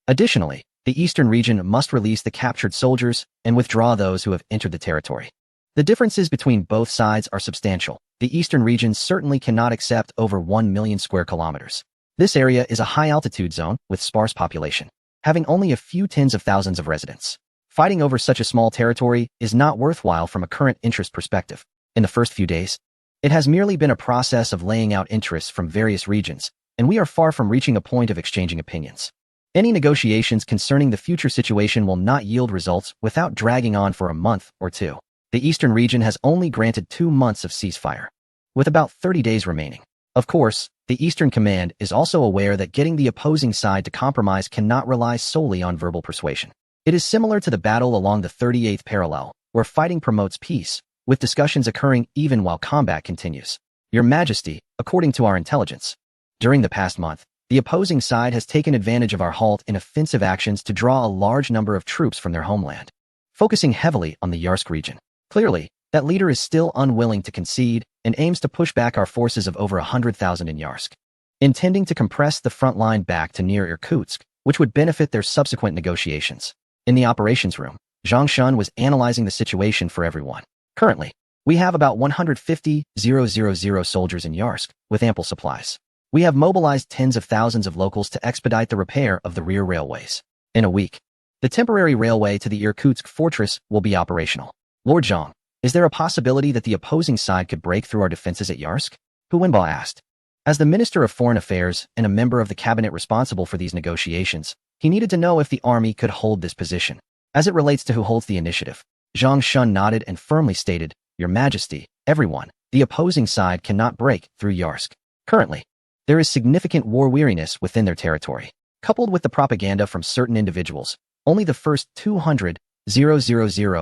Additionally, the eastern region must release the captured soldiers and withdraw those who have entered the territory. The differences between both sides are substantial. The eastern region certainly cannot accept over 1 million square kilometers. This area is a high-altitude zone with sparse population, having only a few tens of thousands of residents. Fighting over such a small territory is not worthwhile from a current interest perspective. In the first few days, it has merely been a process of laying out interests from various regions, and we are far from reaching a point of exchanging opinions. Any negotiations concerning the future situation will not yield results without dragging on for a month or two. The eastern region has only granted 2 months of ceasefire, with about 30 days remaining. Of course, the Eastern Command is also aware that getting the opposing side to compromise cannot rely solely on verbal persuasion. It is similar to the battle along the 38th parallel, where fighting promotes peace, with discussions occurring even while combat continues. Your Majesty, according to our intelligence, during the past month, the opposing side has taken advantage of our halt in offensive actions to draw a large number of troops from their homeland, focusing heavily on the Yarsk region. Clearly, that leader is still unwilling to concede and aims to push back our forces of over 100,000 in Yarsk, intending to compress the front line back to near Irkutsk, which would benefit their subsequent negotiations. In the operations room, Zhang Shun was analyzing the situation for everyone. Currently, we have about 150,000 soldiers in Yarsk, with ample supplies. We have mobilized tens of thousands of locals to expedite the repair of the rear railways. In a week, the temporary railway to the Irkutsk fortress will be operational. Lord Zhang, is there a possibility that the opposing side could break through our defenses at Yarsk? Hu Wenba asked. As the Minister of Foreign Affairs and a member of the cabinet responsible for these negotiations, he needed to know if the army could hold this position. As it relates to who holds the initiative, Zhang Shun nodded and firmly stated, Your Majesty, everyone, the opposing side cannot break through Yarsk. Currently, there is significant war weariness within their territory. Coupled with the propaganda from certain individuals, only the first 200,000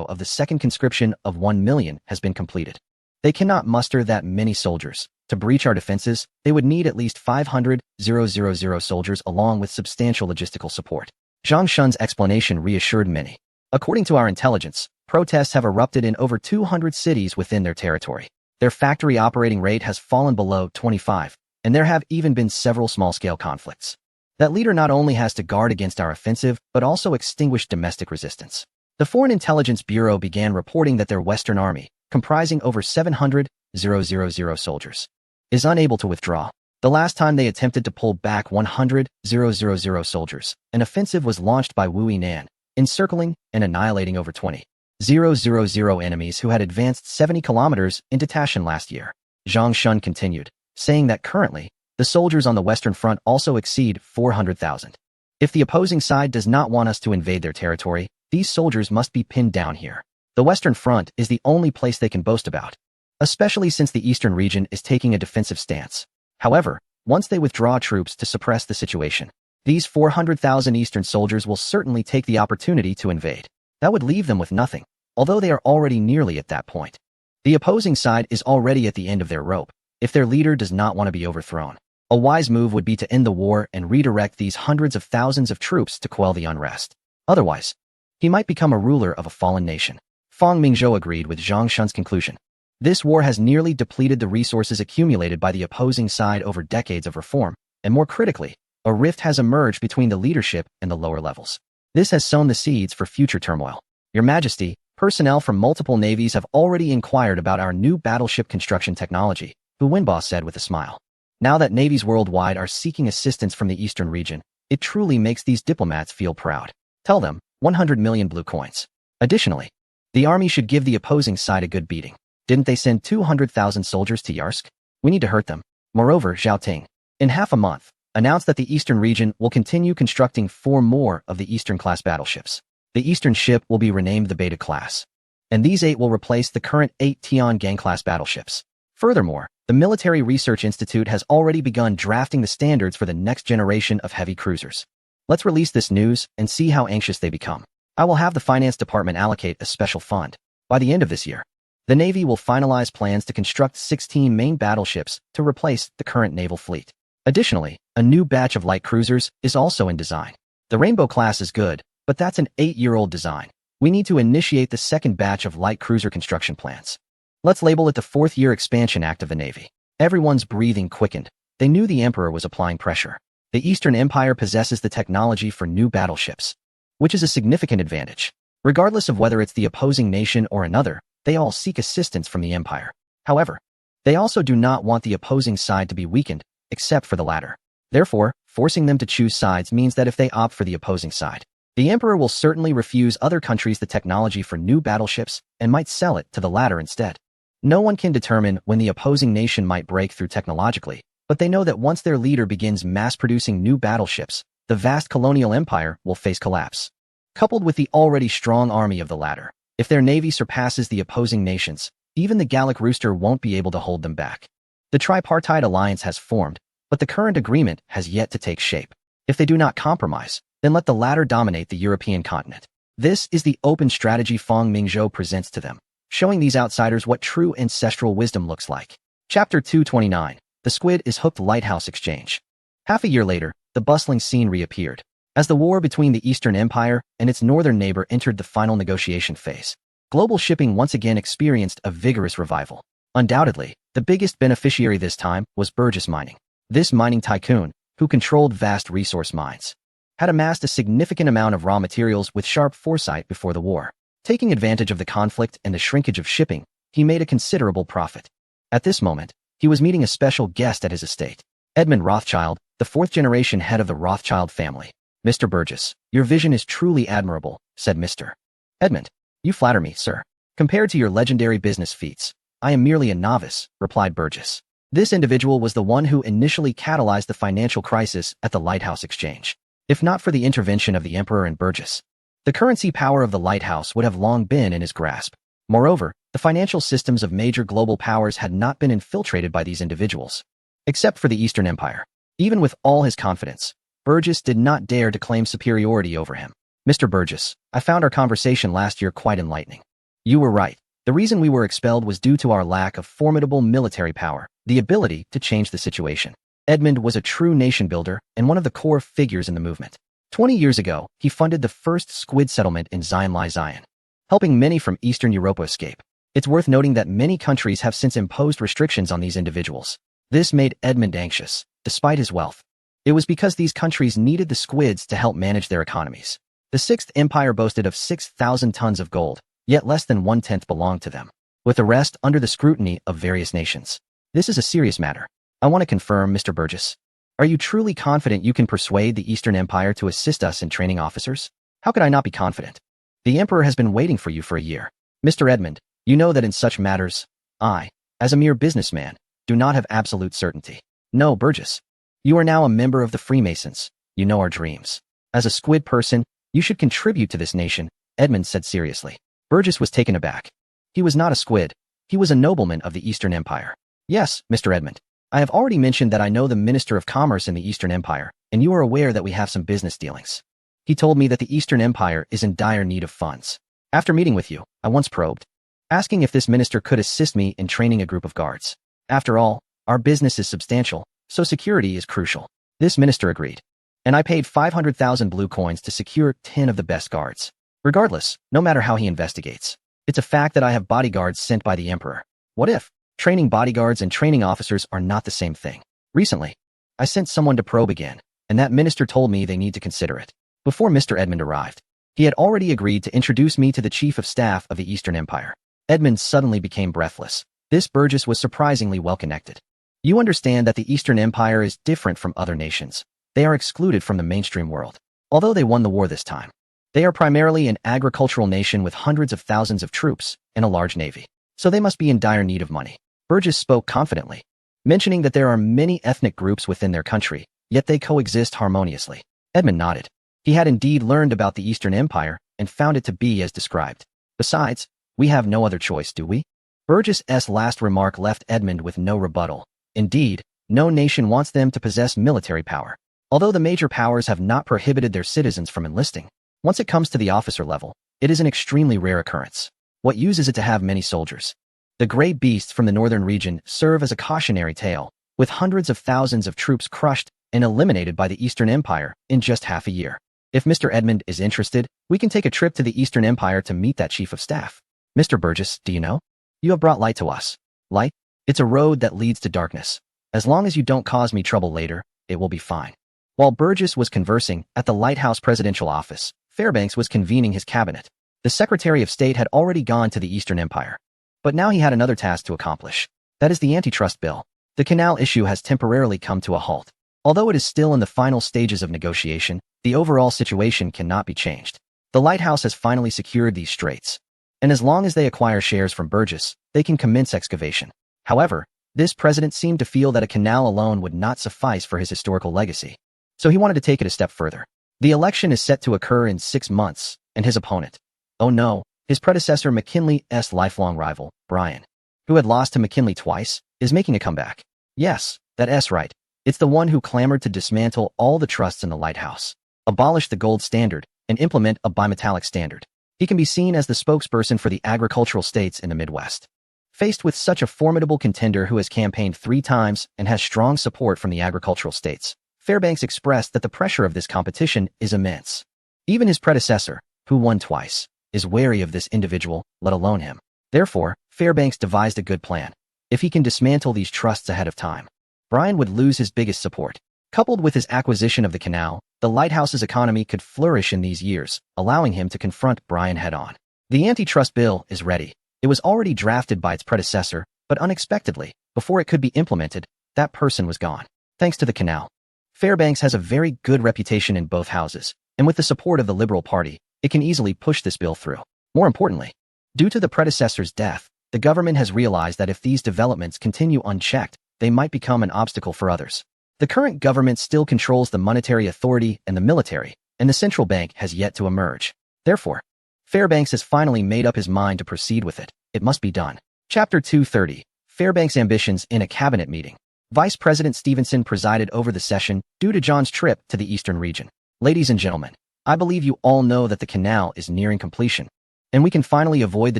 of the second conscription of 1 million has been completed. They cannot muster that many soldiers. To breach our defenses, they would need at least 500,000 soldiers along with substantial logistical support. Zhang Shun's explanation reassured many. According to our intelligence, protests have erupted in over 200 cities within their territory. Their factory operating rate has fallen below 25, and there have even been several small-scale conflicts. That leader not only has to guard against our offensive, but also extinguish domestic resistance. The Foreign Intelligence Bureau began reporting that their Western Army, comprising over 700,000 soldiers, is unable to withdraw. The last time they attempted to pull back 100,000 soldiers, an offensive was launched by Wu Yinan, encircling and annihilating over 20,000 enemies who had advanced 70 kilometers into Tashin last year. Zhang Shun continued, saying that currently, the soldiers on the Western Front also exceed 400,000. If the opposing side does not want us to invade their territory, these soldiers must be pinned down here. The Western Front is the only place they can boast about, especially since the Eastern region is taking a defensive stance. However, once they withdraw troops to suppress the situation, these 400,000 Eastern soldiers will certainly take the opportunity to invade. That would leave them with nothing, although they are already nearly at that point. The opposing side is already at the end of their rope, if their leader does not want to be overthrown. A wise move would be to end the war and redirect these hundreds of thousands of troops to quell the unrest. Otherwise, he might become a ruler of a fallen nation. Fang Mingzhou agreed with Zhang Shun's conclusion. This war has nearly depleted the resources accumulated by the opposing side over decades of reform, and more critically, a rift has emerged between the leadership and the lower levels. This has sown the seeds for future turmoil. Your Majesty, personnel from multiple navies have already inquired about our new battleship construction technology, Hu Wenba said with a smile. Now that navies worldwide are seeking assistance from the Eastern region, it truly makes these diplomats feel proud. Tell them, 100 million blue coins. Additionally, the army should give the opposing side a good beating. Didn't they send 200,000 soldiers to Yarsk? We need to hurt them. Moreover, Zhao Ting, in half a month, announced that the Eastern region will continue constructing 4 more of the Eastern-class battleships. The Eastern ship will be renamed the Beta class, and these 8 will replace the current 8 Tian-Gang-class battleships. Furthermore, the Military Research Institute has already begun drafting the standards for the next generation of heavy cruisers. Let's release this news and see how anxious they become. I will have the Finance Department allocate a special fund. By the end of this year, the Navy will finalize plans to construct 16 main battleships to replace the current naval fleet. Additionally, a new batch of light cruisers is also in design. The Rainbow class is good, but that's an 8-year-old design. We need to initiate the second batch of light cruiser construction plans. Let's label it the 4th-year expansion act of the Navy. Everyone's breathing quickened. They knew the Emperor was applying pressure. The Eastern Empire possesses the technology for new battleships, which is a significant advantage. Regardless of whether it's the opposing nation or another, they all seek assistance from the Empire. However, they also do not want the opposing side to be weakened, except for the latter. Therefore, forcing them to choose sides means that if they opt for the opposing side, the Emperor will certainly refuse other countries the technology for new battleships and might sell it to the latter instead. No one can determine when the opposing nation might break through technologically, but they know that once their leader begins mass-producing new battleships, the vast colonial empire will face collapse. Coupled with the already strong army of the latter, if their navy surpasses the opposing nations, even the Gallic rooster won't be able to hold them back. The tripartite alliance has formed, but the current agreement has yet to take shape. If they do not compromise, then let the latter dominate the European continent. This is the open strategy Feng Mingzhou presents to them, showing these outsiders what true ancestral wisdom looks like. Chapter 229. The Squid is Hooked Lighthouse Exchange. Half a year later, the bustling scene reappeared. As the war between the Eastern Empire and its northern neighbor entered the final negotiation phase, global shipping once again experienced a vigorous revival. Undoubtedly, the biggest beneficiary this time was Burgess Mining. This mining tycoon, who controlled vast resource mines, had amassed a significant amount of raw materials with sharp foresight before the war. Taking advantage of the conflict and the shrinkage of shipping, he made a considerable profit. At this moment, he was meeting a special guest at his estate, Edmund Rothschild, the fourth-generation head of the Rothschild family. "Mr. Burgess, your vision is truly admirable," said Mr. Edmund. "You flatter me, sir. Compared to your legendary business feats, I am merely a novice," replied Burgess. This individual was the one who initially catalyzed the financial crisis at the Lighthouse Exchange. If not for the intervention of the Emperor and Burgess, the currency power of the lighthouse would have long been in his grasp. Moreover, the financial systems of major global powers had not been infiltrated by these individuals, except for the Eastern Empire. Even with all his confidence, Burgess did not dare to claim superiority over him. "Mr. Burgess, I found our conversation last year quite enlightening. You were right. The reason we were expelled was due to our lack of formidable military power, the ability to change the situation." Edmund was a true nation builder and one of the core figures in the movement. 20 years ago, he funded the first squid settlement in Zion, helping many from Eastern Europa escape. It's worth noting that many countries have since imposed restrictions on these individuals. This made Edmund anxious, despite his wealth. It was because these countries needed the squids to help manage their economies. The Sixth Empire boasted of 6,000 tons of gold, yet less than 1/10 belonged to them, with the rest under the scrutiny of various nations. This is a serious matter. I want to confirm, Mr. Burgess. Are you truly confident you can persuade the Eastern Empire to assist us in training officers? How could I not be confident? The Emperor has been waiting for you for a year. Mr. Edmund, you know that in such matters, I, as a mere businessman, do not have absolute certainty. No, Burgess. You are now a member of the Freemasons. You know our dreams. As a squid person, you should contribute to this nation, Edmund said seriously. Burgess was taken aback. He was not a squid. He was a nobleman of the Eastern Empire. Yes, Mr. Edmund. I have already mentioned that I know the Minister of Commerce in the Eastern Empire, and you are aware that we have some business dealings. He told me that the Eastern Empire is in dire need of funds. After meeting with you, I once probed, asking if this minister could assist me in training a group of guards. After all, our business is substantial, so security is crucial. This minister agreed, and I paid 500,000 blue coins to secure 10 of the best guards. Regardless, no matter how he investigates, it's a fact that I have bodyguards sent by the Emperor. What if training bodyguards and training officers are not the same thing? Recently, I sent someone to probe again, and that minister told me they need to consider it. Before Mr. Edmund arrived, he had already agreed to introduce me to the Chief of Staff of the Eastern Empire. Edmund suddenly became breathless. This Burgess was surprisingly well-connected. You understand that the Eastern Empire is different from other nations. They are excluded from the mainstream world. Although they won the war this time, they are primarily an agricultural nation with hundreds of thousands of troops and a large navy. So they must be in dire need of money. Burgess spoke confidently, mentioning that there are many ethnic groups within their country, yet they coexist harmoniously. Edmund nodded. He had indeed learned about the Eastern Empire and found it to be as described. Besides, we have no other choice, do we? Burgess's last remark left Edmund with no rebuttal. Indeed, no nation wants them to possess military power. Although the major powers have not prohibited their citizens from enlisting, once it comes to the officer level, it is an extremely rare occurrence. What use is it to have many soldiers? The gray beasts from the northern region serve as a cautionary tale, with hundreds of thousands of troops crushed and eliminated by the Eastern Empire in just half a year. If Mr. Edmund is interested, we can take a trip to the Eastern Empire to meet that Chief of Staff. Mr. Burgess, do you know? You have brought light to us. Light? It's a road that leads to darkness. As long as you don't cause me trouble later, it will be fine. While Burgess was conversing at the Lighthouse Presidential Office, Fairbanks was convening his cabinet. The Secretary of State had already gone to the Eastern Empire. But now he had another task to accomplish. That is the antitrust bill. The canal issue has temporarily come to a halt. Although it is still in the final stages of negotiation, the overall situation cannot be changed. The Lighthouse has finally secured these straits. And as long as they acquire shares from Burgess, they can commence excavation. However, this president seemed to feel that a canal alone would not suffice for his historical legacy. So he wanted to take it a step further. The election is set to occur in 6 months, and his opponent, oh no, his predecessor McKinley's lifelong rival, Bryan, who had lost to McKinley twice, is making a comeback. Yes, that's right. It's the one who clamored to dismantle all the trusts in the Lighthouse, abolish the gold standard, and implement a bimetallic standard. He can be seen as the spokesperson for the agricultural states in the Midwest. Faced with such a formidable contender who has campaigned 3 times and has strong support from the agricultural states, Fairbanks expressed that the pressure of this competition is immense. Even his predecessor, who won twice, is wary of this individual, let alone him. Therefore, Fairbanks devised a good plan. If he can dismantle these trusts ahead of time, Bryan would lose his biggest support. Coupled with his acquisition of the canal, the Lighthouse's economy could flourish in these years, allowing him to confront Bryan head-on. The antitrust bill is ready. It was already drafted by its predecessor, but unexpectedly, before it could be implemented, that person was gone. Thanks to the canal, Fairbanks has a very good reputation in both houses, and with the support of the Liberal Party, it can easily push this bill through. More importantly, due to the predecessor's death, the government has realized that if these developments continue unchecked, they might become an obstacle for others. The current government still controls the monetary authority and the military, and the central bank has yet to emerge. Therefore, Fairbanks has finally made up his mind to proceed with it. It must be done. Chapter 230. Fairbanks' ambitions in a cabinet meeting. Vice President Stevenson presided over the session due to John's trip to the Eastern region. Ladies and gentlemen, I believe you all know that the canal is nearing completion, and we can finally avoid the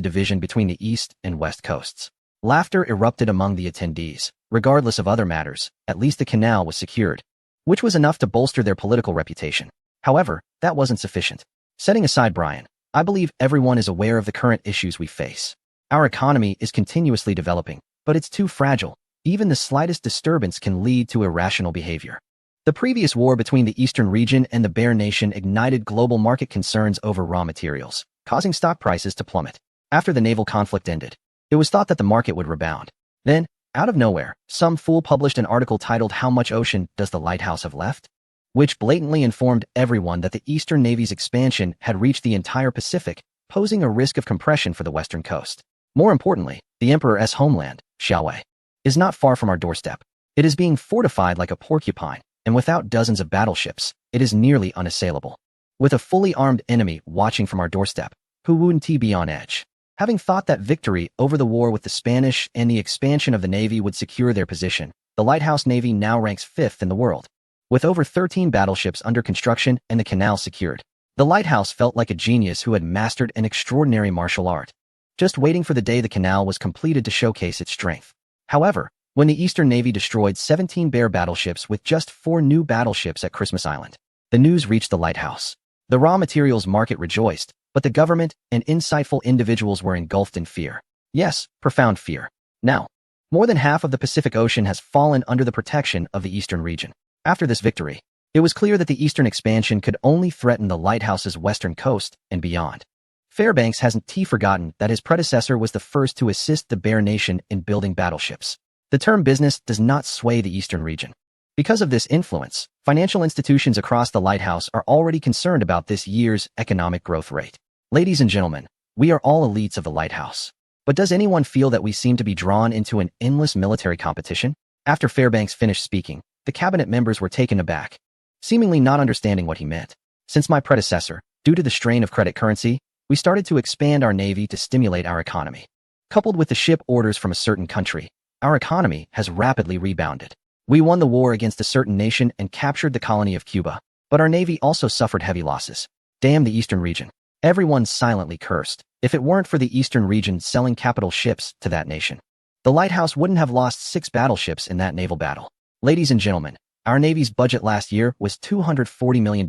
division between the East and West coasts. Laughter erupted among the attendees. Regardless of other matters, at least the canal was secured, which was enough to bolster their political reputation. However, that wasn't sufficient. Setting aside Bryan, I believe everyone is aware of the current issues we face. Our economy is continuously developing, but it's too fragile. Even the slightest disturbance can lead to irrational behavior. The previous war between the Eastern region and the Bear Nation ignited global market concerns over raw materials, causing stock prices to plummet. After the naval conflict ended, it was thought that the market would rebound. Then, out of nowhere, some fool published an article titled "How Much Ocean Does the Lighthouse Have Left?" which blatantly informed everyone that the Eastern Navy's expansion had reached the entire Pacific, posing a risk of compression for the western coast. More importantly, the Emperor's homeland, Shaowei, is not far from our doorstep. It is being fortified like a porcupine, and without dozens of battleships, it is nearly unassailable. With a fully armed enemy watching from our doorstep, who wouldn't be on edge? Having thought that victory over the war with the Spanish and the expansion of the Navy would secure their position, the Lighthouse Navy now ranks 5th in the world. With over 13 battleships under construction and the canal secured, the Lighthouse felt like a genius who had mastered an extraordinary martial art, just waiting for the day the canal was completed to showcase its strength. However, when the Eastern Navy destroyed 17 Bear battleships with just 4 new battleships at Christmas Island, the news reached the Lighthouse. The raw materials market rejoiced, but the government and insightful individuals were engulfed in fear. Yes, profound fear. Now, more than half of the Pacific Ocean has fallen under the protection of the Eastern region. After this victory, it was clear that the Eastern expansion could only threaten the Lighthouse's western coast and beyond. Fairbanks hasn't forgotten that his predecessor was the first to assist the Bear Nation in building battleships. The term business does not sway the Eastern region. Because of this influence, financial institutions across the Lighthouse are already concerned about this year's economic growth rate. Ladies and gentlemen, we are all elites of the Lighthouse. But does anyone feel that we seem to be drawn into an endless military competition? After Fairbanks finished speaking, the cabinet members were taken aback, seemingly not understanding what he meant. Since my predecessor, due to the strain of credit currency, we started to expand our Navy to stimulate our economy. Coupled with the ship orders from a certain country, our economy has rapidly rebounded. We won the war against a certain nation and captured the colony of Cuba, but our Navy also suffered heavy losses. Damn the Eastern region. Everyone silently cursed. If it weren't for the Eastern region selling capital ships to that nation, the Lighthouse wouldn't have lost 6 battleships in that naval battle. Ladies and gentlemen, our Navy's budget last year was $240 million,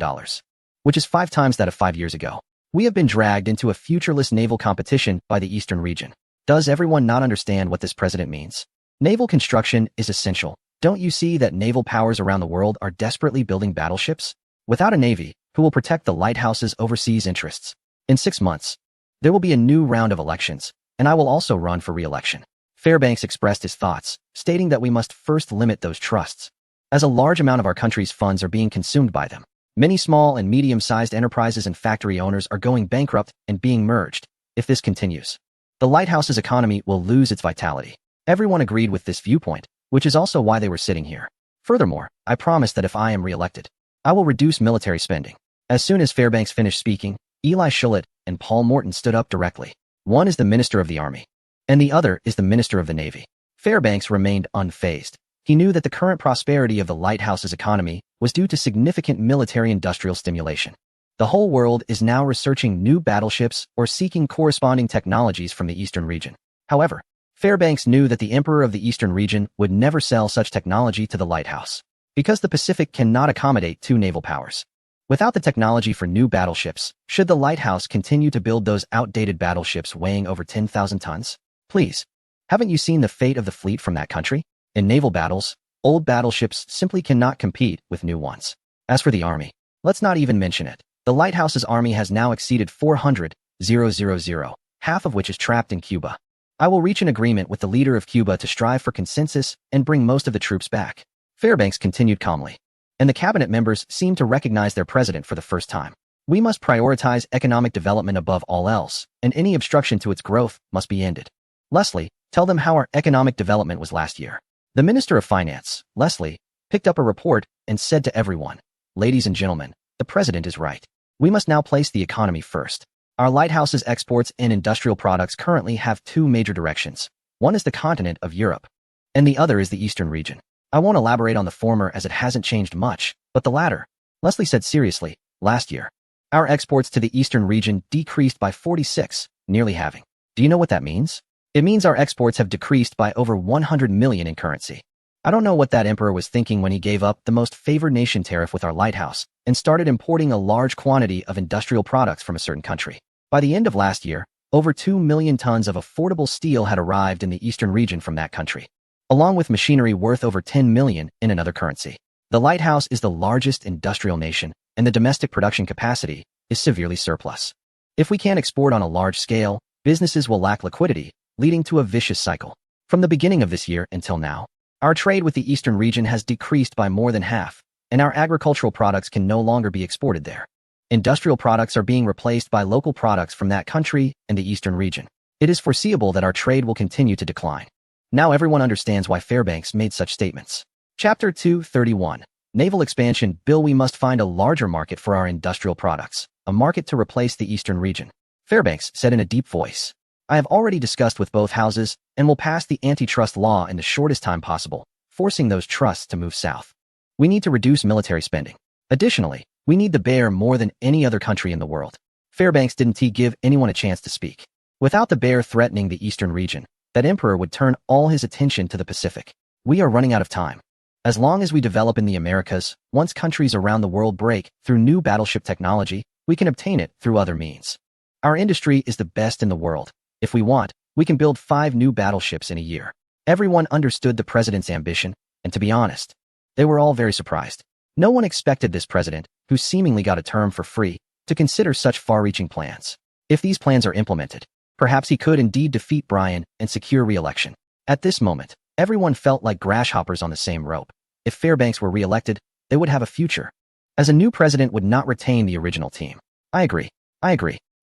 which is 5 times that of 5 years ago. We have been dragged into a futureless naval competition by the Eastern region. Does everyone not understand what this president means? Naval construction is essential, Don't you see that naval powers around the world are desperately building battleships? Without a navy, who will protect the lighthouse's overseas interests? In 6 months, there will be a new round of elections, and I will also run for re-election. Fairbanks expressed his thoughts, stating that we must first limit those trusts, as a large amount of our country's funds are being consumed by them. Many small and medium-sized enterprises and factory owners are going bankrupt and being merged. If this continues, the lighthouse's economy will lose its vitality. Everyone agreed with this viewpoint, which is also why they were sitting here. Furthermore, I promise that if I am re-elected, I will reduce military spending. As soon as Fairbanks finished speaking, Eli Shillett and Paul Morton stood up directly. One is the Minister of the Army, and the other is the Minister of the Navy. Fairbanks remained unfazed. He knew that the current prosperity of the lighthouse's economy was due to significant military-industrial stimulation. The whole world is now researching new battleships or seeking corresponding technologies from the Eastern region. However, Fairbanks knew that the Emperor of the Eastern region would never sell such technology to the lighthouse, because the Pacific cannot accommodate 2 naval powers. Without the technology for new battleships, should the lighthouse continue to build those outdated battleships weighing over 10,000 tons? Please, haven't you seen the fate of the fleet from that country? In naval battles, old battleships simply cannot compete with new ones. As for the Army, let's not even mention it. The lighthouse's army has now exceeded 400,000, half of which is trapped in Cuba. I will reach an agreement with the leader of Cuba to strive for consensus and bring most of the troops back. Fairbanks continued calmly, and the cabinet members seemed to recognize their president for the first time. We must prioritize economic development above all else, and any obstruction to its growth must be ended. Leslie, tell them how our economic development was last year. The Minister of Finance, Leslie, picked up a report and said to everyone, "Ladies and gentlemen, the president is right. We must now place the economy first. Our lighthouse's exports and industrial products currently have 2 major directions. One is the continent of Europe, and the other is the Eastern region. I won't elaborate on the former as it hasn't changed much, but the latter," Leslie said seriously, "last year, our exports to the Eastern region decreased by 46, nearly halving. Do you know what that means? It means our exports have decreased by over 100 million in currency. I don't know what that emperor was thinking when he gave up the most favored nation tariff with our lighthouse and started importing a large quantity of industrial products from a certain country. By the end of last year, over 2 million tons of affordable steel had arrived in the Eastern region from that country, along with machinery worth over 10 million in another currency. The lighthouse is the largest industrial nation, and the domestic production capacity is severely surplus. If we can't export on a large scale, businesses will lack liquidity, leading to a vicious cycle. From the beginning of this year until now, our trade with the Eastern region has decreased by more than half, and our agricultural products can no longer be exported there. Industrial products are being replaced by local products from that country and the Eastern region. It is foreseeable that our trade will continue to decline." Now everyone understands why Fairbanks made such statements. Chapter 231. Naval Expansion Bill. We must find a larger market for our industrial products, a market to replace the Eastern region. Fairbanks said in a deep voice, "I have already discussed with both houses and will pass the antitrust law in the shortest time possible, forcing those trusts to move south. We need to reduce military spending. Additionally, we need the bear more than any other country in the world." Fairbanks didn't give anyone a chance to speak. Without the bear threatening the Eastern region, that emperor would turn all his attention to the Pacific. We are running out of time. As long as we develop in the Americas, once countries around the world break through new battleship technology, we can obtain it through other means. Our industry is the best in the world. If we want, we can build 5 new battleships in a year. Everyone understood the president's ambition, and to be honest, they were all very surprised. No one expected this president, who seemingly got a term for free, to consider such far-reaching plans. If these plans are implemented, perhaps he could indeed defeat Bryan and secure re-election. At this moment, everyone felt like grasshoppers on the same rope. If Fairbanks were re-elected, they would have a future, as a new president would not retain the original team. I agree,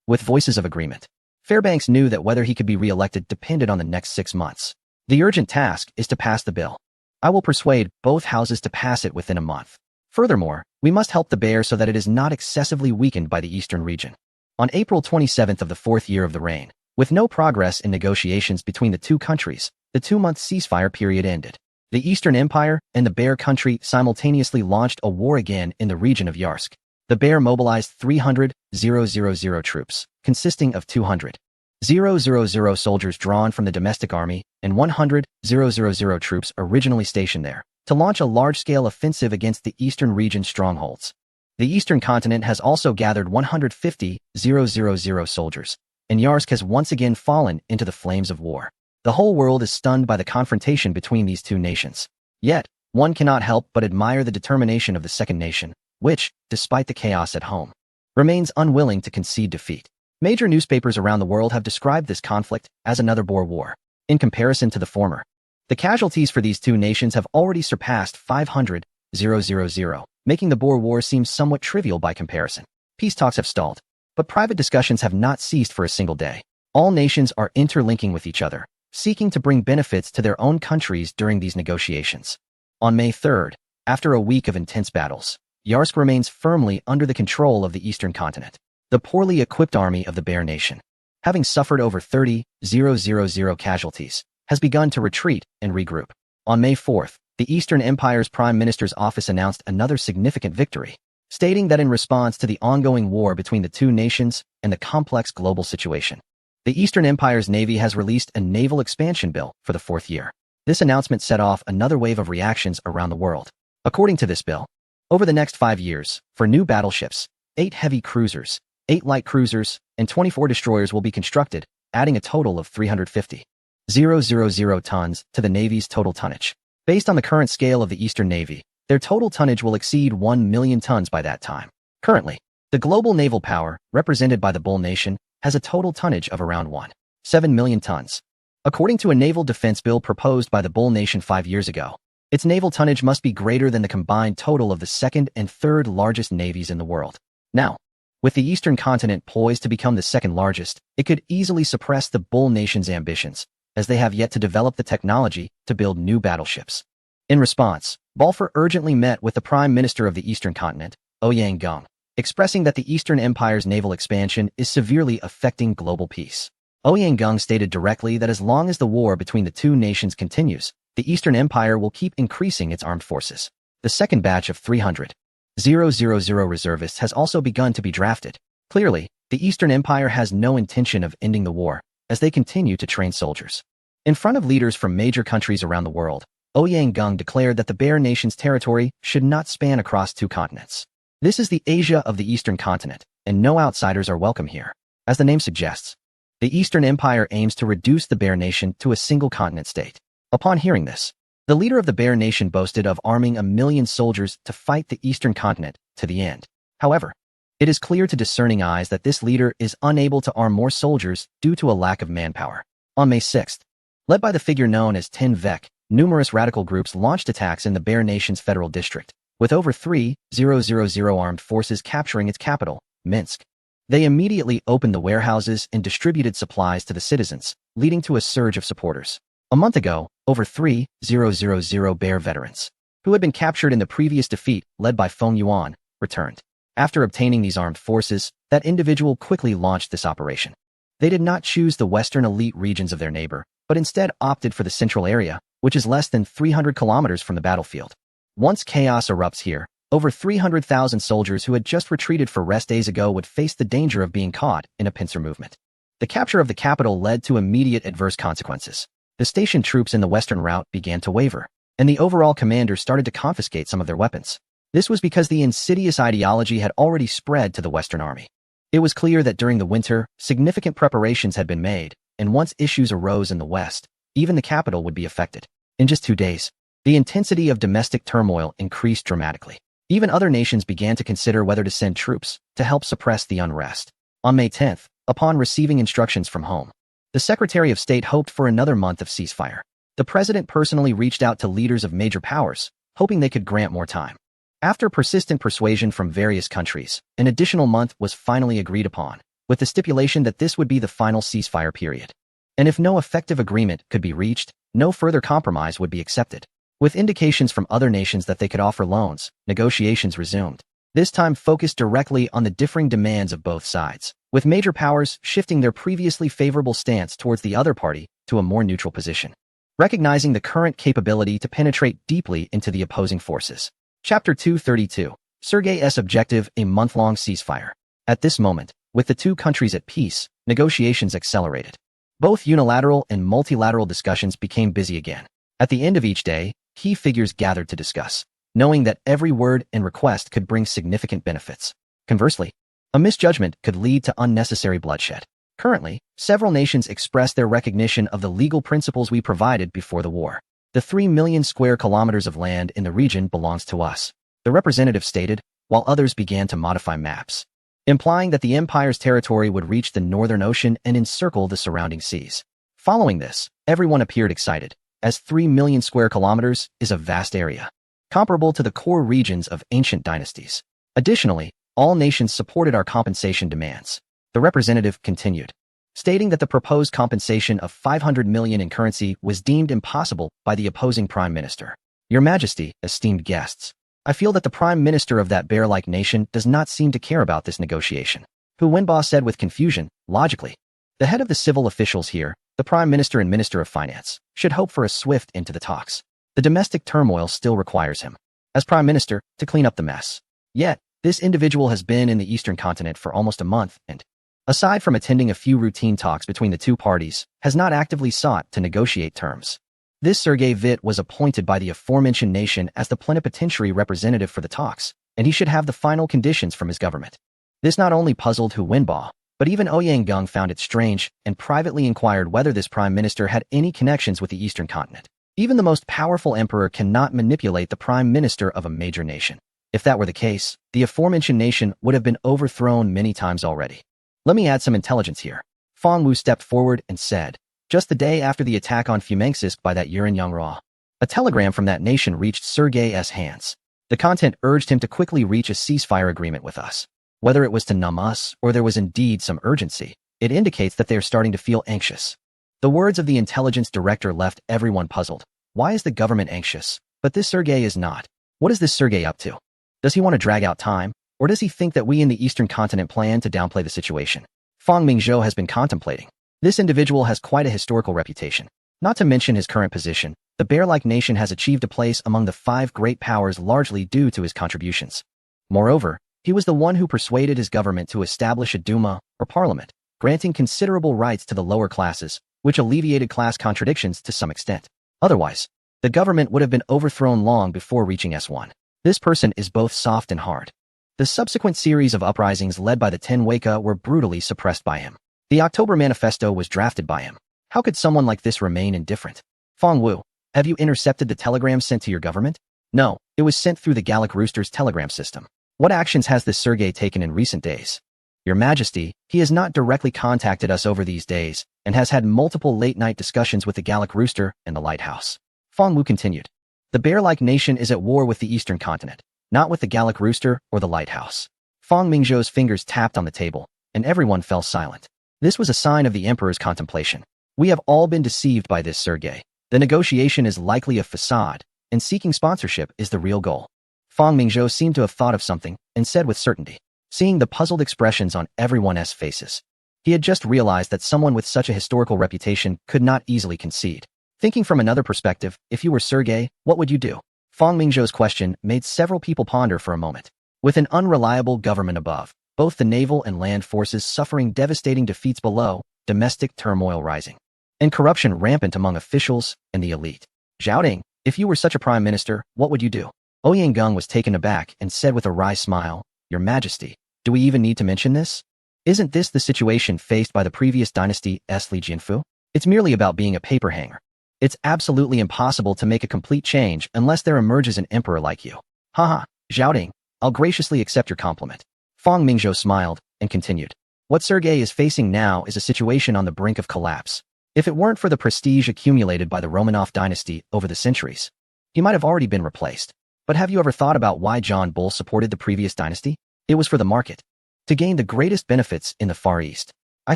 with voices of agreement. Fairbanks knew that whether he could be re-elected depended on the next 6 months. The urgent task is to pass the bill. I will persuade both houses to pass it within a month. Furthermore, we must help the bear so that it is not excessively weakened by the Eastern region. On April 27th of the 4th year of the reign, with no progress in negotiations between the 2 countries, the 2-month ceasefire period ended. The Eastern Empire and the Bear Country simultaneously launched a war again in the region of Yarsk. The Bear mobilized 300,000 troops, consisting of 200,000 soldiers drawn from the domestic army and 100,000 troops originally stationed there, to launch a large-scale offensive against the Eastern region strongholds. The Eastern continent has also gathered 150,000 soldiers, and Yarsk has once again fallen into the flames of war. The whole world is stunned by the confrontation between these 2 nations. Yet, one cannot help but admire the determination of the second nation, which, despite the chaos at home, remains unwilling to concede defeat. Major newspapers around the world have described this conflict as another Boer War. In comparison to the former, the casualties for these two nations have already surpassed 500,000, making the Boer War seem somewhat trivial by comparison. Peace talks have stalled, but private discussions have not ceased for a single day. All nations are interlinking with each other, seeking to bring benefits to their own countries during these negotiations. On May 3rd, after a week of intense battles, Yarsk remains firmly under the control of the eastern continent. The poorly equipped army of the Bear Nation, having suffered over 30,000 casualties, has begun to retreat and regroup. On May 4th, the Eastern Empire's Prime Minister's office announced another significant victory, stating that in response to the ongoing war between the two nations and the complex global situation, the Eastern Empire's Navy has released a naval expansion bill for the fourth year. This announcement set off another wave of reactions around the world. According to this bill, over the next 5 years, for new battleships, 8 heavy cruisers, 8 light cruisers, and 24 destroyers will be constructed, adding a total of 350,000 tons to the Navy's total tonnage. Based on the current scale of the Eastern Navy, their total tonnage will exceed 1 million tons by that time. Currently, the global naval power, represented by the Bull Nation, has a total tonnage of around 1.7 million tons. According to a naval defense bill proposed by the Bull Nation 5 years ago, its naval tonnage must be greater than the combined total of the second and third largest navies in the world. Now, with the Eastern continent poised to become the second largest, it could easily suppress the Bull Nation's ambitions, as they have yet to develop the technology to build new battleships. In response, Balfour urgently met with the Prime Minister of the Eastern continent, Ouyang Gung, expressing that the Eastern Empire's naval expansion is severely affecting global peace. Ouyang Gung stated directly that as long as the war between the two nations continues, the Eastern Empire will keep increasing its armed forces. The second batch of 300,000 reservists has also begun to be drafted. Clearly, the Eastern Empire has no intention of ending the war, as they continue to train soldiers. In front of leaders from major countries around the world, Ouyang Gung declared that the Bear Nation's territory should not span across two continents. This is the Asia of the Eastern continent, and no outsiders are welcome here. As the name suggests, the Eastern Empire aims to reduce the Bear Nation to a single continent state. Upon hearing this, the leader of the Bear Nation boasted of arming 1 million soldiers to fight the Eastern continent to the end. However, it is clear to discerning eyes that this leader is unable to arm more soldiers due to a lack of manpower. On May 6th, led by the figure known as Ten Vec, numerous radical groups launched attacks in the Bear Nation's federal district, with over 3,000 armed forces capturing its capital, Minsk. They immediately opened the warehouses and distributed supplies to the citizens, leading to a surge of supporters. A month ago, over 3,000 Bear veterans, who had been captured in the previous defeat led by Feng Yuan, returned. After obtaining these armed forces, that individual quickly launched this operation. They did not choose the western elite regions of their neighbor, but instead opted for the central area, which is less than 300 kilometers from the battlefield. Once chaos erupts here, over 300,000 soldiers who had just retreated for rest days ago would face the danger of being caught in a pincer movement. The capture of the capital led to immediate adverse consequences. The stationed troops in the western route began to waver, and the overall commander started to confiscate some of their weapons. This was because the insidious ideology had already spread to the Western Army. It was clear that during the winter, significant preparations had been made, and once issues arose in the West, even the capital would be affected. In just 2 days, the intensity of domestic turmoil increased dramatically. Even other nations began to consider whether to send troops to help suppress the unrest. On May 10th, upon receiving instructions from home, the Secretary of State hoped for another month of ceasefire. The president personally reached out to leaders of major powers, hoping they could grant more time. After persistent persuasion from various countries, an additional month was finally agreed upon, with the stipulation that this would be the final ceasefire period. And if no effective agreement could be reached, no further compromise would be accepted. With indications from other nations that they could offer loans, negotiations resumed. This time focused directly on the differing demands of both sides, with major powers shifting their previously favorable stance towards the other party to a more neutral position, recognizing the current capability to penetrate deeply into the opposing forces. Chapter 232. Sergei's objective, a month-long ceasefire. At this moment, with the two countries at peace, negotiations accelerated. Both unilateral and multilateral discussions became busy again. At the end of each day, key figures gathered to discuss, knowing that every word and request could bring significant benefits. Conversely, a misjudgment could lead to unnecessary bloodshed. Currently, several nations express their recognition of the legal principles we provided before the war. The 3 million square kilometers of land in the region belongs to us, the representative stated, while others began to modify maps, implying that the empire's territory would reach the Northern Ocean and encircle the surrounding seas. Following this, everyone appeared excited, as 3 million square kilometers is a vast area, comparable to the core regions of ancient dynasties. Additionally, all nations supported our compensation demands. The representative continued, stating that the proposed compensation of 500 million in currency was deemed impossible by the opposing prime minister. Your Majesty, esteemed guests, I feel that the prime minister of that bear-like nation does not seem to care about this negotiation. Hu Wenba said with confusion, logically. The head of the civil officials here, the prime minister and minister of finance, should hope for a swift end to the talks. The domestic turmoil still requires him, as prime minister, to clean up the mess. Yet, this individual has been in the eastern continent for almost a month and, aside from attending a few routine talks between the two parties, has not actively sought to negotiate terms. This Sergei Vit was appointed by the aforementioned nation as the plenipotentiary representative for the talks, and he should have the final conditions from his government. This not only puzzled Hu Wenba, but even Ouyang Gung found it strange and privately inquired whether this prime minister had any connections with the eastern continent. Even the most powerful emperor cannot manipulate the prime minister of a major nation. If that were the case, the aforementioned nation would have been overthrown many times already. Let me add some intelligence here. Fang Wu stepped forward and said, just the day after the attack on Fumanxisk by that Yuan Yangra, a telegram from that nation reached Sergei's hands. The content urged him to quickly reach a ceasefire agreement with us. Whether it was to numb us or there was indeed some urgency, it indicates that they are starting to feel anxious. The words of the intelligence director left everyone puzzled. Why is the government anxious, but this Sergei is not? What is this Sergei up to? Does he want to drag out time, or does he think that we in the eastern continent plan to downplay the situation? Fang Mingzhou has been contemplating. This individual has quite a historical reputation. Not to mention his current position, the bear-like nation has achieved a place among the 5 great powers largely due to his contributions. Moreover, he was the one who persuaded his government to establish a Duma, or parliament, granting considerable rights to the lower classes, which alleviated class contradictions to some extent. Otherwise, the government would have been overthrown long before reaching S1. This person is both soft and hard. The subsequent series of uprisings led by the Ten Weka were brutally suppressed by him. The October Manifesto was drafted by him. How could someone like this remain indifferent? Fang Wu, have you intercepted the telegram sent to your government? No, it was sent through the Gallic Rooster's telegram system. What actions has this Sergei taken in recent days? Your Majesty, he has not directly contacted us over these days and has had multiple late-night discussions with the Gallic Rooster and the Lighthouse. Fang Wu continued. The bear-like nation is at war with the eastern continent, not with the Gallic Rooster or the Lighthouse. Fang Mingzhou's fingers tapped on the table, and everyone fell silent. This was a sign of the emperor's contemplation. We have all been deceived by this Sergei. The negotiation is likely a facade, and seeking sponsorship is the real goal. Fang Mingzhou seemed to have thought of something and said with certainty, seeing the puzzled expressions on everyone's faces. He had just realized that someone with such a historical reputation could not easily concede. Thinking from another perspective, if you were Sergei, what would you do? Fang Mingzhou's question made several people ponder for a moment. With an unreliable government above, both the naval and land forces suffering devastating defeats below, domestic turmoil rising, and corruption rampant among officials and the elite. Zhao, if you were such a prime minister, what would you do? Ouyang Gung was taken aback and said with a wry smile, Your Majesty, do we even need to mention this? Isn't this the situation faced by the previous dynasty, Li Jianfu? It's merely about being a paper hanger. It's absolutely impossible to make a complete change unless there emerges an emperor like you. Haha, Zhao, I'll graciously accept your compliment. Fang Mingzhou smiled and continued. What Sergei is facing now is a situation on the brink of collapse. If it weren't for the prestige accumulated by the Romanov dynasty over the centuries, he might have already been replaced. But have you ever thought about why John Bull supported the previous dynasty? It was for the market, to gain the greatest benefits in the Far East. I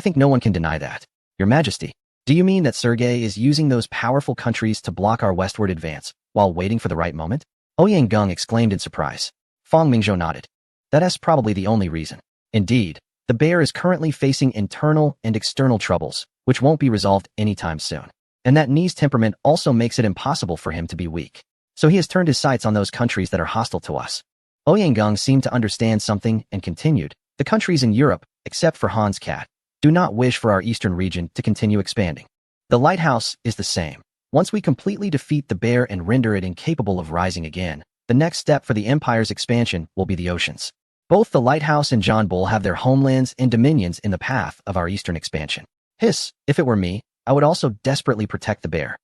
think no one can deny that. Your Majesty, do you mean that Sergei is using those powerful countries to block our westward advance while waiting for the right moment? Ouyang Gung exclaimed in surprise. Fang Mingzhou nodded. That's probably the only reason. Indeed, the bear is currently facing internal and external troubles, which won't be resolved anytime soon. And that Ni's temperament also makes it impossible for him to be weak. So he has turned his sights on those countries that are hostile to us. Ouyang Gung seemed to understand something and continued. The countries in Europe, except for Hans Cat, do not wish for our eastern region to continue expanding. The Lighthouse is the same. Once we completely defeat the bear and render it incapable of rising again, the next step for the empire's expansion will be the oceans. Both the Lighthouse and John Bull have their homelands and dominions in the path of our eastern expansion. If it were me, I would also desperately protect the bear.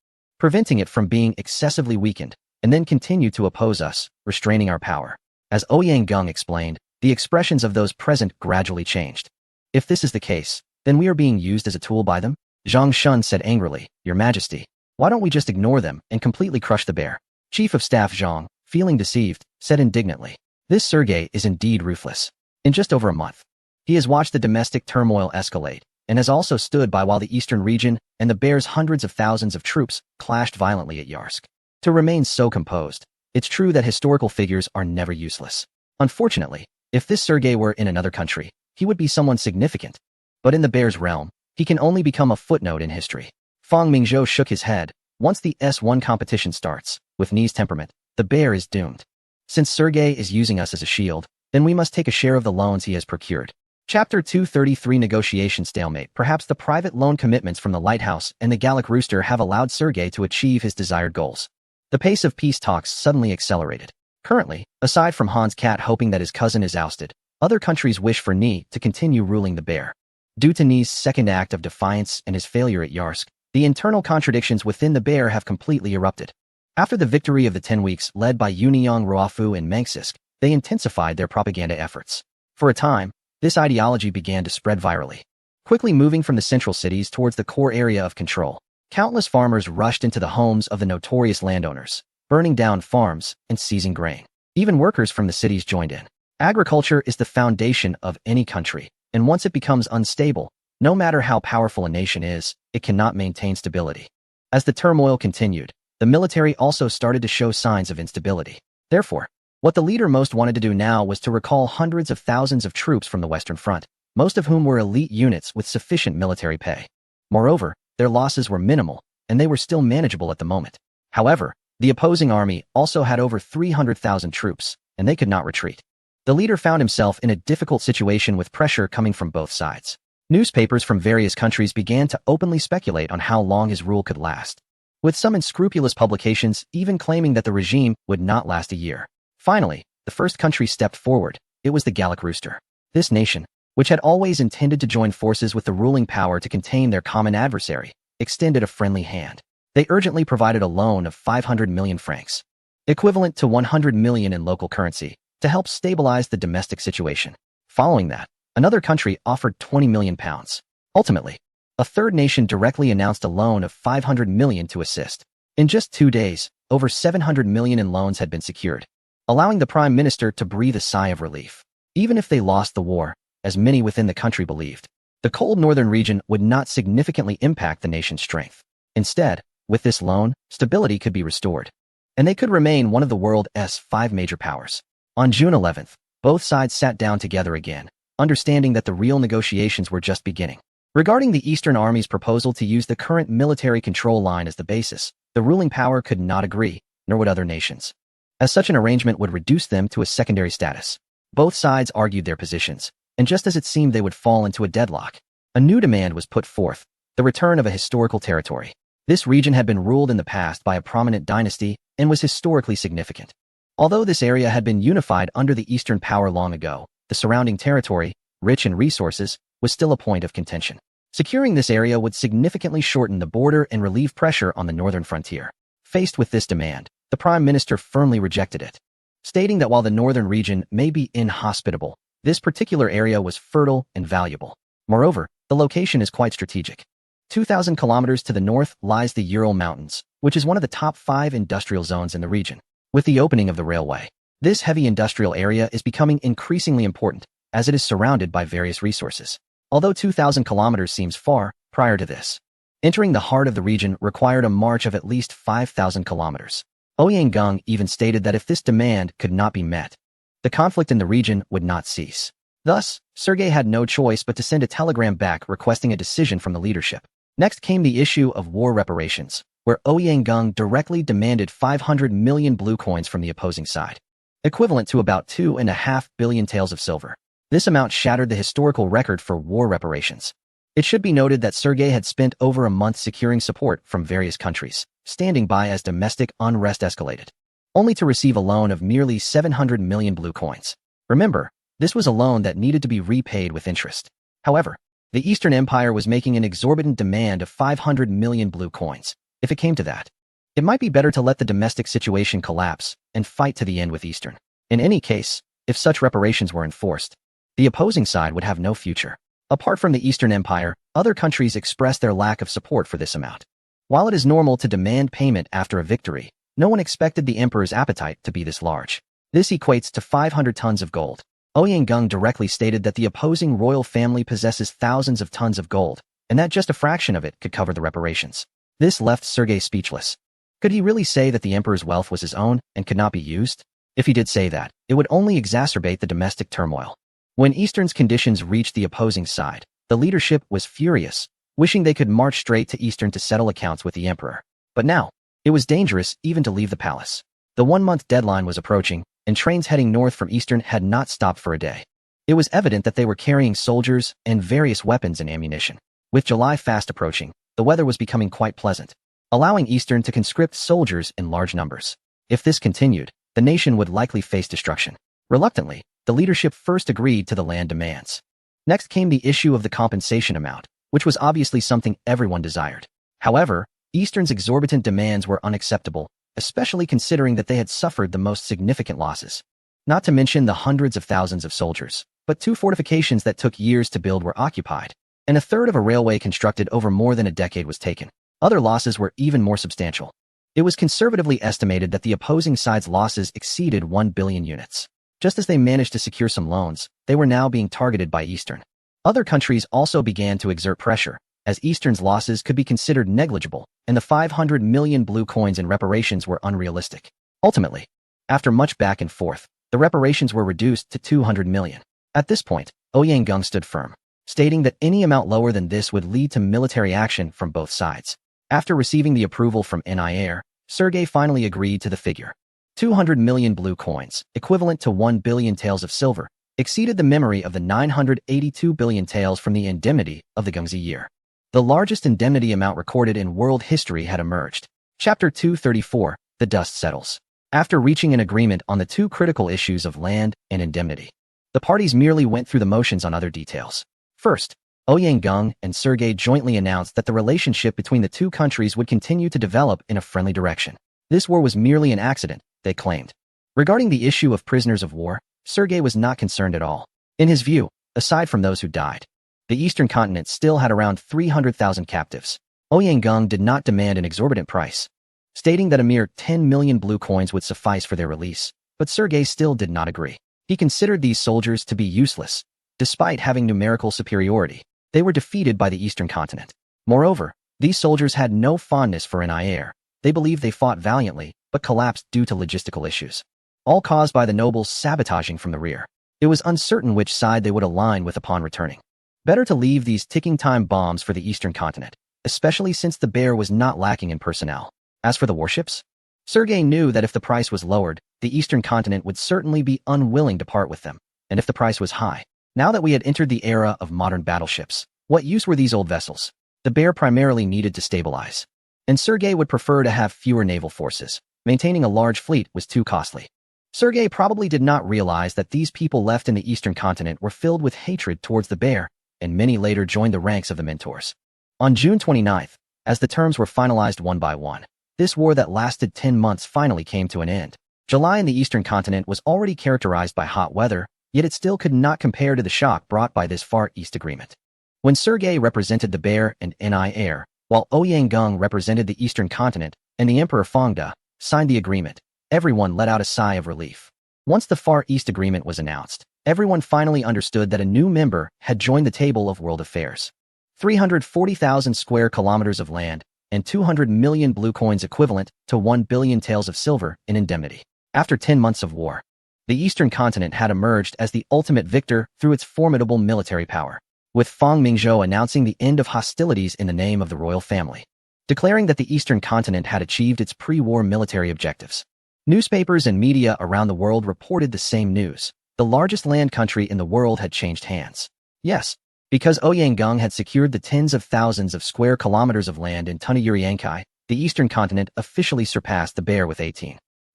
preventing it from being excessively weakened, and then continue to oppose us, restraining our power. As Ouyang Gung explained, the expressions of those present gradually changed. If this is the case, then we are being used as a tool by them? Zhang Shun said angrily, Your Majesty, why don't we just ignore them and completely crush the bear? Chief of Staff Zhang, feeling deceived, said indignantly, This Sergei is indeed ruthless. In just over a month, he has watched the domestic turmoil escalate, and has also stood by while the eastern region and the bear's hundreds of thousands of troops clashed violently at Yarsk. To remain so composed, it's true that historical figures are never useless. Unfortunately, if this Sergei were in another country, he would be someone significant. But in the bear's realm, he can only become a footnote in history. Fang Mingzhou shook his head. Once the S1 competition starts, with Ni's temperament, the bear is doomed. Since Sergei is using us as a shield, then we must take a share of the loans he has procured. Chapter 233 Negotiation Stalemate. Perhaps the private loan commitments from the Lighthouse and the Gallic Rooster have allowed Sergei to achieve his desired goals. The pace of peace talks suddenly accelerated. Currently, aside from Han's cat hoping that his cousin is ousted, other countries wish for Ni to continue ruling the bear. Due to Ni's second act of defiance and his failure at Yarsk, the internal contradictions within the bear have completely erupted. After the victory of the 10 weeks led by Union Ruofu and Mengsisk, they intensified their propaganda efforts. For a time, this ideology began to spread virally. Quickly moving from the central cities towards the core area of control, countless farmers rushed into the homes of the notorious landowners, burning down farms and seizing grain. Even workers from the cities joined in. Agriculture is the foundation of any country, and once it becomes unstable, no matter how powerful a nation is, it cannot maintain stability. As the turmoil continued, the military also started to show signs of instability. Therefore, what the leader most wanted to do now was to recall hundreds of thousands of troops from the Western Front, most of whom were elite units with sufficient military pay. Moreover, their losses were minimal, and they were still manageable at the moment. However, the opposing army also had over 300,000 troops, and they could not retreat. The leader found himself in a difficult situation with pressure coming from both sides. Newspapers from various countries began to openly speculate on how long his rule could last, with some unscrupulous publications even claiming that the regime would not last a year. Finally, the first country stepped forward. It was the Gallic Rooster. This nation, which had always intended to join forces with the ruling power to contain their common adversary, extended a friendly hand. They urgently provided a loan of 500 million francs, equivalent to 100 million in local currency, to help stabilize the domestic situation. Following that, another country offered 20 million pounds. Ultimately, a third nation directly announced a loan of 500 million to assist. In just 2 days, over 700 million in loans had been secured, allowing the Prime Minister to breathe a sigh of relief. Even if they lost the war, as many within the country believed, the cold northern region would not significantly impact the nation's strength. Instead, with this loan, stability could be restored, and they could remain one of the world's 5 major powers. On June 11th, both sides sat down together again, understanding that the real negotiations were just beginning. Regarding the Eastern Army's proposal to use the current military control line as the basis, the ruling power could not agree, nor would other nations, as such an arrangement would reduce them to a secondary status. Both sides argued their positions, and just as it seemed they would fall into a deadlock, a new demand was put forth, the return of a historical territory. This region had been ruled in the past by a prominent dynasty and was historically significant. Although this area had been unified under the Eastern power long ago, the surrounding territory, rich in resources, was still a point of contention. Securing this area would significantly shorten the border and relieve pressure on the northern frontier. Faced with this demand, the Prime Minister firmly rejected it, stating that while the northern region may be inhospitable, this particular area was fertile and valuable. Moreover, the location is quite strategic. 2,000 kilometers to the north lies the Ural Mountains, which is one of the top 5 industrial zones in the region. With the opening of the railway, this heavy industrial area is becoming increasingly important, as it is surrounded by various resources. Although 2,000 kilometers seems far, prior to this, entering the heart of the region required a march of at least 5,000 kilometers. Ouyang Gung even stated that if this demand could not be met, the conflict in the region would not cease. Thus, Sergei had no choice but to send a telegram back requesting a decision from the leadership. Next came the issue of war reparations, where Ouyang Gung directly demanded 500 million blue coins from the opposing side, equivalent to about 2.5 billion taels of silver. This amount shattered the historical record for war reparations. It should be noted that Sergei had spent over a month securing support from various countries, standing by as domestic unrest escalated, only to receive a loan of merely 700 million blue coins. Remember, this was a loan that needed to be repaid with interest. However, the Eastern Empire was making an exorbitant demand of 500 million blue coins. If it came to that, It might be better to let the domestic situation collapse and fight to the end with Eastern. In any case, if such reparations were enforced, the opposing side would have no future. Apart from the Eastern Empire, other countries expressed their lack of support for this amount. While it is normal to demand payment after a victory, no one expected the emperor's appetite to be this large. This equates to 500 tons of gold. Ouyang directly stated that the opposing royal family possesses thousands of tons of gold, and that just a fraction of it could cover the reparations. This left Sergei speechless. Could he really say that the emperor's wealth was his own and could not be used? If he did say that, it would only exacerbate the domestic turmoil. When Eastern's conditions reached the opposing side, the leadership was furious, wishing they could march straight to Eastern to settle accounts with the emperor. But now, it was dangerous even to leave the palace. The 1-month deadline was approaching, and trains heading north from Eastern had not stopped for a day. It was evident that they were carrying soldiers and various weapons and ammunition. With July fast approaching, the weather was becoming quite pleasant, allowing Eastern to conscript soldiers in large numbers. If this continued, the nation would likely face destruction. Reluctantly, the leadership first agreed to the land demands. Next came the issue of the compensation amount, which was obviously something everyone desired. However, Eastern's exorbitant demands were unacceptable, especially considering that they had suffered the most significant losses. Not to mention the hundreds of thousands of soldiers, but 2 fortifications that took years to build were occupied, and a third of a railway constructed over more than a decade was taken. Other losses were even more substantial. It was conservatively estimated that the opposing side's losses exceeded 1 billion units. Just as they managed to secure some loans, they were now being targeted by Eastern. Other countries also began to exert pressure, as Eastern's losses could be considered negligible, and the 500 million blue coins in reparations were unrealistic. Ultimately, after much back and forth, the reparations were reduced to 200 million. At this point, Ouyang stood firm, stating that any amount lower than this would lead to military action from both sides. After receiving the approval from Nair, Sergei finally agreed to the figure. 200 million blue coins, equivalent to 1 billion taels of silver, exceeded the memory of the 982 billion taels from the indemnity of the Gengzi year. The largest indemnity amount recorded in world history had emerged. Chapter 234, The Dust Settles. After reaching an agreement on the 2 critical issues of land and indemnity, the parties merely went through the motions on other details. First, Ouyang and Sergei jointly announced that the relationship between the 2 countries would continue to develop in a friendly direction. This war was merely an accident, they claimed. Regarding the issue of prisoners of war, Sergei was not concerned at all. In his view, aside from those who died, the Eastern continent still had around 300,000 captives. Ouyang did not demand an exorbitant price, stating that a mere 10 million blue coins would suffice for their release, but Sergei still did not agree. He considered these soldiers to be useless. Despite having numerical superiority, they were defeated by the Eastern continent. Moreover, these soldiers had no fondness for Nair. They believed they fought valiantly, but collapsed due to logistical issues, all caused by the nobles sabotaging from the rear. It was uncertain which side they would align with upon returning. Better to leave these ticking time bombs for the Eastern continent, especially since the bear was not lacking in personnel. As for the warships, Sergei knew that if the price was lowered, the Eastern continent would certainly be unwilling to part with them, and if the price was high. Now that we had entered the era of modern battleships, what use were these old vessels? The bear primarily needed to stabilize, and Sergei would prefer to have fewer naval forces. Maintaining a large fleet was too costly. Sergei probably did not realize that these people left in the Eastern continent were filled with hatred towards the bear, and many later joined the ranks of the mentors. On June 29th, as the terms were finalized one by one, this war that lasted 10 months finally came to an end. July in the Eastern continent was already characterized by hot weather, yet it still could not compare to the shock brought by this Far East agreement. When Sergei represented the bear and Nair, while Ouyang represented the Eastern continent, and the Emperor Fangda signed the agreement, everyone let out a sigh of relief. Once the Far East agreement was announced, everyone finally understood that a new member had joined the table of world affairs. 340,000 square kilometers of land, and 200 million blue coins equivalent to 1 billion taels of silver in indemnity. After 10 months of war, the Eastern continent had emerged as the ultimate victor through its formidable military power, with Fang Mingzhou announcing the end of hostilities in the name of the royal family, declaring that the Eastern continent had achieved its pre-war military objectives. Newspapers and media around the world reported the same news. The largest land country in the world had changed hands. Yes, because Ouyang had secured the tens of thousands of square kilometers of land in Tunayuriankai, the Eastern continent officially surpassed the bear with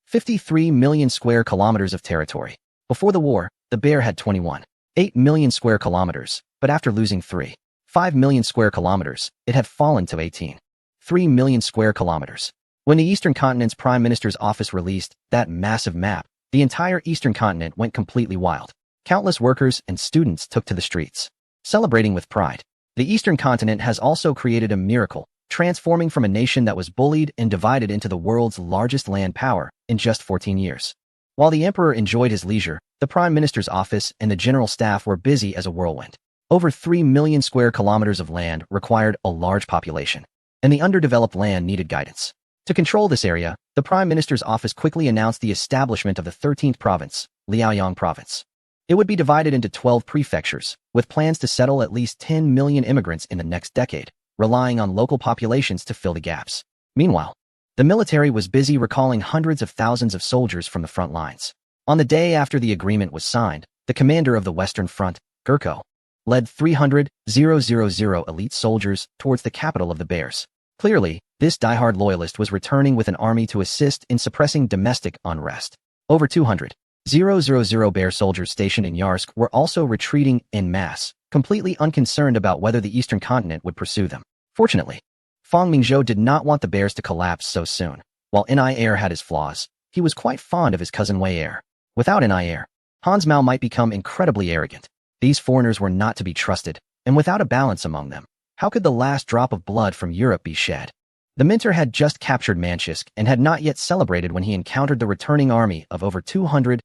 53 million square kilometers of territory. Before the war, the bear had 21.8 million square kilometers, but after losing 3.5 million square kilometers, it had fallen to 18.3 million square kilometers. When the Eastern Continent's Prime Minister's office released that massive map, the entire Eastern Continent went completely wild. Countless workers and students took to the streets, celebrating with pride. The Eastern Continent has also created a miracle, transforming from a nation that was bullied and divided into the world's largest land power in just 14 years. While the emperor enjoyed his leisure, the Prime Minister's office and the general staff were busy as a whirlwind. Over 3 million square kilometers of land required a large population, and the underdeveloped land needed guidance. To control this area, the Prime Minister's office quickly announced the establishment of the 13th province, Liaoyang Province. It would be divided into 12 prefectures, with plans to settle at least 10 million immigrants in the next decade, relying on local populations to fill the gaps. Meanwhile, the military was busy recalling hundreds of thousands of soldiers from the front lines. On the day after the agreement was signed, the commander of the Western Front, Gurko, led 300,000 elite soldiers towards the capital of the Bears. Clearly, this diehard loyalist was returning with an army to assist in suppressing domestic unrest. Over 200,000 Bear soldiers stationed in Yarsk were also retreating en masse, completely unconcerned about whether the Eastern Continent would pursue them. Fortunately, Fang Mingzhou did not want the Bears to collapse so soon. While Ni-Air had his flaws, he was quite fond of his cousin Wei-Air. Without Ni-Air, Hans Mao might become incredibly arrogant. These foreigners were not to be trusted, and without a balance among them, how could the last drop of blood from Europe be shed? The Minter had just captured Manchsk and had not yet celebrated when he encountered the returning army of over 200,000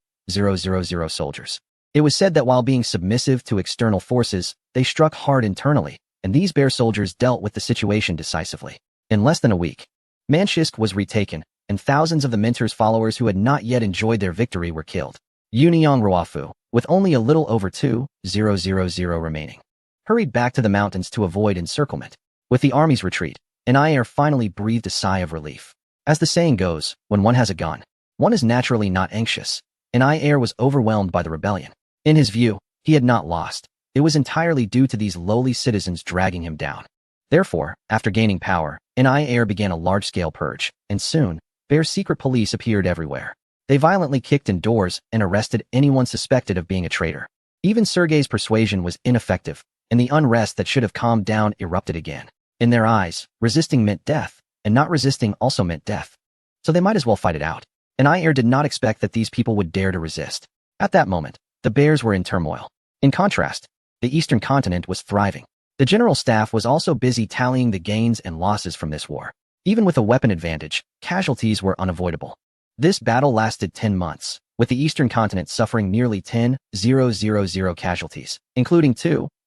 soldiers. It was said that while being submissive to external forces, they struck hard internally, and these Bear soldiers dealt with the situation decisively. In less than a week, Manchsk was retaken, and thousands of the Minter's followers who had not yet enjoyed their victory were killed. Yuniang Ruafu, with only a little over 2,000 remaining, hurried back to the mountains to avoid encirclement. With the army's retreat, Ni-Air finally breathed a sigh of relief. As the saying goes, when one has a gun, one is naturally not anxious. Ni-Air was overwhelmed by the rebellion. In his view, he had not lost. It was entirely due to these lowly citizens dragging him down. Therefore, after gaining power, Ni-Air began a large-scale purge, and soon, Bear's secret police appeared everywhere. They violently kicked in doors and arrested anyone suspected of being a traitor. Even Sergei's persuasion was ineffective, and the unrest that should have calmed down erupted again. In their eyes, resisting meant death, and not resisting also meant death. So they might as well fight it out. Ni-Air did not expect that these people would dare to resist. At that moment, the Bears were in turmoil. In contrast, the Eastern Continent was thriving. The general staff was also busy tallying the gains and losses from this war. Even with a weapon advantage, casualties were unavoidable. This battle lasted 10 months, with the Eastern Continent suffering nearly 10,000 casualties, including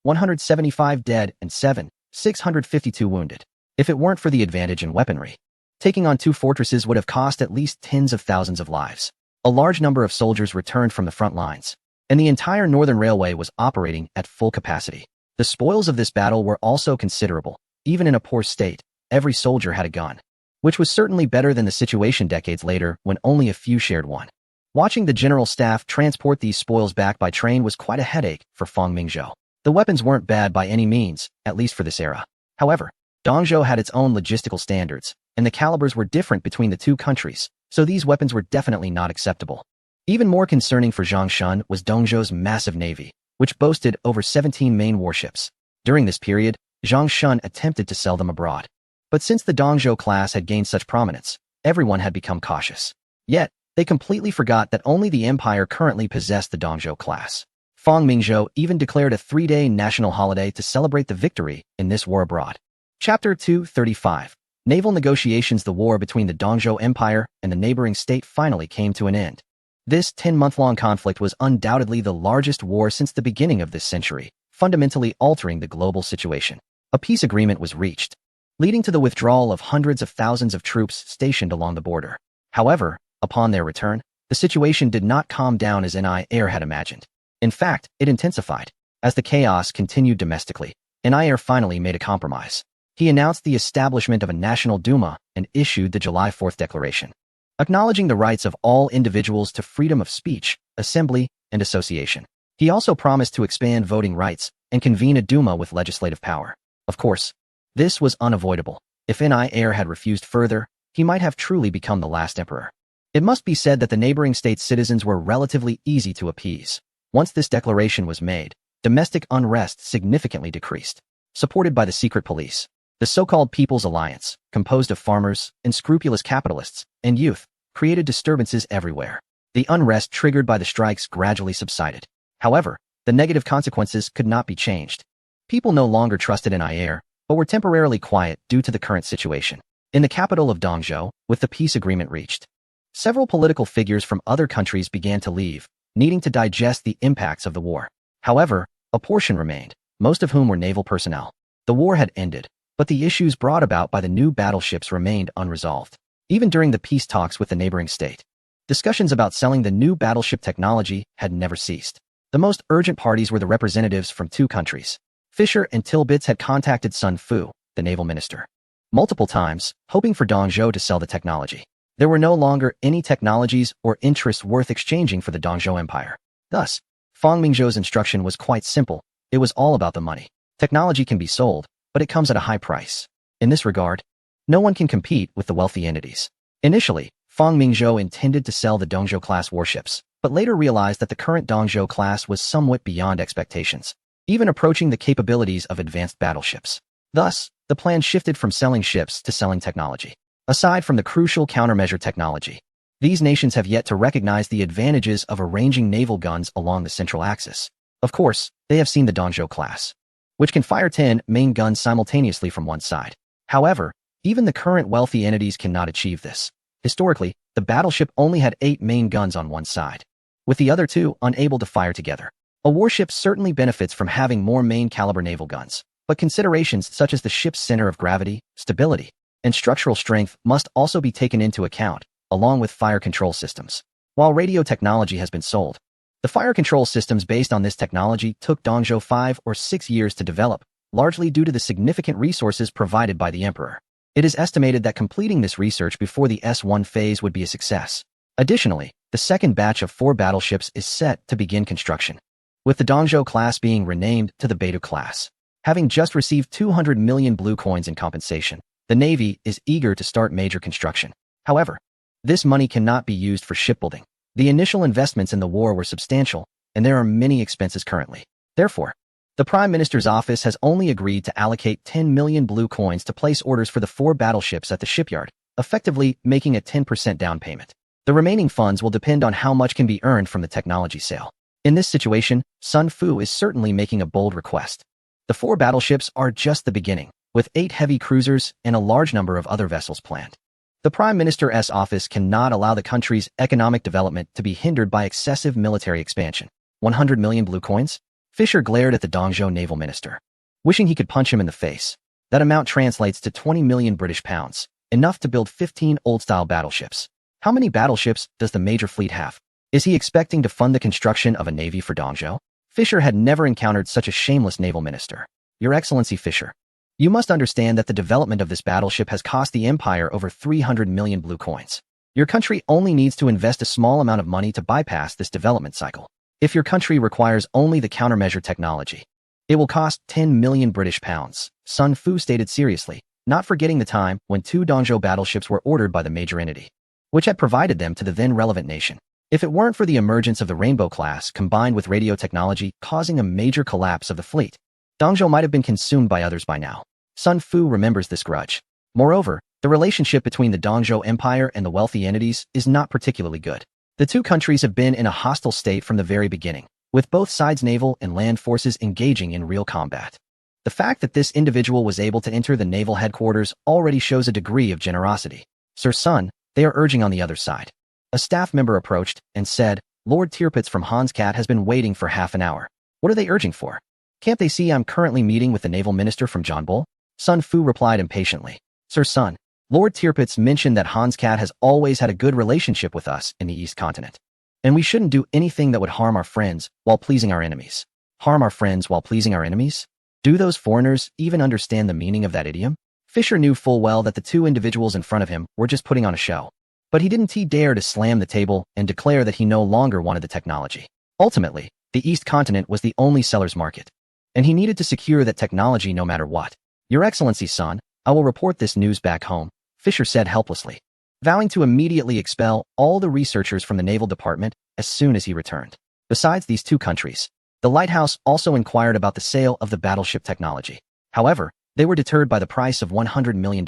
175 dead and 652 wounded. If it weren't for the advantage in weaponry, taking on 2 fortresses would have cost at least tens of thousands of lives. A large number of soldiers returned from the front lines, and the entire Northern Railway was operating at full capacity. The spoils of this battle were also considerable. Even in a poor state, every soldier had a gun, which was certainly better than the situation decades later when only a few shared one. Watching the general staff transport these spoils back by train was quite a headache for Fang Mingzhou. The weapons weren't bad by any means, at least for this era. However, Dongzhou had its own logistical standards, and the calibers were different between the two countries, so these weapons were definitely not acceptable. Even more concerning for Zhangshun was Dongzhou's massive navy, which boasted over 17 main warships. During this period, Zhangshun attempted to sell them abroad. But since the Dongzhou class had gained such prominence, everyone had become cautious. Yet, they completely forgot that only the empire currently possessed the Dongzhou class. Fang Mingzhou even declared a 3-day national holiday to celebrate the victory in this war abroad. Chapter 235. Naval negotiations. The war between the Dongzhou Empire and the neighboring state finally came to an end. This 10-month-long conflict was undoubtedly the largest war since the beginning of this century, fundamentally altering the global situation. A peace agreement was reached, leading to the withdrawal of hundreds of thousands of troops stationed along the border. However, upon their return, the situation did not calm down as Ni-Air had imagined. In fact, it intensified. As the chaos continued domestically, Ni-Air finally made a compromise. He announced the establishment of a National Duma and issued the July 4th Declaration, acknowledging the rights of all individuals to freedom of speech, assembly, and association. He also promised to expand voting rights and convene a Duma with legislative power. Of course, this was unavoidable. If Ni-Air had refused further, he might have truly become the last emperor. It must be said that the neighboring state's citizens were relatively easy to appease. Once this declaration was made, domestic unrest significantly decreased. Supported by the secret police, The so-called People's Alliance, composed of farmers, unscrupulous capitalists, and youth, created disturbances everywhere. The unrest triggered by the strikes gradually subsided. However, the negative consequences could not be changed. People no longer trusted in Ayer, but were temporarily quiet due to the current situation. In the capital of Dongzhou, with the peace agreement reached, several political figures from other countries began to leave, needing to digest the impacts of the war. However, a portion remained, most of whom were naval personnel. The war had ended, but the issues brought about by the new battleships remained unresolved. Even during the peace talks with the neighboring state, discussions about selling the new battleship technology had never ceased. The most urgent parties were the representatives from two countries. Fisher and Tilbitz had contacted Sun Fu, the naval minister, multiple times, hoping for Dongzhou to sell the technology. There were no longer any technologies or interests worth exchanging for the Dongzhou Empire. Thus, Fang Mingzhou's instruction was quite simple. It was all about the money. Technology can be sold, but it comes at a high price. In this regard, no one can compete with the wealthy entities. Initially, Fang Mingzhou intended to sell the Dongzhou-class warships, but later realized that the current Dongzhou class was somewhat beyond expectations, even approaching the capabilities of advanced battleships. Thus, the plan shifted from selling ships to selling technology. Aside from the crucial countermeasure technology, these nations have yet to recognize the advantages of arranging naval guns along the central axis. Of course, they have seen the Dongzhou class, which can fire 10 main guns simultaneously from one side. However, even the current wealthy entities cannot achieve this. Historically, the battleship only had 8 main guns on one side, with the other 2 unable to fire together. A warship certainly benefits from having more main-caliber naval guns, but considerations such as the ship's center of gravity, stability, and structural strength must also be taken into account, along with fire control systems. While radio technology has been sold, the fire control systems based on this technology took Dongzhou 5 or 6 years to develop, largely due to the significant resources provided by the emperor. It is estimated that completing this research before the S1 phase would be a success. Additionally, the second batch of 4 battleships is set to begin construction, with the Dongzhou class being renamed to the Beidou class. Having just received 200 million blue coins in compensation, the Navy is eager to start major construction. However, this money cannot be used for shipbuilding. The initial investments in the war were substantial, and there are many expenses currently. Therefore, the Prime Minister's office has only agreed to allocate 10 million blue coins to place orders for the 4 battleships at the shipyard, effectively making a 10% down payment. The remaining funds will depend on how much can be earned from the technology sale. In this situation, Sun Fu is certainly making a bold request. The 4 battleships are just the beginning, with 8 heavy cruisers and a large number of other vessels planned. The Prime Minister's office cannot allow the country's economic development to be hindered by excessive military expansion. 100 million blue coins? Fisher glared at the Dongzhou naval minister, wishing he could punch him in the face. That amount translates to 20 million British pounds, enough to build 15 old-style battleships. How many battleships does the major fleet have? Is he expecting to fund the construction of a navy for Dongzhou? Fisher had never encountered such a shameless naval minister. Your Excellency Fisher, you must understand that the development of this battleship has cost the Empire over 300 million blue coins. Your country only needs to invest a small amount of money to bypass this development cycle. If your country requires only the countermeasure technology, it will cost 10 million British pounds, Sun Fu stated seriously, not forgetting the time when 2 Dongzhou battleships were ordered by the major entity, which had provided them to the then relevant nation. If it weren't for the emergence of the Rainbow class combined with radio technology causing a major collapse of the fleet, Dongzhou might have been consumed by others by now. Sun Fu remembers this grudge. Moreover, the relationship between the Dongzhou Empire and the wealthy entities is not particularly good. The two countries have been in a hostile state from the very beginning, with both sides' naval and land forces engaging in real combat. The fact that this individual was able to enter the naval headquarters already shows a degree of generosity. Sir Sun, they are urging on the other side. A staff member approached and said, Lord Tirpitz from Hanscat has been waiting for half an hour. What are they urging for? Can't they see I'm currently meeting with the naval minister from Jonbul? Sun Fu replied impatiently. Sir Sun, Lord Tirpitz mentioned that Hanscat has always had a good relationship with us in the East Continent, and we shouldn't do anything that would harm our friends while pleasing our enemies. Harm our friends while pleasing our enemies? Do those foreigners even understand the meaning of that idiom? Fisher knew full well that the two individuals in front of him were just putting on a show, but he didn't dare to slam the table and declare that he no longer wanted the technology. Ultimately, the East Continent was the only seller's market, and he needed to secure that technology no matter what. Your Excellency, son, I will report this news back home, Fisher said helplessly, vowing to immediately expel all the researchers from the Naval Department as soon as he returned. Besides these two countries, the lighthouse also inquired about the sale of the battleship technology. However, They were deterred by the price of $100 million.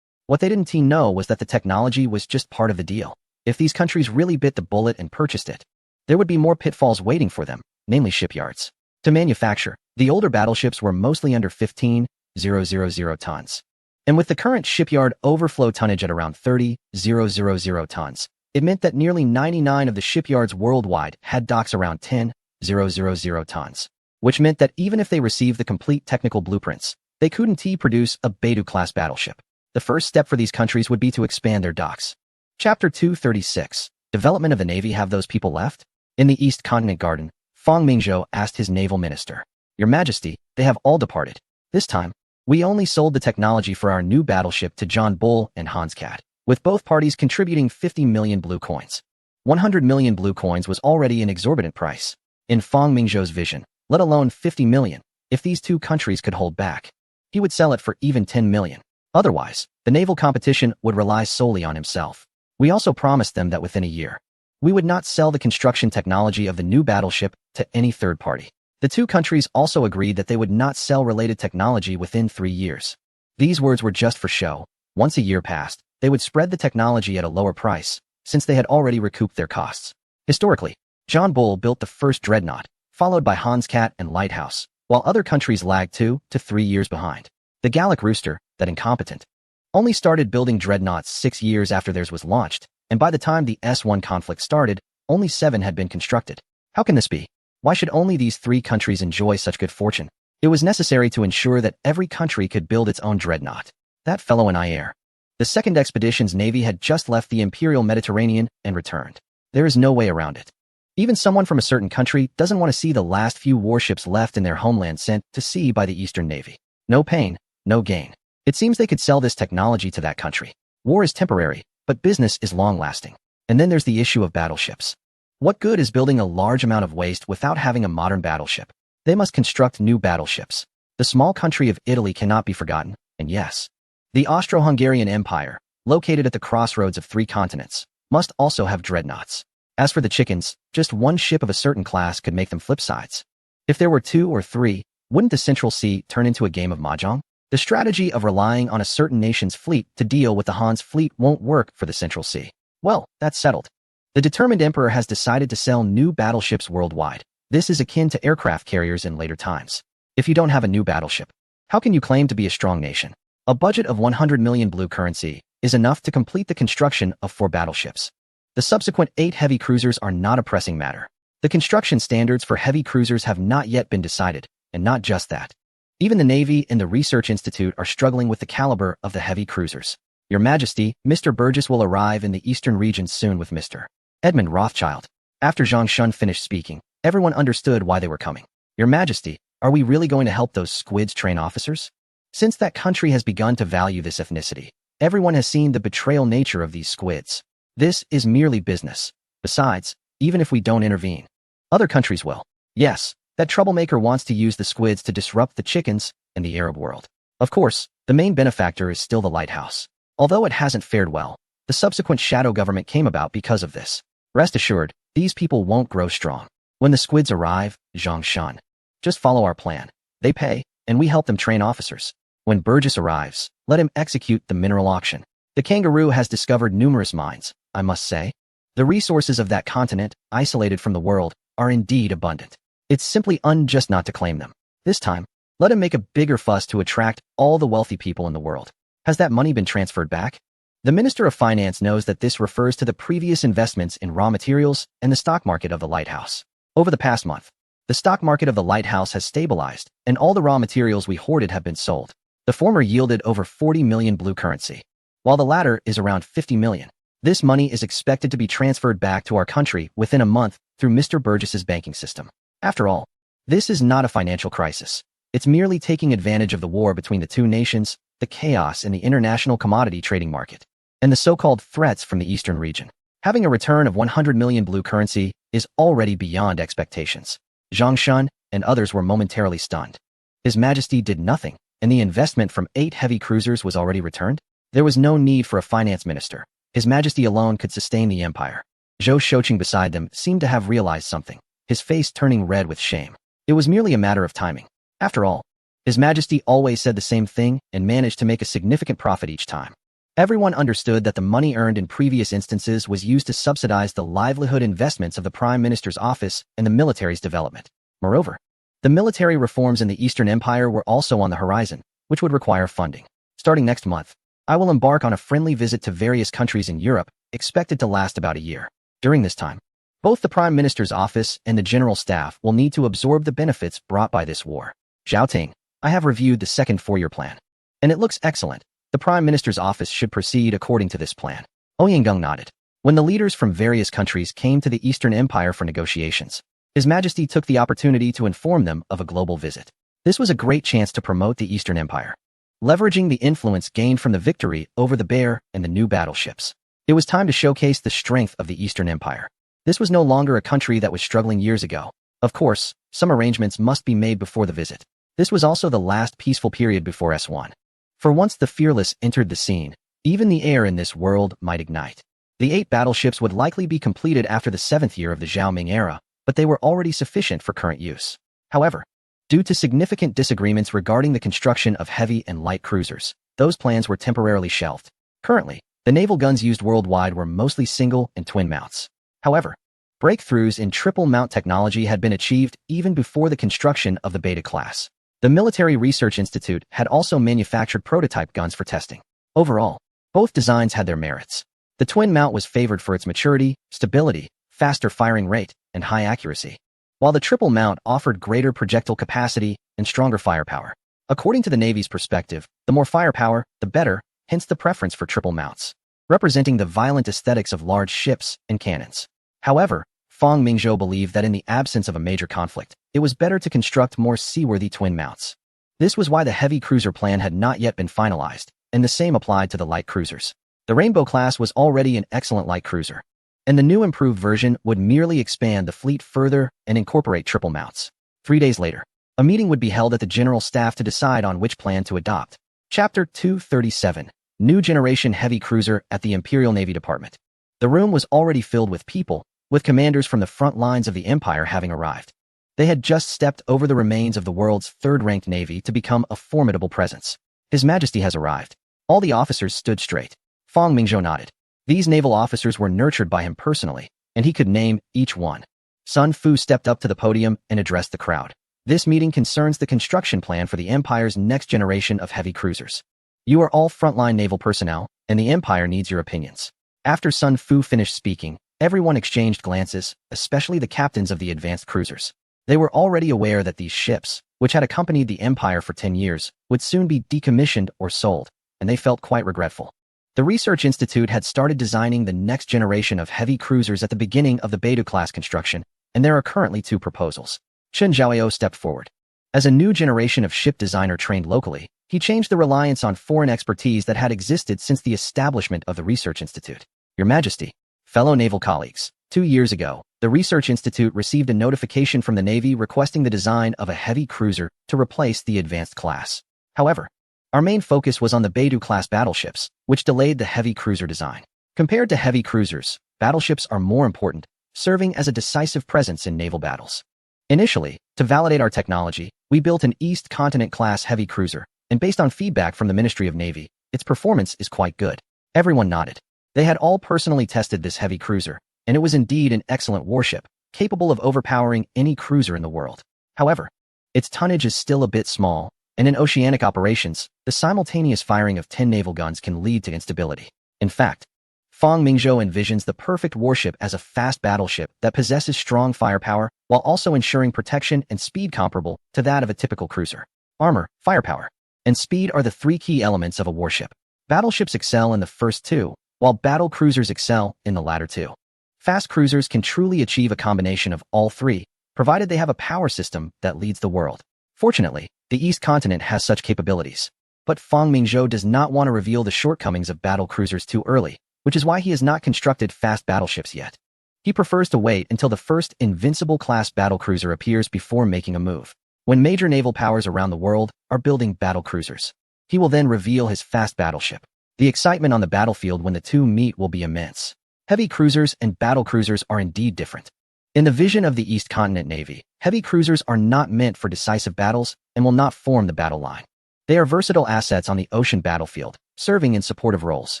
What they didn't know was that the technology was just part of the deal. If these countries really bit the bullet and purchased it, there would be more pitfalls waiting for them, namely shipyards. To manufacture, the older battleships were mostly under 15,000 tons. And with the current shipyard overflow tonnage at around 30,000 tons, it meant that nearly 99 of the shipyards worldwide had docks around 10,000 tons, which meant that even if they received the complete technical blueprints, they couldn't produce a Beidou-class battleship. The first step for these countries would be to expand their docks. Chapter 236. Development of the Navy. Have those people left? In the East Continent Garden, Fang Mingzhou asked his naval minister, "Your Majesty, they have all departed. This time, we only sold the technology for our new battleship to John Bull and Hans Cat, with both parties contributing 50 million blue coins. 100 million blue coins was already an exorbitant price. In Fang Mingzhou's vision, let alone 50 million, if these two countries could hold back, he would sell it for even 10 million. Otherwise, the naval competition would rely solely on himself. We also promised them that within a year, we would not sell the construction technology of the new battleship to any third party. The two countries also agreed that they would not sell related technology within 3 years. These words were just for show. Once a year passed, they would spread the technology at a lower price, since they had already recouped their costs. Historically, John Bull built the first dreadnought, followed by Hans Cat and Lighthouse, while other countries lagged 2 to 3 years behind. The Gallic Rooster, that incompetent, only started building dreadnoughts 6 years after theirs was launched, and by the time the S1 conflict started, only 7 had been constructed. How can this be? Why should only these 3 countries enjoy such good fortune? It was necessary to ensure that every country could build its own dreadnought. That fellow in air. The second expedition's navy had just left the Imperial Mediterranean and returned. There is no way around it. Even someone from a certain country doesn't want to see the last few warships left in their homeland sent to sea by the Eastern Navy. No pain, no gain. It seems they could sell this technology to that country. War is temporary, but business is long-lasting. And then there's the issue of battleships. What good is building a large amount of waste without having a modern battleship? They must construct new battleships. The small country of Italy cannot be forgotten, and yes, the Austro-Hungarian Empire, located at the crossroads of 3 continents, must also have dreadnoughts. As for the chickens, just one ship of a certain class could make them flip sides. If there were 2 or 3, wouldn't the Central Sea turn into a game of mahjong? The strategy of relying on a certain nation's fleet to deal with the Han's fleet won't work for the Central Sea. Well, that's settled. The determined emperor has decided to sell new battleships worldwide. This is akin to aircraft carriers in later times. If you don't have a new battleship, how can you claim to be a strong nation? A budget of 100 million blue currency is enough to complete the construction of 4 battleships. The subsequent 8 heavy cruisers are not a pressing matter. The construction standards for heavy cruisers have not yet been decided, and not just that. Even the Navy and the Research Institute are struggling with the caliber of the heavy cruisers. Your Majesty, Mr. Burgess will arrive in the eastern regions soon with Mr. Edmund Rothschild. After Zhang Shun finished speaking, everyone understood why they were coming. Your Majesty, are we really going to help those squids train officers? Since that country has begun to value this ethnicity, everyone has seen the betrayal nature of these squids. This is merely business. Besides, even if we don't intervene, other countries will. Yes, that troublemaker wants to use the squids to disrupt the chickens and the Arab world. Of course, the main benefactor is still the lighthouse. Although it hasn't fared well, the subsequent shadow government came about because of this. Rest assured, these people won't grow strong. When the squids arrive, Zhang Shun, just follow our plan. They pay, and we help them train officers. When Burgess arrives, let him execute the mineral auction. The kangaroo has discovered numerous mines, I must say. The resources of that continent, isolated from the world, are indeed abundant. It's simply unjust not to claim them. This time, let him make a bigger fuss to attract all the wealthy people in the world. Has that money been transferred back? The Minister of Finance knows that this refers to the previous investments in raw materials and the stock market of the lighthouse. Over the past month, the stock market of the lighthouse has stabilized, and all the raw materials we hoarded have been sold. The former yielded over 40 million blue currency, while the latter is around 50 million. This money is expected to be transferred back to our country within a month through Mr. Burgess's banking system. After all, this is not a financial crisis. It's merely taking advantage of the war between the two nations, the chaos in the international commodity trading market, and the so-called threats from the eastern region. Having a return of 100 million blue currency is already beyond expectations. Zhang Shun and others were momentarily stunned. His Majesty did nothing, and the investment from 8 heavy cruisers was already returned? There was no need for a finance minister. His Majesty alone could sustain the empire. Zhou Shouqing beside them seemed to have realized something, his face turning red with shame. It was merely a matter of timing. After all, His Majesty always said the same thing and managed to make a significant profit each time. Everyone understood that the money earned in previous instances was used to subsidize the livelihood investments of the Prime Minister's office and the military's development. Moreover, the military reforms in the Eastern Empire were also on the horizon, which would require funding. Starting next month, I will embark on a friendly visit to various countries in Europe, expected to last about a year. During this time, both the Prime Minister's office and the General Staff will need to absorb the benefits brought by this war. Zhao Ting, I have reviewed the second four-year plan, and it looks excellent. The Prime Minister's office should proceed according to this plan. Ouyang nodded. When the leaders from various countries came to the Eastern Empire for negotiations, His Majesty took the opportunity to inform them of a global visit. This was a great chance to promote the Eastern Empire, leveraging the influence gained from the victory over the Bear and the new battleships. It was time to showcase the strength of the Eastern Empire. This was no longer a country that was struggling years ago. Of course, some arrangements must be made before the visit. This was also the last peaceful period before S1. For once the fearless entered the scene, even the air in this world might ignite. The 8 battleships would likely be completed after the 7th year of the Xiaoming era, but they were already sufficient for current use. However, due to significant disagreements regarding the construction of heavy and light cruisers, those plans were temporarily shelved. Currently, the naval guns used worldwide were mostly single and twin mounts. However, breakthroughs in triple mount technology had been achieved even before the construction of the Beta class. The Military Research Institute had also manufactured prototype guns for testing. Overall, both designs had their merits. The twin mount was favored for its maturity, stability, faster firing rate, and high accuracy, while the triple mount offered greater projectile capacity and stronger firepower. According to the Navy's perspective, the more firepower, the better, hence the preference for triple mounts, representing the violent aesthetics of large ships and cannons. However, Fang Mingzhou believed that in the absence of a major conflict, it was better to construct more seaworthy twin mounts. This was why the heavy cruiser plan had not yet been finalized, and the same applied to the light cruisers. The Rainbow class was already an excellent light cruiser, and the new improved version would merely expand the fleet further and incorporate triple mounts. 3 days later, a meeting would be held at the General Staff to decide on which plan to adopt. Chapter 237, New Generation Heavy Cruiser at the Imperial Navy Department. The room was already filled with people, with commanders from the front lines of the Empire having arrived. They had just stepped over the remains of the world's third-ranked navy to become a formidable presence. His Majesty has arrived. All the officers stood straight. Fang Mingzhou nodded. These naval officers were nurtured by him personally, and he could name each one. Sun Fu stepped up to the podium and addressed the crowd. This meeting concerns the construction plan for the Empire's next generation of heavy cruisers. You are all frontline naval personnel, and the Empire needs your opinions. After Sun Fu finished speaking, everyone exchanged glances, especially the captains of the advanced cruisers. They were already aware that these ships, which had accompanied the Empire for 10 years, would soon be decommissioned or sold, and they felt quite regretful. The Research Institute had started designing the next generation of heavy cruisers at the beginning of the Beidou class construction, and there are currently 2 proposals. Chen Zhaoyou stepped forward. As a new generation of ship designer trained locally, he changed the reliance on foreign expertise that had existed since the establishment of the Research Institute. Your Majesty, fellow naval colleagues, 2 years ago, the Research Institute received a notification from the Navy requesting the design of a heavy cruiser to replace the advanced class. However, our main focus was on the Beidou-class battleships, which delayed the heavy cruiser design. Compared to heavy cruisers, battleships are more important, serving as a decisive presence in naval battles. Initially, to validate our technology, we built an East Continent-class heavy cruiser, and based on feedback from the Ministry of Navy, its performance is quite good. Everyone nodded. They had all personally tested this heavy cruiser, and it was indeed an excellent warship, capable of overpowering any cruiser in the world. However, its tonnage is still a bit small, and in oceanic operations, the simultaneous firing of 10 naval guns can lead to instability. In fact, Fang Mingzhou envisions the perfect warship as a fast battleship that possesses strong firepower while also ensuring protection and speed comparable to that of a typical cruiser. Armor, firepower, and speed are the 3 key elements of a warship. Battleships excel in the first 2, while battle cruisers excel in the latter 2. Fast cruisers can truly achieve a combination of all 3, provided they have a power system that leads the world. Fortunately, the East Continent has such capabilities. But Fang Mingzhou does not want to reveal the shortcomings of battle cruisers too early, which is why he has not constructed fast battleships yet. He prefers to wait until the first Invincible-class battle cruiser appears before making a move. When major naval powers around the world are building battle cruisers, he will then reveal his fast battleship. The excitement on the battlefield when the 2 meet will be immense. Heavy cruisers and battle cruisers are indeed different. In the vision of the East Continent Navy, heavy cruisers are not meant for decisive battles and will not form the battle line. They are versatile assets on the ocean battlefield, serving in supportive roles.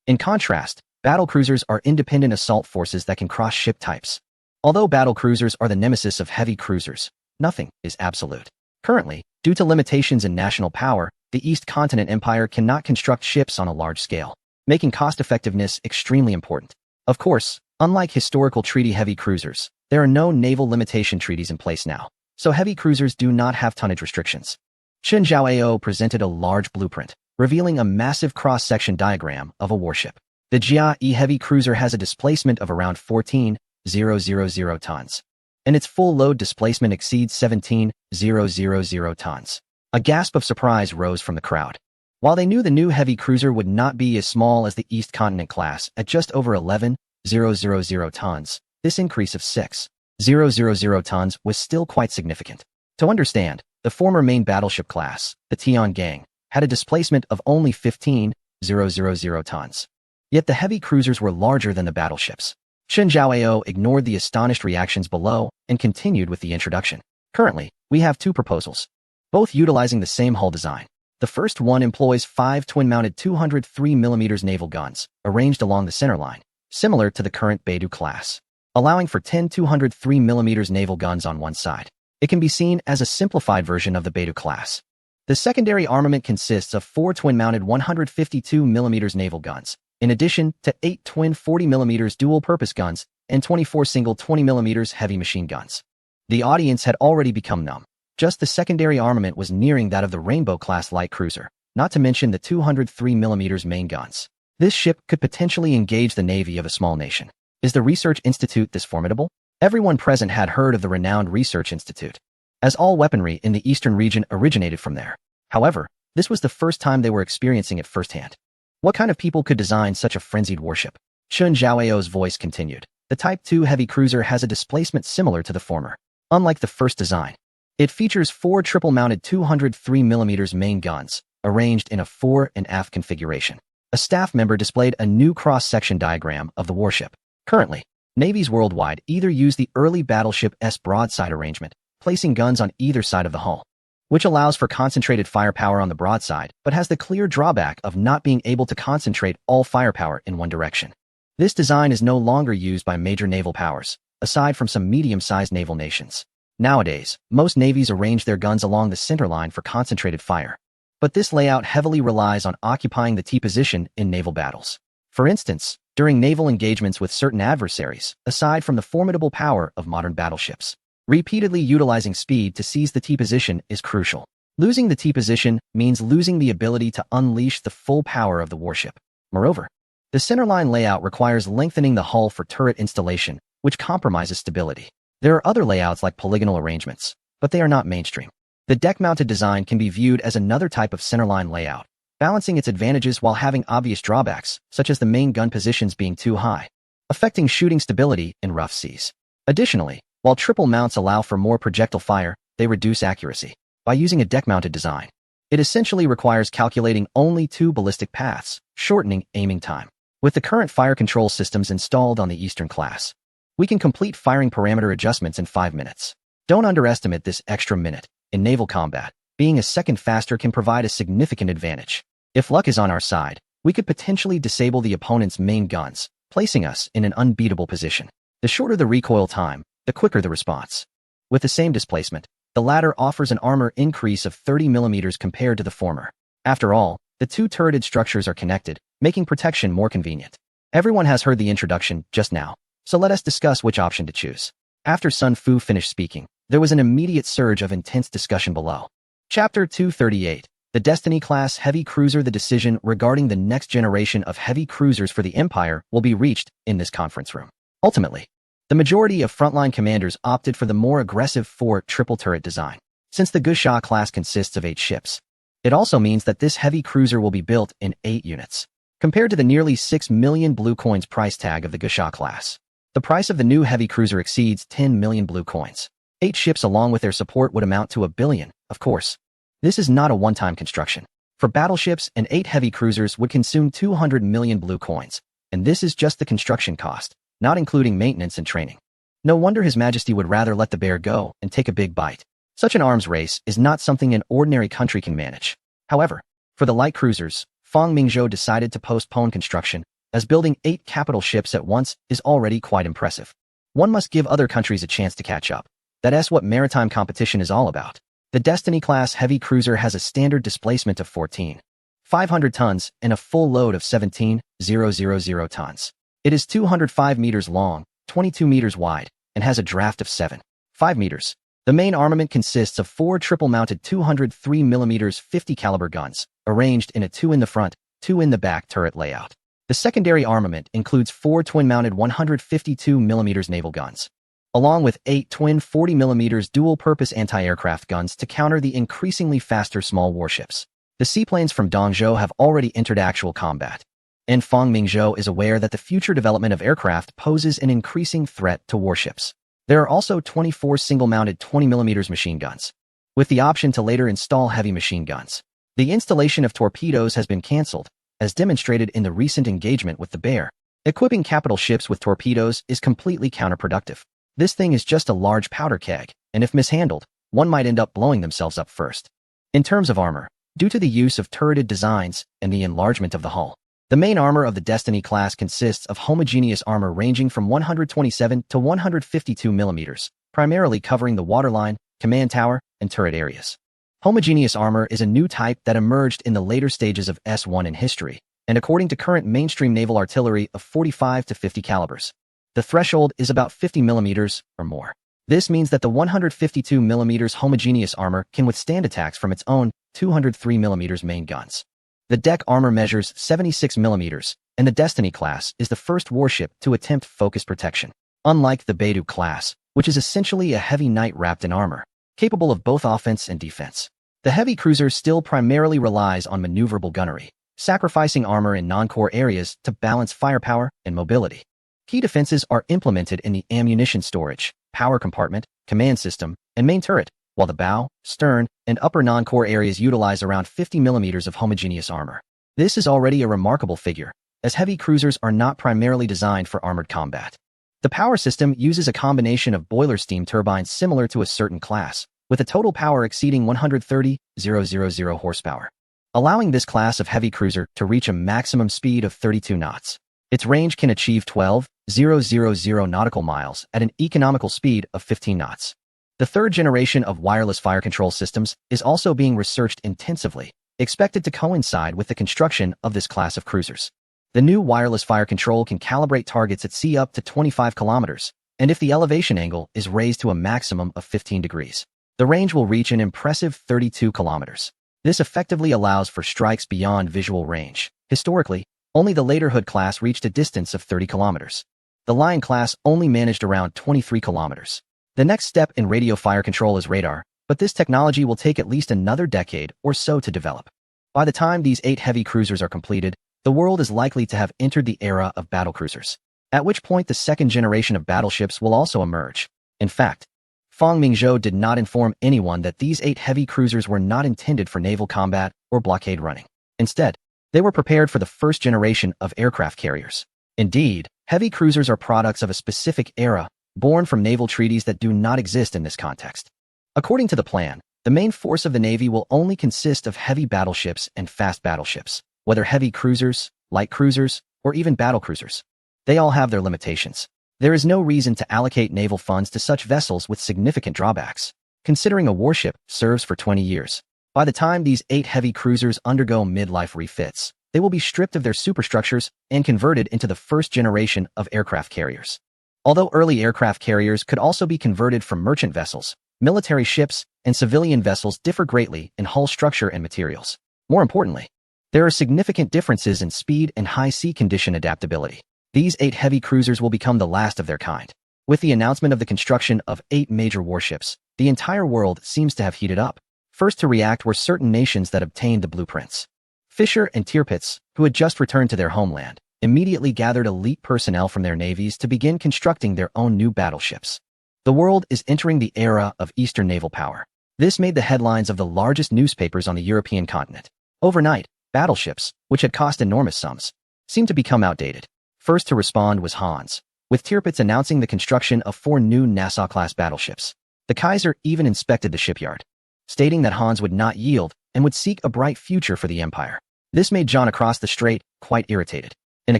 In contrast, battle cruisers are independent assault forces that can cross ship types. Although battle cruisers are the nemesis of heavy cruisers, nothing is absolute. Currently, due to limitations in national power, the East Continent Empire cannot construct ships on a large scale, making cost-effectiveness extremely important. Of course, unlike historical treaty heavy cruisers, there are no naval limitation treaties in place now, so heavy cruisers do not have tonnage restrictions. Chen Zhaoao presented a large blueprint, revealing a massive cross-section diagram of a warship. The Jia-E heavy cruiser has a displacement of around 14,000 tons, and its full load displacement exceeds 17,000 tons. A gasp of surprise rose from the crowd. While they knew the new heavy cruiser would not be as small as the East Continent class at just over 11,000 tons, this increase of 6,000 tons was still quite significant. To understand, the former main battleship class, the Tiangang, had a displacement of only 15,000 tons. Yet the heavy cruisers were larger than the battleships. Chen Zhaoao ignored the astonished reactions below and continued with the introduction. Currently, we have two proposals, both utilizing the same hull design. The first one employs 5 twin-mounted 203mm naval guns, arranged along the centerline, similar to the current Beidou class, allowing for 10 203mm naval guns on one side. It can be seen as a simplified version of the Beidou class. The secondary armament consists of 4 twin-mounted 152mm naval guns, in addition to 8 twin 40mm dual-purpose guns and 24 single 20mm heavy machine guns. The audience had already become numb. Just the secondary armament was nearing that of the Rainbow-class light cruiser, not to mention the 203mm main guns. This ship could potentially engage the navy of a small nation. Is the Research Institute this formidable? Everyone present had heard of the renowned Research Institute, as all weaponry in the eastern region originated from there. However, this was the first time they were experiencing it firsthand. What kind of people could design such a frenzied warship? Chen Zhaoao's voice continued. The Type 2 heavy cruiser has a displacement similar to the former. Unlike the first design, it features 4 triple-mounted 203mm main guns, arranged in a fore and aft configuration. A staff member displayed a new cross-section diagram of the warship. Currently, navies worldwide either use the early battleship S broadside arrangement, placing guns on either side of the hull, which allows for concentrated firepower on the broadside, but has the clear drawback of not being able to concentrate all firepower in one direction. This design is no longer used by major naval powers, aside from some medium-sized naval nations. Nowadays, most navies arrange their guns along the centerline for concentrated fire. But this layout heavily relies on occupying the T position in naval battles. For instance, during naval engagements with certain adversaries, aside from the formidable power of modern battleships, repeatedly utilizing speed to seize the T position is crucial. Losing the T position means losing the ability to unleash the full power of the warship. Moreover, the centerline layout requires lengthening the hull for turret installation, which compromises stability. There are other layouts like polygonal arrangements, but they are not mainstream. The deck-mounted design can be viewed as another type of centerline layout, balancing its advantages while having obvious drawbacks, such as the main gun positions being too high, affecting shooting stability in rough seas. Additionally, while triple mounts allow for more projectile fire, they reduce accuracy. By using a deck-mounted design, it essentially requires calculating only 2 ballistic paths, shortening aiming time. With the current fire control systems installed on the Eastern class, we can complete firing parameter adjustments in 5 minutes. Don't underestimate this extra minute. In naval combat, being a second faster can provide a significant advantage. If luck is on our side, we could potentially disable the opponent's main guns, placing us in an unbeatable position. The shorter the recoil time, the quicker the response. With the same displacement, the latter offers an armor increase of 30mm compared to the former. After all, the two turreted structures are connected, making protection more convenient. Everyone has heard the introduction just now, so let us discuss which option to choose. After Sun Fu finished speaking, there was an immediate surge of intense discussion below. Chapter 238. The Destiny-class heavy cruiser. The decision regarding the next generation of heavy cruisers for the Empire will be reached in this conference room. Ultimately, the majority of frontline commanders opted for the more aggressive 4 triple-turret design. Since the Gusha class consists of 8 ships, it also means that this heavy cruiser will be built in 8 units. Compared to the nearly 6 million blue coins price tag of the Gusha class, the price of the new heavy cruiser exceeds 10 million blue coins. 8 ships along with their support would amount to 1 billion, of course. This is not a one-time construction. For battleships, and 8 heavy cruisers would consume 200 million blue coins, and this is just the construction cost, not including maintenance and training. No wonder His Majesty would rather let the bear go and take a big bite. Such an arms race is not something an ordinary country can manage. However, for the light cruisers, Fang Mingzhou decided to postpone construction, as building 8 capital ships at once is already quite impressive. One must give other countries a chance to catch up. That's what maritime competition is all about. The Destiny-class heavy cruiser has a standard displacement of 14,500 tons and a full load of 17,000 tons. It is 205 meters long, 22 meters wide, and has a draft of 7.5 meters. The main armament consists of 4 triple-mounted 203mm 50 caliber guns, arranged in a 2 in the front, 2 in the back turret layout. The secondary armament includes 4 twin-mounted 152mm naval guns, along with 8 twin 40mm dual-purpose anti-aircraft guns to counter the increasingly faster small warships. The seaplanes from Dongzhou have already entered actual combat, and Fang Mingzhou is aware that the future development of aircraft poses an increasing threat to warships. There are also 24 single-mounted 20mm machine guns, with the option to later install heavy machine guns. The installation of torpedoes has been cancelled, as demonstrated in the recent engagement with the bear. Equipping capital ships with torpedoes is completely counterproductive. This thing is just a large powder keg, and if mishandled, one might end up blowing themselves up first. In terms of armor, due to the use of turreted designs and the enlargement of the hull, the main armor of the Destiny class consists of homogeneous armor ranging from 127 to 152 millimeters, primarily covering the waterline, command tower, and turret areas. Homogeneous armor is a new type that emerged in the later stages of S1 in history, and according to current mainstream naval artillery of 45 to 50 calibers, the threshold is about 50 millimeters or more. This means that the 152 millimeters homogeneous armor can withstand attacks from its own 203 millimeters main guns. The deck armor measures 76 millimeters, and the Destiny class is the first warship to attempt focus protection. Unlike the Beidou class, which is essentially a heavy knight wrapped in armor, capable of both offense and defense, the heavy cruiser still primarily relies on maneuverable gunnery, sacrificing armor in non-core areas to balance firepower and mobility. Key defenses are implemented in the ammunition storage, power compartment, command system, and main turret, while the bow, stern, and upper non-core areas utilize around 50 millimeters of homogeneous armor. This is already a remarkable figure, as heavy cruisers are not primarily designed for armored combat. The power system uses a combination of boiler steam turbines similar to a certain class, with a total power exceeding 130,000 horsepower, allowing this class of heavy cruiser to reach a maximum speed of 32 knots. Its range can achieve 12,000 nautical miles at an economical speed of 15 knots. The third generation of wireless fire control systems is also being researched intensively, expected to coincide with the construction of this class of cruisers. The new wireless fire control can calibrate targets at sea up to 25 kilometers, and if the elevation angle is raised to a maximum of 15 degrees, the range will reach an impressive 32 kilometers. This effectively allows for strikes beyond visual range. Historically, only the later Hood class reached a distance of 30 kilometers. The Lion class only managed around 23 kilometers. The next step in radio fire control is radar, but this technology will take at least another decade or so to develop. By the time these 8 heavy cruisers are completed, the world is likely to have entered the era of battlecruisers, at which point the second generation of battleships will also emerge. In fact, Fang Mingzhou did not inform anyone that these 8 heavy cruisers were not intended for naval combat or blockade running. Instead, they were prepared for the first generation of aircraft carriers. Indeed, heavy cruisers are products of a specific era, born from naval treaties that do not exist in this context. According to the plan, the main force of the Navy will only consist of heavy battleships and fast battleships, whether heavy cruisers, light cruisers, or even battlecruisers. They all have their limitations. There is no reason to allocate naval funds to such vessels with significant drawbacks, considering a warship serves for 20 years. By the time these 8 heavy cruisers undergo midlife refits, they will be stripped of their superstructures and converted into the first generation of aircraft carriers. Although early aircraft carriers could also be converted from merchant vessels, military ships and civilian vessels differ greatly in hull structure and materials. More importantly, there are significant differences in speed and high sea condition adaptability. These 8 heavy cruisers will become the last of their kind. With the announcement of the construction of 8 major warships, the entire world seems to have heated up. First to react were certain nations that obtained the blueprints. Fisher and Tirpitz, who had just returned to their homeland, immediately gathered elite personnel from their navies to begin constructing their own new battleships. The world is entering the era of Eastern naval power. This made the headlines of the largest newspapers on the European continent. Overnight, battleships, which had cost enormous sums, seemed to become outdated. First to respond was Hans, with Tirpitz announcing the construction of 4 new Nassau-class battleships. The Kaiser even inspected the shipyard, stating that Hans would not yield and would seek a bright future for the empire. This made John across the strait quite irritated. In a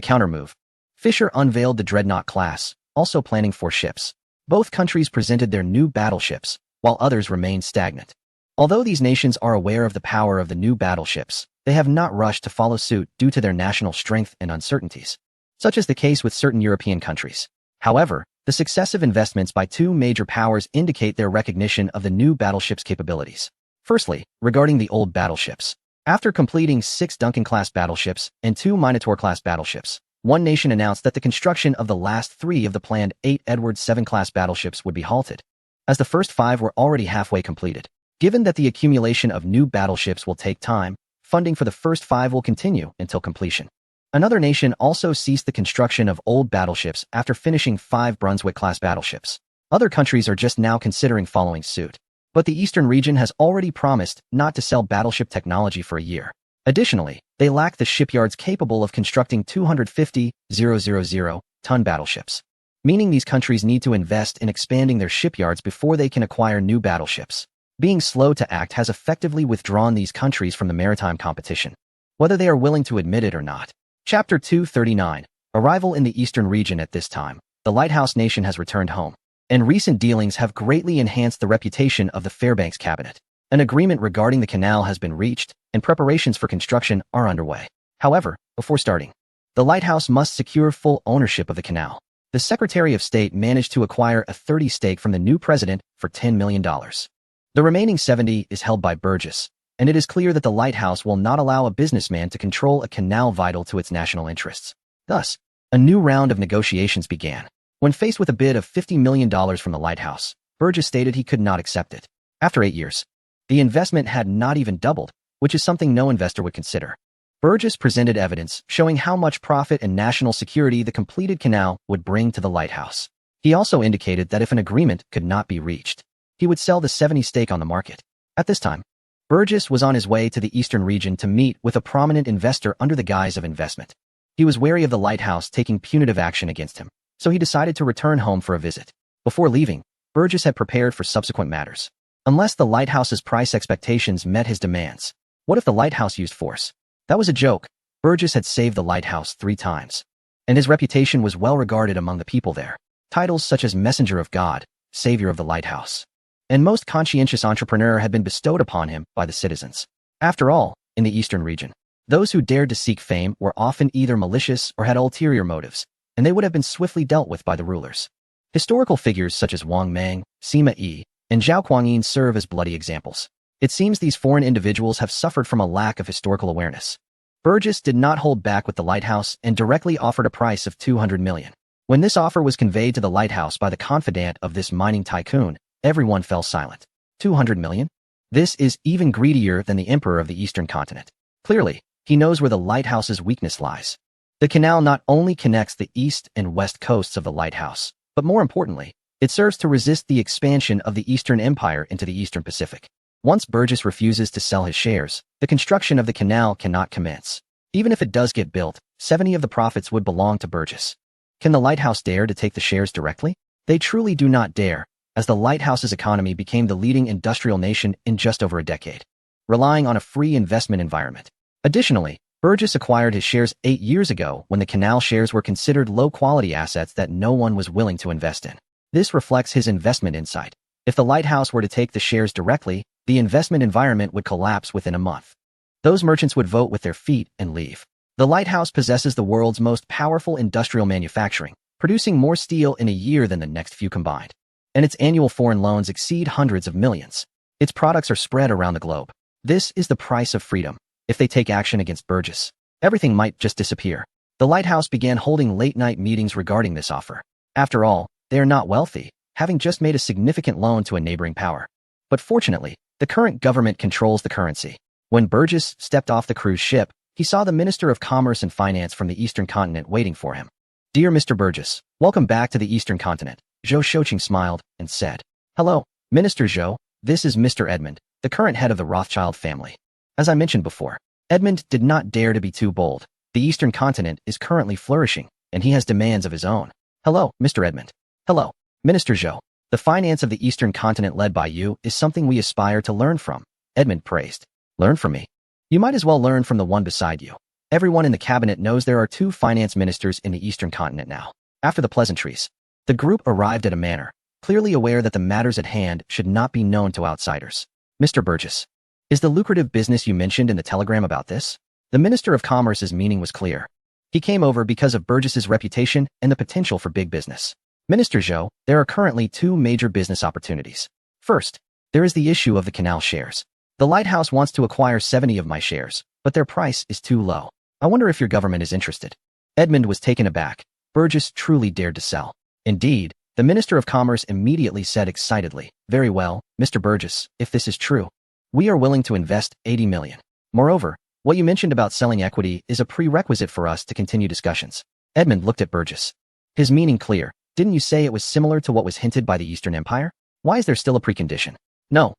countermove, Fisher unveiled the Dreadnought class, also planning 4 ships. Both countries presented their new battleships, while others remained stagnant. Although these nations are aware of the power of the new battleships, they have not rushed to follow suit due to their national strength and uncertainties, such as the case with certain European countries. However, the successive investments by 2 major powers indicate their recognition of the new battleship's capabilities. Firstly, regarding the old battleships. After completing 6 Duncan-class battleships and 2 Minotaur-class battleships, one nation announced that the construction of the last 3 of the planned 8 Edward VII-class battleships would be halted, as the first 5 were already halfway completed. Given that the accumulation of new battleships will take time, funding for the first 5 will continue until completion. Another nation also ceased the construction of old battleships after finishing 5 Brunswick-class battleships. Other countries are just now considering following suit. But the Eastern region has already promised not to sell battleship technology for a year. Additionally, they lack the shipyards capable of constructing 250,000-ton battleships, meaning these countries need to invest in expanding their shipyards before they can acquire new battleships. Being slow to act has effectively withdrawn these countries from the maritime competition, whether they are willing to admit it or not. Chapter 239. Arrival in the Eastern region. At this time, the Lighthouse Nation has returned home, and recent dealings have greatly enhanced the reputation of the Fairbanks cabinet. An agreement regarding the canal has been reached, and preparations for construction are underway. However, before starting, the lighthouse must secure full ownership of the canal. The Secretary of State managed to acquire a 30% stake from the new president for $10 million. The remaining 70% is held by Burgess, and it is clear that the lighthouse will not allow a businessman to control a canal vital to its national interests. Thus, a new round of negotiations began. When faced with a bid of $50 million from the lighthouse, Burgess stated he could not accept it. After 8 years, the investment had not even doubled, which is something no investor would consider. Burgess presented evidence showing how much profit and national security the completed canal would bring to the lighthouse. He also indicated that if an agreement could not be reached, he would sell the 70% stake on the market. At this time, Burgess was on his way to the Eastern region to meet with a prominent investor under the guise of investment. He was wary of the lighthouse taking punitive action against him, so he decided to return home for a visit. Before leaving, Burgess had prepared for subsequent matters. Unless the lighthouse's price expectations met his demands, what if the lighthouse used force? That was a joke. Burgess had saved the lighthouse 3 times, and his reputation was well regarded among the people there. Titles such as Messenger of God, Savior of the Lighthouse, and Most Conscientious Entrepreneur had been bestowed upon him by the citizens. After all, in the Eastern region, those who dared to seek fame were often either malicious or had ulterior motives, and they would have been swiftly dealt with by the rulers. Historical figures such as Wang Mang, Sima Yi, and Zhao Kuangyin serve as bloody examples. It seems these foreign individuals have suffered from a lack of historical awareness. Burgess did not hold back with the lighthouse and directly offered a price of $200 million. When this offer was conveyed to the lighthouse by the confidant of this mining tycoon, everyone fell silent. $200 million? This is even greedier than the emperor of the Eastern continent. Clearly, he knows where the lighthouse's weakness lies. The canal not only connects the east and west coasts of the lighthouse, but more importantly, it serves to resist the expansion of the Eastern Empire into the Eastern Pacific. Once Burgess refuses to sell his shares, the construction of the canal cannot commence. Even if it does get built, 70% of the profits would belong to Burgess. Can the lighthouse dare to take the shares directly? They truly do not dare, as the lighthouse's economy became the leading industrial nation in just over a decade, relying on a free investment environment. Additionally, Burgess acquired his shares 8 years ago when the canal shares were considered low-quality assets that no one was willing to invest in. This reflects his investment insight. If the lighthouse were to take the shares directly, the investment environment would collapse within a month. Those merchants would vote with their feet and leave. The lighthouse possesses the world's most powerful industrial manufacturing, producing more steel in a year than the next few combined. And its annual foreign loans exceed hundreds of millions. Its products are spread around the globe. This is the price of freedom. If they take action against Burgess, everything might just disappear. The lighthouse began holding late-night meetings regarding this offer. After all, they are not wealthy, having just made a significant loan to a neighboring power. But fortunately, the current government controls the currency. When Burgess stepped off the cruise ship, he saw the Minister of Commerce and Finance from the Eastern Continent waiting for him. "Dear Mr. Burgess, welcome back to the Eastern Continent." Zhou Shouqing smiled and said, "Hello, Minister Zhou. This is Mr. Edmund, the current head of the Rothschild family." As I mentioned before, Edmund did not dare to be too bold. The Eastern Continent is currently flourishing, and he has demands of his own. Hello, Mr. Edmund. Hello, Minister Zhou. The finance of the Eastern continent led by you is something we aspire to learn from, Edmund praised. Learn from me? You might as well learn from the one beside you. Everyone in the cabinet knows there are two finance ministers in the Eastern continent now. After the pleasantries, the group arrived at a manor, clearly aware that the matters at hand should not be known to outsiders. Mr. Burgess, is the lucrative business you mentioned in the telegram about this? The Minister of Commerce's meaning was clear. He came over because of Burgess's reputation and the potential for big business. Minister Zhou, there are currently two major business opportunities. First, there is the issue of the canal shares. The lighthouse wants to acquire 70 of my shares, but their price is too low. I wonder if your government is interested. Edmund was taken aback. Burgess truly dared to sell. Indeed, the Minister of Commerce immediately said excitedly, "Very well, Mr. Burgess, if this is true, we are willing to invest 80 million. Moreover, what you mentioned about selling equity is a prerequisite for us to continue discussions." Edmund looked at Burgess. His meaning clear. Didn't you say it was similar to what was hinted by the Eastern Empire? Why is there still a precondition? No,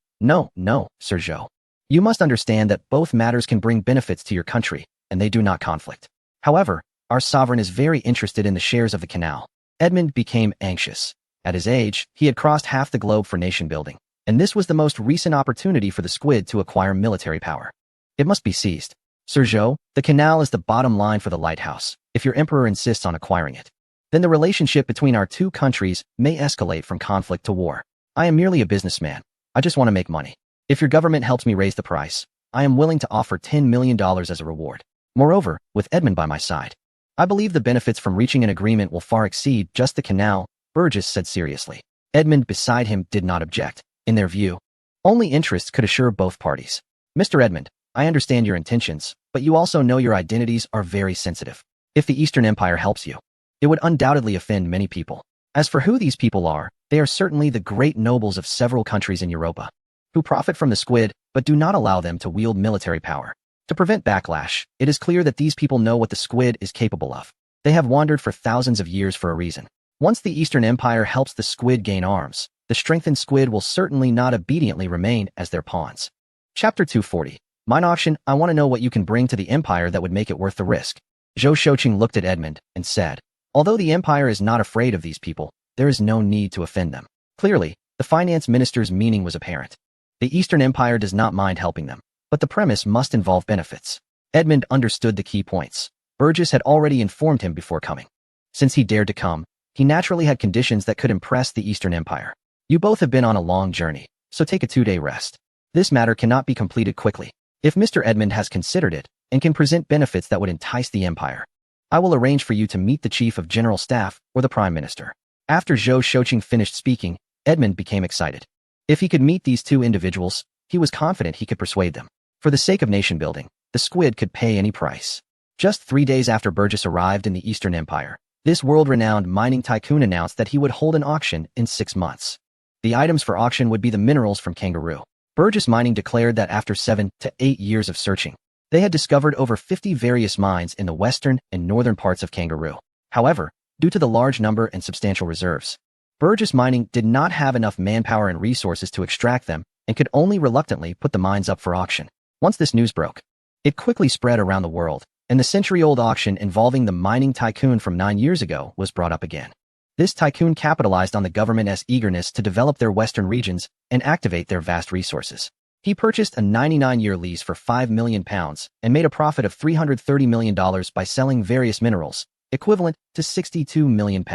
Sir Zhou. You must understand that both matters can bring benefits to your country, and they do not conflict. However, our sovereign is very interested in the shares of the canal. Edmund became anxious. At his age, he had crossed half the globe for nation building, and this was the most recent opportunity for the squid to acquire military power. It must be seized. Sir Zhou, the canal is the bottom line for the lighthouse, if your emperor insists on acquiring it. Then the relationship between our two countries may escalate from conflict to war. I am merely a businessman. I just want to make money. If your government helps me raise the price, I am willing to offer $10 million as a reward. Moreover, with Edmund by my side, I believe the benefits from reaching an agreement will far exceed just the canal, Burgess said seriously. Edmund beside him did not object. In their view, only interests could assure both parties. Mr. Edmund, I understand your intentions, but you also know your identities are very sensitive. If the Eastern Empire helps you, it would undoubtedly offend many people. As for who these people are, they are certainly the great nobles of several countries in Europa, who profit from the squid but do not allow them to wield military power. To prevent backlash, it is clear that these people know what the squid is capable of. They have wandered for thousands of years for a reason. Once the Eastern Empire helps the squid gain arms, the strengthened squid will certainly not obediently remain as their pawns. Chapter 240. Mine auction. I want to know what you can bring to the empire that would make it worth the risk. Zhou Shouqing looked at Edmund and said, although the empire is not afraid of these people, there is no need to offend them. Clearly, the finance minister's meaning was apparent. The Eastern Empire does not mind helping them, but the premise must involve benefits. Edmund understood the key points. Burgess had already informed him before coming. Since he dared to come, he naturally had conditions that could impress the Eastern Empire. You both have been on a long journey, so take a 2-day rest. This matter cannot be completed quickly. If Mr. Edmund has considered it and can present benefits that would entice the empire, I will arrange for you to meet the Chief of General Staff or the Prime Minister. After Zhou Shouqing finished speaking, Edmund became excited. If he could meet these two individuals, he was confident he could persuade them. For the sake of nation building, the squid could pay any price. Just 3 days after Burgess arrived in the Eastern Empire, this world-renowned mining tycoon announced that he would hold an auction in 6 months. The items for auction would be the minerals from Kangaroo. Burgess Mining declared that after 7 to 8 years of searching, they had discovered over 50 various mines in the western and northern parts of Kangaroo. However, due to the large number and substantial reserves, Burgess Mining did not have enough manpower and resources to extract them and could only reluctantly put the mines up for auction. Once this news broke, it quickly spread around the world, and the century-old auction involving the mining tycoon from 9 years ago was brought up again. This tycoon capitalized on the government's eagerness to develop their western regions and activate their vast resources. He purchased a 99-year lease for £5 million and made a profit of $330 million by selling various minerals, equivalent to £62 million.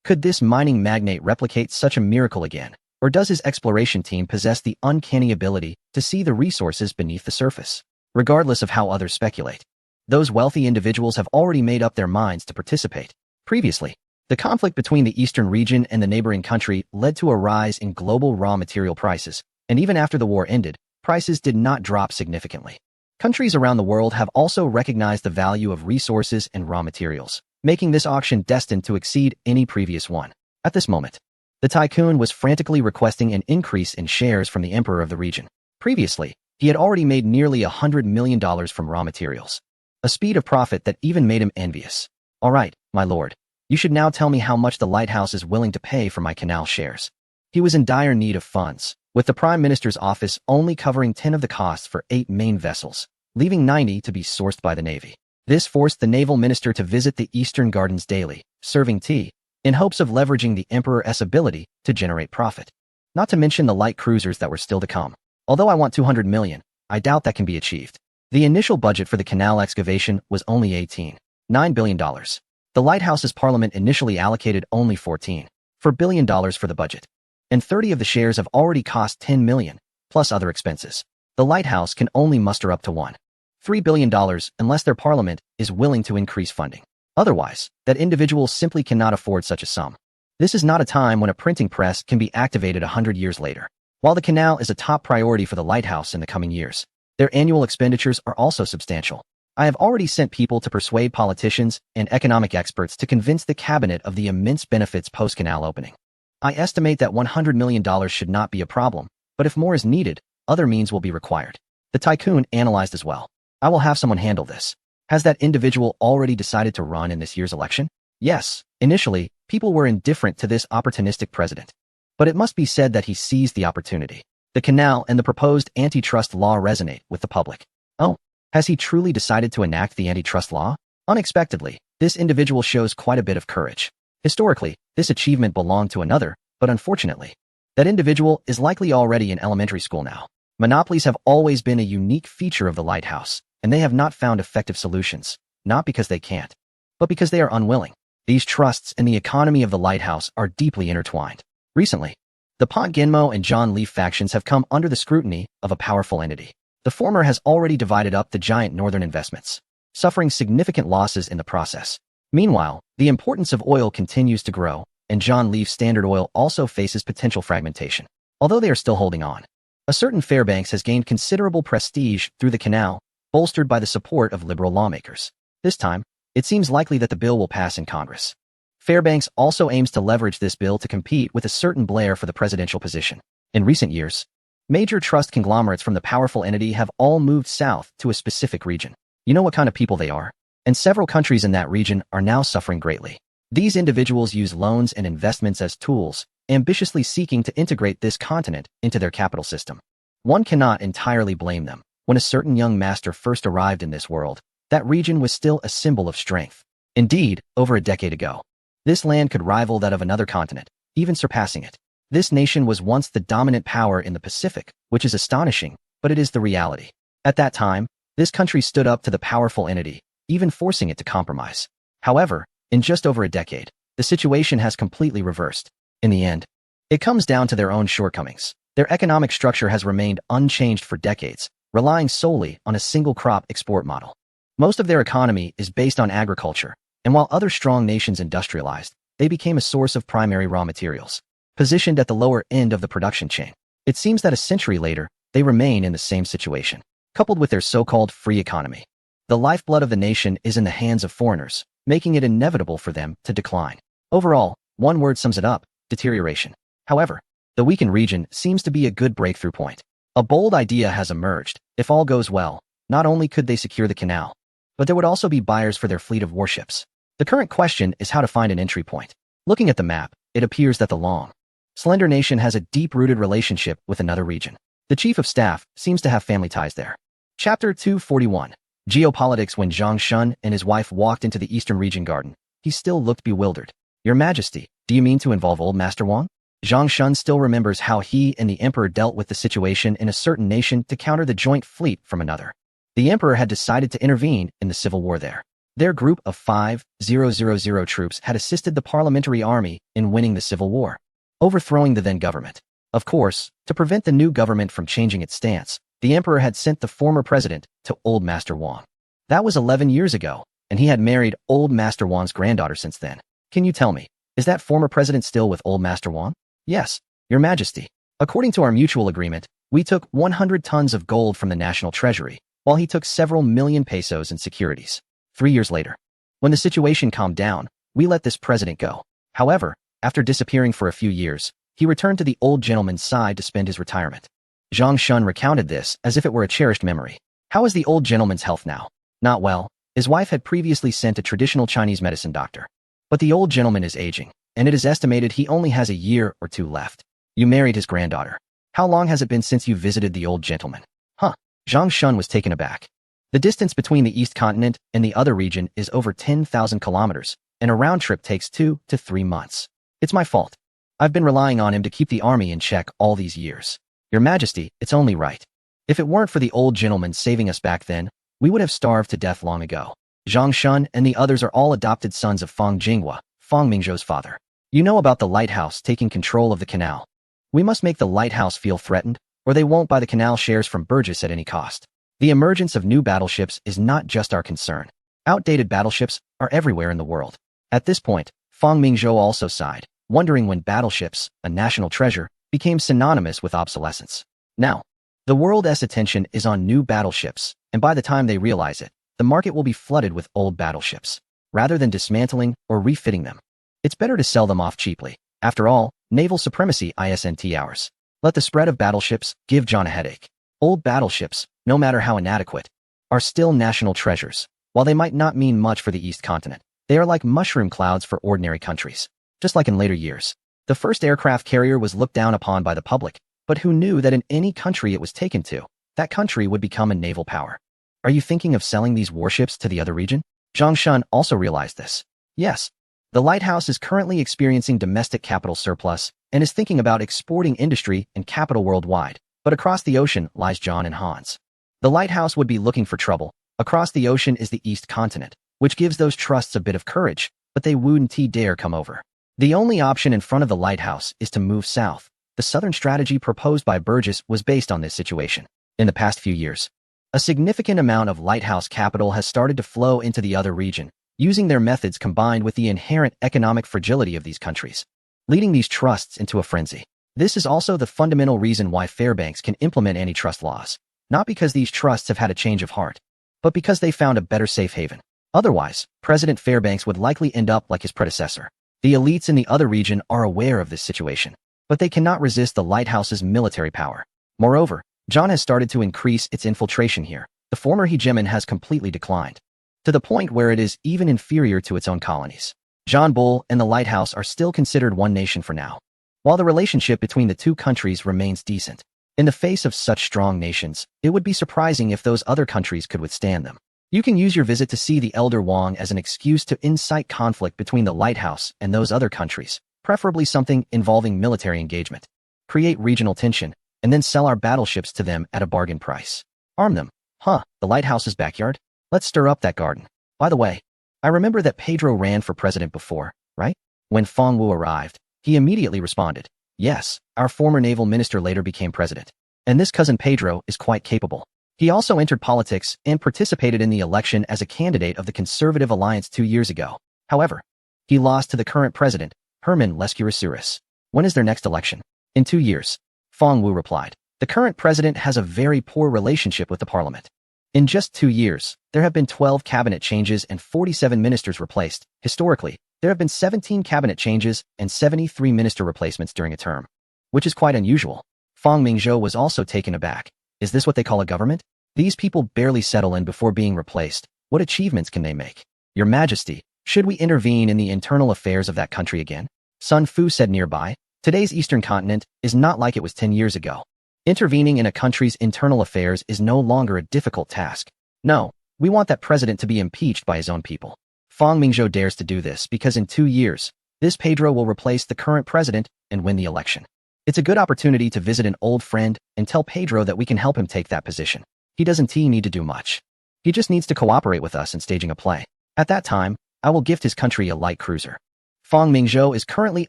Could this mining magnate replicate such a miracle again, or does his exploration team possess the uncanny ability to see the resources beneath the surface? Regardless of how others speculate, those wealthy individuals have already made up their minds to participate. Previously, the conflict between the eastern region and the neighboring country led to a rise in global raw material prices, and even after the war ended, prices did not drop significantly. Countries around the world have also recognized the value of resources and raw materials, making this auction destined to exceed any previous one. At this moment, the tycoon was frantically requesting an increase in shares from the emperor of the region. Previously, he had already made nearly $100 million from raw materials, a speed of profit that even made him envious. All right, my lord. You should now tell me how much the lighthouse is willing to pay for my canal shares. He was in dire need of funds, with the Prime Minister's office only covering 10 of the costs for 8 main vessels, leaving 90 to be sourced by the Navy. This forced the naval minister to visit the Eastern Gardens daily, serving tea, in hopes of leveraging the emperor's ability to generate profit. Not to mention the light cruisers that were still to come. Although I want 200 million, I doubt that can be achieved. The initial budget for the canal excavation was only $18.9 billion. The lighthouse's parliament initially allocated only $14.4 billion for the budget. And 30 of the shares have already cost $10 million, plus other expenses. The lighthouse can only muster up to $1.3 billion unless their parliament is willing to increase funding. Otherwise, that individual simply cannot afford such a sum. This is not a time when a printing press can be activated 100 years later. While the canal is a top priority for the lighthouse in the coming years, their annual expenditures are also substantial. I have already sent people to persuade politicians and economic experts to convince the cabinet of the immense benefits post-canal opening. I estimate that $100 million should not be a problem, but if more is needed, other means will be required. The tycoon analyzed as well. I will have someone handle this. Has that individual already decided to run in this year's election? Yes. Initially, people were indifferent to this opportunistic president. But it must be said that he seized the opportunity. The canal and the proposed antitrust law resonate with the public. Oh, has he truly decided to enact the antitrust law? Unexpectedly, this individual shows quite a bit of courage. Historically, this achievement belonged to another, but unfortunately, that individual is likely already in elementary school now. Monopolies have always been a unique feature of the lighthouse, and they have not found effective solutions, not because they can't, but because they are unwilling. These trusts and the economy of the lighthouse are deeply intertwined. Recently, the Pont Genmo and John Leaf factions have come under the scrutiny of a powerful entity. The former has already divided up the giant northern investments, suffering significant losses in the process. Meanwhile, the importance of oil continues to grow, and John Leaf's Standard Oil also faces potential fragmentation. Although they are still holding on, a certain Fairbanks has gained considerable prestige through the canal, bolstered by the support of liberal lawmakers. This time, it seems likely that the bill will pass in Congress. Fairbanks also aims to leverage this bill to compete with a certain Blair for the presidential position. In recent years, major trust conglomerates from the powerful entity have all moved south to a specific region. You know what kind of people they are? And several countries in that region are now suffering greatly. These individuals use loans and investments as tools, ambitiously seeking to integrate this continent into their capital system. One cannot entirely blame them. When a certain young master first arrived in this world, that region was still a symbol of strength. Indeed, over a decade ago, this land could rival that of another continent, even surpassing it. This nation was once the dominant power in the Pacific, which is astonishing, but it is the reality. At that time, this country stood up to the powerful entity, even forcing it to compromise. However, in just over a decade, the situation has completely reversed. In the end, it comes down to their own shortcomings. Their economic structure has remained unchanged for decades, relying solely on a single crop export model. Most of their economy is based on agriculture, and while other strong nations industrialized, they became a source of primary raw materials. Positioned at the lower end of the production chain, it seems that a century later, they remain in the same situation. Coupled with their so-called free economy, the lifeblood of the nation is in the hands of foreigners, making it inevitable for them to decline. Overall, one word sums it up: deterioration. However, the weakened region seems to be a good breakthrough point. A bold idea has emerged. If all goes well, not only could they secure the canal, but there would also be buyers for their fleet of warships. The current question is how to find an entry point. Looking at the map, it appears that the long, slender nation has a deep-rooted relationship with another region. The chief of staff seems to have family ties there. Chapter 241. Geopolitics. When Zhang Shun and his wife walked into the Eastern Region garden, he still looked bewildered. Your Majesty, do you mean to involve old Master Wang? Zhang Shun still remembers how he and the emperor dealt with the situation in a certain nation to counter the joint fleet from another. The emperor had decided to intervene in the civil war there. Their group of 5,000 troops had assisted the parliamentary army in winning the civil war, overthrowing the then government. Of course, to prevent the new government from changing its stance, the emperor had sent the former president to old Master Wang. That was 11 years ago, and he had married old Master Wang's granddaughter since then. Can you tell me, is that former president still with old Master Wang? Yes, Your Majesty. According to our mutual agreement, we took 100 tons of gold from the national treasury, while he took several million pesos in securities. 3 years later, when the situation calmed down, we let this president go. However, after disappearing for a few years, he returned to the old gentleman's side to spend his retirement. Zhang Shun recounted this as if it were a cherished memory. How is the old gentleman's health now? Not well. His wife had previously sent a traditional Chinese medicine doctor. But the old gentleman is aging, and it is estimated he only has a year or two left. You married his granddaughter. How long has it been since you visited the old gentleman? Huh. Zhang Shun was taken aback. The distance between the East Continent and the other region is over 10,000 kilometers, and a round trip takes 2 to 3 months. It's my fault. I've been relying on him to keep the army in check all these years. Your Majesty, it's only right. If it weren't for the old gentleman saving us back then, we would have starved to death long ago. Zhang Shun and the others are all adopted sons of Fang Jinghua, Fang Mingzhou's father. You know about the lighthouse taking control of the canal. We must make the lighthouse feel threatened, or they won't buy the canal shares from Burgess at any cost. The emergence of new battleships is not just our concern. Outdated battleships are everywhere in the world. At this point, Fang Mingzhou also sighed, wondering when battleships, a national treasure, became synonymous with obsolescence. Now, the world's attention is on new battleships, and by the time they realize it, the market will be flooded with old battleships. Rather than dismantling or refitting them, it's better to sell them off cheaply. After all, naval supremacy isn't ours. Let the spread of battleships give John a headache. Old battleships, no matter how inadequate, are still national treasures. While they might not mean much for the East continent, they are like mushroom clouds for ordinary countries. Just like in later years, the first aircraft carrier was looked down upon by the public, but who knew that in any country it was taken to, that country would become a naval power? Are you thinking of selling these warships to the other region? Zhang Shun also realized this. Yes, the lighthouse is currently experiencing domestic capital surplus and is thinking about exporting industry and capital worldwide, but across the ocean lies John and Hans. The lighthouse would be looking for trouble. Across the ocean is the East continent, which gives those trusts a bit of courage, but they wouldn't dare come over. The only option in front of the lighthouse is to move south. The southern strategy proposed by Burgess was based on this situation. In the past few years, a significant amount of lighthouse capital has started to flow into the other region, using their methods combined with the inherent economic fragility of these countries, leading these trusts into a frenzy. This is also the fundamental reason why Fairbanks can implement antitrust laws, not because these trusts have had a change of heart, but because they found a better safe haven. Otherwise, President Fairbanks would likely end up like his predecessor. The elites in the other region are aware of this situation, but they cannot resist the lighthouse's military power. Moreover, John has started to increase its infiltration here. The former hegemon has completely declined, to the point where it is even inferior to its own colonies. John Bull and the lighthouse are still considered one nation for now, while the relationship between the two countries remains decent. In the face of such strong nations, it would be surprising if those other countries could withstand them. You can use your visit to see the Elder Wang as an excuse to incite conflict between the lighthouse and those other countries, preferably something involving military engagement. Create regional tension, and then sell our battleships to them at a bargain price. Arm them. The lighthouse's backyard? Let's stir up that garden. By the way, I remember that Pedro ran for president before, right? When Fang Wu arrived, he immediately responded, yes, our former naval minister later became president. And this cousin Pedro is quite capable. He also entered politics and participated in the election as a candidate of the Conservative Alliance 2 years ago. However, he lost to the current president, Herman Lescurosuris. When is their next election? In 2 years. Fang Wu replied. The current president has a very poor relationship with the parliament. In just 2 years, there have been 12 cabinet changes and 47 ministers replaced. Historically, there have been 17 cabinet changes and 73 minister replacements during a term, which is quite unusual. Fang Mingzhou was also taken aback. Is this what they call a government? These people barely settle in before being replaced. What achievements can they make? Your Majesty, should we intervene in the internal affairs of that country again? Sun Fu said nearby. Today's Eastern continent is not like it was 10 years ago. Intervening in a country's internal affairs is no longer a difficult task. No, we want that president to be impeached by his own people. Fang Mingzhou dares to do this because in 2 years, this Pedro will replace the current president and win the election. It's a good opportunity to visit an old friend and tell Pedro that we can help him take that position. He doesn't need to do much. He just needs to cooperate with us in staging a play. At that time, I will gift his country a light cruiser. Fang Mingzhou is currently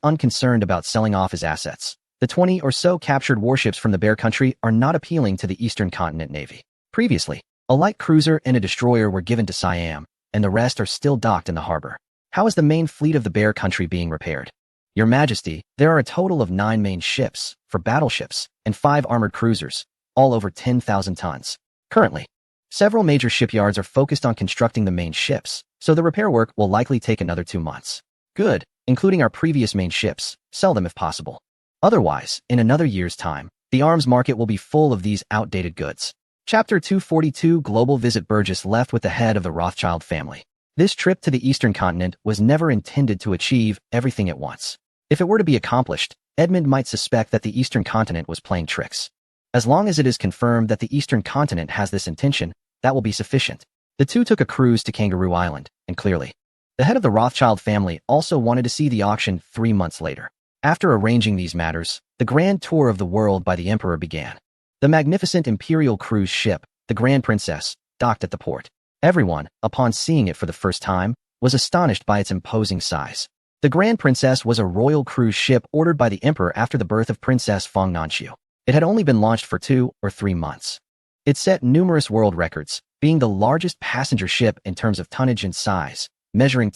unconcerned about selling off his assets. The 20 or so captured warships from the Bear Country are not appealing to the Eastern Continent Navy. Previously, a light cruiser and a destroyer were given to Siam, and the rest are still docked in the harbor. How is the main fleet of the Bear Country being repaired? Your Majesty, there are a total of 9 main ships, 4 battleships, and 5 armored cruisers, all over 10,000 tons. Currently, several major shipyards are focused on constructing the main ships, so the repair work will likely take another 2 months. Good, including our previous main ships, sell them if possible. Otherwise, in another year's time, the arms market will be full of these outdated goods. Chapter 242 Global Visit. Burgess left with the head of the Rothschild family. This trip to the Eastern continent was never intended to achieve everything at once. If it were to be accomplished, Edmund might suspect that the Eastern continent was playing tricks. As long as it is confirmed that the Eastern continent has this intention, that will be sufficient. The two took a cruise to Kangaroo Island, and clearly, The head of the Rothschild family also wanted to see the auction 3 months later. After arranging these matters, the grand tour of the world by the emperor began. The magnificent imperial cruise ship, the Grand Princess, docked at the port. Everyone, upon seeing it for the first time, was astonished by its imposing size. The Grand Princess was a royal cruise ship ordered by the emperor after the birth of Princess Feng Nanxiu. It had only been launched for 2 or 3 months. It set numerous world records, being the largest passenger ship in terms of tonnage and size, measuring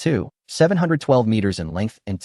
712 meters in length and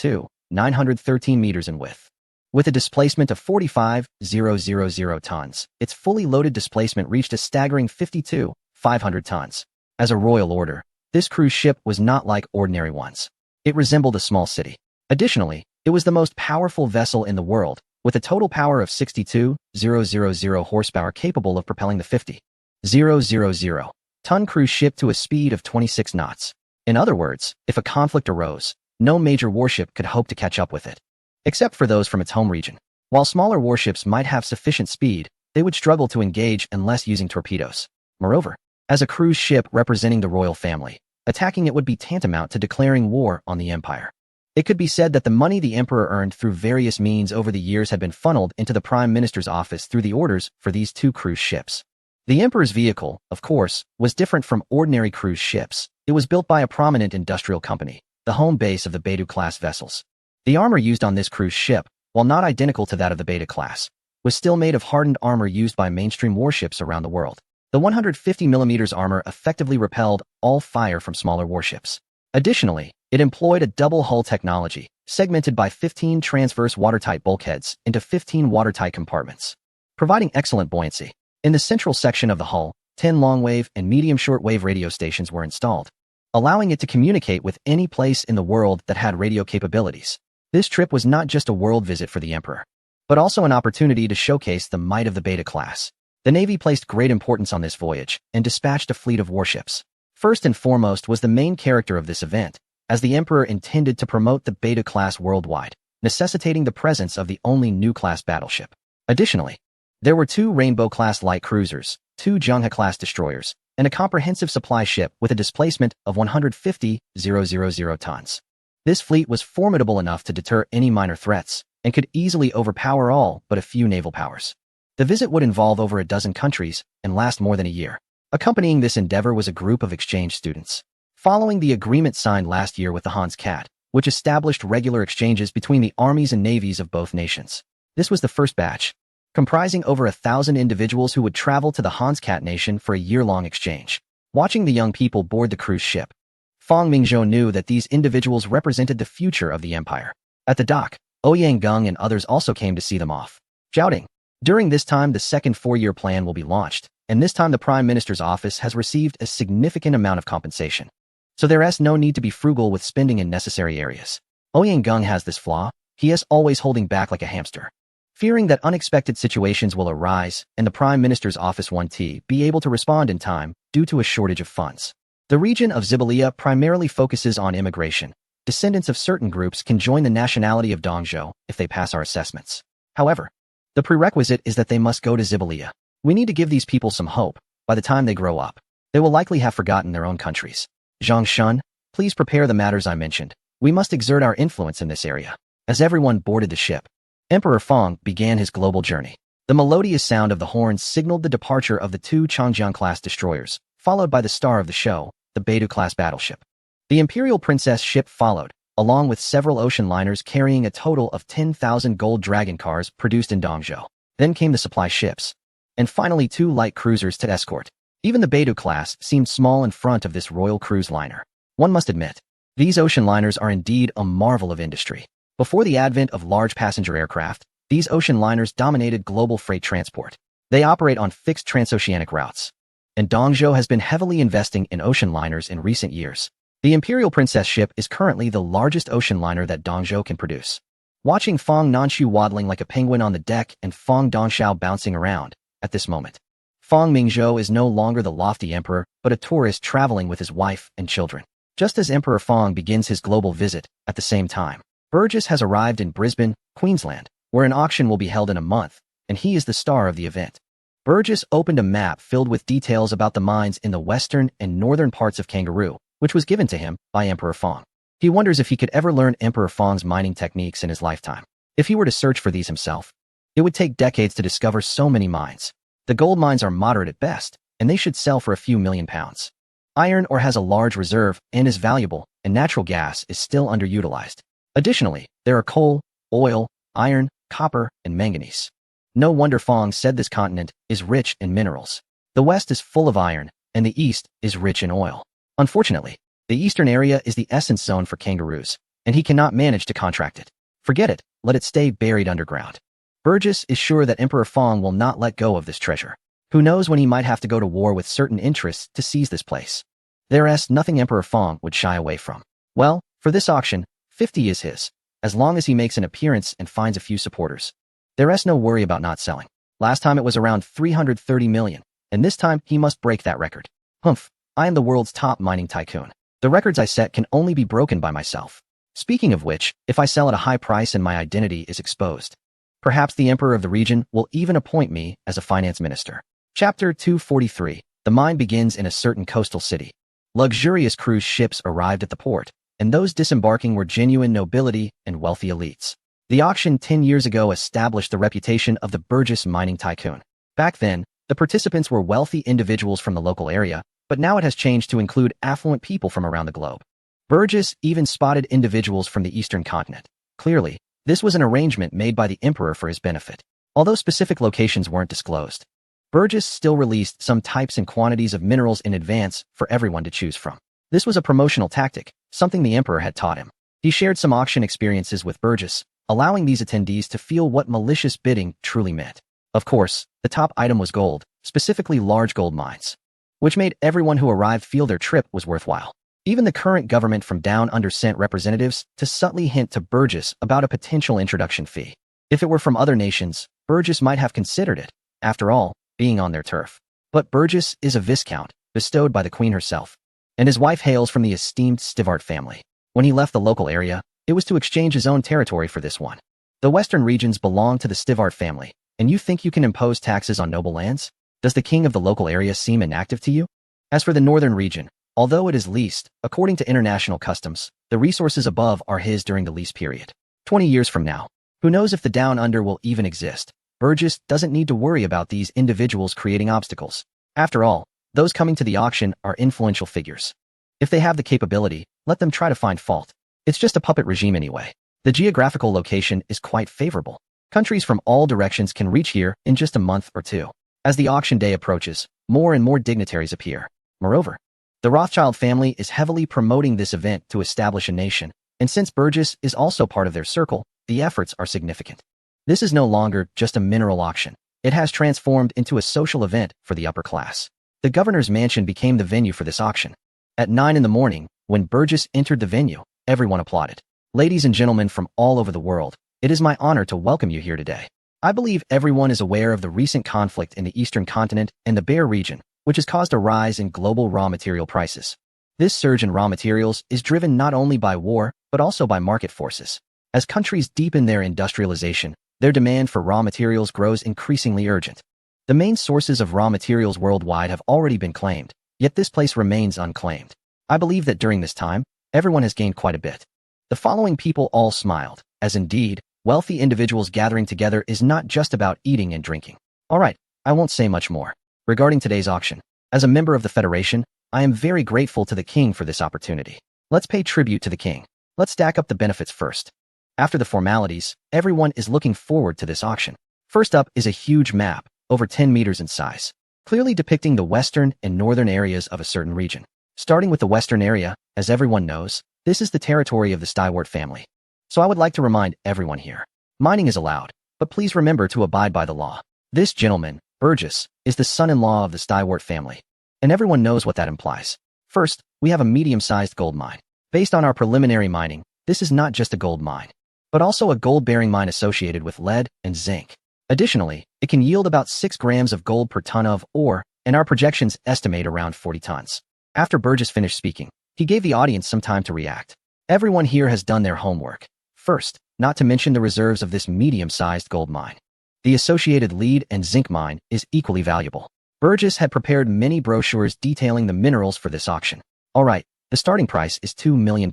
913 meters in width. With a displacement of 45,000 tons, its fully loaded displacement reached a staggering 52,500 tons. As a royal order, this cruise ship was not like ordinary ones. It resembled a small city. Additionally, it was the most powerful vessel in the world, with a total power of 62,000 horsepower capable of propelling the 50,000-ton cruise ship to a speed of 26 knots. In other words, if a conflict arose, no major warship could hope to catch up with it, except for those from its home region. While smaller warships might have sufficient speed, they would struggle to engage unless using torpedoes. Moreover, as a cruise ship representing the royal family, attacking it would be tantamount to declaring war on the empire. It could be said that the money the emperor earned through various means over the years had been funneled into the prime minister's office through the orders for these 2 cruise ships. The emperor's vehicle, of course, was different from ordinary cruise ships. It was built by a prominent industrial company, the home base of the Beidou-class vessels. The armor used on this cruise ship, while not identical to that of the Beta class, was still made of hardened armor used by mainstream warships around the world. The 150mm armor effectively repelled all fire from smaller warships. Additionally, it employed a double-hull technology, segmented by 15 transverse watertight bulkheads into 15 watertight compartments, providing excellent buoyancy. In the central section of the hull, 10 long-wave and medium-short-wave radio stations were installed, allowing it to communicate with any place in the world that had radio capabilities. This trip was not just a world visit for the emperor, but also an opportunity to showcase the might of the Beta class. The Navy placed great importance on this voyage and dispatched a fleet of warships. First and foremost was the main character of this event, as the emperor intended to promote the Beta class worldwide, necessitating the presence of the only new class battleship. Additionally, there were 2 Rainbow-class light cruisers, 2 Zhenghe-class destroyers, and a comprehensive supply ship with a displacement of 150,000 tons. This fleet was formidable enough to deter any minor threats, and could easily overpower all but a few naval powers. The visit would involve over a dozen countries and last more than a year. Accompanying this endeavor was a group of exchange students. Following the agreement signed last year with the Hans Cat, which established regular exchanges between the armies and navies of both nations. This was the first batch, comprising over 1,000 individuals who would travel to the Hans Cat nation for a year-long exchange. Watching the young people board the cruise ship, Fang Mingzhou knew that these individuals represented the future of the empire. At the dock, Ouyang Geng and others also came to see them off, shouting, "During this time the second 4-year plan will be launched, and this time the Prime Minister's office has received a significant amount of compensation. So there is no need to be frugal with spending in necessary areas." Ouyang Geng has this flaw: he is always holding back like a hamster, fearing that unexpected situations will arise and the Prime Minister's office won't be able to respond in time due to a shortage of funds. The region of Zibelia primarily focuses on immigration. Descendants of certain groups can join the nationality of Dongzhou if they pass our assessments. However, the prerequisite is that they must go to Zibelia. We need to give these people some hope. By the time they grow up, they will likely have forgotten their own countries. Zhang Shun, please prepare the matters I mentioned. We must exert our influence in this area. As everyone boarded the ship, Emperor Feng began his global journey. The melodious sound of the horns signaled the departure of the 2 Changjiang-class destroyers, followed by the star of the show, the Beidou-class battleship. The Imperial Princess ship followed, along with several ocean liners carrying a total of 10,000 gold dragon cars produced in Dongzhou. Then came the supply ships, and finally 2 light cruisers to escort. Even the Beidou class seemed small in front of this royal cruise liner. One must admit, these ocean liners are indeed a marvel of industry. Before the advent of large passenger aircraft, these ocean liners dominated global freight transport. They operate on fixed transoceanic routes, and Dongzhou has been heavily investing in ocean liners in recent years. The Imperial Princess ship is currently the largest ocean liner that Dongzhou can produce. Watching Fang Nanxiu waddling like a penguin on the deck and Fang Dongxiao bouncing around, at this moment, Fang Mingzhou is no longer the lofty emperor, but a tourist traveling with his wife and children. Just as Emperor Fang begins his global visit, at the same time, Burgess has arrived in Brisbane, Queensland, where an auction will be held in a month, and he is the star of the event. Burgess opened a map filled with details about the mines in the western and northern parts of Kangaroo, which was given to him by Emperor Fong. He wonders if he could ever learn Emperor Fong's mining techniques in his lifetime. If he were to search for these himself, it would take decades to discover so many mines. The gold mines are moderate at best, and they should sell for a few £1,000,000. Iron ore has a large reserve and is valuable, and natural gas is still underutilized. Additionally, there are coal, oil, iron, copper, and manganese. No wonder Fong said this continent is rich in minerals. The West is full of iron, and the East is rich in oil. Unfortunately, the Eastern area is the essence zone for kangaroos, and he cannot manage to contract it. Forget it, let it stay buried underground. Burgess is sure that Emperor Fong will not let go of this treasure. Who knows when he might have to go to war with certain interests to seize this place. There's nothing Emperor Fong would shy away from. Well, for this auction, 50 is his, as long as he makes an appearance and finds a few supporters. There's no worry about not selling. Last time it was around 330 million, and this time he must break that record. Humph, I am the world's top mining tycoon. The records I set can only be broken by myself. Speaking of which, if I sell at a high price and my identity is exposed, perhaps the emperor of the region will even appoint me as a finance minister. Chapter 243. The mine begins in a certain coastal city. Luxurious cruise ships arrived at the port, and those disembarking were genuine nobility and wealthy elites. The auction 10 years ago established the reputation of the Burgess mining tycoon. Back then, the participants were wealthy individuals from the local area, but now it has changed to include affluent people from around the globe. Burgess even spotted individuals from the eastern continent. Clearly, this was an arrangement made by the emperor for his benefit. Although specific locations weren't disclosed, Burgess still released some types and quantities of minerals in advance for everyone to choose from. This was a promotional tactic, something the emperor had taught him. He shared some auction experiences with Burgess, allowing these attendees to feel what malicious bidding truly meant. Of course, the top item was gold, specifically large gold mines, which made everyone who arrived feel their trip was worthwhile. Even the current government from down under sent representatives to subtly hint to Burgess about a potential introduction fee. If it were from other nations, Burgess might have considered it. After all, being on their turf. But Burgess is a viscount, bestowed by the queen herself, and his wife hails from the esteemed Stivart family. When he left the local area, it was to exchange his own territory for this one. The western regions belong to the Stivart family, and you think you can impose taxes on noble lands? Does the king of the local area seem inactive to you? As for the northern region, although it is leased, according to international customs, the resources above are his during the lease period. 20 years from now, who knows if the down under will even exist? Burgess doesn't need to worry about these individuals creating obstacles. After all, those coming to the auction are influential figures. If they have the capability, let them try to find fault. It's just a puppet regime anyway. The geographical location is quite favorable. Countries from all directions can reach here in just a month or two. As the auction day approaches, more and more dignitaries appear. Moreover, the Rothschild family is heavily promoting this event to establish a nation, and since Burgess is also part of their circle, the efforts are significant. This is no longer just a mineral auction. It has transformed into a social event for the upper class. The governor's mansion became the venue for this auction. At 9 in the morning, when Burgess entered the venue, everyone applauded. Ladies and gentlemen from all over the world, it is my honor to welcome you here today. I believe everyone is aware of the recent conflict in the eastern continent and the Bear region, which has caused a rise in global raw material prices. This surge in raw materials is driven not only by war, but also by market forces. As countries deepen their industrialization, their demand for raw materials grows increasingly urgent. The main sources of raw materials worldwide have already been claimed, yet this place remains unclaimed. I believe that during this time, everyone has gained quite a bit. The following people all smiled, as indeed, wealthy individuals gathering together is not just about eating and drinking. Alright, I won't say much more. Regarding today's auction, as a member of the Federation, I am very grateful to the king for this opportunity. Let's pay tribute to the king. Let's stack up the benefits first. After the formalities, everyone is looking forward to this auction. First up is a huge map, over 10 meters in size, clearly depicting the western and northern areas of a certain region. Starting with the western area, as everyone knows, this is the territory of the Stivart family. So I would like to remind everyone here, mining is allowed, but please remember to abide by the law. This gentleman, Burgess, is the son-in-law of the Stivart family, and everyone knows what that implies. First, we have a medium-sized gold mine. Based on our preliminary mining, this is not just a gold mine, but also a gold-bearing mine associated with lead and zinc. Additionally, it can yield about 6 grams of gold per ton of ore, and our projections estimate around 40 tons. After Burgess finished speaking, he gave the audience some time to react. Everyone here has done their homework. First, not to mention the reserves of this medium-sized gold mine. The associated lead and zinc mine is equally valuable. Burgess had prepared many brochures detailing the minerals for this auction. Alright, The starting price is £2 million,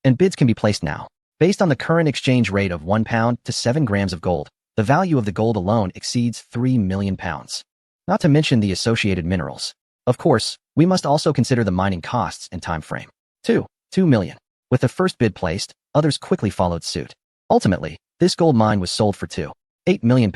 and bids can be placed now. Based on the current exchange rate of £1 to 7 grams of gold, the value of the gold alone exceeds £3 million. Not to mention the associated minerals. Of course, we must also consider the mining costs and time frame. 2 million. With the first bid placed, others quickly followed suit. Ultimately, this gold mine was sold for £8 million.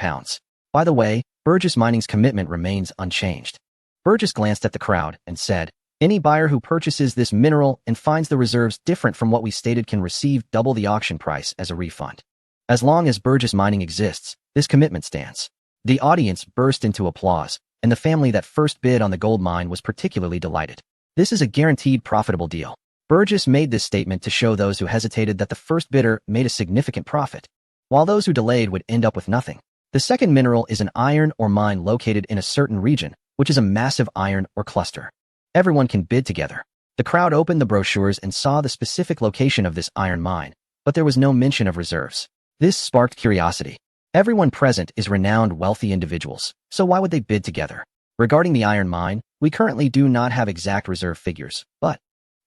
By the way, Burgess Mining's commitment remains unchanged. Burgess glanced at the crowd and said, "Any buyer who purchases this mineral and finds the reserves different from what we stated can receive double the auction price as a refund." As long as Burgess Mining exists, this commitment stands. The audience burst into applause, and the family that first bid on the gold mine was particularly delighted. This is a guaranteed profitable deal. Burgess made this statement to show those who hesitated that the first bidder made a significant profit, while those who delayed would end up with nothing. The second mineral is an iron ore mine located in a certain region, which is a massive iron ore cluster. Everyone can bid together. The crowd opened the brochures and saw the specific location of this iron mine, but there was no mention of reserves. This sparked curiosity. Everyone present is renowned wealthy individuals, so why would they bid together? Regarding the iron mine, we currently do not have exact reserve figures, but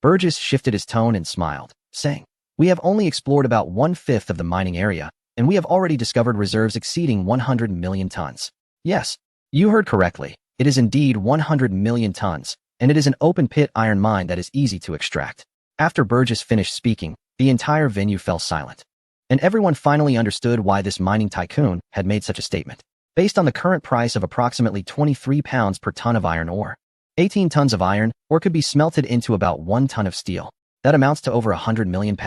Burgess shifted his tone and smiled, saying, "We have only explored about 1/5 of the mining area, and we have already discovered reserves exceeding 100 million tons. Yes, you heard correctly. It is indeed 100 million tons, and it is an open-pit iron mine that is easy to extract." After Burgess finished speaking, the entire venue fell silent, and everyone finally understood why this mining tycoon had made such a statement. Based on the current price of approximately £23 per ton of iron ore, 18 tons of iron ore could be smelted into about 1 ton of steel. That amounts to over £100 million.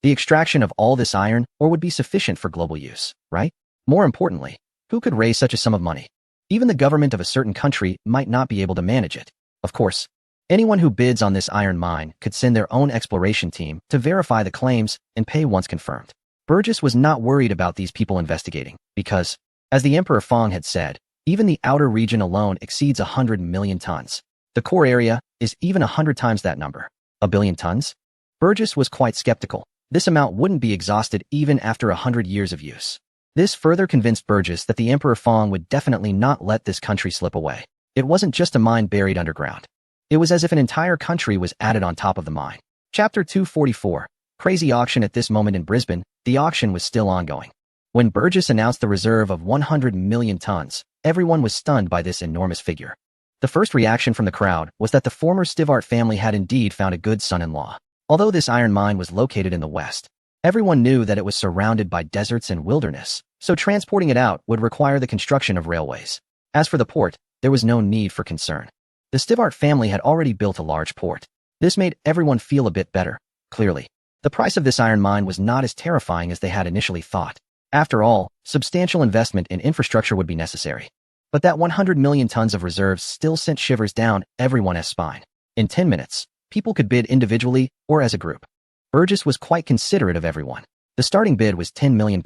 The extraction of all this iron ore would be sufficient for global use, right? More importantly, who could raise such a sum of money? Even the government of a certain country might not be able to manage it. Of course, anyone who bids on this iron mine could send their own exploration team to verify the claims and pay once confirmed. Burgess was not worried about these people investigating, because, as the Emperor Fong had said, even the outer region alone exceeds 100 million tons. The core area is even 100 times that number. 1 billion tons? Burgess was quite skeptical. This amount wouldn't be exhausted even after 100 years of use. This further convinced Burgess that the Emperor Fong would definitely not let this country slip away. It wasn't just a mine buried underground. It was as if an entire country was added on top of the mine. Chapter 244. Crazy auction. At this moment in Brisbane, the auction was still ongoing. When Burgess announced the reserve of 100 million tons, everyone was stunned by this enormous figure. The first reaction from the crowd was that the former Stivart family had indeed found a good son-in-law. Although this iron mine was located in the west, everyone knew that it was surrounded by deserts and wilderness, so transporting it out would require the construction of railways. As for the port, there was no need for concern. The Stivart family had already built a large port. This made everyone feel a bit better. Clearly, the price of this iron mine was not as terrifying as they had initially thought. After all, substantial investment in infrastructure would be necessary. But that 100 million tons of reserves still sent shivers down everyone's spine. In 10 minutes, people could bid individually or as a group. Burgess was quite considerate of everyone. The starting bid was £10 million.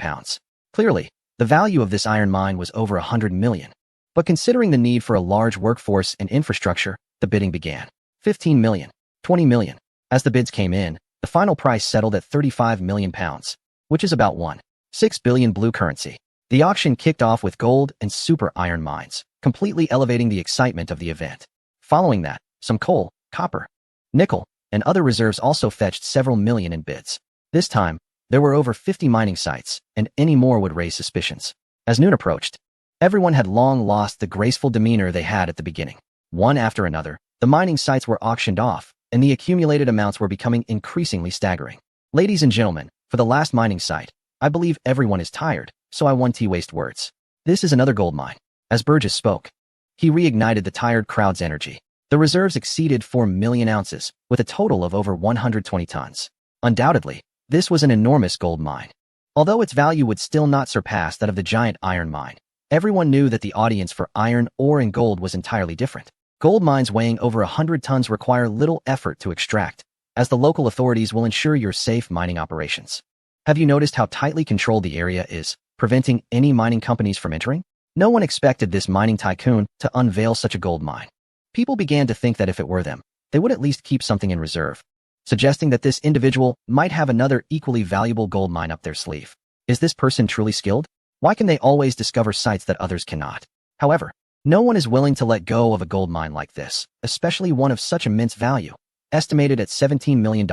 Clearly, the value of this iron mine was over 100 million. But considering the need for a large workforce and infrastructure, the bidding began. 15 million, 20 million. As the bids came in, the final price settled at £35 million, which is about 1.6 billion blue currency. The auction kicked off with gold and super iron mines, completely elevating the excitement of the event. Following that, some coal, copper, nickel, and other reserves also fetched several million in bids. This time, there were over 50 mining sites, and any more would raise suspicions. As noon approached, everyone had long lost the graceful demeanor they had at the beginning. One after another, the mining sites were auctioned off, and the accumulated amounts were becoming increasingly staggering. Ladies and gentlemen, for the last mining site, I believe everyone is tired, so I won't waste words. This is another gold mine. As Burgess spoke, he reignited the tired crowd's energy. The reserves exceeded 4 million ounces, with a total of over 120 tons. Undoubtedly, this was an enormous gold mine. Although its value would still not surpass that of the giant iron mine, everyone knew that the audience for iron ore and gold was entirely different. Gold mines weighing over 100 tons require little effort to extract, as the local authorities will ensure your safe mining operations. Have you noticed how tightly controlled the area is, preventing any mining companies from entering? No one expected this mining tycoon to unveil such a gold mine. People began to think that if it were them, they would at least keep something in reserve, suggesting that this individual might have another equally valuable gold mine up their sleeve. Is this person truly skilled? Why can they always discover sites that others cannot? However, no one is willing to let go of a gold mine like this, especially one of such immense value. estimated at $17 million,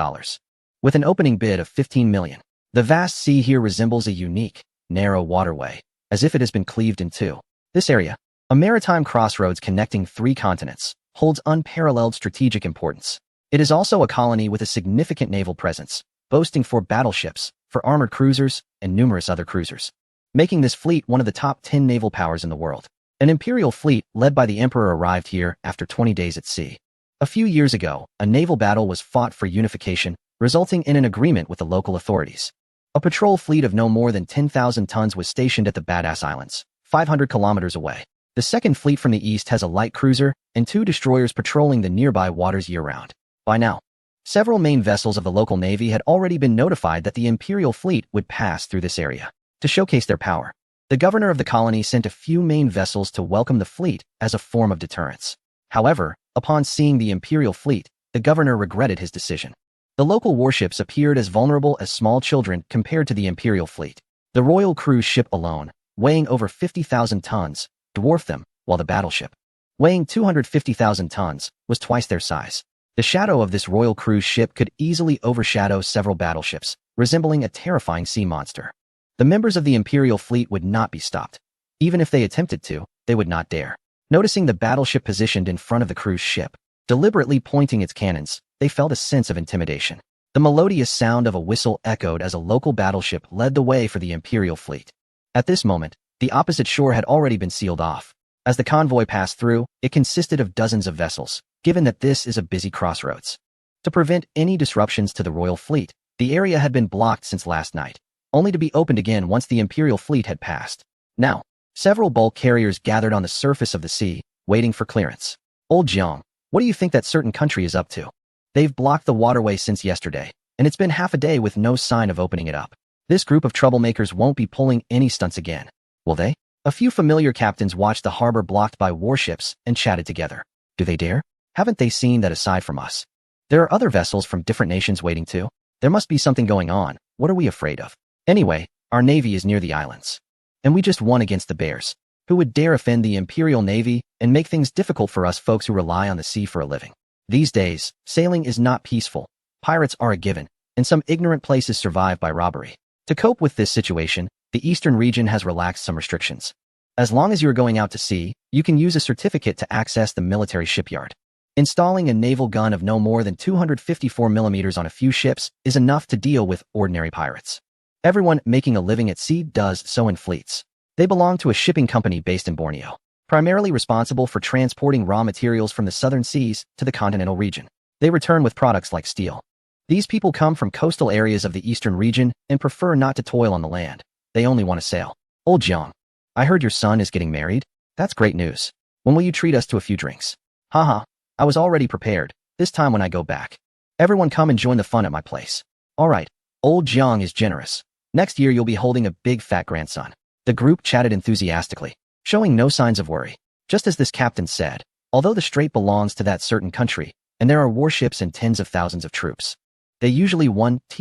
with an opening bid of $15 million. The vast sea here resembles a unique, narrow waterway, as if it has been cleaved in two. This area, a maritime crossroads connecting 3 continents, holds unparalleled strategic importance. It is also a colony with a significant naval presence, boasting 4 battleships, 4 armored cruisers, and numerous other cruisers, making this fleet one of the top 10 naval powers in the world. An imperial fleet led by the emperor arrived here after 20 days at sea. A few years ago, a naval battle was fought for unification, resulting in an agreement with the local authorities. A patrol fleet of no more than 10,000 tons was stationed at the Badass Islands, 500 kilometers away. The second fleet from the east has a light cruiser and 2 destroyers patrolling the nearby waters year-round. By now, several main vessels of the local navy had already been notified that the imperial fleet would pass through this area. To showcase their power, the governor of the colony sent a few main vessels to welcome the fleet as a form of deterrence. However, upon seeing the imperial fleet, the governor regretted his decision. The local warships appeared as vulnerable as small children compared to the imperial fleet. The royal cruise ship alone, weighing over 50,000 tons, dwarfed them, while the battleship, weighing 250,000 tons, was twice their size. The shadow of this royal cruise ship could easily overshadow several battleships, resembling a terrifying sea monster. The members of the imperial fleet would not be stopped. Even if they attempted to, they would not dare. Noticing the battleship positioned in front of the cruise ship, deliberately pointing its cannons, they felt a sense of intimidation. The melodious sound of a whistle echoed as a local battleship led the way for the imperial fleet. At this moment, the opposite shore had already been sealed off. As the convoy passed through, it consisted of dozens of vessels, given that this is a busy crossroads. To prevent any disruptions to the royal fleet, the area had been blocked since last night, only to be opened again once the imperial fleet had passed. Now, several bulk carriers gathered on the surface of the sea, waiting for clearance. Old Jiang, what do you think that certain country is up to? They've blocked the waterway since yesterday, and it's been half a day with no sign of opening it up. This group of troublemakers won't be pulling any stunts again, will they? A few familiar captains watched the harbor blocked by warships and chatted together. Do they dare? Haven't they seen that aside from us, there are other vessels from different nations waiting too? There must be something going on. What are we afraid of? Anyway, our navy is near the islands, and we just won against the bears. Who would dare offend the Imperial Navy and make things difficult for us folks who rely on the sea for a living? These days, sailing is not peaceful. Pirates are a given, and some ignorant places survive by robbery. To cope with this situation, the eastern region has relaxed some restrictions. As long as you are going out to sea, you can use a certificate to access the military shipyard. Installing a naval gun of no more than 254 millimeters on a few ships is enough to deal with ordinary pirates. Everyone making a living at sea does so in fleets. They belong to a shipping company based in Borneo, primarily responsible for transporting raw materials from the southern seas to the continental region. They return with products like steel. These people come from coastal areas of the eastern region and prefer not to toil on the land. They only want to sail. Old Jiang, I heard your son is getting married. That's great news. When will you treat us to a few drinks? Haha, I was already prepared, this time when I go back. Everyone come and join the fun at my place. Alright, Old Jiang is generous. Next year you'll be holding a big fat grandson. The group chatted enthusiastically, showing no signs of worry. Just as this captain said, although the strait belongs to that certain country, and there are warships and tens of thousands of troops, they usually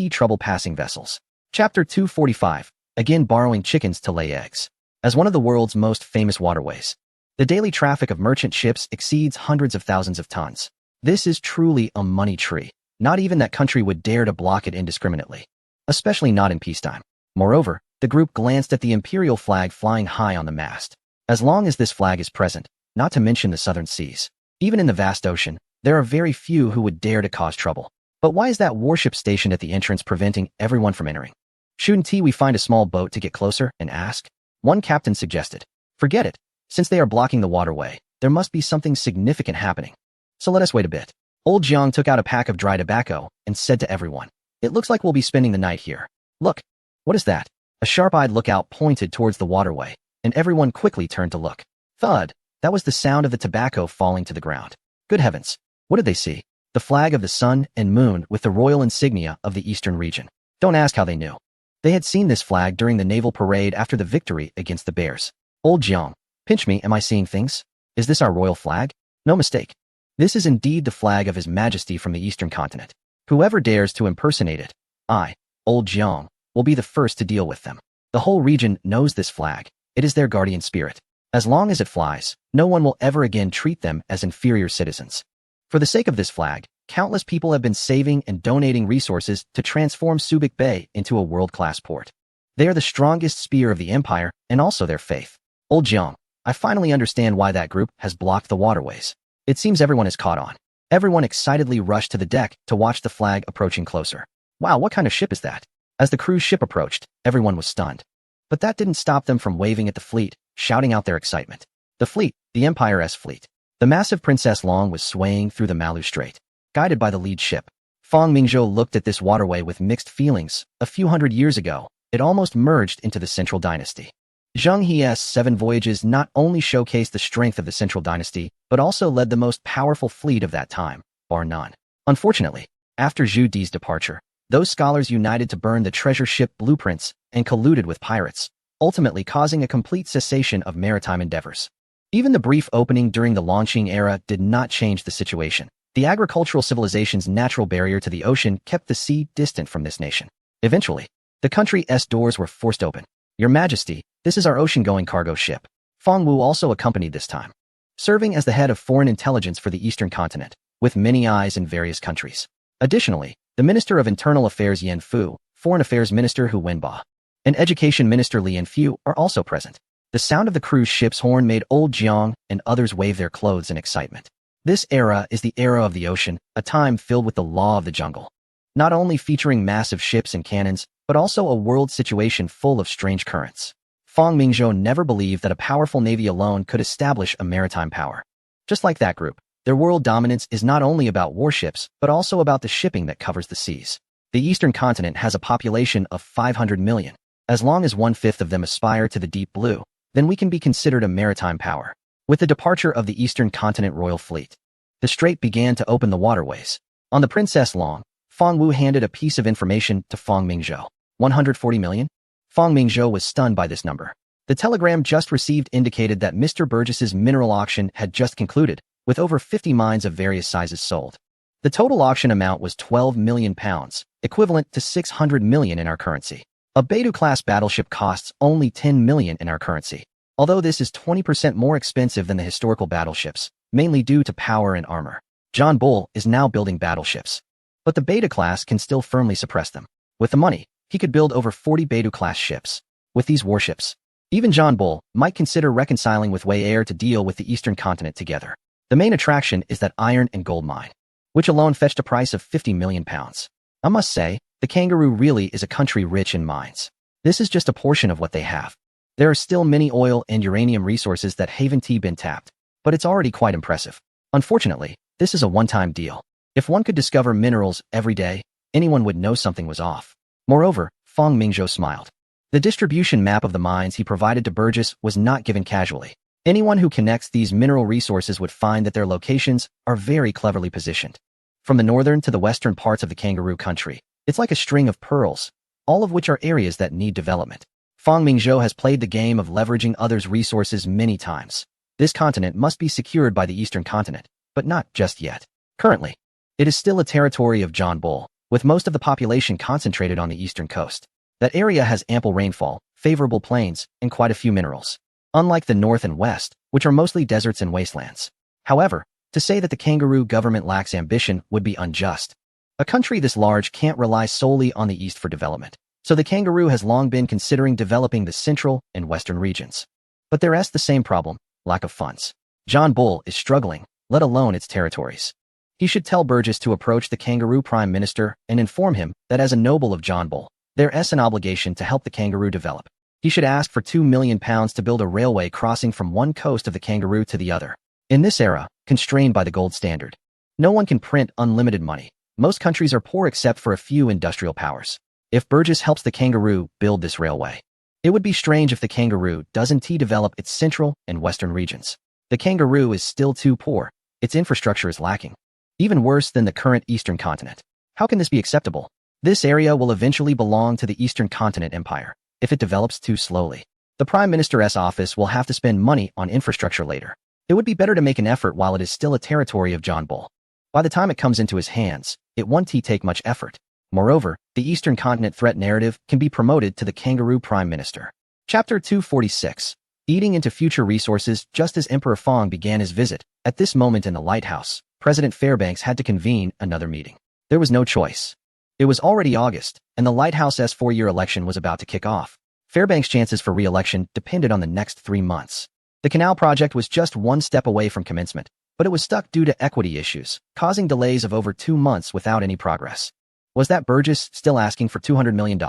trouble passing vessels. Chapter 245, again borrowing chickens to lay eggs. As one of the world's most famous waterways, the daily traffic of merchant ships exceeds hundreds of thousands of tons. This is truly a money tree. Not even that country would dare to block it indiscriminately, especially not in peacetime. Moreover, the group glanced at the imperial flag flying high on the mast. As long as this flag is present, not to mention the southern seas, even in the vast ocean, there are very few who would dare to cause trouble. But why is that warship stationed at the entrance preventing everyone from entering? Shouldn't we find a small boat to get closer and ask? One captain suggested. Forget it. Since they are blocking the waterway, there must be something significant happening. So let us wait a bit. Old Jiang took out a pack of dry tobacco and said to everyone, "It looks like we'll be spending the night here. Look. What is that?" A sharp-eyed lookout pointed towards the waterway, and everyone quickly turned to look. Thud! That was the sound of the tobacco falling to the ground. Good heavens! What did they see? The flag of the sun and moon with the royal insignia of the eastern region. Don't ask how they knew. They had seen this flag during the naval parade after the victory against the bears. Old Jiang, pinch me, am I seeing things? Is this our royal flag? No mistake. This is indeed the flag of His Majesty from the eastern continent. Whoever dares to impersonate it, I, Old Jiang, will be the first to deal with them. The whole region knows this flag. It is their guardian spirit. As long as it flies, no one will ever again treat them as inferior citizens. For the sake of this flag, countless people have been saving and donating resources to transform Subic Bay into a world-class port. They are the strongest spear of the empire and also their faith. Old Jiang, I finally understand why that group has blocked the waterways. It seems everyone is caught on. Everyone excitedly rushed to the deck to watch the flag approaching closer. Wow, what kind of ship is that? As the cruise ship approached, everyone was stunned. But that didn't stop them from waving at the fleet, shouting out their excitement. The fleet, the Empire's fleet. The massive Princess Long was swaying through the Malu Strait, guided by the lead ship. Fang Mingzhou looked at this waterway with mixed feelings. A few hundred years ago, it almost merged into the Central Dynasty. Zheng He's 7 voyages not only showcased the strength of the Central Dynasty, but also led the most powerful fleet of that time, bar none. Unfortunately, after Zhu Di's departure, those scholars united to burn the treasure ship blueprints and colluded with pirates, ultimately causing a complete cessation of maritime endeavors. Even the brief opening during the Longqing era did not change the situation. The agricultural civilization's natural barrier to the ocean kept the sea distant from this nation. Eventually, the country's doors were forced open. Your Majesty, this is our ocean-going cargo ship. Fang Wu also accompanied this time, serving as the head of foreign intelligence for the eastern continent, with many eyes in various countries. Additionally, the Minister of Internal Affairs Yan Fu, Foreign Affairs Minister Hu Wenba, and Education Minister Li Yanfu are also present. The sound of the cruise ship's horn made old Jiang and others wave their clothes in excitement. This era is the era of the ocean, a time filled with the law of the jungle. Not only featuring massive ships and cannons, but also a world situation full of strange currents. Fang Mingzhou never believed that a powerful navy alone could establish a maritime power. Just like that group, their world dominance is not only about warships, but also about the shipping that covers the seas. The eastern continent has a population of 500 million. As long as 1/5 of them aspire to the deep blue, then we can be considered a maritime power. With the departure of the eastern continent royal fleet, the strait began to open the waterways. On the Princess Long, Fang Wu handed a piece of information to Fang Mingzhou. 140 million? Fang Mingzhou was stunned by this number. The telegram just received indicated that Mr. Burgess's mineral auction had just concluded, with over 50 mines of various sizes sold. The total auction amount was 12 million pounds, equivalent to 600 million in our currency. A Beidou-class battleship costs only 10 million in our currency. Although this is 20% more expensive than the historical battleships, mainly due to power and armor. John Bull is now building battleships. But the Beidou-class can still firmly suppress them. With the money, he could build over 40 Beidou-class ships. With these warships, even John Bull might consider reconciling with Wei Air to deal with the eastern continent together. The main attraction is that iron and gold mine, which alone fetched a price of 50 million pounds. I must say, the Kangaroo really is a country rich in mines. This is just a portion of what they have. There are still many oil and uranium resources that haven't been tapped, but it's already quite impressive. Unfortunately, this is a one-time deal. If one could discover minerals every day, anyone would know something was off. Moreover, Fang Mingzhou smiled. The distribution map of the mines he provided to Burgess was not given casually. Anyone who connects these mineral resources would find that their locations are very cleverly positioned. From the northern to the western parts of the Kangaroo country, it's like a string of pearls, all of which are areas that need development. Fang Mingzhou has played the game of leveraging others' resources many times. This continent must be secured by the eastern continent, but not just yet. Currently, it is still a territory of John Bull, with most of the population concentrated on the eastern coast. That area has ample rainfall, favorable plains, and quite a few minerals, unlike the north and west, which are mostly deserts and wastelands. However, to say that the Kangaroo government lacks ambition would be unjust. A country this large can't rely solely on the east for development, so the Kangaroo has long been considering developing the central and western regions. But there's the same problem, lack of funds. John Bull is struggling, let alone its territories. He should tell Burgess to approach the Kangaroo Prime Minister and inform him that as a noble of John Bull, there's an obligation to help the Kangaroo develop. He should ask for 2 million pounds to build a railway crossing from one coast of the Kangaroo to the other. In this era, constrained by the gold standard, no one can print unlimited money. Most countries are poor except for a few industrial powers. If Burgess helps the Kangaroo build this railway, it would be strange if the Kangaroo doesn't develop its central and western regions. The Kangaroo is still too poor. Its infrastructure is lacking. Even worse than the current eastern continent. How can this be acceptable? This area will eventually belong to the eastern continent empire, if it develops too slowly. The Prime Minister's office will have to spend money on infrastructure later. It would be better to make an effort while it is still a territory of John Bull. By the time it comes into his hands, it won't take much effort. Moreover, the Eastern Continent threat narrative can be promoted to the Kangaroo Prime Minister. Chapter 246. Eating into future resources. Just as Emperor Fang began his visit, at this moment in the lighthouse, President Fairbanks had to convene another meeting. There was no choice. It was already August, and the Lighthouse's four-year election was about to kick off. Fairbanks' chances for re-election depended on the next 3 months. The canal project was just one step away from commencement, but it was stuck due to equity issues, causing delays of over 2 months without any progress. Was that Burgess still asking for $200 million?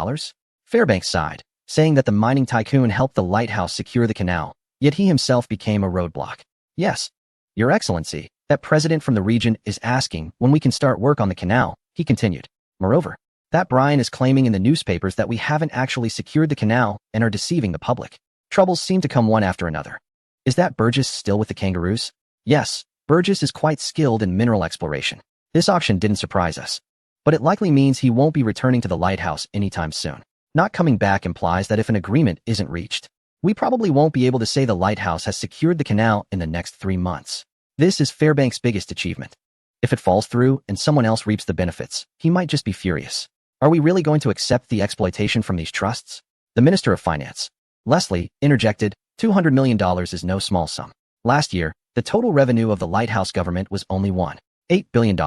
Fairbanks sighed, saying that the mining tycoon helped the lighthouse secure the canal, yet he himself became a roadblock. Yes, Your Excellency, that president from the region is asking when we can start work on the canal, he continued. Moreover, that Brian is claiming in the newspapers that we haven't actually secured the canal and are deceiving the public. Troubles seem to come one after another. Is that Burgess still with the kangaroos? Yes, Burgess is quite skilled in mineral exploration. This auction didn't surprise us. But it likely means he won't be returning to the lighthouse anytime soon. Not coming back implies that if an agreement isn't reached, we probably won't be able to say the lighthouse has secured the canal in the next 3 months. This is Fairbanks' biggest achievement. If it falls through and someone else reaps the benefits, he might just be furious. Are we really going to accept the exploitation from these trusts? The Minister of Finance, Leslie, interjected, $200 million is no small sum. Last year, the total revenue of the lighthouse government was only $1.8 billion.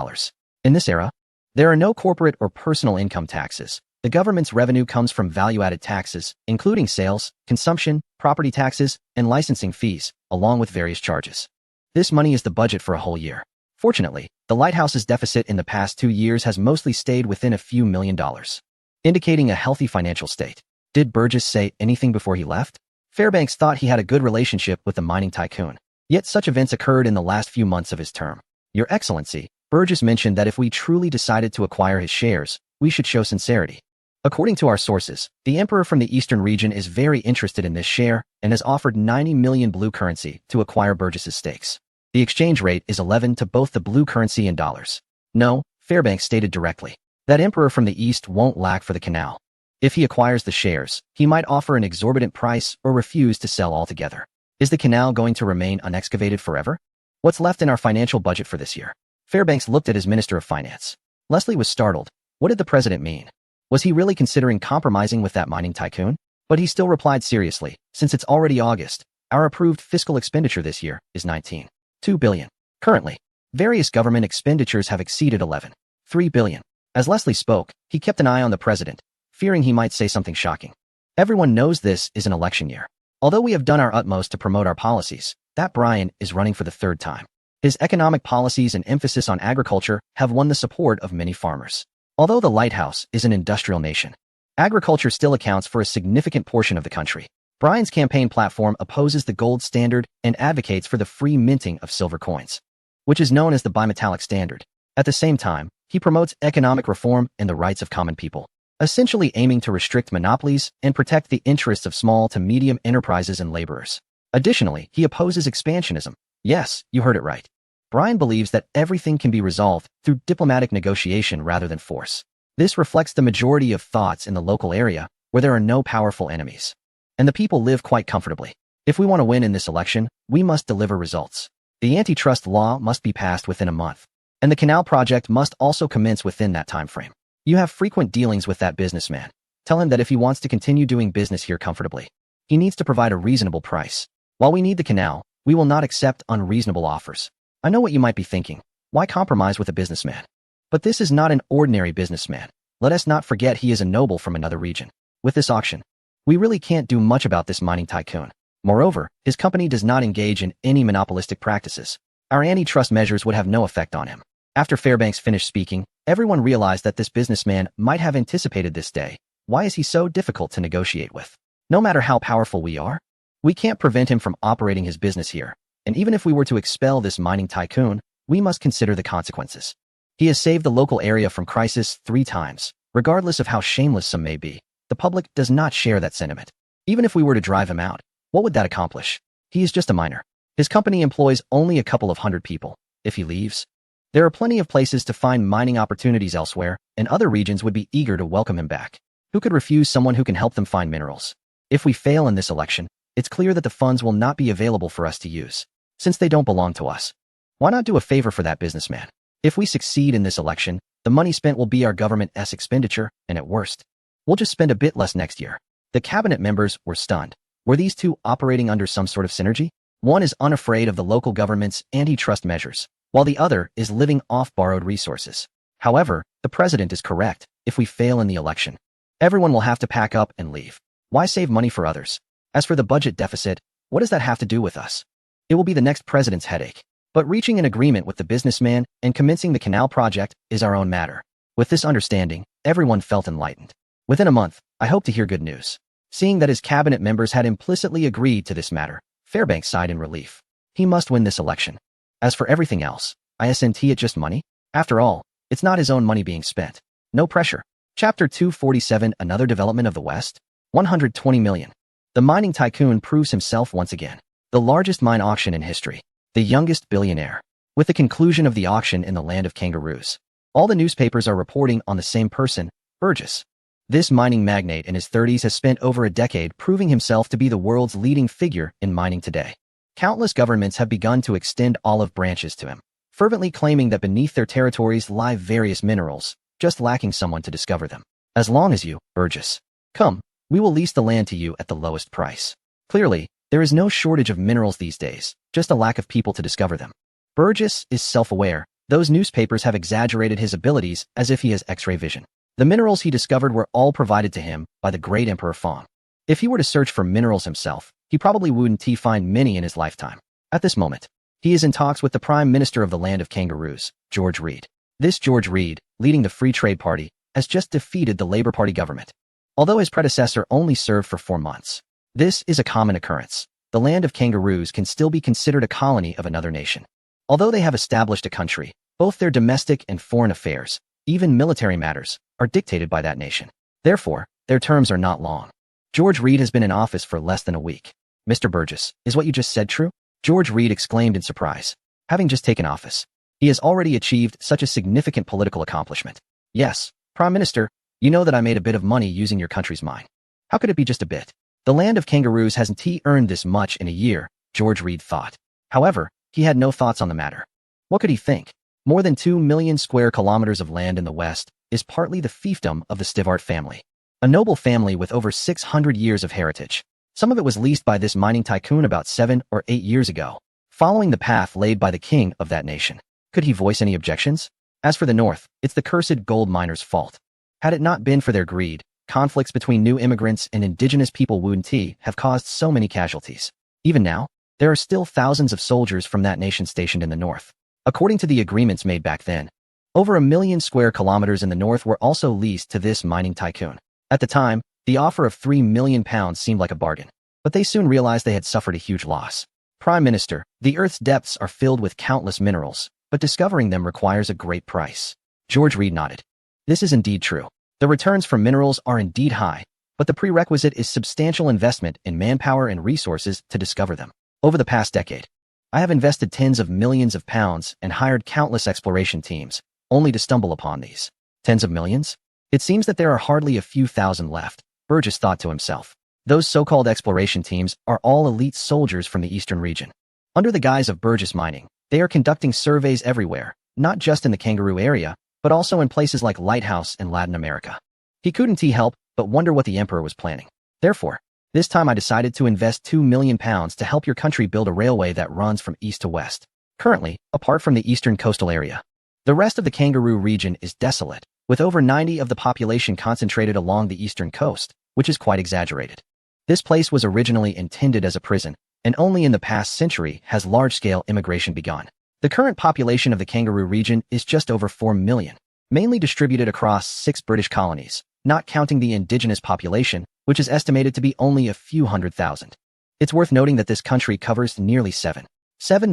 In this era, there are no corporate or personal income taxes. The government's revenue comes from value-added taxes, including sales, consumption, property taxes, and licensing fees, along with various charges. This money is the budget for a whole year. Fortunately, the lighthouse's deficit in the past 2 years has mostly stayed within a few $1,000,000, indicating a healthy financial state. Did Burgess say anything before he left? Fairbanks thought he had a good relationship with the mining tycoon. Yet such events occurred in the last few months of his term. Your Excellency, Burgess mentioned that if we truly decided to acquire his shares, we should show sincerity. According to our sources, the Emperor from the Eastern region is very interested in this share and has offered 90 million blue currency to acquire Burgess's stakes. The exchange rate is 11 to both the blue currency and dollars. No, Fairbanks stated directly. That Emperor from the East won't lack for the canal. If he acquires the shares, he might offer an exorbitant price or refuse to sell altogether. Is the canal going to remain unexcavated forever? What's left in our financial budget for this year? Fairbanks looked at his Minister of Finance. Leslie was startled. What did the president mean? Was he really considering compromising with that mining tycoon? But he still replied seriously, since it's already August, our approved fiscal expenditure this year is $19.2 billion. Currently, various government expenditures have exceeded $11.3 billion. As Leslie spoke, he kept an eye on the president, fearing he might say something shocking. Everyone knows this is an election year. Although we have done our utmost to promote our policies, that Brian is running for the 3rd time. His economic policies and emphasis on agriculture have won the support of many farmers. Although the lighthouse is an industrial nation, agriculture still accounts for a significant portion of the country. Brian's campaign platform opposes the gold standard and advocates for the free minting of silver coins, which is known as the bimetallic standard. At the same time, he promotes economic reform and the rights of common people, essentially aiming to restrict monopolies and protect the interests of small to medium enterprises and laborers. Additionally, he opposes expansionism. Yes, you heard it right. Brian believes that everything can be resolved through diplomatic negotiation rather than force. This reflects the majority of thoughts in the local area, where there are no powerful enemies, and the people live quite comfortably. If we want to win in this election, we must deliver results. The antitrust law must be passed within a month, and the canal project must also commence within that time frame. You have frequent dealings with that businessman. Tell him that if he wants to continue doing business here comfortably, he needs to provide a reasonable price. While we need the canal, we will not accept unreasonable offers. I know what you might be thinking. Why compromise with a businessman? But this is not an ordinary businessman. Let us not forget he is a noble from another region. With this auction, we really can't do much about this mining tycoon. Moreover, his company does not engage in any monopolistic practices. Our antitrust measures would have no effect on him. After Fairbanks finished speaking, everyone realized that this businessman might have anticipated this day. Why is he so difficult to negotiate with? No matter how powerful we are, we can't prevent him from operating his business here. And even if we were to expel this mining tycoon, we must consider the consequences. He has saved the local area from crisis 3 times. Regardless of how shameless some may be, the public does not share that sentiment. Even if we were to drive him out, what would that accomplish? He is just a miner. His company employs only a couple of hundred people. If he leaves, there are plenty of places to find mining opportunities elsewhere, and other regions would be eager to welcome him back. Who could refuse someone who can help them find minerals? If we fail in this election, it's clear that the funds will not be available for us to use, since they don't belong to us. Why not do a favor for that businessman? If we succeed in this election, the money spent will be our government's expenditure, and at worst, we'll just spend a bit less next year. The cabinet members were stunned. Were these two operating under some sort of synergy? One is unafraid of the local government's antitrust measures, while the other is living off borrowed resources. However, the president is correct. If we fail in the election, everyone will have to pack up and leave. Why save money for others? As for the budget deficit, what does that have to do with us? It will be the next president's headache. But reaching an agreement with the businessman and commencing the canal project is our own matter. With this understanding, everyone felt enlightened. Within a month, I hope to hear good news. Seeing that his cabinet members had implicitly agreed to this matter, Fairbanks sighed in relief. He must win this election. As for everything else, isn't it just money? After all, it's not his own money being spent. No pressure. Chapter 247, Another Development of the West. 120 million. The mining tycoon proves himself once again. The largest mine auction in history. The youngest billionaire. With the conclusion of the auction in the land of kangaroos, all the newspapers are reporting on the same person, Burgess. This mining magnate in his 30s has spent over a decade proving himself to be the world's leading figure in mining today. Countless governments have begun to extend olive branches to him, fervently claiming that beneath their territories lie various minerals, just lacking someone to discover them. As long as you, Burgess, come, we will lease the land to you at the lowest price. Clearly, there is no shortage of minerals these days, just a lack of people to discover them. Burgess is self-aware. Those newspapers have exaggerated his abilities as if he has X-ray vision. The minerals he discovered were all provided to him by the great Emperor Fong. If he were to search for minerals himself, he probably wouldn't find many in his lifetime. At this moment, he is in talks with the Prime Minister of the land of kangaroos, George Reed. This George Reed, leading the Free Trade Party, has just defeated the Labour Party government, although his predecessor only served for 4 months. This is a common occurrence. The land of kangaroos can still be considered a colony of another nation. Although they have established a country, both their domestic and foreign affairs, even military matters, are dictated by that nation. Therefore, their terms are not long. George Reed has been in office for less than a week. Mr. Burgess, is what you just said true? George Reed exclaimed in surprise. Having just taken office, he has already achieved such a significant political accomplishment. Yes, Prime Minister, you know that I made a bit of money using your country's mine. How could it be just a bit? The land of kangaroos hasn't earned this much in a year, George Reed thought. However, he had no thoughts on the matter. What could he think? More than 2 million square kilometers of land in the West is partly the fiefdom of the Stivart family, a noble family with over 600 years of heritage. Some of it was leased by this mining tycoon about 7 or 8 years ago, following the path laid by the king of that nation. Could he voice any objections? As for the North, it's the cursed gold miners' fault. Had it not been for their greed, conflicts between new immigrants and indigenous people wouldn't have caused so many casualties. Even now, there are still thousands of soldiers from that nation stationed in the North. According to the agreements made back then, over 1 million square kilometers in the North were also leased to this mining tycoon. At the time, the offer of £3 million seemed like a bargain, but they soon realized they had suffered a huge loss. Prime Minister, the Earth's depths are filled with countless minerals, but discovering them requires a great price. George Reed nodded. This is indeed true. The returns from minerals are indeed high, but the prerequisite is substantial investment in manpower and resources to discover them. Over the past decade, I have invested tens of millions of pounds and hired countless exploration teams, only to stumble upon these. Tens of millions? It seems that there are hardly a few thousand left, Burgess thought to himself. Those so-called exploration teams are all elite soldiers from the eastern region. Under the guise of Burgess Mining, they are conducting surveys everywhere, not just in the kangaroo area, but also in places like Lighthouse in Latin America. He couldn't help but wonder what the emperor was planning. Therefore, this time I decided to invest £2 million to help your country build a railway that runs from east to west. Currently, apart from the eastern coastal area, the rest of the kangaroo region is desolate, with over 90% of the population concentrated along the eastern coast, which is quite exaggerated. This place was originally intended as a prison, and only in the past century has large-scale immigration begun. The current population of the kangaroo region is just over 4 million, mainly distributed across 6 British colonies, not counting the indigenous population, which is estimated to be only a few 100,000. It's worth noting that this country covers nearly 7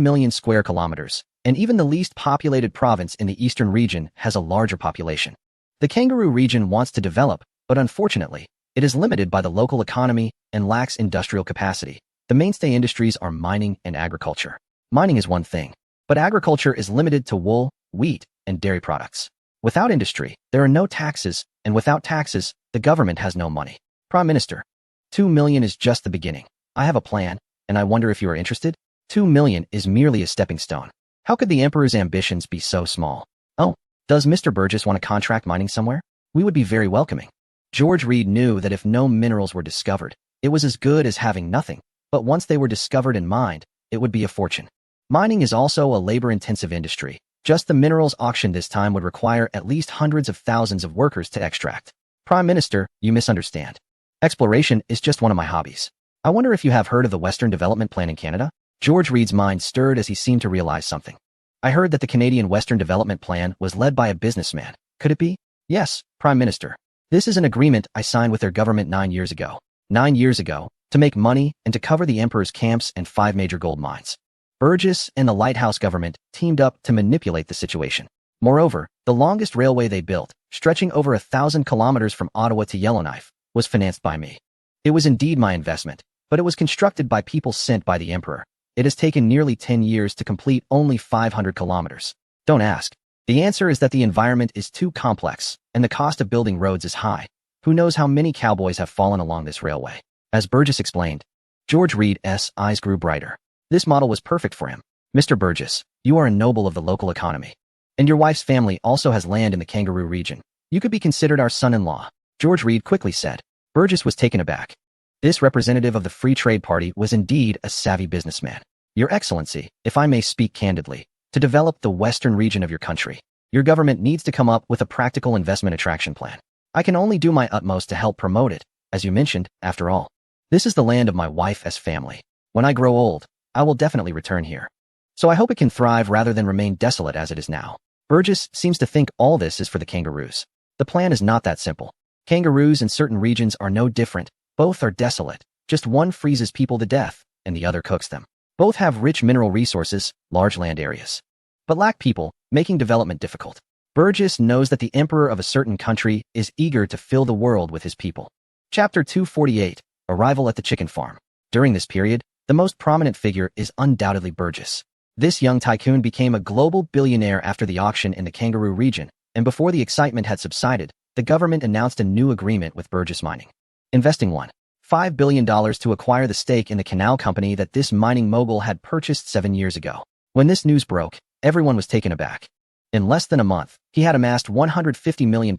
million square kilometers, and even the least populated province in the eastern region has a larger population. The kangaroo region wants to develop, but unfortunately, it is limited by the local economy and lacks industrial capacity. The mainstay industries are mining and agriculture. Mining is one thing, but agriculture is limited to wool, wheat, and dairy products. Without industry, there are no taxes, and without taxes, the government has no money. Prime Minister, 2 million is just the beginning. I have a plan, and I wonder if you are interested? 2 million is merely a stepping stone. How could the emperor's ambitions be so small? Oh, does Mr. Burgess want to contract mining somewhere? We would be very welcoming. George Reed knew that if no minerals were discovered, it was as good as having nothing, but once they were discovered and mined, it would be a fortune. Mining is also a labor-intensive industry. Just the minerals auctioned this time would require at least hundreds of thousands of workers to extract. Prime Minister, you misunderstand. Exploration is just one of my hobbies. I wonder if you have heard of the Western Development Plan in Canada? George Reed's mind stirred as he seemed to realize something. I heard that the Canadian Western Development Plan was led by a businessman. Could it be? Yes, Prime Minister. This is an agreement I signed with their government 9 years ago. 9 years ago, to make money and to cover the Emperor's camps and 5 major gold mines. Burgess and the Lighthouse government teamed up to manipulate the situation. Moreover, the longest railway they built, stretching over 1,000 kilometers from Ottawa to Yellowknife, was financed by me. It was indeed my investment, but it was constructed by people sent by the Emperor. It has taken nearly 10 years to complete only 500 kilometers. Don't ask. The answer is that the environment is too complex, and the cost of building roads is high. Who knows how many cowboys have fallen along this railway? As Burgess explained, George Reed's eyes grew brighter. This model was perfect for him. Mr. Burgess, you are a noble of the local economy. And your wife's family also has land in the Kangaroo region. You could be considered our son-in-law. George Reed quickly said. Burgess was taken aback. This representative of the Free Trade Party was indeed a savvy businessman. Your Excellency, if I may speak candidly, to develop the western region of your country, your government needs to come up with a practical investment attraction plan. I can only do my utmost to help promote it. As you mentioned, after all, this is the land of my wife's family. When I grow old, I will definitely return here. So I hope it can thrive rather than remain desolate as it is now. Burgess seems to think all this is for the kangaroos. The plan is not that simple. Kangaroos in certain regions are no different. Both are desolate. Just one freezes people to death, and the other cooks them. Both have rich mineral resources, large land areas, but lack people, making development difficult. Burgess knows that the emperor of a certain country is eager to fill the world with his people. Chapter 248, Arrival at the Chicken Farm. During this period, the most prominent figure is undoubtedly Burgess. This young tycoon became a global billionaire after the auction in the Kangaroo region, and before the excitement had subsided, the government announced a new agreement with Burgess Mining, investing $1.5 billion to acquire the stake in the canal company that this mining mogul had purchased 7 years ago. When this news broke, everyone was taken aback. In less than a month, he had amassed £150 million,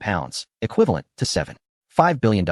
equivalent to $7.5 billion.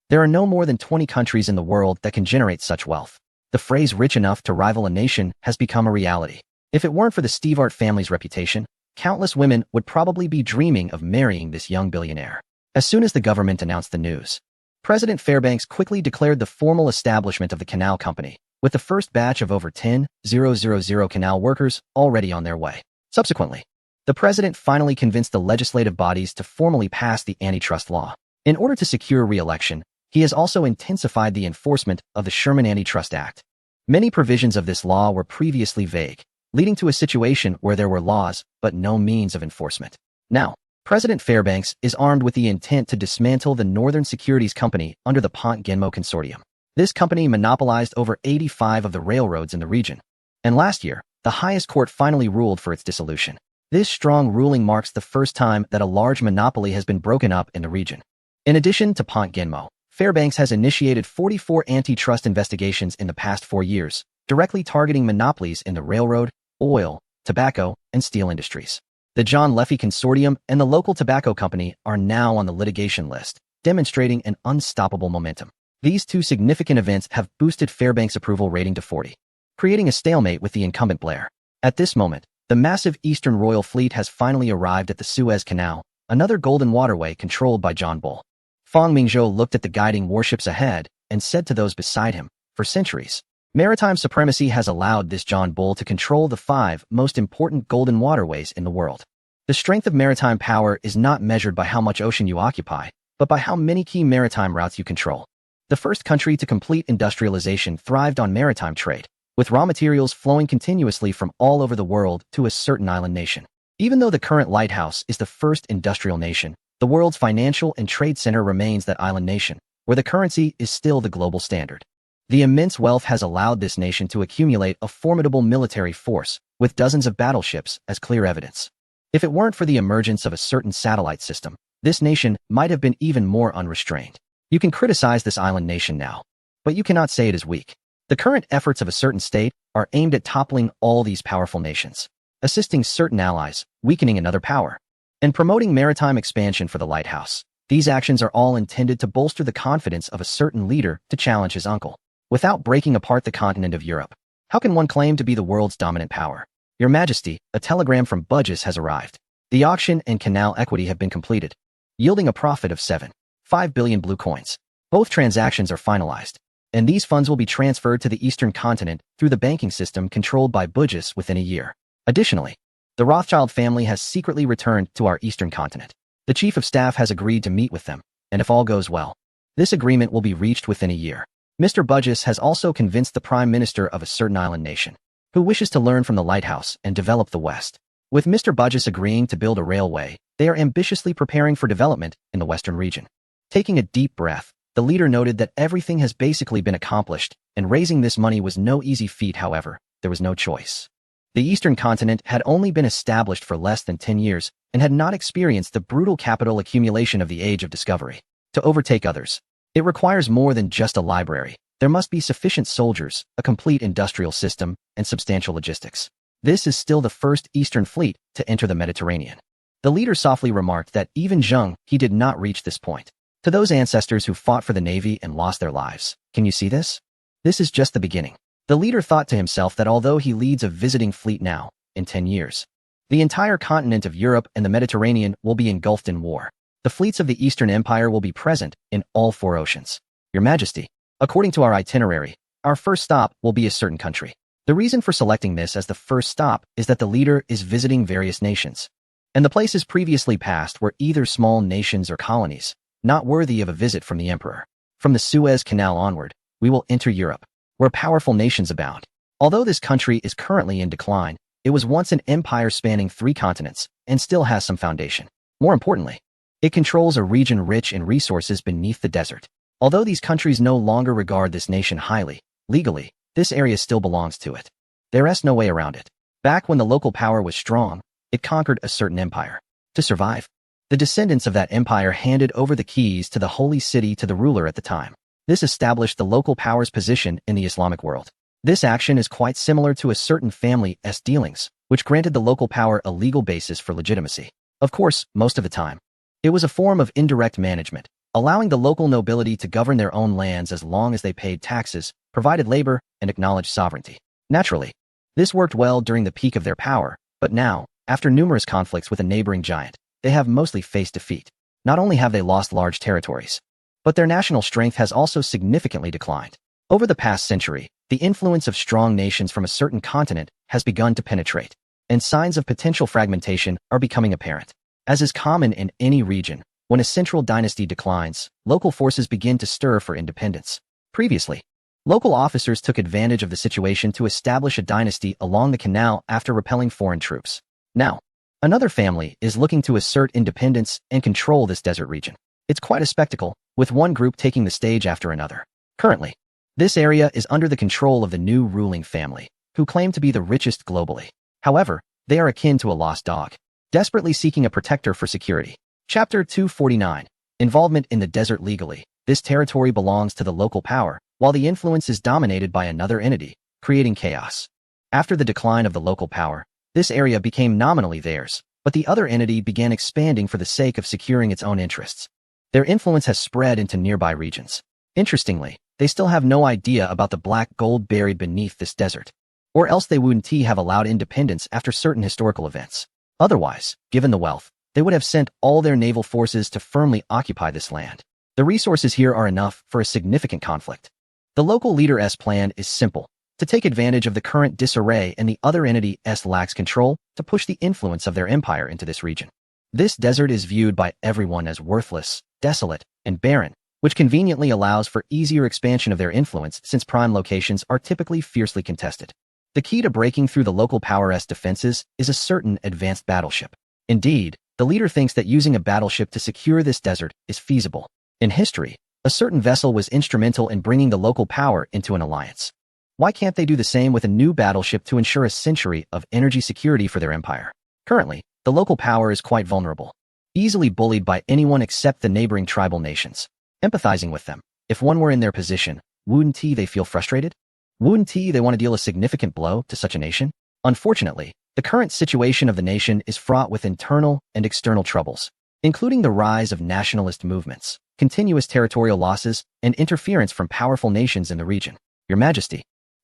There are no more than 20 countries in the world that can generate such wealth. The phrase rich enough to rival a nation has become a reality. If it weren't for the Stevart family's reputation, countless women would probably be dreaming of marrying this young billionaire. As soon as the government announced the news, President Fairbanks quickly declared the formal establishment of the canal company, with the first batch of over 10,000 canal workers already on their way. Subsequently, the president finally convinced the legislative bodies to formally pass the antitrust law. In order to secure re-election, he has also intensified the enforcement of the Sherman Antitrust Act. Many provisions of this law were previously vague, leading to a situation where there were laws but no means of enforcement. Now, President Fairbanks is armed with the intent to dismantle the Northern Securities Company under the Pont-Genmo Consortium. This company monopolized over 85 of the railroads in the region. And last year, the highest court finally ruled for its dissolution. This strong ruling marks the first time that a large monopoly has been broken up in the region. In addition to Pont-Genmo, Fairbanks has initiated 44 antitrust investigations in the past 4 years, directly targeting monopolies in the railroad, oil, tobacco, and steel industries. The John Leffey Consortium and the local tobacco company are now on the litigation list, demonstrating an unstoppable momentum. These two significant events have boosted Fairbanks' approval rating to 40, creating a stalemate with the incumbent Blair. At this moment, the massive Eastern Royal Fleet has finally arrived at the Suez Canal, another golden waterway controlled by John Bull. Fang Mingzhou looked at the guiding warships ahead and said to those beside him, for centuries, maritime supremacy has allowed this John Bull to control the 5 most important golden waterways in the world. The strength of maritime power is not measured by how much ocean you occupy, but by how many key maritime routes you control. The first country to complete industrialization thrived on maritime trade, with raw materials flowing continuously from all over the world to a certain island nation. Even though the current lighthouse is the first industrial nation, the world's financial and trade center remains that island nation, where the currency is still the global standard. The immense wealth has allowed this nation to accumulate a formidable military force, with dozens of battleships as clear evidence. If it weren't for the emergence of a certain satellite system, this nation might have been even more unrestrained. You can criticize this island nation now, but you cannot say it is weak. The current efforts of a certain state are aimed at toppling all these powerful nations, assisting certain allies, weakening another power, and promoting maritime expansion for the lighthouse. These actions are all intended to bolster the confidence of a certain leader to challenge his uncle, without breaking apart the continent of Europe. How can one claim to be the world's dominant power? Your Majesty, a telegram from Budges has arrived. The auction and canal equity have been completed, yielding a profit of 7.5 billion blue coins. Both transactions are finalized, and these funds will be transferred to the Eastern continent through the banking system controlled by Budges within a year. Additionally, the Rothschild family has secretly returned to our Eastern continent. The Chief of Staff has agreed to meet with them, and if all goes well, this agreement will be reached within a year. Mr. Budges has also convinced the Prime Minister of a certain island nation, who wishes to learn from the lighthouse and develop the West. With Mr. Budges agreeing to build a railway, they are ambitiously preparing for development in the Western region. Taking a deep breath, the leader noted that everything has basically been accomplished, and raising this money was no easy feat. However, there was no choice. The Eastern continent had only been established for less than 10 years and had not experienced the brutal capital accumulation of the Age of Discovery. To overtake others, it requires more than just a library. There must be sufficient soldiers, a complete industrial system, and substantial logistics. This is still the first Eastern fleet to enter the Mediterranean. The leader softly remarked that even Zheng he did not reach this point. To those ancestors who fought for the navy and lost their lives, can you see this? This is just the beginning. The leader thought to himself that although he leads a visiting fleet now, in 10 years, the entire continent of Europe and the Mediterranean will be engulfed in war. The fleets of the Eastern Empire will be present in all 4 oceans. Your Majesty, according to our itinerary, our first stop will be a certain country. The reason for selecting this as the first stop is that the leader is visiting various nations, and the places previously passed were either small nations or colonies, not worthy of a visit from the emperor. From the Suez Canal onward, we will enter Europe, where powerful nations abound. Although this country is currently in decline, it was once an empire spanning 3 continents and still has some foundation. More importantly, it controls a region rich in resources beneath the desert. Although these countries no longer regard this nation highly, legally, this area still belongs to it. There is no way around it. Back when the local power was strong, it conquered a certain empire. To survive, the descendants of that empire handed over the keys to the holy city to the ruler at the time. This established the local power's position in the Islamic world. This action is quite similar to a certain family's dealings, which granted the local power a legal basis for legitimacy. Of course, most of the time, it was a form of indirect management, allowing the local nobility to govern their own lands as long as they paid taxes, provided labor, and acknowledged sovereignty. Naturally, this worked well during the peak of their power, but now, after numerous conflicts with a neighboring giant, they have mostly faced defeat. Not only have they lost large territories, but their national strength has also significantly declined. Over the past century, the influence of strong nations from a certain continent has begun to penetrate, and signs of potential fragmentation are becoming apparent. As is common in any region, when a central dynasty declines, local forces begin to stir for independence. Previously, local officers took advantage of the situation to establish a dynasty along the canal after repelling foreign troops. Now, another family is looking to assert independence and control this desert region. It's quite a spectacle, with one group taking the stage after another. Currently, this area is under the control of the new ruling family, who claim to be the richest globally. However, they are akin to a lost dog, desperately seeking a protector for security. Chapter 249. Involvement in the desert legally. This territory belongs to the local power, while the influence is dominated by another entity, creating chaos. After the decline of the local power, this area became nominally theirs, but the other entity began expanding for the sake of securing its own interests. Their influence has spread into nearby regions. Interestingly, they still have no idea about the black gold buried beneath this desert, or else they wouldn't have allowed independence after certain historical events. Otherwise, given the wealth, they would have sent all their naval forces to firmly occupy this land. The resources here are enough for a significant conflict. The local leader's plan is simple: to take advantage of the current disarray and the other entity's lacks control to push the influence of their empire into this region. This desert is viewed by everyone as worthless, desolate, and barren, which conveniently allows for easier expansion of their influence since prime locations are typically fiercely contested. The key to breaking through the local power's defenses is a certain advanced battleship. Indeed, the leader thinks that using a battleship to secure this desert is feasible. In history, a certain vessel was instrumental in bringing the local power into an alliance. Why can't they do the same with a new battleship to ensure a century of energy security for their empire? Currently, the local power is quite vulnerable, easily bullied by anyone except the neighboring tribal nations. Empathizing with them, if one were in their position, wouldn't they feel frustrated? Wouldn't they want to deal a significant blow to such a nation? Unfortunately, the current situation of the nation is fraught with internal and external troubles, including the rise of nationalist movements, continuous territorial losses, and interference from powerful nations in the region. Your Majesty,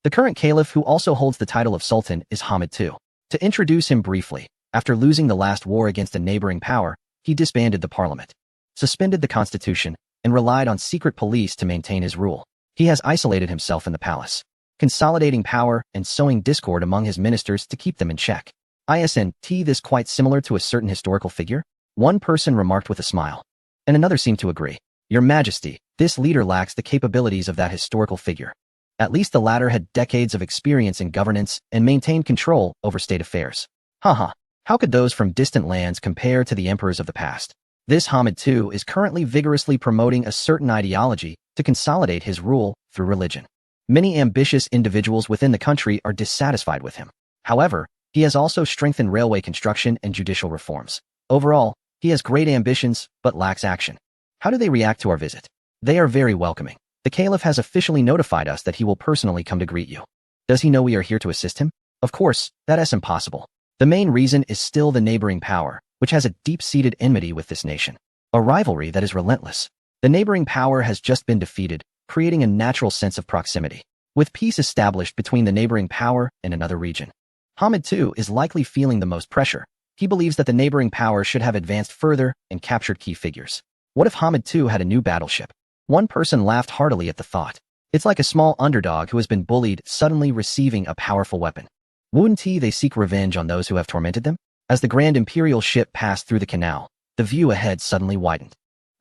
The current caliph who also holds the title of Sultan is Hamid II. To introduce him briefly, after losing the last war against a neighboring power, he disbanded the parliament, suspended the constitution, and relied on secret police to maintain his rule. He has isolated himself in the palace, consolidating power and sowing discord among his ministers to keep them in check. Isn't this quite similar to a certain historical figure? One person remarked with a smile, and another seemed to agree. Your Majesty, this leader lacks the capabilities of that historical figure. At least the latter had decades of experience in governance and maintained control over state affairs. Haha, how could those from distant lands compare to the emperors of the past? This Hamid II is currently vigorously promoting a certain ideology to consolidate his rule through religion. Many ambitious individuals within the country are dissatisfied with him. However, he has also strengthened railway construction and judicial reforms. Overall, he has great ambitions but lacks action. How do they react to our visit? They are very welcoming. The caliph has officially notified us that he will personally come to greet you. Does he know we are here to assist him? Of course, that is impossible. The main reason is still the neighboring power, which has a deep-seated enmity with this nation. A rivalry that is relentless. The neighboring power has just been defeated, creating a natural sense of proximity. With peace established between the neighboring power and another region, Hamid II is likely feeling the most pressure. He believes that the neighboring power should have advanced further and captured key figures. What if Hamid II had a new battleship? One person laughed heartily at the thought. It's like a small underdog who has been bullied suddenly receiving a powerful weapon. Wouldn't they seek revenge on those who have tormented them? As the Grand Imperial ship passed through the canal, the view ahead suddenly widened.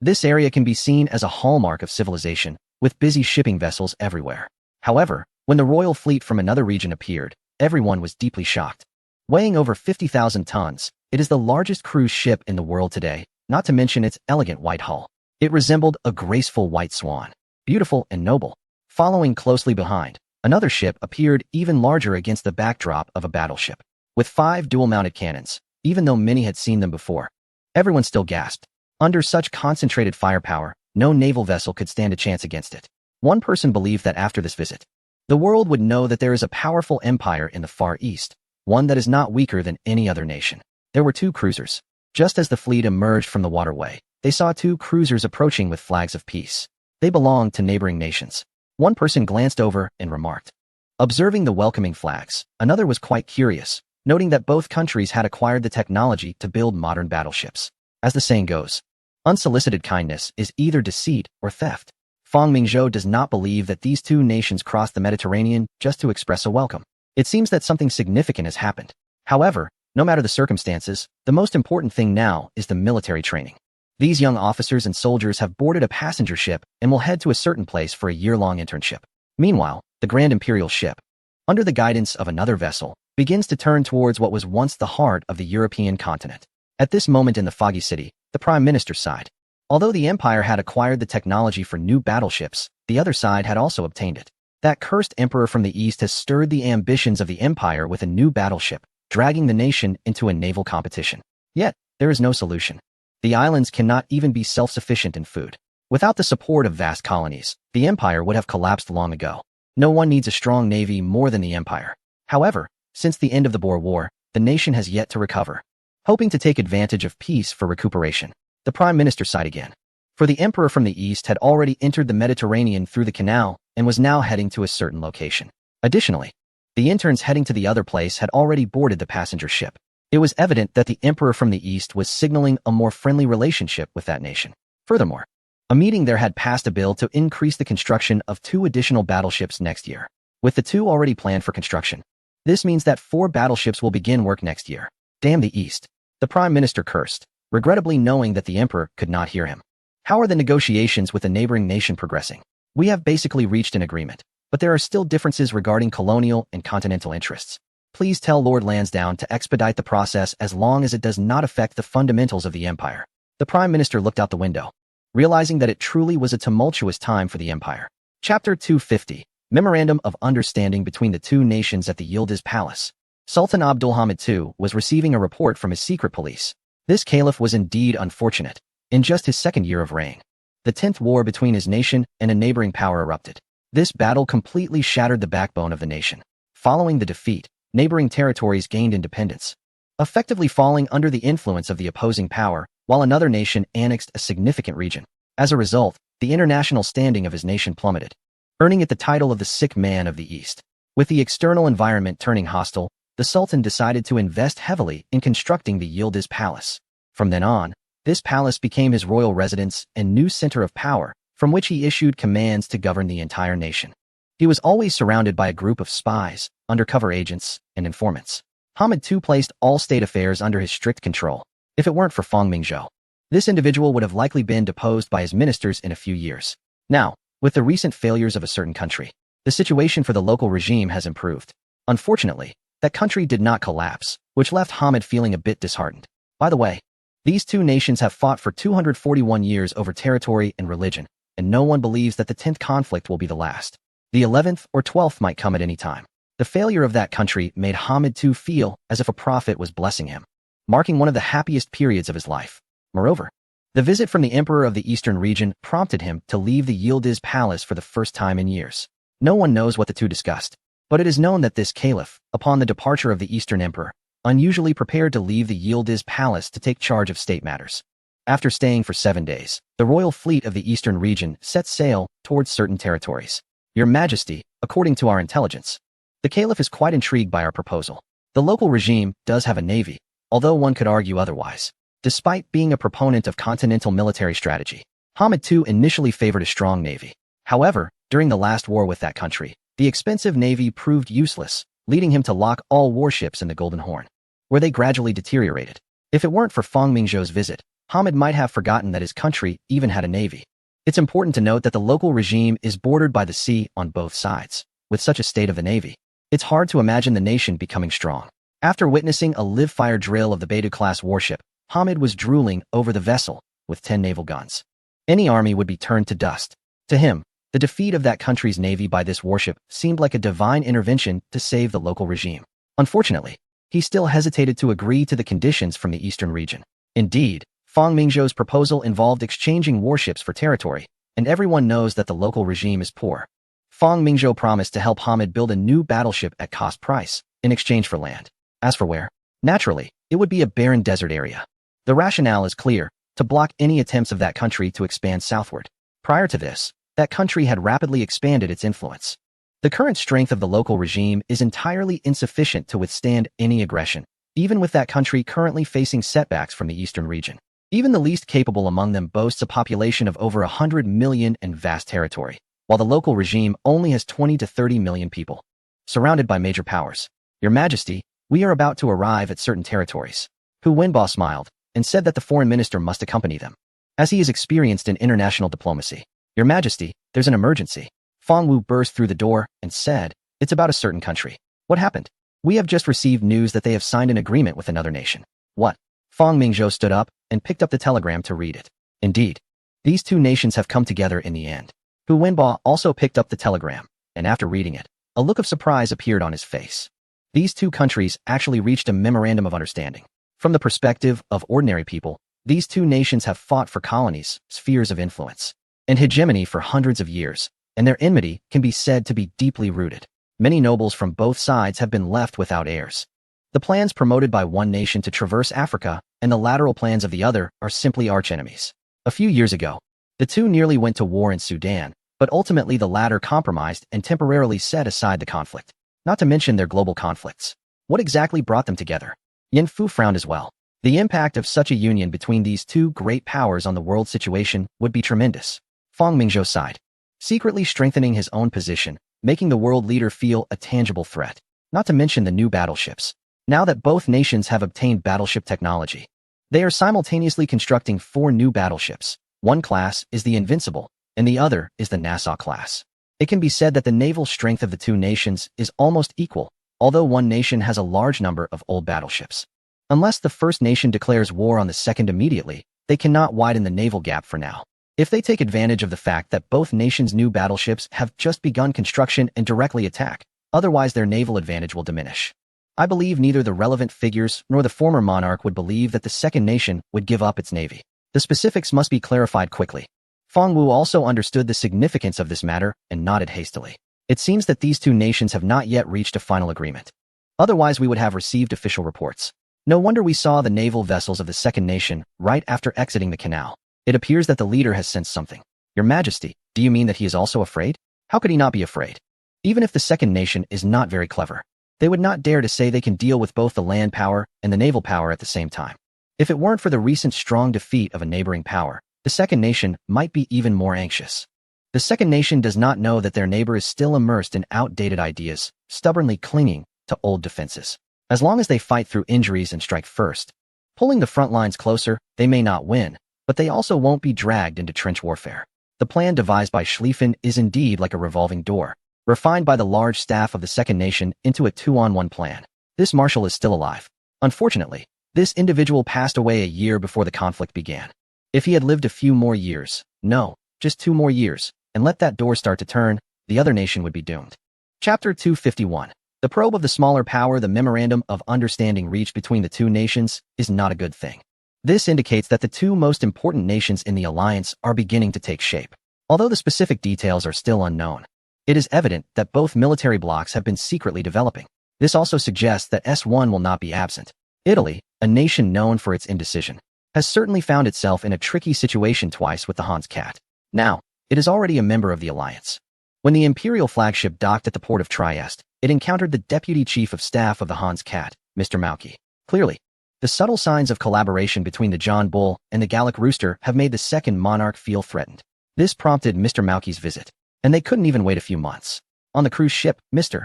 This area can be seen as a hallmark of civilization, with busy shipping vessels everywhere. However, when the royal fleet from another region appeared, everyone was deeply shocked. Weighing over 50,000 tons, it is the largest cruise ship in the world today, not to mention its elegant white hull. It resembled a graceful white swan, beautiful and noble. Following closely behind, another ship appeared even larger against the backdrop of a battleship. With 5 dual-mounted cannons, even though many had seen them before, everyone still gasped. Under such concentrated firepower, no naval vessel could stand a chance against it. One person believed that after this visit, the world would know that there is a powerful empire in the Far East, one that is not weaker than any other nation. There were 2 cruisers. Just as the fleet emerged from the waterway, they saw 2 cruisers approaching with flags of peace. They belonged to neighboring nations. One person glanced over and remarked. Observing the welcoming flags, another was quite curious, noting that both countries had acquired the technology to build modern battleships. As the saying goes, unsolicited kindness is either deceit or theft. Feng Mingzhou does not believe that these 2 nations crossed the Mediterranean just to express a welcome. It seems that something significant has happened. However, no matter the circumstances, the most important thing now is the military training. These young officers and soldiers have boarded a passenger ship and will head to a certain place for a year-long internship. Meanwhile, the Grand Imperial ship, under the guidance of another vessel, begins to turn towards what was once the heart of the European continent. At this moment in the foggy city, the Prime Minister sighed. Although the Empire had acquired the technology for new battleships, the other side had also obtained it. That cursed emperor from the East has stirred the ambitions of the Empire with a new battleship, dragging the nation into a naval competition. Yet, there is no solution. The islands cannot even be self-sufficient in food. Without the support of vast colonies, the Empire would have collapsed long ago. No one needs a strong navy more than the Empire. However, since the end of the Boer War, the nation has yet to recover. Hoping to take advantage of peace for recuperation, the Prime Minister sighed again. For the Emperor from the East had already entered the Mediterranean through the canal and was now heading to a certain location. Additionally, the interns heading to the other place had already boarded the passenger ship. It was evident that the Emperor from the East was signaling a more friendly relationship with that nation. Furthermore, a meeting there had passed a bill to increase the construction of 2 additional battleships next year. With the 2 already planned for construction, this means that 4 battleships will begin work next year. Damn the East. The Prime Minister cursed, regrettably knowing that the Emperor could not hear him. How are the negotiations with the neighboring nation progressing? We have basically reached an agreement, but there are still differences regarding colonial and continental interests. Please tell Lord Lansdowne to expedite the process as long as it does not affect the fundamentals of the Empire. The Prime Minister looked out the window, realizing that it truly was a tumultuous time for the Empire. Chapter 250, Memorandum of Understanding between the 2 nations at the Yildiz Palace. Sultan Abdulhamid II was receiving a report from his secret police. This caliph was indeed unfortunate. In just his 2nd year of reign, the 10th war between his nation and a neighboring power erupted. This battle completely shattered the backbone of the nation. Following the defeat, neighboring territories gained independence, effectively falling under the influence of the opposing power, while another nation annexed a significant region. As a result, the international standing of his nation plummeted, earning it the title of the sick man of the East. With the external environment turning hostile, the Sultan decided to invest heavily in constructing the Yildiz Palace. From then on, this palace became his royal residence and new center of power, from which he issued commands to govern the entire nation. He was always surrounded by a group of spies, undercover agents, and informants. Hamid II placed all state affairs under his strict control. If it weren't for Fang Mingzhou, this individual would have likely been deposed by his ministers in a few years. Now, with the recent failures of a certain country, the situation for the local regime has improved. Unfortunately, that country did not collapse, which left Hamid feeling a bit disheartened. By the way, these two nations have fought for 241 years over territory and religion, and no one believes that the 10th conflict will be the last. The 11th or 12th might come at any time. The failure of that country made Hamid II feel as if a prophet was blessing him, marking one of the happiest periods of his life. Moreover, the visit from the emperor of the eastern region prompted him to leave the Yildiz Palace for the first time in years. No one knows what the two discussed, but it is known that this caliph, upon the departure of the eastern emperor, unusually prepared to leave the Yildiz Palace to take charge of state matters. After staying for 7 days, the royal fleet of the eastern region set sail towards certain territories. Your Majesty, according to our intelligence, the caliph is quite intrigued by our proposal. The local regime does have a navy, although one could argue otherwise. Despite being a proponent of continental military strategy, Hamid II initially favored a strong navy. However, during the last war with that country, the expensive navy proved useless, leading him to lock all warships in the Golden Horn, where they gradually deteriorated. If it weren't for Fang Mingzhou's visit, Hamid might have forgotten that his country even had a navy. It's important to note that the local regime is bordered by the sea on both sides. With such a state of the navy, it's hard to imagine the nation becoming strong. After witnessing a live-fire drill of the Beidou-class warship, Hamid was drooling over the vessel with 10 naval guns. Any army would be turned to dust. To him, the defeat of that country's navy by this warship seemed like a divine intervention to save the local regime. Unfortunately, he still hesitated to agree to the conditions from the eastern region. Indeed, Fang Mingzhou's proposal involved exchanging warships for territory, and everyone knows that the local regime is poor. Fang Mingzhou promised to help Hamid build a new battleship at cost price, in exchange for land. As for where, naturally, it would be a barren desert area. The rationale is clear: to block any attempts of that country to expand southward. Prior to this, that country had rapidly expanded its influence. The current strength of the local regime is entirely insufficient to withstand any aggression, even with that country currently facing setbacks from the eastern region. Even the least capable among them boasts a population of over 100 million and vast territory, while the local regime only has 20 to 30 million people. Surrounded by major powers, Your Majesty, we are about to arrive at certain territories. Hu Wenbo smiled and said that the foreign minister must accompany them, as he is experienced in international diplomacy. Your Majesty, there's an emergency. Fang Wu burst through the door and said, it's about a certain country. What happened? We have just received news that they have signed an agreement with another nation. What? Fang Mingzhou stood up and picked up the telegram to read it. Indeed, these two nations have come together in the end. Hu Wenbo also picked up the telegram, and after reading it, a look of surprise appeared on his face. These two countries actually reached a memorandum of understanding. From the perspective of ordinary people, these two nations have fought for colonies, spheres of influence, and hegemony for hundreds of years, and their enmity can be said to be deeply rooted. Many nobles from both sides have been left without heirs. The plans promoted by one nation to traverse Africa and the lateral plans of the other are simply archenemies. A few years ago, the two nearly went to war in Sudan, but ultimately the latter compromised and temporarily set aside the conflict, not to mention their global conflicts. What exactly brought them together? Yin Fu frowned as well. The impact of such a union between these two great powers on the world situation would be tremendous. Fang Mingzhou sighed, secretly strengthening his own position, making the world leader feel a tangible threat, not to mention the new battleships. Now that both nations have obtained battleship technology, they are simultaneously constructing 4 new battleships. One class is the Invincible, and the other is the Nassau class. It can be said that the naval strength of the two nations is almost equal, although one nation has a large number of old battleships. Unless the first nation declares war on the second immediately, they cannot widen the naval gap for now. If they take advantage of the fact that both nations' new battleships have just begun construction and directly attack, otherwise their naval advantage will diminish. I believe neither the relevant figures nor the former monarch would believe that the second nation would give up its navy. The specifics must be clarified quickly. Fang Wu also understood the significance of this matter and nodded hastily. It seems that these two nations have not yet reached a final agreement. Otherwise we would have received official reports. No wonder we saw the naval vessels of the second nation right after exiting the canal. It appears that the leader has sensed something. Your Majesty, do you mean that he is also afraid? How could he not be afraid? Even if the second nation is not very clever, they would not dare to say they can deal with both the land power and the naval power at the same time. If it weren't for the recent strong defeat of a neighboring power, the second nation might be even more anxious. The second nation does not know that their neighbor is still immersed in outdated ideas, stubbornly clinging to old defenses. As long as they fight through injuries and strike first, pulling the front lines closer, they may not win, but they also won't be dragged into trench warfare. The plan devised by Schlieffen is indeed like a revolving door, refined by the large staff of the second nation into a 2-on-1 plan. This marshal is still alive. Unfortunately, this individual passed away a year before the conflict began. If he had lived a few more years, no, just 2 more years, and let that door start to turn, the other nation would be doomed. Chapter 251. The probe of the smaller power. The memorandum of understanding reached between the two nations is not a good thing. This indicates that the two most important nations in the alliance are beginning to take shape. Although the specific details are still unknown, it is evident that both military blocs have been secretly developing. This also suggests that S1 will not be absent. Italy, a nation known for its indecision, has certainly found itself in a tricky situation twice with the Hans Cat. Now, it is already a member of the alliance. When the Imperial flagship docked at the port of Trieste, it encountered the Deputy Chief of Staff of the Hans Cat, Mr. Mauki. Clearly, the subtle signs of collaboration between the John Bull and the Gallic Rooster have made the second monarch feel threatened. This prompted Mr. Mauki's visit, and they couldn't even wait a few months. On the cruise ship, Mr.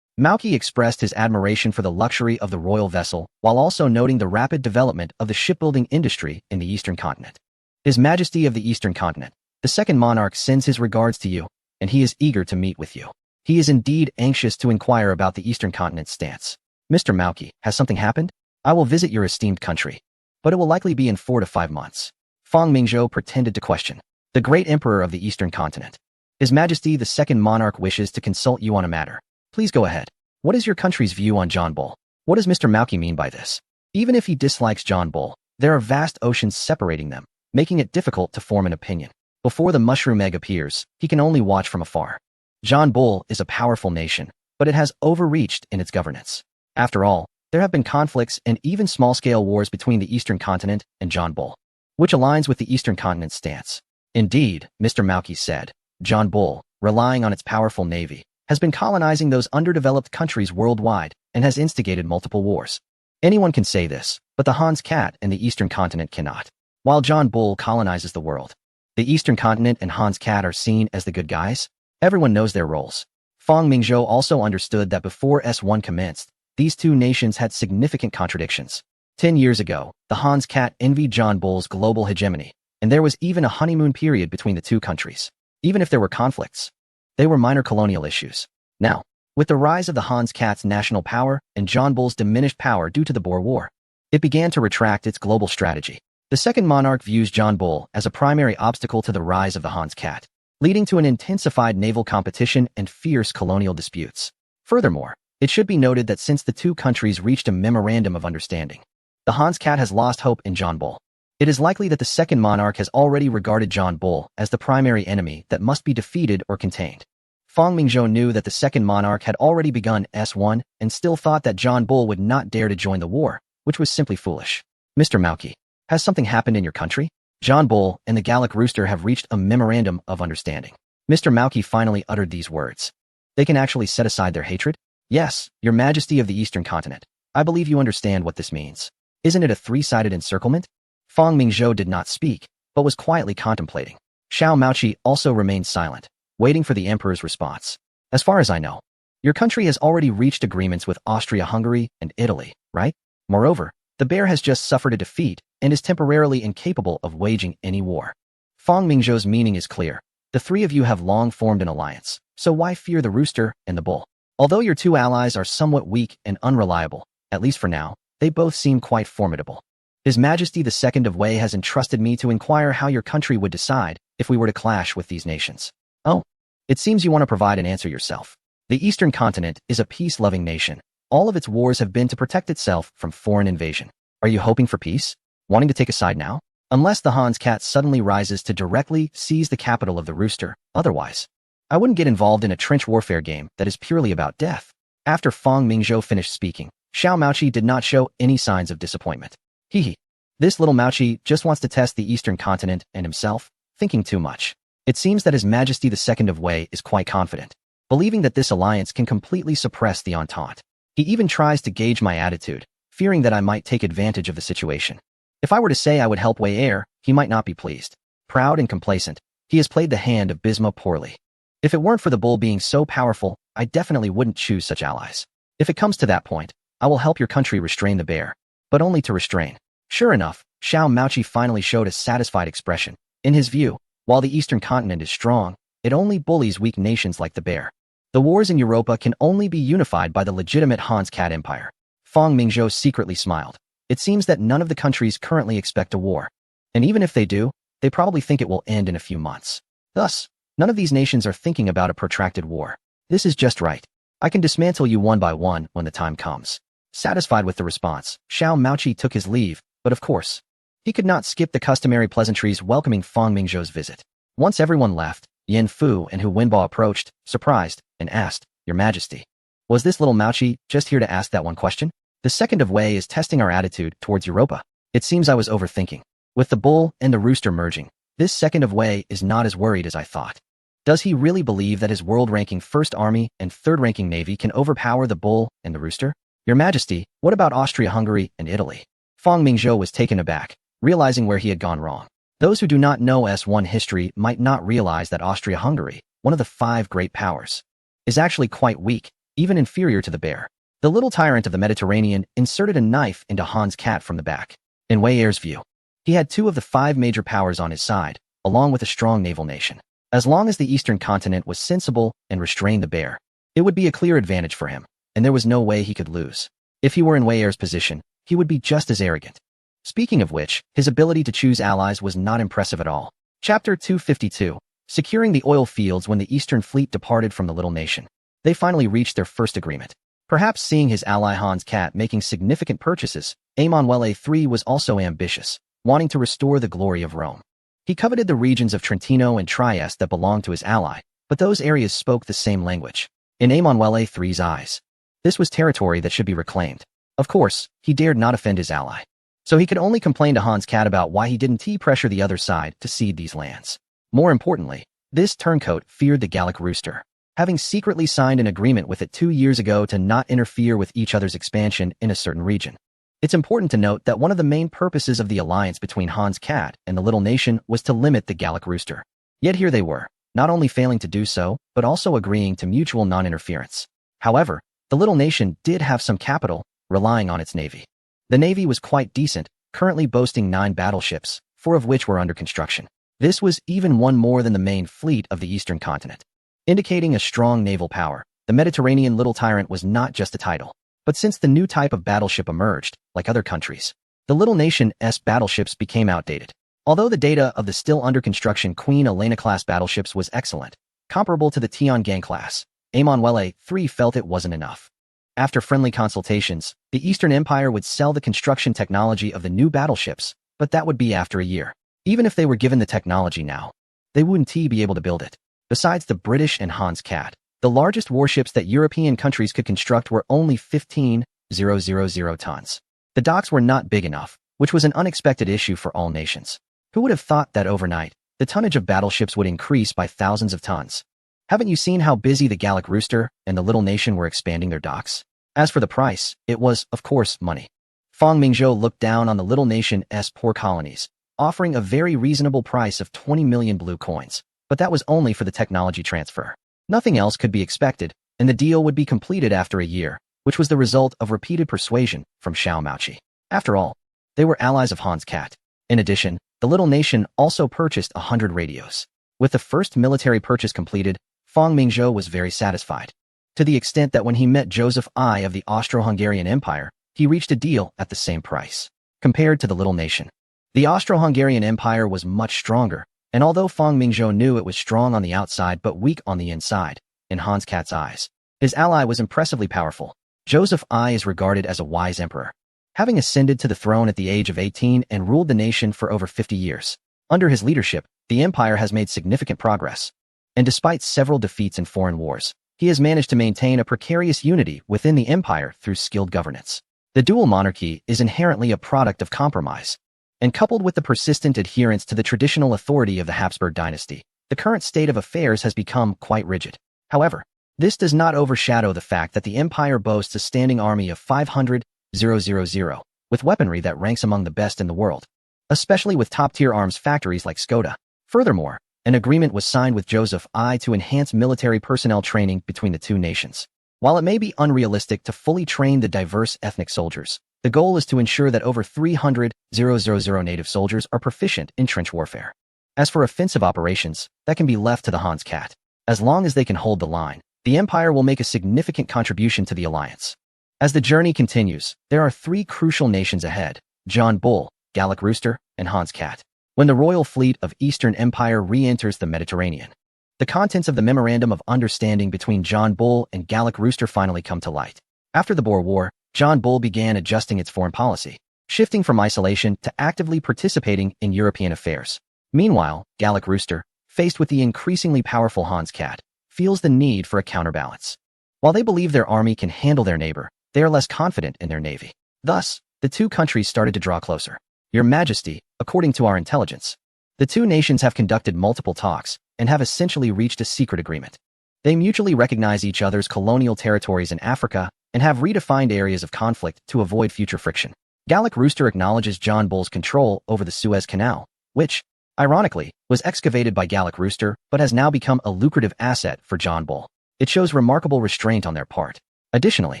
Mauki expressed his admiration for the luxury of the royal vessel, while also noting the rapid development of the shipbuilding industry in the Eastern Continent. His Majesty of the Eastern Continent, the second monarch, sends his regards to you, and he is eager to meet with you. He is indeed anxious to inquire about the Eastern Continent's stance. Mr. Mauki, has something happened? I will visit your esteemed country, but it will likely be in 4 to 5 months. Fang Mingzhou pretended to question. The great emperor of the Eastern Continent. His Majesty the second monarch wishes to consult you on a matter. Please go ahead. What is your country's view on John Bull? What does Mr. Mauki mean by this? Even if he dislikes John Bull, there are vast oceans separating them, making it difficult to form an opinion. Before the mushroom egg appears, he can only watch from afar. John Bull is a powerful nation, but it has overreached in its governance. After all, there have been conflicts and even small-scale wars between the Eastern Continent and John Bull, which aligns with the Eastern Continent's stance. Indeed, Mr. Mauki said, John Bull, relying on its powerful navy, has been colonizing those underdeveloped countries worldwide and has instigated multiple wars. Anyone can say this, but the Hans Cat and the Eastern Continent cannot. While John Bull colonizes the world, the Eastern Continent and Hans Cat are seen as the good guys. Everyone knows their roles. Fang Mingzhou also understood that before S1 commenced, these two nations had significant contradictions. 10 years ago, the Hans Cat envied John Bull's global hegemony, and there was even a honeymoon period between the two countries. Even if there were conflicts, they were minor colonial issues. Now, with the rise of the Hans Cat's national power and John Bull's diminished power due to the Boer War, it began to retract its global strategy. The second monarch views John Bull as a primary obstacle to the rise of the Hans Cat, leading to an intensified naval competition and fierce colonial disputes. Furthermore, it should be noted that since the two countries reached a memorandum of understanding, the Hans Cat has lost hope in John Bull. It is likely that the second monarch has already regarded John Bull as the primary enemy that must be defeated or contained. Fang Mingzhou knew that the second monarch had already begun S1 and still thought that John Bull would not dare to join the war, which was simply foolish. Mr. Mauki, has something happened in your country? John Bull and the Gallic Rooster have reached a memorandum of understanding. Mr. Mauki finally uttered these words. They can actually set aside their hatred? Yes, Your Majesty of the Eastern Continent. I believe you understand what this means. Isn't it a 3-sided encirclement? Fang Mingzhou did not speak, but was quietly contemplating. Xiao Maoqi also remained silent, waiting for the emperor's response. As far as I know, your country has already reached agreements with Austria-Hungary and Italy, right? Moreover, the bear has just suffered a defeat and is temporarily incapable of waging any war. Fang Mingzhou's meaning is clear. The three of you have long formed an alliance, so why fear the rooster and the bull? Although your two allies are somewhat weak and unreliable, at least for now, they both seem quite formidable. His Majesty the Second of Wei has entrusted me to inquire how your country would decide if we were to clash with these nations. Oh, it seems you want to provide an answer yourself. The Eastern Continent is a peace-loving nation. All of its wars have been to protect itself from foreign invasion. Are you hoping for peace? Wanting to take a side now? Unless the Hans Cat suddenly rises to directly seize the capital of the rooster, otherwise, I wouldn't get involved in a trench warfare game that is purely about death. After Fang Mingzhou finished speaking, Xiao Maoqi did not show any signs of disappointment. Hee. This little Maoqi just wants to test the Eastern Continent and himself, thinking too much. It seems that His Majesty the Second of Wei is quite confident. believing that this alliance can completely suppress the Entente. He even tries to gauge my attitude, fearing that I might take advantage of the situation. If I were to say I would help Wei Air, he might not be pleased. Proud and complacent, he has played the hand of Bisma poorly. If it weren't for the bull being so powerful, I definitely wouldn't choose such allies. If it comes to that point, I will help your country restrain the bear. But only to restrain. Sure enough, Xiao Maoqi finally showed a satisfied expression. In his view, while the eastern continent is strong, it only bullies weak nations like the bear. The wars in Europa can only be unified by the legitimate Han's Cat Empire. Fang Mingzhou secretly smiled. It seems that none of the countries currently expect a war. And even if they do, they probably think it will end in a few months. Thus, none of these nations are thinking about a protracted war. This is just right. I can dismantle you one by one when the time comes. Satisfied with the response, Xiao Maoqi took his leave, but of course, he could not skip the customary pleasantries welcoming Fang Mingzhou's visit. Once everyone left, Yin Fu and Hu Wenbo approached, surprised, and asked, "Your Majesty, was this little Maoqi just here to ask that one question? The second of Wei is testing our attitude towards Europa. It seems I was overthinking. With the bull and the rooster merging, this second of Wei is not as worried as I thought. Does he really believe that his world-ranking first army and third-ranking navy can overpower the bull and the rooster? Your Majesty, what about Austria-Hungary and Italy?" Fang Mingzhou was taken aback, realizing where he had gone wrong. Those who do not know S1 history might not realize that Austria-Hungary, one of the 5 great powers, is actually quite weak, even inferior to the bear. The little tyrant of the Mediterranean inserted a knife into Han's Cat from the back. In Wei Er's view, he had 2 of the 5 major powers on his side, along with a strong naval nation. As long as the eastern continent was sensible and restrained the bear, it would be a clear advantage for him, and there was no way he could lose. If he were in Wei Er's position, he would be just as arrogant. Speaking of which, his ability to choose allies was not impressive at all. Chapter 252. Securing the oil fields when the Eastern Fleet departed from the little nation. They finally reached their first agreement. Perhaps seeing his ally Han's Cat making significant purchases, Emanuele III was also ambitious, wanting to restore the glory of Rome. He coveted the regions of Trentino and Trieste that belonged to his ally, but those areas spoke the same language. In Emanuele III's eyes, this was territory that should be reclaimed. Of course, he dared not offend his ally. So he could only complain to Han's Cat about why he didn't pressure the other side to cede these lands. More importantly, this turncoat feared the Gallic rooster, having secretly signed an agreement with it 2 years ago to not interfere with each other's expansion in a certain region. It's important to note that one of the main purposes of the alliance between Han's Cat and the little nation was to limit the Gallic rooster. Yet here they were, not only failing to do so, but also agreeing to mutual non-interference. However, the little nation did have some capital, relying on its navy. The navy was quite decent, currently boasting 9 battleships, 4 of which were under construction. This was even one more than the main fleet of the eastern continent. Indicating a strong naval power, the Mediterranean little tyrant was not just a title. But since the new type of battleship emerged, like other countries, the little nation's battleships became outdated. Although the data of the still under construction Queen Elena-class battleships was excellent, comparable to the Tiangang class, Emanuele III felt it wasn't enough. After friendly consultations, the Eastern Empire would sell the construction technology of the new battleships, but that would be after a year. Even if they were given the technology now, they wouldn't be able to build it. Besides the British and Han's Cat, the largest warships that European countries could construct were only 15,000 tons. The docks were not big enough, which was an unexpected issue for all nations. Who would have thought that overnight, the tonnage of battleships would increase by thousands of tons? Haven't you seen how busy the Gallic rooster and the little nation were expanding their docks? As for the price, it was, of course, money. Fang Mingzhou looked down on the little nation's poor colonies, offering a very reasonable price of 20 million blue coins, but that was only for the technology transfer. Nothing else could be expected, and the deal would be completed after a year, which was the result of repeated persuasion from Xiao Maoqi. After all, they were allies of Han's Cat. In addition, the little nation also purchased 100 radios. With the first military purchase completed, Fang Mingzhou was very satisfied, to the extent that when he met Joseph I of the Austro-Hungarian Empire, he reached a deal at the same price. Compared to the little nation, the Austro-Hungarian Empire was much stronger, and although Fang Mingzhou knew it was strong on the outside but weak on the inside, in Han's Cat's eyes, his ally was impressively powerful. Joseph I is regarded as a wise emperor, having ascended to the throne at the age of 18 and ruled the nation for over 50 years. Under his leadership, the empire has made significant progress, and despite several defeats in foreign wars, he has managed to maintain a precarious unity within the empire through skilled governance. The dual monarchy is inherently a product of compromise, and coupled with the persistent adherence to the traditional authority of the Habsburg dynasty, the current state of affairs has become quite rigid. However, This does not overshadow the fact that the Empire boasts a standing army of 500,000, with weaponry that ranks among the best in the world, especially with top-tier arms factories like Skoda. Furthermore, an agreement was signed with Joseph I to enhance military personnel training between the two nations. While it may be unrealistic to fully train the diverse ethnic soldiers, the goal is to ensure that over 300,000 native soldiers are proficient in trench warfare. As for offensive operations, that can be left to the Hans Cat. As long as they can hold the line, the Empire will make a significant contribution to the alliance. As the journey continues, there are three crucial nations ahead: John Bull, Gallic Rooster, and Hans Cat. When the royal fleet of Eastern Empire re-enters the Mediterranean, the contents of the Memorandum of Understanding between John Bull and Gallic Rooster finally come to light. After the Boer War, John Bull began adjusting its foreign policy, shifting from isolation to actively participating in European affairs. Meanwhile, Gallic Rooster, faced with the increasingly powerful Hans Cat, feels the need for a counterbalance. While they believe their army can handle their neighbor, they are less confident in their navy. Thus, the two countries started to draw closer. Your Majesty, according to our intelligence, the two nations have conducted multiple talks and have essentially reached a secret agreement. They mutually recognize each other's colonial territories in Africa and have redefined areas of conflict to avoid future friction. Gallic Rooster acknowledges John Bull's control over the Suez Canal, which, ironically, was excavated by Gallic Rooster but has now become a lucrative asset for John Bull. It shows remarkable restraint on their part. Additionally,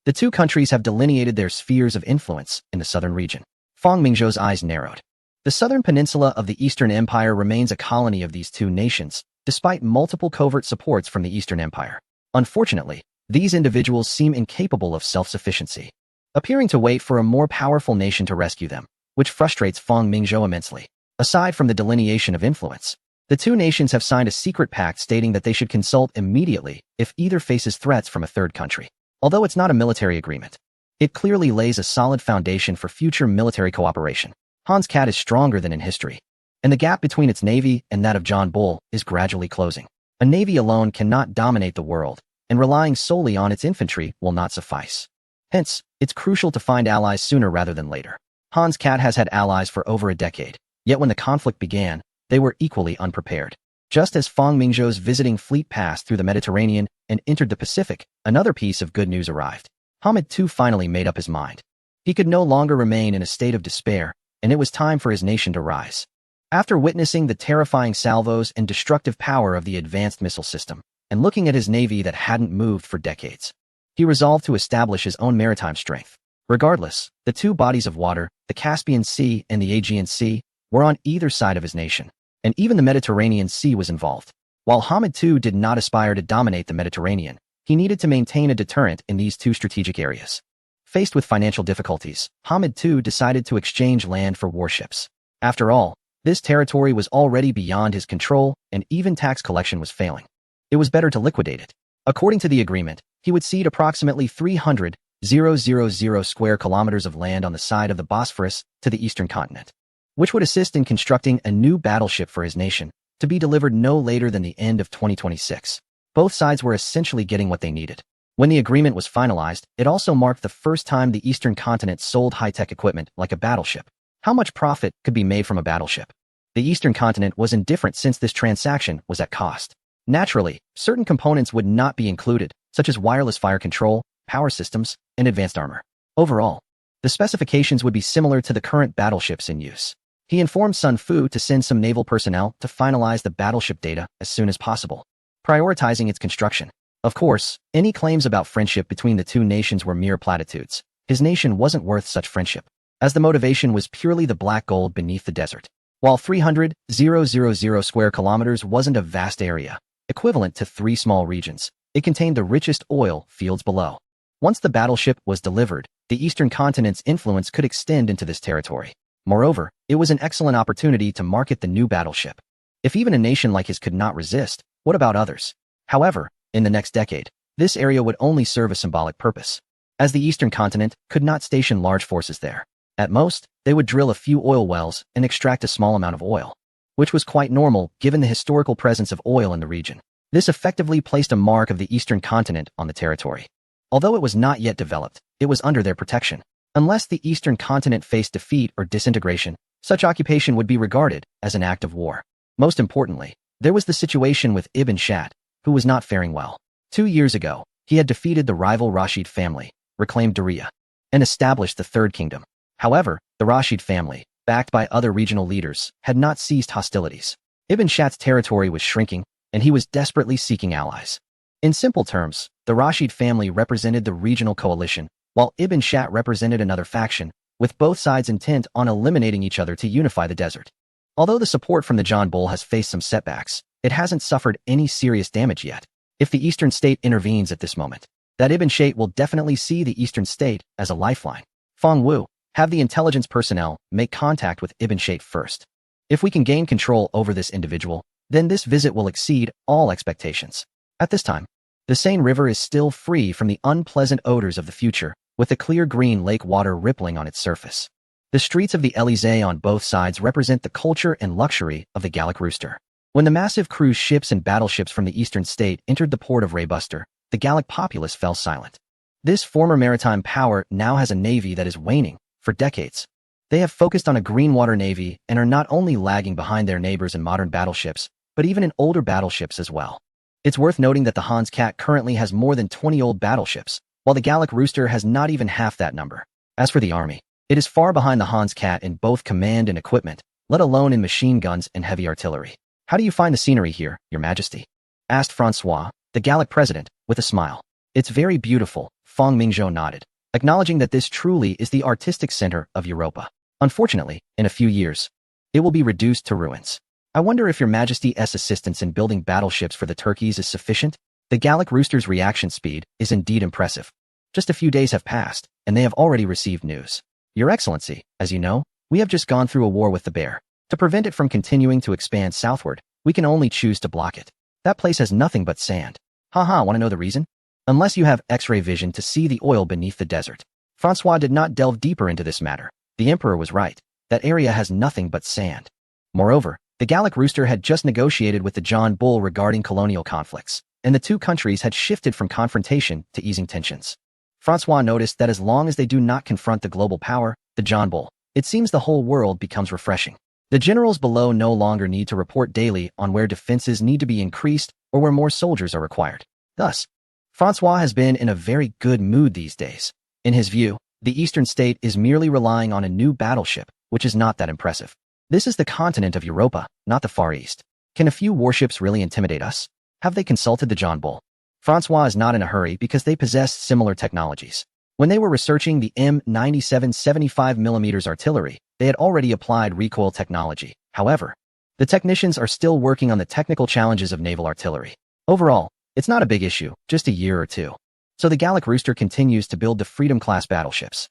the two countries have delineated their spheres of influence in the southern region. Fang Mingzhou's eyes narrowed. The southern peninsula of the Eastern Empire remains a colony of these two nations, despite multiple covert supports from the Eastern Empire. Unfortunately, these individuals seem incapable of self-sufficiency, appearing to wait for a more powerful nation to rescue them, which frustrates Fang Mingzhou immensely. Aside from the delineation of influence, the two nations have signed a secret pact stating that they should consult immediately if either faces threats from a third country. Although it's not a military agreement, it clearly lays a solid foundation for future military cooperation. Hans Cat is stronger than in history, and the gap between its navy and that of John Bull is gradually closing. A navy alone cannot dominate the world, and relying solely on its infantry will not suffice. Hence, it's crucial to find allies sooner rather than later. Hans Cat has had allies for over a decade, yet when the conflict began, they were equally unprepared. Just as Fang Mingzhou's visiting fleet passed through the Mediterranean and entered the Pacific, another piece of good news arrived. Hamid II finally made up his mind. He could no longer remain in a state of despair, and it was time for his nation to rise. After witnessing the terrifying salvos and destructive power of the advanced missile system, and looking at his navy that hadn't moved for decades, he resolved to establish his own maritime strength. Regardless, the two bodies of water, the Caspian Sea and the Aegean Sea, were on either side of his nation, and even the Mediterranean Sea was involved. While Hamid II did not aspire to dominate the Mediterranean, he needed to maintain a deterrent in these two strategic areas. Faced with financial difficulties, Hamid II decided to exchange land for warships. After all, this territory was already beyond his control, and even tax collection was failing. It was better to liquidate it. According to the agreement, he would cede approximately 300,000 square kilometers of land on the side of the Bosphorus to the eastern continent, which would assist in constructing a new battleship for his nation, to be delivered no later than the end of 2026. Both sides were essentially getting what they needed. When the agreement was finalized, it also marked the first time the eastern continent sold high-tech equipment like a battleship. How much profit could be made from a battleship? The eastern continent was indifferent since this transaction was at cost. Naturally, certain components would not be included, such as wireless fire control, power systems, and advanced armor. Overall, the specifications would be similar to the current battleships in use. He informed Sun Fu to send some naval personnel to finalize the battleship data as soon as possible, prioritizing its construction. Of course, any claims about friendship between the two nations were mere platitudes. His nation wasn't worth such friendship, as the motivation was purely the black gold beneath the desert. While 300,000 square kilometers wasn't a vast area, equivalent to 3 small regions, it contained the richest oil fields below. Once the battleship was delivered, the eastern continent's influence could extend into this territory. Moreover, it was an excellent opportunity to market the new battleship. If even a nation like his could not resist, what about others? However, in the next decade, this area would only serve a symbolic purpose, as the eastern continent could not station large forces there. At most, they would drill a few oil wells and extract a small amount of oil, which was quite normal given the historical presence of oil in the region. This effectively placed a mark of the eastern continent on the territory. Although it was not yet developed, it was under their protection. Unless the eastern continent faced defeat or disintegration, such occupation would be regarded as an act of war. Most importantly, there was the situation with Ibn Shat, who was not faring well. 2 years ago, he had defeated the rival Rashid family, reclaimed Diriyah, and established the Third Kingdom. However, the Rashid family, backed by other regional leaders, had not ceased hostilities. Ibn Shat's territory was shrinking, and he was desperately seeking allies. In simple terms, the Rashid family represented the regional coalition, while Ibn Shat represented another faction, with both sides intent on eliminating each other to unify the desert. Although the support from the John Bull has faced some setbacks, it hasn't suffered any serious damage yet. If the eastern state intervenes at this moment, that Ibn Shat will definitely see the eastern state as a lifeline. Feng Wu, have the intelligence personnel make contact with Ibn Shat first. If we can gain control over this individual, then this visit will exceed all expectations. At this time, the Seine River is still free from the unpleasant odors of the future, with the clear green lake water rippling on its surface. The streets of the Élysée on both sides represent the culture and luxury of the Gallic Rooster. When the massive cruise ships and battleships from the eastern state entered the port of Raybuster, the Gallic populace fell silent. This former maritime power now has a navy that is waning. For decades, they have focused on a green water navy and are not only lagging behind their neighbors in modern battleships, but even in older battleships as well. It's worth noting that the Hans Cat currently has more than 20 old battleships, while the Gallic Rooster has not even half that number. As for the army, it is far behind the Hans Cat in both command and equipment, let alone in machine guns and heavy artillery. How do you find the scenery here, Your Majesty? Asked Francois, the Gallic president, with a smile. It's very beautiful, Feng Mingzhou nodded, acknowledging that this truly is the artistic center of Europa. Unfortunately, in a few years, it will be reduced to ruins. I wonder if Your Majesty's assistance in building battleships for the Turkeys is sufficient? The Gallic Rooster's reaction speed is indeed impressive. Just a few days have passed, and they have already received news. Your Excellency, as you know, we have just gone through a war with the bear. To prevent it from continuing to expand southward, we can only choose to block it. That place has nothing but sand. Haha, want to know the reason? Unless you have X-ray vision to see the oil beneath the desert. Francois did not delve deeper into this matter. The Emperor was right. That area has nothing but sand. Moreover, the Gallic Rooster had just negotiated with the John Bull regarding colonial conflicts, and the two countries had shifted from confrontation to easing tensions. Francois noticed that as long as they do not confront the global power, the John Bull, it seems the whole world becomes refreshing. The generals below no longer need to report daily on where defenses need to be increased or where more soldiers are required. Thus, Francois has been in a very good mood these days. In his view, the eastern state is merely relying on a new battleship, which is not that impressive. This is the continent of Europa, not the Far East. Can a few warships really intimidate us? Have they consulted the John Bull? Francois is not in a hurry because they possess similar technologies. When they were researching the M97 75mm artillery, they had already applied recoil technology. However, the technicians are still working on the technical challenges of naval artillery. Overall, it's not a big issue, just a year or two. So the Gallic Rooster continues to build the Freedom-class battleships.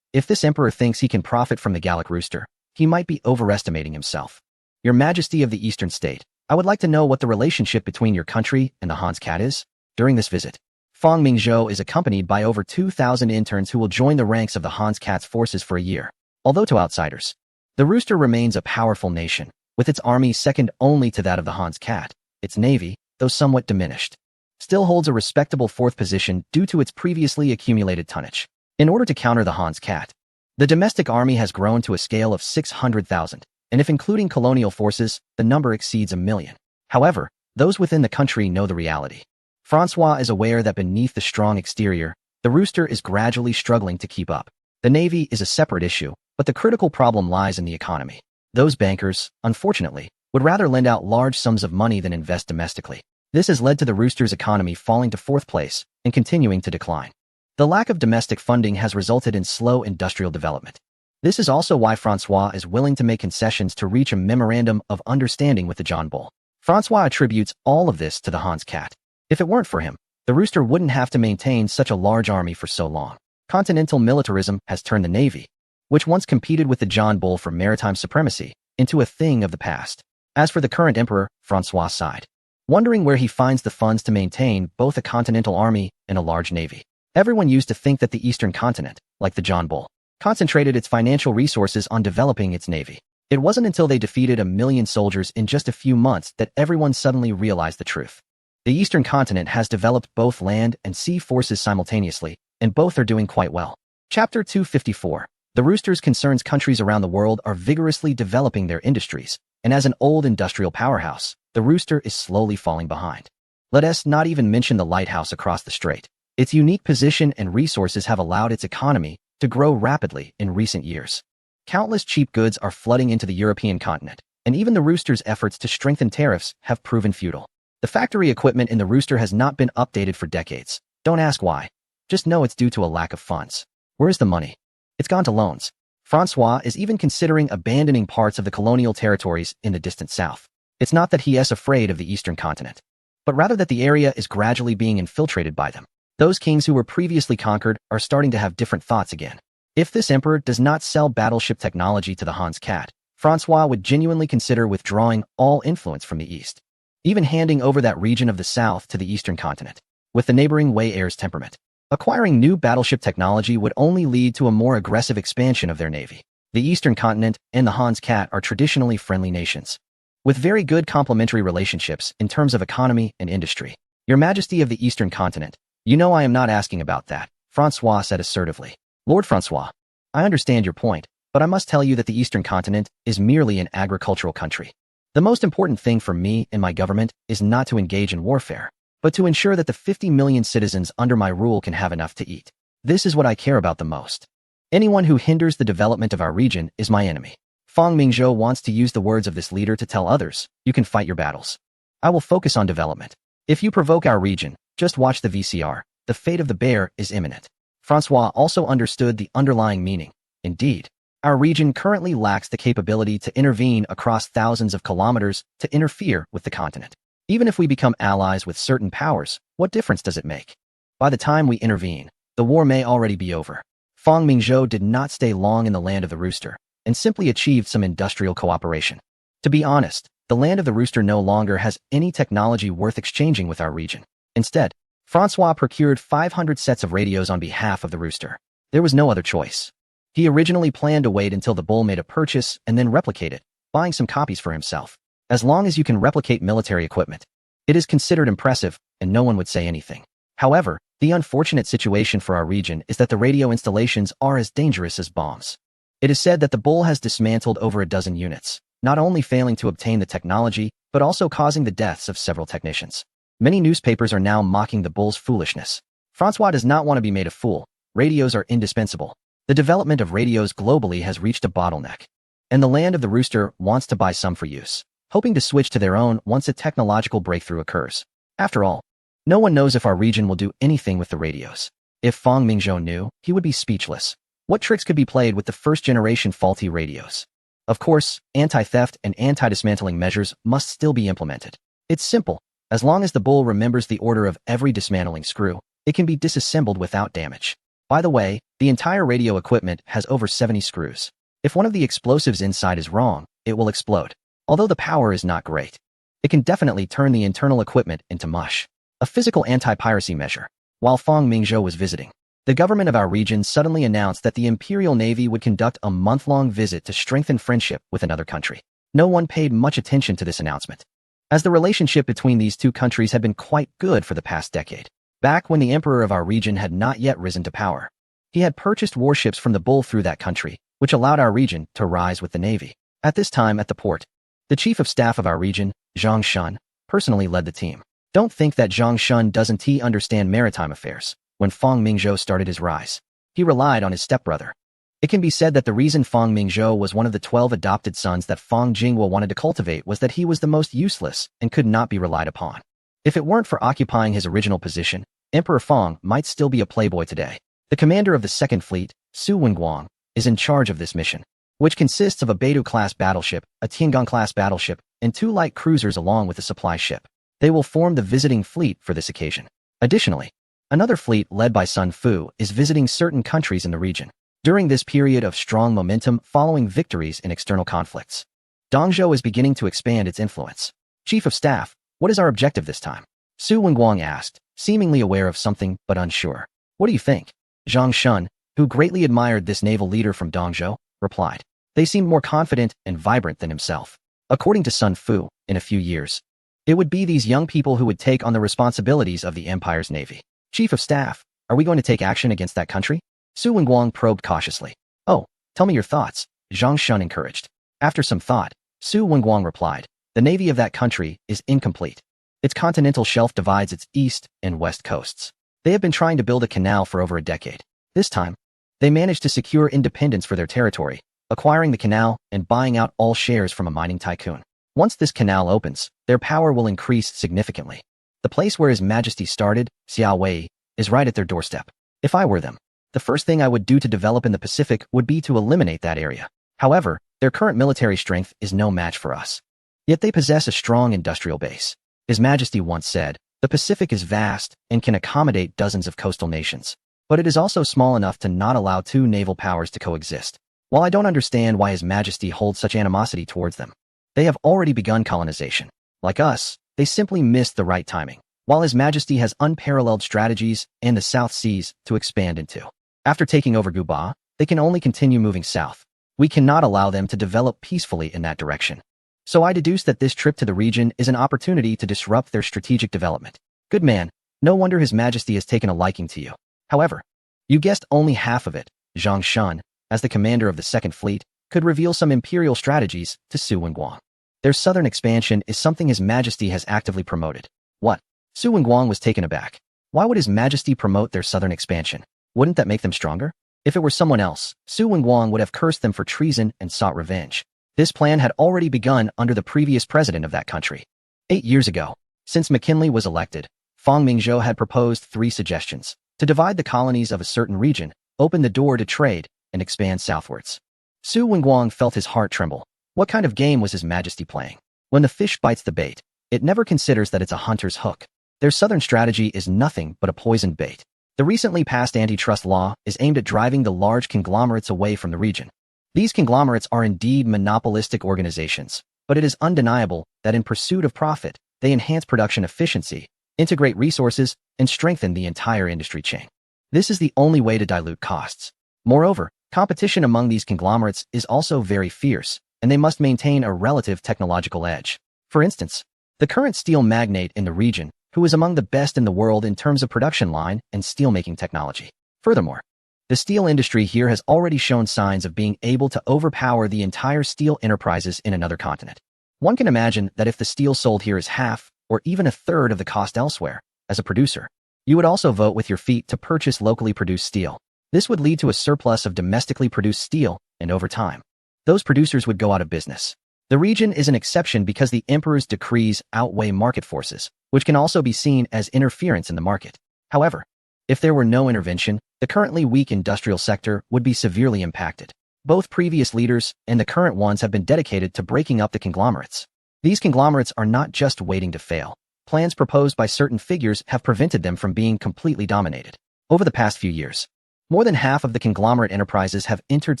If this emperor thinks he can profit from the Gallic Rooster, he might be overestimating himself. Your Majesty of the Eastern State, I would like to know what the relationship between your country and the Hans Cat is. During this visit, Feng Mingzhou is accompanied by over 2,000 interns who will join the ranks of the Hans Cat's forces for a year. Although to outsiders, the Rooster remains a powerful nation, with its army second only to that of the Hans Cat. Its navy, though somewhat diminished, still holds a respectable fourth position due to its previously accumulated tonnage. In order to counter the Hans Cat, the domestic army has grown to a scale of 600,000, and if including colonial forces, the number exceeds 1 million. However, those within the country know the reality. Francois is aware that beneath the strong exterior, the Rooster is gradually struggling to keep up. The navy is a separate issue, but the critical problem lies in the economy. Those bankers, unfortunately, would rather lend out large sums of money than invest domestically. This has led to the Rooster's economy falling to 4th place and continuing to decline. The lack of domestic funding has resulted in slow industrial development. This is also why Francois is willing to make concessions to reach a memorandum of understanding with the John Bull. Francois attributes all of this to the Hans Cat. If it weren't for him, the Rooster wouldn't have to maintain such a large army for so long. Continental militarism has turned the navy, which once competed with the John Bull for maritime supremacy, into a thing of the past. As for the current emperor, Francois sighed, wondering where he finds the funds to maintain both a continental army and a large navy. Everyone used to think that the eastern continent, like the John Bull, concentrated its financial resources on developing its navy. It wasn't until they defeated 1 million soldiers in just a few months that everyone suddenly realized the truth. The eastern continent has developed both land and sea forces simultaneously, and both are doing quite well. Chapter 254. The Rooster's concerns countries around the world are vigorously developing their industries, and as an old industrial powerhouse, the Rooster is slowly falling behind. Let us not even mention the lighthouse across the strait. Its unique position and resources have allowed its economy to grow rapidly in recent years. Countless cheap goods are flooding into the European continent, and even the Rooster's efforts to strengthen tariffs have proven futile. The factory equipment in the Rooster has not been updated for decades. Don't ask why. Just know it's due to a lack of funds. Where's the money? It's gone to loans. Francois is even considering abandoning parts of the colonial territories in the distant south. It's not that he is afraid of the eastern continent, but rather that the area is gradually being infiltrated by them. Those kings who were previously conquered are starting to have different thoughts again. If this emperor does not sell battleship technology to the Han's cat, Francois would genuinely consider withdrawing all influence from the east, even handing over that region of the south to the eastern continent. With the neighboring Wei heir's temperament, acquiring new battleship technology would only lead to a more aggressive expansion of their navy. The eastern continent and the Han's cat are traditionally friendly nations, with very good complementary relationships in terms of economy and industry. Your Majesty of the eastern continent, you know I am not asking about that, Francois said assertively. Lord Francois, I understand your point, but I must tell you that the eastern continent is merely an agricultural country. The most important thing for me and my government is not to engage in warfare, but to ensure that the 50 million citizens under my rule can have enough to eat. This is what I care about the most. Anyone who hinders the development of our region is my enemy. Fang Mingzhou wants to use the words of this leader to tell others, you can fight your battles. I will focus on development. If you provoke our region, just watch the VCR. The fate of the bear is imminent. Francois also understood the underlying meaning. Indeed, our region currently lacks the capability to intervene across thousands of kilometers to interfere with the continent. Even if we become allies with certain powers, what difference does it make? By the time we intervene, the war may already be over. Fang Mingzhou did not stay long in the land of the Rooster, and simply achieved some industrial cooperation. To be honest, the land of the Rooster no longer has any technology worth exchanging with our region. Instead, Francois procured 500 sets of radios on behalf of the Rooster. There was no other choice. He originally planned to wait until the bull made a purchase and then replicate it, buying some copies for himself. As long as you can replicate military equipment, it is considered impressive, and no one would say anything. However, the unfortunate situation for our region is that the radio installations are as dangerous as bombs. It is said that the bull has dismantled over a dozen units, not only failing to obtain the technology, but also causing the deaths of several technicians. Many newspapers are now mocking the bull's foolishness. Francois does not want to be made a fool. Radios are indispensable. The development of radios globally has reached a bottleneck, and the land of the Rooster wants to buy some for use, hoping to switch to their own once a technological breakthrough occurs. After all, no one knows if our region will do anything with the radios. If Fang Mingzhou knew, he would be speechless. What tricks could be played with the first-generation faulty radios? Of course, anti-theft and anti-dismantling measures must still be implemented. It's simple. As long as the bull remembers the order of every dismantling screw, it can be disassembled without damage. By the way, the entire radio equipment has over 70 screws. If one of the explosives inside is wrong, it will explode. Although the power is not great, it can definitely turn the internal equipment into mush. A physical anti-piracy measure. While Fang Mingzhou was visiting, the government of our region suddenly announced that the Imperial Navy would conduct a month-long visit to strengthen friendship with another country. No one paid much attention to this announcement, as the relationship between these two countries had been quite good for the past decade. Back when the emperor of our region had not yet risen to power, he had purchased warships from the bull through that country, which allowed our region to rise with the navy. At this time at the port, the chief of staff of our region, Zhang Shun, personally led the team. Don't think that Zhang Shun doesn't understand maritime affairs. When Fang Mingzhou started his rise, he relied on his stepbrother. It can be said that the reason Fang Mingzhou was one of the 12 adopted sons that Fang Jinghua wanted to cultivate was that he was the most useless and could not be relied upon. If it weren't for occupying his original position, Emperor Fang might still be a playboy today. The commander of the Second Fleet, Su Wenguang, is in charge of this mission, which consists of a Beidou-class battleship, a Tiangong-class battleship, and 2 light cruisers along with a supply ship. They will form the visiting fleet for this occasion. Additionally, another fleet led by Sun Fu is visiting certain countries in the region. During this period of strong momentum following victories in external conflicts, Dongzhou is beginning to expand its influence. Chief of Staff, what is our objective this time? Su Wenguang asked, seemingly aware of something but unsure. What do you think? Zhang Shun, who greatly admired this naval leader from Dongzhou, replied. They seemed more confident and vibrant than himself. According to Sun Fu, in a few years, it would be these young people who would take on the responsibilities of the Empire's navy. Chief of Staff, are we going to take action against that country? Su Wenguang probed cautiously. Oh, tell me your thoughts, Zhang Shun encouraged. After some thought, Su Wenguang replied, the navy of that country is incomplete. Its continental shelf divides its east and west coasts. They have been trying to build a canal for over a decade. This time, they managed to secure independence for their territory, acquiring the canal and buying out all shares from a mining tycoon. Once this canal opens, their power will increase significantly. The place where His Majesty started, Xiaowei, is right at their doorstep. If I were them, the first thing I would do to develop in the Pacific would be to eliminate that area. However, their current military strength is no match for us. Yet they possess a strong industrial base. His Majesty once said, the Pacific is vast and can accommodate dozens of coastal nations, but it is also small enough to not allow two naval powers to coexist. While I don't understand why His Majesty holds such animosity towards them, they have already begun colonization. Like us, they simply missed the right timing, while His Majesty has unparalleled strategies and the South Seas to expand into. After taking over Guba, they can only continue moving south. We cannot allow them to develop peacefully in that direction. So I deduce that this trip to the region is an opportunity to disrupt their strategic development. Good man, no wonder His Majesty has taken a liking to you. However, you guessed only half of it. Zhang Shun, as the commander of the Second Fleet, could reveal some imperial strategies to Su Wenguang. Their southern expansion is something His Majesty has actively promoted. What? Su Wenguang was taken aback. Why would His Majesty promote their southern expansion? Wouldn't that make them stronger? If it were someone else, Su Wenguang would have cursed them for treason and sought revenge. This plan had already begun under the previous president of that country. 8 years ago, since McKinley was elected, Fang Mingzhou had proposed 3 suggestions: to divide the colonies of a certain region, open the door to trade, and expand southwards. Su Wenguang felt his heart tremble. What kind of game was His Majesty playing? When the fish bites the bait, it never considers that it's a hunter's hook. Their southern strategy is nothing but a poisoned bait. The recently passed antitrust law is aimed at driving the large conglomerates away from the region. These conglomerates are indeed monopolistic organizations, but it is undeniable that in pursuit of profit, they enhance production efficiency, integrate resources, and strengthen the entire industry chain. This is the only way to dilute costs. Moreover, competition among these conglomerates is also very fierce, and they must maintain a relative technological edge. For instance, the current steel magnate in the region, who is among the best in the world in terms of production line and steelmaking technology. Furthermore, the steel industry here has already shown signs of being able to overpower the entire steel enterprises in another continent. One can imagine that if the steel sold here is half, or even a third of the cost elsewhere, as a producer, you would also vote with your feet to purchase locally produced steel. This would lead to a surplus of domestically produced steel, and over time, those producers would go out of business. The region is an exception because the emperor's decrees outweigh market forces, which can also be seen as interference in the market. However, if there were no intervention, the currently weak industrial sector would be severely impacted. Both previous leaders and the current ones have been dedicated to breaking up the conglomerates. These conglomerates are not just waiting to fail. Plans proposed by certain figures have prevented them from being completely dominated. Over the past few years, more than half of the conglomerate enterprises have entered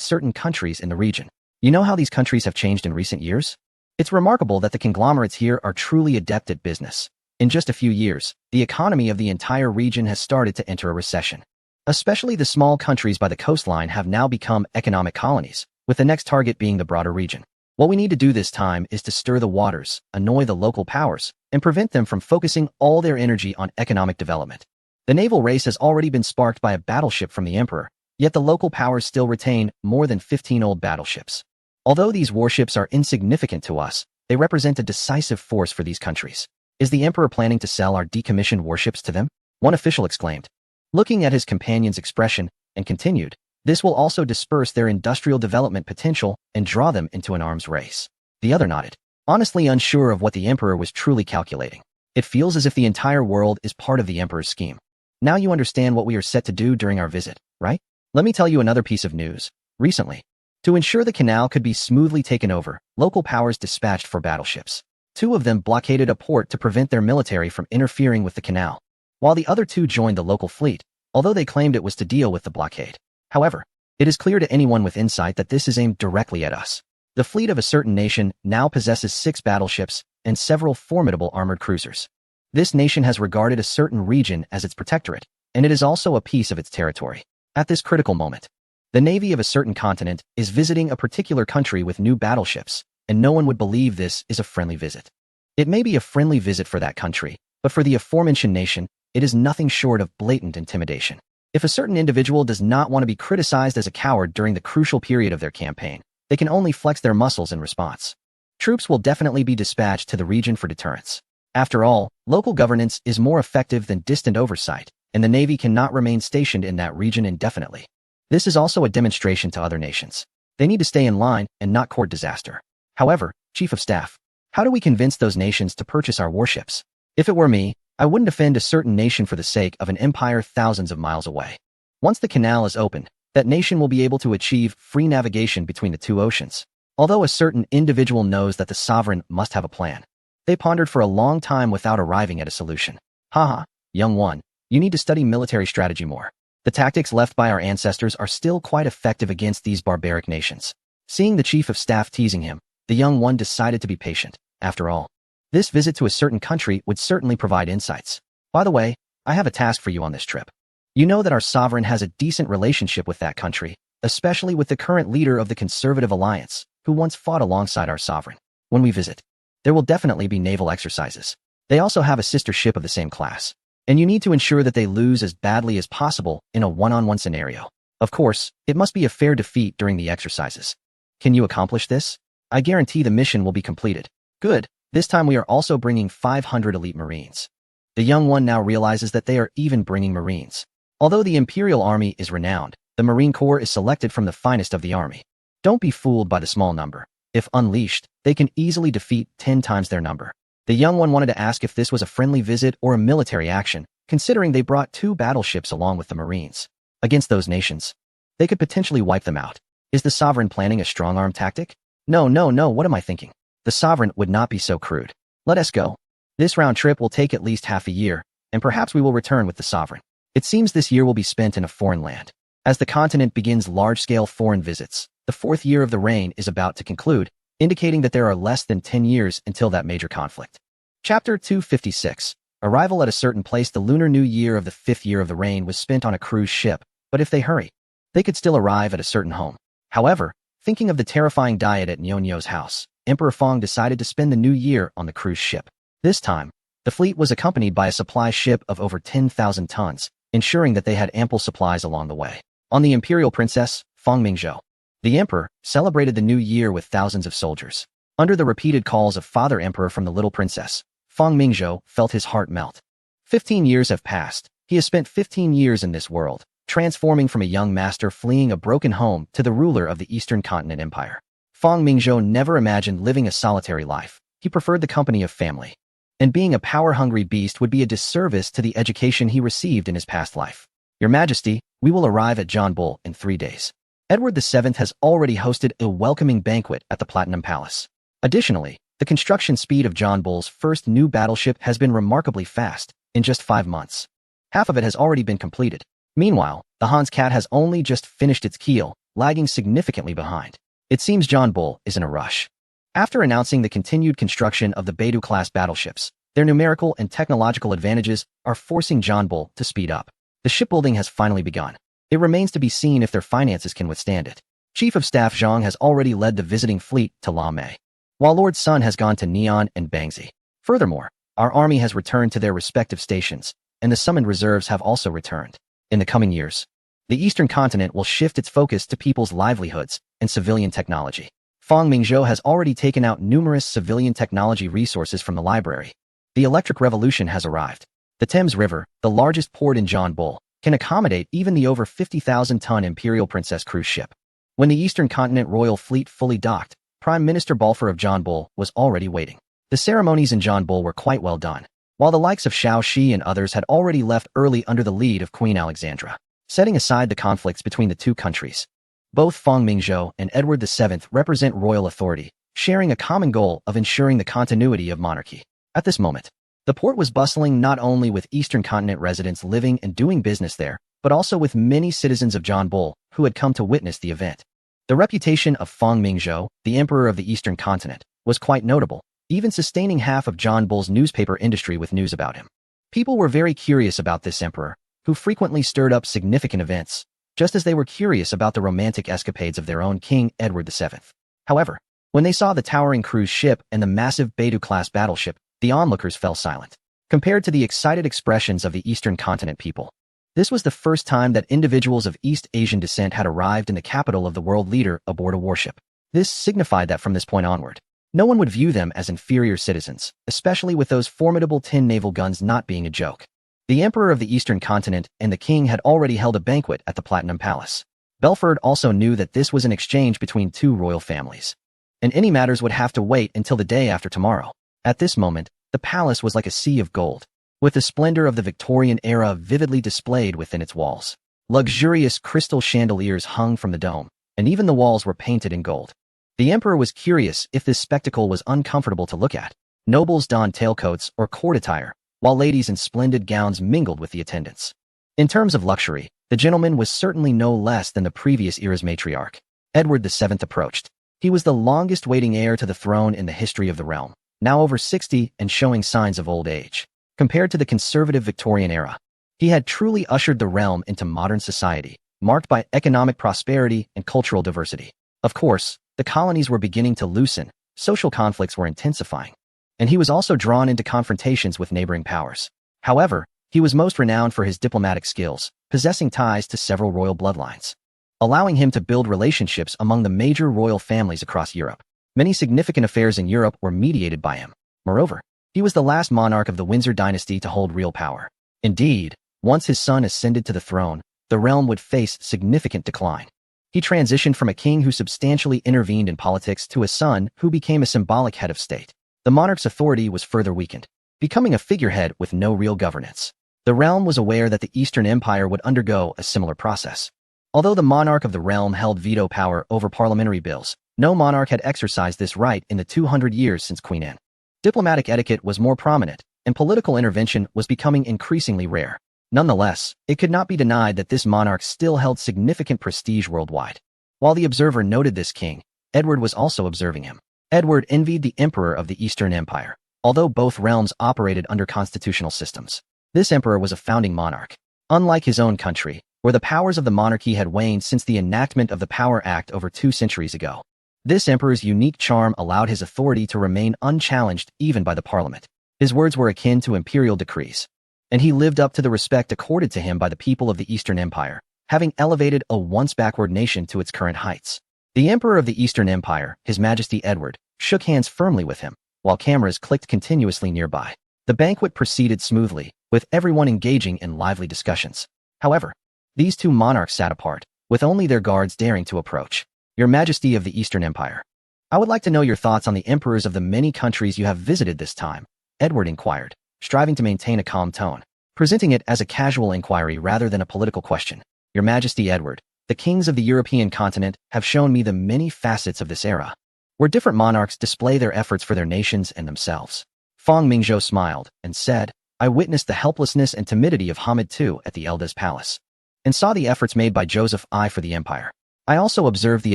certain countries in the region. You know how these countries have changed in recent years? It's remarkable that the conglomerates here are truly adept at business. In just a few years, the economy of the entire region has started to enter a recession. Especially the small countries by the coastline have now become economic colonies, with the next target being the broader region. What we need to do this time is to stir the waters, annoy the local powers, and prevent them from focusing all their energy on economic development. The naval race has already been sparked by a battleship from the emperor, yet the local powers still retain more than 15 old battleships. Although these warships are insignificant to us, they represent a decisive force for these countries. Is the emperor planning to sell our decommissioned warships to them? One official exclaimed, looking at his companion's expression, and continued, this will also disperse their industrial development potential and draw them into an arms race. The other nodded, honestly unsure of what the emperor was truly calculating. It feels as if the entire world is part of the emperor's scheme. Now you understand what we are set to do during our visit, right? Let me tell you another piece of news. Recently, to ensure the canal could be smoothly taken over, local powers dispatched 4 battleships. 2 of them blockaded a port to prevent their military from interfering with the canal, while the other 2 joined the local fleet, although they claimed it was to deal with the blockade. However, it is clear to anyone with insight that this is aimed directly at us. The fleet of a certain nation now possesses 6 battleships and several formidable armored cruisers. This nation has regarded a certain region as its protectorate, and it is also a piece of its territory. At this critical moment, the navy of a certain continent is visiting a particular country with new battleships, and no one would believe this is a friendly visit. It may be a friendly visit for that country, but for the aforementioned nation, it is nothing short of blatant intimidation. If a certain individual does not want to be criticized as a coward during the crucial period of their campaign, they can only flex their muscles in response. Troops will definitely be dispatched to the region for deterrence. After all, local governance is more effective than distant oversight, and the Navy cannot remain stationed in that region indefinitely. This is also a demonstration to other nations. They need to stay in line and not court disaster. However, Chief of Staff, how do we convince those nations to purchase our warships? If it were me, I wouldn't offend a certain nation for the sake of an empire thousands of miles away. Once the canal is opened, that nation will be able to achieve free navigation between the two oceans. Although a certain individual knows that the sovereign must have a plan, they pondered for a long time without arriving at a solution. Haha, young one, you need to study military strategy more. The tactics left by our ancestors are still quite effective against these barbaric nations. Seeing the Chief of Staff teasing him, the young one decided to be patient. After all, this visit to a certain country would certainly provide insights. By the way, I have a task for you on this trip. You know that our sovereign has a decent relationship with that country, especially with the current leader of the Conservative Alliance, who once fought alongside our sovereign. When we visit, there will definitely be naval exercises. They also have a sister ship of the same class, and you need to ensure that they lose as badly as possible in a one-on-one scenario. Of course, it must be a fair defeat during the exercises. Can you accomplish this? I guarantee the mission will be completed. Good. This time we are also bringing 500 elite Marines. The young one now realizes that they are even bringing Marines. Although the Imperial Army is renowned, the Marine Corps is selected from the finest of the army. Don't be fooled by the small number. If unleashed, they can easily defeat 10 times their number. The young one wanted to ask if this was a friendly visit or a military action, considering they brought 2 battleships along with the Marines. Against those nations, they could potentially wipe them out. Is the sovereign planning a strong-arm tactic? No, what am I thinking? The sovereign would not be so crude. Let us go. This round trip will take at least half a year, and perhaps we will return with the sovereign. It seems this year will be spent in a foreign land. As the continent begins large-scale foreign visits, the 4th year of the reign is about to conclude, indicating that there are less than 10 years until that major conflict. Chapter 256. Arrival at a certain place. The Lunar New Year of the 5th year of the reign was spent on a cruise ship, but if they hurry, they could still arrive at a certain home. However, thinking of the terrifying diet at Nyonyo's house, Emperor Fong decided to spend the new year on the cruise ship. This time, the fleet was accompanied by a supply ship of over 10,000 tons, ensuring that they had ample supplies along the way. On the Imperial Princess, Fong Mingzhou, the emperor celebrated the new year with thousands of soldiers. Under the repeated calls of Father Emperor from the little princess, Fong Mingzhou felt his heart melt. 15 years have passed. He has spent 15 years in this world, transforming from a young master fleeing a broken home to the ruler of the Eastern Continent Empire. Fong Mingzhou never imagined living a solitary life. He preferred the company of family. And being a power-hungry beast would be a disservice to the education he received in his past life. Your Majesty, we will arrive at Janbul in 3 days. Edward VII has already hosted a welcoming banquet at the Platinum Palace. Additionally, the construction speed of Janbul's first new battleship has been remarkably fast, in just 5 months. Half of it has already been completed. Meanwhile, the Hans Cat has only just finished its keel, lagging significantly behind. It seems Janbul is in a rush. After announcing the continued construction of the Beidou-class battleships, their numerical and technological advantages are forcing Janbul to speed up. The shipbuilding has finally begun. It remains to be seen if their finances can withstand it. Chief of Staff Zhang has already led the visiting fleet to Lamei, while Lord Sun has gone to Neon and Bangzi. Furthermore, our army has returned to their respective stations, and the summoned reserves have also returned. In the coming years, the Eastern continent will shift its focus to people's livelihoods and civilian technology. Fong Mingzhou has already taken out numerous civilian technology resources from the library. The electric revolution has arrived. The Thames River, the largest port in Janbul, can accommodate even the over 50,000-ton Imperial Princess cruise ship. When the Eastern Continent Royal Fleet fully docked, Prime Minister Balfour of Janbul was already waiting. The ceremonies in Janbul were quite well done, while the likes of Xiao Shi and others had already left early under the lead of Queen Alexandra. Setting aside the conflicts between the two countries, both Fong Mingzhou and Edward VII represent royal authority, sharing a common goal of ensuring the continuity of monarchy. At this moment, the port was bustling not only with Eastern Continent residents living and doing business there, but also with many citizens of Janbul who had come to witness the event. The reputation of Fong Mingzhou, the Emperor of the Eastern Continent, was quite notable, even sustaining half of Janbul's newspaper industry with news about him. People were very curious about this emperor, who frequently stirred up significant events, just as they were curious about the romantic escapades of their own King Edward VII. However, when they saw the towering cruise ship and the massive Beidou-class battleship, the onlookers fell silent. Compared to the excited expressions of the Eastern Continent people, this was the first time that individuals of East Asian descent had arrived in the capital of the world leader aboard a warship. This signified that from this point onward, No one would view them as inferior citizens, especially with those formidable tin naval guns not being a joke. The Emperor of the Eastern Continent and the King had already held a banquet at the Platinum Palace. Belford also knew that this was an exchange between two royal families, and any matters would have to wait until the day after tomorrow. At this moment, the palace was like a sea of gold, with the splendor of the Victorian era vividly displayed within its walls. Luxurious crystal chandeliers hung from the dome, and even the walls were painted in gold. The emperor was curious if this spectacle was uncomfortable to look at. Nobles donned tailcoats or court attire, while ladies in splendid gowns mingled with the attendants. In terms of luxury, the gentleman was certainly no less than the previous era's matriarch. Edward VII approached. He was the longest-waiting heir to the throne in the history of the realm, now over 60 and showing signs of old age. Compared to the conservative Victorian era, he had truly ushered the realm into modern society, marked by economic prosperity and cultural diversity. Of course, the colonies were beginning to loosen, social conflicts were intensifying, and he was also drawn into confrontations with neighboring powers. However, he was most renowned for his diplomatic skills, possessing ties to several royal bloodlines, allowing him to build relationships among the major royal families across Europe. Many significant affairs in Europe were mediated by him. Moreover, he was the last monarch of the Windsor dynasty to hold real power. Indeed, once his son ascended to the throne, the realm would face significant decline. He transitioned from a king who substantially intervened in politics to a son who became a symbolic head of state. The monarch's authority was further weakened, becoming a figurehead with no real governance. The realm was aware that the Eastern Empire would undergo a similar process. Although the monarch of the realm held veto power over parliamentary bills, no monarch had exercised this right in the 200 years since Queen Anne. Diplomatic etiquette was more prominent, and political intervention was becoming increasingly rare. Nonetheless, it could not be denied that this monarch still held significant prestige worldwide. While the observer noted this king, Edward was also observing him. Edward envied the emperor of the Eastern Empire, although both realms operated under constitutional systems. This emperor was a founding monarch. Unlike his own country, where the powers of the monarchy had waned since the enactment of the Power Act over 2 centuries ago, this emperor's unique charm allowed his authority to remain unchallenged even by the parliament. His words were akin to imperial decrees, and he lived up to the respect accorded to him by the people of the Eastern Empire, having elevated a once backward nation to its current heights. The Emperor of the Eastern Empire, His Majesty Edward, shook hands firmly with him, while cameras clicked continuously nearby. The banquet proceeded smoothly, with everyone engaging in lively discussions. However, these two monarchs sat apart, with only their guards daring to approach. Your Majesty of the Eastern Empire, I would like to know your thoughts on the emperors of the many countries you have visited this time, Edward inquired, striving to maintain a calm tone, presenting it as a casual inquiry rather than a political question. Your Majesty Edward, the kings of the European continent have shown me the many facets of this era, where different monarchs display their efforts for their nations and themselves. Feng Mingzhou smiled and said, I witnessed the helplessness and timidity of Hamid II at the Elda's palace, and saw the efforts made by Joseph I for the empire. I also observed the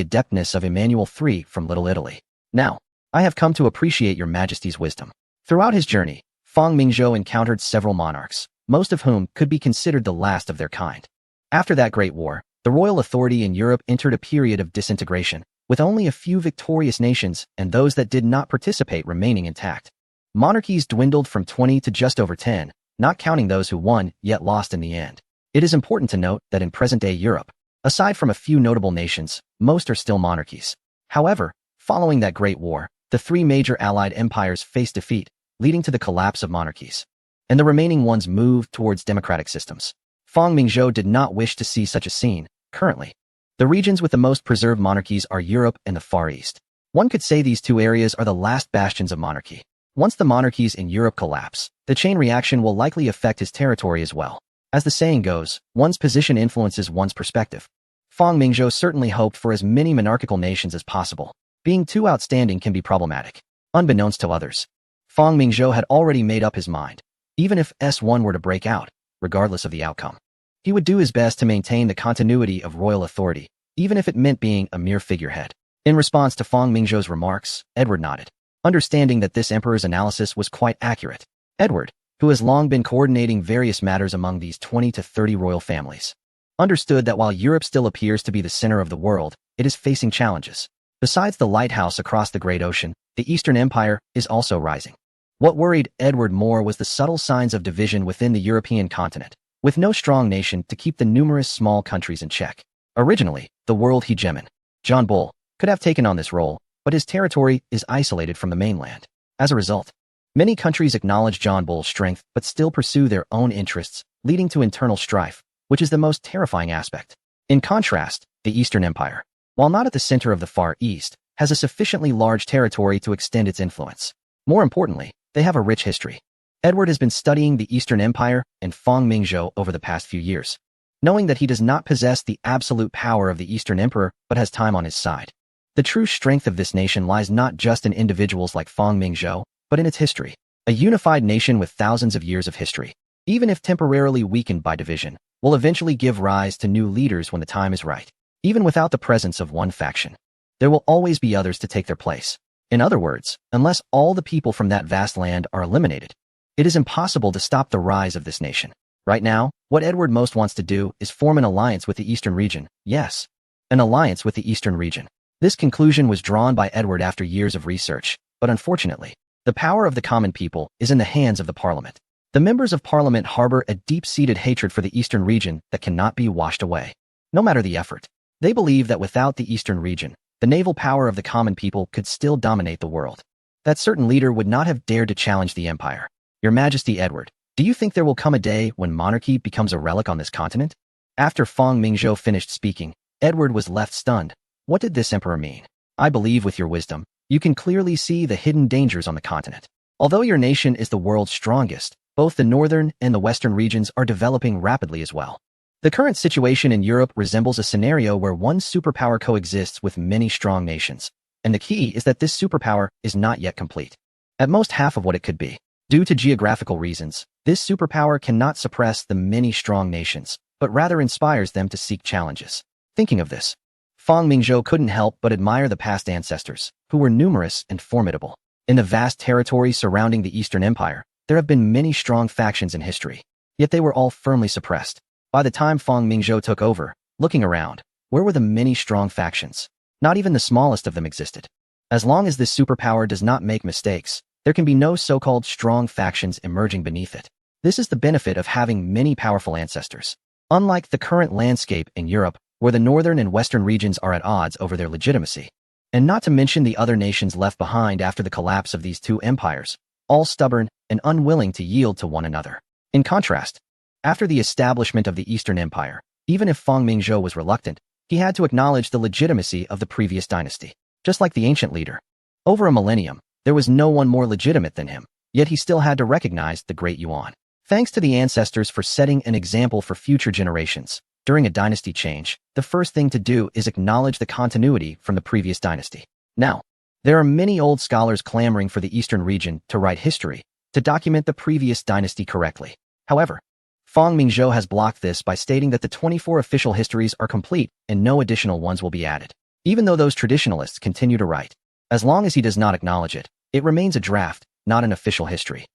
adeptness of Emmanuel III from Little Italy. Now, I have come to appreciate your Majesty's wisdom. Throughout his journey, Feng Mingzhou encountered several monarchs, most of whom could be considered the last of their kind. After that Great War, the royal authority in Europe entered a period of disintegration, with only a few victorious nations and those that did not participate remaining intact. Monarchies dwindled from 20 to just over 10, not counting those who won yet lost in the end. It is important to note that in present-day Europe, aside from a few notable nations, most are still monarchies. However, following that Great War, the 3 major Allied empires faced defeat, leading to the collapse of monarchies, and the remaining ones moved towards democratic systems. Feng Mingzhou did not wish to see such a scene. Currently, the regions with the most preserved monarchies are Europe and the Far East. One could say these 2 areas are the last bastions of monarchy. Once the monarchies in Europe collapse, the chain reaction will likely affect his territory as well. As the saying goes, one's position influences one's perspective. Feng Mingzhou certainly hoped for as many monarchical nations as possible. Being too outstanding can be problematic. Unbeknownst to others, Feng Mingzhou had already made up his mind. Even if S1 were to break out, regardless of the outcome, he would do his best to maintain the continuity of royal authority, even if it meant being a mere figurehead. In response to Feng Mingzhou's remarks, Edward nodded, understanding that this emperor's analysis was quite accurate. Edward, who has long been coordinating various matters among these 20 to 30 royal families, understood that while Europe still appears to be the center of the world, it is facing challenges. Besides the lighthouse across the great ocean, the Eastern Empire is also rising. What worried Edward more was the subtle signs of division within the European continent, with no strong nation to keep the numerous small countries in check. Originally, the world hegemon, John Bull, could have taken on this role, but his territory is isolated from the mainland. As a result, many countries acknowledge John Bull's strength but still pursue their own interests, leading to internal strife, which is the most terrifying aspect. In contrast, the Eastern Empire, while not at the center of the Far East, has a sufficiently large territory to extend its influence. More importantly, they have a rich history. Edward has been studying the Eastern Empire and Feng Mingzhou over the past few years, knowing that he does not possess the absolute power of the Eastern Emperor but has time on his side. The true strength of this nation lies not just in individuals like Feng Mingzhou, but in its history. A unified nation with thousands of years of history, even if temporarily weakened by division, will eventually give rise to new leaders when the time is right. Even without the presence of one faction, there will always be others to take their place. In other words, unless all the people from that vast land are eliminated, it is impossible to stop the rise of this nation. Right now, what Edward most wants to do is form an alliance with the Eastern region. Yes, an alliance with the Eastern region. This conclusion was drawn by Edward after years of research, but unfortunately, the power of the common people is in the hands of the parliament. The members of parliament harbor a deep-seated hatred for the Eastern region that cannot be washed away, no matter the effort. They believe that without the Eastern region, the naval power of the common people could still dominate the world. That certain leader would not have dared to challenge the empire. Your Majesty Edward, do you think there will come a day when monarchy becomes a relic on this continent? After Feng Mingzhou finished speaking, Edward was left stunned. What did this emperor mean? I believe with your wisdom, you can clearly see the hidden dangers on the continent. Although your nation is the world's strongest, both the northern and the western regions are developing rapidly as well. The current situation in Europe resembles a scenario where one superpower coexists with many strong nations, and the key is that this superpower is not yet complete. At most half of what it could be. Due to geographical reasons, this superpower cannot suppress the many strong nations, but rather inspires them to seek challenges. Thinking of this, Feng Mingzhou couldn't help but admire the past ancestors, who were numerous and formidable. In the vast territory surrounding the Eastern Empire, there have been many strong factions in history, yet they were all firmly suppressed. By the time Feng Mingzhou took over, looking around, where were the many strong factions? Not even the smallest of them existed. As long as this superpower does not make mistakes, there can be no so-called strong factions emerging beneath it. This is the benefit of having many powerful ancestors. Unlike the current landscape in Europe, where the northern and western regions are at odds over their legitimacy, and not to mention the other nations left behind after the collapse of these two empires, all stubborn and unwilling to yield to one another. In contrast, after the establishment of the Eastern Empire, even if Feng Mingzhou was reluctant, he had to acknowledge the legitimacy of the previous dynasty. Just like the ancient leader, over a millennium, there was no one more legitimate than him, yet he still had to recognize the great Yuan. Thanks to the ancestors for setting an example for future generations, during a dynasty change, the first thing to do is acknowledge the continuity from the previous dynasty. Now, there are many old scholars clamoring for the Eastern region to write history, to document the previous dynasty correctly. However, Feng Mingzhou has blocked this by stating that the 24 official histories are complete and no additional ones will be added. Even though those traditionalists continue to write, as long as he does not acknowledge it, it remains a draft, not an official history.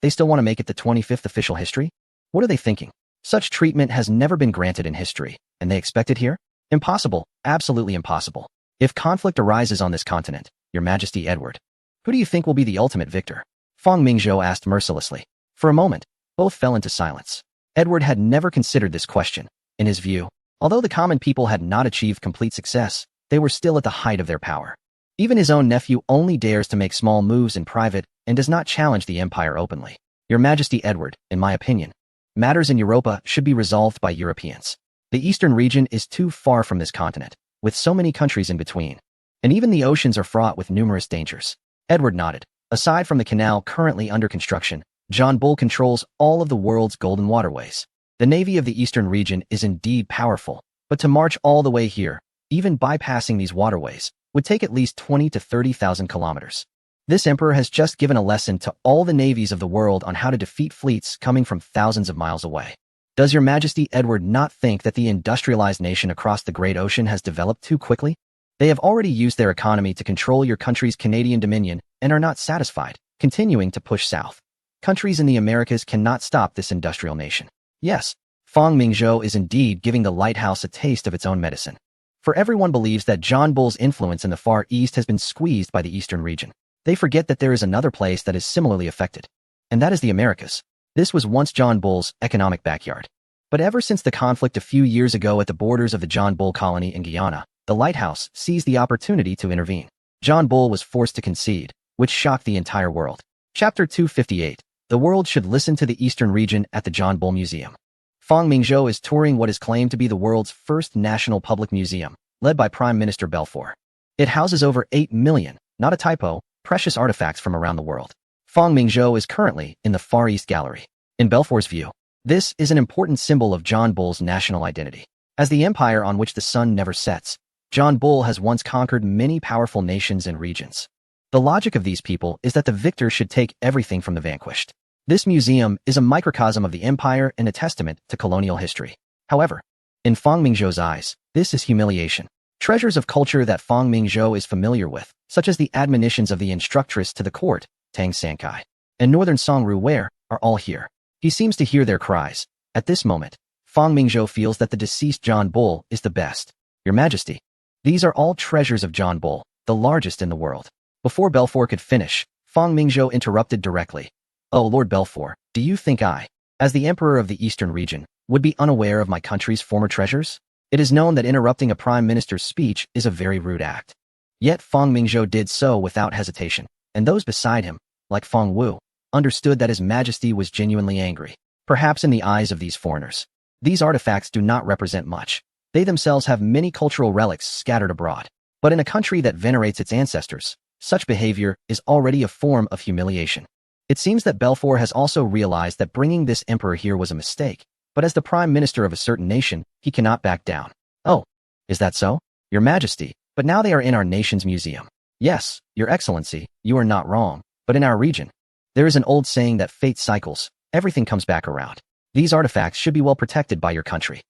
They still want to make it the 25th official history? What are they thinking? Such treatment has never been granted in history, and they expect it here? Impossible, absolutely impossible. If conflict arises on this continent, Your Majesty Edward, who do you think will be the ultimate victor? Feng Mingzhou asked mercilessly. For a moment, both fell into silence. Edward had never considered this question. In his view, although the common people had not achieved complete success, they were still at the height of their power. Even his own nephew only dares to make small moves in private and does not challenge the empire openly. Your Majesty Edward, in my opinion, matters in Europa should be resolved by Europeans. The Eastern region is too far from this continent, with so many countries in between. And even the oceans are fraught with numerous dangers. Edward nodded. Aside from the canal currently under construction, John Bull controls all of the world's golden waterways. The navy of the Eastern region is indeed powerful, but to march all the way here, even bypassing these waterways, would take at least 20 to 30,000 kilometers. This emperor has just given a lesson to all the navies of the world on how to defeat fleets coming from thousands of miles away. Does Your Majesty Edward not think that the industrialized nation across the Great Ocean has developed too quickly? They have already used their economy to control your country's Canadian dominion and are not satisfied, continuing to push south. Countries in the Americas cannot stop this industrial nation. Yes, Feng Mingzhou is indeed giving the lighthouse a taste of its own medicine. For everyone believes that John Bull's influence in the Far East has been squeezed by the Eastern region. They forget that there is another place that is similarly affected, and that is the Americas. This was once John Bull's economic backyard. But ever since the conflict a few years ago at the borders of the John Bull colony in Guyana, the lighthouse seized the opportunity to intervene. John Bull was forced to concede, which shocked the entire world. Chapter 258. The world should listen to the Eastern region at the John Bull Museum. Fang Mingzhou is touring what is claimed to be the world's first national public museum, led by Prime Minister Belfour. It houses over 8 million, not a typo, precious artifacts from around the world. Fang Mingzhou is currently in the Far East Gallery. In Belfour's view, this is an important symbol of John Bull's national identity. As the empire on which the sun never sets, John Bull has once conquered many powerful nations and regions. The logic of these people is that the victor should take everything from the vanquished. This museum is a microcosm of the empire and a testament to colonial history. However, in Fang Mingzhou's eyes, this is humiliation. Treasures of culture that Fang Mingzhou is familiar with, such as the admonitions of the instructress to the court, Tang Sankai, and Northern Songru Ware, are all here. He seems to hear their cries. At this moment, Fang Mingzhou feels that the deceased John Bull is the best. Your Majesty, these are all treasures of John Bull, the largest in the world. Before Belfour could finish, Fang Mingzhou interrupted directly. Oh, Lord Belfour, do you think I, as the Emperor of the Eastern region, would be unaware of my country's former treasures? It is known that interrupting a prime minister's speech is a very rude act. Yet Fang Mingzhou did so without hesitation, and those beside him, like Feng Wu, understood that His Majesty was genuinely angry. Perhaps in the eyes of these foreigners, these artifacts do not represent much. They themselves have many cultural relics scattered abroad. But in a country that venerates its ancestors, such behavior is already a form of humiliation. It seems that Belfour has also realized that bringing this emperor here was a mistake, but as the prime minister of a certain nation, he cannot back down. Oh, is that so? Your Majesty, but now they are in our nation's museum. Yes, Your Excellency, you are not wrong, but in our region, there is an old saying that fate cycles, everything comes back around. These artifacts should be well protected by your country.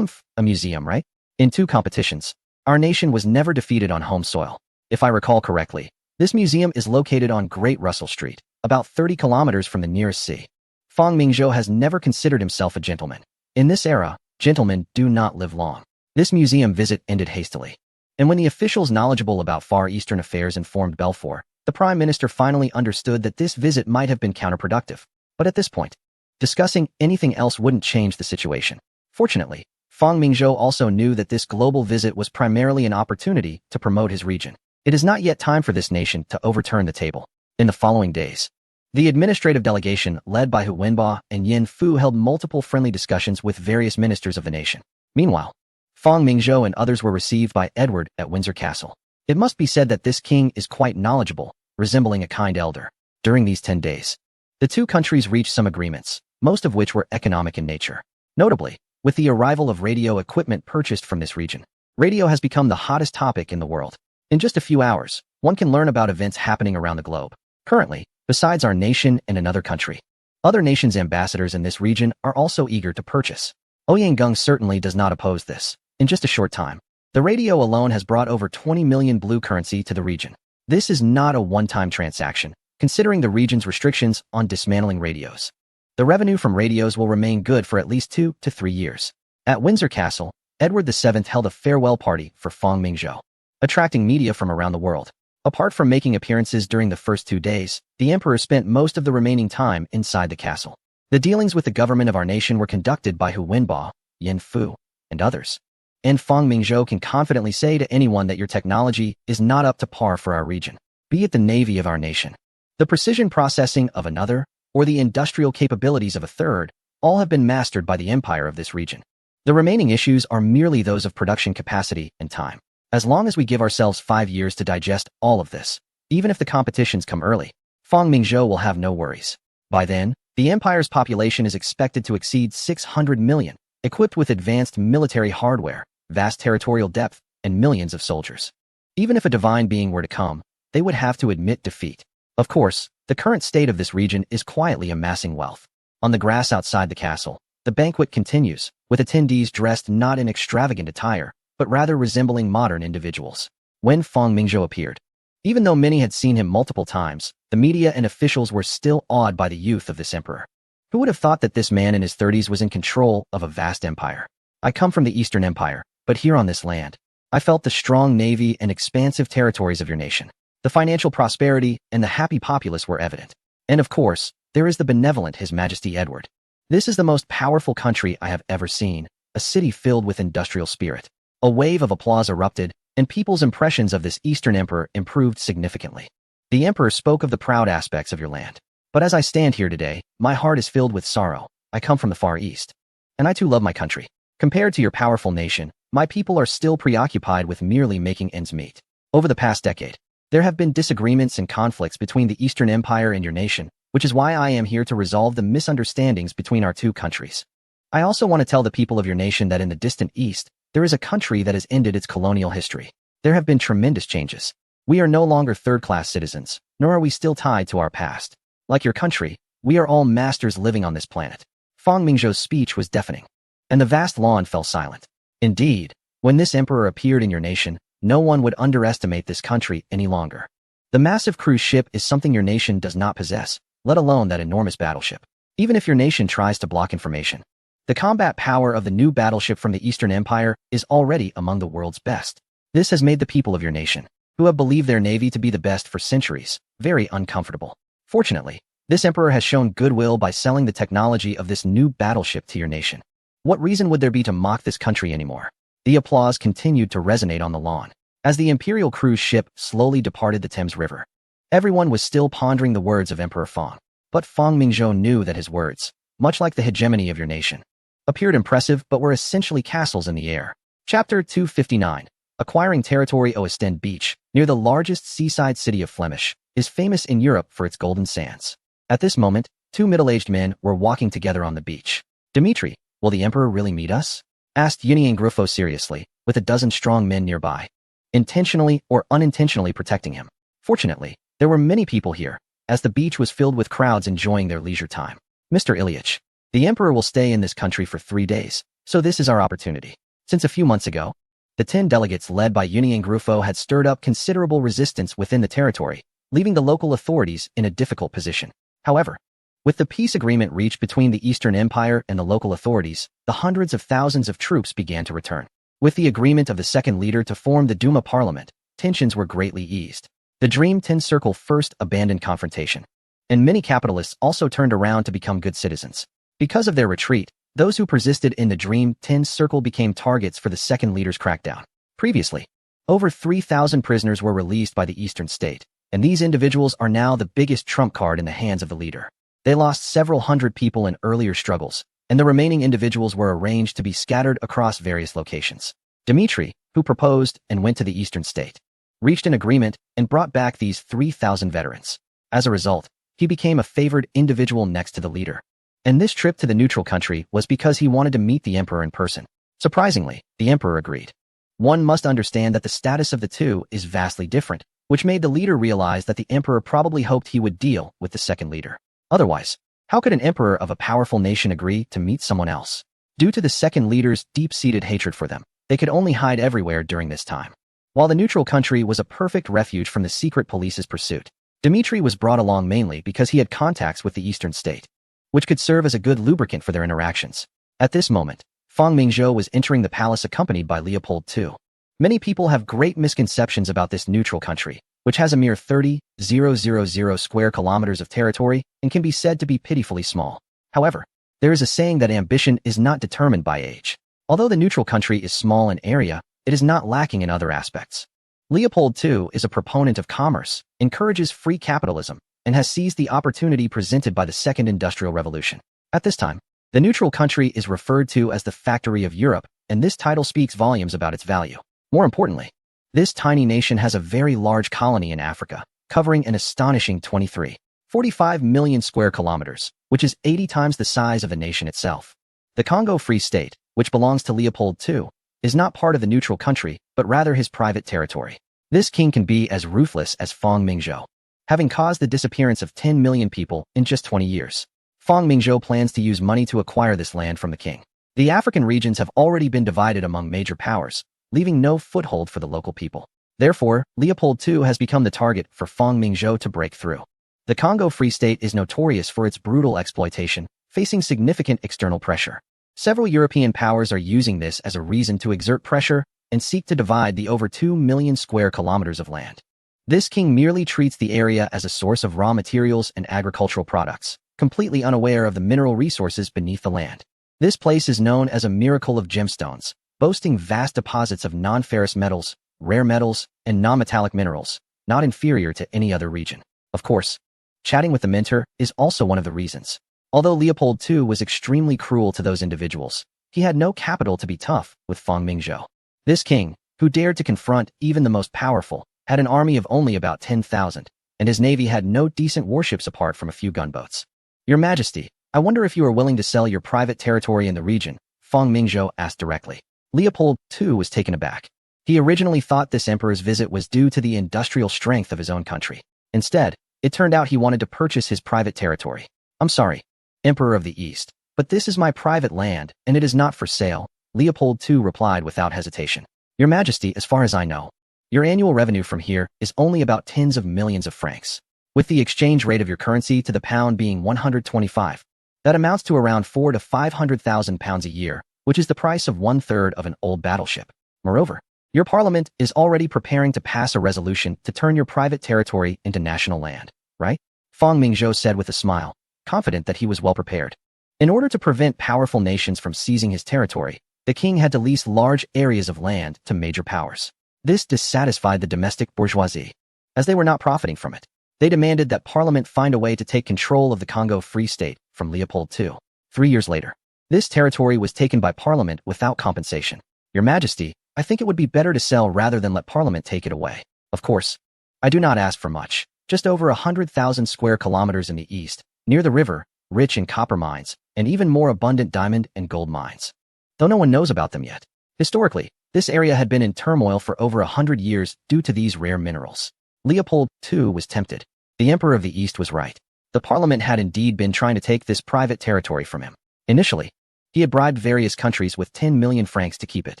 A museum, right? In 2 competitions, our nation was never defeated on home soil. If I recall correctly, this museum is located on Great Russell Street, about 30 kilometers from the nearest sea. Fang Mingzhou has never considered himself a gentleman. In this era, gentlemen do not live long. This museum visit ended hastily. And when the officials knowledgeable about Far Eastern affairs informed Belfour, the Prime Minister finally understood that this visit might have been counterproductive. But at this point, discussing anything else wouldn't change the situation. Fortunately, Fang Mingzhou also knew that this global visit was primarily an opportunity to promote his region. It is not yet time for this nation to overturn the table. In the following days, the administrative delegation led by Hu Wenba and Yin Fu held multiple friendly discussions with various ministers of the nation. Meanwhile, Fang Mingzhou and others were received by Edward at Windsor Castle. It must be said that this king is quite knowledgeable, resembling a kind elder. During these 10 days, the 2 countries reached some agreements, most of which were economic in nature. Notably, with the arrival of radio equipment purchased from this region, radio has become the hottest topic in the world. In just a few hours, one can learn about events happening around the globe. Currently, besides our nation and another country, other nations' ambassadors in this region are also eager to purchase. Ouyang certainly does not oppose this. In just a short time, the radio alone has brought over 20 million blue currency to the region. This is not a one-time transaction, considering the region's restrictions on dismantling radios. The revenue from radios will remain good for at least 2 to 3 years. At Windsor Castle, Edward VII held a farewell party for Fang Mingzhou, attracting media from around the world. Apart from making appearances during the first 2 days, the emperor spent most of the remaining time inside the castle. The dealings with the government of our nation were conducted by Hu Wenba, Yin Fu, and others. And Fang Mingzhou can confidently say to anyone that your technology is not up to par for our region, be it the navy of our nation, the precision processing of another, or the industrial capabilities of a third, all have been mastered by the empire of this region. The remaining issues are merely those of production capacity and time. As long as we give ourselves 5 years to digest all of this, even if the competitions come early, Fang Mingzhou will have no worries. By then, the empire's population is expected to exceed 600 million, equipped with advanced military hardware, vast territorial depth, and millions of soldiers. Even if a divine being were to come, they would have to admit defeat. Of course, the current state of this region is quietly amassing wealth. On the grass outside the castle, the banquet continues, with attendees dressed not in extravagant attire, but rather resembling modern individuals. When Fang Mingzhou appeared, even though many had seen him multiple times, the media and officials were still awed by the youth of this emperor. Who would have thought that this man in his 30s was in control of a vast empire? I come from the Eastern Empire, but here on this land, I felt the strong navy and expansive territories of your nation. The financial prosperity and the happy populace were evident. And of course, there is the benevolent His Majesty Edward. This is the most powerful country I have ever seen, a city filled with industrial spirit. A wave of applause erupted, and people's impressions of this Eastern emperor improved significantly. The emperor spoke of the proud aspects of your land. But as I stand here today, my heart is filled with sorrow. I come from the Far East. And I too love my country. Compared to your powerful nation, my people are still preoccupied with merely making ends meet. Over the past decade, there have been disagreements and conflicts between the Eastern Empire and your nation, which is why I am here to resolve the misunderstandings between our two countries. I also want to tell the people of your nation that in the distant East, there is a country that has ended its colonial history. There have been tremendous changes. We are no longer third-class citizens, nor are we still tied to our past. Like your country, we are all masters living on this planet. Fang Mingzhou's speech was deafening, and the vast lawn fell silent. Indeed, when this emperor appeared in your nation, no one would underestimate this country any longer. The massive cruise ship is something your nation does not possess, let alone that enormous battleship. Even if your nation tries to block information, the combat power of the new battleship from the Eastern Empire is already among the world's best. This has made the people of your nation, who have believed their navy to be the best for centuries, very uncomfortable. Fortunately, this emperor has shown goodwill by selling the technology of this new battleship to your nation. What reason would there be to mock this country anymore? The applause continued to resonate on the lawn as the imperial cruise ship slowly departed the Thames River. Everyone was still pondering the words of Emperor Fang, but Fang Mingzhou knew that his words, much like the hegemony of your nation, appeared impressive but were essentially castles in the air. Chapter 259. Acquiring territory. Ostend Beach, near the largest seaside city of Flemish, is famous in Europe for its golden sands. At this moment, two middle-aged men were walking together on the beach. Dimitri, will the emperor really meet us? Asked Union Gruffo seriously, with a dozen strong men nearby, intentionally or unintentionally protecting him. Fortunately, there were many people here, as the beach was filled with crowds enjoying their leisure time. Mr. Ilyich, the emperor will stay in this country for 3 days, so this is our opportunity. Since a few months ago, the 10 delegates led by Union Gruffo had stirred up considerable resistance within the territory, leaving the local authorities in a difficult position. However, with the peace agreement reached between the Eastern Empire and the local authorities, the hundreds of thousands of troops began to return. With the agreement of the second leader to form the Duma parliament, tensions were greatly eased. The Dream 10 Circle first abandoned confrontation, and many capitalists also turned around to become good citizens. Because of their retreat, those who persisted in the Dream 10 Circle became targets for the second leader's crackdown. Previously, over 3,000 prisoners were released by the Eastern State, and these individuals are now the biggest trump card in the hands of the leader. They lost several hundred people in earlier struggles, and the remaining individuals were arranged to be scattered across various locations. Dimitri, who proposed and went to the Eastern State, reached an agreement and brought back these 3,000 veterans. As a result, he became a favored individual next to the leader. And this trip to the neutral country was because he wanted to meet the emperor in person. Surprisingly, the emperor agreed. One must understand that the status of the two is vastly different, which made the leader realize that the emperor probably hoped he would deal with the second leader. Otherwise, how could an emperor of a powerful nation agree to meet someone else? Due to the second leader's deep-seated hatred for them, they could only hide everywhere during this time. While the neutral country was a perfect refuge from the secret police's pursuit, Dimitri was brought along mainly because he had contacts with the Eastern State, which could serve as a good lubricant for their interactions. At this moment, Fang Mingzhou was entering the palace accompanied by Leopold II. Many people have great misconceptions about this neutral country, which has a mere 30,000 square kilometers of territory and can be said to be pitifully small. However, there is a saying that ambition is not determined by age. Although the neutral country is small in area, it is not lacking in other aspects. Leopold II is a proponent of commerce, encourages free capitalism, and has seized the opportunity presented by the Second Industrial Revolution. At this time, the neutral country is referred to as the factory of Europe, and this title speaks volumes about its value. More importantly, this tiny nation has a very large colony in Africa, covering an astonishing 23.45 million square kilometers, which is 80 times the size of the nation itself. The Congo Free State, which belongs to Leopold II, is not part of the neutral country, but rather his private territory. This king can be as ruthless as Fang Mingzhou, having caused the disappearance of 10 million people in just 20 years. Fang Mingzhou plans to use money to acquire this land from the king. The African regions have already been divided among major powers, leaving no foothold for the local people. Therefore, Leopold II has become the target for Fang Mingzhou to break through. The Congo Free State is notorious for its brutal exploitation, facing significant external pressure. Several European powers are using this as a reason to exert pressure and seek to divide the over 2 million square kilometers of land. This king merely treats the area as a source of raw materials and agricultural products, completely unaware of the mineral resources beneath the land. This place is known as a miracle of gemstones, boasting vast deposits of non-ferrous metals, rare metals, and non-metallic minerals, not inferior to any other region. Of course, chatting with the mentor is also one of the reasons. Although Leopold II was extremely cruel to those individuals, he had no capital to be tough with Fang Mingzhou. This king, who dared to confront even the most powerful, had an army of only about 10,000, and his navy had no decent warships apart from a few gunboats. Your Majesty, I wonder if you are willing to sell your private territory in the region, Fang Mingzhou asked directly. Leopold II was taken aback. He originally thought this emperor's visit was due to the industrial strength of his own country. Instead, it turned out he wanted to purchase his private territory. I'm sorry, Emperor of the East, but this is my private land, and it is not for sale, Leopold II replied without hesitation. Your Majesty, as far as I know, your annual revenue from here is only about tens of millions of francs. With the exchange rate of your currency to the pound being 125, that amounts to around 400,000 to 500,000 pounds a year, which is the price of 1/3 of an old battleship. Moreover, your parliament is already preparing to pass a resolution to turn your private territory into national land, right? Fang Mingzhou said with a smile, confident that he was well prepared. In order to prevent powerful nations from seizing his territory, the king had to lease large areas of land to major powers. This dissatisfied the domestic bourgeoisie, as they were not profiting from it. They demanded that Parliament find a way to take control of the Congo Free State from Leopold II. 3 years later, this territory was taken by Parliament without compensation. Your Majesty, I think it would be better to sell rather than let Parliament take it away. Of course, I do not ask for much, just over 100,000 square kilometers in the east, near the river, rich in copper mines, and even more abundant diamond and gold mines. Though no one knows about them yet. Historically, this area had been in turmoil for over 100 years due to these rare minerals. Leopold II was tempted. The Emperor of the East was right. The Parliament had indeed been trying to take this private territory from him. Initially, he had bribed various countries with 10 million francs to keep it.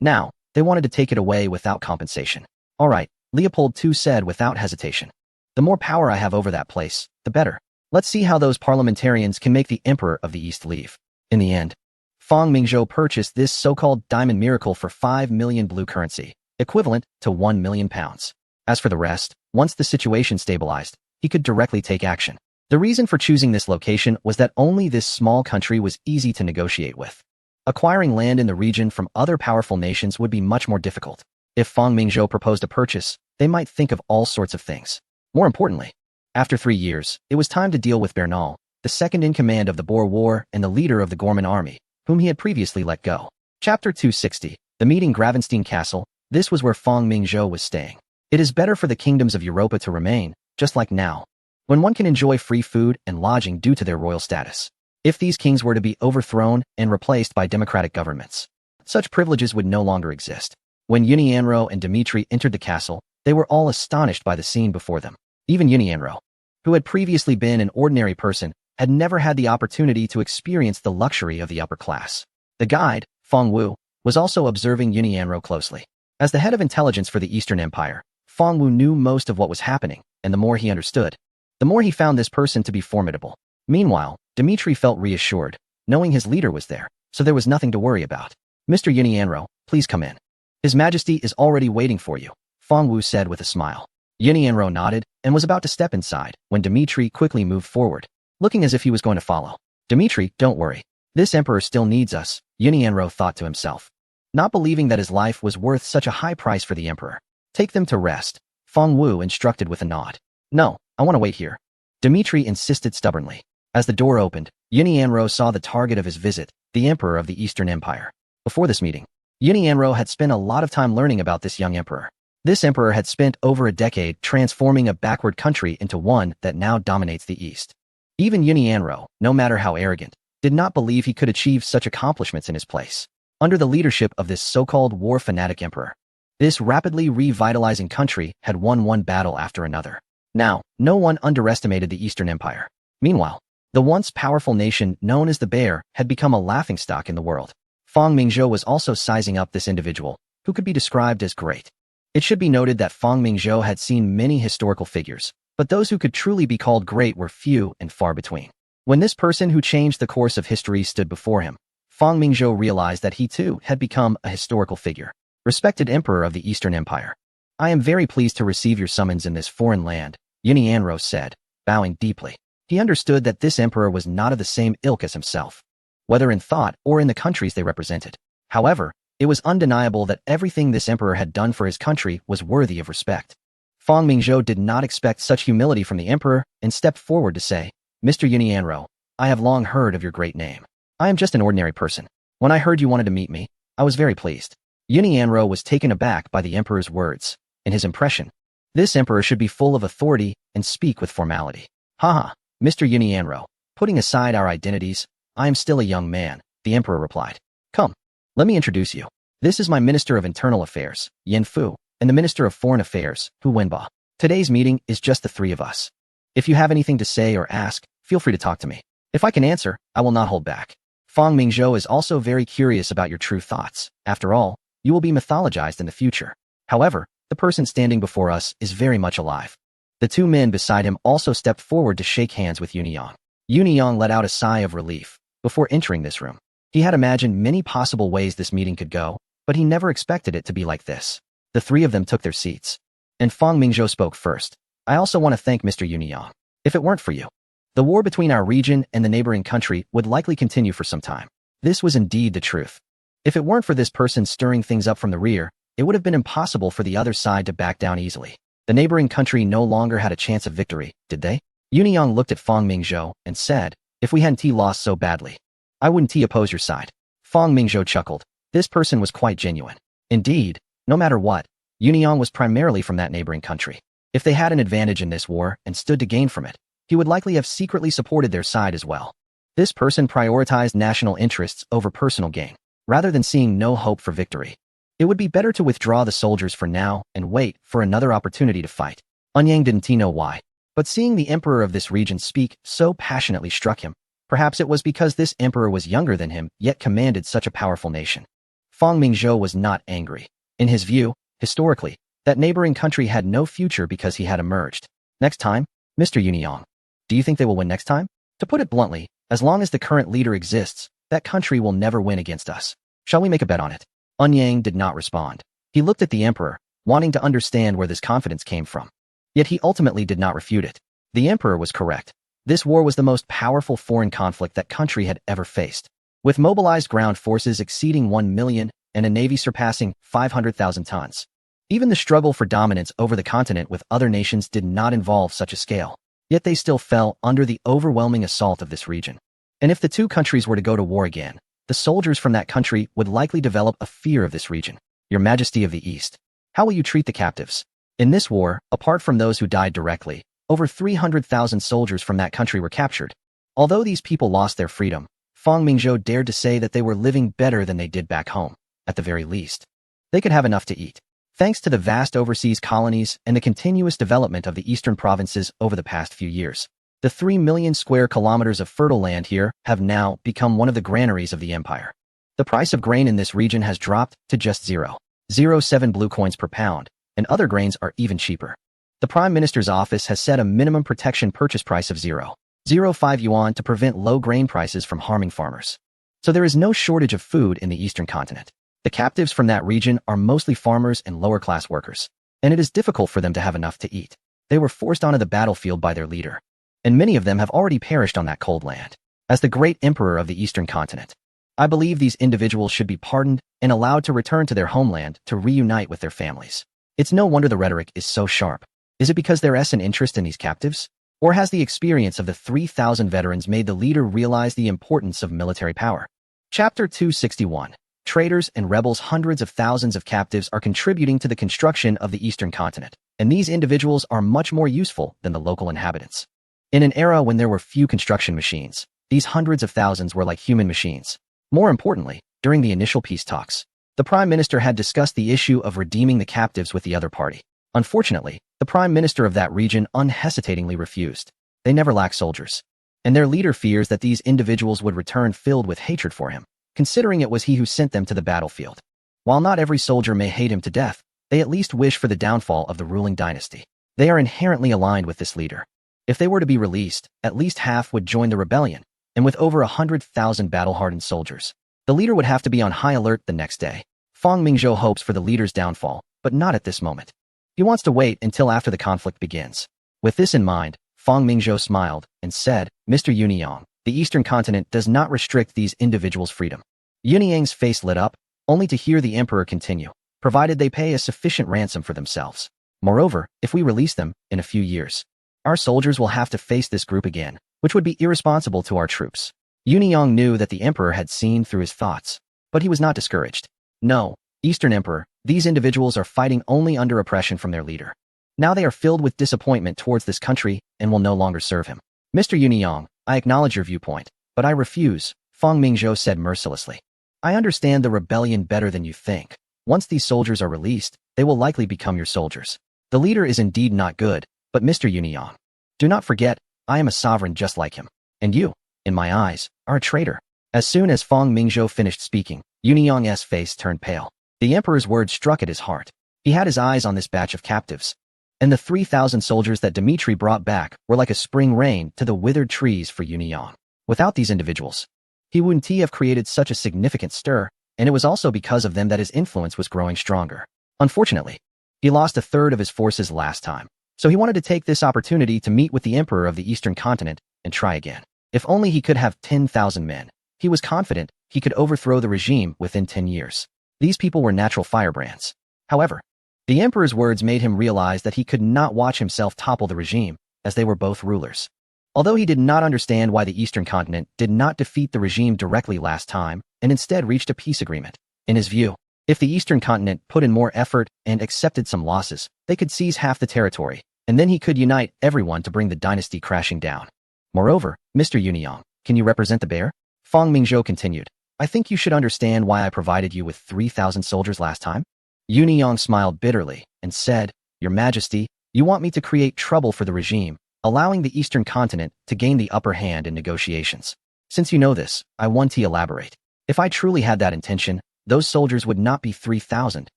Now, they wanted to take it away without compensation. All right, Leopold II said without hesitation. The more power I have over that place, the better. Let's see how those parliamentarians can make the Emperor of the East leave. In the end, Fang Mingzhou purchased this so-called diamond miracle for 5 million blue currency, equivalent to 1 million pounds. As for the rest, once the situation stabilized, he could directly take action. The reason for choosing this location was that only this small country was easy to negotiate with. Acquiring land in the region from other powerful nations would be much more difficult. If Fang Mingzhou proposed a purchase, they might think of all sorts of things. More importantly, after 3 years, it was time to deal with Bernal, the second in command of the Boer War and the leader of the Gorman army, whom he had previously let go. Chapter 260, The Meeting Gravenstein Castle. This was where Fang Mingzhou was staying. It is better for the kingdoms of Europa to remain, just like now, when one can enjoy free food and lodging due to their royal status. If these kings were to be overthrown and replaced by democratic governments, such privileges would no longer exist. When Unianro and Dmitri entered the castle, they were all astonished by the scene before them. Even Unianro, who had previously been an ordinary person, had never had the opportunity to experience the luxury of the upper class. The guide, Feng Wu, was also observing Unianro closely. As the head of intelligence for the Eastern Empire, Feng Wu knew most of what was happening, and the more he understood, the more he found this person to be formidable. Meanwhile, Dmitri felt reassured, knowing his leader was there, so there was nothing to worry about. Mr. Unianro, please come in. His Majesty is already waiting for you, Feng Wu said with a smile. Unianro nodded and was about to step inside when Dmitri quickly moved forward, looking as if he was going to follow. Dmitri, don't worry. This emperor still needs us, Unianro thought to himself, not believing that his life was worth such a high price for the emperor. Take them to rest, Feng Wu instructed with a nod. No, I want to wait here. Dmitri insisted stubbornly. As the door opened, Unianro saw the target of his visit, the emperor of the Eastern Empire. Before this meeting, Unianro had spent a lot of time learning about this young emperor. This emperor had spent over a decade transforming a backward country into one that now dominates the East. Even Unianro, no matter how arrogant, did not believe he could achieve such accomplishments in his place. Under the leadership of this so-called war fanatic emperor, this rapidly revitalizing country had won one battle after another. Now, no one underestimated the Eastern Empire. Meanwhile, the once powerful nation known as the Bear had become a laughingstock in the world. Fang Mingzhou was also sizing up this individual, who could be described as great. It should be noted that Fang Mingzhou had seen many historical figures, but those who could truly be called great were few and far between. When this person who changed the course of history stood before him, Fang Mingzhou realized that he too had become a historical figure. Respected Emperor of the Eastern Empire, I am very pleased to receive your summons in this foreign land, Unianro said, bowing deeply. He understood that this emperor was not of the same ilk as himself, whether in thought or in the countries they represented. However, It was undeniable that everything this emperor had done for his country was worthy of respect. Fang Mingzhou did not expect such humility from the emperor and stepped forward to say, Mr. Yunianro, I have long heard of your great name. I am just an ordinary person. When I heard you wanted to meet me, I was very pleased. Yunianro was taken aback by the emperor's words. In his impression, this emperor should be full of authority and speak with formality. Haha, Mr. Yunianro, putting aside our identities, I am still a young man, the emperor replied. Come, let me introduce you. This is my Minister of Internal Affairs, Yin Fu, and the Minister of Foreign Affairs, Hu Wenba. Today's meeting is just the three of us. If you have anything to say or ask, feel free to talk to me. If I can answer, I will not hold back. Fang Mingzhou is also very curious about your true thoughts. After all, you will be mythologized in the future. However, the person standing before us is very much alive. The two men beside him also stepped forward to shake hands with Yuniyang. Yuniyang let out a sigh of relief before entering this room. He had imagined many possible ways this meeting could go, but he never expected it to be like this. The three of them took their seats. And Fang Mingzhou spoke first. I also want to thank Mr. Yuniyang. If it weren't for you, the war between our region and the neighboring country would likely continue for some time. This was indeed the truth. If it weren't for this person stirring things up from the rear, it would have been impossible for the other side to back down easily. The neighboring country no longer had a chance of victory, did they? Yuniyang looked at Fang Mingzhou and said, if we hadn't lost so badly, I wouldn't oppose your side. Fang Mingzhou chuckled. This person was quite genuine. Indeed, no matter what, Yuniyang was primarily from that neighboring country. If they had an advantage in this war and stood to gain from it, he would likely have secretly supported their side as well. This person prioritized national interests over personal gain, rather than seeing no hope for victory. It would be better to withdraw the soldiers for now and wait for another opportunity to fight. Anyang didn't know why, but seeing the emperor of this region speak so passionately struck him. Perhaps it was because this emperor was younger than him, yet commanded such a powerful nation. Fang Mingzhou was not angry. In his view, historically, that neighboring country had no future because he had emerged. Next time, Mr. Yuniyang. Do you think they will win next time? To put it bluntly, as long as the current leader exists, that country will never win against us. Shall we make a bet on it? Anyang did not respond. He looked at the emperor, wanting to understand where this confidence came from. Yet he ultimately did not refute it. The emperor was correct. This war was the most powerful foreign conflict that country had ever faced. With mobilized ground forces exceeding 1 million and a navy surpassing 500,000 tons. Even the struggle for dominance over the continent with other nations did not involve such a scale. Yet they still fell under the overwhelming assault of this region. And if the two countries were to go to war again, the soldiers from that country would likely develop a fear of this region. Your Majesty of the East, how will you treat the captives? In this war, apart from those who died directly, over 300,000 soldiers from that country were captured. Although these people lost their freedom, Fang Mingzhou dared to say that they were living better than they did back home. At the very least, they could have enough to eat. Thanks to the vast overseas colonies and the continuous development of the eastern provinces over the past few years, the 3 million square kilometers of fertile land here have now become one of the granaries of the empire. The price of grain in this region has dropped to just 0.07 blue coins per pound, and other grains are even cheaper. The Prime Minister's office has set a minimum protection purchase price of 0.05 yuan to prevent low grain prices from harming farmers. So there is no shortage of food in the eastern continent. The captives from that region are mostly farmers and lower-class workers, and it is difficult for them to have enough to eat. They were forced onto the battlefield by their leader, and many of them have already perished on that cold land. As the great emperor of the eastern continent, I believe these individuals should be pardoned and allowed to return to their homeland to reunite with their families. It's no wonder the rhetoric is so sharp. Is it because there is an interest in these captives? Or has the experience of the 3,000 veterans made the leader realize the importance of military power? Chapter 261. Traitors and rebels. Hundreds of thousands of captives are contributing to the construction of the eastern continent, and these individuals are much more useful than the local inhabitants. In an era when there were few construction machines, these hundreds of thousands were like human machines. More importantly, during the initial peace talks, the Prime Minister had discussed the issue of redeeming the captives with the other party. Unfortunately, the Prime Minister of that region unhesitatingly refused. They never lack soldiers, and their leader fears that these individuals would return filled with hatred for him, considering it was he who sent them to the battlefield. While not every soldier may hate him to death, they at least wish for the downfall of the ruling dynasty. They are inherently aligned with this leader. If they were to be released, at least half would join the rebellion, and with over 100,000 battle-hardened soldiers, the leader would have to be on high alert the next day. Fang Mingzhou hopes for the leader's downfall, but not at this moment. He wants to wait until after the conflict begins. With this in mind, Fang Mingzhou smiled and said, Mr. Yuniyang, the eastern continent does not restrict these individuals' freedom. Yuniyang's face lit up, only to hear the emperor continue, provided they pay a sufficient ransom for themselves. Moreover, if we release them, in a few years, our soldiers will have to face this group again, which would be irresponsible to our troops. Yuniyang knew that the emperor had seen through his thoughts, but he was not discouraged. No, Eastern Emperor, these individuals are fighting only under oppression from their leader. Now they are filled with disappointment towards this country and will no longer serve him. Mr. Yuniyang, I acknowledge your viewpoint, but I refuse, Feng Mingzhou said mercilessly. I understand the rebellion better than you think. Once these soldiers are released, they will likely become your soldiers. The leader is indeed not good, but Mr. Yuniyang, do not forget, I am a sovereign just like him. And you, in my eyes, are a traitor. As soon as Feng Mingzhou finished speaking, Yuniyang's face turned pale. The emperor's words struck at his heart. He had his eyes on this batch of captives. And the 3,000 soldiers that Dmitri brought back were like a spring rain to the withered trees for Yuniyang. Without these individuals, he wouldn't have created such a significant stir, and it was also because of them that his influence was growing stronger. Unfortunately, he lost a third of his forces last time, so he wanted to take this opportunity to meet with the emperor of the Eastern continent and try again. If only he could have 10,000 men, he was confident he could overthrow the regime within 10 years. These people were natural firebrands. However, the emperor's words made him realize that he could not watch himself topple the regime, as they were both rulers. Although he did not understand why the Eastern continent did not defeat the regime directly last time and instead reached a peace agreement, in his view, if the Eastern continent put in more effort and accepted some losses, they could seize half the territory, and then he could unite everyone to bring the dynasty crashing down. Moreover, Mr. Yuniyang, can you represent the bear? Feng Mingzhou continued. I think you should understand why I provided you with 3,000 soldiers last time. Yuniyang smiled bitterly and said, Your Majesty, you want me to create trouble for the regime, allowing the Eastern continent to gain the upper hand in negotiations. Since you know this, I want to elaborate. If I truly had that intention, those soldiers would not be 3,000,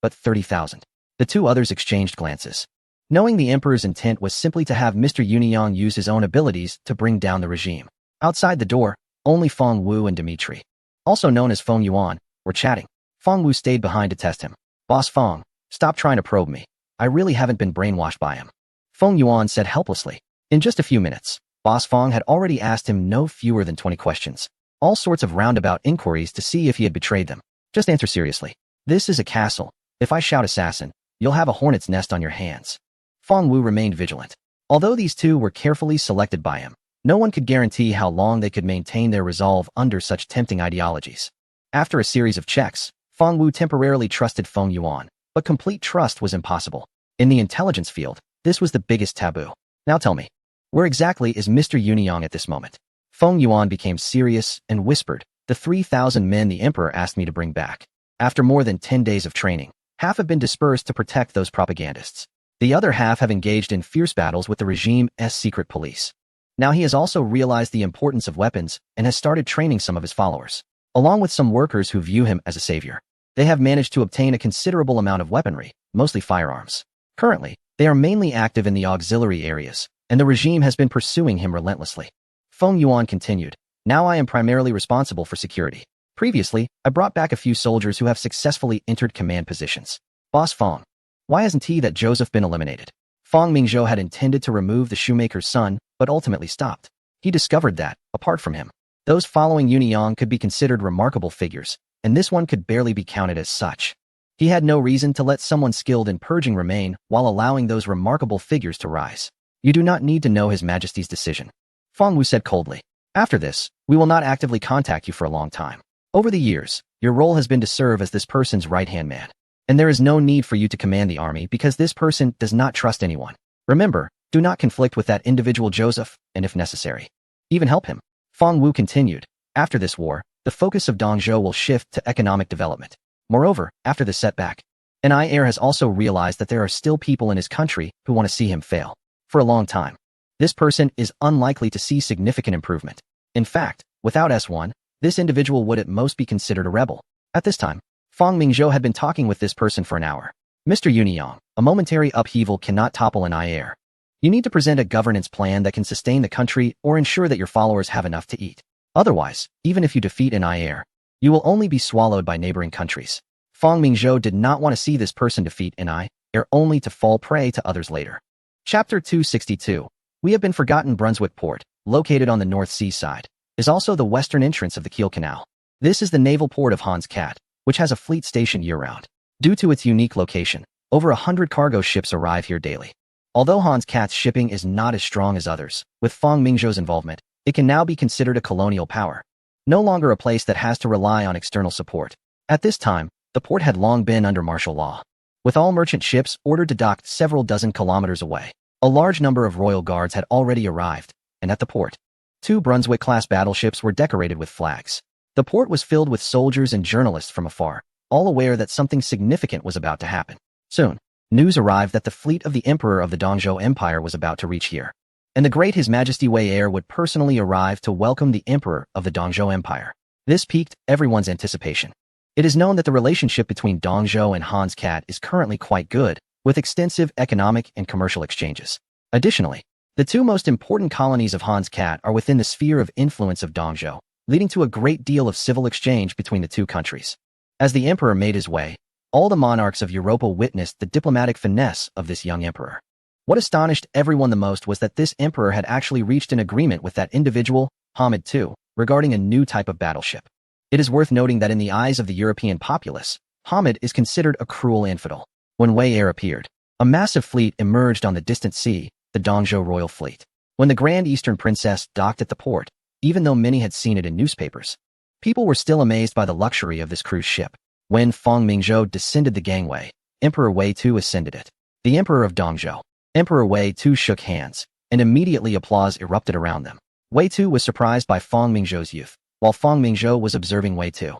but 30,000. The two others exchanged glances. Knowing the emperor's intent was simply to have Mr. Yuniyang use his own abilities to bring down the regime. Outside the door, only Feng Wu and Dmitri, also known as Feng Yuan, were chatting. Feng Wu stayed behind to test him. Boss Feng, stop trying to probe me. I really haven't been brainwashed by him. Feng Yuan said helplessly. In just a few minutes, Boss Feng had already asked him no fewer than 20 questions. All sorts of roundabout inquiries to see if he had betrayed them. Just answer seriously. This is a castle. If I shout assassin, you'll have a hornet's nest on your hands. Feng Wu remained vigilant. Although these two were carefully selected by him, no one could guarantee how long they could maintain their resolve under such tempting ideologies. After a series of checks, Feng Wu temporarily trusted Feng Yuan, but complete trust was impossible. In the intelligence field, this was the biggest taboo. Now tell me, where exactly is Mr. Yuniyang at this moment? Feng Yuan became serious and whispered, the 3,000 men the emperor asked me to bring back. After more than 10 days of training, half have been dispersed to protect those propagandists. The other half have engaged in fierce battles with the regime's secret police. Now he has also realized the importance of weapons and has started training some of his followers, along with some workers who view him as a savior. They have managed to obtain a considerable amount of weaponry, mostly firearms. Currently, they are mainly active in the auxiliary areas, and the regime has been pursuing him relentlessly. Feng Yuan continued, Now I am primarily responsible for security. Previously, I brought back a few soldiers who have successfully entered command positions. Boss Feng, why hasn't he that Joseph been eliminated? Feng Mingzhou had intended to remove the shoemaker's son, but ultimately stopped. He discovered that, apart from him, those following Yuniyang could be considered remarkable figures, and this one could barely be counted as such. He had no reason to let someone skilled in purging remain while allowing those remarkable figures to rise. You do not need to know His Majesty's decision. Feng Wu said coldly. After this, we will not actively contact you for a long time. Over the years, your role has been to serve as this person's right-hand man. And there is no need for you to command the army because this person does not trust anyone. Remember, do not conflict with that individual Joseph, and if necessary, even help him. Feng Wu continued. After this war, the focus of Dongzhou will shift to economic development. Moreover, after the setback, an heir has also realized that there are still people in his country who want to see him fail. For a long time, this person is unlikely to see significant improvement. In fact, without S1, this individual would at most be considered a rebel. At this time, Feng Mingzhou had been talking with this person for an hour. Mr. Yuniyang, a momentary upheaval cannot topple an heir. You need to present a governance plan that can sustain the country or ensure that your followers have enough to eat. Otherwise, even if you defeat an heir, you will only be swallowed by neighboring countries. Feng Mingzhou did not want to see this person defeat an heir only to fall prey to others later. Chapter 262. We have been forgotten. Brunswick Port, located on the North Sea side, is also the western entrance of the Kiel Canal. This is the naval port of Hans Kat, which has a fleet stationed year-round. Due to its unique location, over 100 cargo ships arrive here daily. Although Hans Kat's shipping is not as strong as others, with Fang Mingzhou's involvement, it can now be considered a colonial power. No longer a place that has to rely on external support. At this time, the port had long been under martial law, with all merchant ships ordered to dock several dozen kilometers away. A large number of royal guards had already arrived, and at the port, 2 Brunswick-class battleships were decorated with flags. The port was filled with soldiers and journalists from afar, all aware that something significant was about to happen. Soon, news arrived that the fleet of the Emperor of the Dongzhou Empire was about to reach here, and the great His Majesty Wei Heir would personally arrive to welcome the Emperor of the Dongzhou Empire. This piqued everyone's anticipation. It is known that the relationship between Dongzhou and Hans Kat is currently quite good, with extensive economic and commercial exchanges. Additionally, the 2 most important colonies of Hans Kat are within the sphere of influence of Dongzhou, leading to a great deal of civil exchange between the 2 countries. As the emperor made his way, all the monarchs of Europa witnessed the diplomatic finesse of this young emperor. What astonished everyone the most was that this emperor had actually reached an agreement with that individual, Hamid II, regarding a new type of battleship. It is worth noting that in the eyes of the European populace, Hamid is considered a cruel infidel. When Wei Heir appeared, a massive fleet emerged on the distant sea, the Dongzhou Royal Fleet. When the Grand Eastern Princess docked at the port, even though many had seen it in newspapers, people were still amazed by the luxury of this cruise ship. When Fang Mingzhou descended the gangway, Emperor Wei II ascended it. The Emperor of Dongzhou, Emperor Wei II shook hands, and immediately applause erupted around them. Wei II was surprised by Fang Mingzhou's youth, while Fang Mingzhou was observing Wei II.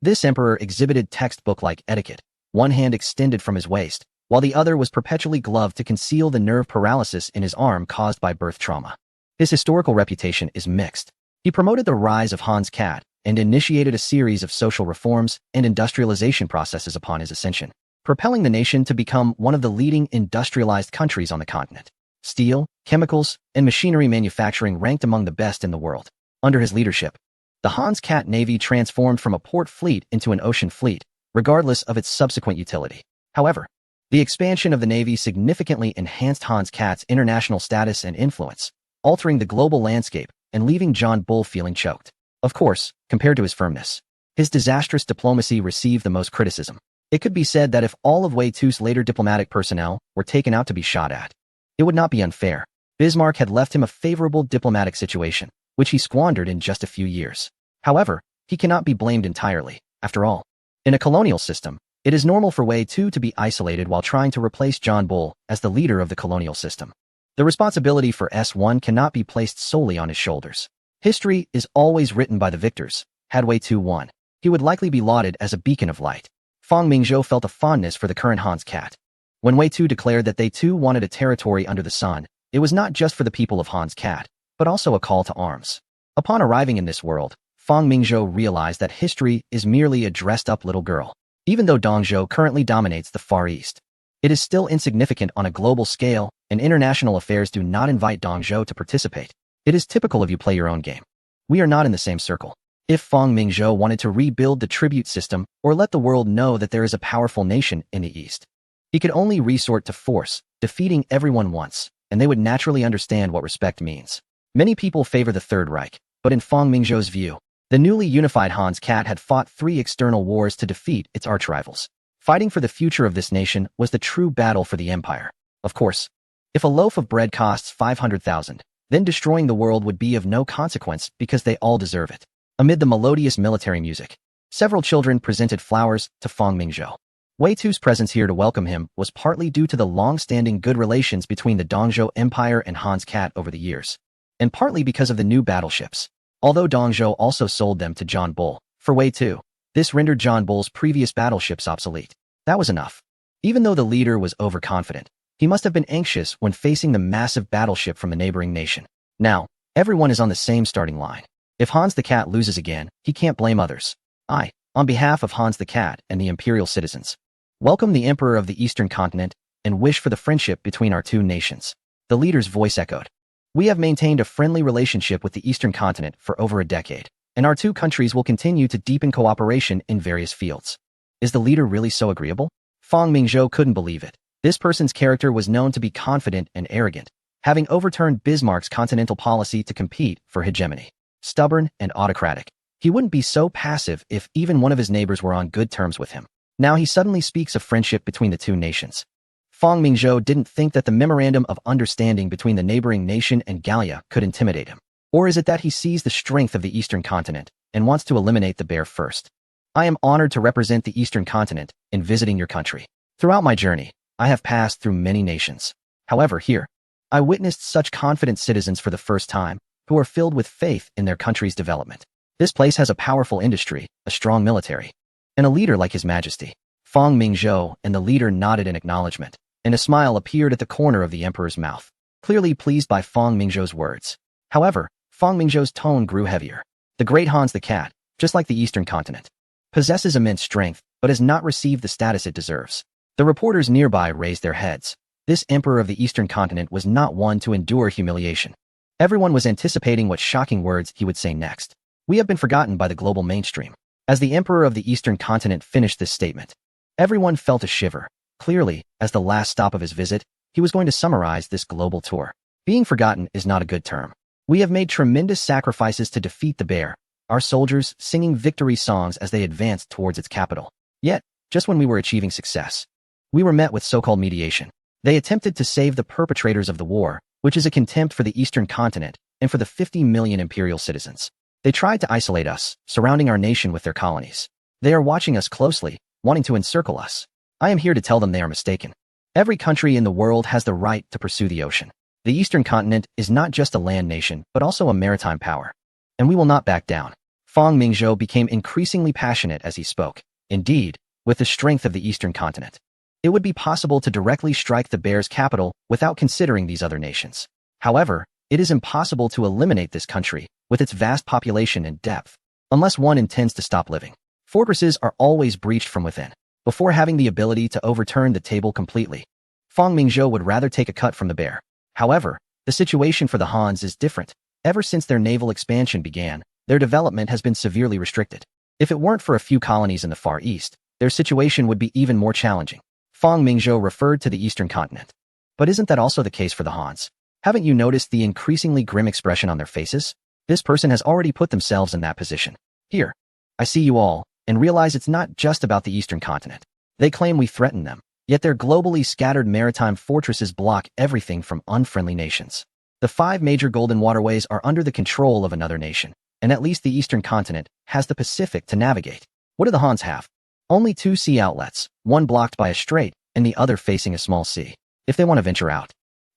This emperor exhibited textbook-like etiquette, one hand extended from his waist, while the other was perpetually gloved to conceal the nerve paralysis in his arm caused by birth trauma. His historical reputation is mixed. He promoted the rise of Hans Kat and initiated a series of social reforms and industrialization processes upon his ascension, propelling the nation to become one of the leading industrialized countries on the continent. Steel, chemicals, and machinery manufacturing ranked among the best in the world. Under his leadership, the Hans Kat Navy transformed from a port fleet into an ocean fleet, regardless of its subsequent utility. However, the expansion of the Navy significantly enhanced Hans Kat's international status and influence, altering the global landscape and leaving John Bull feeling choked. Of course, compared to his firmness, his disastrous diplomacy received the most criticism. It could be said that if all of Wei II's later diplomatic personnel were taken out to be shot at, it would not be unfair. Bismarck had left him a favorable diplomatic situation, which he squandered in just a few years. However, he cannot be blamed entirely. After all, in a colonial system, it is normal for Wei II to be isolated while trying to replace John Bull as the leader of the colonial system. The responsibility for S1 cannot be placed solely on his shoulders. History is always written by the victors. Had Wei II won, he would likely be lauded as a beacon of light. Fang Mingzhou felt a fondness for the current Hans Kat. When Wei II declared that they too wanted a territory under the sun, it was not just for the people of Hans Kat, but also a call to arms. Upon arriving in this world, Fang Mingzhou realized that history is merely a dressed-up little girl. Even though Dongzhou currently dominates the Far East, it is still insignificant on a global scale, and international affairs do not invite Dongzhou to participate. It is typical of you play your own game. We are not in the same circle. If Fang Mingzhou wanted to rebuild the tribute system or let the world know that there is a powerful nation in the East, he could only resort to force, defeating everyone once, and they would naturally understand what respect means. Many people favor the Third Reich, but in Fang Mingzhou's view, the newly unified Hans Kat had fought 3 external wars to defeat its archrivals. Fighting for the future of this nation was the true battle for the empire. Of course, if a loaf of bread costs 500,000, then destroying the world would be of no consequence because they all deserve it. Amid the melodious military music, several children presented flowers to Fang Mingzhou. Wei II's presence here to welcome him was partly due to the long-standing good relations between the Dongzhou Empire and Hans Kat over the years, and partly because of the new battleships. Although Dongzhou also sold them to John Bull, for Wei II, this rendered John Bull's previous battleships obsolete. That was enough. Even though the leader was overconfident, he must have been anxious when facing the massive battleship from the neighboring nation. Now, everyone is on the same starting line. If Hans the Cat loses again, he can't blame others. I, on behalf of Hans the Cat and the imperial citizens, welcome the Emperor of the Eastern Continent and wish for the friendship between our 2 nations. The leader's voice echoed. We have maintained a friendly relationship with the Eastern Continent for over a decade, and our 2 countries will continue to deepen cooperation in various fields. Is the leader really so agreeable? Fang Mingzhou couldn't believe it. This person's character was known to be confident and arrogant, having overturned Bismarck's continental policy to compete for hegemony. Stubborn and autocratic, He wouldn't be so passive if even one of his neighbors were on good terms with him. Now he suddenly speaks of friendship between the two nations. Fang Mingzhou didn't think that the memorandum of understanding between the neighboring nation and Gallia could intimidate him. Or is it that he sees the strength of the Eastern continent and wants to eliminate the bear first? I am honored to represent the Eastern continent in visiting your country. Throughout my journey, I have passed through many nations. However, here, I witnessed such confident citizens for the first time who are filled with faith in their country's development. This place has a powerful industry, a strong military, and a leader like His Majesty. Fang Mingzhou and the leader nodded in acknowledgement, and a smile appeared at the corner of the emperor's mouth, clearly pleased by Fang Mingzhou's words. However, Fang Mingzhou's tone grew heavier. The great Hans the cat, just like the Eastern continent, possesses immense strength, but has not received the status it deserves. The reporters nearby raised their heads. This emperor of the Eastern continent was not one to endure humiliation. Everyone was anticipating what shocking words he would say next. We have been forgotten by the global mainstream. As the emperor of the Eastern continent finished this statement, everyone felt a shiver. Clearly, as the last stop of his visit, he was going to summarize this global tour. Being forgotten is not a good term. We have made tremendous sacrifices to defeat the bear, our soldiers singing victory songs as they advanced towards its capital. Yet, just when we were achieving success, we were met with so-called mediation. They attempted to save the perpetrators of the war, which is a contempt for the Eastern continent and for the 50 million imperial citizens. They tried to isolate us, surrounding our nation with their colonies. They are watching us closely, wanting to encircle us. I am here to tell them they are mistaken. Every country in the world has the right to pursue the ocean. The Eastern continent is not just a land nation, but also a maritime power. And we will not back down. Fang Mingzhou became increasingly passionate as he spoke. Indeed, with the strength of the Eastern continent, it would be possible to directly strike the bear's capital without considering these other nations. However, it is impossible to eliminate this country, with its vast population and depth, unless one intends to stop living. Fortresses are always breached from within. Before having the ability to overturn the table completely, Fang Mingzhou would rather take a cut from the bear. However, the situation for the Hans is different. Ever since their naval expansion began, their development has been severely restricted. If it weren't for a few colonies in the Far East, their situation would be even more challenging. Fang Mingzhou referred to the Eastern continent. But isn't that also the case for the Hans? Haven't you noticed the increasingly grim expression on their faces? This person has already put themselves in that position. Here, I see you all, and realize it's not just about the Eastern continent. They claim we threaten them, yet their globally scattered maritime fortresses block everything from unfriendly nations. The 5 major golden waterways are under the control of another nation, and at least the Eastern continent has the Pacific to navigate. What do the Hans have? Only 2 sea outlets, one blocked by a strait, and the other facing a small sea. If they want to venture out,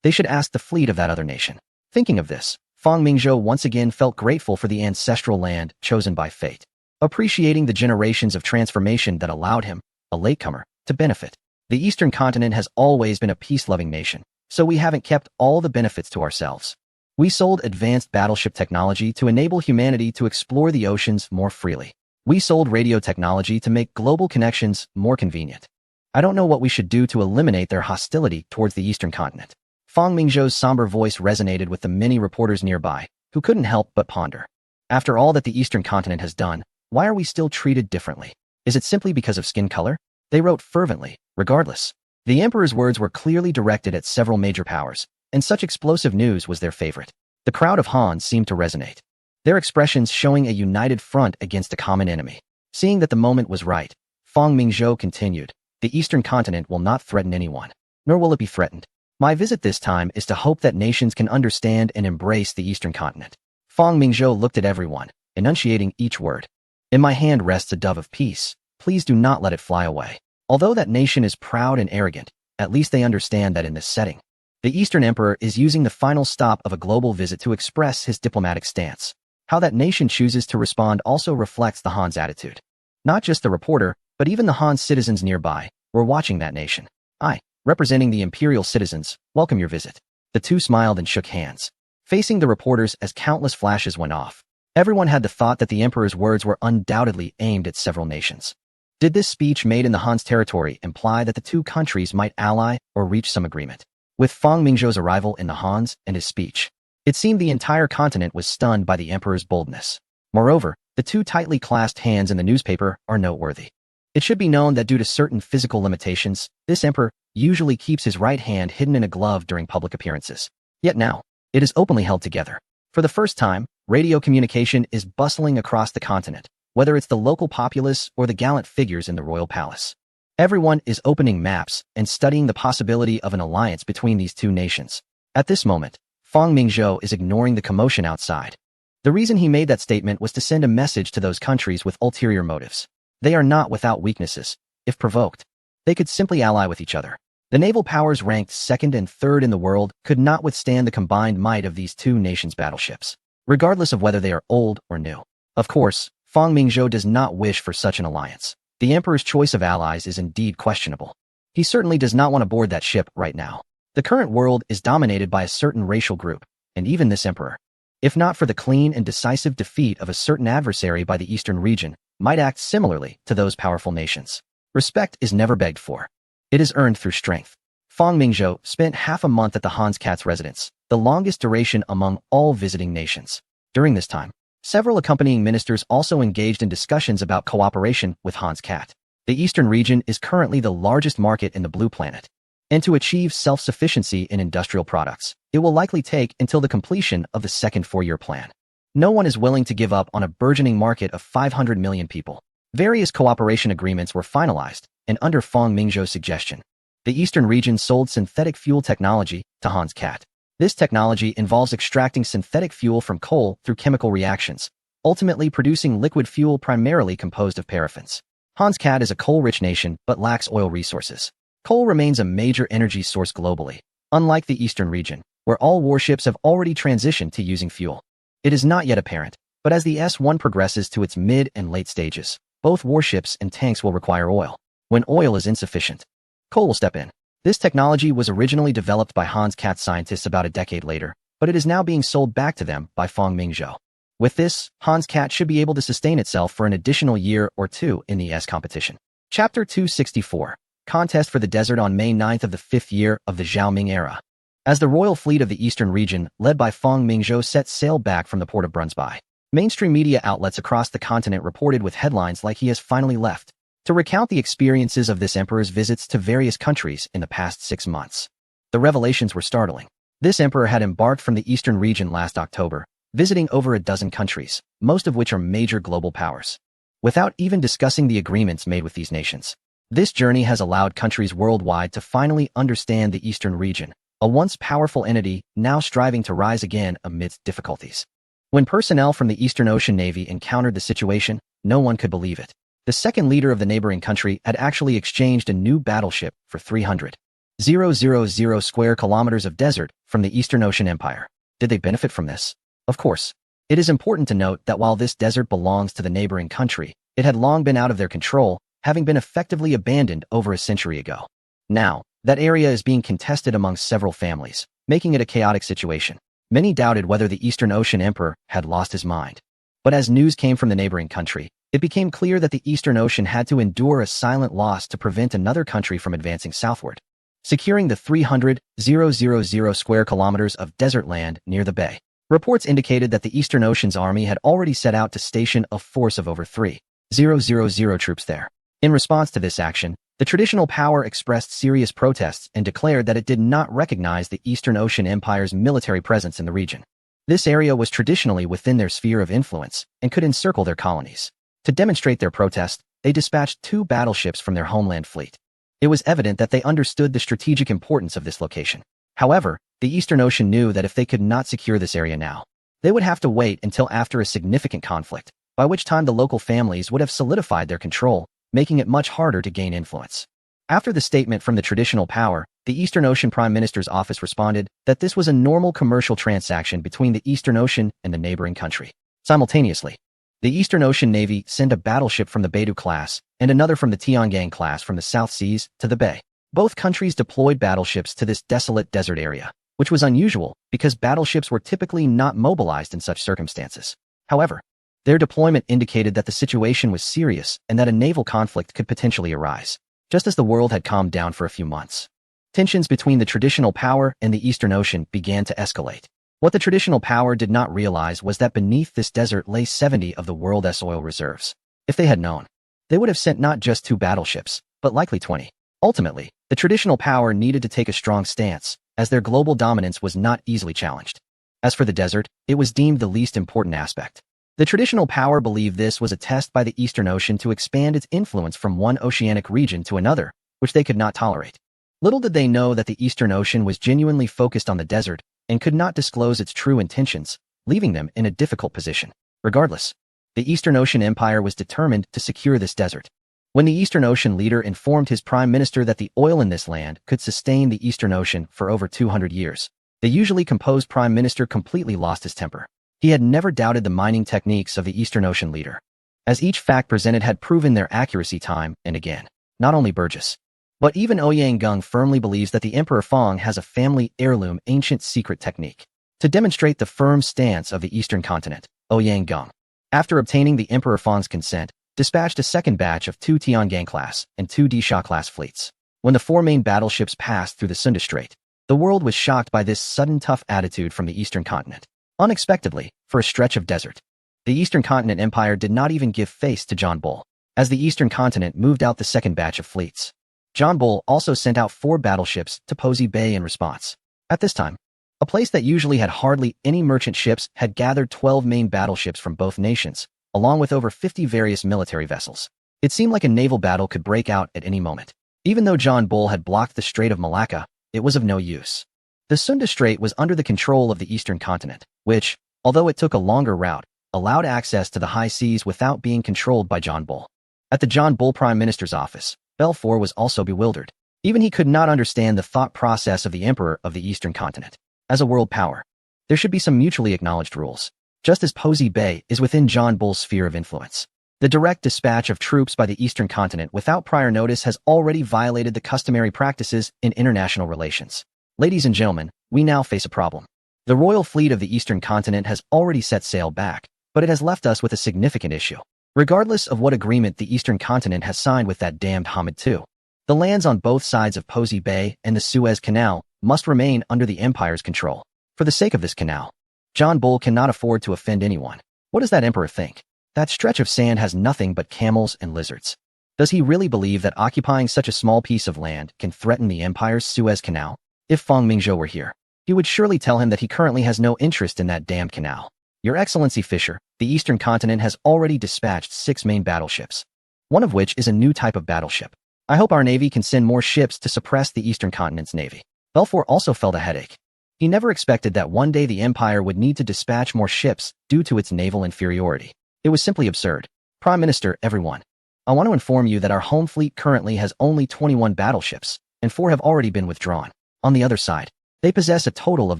they should ask the fleet of that other nation. Thinking of this, Fang Mingzhou once again felt grateful for the ancestral land chosen by fate, appreciating the generations of transformation that allowed him, a latecomer, to benefit. The Eastern continent has always been a peace-loving nation, so we haven't kept all the benefits to ourselves. We sold advanced battleship technology to enable humanity to explore the oceans more freely. We sold radio technology to make global connections more convenient. I don't know what we should do to eliminate their hostility towards the Eastern continent. Fang Mingzhou's somber voice resonated with the many reporters nearby, who couldn't help but ponder. After all that the Eastern continent has done, why are we still treated differently? Is it simply because of skin color? They wrote fervently, regardless. The emperor's words were clearly directed at several major powers, and such explosive news was their favorite. The crowd of Hans seemed to resonate, their expressions showing a united front against a common enemy. Seeing that the moment was right, Fang Mingzhou continued, the Eastern continent will not threaten anyone, nor will it be threatened. My visit this time is to hope that nations can understand and embrace the Eastern continent. Fang Mingzhou looked at everyone, enunciating each word. In my hand rests a dove of peace. Please do not let it fly away. Although that nation is proud and arrogant, at least they understand that in this setting, the Eastern Emperor is using the final stop of a global visit to express his diplomatic stance. How that nation chooses to respond also reflects the Han's attitude. Not just the reporter, but even the Han citizens nearby were watching that nation. I, representing the imperial citizens, welcome your visit. The two smiled and shook hands, facing the reporters as countless flashes went off. Everyone had the thought that the emperor's words were undoubtedly aimed at several nations. Did this speech made in the Han's territory imply that the two countries might ally or reach some agreement? With Fang Mingzhou's arrival in the Hans and his speech, it seemed the entire continent was stunned by the emperor's boldness. Moreover, the two tightly clasped hands in the newspaper are noteworthy. It should be known that due to certain physical limitations, this emperor usually keeps his right hand hidden in a glove during public appearances. Yet now, it is openly held together. For the first time, Radio communication is bustling across the continent, whether it's the local populace or the gallant figures in the royal palace. Everyone is opening maps and studying the possibility of an alliance between these two nations. At this moment, Fang Mingzhou is ignoring the commotion outside. The reason he made that statement was to send a message to those countries with ulterior motives. They are not without weaknesses. If provoked, they could simply ally with each other. The naval powers ranked second and third in the world could not withstand the combined might of these two nations' battleships, regardless of whether they are old or new. Of course, Fang Mingzhou does not wish for such an alliance. The emperor's choice of allies is indeed questionable. He certainly does not want to board that ship right now. The current world is dominated by a certain racial group, and even this emperor, if not for the clean and decisive defeat of a certain adversary by the eastern region, might act similarly to those powerful nations. Respect is never begged for. It is earned through strength. Fang Mingzhou spent half a month at the Hans Kat's residence, the longest duration among all visiting nations. During this time, several accompanying ministers also engaged in discussions about cooperation with Hans Kat. The eastern region is currently the largest market in the Blue Planet. And to achieve self-sufficiency in industrial products, it will likely take until the completion of the second four-year plan. No one is willing to give up on a burgeoning market of 500 million people. Various cooperation agreements were finalized, and under Fang Mingzhou's suggestion, the eastern region sold synthetic fuel technology to Hans Kat. This technology involves extracting synthetic fuel from coal through chemical reactions, ultimately producing liquid fuel primarily composed of paraffins. Hans Kat is a coal-rich nation but lacks oil resources. Coal remains a major energy source globally, unlike the eastern region, where all warships have already transitioned to using fuel. It is not yet apparent, but as the S-1 progresses to its mid and late stages, both warships and tanks will require oil. When oil is insufficient, coal will step in. This technology was originally developed by Hans Kat scientists about a decade later, but it is now being sold back to them by Fang Mingzhou. With this, Hans Kat should be able to sustain itself for an additional year or two in the S competition. Chapter 264. Contest for the Desert on May 9th of the 5th year of the Zhaoming era. As the royal fleet of the eastern region, led by Fang Mingzhou, set sail back from the port of Brunsby, mainstream media outlets across the continent reported with headlines like "He has finally left," to recount the experiences of this emperor's visits to various countries in the past 6 months. The revelations were startling. This emperor had embarked from the eastern region last October, visiting over a dozen countries, most of which are major global powers, without even discussing the agreements made with these nations. This journey has allowed countries worldwide to finally understand the eastern region, a once powerful entity now striving to rise again amidst difficulties. When personnel from the Eastern Ocean Navy encountered the situation, no one could believe it. The second leader of the neighboring country had actually exchanged a new battleship for 300,000 square kilometers of desert from the Eastern Ocean Empire. Did they benefit from this? Of course. It is important to note that while this desert belongs to the neighboring country, it had long been out of their control, having been effectively abandoned over a century ago. Now, that area is being contested among several families, making it a chaotic situation. Many doubted whether the Eastern Ocean Emperor had lost his mind. But as news came from the neighboring country, it became clear that the Eastern Ocean had to endure a silent loss to prevent another country from advancing southward, securing the 300,000 square kilometers of desert land near the bay. Reports indicated that the Eastern Ocean's army had already set out to station a force of over 3,000 troops there. In response to this action, the traditional power expressed serious protests and declared that it did not recognize the Eastern Ocean Empire's military presence in the region. This area was traditionally within their sphere of influence and could encircle their colonies. To demonstrate their protest, they dispatched 2 battleships from their homeland fleet. It was evident that they understood the strategic importance of this location. However, the Eastern Ocean knew that if they could not secure this area now, they would have to wait until after a significant conflict, by which time the local families would have solidified their control, making it much harder to gain influence. After the statement from the traditional power, the Eastern Ocean Prime Minister's office responded that this was a normal commercial transaction between the Eastern Ocean and the neighboring country. Simultaneously, the Eastern Ocean Navy sent a battleship from the Beidou class and another from the Tiangang class from the South Seas to the bay. Both countries deployed battleships to this desolate desert area, which was unusual because battleships were typically not mobilized in such circumstances. However, their deployment indicated that the situation was serious and that a naval conflict could potentially arise, just as the world had calmed down for a few months. Tensions between the traditional power and the Eastern Ocean began to escalate. What the traditional power did not realize was that beneath this desert lay 70 of the world's oil reserves. If they had known, they would have sent not just 2 battleships, but likely 20. Ultimately, the traditional power needed to take a strong stance, as their global dominance was not easily challenged. As for the desert, it was deemed the least important aspect. The traditional power believed this was a test by the Eastern Ocean to expand its influence from one oceanic region to another, which they could not tolerate. Little did they know that the Eastern Ocean was genuinely focused on the desert and could not disclose its true intentions, leaving them in a difficult position. Regardless, the Eastern Ocean Empire was determined to secure this desert. When the Eastern Ocean leader informed his prime minister that the oil in this land could sustain the Eastern Ocean for over 200 years, the usually composed prime minister completely lost his temper. He had never doubted the mining techniques of the Eastern Ocean leader, as each fact presented had proven their accuracy time and again. Not only Burgess, but even Ouyang Gung firmly believes that the Emperor Fong has a family heirloom ancient secret technique to demonstrate the firm stance of the Eastern continent. Ouyang Gung, after obtaining the Emperor Fong's consent, dispatched a second batch of 2 Tiangang-class and 2 Disha-class fleets. When the 4 main battleships passed through the Sunda Strait, the world was shocked by this sudden tough attitude from the Eastern continent. Unexpectedly, for a stretch of desert, the Eastern Continent Empire did not even give face to John Bull. As the Eastern continent moved out the second batch of fleets, John Bull also sent out 4 battleships to Posey Bay in response. At this time, a place that usually had hardly any merchant ships had gathered 12 main battleships from both nations, along with over 50 various military vessels. It seemed like a naval battle could break out at any moment. Even though John Bull had blocked the Strait of Malacca, it was of no use. The Sunda Strait was under the control of the Eastern continent, which, although it took a longer route, allowed access to the high seas without being controlled by John Bull. At the John Bull Prime Minister's office, Balfour was also bewildered. Even he could not understand the thought process of the Emperor of the Eastern continent. As a world power, there should be some mutually acknowledged rules. Just as Posey Bay is within John Bull's sphere of influence, the direct dispatch of troops by the Eastern continent without prior notice has already violated the customary practices in international relations. Ladies and gentlemen, we now face a problem. The royal fleet of the Eastern continent has already set sail back, but it has left us with a significant issue. Regardless of what agreement the Eastern continent has signed with that damned Hamid II, the lands on both sides of Posey Bay and the Suez Canal must remain under the Empire's control. For the sake of this canal, John Bull cannot afford to offend anyone. What does that emperor think? That stretch of sand has nothing but camels and lizards. Does he really believe that occupying such a small piece of land can threaten the Empire's Suez Canal? If Feng Mingzhou were here, he would surely tell him that he currently has no interest in that damned canal. Your Excellency Fisher, the Eastern continent has already dispatched 6 main battleships, one of which is a new type of battleship. I hope our Navy can send more ships to suppress the Eastern continent's Navy. Balfour also felt a headache. He never expected that one day the Empire would need to dispatch more ships due to its naval inferiority. It was simply absurd. Prime Minister, everyone, I want to inform you that our home fleet currently has only 21 battleships, and 4 have already been withdrawn. On the other side, they possess a total of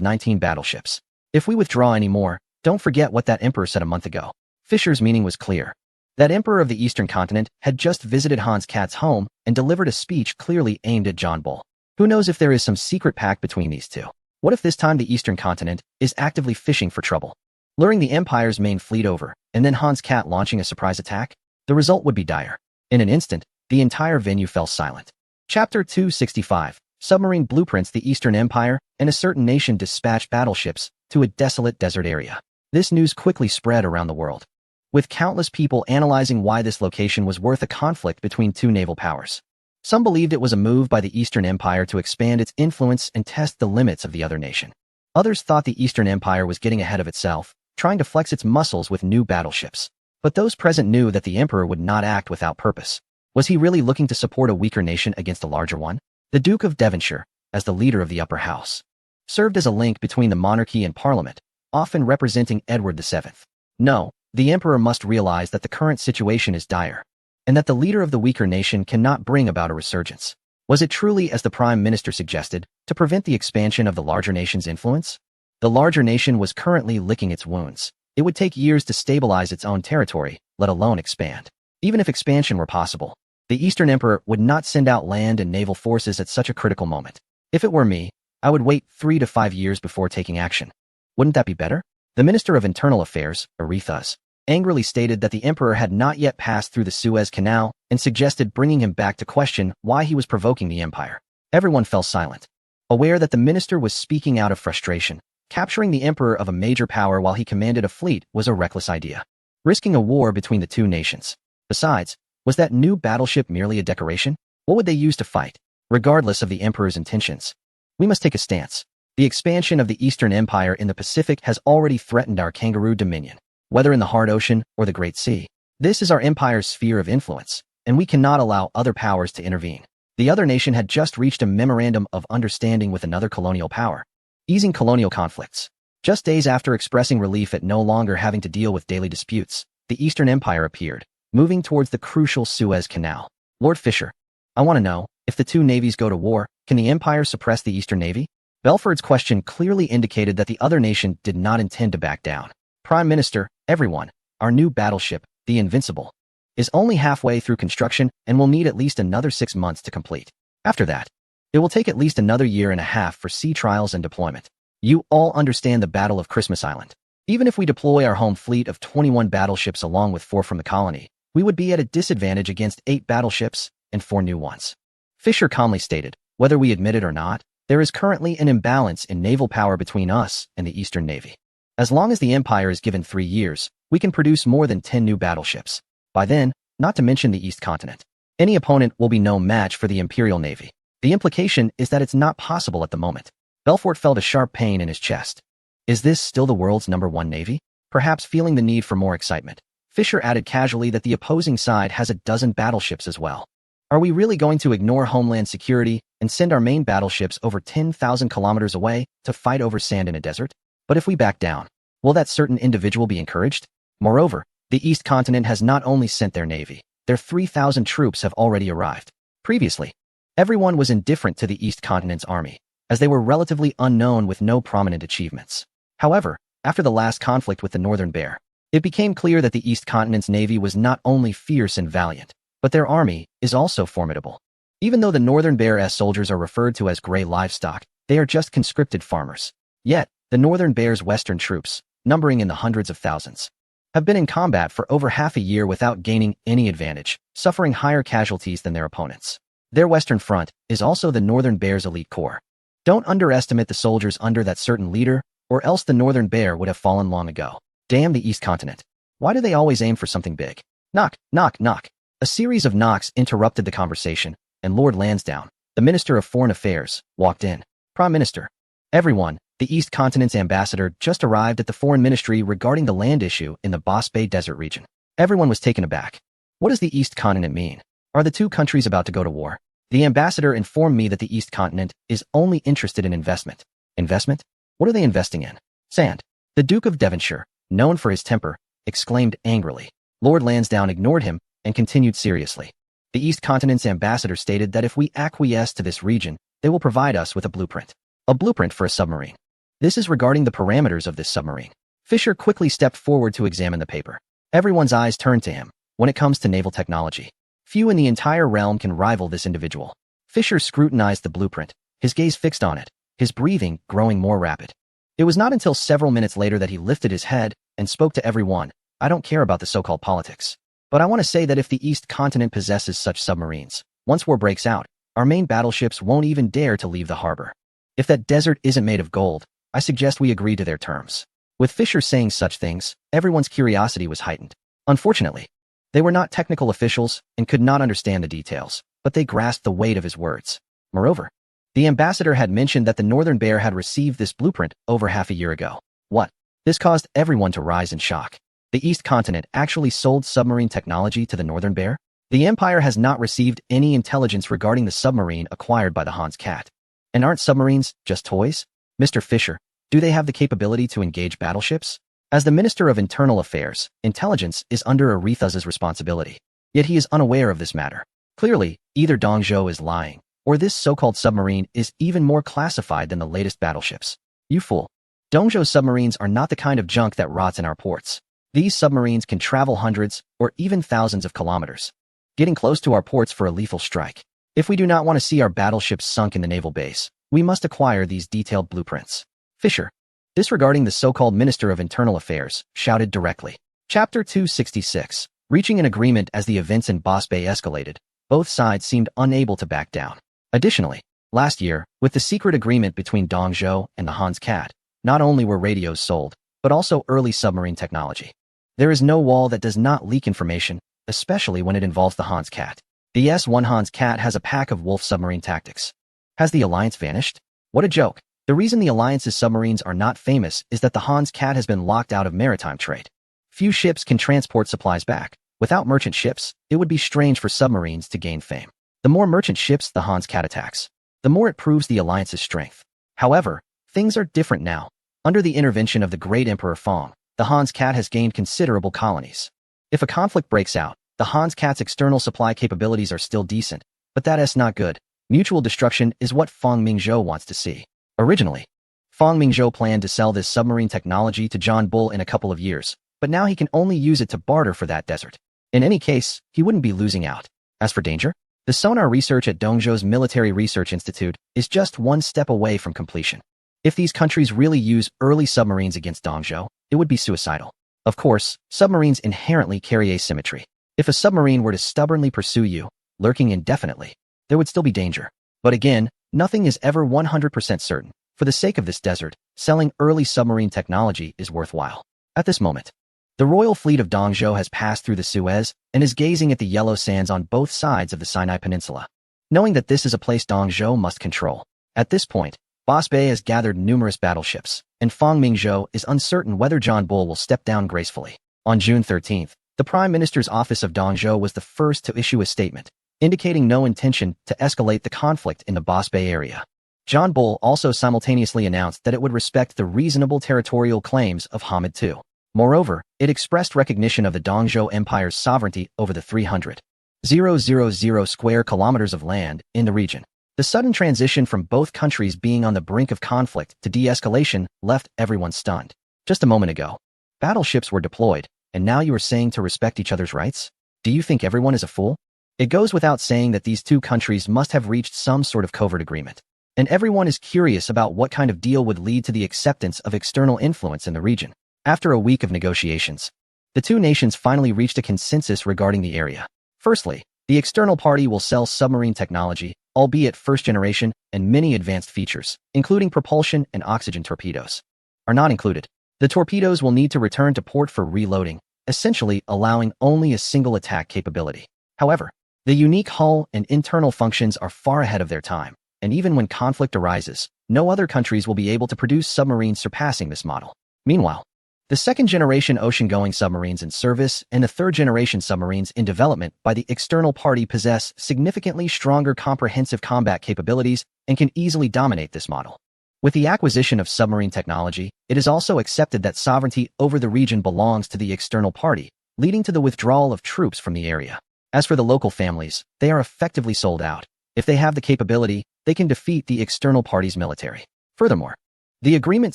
19 battleships. If we withdraw any more, don't forget what that emperor said a month ago. Fisher's meaning was clear. That emperor of the Eastern continent had just visited Hans Katz's home and delivered a speech clearly aimed at John Bull. Who knows if there is some secret pact between these two? What if this time the Eastern continent is actively fishing for trouble, luring the Empire's main fleet over, and then Hans Katz launching a surprise attack? The result would be dire. In an instant, the entire venue fell silent. Chapter 265. Submarine Blueprints. The Eastern Empire and a certain nation dispatched battleships to a desolate desert area. This news quickly spread around the world, with countless people analyzing why this location was worth a conflict between 2 naval powers. Some believed it was a move by the Eastern Empire to expand its influence and test the limits of the other nation. Others thought the Eastern Empire was getting ahead of itself, trying to flex its muscles with new battleships. But those present knew that the Emperor would not act without purpose. Was he really looking to support a weaker nation against a larger one? The Duke of Devonshire, as the leader of the upper house, served as a link between the monarchy and Parliament, often representing Edward VII. No, the Emperor must realize that the current situation is dire, and that the leader of the weaker nation cannot bring about a resurgence. Was it truly, as the Prime Minister suggested, to prevent the expansion of the larger nation's influence? The larger nation was currently licking its wounds. It would take years to stabilize its own territory, let alone expand. Even if expansion were possible, the Eastern Emperor would not send out land and naval forces at such a critical moment. If it were me, I would wait 3 to 5 years before taking action. Wouldn't that be better? The Minister of Internal Affairs, Arethas, angrily stated that the Emperor had not yet passed through the Suez Canal and suggested bringing him back to question why he was provoking the Empire. Everyone fell silent, aware that the minister was speaking out of frustration. Capturing the Emperor of a major power while he commanded a fleet was a reckless idea, risking a war between the 2 nations. Besides, was that new battleship merely a decoration? What would they use to fight? Regardless of the Emperor's intentions, we must take a stance. The expansion of the Eastern Empire in the Pacific has already threatened our kangaroo dominion, whether in the hard ocean or the Great Sea. This is our empire's sphere of influence, and we cannot allow other powers to intervene. The other nation had just reached a memorandum of understanding with another colonial power, easing colonial conflicts. Just days after expressing relief at no longer having to deal with daily disputes, the Eastern Empire appeared, moving towards the crucial Suez Canal. Lord Fisher, I want to know, if the two navies go to war, can the Empire suppress the Eastern Navy? Belford's question clearly indicated that the other nation did not intend to back down. Prime Minister, everyone, our new battleship, the Invincible, is only halfway through construction and will need at least another 6 months to complete. After that, it will take at least another year and a half for sea trials and deployment. You all understand the Battle of Christmas Island. Even if we deploy our home fleet of 21 battleships along with 4 from the colony, we would be at a disadvantage against 8 battleships and 4 new ones. Fisher calmly stated, whether we admit it or not, there is currently an imbalance in naval power between us and the Eastern Navy. As long as the Empire is given 3 years, we can produce more than 10 new battleships. By then, not to mention the East Continent, any opponent will be no match for the Imperial Navy. The implication is that it's not possible at the moment. Belfort felt a sharp pain in his chest. Is this still the world's #1 navy? Perhaps feeling the need for more excitement, Fisher added casually that the opposing side has a dozen battleships as well. Are we really going to ignore homeland security and send our main battleships over 10,000 kilometers away to fight over sand in a desert? But if we back down, will that certain individual be encouraged? Moreover, the East Continent has not only sent their navy, their 3,000 troops have already arrived. Previously, everyone was indifferent to the East Continent's army, as they were relatively unknown with no prominent achievements. However, after the last conflict with the Northern Bear, it became clear that the East Continent's navy was not only fierce and valiant, but their army is also formidable. Even though the Northern Bear's soldiers are referred to as gray livestock, they are just conscripted farmers. Yet, the Northern Bear's Western troops, numbering in the hundreds of thousands, have been in combat for over half a year without gaining any advantage, suffering higher casualties than their opponents. Their Western Front is also the Northern Bear's elite corps. Don't underestimate the soldiers under that certain leader, or else the Northern Bear would have fallen long ago. Damn the East Continent. Why do they always aim for something big? Knock, knock, knock. A series of knocks interrupted the conversation, and Lord Lansdowne, the Minister of Foreign Affairs, walked in. Prime Minister. Everyone, the East Continent's ambassador just arrived at the Foreign Ministry regarding the land issue in the Boss Bay Desert region. Everyone was taken aback. What does the East Continent mean? Are the two countries about to go to war? The ambassador informed me that the East Continent is only interested in investment. Investment? What are they investing in? Sand. The Duke of Devonshire, known for his temper, exclaimed angrily. Lord Lansdowne ignored him and continued seriously. The East Continent's ambassador stated that if we acquiesce to this region, they will provide us with a blueprint. A blueprint for a submarine. This is regarding the parameters of this submarine. Fisher quickly stepped forward to examine the paper. Everyone's eyes turned to him. When it comes to naval technology, few in the entire realm can rival this individual. Fisher scrutinized the blueprint, his gaze fixed on it, his breathing growing more rapid. It was not until several minutes later that he lifted his head and spoke to everyone. I don't care about the so-called politics, but I want to say that if the East Continent possesses such submarines, once war breaks out, our main battleships won't even dare to leave the harbor. If that desert isn't made of gold, I suggest we agree to their terms. With Fisher saying such things, everyone's curiosity was heightened. Unfortunately, they were not technical officials and could not understand the details, but they grasped the weight of his words. Moreover, the ambassador had mentioned that the Northern Bear had received this blueprint over half a year ago. What? This caused everyone to rise in shock. The East Continent actually sold submarine technology to the Northern Bear? The Empire has not received any intelligence regarding the submarine acquired by the Hans Cat. And aren't submarines just toys? Mr. Fisher, do they have the capability to engage battleships? As the Minister of Internal Affairs, intelligence is under Aretha's responsibility. Yet he is unaware of this matter. Clearly, either Dong Zhou is lying, or this so-called submarine is even more classified than the latest battleships. You fool. Dong Zhou submarines are not the kind of junk that rots in our ports. These submarines can travel hundreds or even thousands of kilometers, getting close to our ports for a lethal strike. If we do not want to see our battleships sunk in the naval base, we must acquire these detailed blueprints. Fisher, disregarding the so-called Minister of Internal Affairs, shouted directly. Chapter 266. Reaching an agreement. As the events in Boss Bay escalated, both sides seemed unable to back down. Additionally, last year, with the secret agreement between Dong Zhou and the Hans Cat, not only were radios sold, but also early submarine technology. There is no wall that does not leak information, especially when it involves the Hans Cat. The S-1 Hans Cat has a pack of wolf submarine tactics. Has the alliance vanished? What a joke. The reason the alliance's submarines are not famous is that the Hans Cat has been locked out of maritime trade. Few ships can transport supplies back. Without merchant ships, it would be strange for submarines to gain fame. The more merchant ships the Hans Cat attacks, the more it proves the alliance's strength. However, things are different now. Under the intervention of the great Emperor Fong, the Hans Cat has gained considerable colonies. If a conflict breaks out, the Hans Cat's external supply capabilities are still decent, but that is not good. Mutual destruction is what Fong Mingzhou wants to see. Originally, Fong Mingzhou planned to sell this submarine technology to John Bull in a couple of years, but now he can only use it to barter for that desert. In any case, he wouldn't be losing out. As for danger, the sonar research at Dongzhou's Military Research Institute is just one step away from completion. If these countries really use early submarines against Dongzhou, it would be suicidal. Of course, submarines inherently carry asymmetry. If a submarine were to stubbornly pursue you, lurking indefinitely, there would still be danger. But again, nothing is ever 100% certain. For the sake of this desert, selling early submarine technology is worthwhile. At this moment, the royal fleet of Dongzhou has passed through the Suez and is gazing at the yellow sands on both sides of the Sinai Peninsula, knowing that this is a place Dongzhou must control. At this point, Boss Bay has gathered numerous battleships, and Fong Mingzhou is uncertain whether John Bull will step down gracefully. On June 13th, the Prime Minister's office of Dongzhou was the first to issue a statement, indicating no intention to escalate the conflict in the Boss Bay area. John Bull also simultaneously announced that it would respect the reasonable territorial claims of Hamid II. Moreover, it expressed recognition of the Dongzhou Empire's sovereignty over the 300,000 square kilometers of land in the region. The sudden transition from both countries being on the brink of conflict to de-escalation left everyone stunned. Just a moment ago, battleships were deployed, and now you are saying to respect each other's rights? Do you think everyone is a fool? It goes without saying that these two countries must have reached some sort of covert agreement. And everyone is curious about what kind of deal would lead to the acceptance of external influence in the region. After a week of negotiations, the two nations finally reached a consensus regarding the area. Firstly, the external party will sell submarine technology, albeit first generation, and many advanced features, including propulsion and oxygen torpedoes, are not included. The torpedoes will need to return to port for reloading, essentially allowing only a single attack capability. However, the unique hull and internal functions are far ahead of their time, and even when conflict arises, no other countries will be able to produce submarines surpassing this model. Meanwhile, the second-generation ocean-going submarines in service and the third-generation submarines in development by the external party possess significantly stronger comprehensive combat capabilities and can easily dominate this model. With the acquisition of submarine technology, it is also accepted that sovereignty over the region belongs to the external party, leading to the withdrawal of troops from the area. As for the local families, they are effectively sold out. If they have the capability, they can defeat the external party's military. Furthermore, the agreement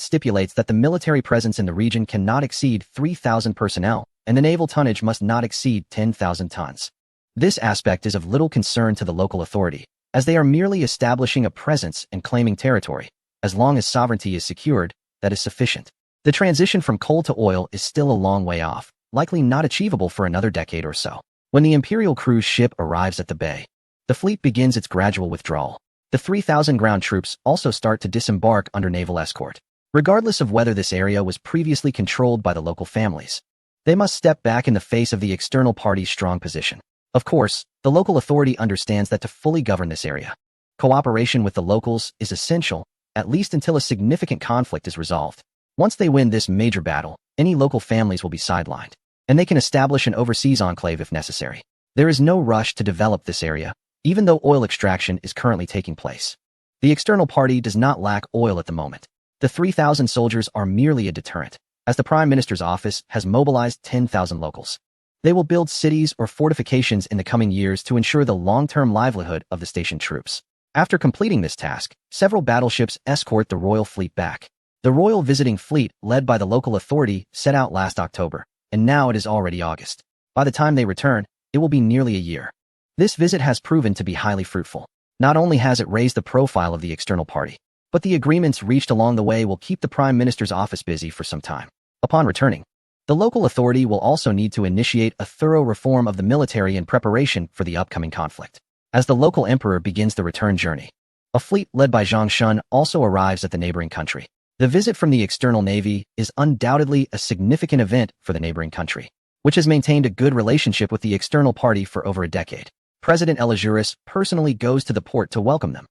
stipulates that the military presence in the region cannot exceed 3,000 personnel, and the naval tonnage must not exceed 10,000 tons. This aspect is of little concern to the local authority, as they are merely establishing a presence and claiming territory. As long as sovereignty is secured, that is sufficient. The transition from coal to oil is still a long way off, likely not achievable for another decade or so. When the Imperial cruise ship arrives at the bay, the fleet begins its gradual withdrawal. The 3,000 ground troops also start to disembark under naval escort. Regardless of whether this area was previously controlled by the local families, they must step back in the face of the external party's strong position. Of course, the local authority understands that to fully govern this area, cooperation with the locals is essential, at least until a significant conflict is resolved. Once they win this major battle, any local families will be sidelined, and they can establish an overseas enclave if necessary. There is no rush to develop this area, even though oil extraction is currently taking place. The external party does not lack oil at the moment. The 3,000 soldiers are merely a deterrent, as the Prime Minister's office has mobilized 10,000 locals. They will build cities or fortifications in the coming years to ensure the long-term livelihood of the stationed troops. After completing this task, several battleships escort the royal fleet back. The royal visiting fleet, led by the local authority, set out last October, and now it is already August. By the time they return, it will be nearly a year. This visit has proven to be highly fruitful. Not only has it raised the profile of the external party, but the agreements reached along the way will keep the Prime Minister's office busy for some time. Upon returning, the local authority will also need to initiate a thorough reform of the military in preparation for the upcoming conflict. As the local emperor begins the return journey, a fleet led by Zhang Shun also arrives at the neighboring country. The visit from the external navy is undoubtedly a significant event for the neighboring country, which has maintained a good relationship with the external party for over a decade. President Elajuris personally goes to the port to welcome them.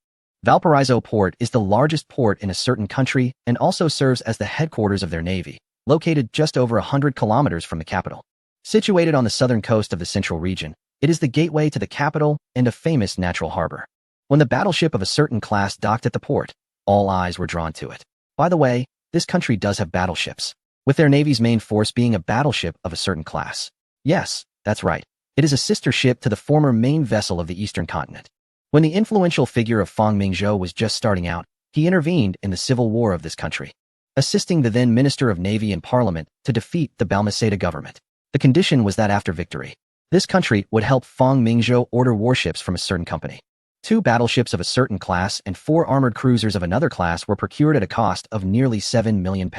Valparaiso Port is the largest port in a certain country and also serves as the headquarters of their navy, located just over 100 kilometers from the capital. Situated on the southern coast of the central region, it is the gateway to the capital and a famous natural harbor. When the battleship of a certain class docked at the port, all eyes were drawn to it. By the way, this country does have battleships, with their navy's main force being a battleship of a certain class. Yes, that's right. It is a sister ship to the former main vessel of the eastern continent. When the influential figure of Fang Mingzhou was just starting out, he intervened in the civil war of this country, assisting the then Minister of Navy and Parliament to defeat the Balmaceda government. The condition was that after victory, this country would help Fang Mingzhou order warships from a certain company. 2 battleships of a certain class and 4 armored cruisers of another class were procured at a cost of nearly £7 million.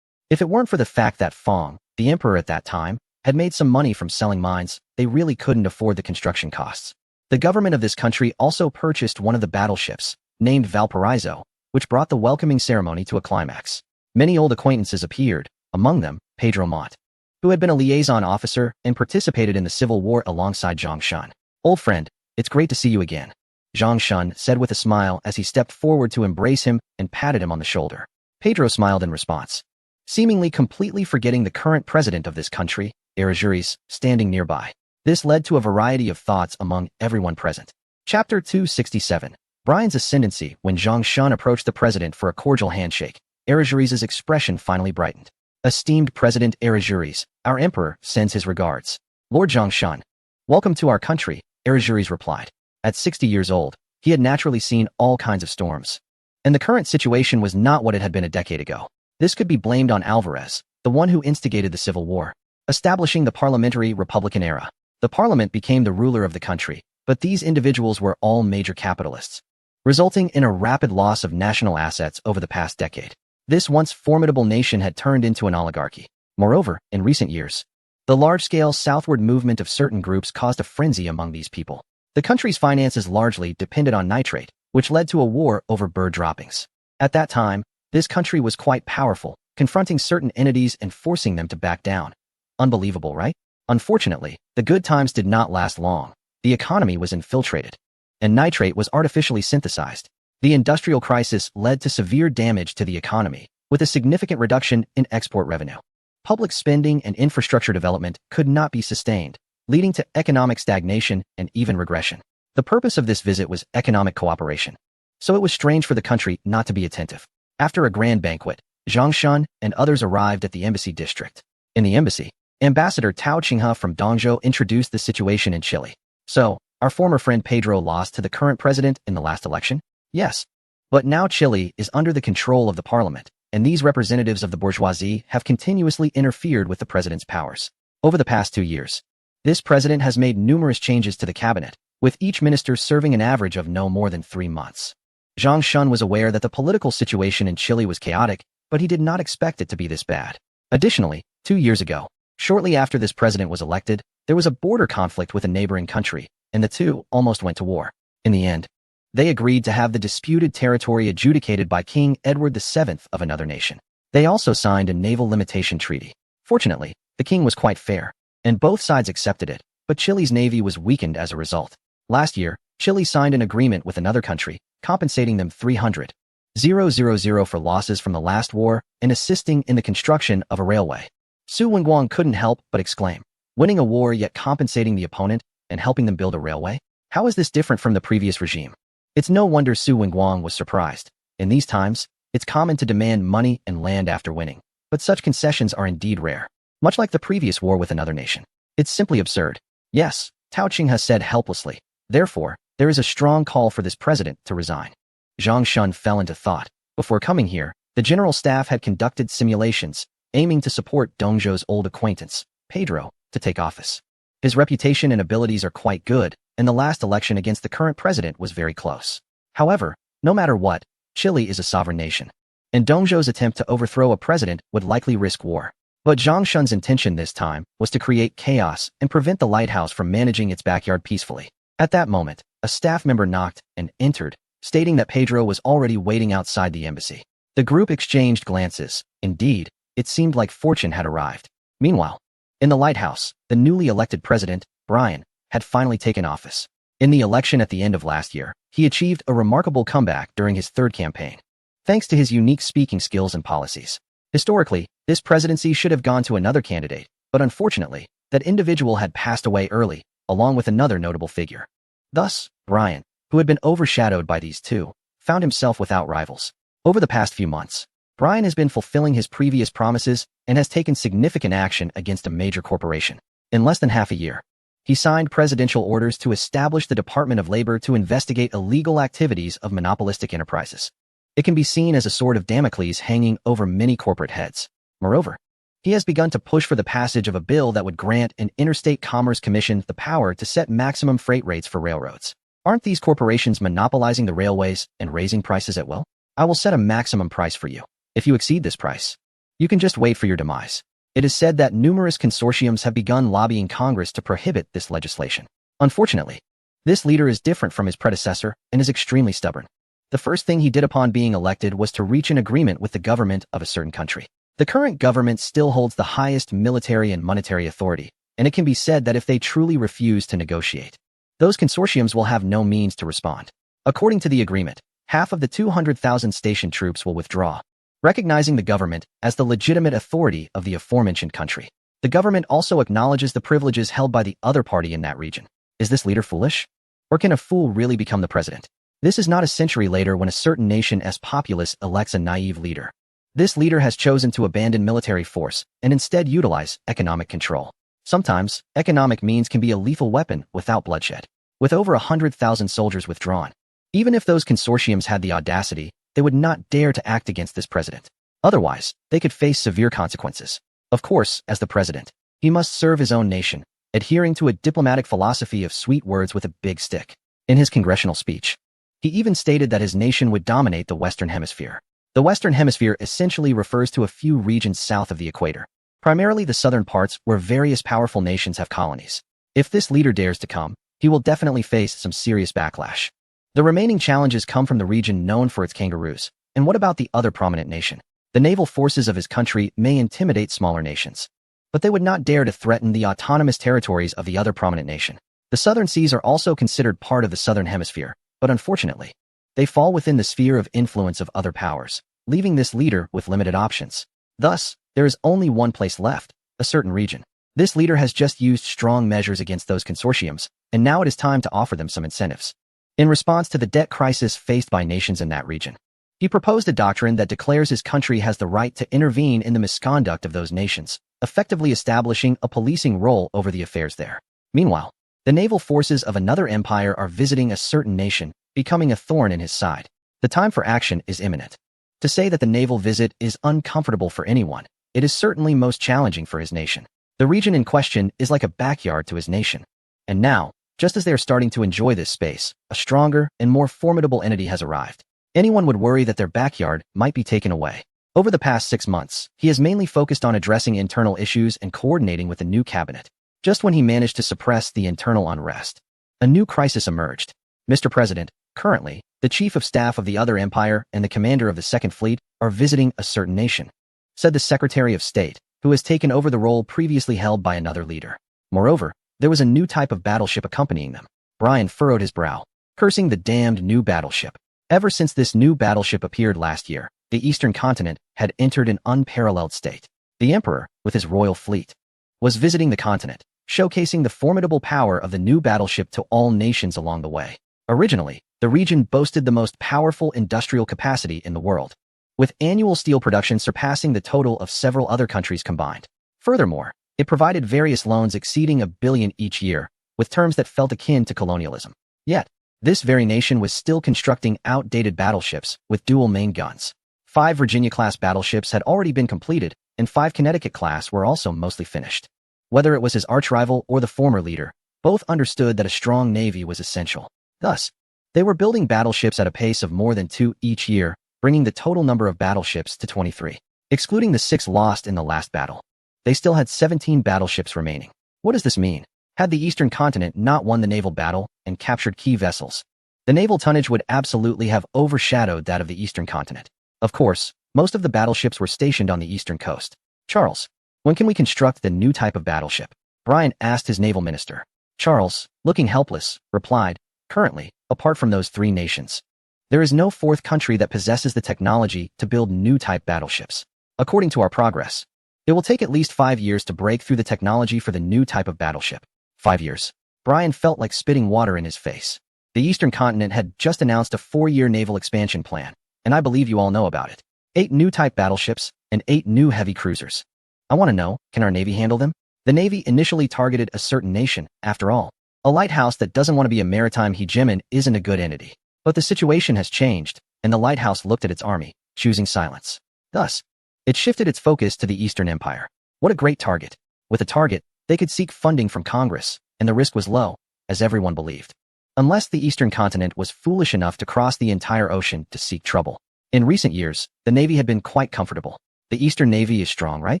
If it weren't for the fact that Fang, the emperor at that time, had made some money from selling mines, they really couldn't afford the construction costs. The government of this country also purchased one of the battleships, named Valparaiso, which brought the welcoming ceremony to a climax. Many old acquaintances appeared, among them Pedro Montt, who had been a liaison officer and participated in the Civil War alongside Zhang Shun. "Old friend, it's great to see you again," Zhang Shun said with a smile as he stepped forward to embrace him and patted him on the shoulder. Pedro smiled in response, seemingly completely forgetting the current president of this country, Errázuriz, standing nearby. This led to a variety of thoughts among everyone present. Chapter 267. Brian's Ascendancy. When Zhang Shun approached the president for a cordial handshake, Errázuriz's expression finally brightened. "Esteemed President Errázuriz, our emperor sends his regards." "Lord Zhang Shun, welcome to our country," Errázuriz replied. At 60 years old, he had naturally seen all kinds of storms. And the current situation was not what it had been a decade ago. This could be blamed on Alvarez, the one who instigated the civil war, establishing the parliamentary republican era. The parliament became the ruler of the country, but these individuals were all major capitalists, resulting in a rapid loss of national assets over the past decade. This once formidable nation had turned into an oligarchy. Moreover, in recent years, the large-scale southward movement of certain groups caused a frenzy among these people. The country's finances largely depended on nitrate, which led to a war over bird droppings. At that time, this country was quite powerful, confronting certain entities and forcing them to back down. Unbelievable, right? Unfortunately, the good times did not last long. The economy was infiltrated, and nitrate was artificially synthesized. The industrial crisis led to severe damage to the economy, with a significant reduction in export revenue. Public spending and infrastructure development could not be sustained, leading to economic stagnation and even regression. The purpose of this visit was economic cooperation, so it was strange for the country not to be attentive. After a grand banquet, Zhang Shun and others arrived at the embassy district. In the embassy, Ambassador Tao Qinghe from Dongzhou introduced the situation in Chile. "So, our former friend Pedro lost to the current president in the last election?" "Yes. But now Chile is under the control of the parliament, and these representatives of the bourgeoisie have continuously interfered with the president's powers. Over the past 2 years, this president has made numerous changes to the cabinet, with each minister serving an average of no more than 3 months." Zhang Shun was aware that the political situation in Chile was chaotic, but he did not expect it to be this bad. Additionally, 2 years ago, shortly after this president was elected, there was a border conflict with a neighboring country, and the two almost went to war. In the end, they agreed to have the disputed territory adjudicated by King Edward VII of another nation. They also signed a naval limitation treaty. Fortunately, the king was quite fair, and both sides accepted it, but Chile's navy was weakened as a result. Last year, Chile signed an agreement with another country, compensating them $300,000 for losses from the last war and assisting in the construction of a railway. Su Wenguang couldn't help but exclaim, "Winning a war yet compensating the opponent and helping them build a railway? How is this different from the previous regime?" It's no wonder Su Wenguang was surprised. In these times, it's common to demand money and land after winning, but such concessions are indeed rare. Much like the previous war with another nation. It's simply absurd. "Yes," Tao Qinghe said helplessly. "Therefore, there is a strong call for this president to resign." Zhang Shun fell into thought. Before coming here, the general staff had conducted simulations, aiming to support Dongzhou's old acquaintance, Pedro, to take office. His reputation and abilities are quite good, and the last election against the current president was very close. However, no matter what, Chile is a sovereign nation, and Dongzhou's attempt to overthrow a president would likely risk war. But Zhang Shun's intention this time was to create chaos and prevent the lighthouse from managing its backyard peacefully. At that moment, a staff member knocked and entered, stating that Pedro was already waiting outside the embassy. The group exchanged glances. Indeed, it seemed like fortune had arrived. Meanwhile, in the lighthouse, the newly elected president, Brian, had finally taken office. In the election at the end of last year, he achieved a remarkable comeback during his third campaign, thanks to his unique speaking skills and policies. Historically, this presidency should have gone to another candidate, but unfortunately, that individual had passed away early, along with another notable figure. Thus, Brian, who had been overshadowed by these two, found himself without rivals. Over the past few months, Brian has been fulfilling his previous promises and has taken significant action against a major corporation. In less than half a year, he signed presidential orders to establish the Department of Labor to investigate illegal activities of monopolistic enterprises. It can be seen as a sword of Damocles hanging over many corporate heads. Moreover, he has begun to push for the passage of a bill that would grant an Interstate Commerce Commission the power to set maximum freight rates for railroads. Aren't these corporations monopolizing the railways and raising prices at will? I will set a maximum price for you. If you exceed this price, you can just wait for your demise. It is said that numerous consortiums have begun lobbying Congress to prohibit this legislation. Unfortunately, this leader is different from his predecessor and is extremely stubborn. The first thing he did upon being elected was to reach an agreement with the government of a certain country. The current government still holds the highest military and monetary authority, and it can be said that if they truly refuse to negotiate, those consortiums will have no means to respond. According to the agreement, half of the 200,000 stationed troops will withdraw, recognizing the government as the legitimate authority of the aforementioned country. The government also acknowledges the privileges held by the other party in that region. Is this leader foolish? Or can a fool really become the president? This is not a century later when a certain nation as populous elects a naive leader. This leader has chosen to abandon military force and instead utilize economic control. Sometimes, economic means can be a lethal weapon without bloodshed. With over 100,000 soldiers withdrawn, even if those consortiums had the audacity, they would not dare to act against this president. Otherwise, they could face severe consequences. Of course, as the president, he must serve his own nation, adhering to a diplomatic philosophy of sweet words with a big stick. In his congressional speech, he even stated that his nation would dominate the Western Hemisphere. The Western Hemisphere essentially refers to a few regions south of the equator, primarily the southern parts where various powerful nations have colonies. If this leader dares to come, he will definitely face some serious backlash. The remaining challenges come from the region known for its kangaroos. And what about the other prominent nation? The naval forces of his country may intimidate smaller nations, but they would not dare to threaten the autonomous territories of the other prominent nation. The southern seas are also considered part of the southern hemisphere, but unfortunately, they fall within the sphere of influence of other powers, leaving this leader with limited options. Thus, there is only one place left, a certain region. This leader has just used strong measures against those consortiums, and now it is time to offer them some incentives. In response to the debt crisis faced by nations in that region, he proposed a doctrine that declares his country has the right to intervene in the misconduct of those nations, effectively establishing a policing role over the affairs there. Meanwhile, the naval forces of another empire are visiting a certain nation, becoming a thorn in his side. The time for action is imminent. To say that the naval visit is uncomfortable for anyone, it is certainly most challenging for his nation. The region in question is like a backyard to his nation. And now, just as they are starting to enjoy this space, a stronger and more formidable entity has arrived. Anyone would worry that their backyard might be taken away. Over the past 6 months, he has mainly focused on addressing internal issues and coordinating with the new cabinet. Just when he managed to suppress the internal unrest, a new crisis emerged. Mr. President, currently, the chief of staff of the other empire and the commander of the Second Fleet are visiting a certain nation, said the Secretary of State, who has taken over the role previously held by another leader. Moreover, there was a new type of battleship accompanying them. Brian furrowed his brow, cursing the damned new battleship. Ever since this new battleship appeared last year, the eastern continent had entered an unparalleled state. The emperor, with his royal fleet, was visiting the continent, showcasing the formidable power of the new battleship to all nations along the way. Originally, the region boasted the most powerful industrial capacity in the world, with annual steel production surpassing the total of several other countries combined. Furthermore, it provided various loans exceeding $1 billion each year, with terms that felt akin to colonialism. Yet, this very nation was still constructing outdated battleships with dual main guns. 5 Virginia-class battleships had already been completed, and 5 Connecticut-class were also mostly finished. Whether it was his arch-rival or the former leader, both understood that a strong navy was essential. Thus, they were building battleships at a pace of more than 2 each year, bringing the total number of battleships to 23. Excluding the 6 lost in the last battle, they still had 17 battleships remaining. What does this mean? Had the eastern continent not won the naval battle and captured key vessels, the naval tonnage would absolutely have overshadowed that of the eastern continent. Of course, most of the battleships were stationed on the eastern coast. Charles, when can we construct the new type of battleship? Brian asked his naval minister. Charles, looking helpless, replied, Currently, apart from those three nations, there is no fourth country that possesses the technology to build new type battleships. According to our progress, it will take at least 5 years to break through the technology for the new type of battleship. 5 years. Brian felt like spitting water in his face. The Eastern continent had just announced a 4-year naval expansion plan, and I believe you all know about it. 8 new type battleships and 8 new heavy cruisers. I want to know, can our Navy handle them? The Navy initially targeted a certain nation, after all. A lighthouse that doesn't want to be a maritime hegemon isn't a good entity. But the situation has changed, and the lighthouse looked at its army, choosing silence. Thus, it shifted its focus to the Eastern Empire. What a great target. With a target, they could seek funding from Congress, and the risk was low, as everyone believed. Unless the Eastern continent was foolish enough to cross the entire ocean to seek trouble. In recent years, the Navy had been quite comfortable. The Eastern Navy is strong, right?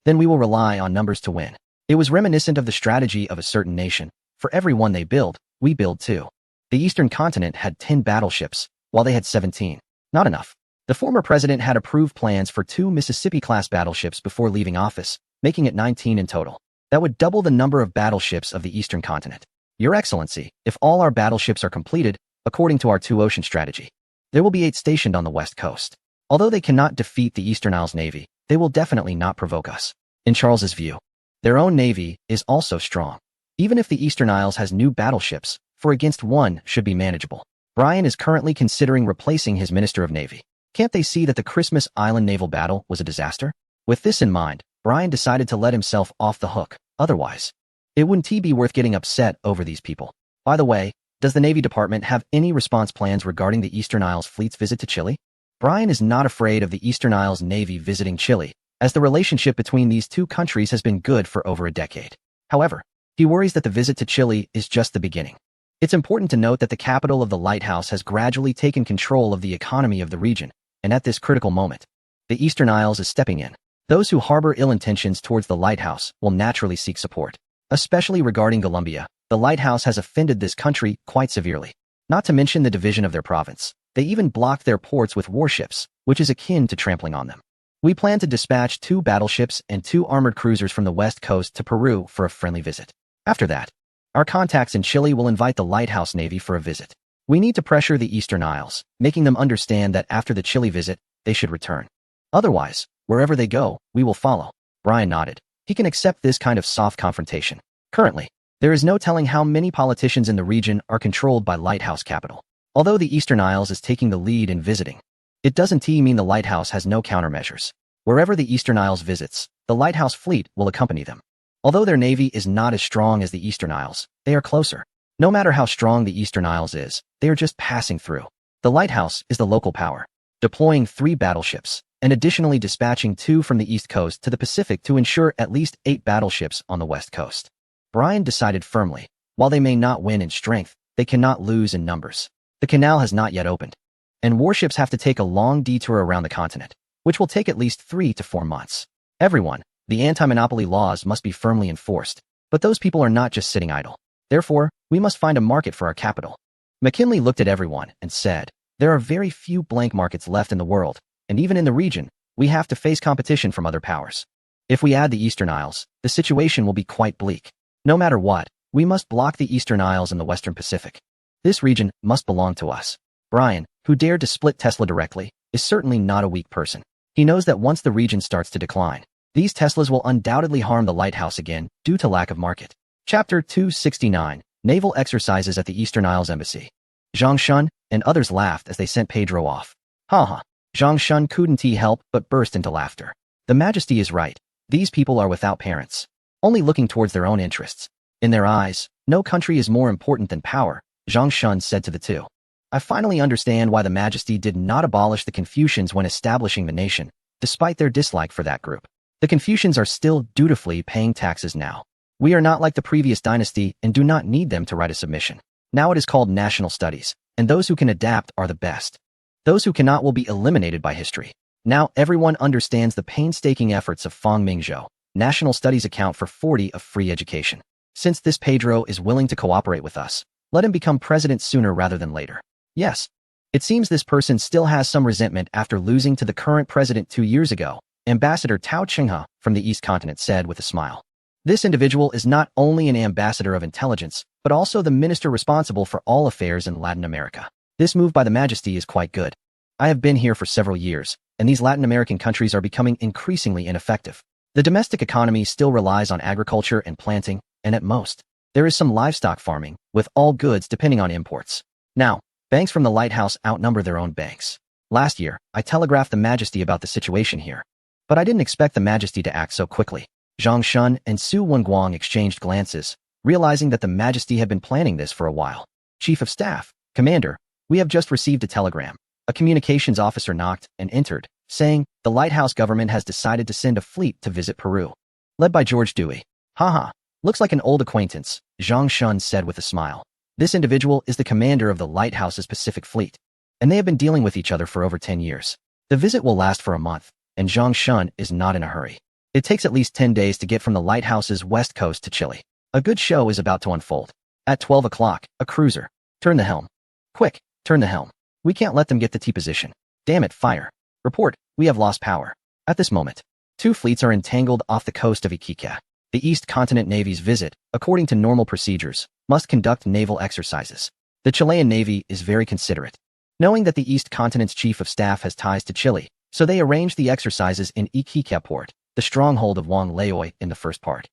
Then we will rely on numbers to win. It was reminiscent of the strategy of a certain nation. For every one they build, we build too. The Eastern continent had 10 battleships, while they had 17. Not enough. The former president had approved plans for 2 Mississippi-class battleships before leaving office, making it 19 in total. That would double the number of battleships of the Eastern continent. Your Excellency, if all our battleships are completed, according to our 2-ocean strategy, there will be 8 stationed on the west coast. Although they cannot defeat the Eastern Isles Navy, they will definitely not provoke us. In Charles's view, their own navy is also strong. Even if the Eastern Isles has new battleships, 4 against 1 should be manageable. Brian is currently considering replacing his Minister of Navy. Can't they see that the Christmas Island naval battle was a disaster? With this in mind, Brian decided to let himself off the hook. Otherwise, it wouldn't be worth getting upset over these people. By the way, does the Navy Department have any response plans regarding the Eastern Isles fleet's visit to Chile? Brian is not afraid of the Eastern Isles Navy visiting Chile, as the relationship between these two countries has been good for over a decade. However, he worries that the visit to Chile is just the beginning. It's important to note that the capital of the lighthouse has gradually taken control of the economy of the region, and at this critical moment, the Eastern Isles is stepping in. Those who harbor ill intentions towards the lighthouse will naturally seek support. Especially regarding Colombia, the lighthouse has offended this country quite severely. Not to mention the division of their province. They even blocked their ports with warships, which is akin to trampling on them. We plan to dispatch 2 battleships and 2 armored cruisers from the west coast to Peru for a friendly visit. After that, our contacts in Chile will invite the lighthouse Navy for a visit. We need to pressure the Eastern Isles, making them understand that after the Chile visit, they should return. Otherwise, wherever they go, we will follow. Brian nodded. He can accept this kind of soft confrontation. Currently, there is no telling how many politicians in the region are controlled by lighthouse capital. Although the Eastern Isles is taking the lead in visiting, it doesn't mean the lighthouse has no countermeasures. Wherever the Eastern Isles visits, the lighthouse fleet will accompany them. Although their navy is not as strong as the Eastern Isles, they are closer. No matter how strong the Eastern Isles is, they are just passing through. The lighthouse is the local power, deploying 3 battleships, and additionally dispatching 2 from the East Coast to the Pacific to ensure at least 8 battleships on the West Coast. Brian decided firmly, while they may not win in strength, they cannot lose in numbers. The canal has not yet opened, and warships have to take a long detour around the continent, which will take at least 3 to 4 months. Everyone, the anti-monopoly laws must be firmly enforced, but those people are not just sitting idle. Therefore, we must find a market for our capital. McKinley looked at everyone and said, there are very few blank markets left in the world, and even in the region, we have to face competition from other powers. If we add the Eastern Isles, the situation will be quite bleak. No matter what, we must block the Eastern Isles in the Western Pacific. This region must belong to us. Brian, who dared to split Tesla directly, is certainly not a weak person. He knows that once the region starts to decline, these Teslas will undoubtedly harm the lighthouse again due to lack of market. Chapter 269, Naval Exercises at the Eastern Isles Embassy. Zhang Shun and others laughed as they sent Pedro off. Ha. Zhang Shun couldn't help but burst into laughter. The Majesty is right. These people are without parents, only looking towards their own interests. In their eyes, no country is more important than power, Zhang Shun said to the 2. I finally understand why the Majesty did not abolish the Confucians when establishing the nation, despite their dislike for that group. The Confucians are still dutifully paying taxes now. We are not like the previous dynasty and do not need them to write a submission. Now it is called national studies, and those who can adapt are the best. Those who cannot will be eliminated by history. Now everyone understands the painstaking efforts of Fang Mingzhou. National studies account for 40 of free education. Since this Pedro is willing to cooperate with us, let him become president sooner rather than later. Yes. It seems this person still has some resentment after losing to the current president 2 years ago, Ambassador Tao Chenghe from the East Continent said with a smile. This individual is not only an ambassador of intelligence, but also the minister responsible for all affairs in Latin America. This move by the Majesty is quite good. I have been here for several years, and these Latin American countries are becoming increasingly ineffective. The domestic economy still relies on agriculture and planting, and at most, there is some livestock farming, with all goods depending on imports. Now, banks from the lighthouse outnumber their own banks. Last year, I telegraphed the Majesty about the situation here. But I didn't expect the Majesty to act so quickly. Zhang Shun and Su Wenguang exchanged glances, realizing that the Majesty had been planning this for a while. Chief of Staff, Commander, we have just received a telegram. A communications officer knocked and entered, saying, the lighthouse government has decided to send a fleet to visit Peru. Led by George Dewey. Haha, looks like an old acquaintance, Zhang Shun said with a smile. This individual is the commander of the lighthouse's Pacific Fleet, and they have been dealing with each other for over 10 years. The visit will last for a month, and Zhang Shun is not in a hurry. It takes at least 10 days to get from the lighthouse's west coast to Chile. A good show is about to unfold. At 12 o'clock, a cruiser. Turn the helm. Quick, turn the helm. We can't let them get the T-position. Damn it, fire. Report, we have lost power. At this moment, 2 fleets are entangled off the coast of Iquique. The East Continent Navy's visit, according to normal procedures, must conduct naval exercises. The Chilean Navy is very considerate, knowing that the East Continent's Chief of Staff has ties to Chile, so they arranged the exercises in Iquique port, the stronghold of Wang Leoi in the first part.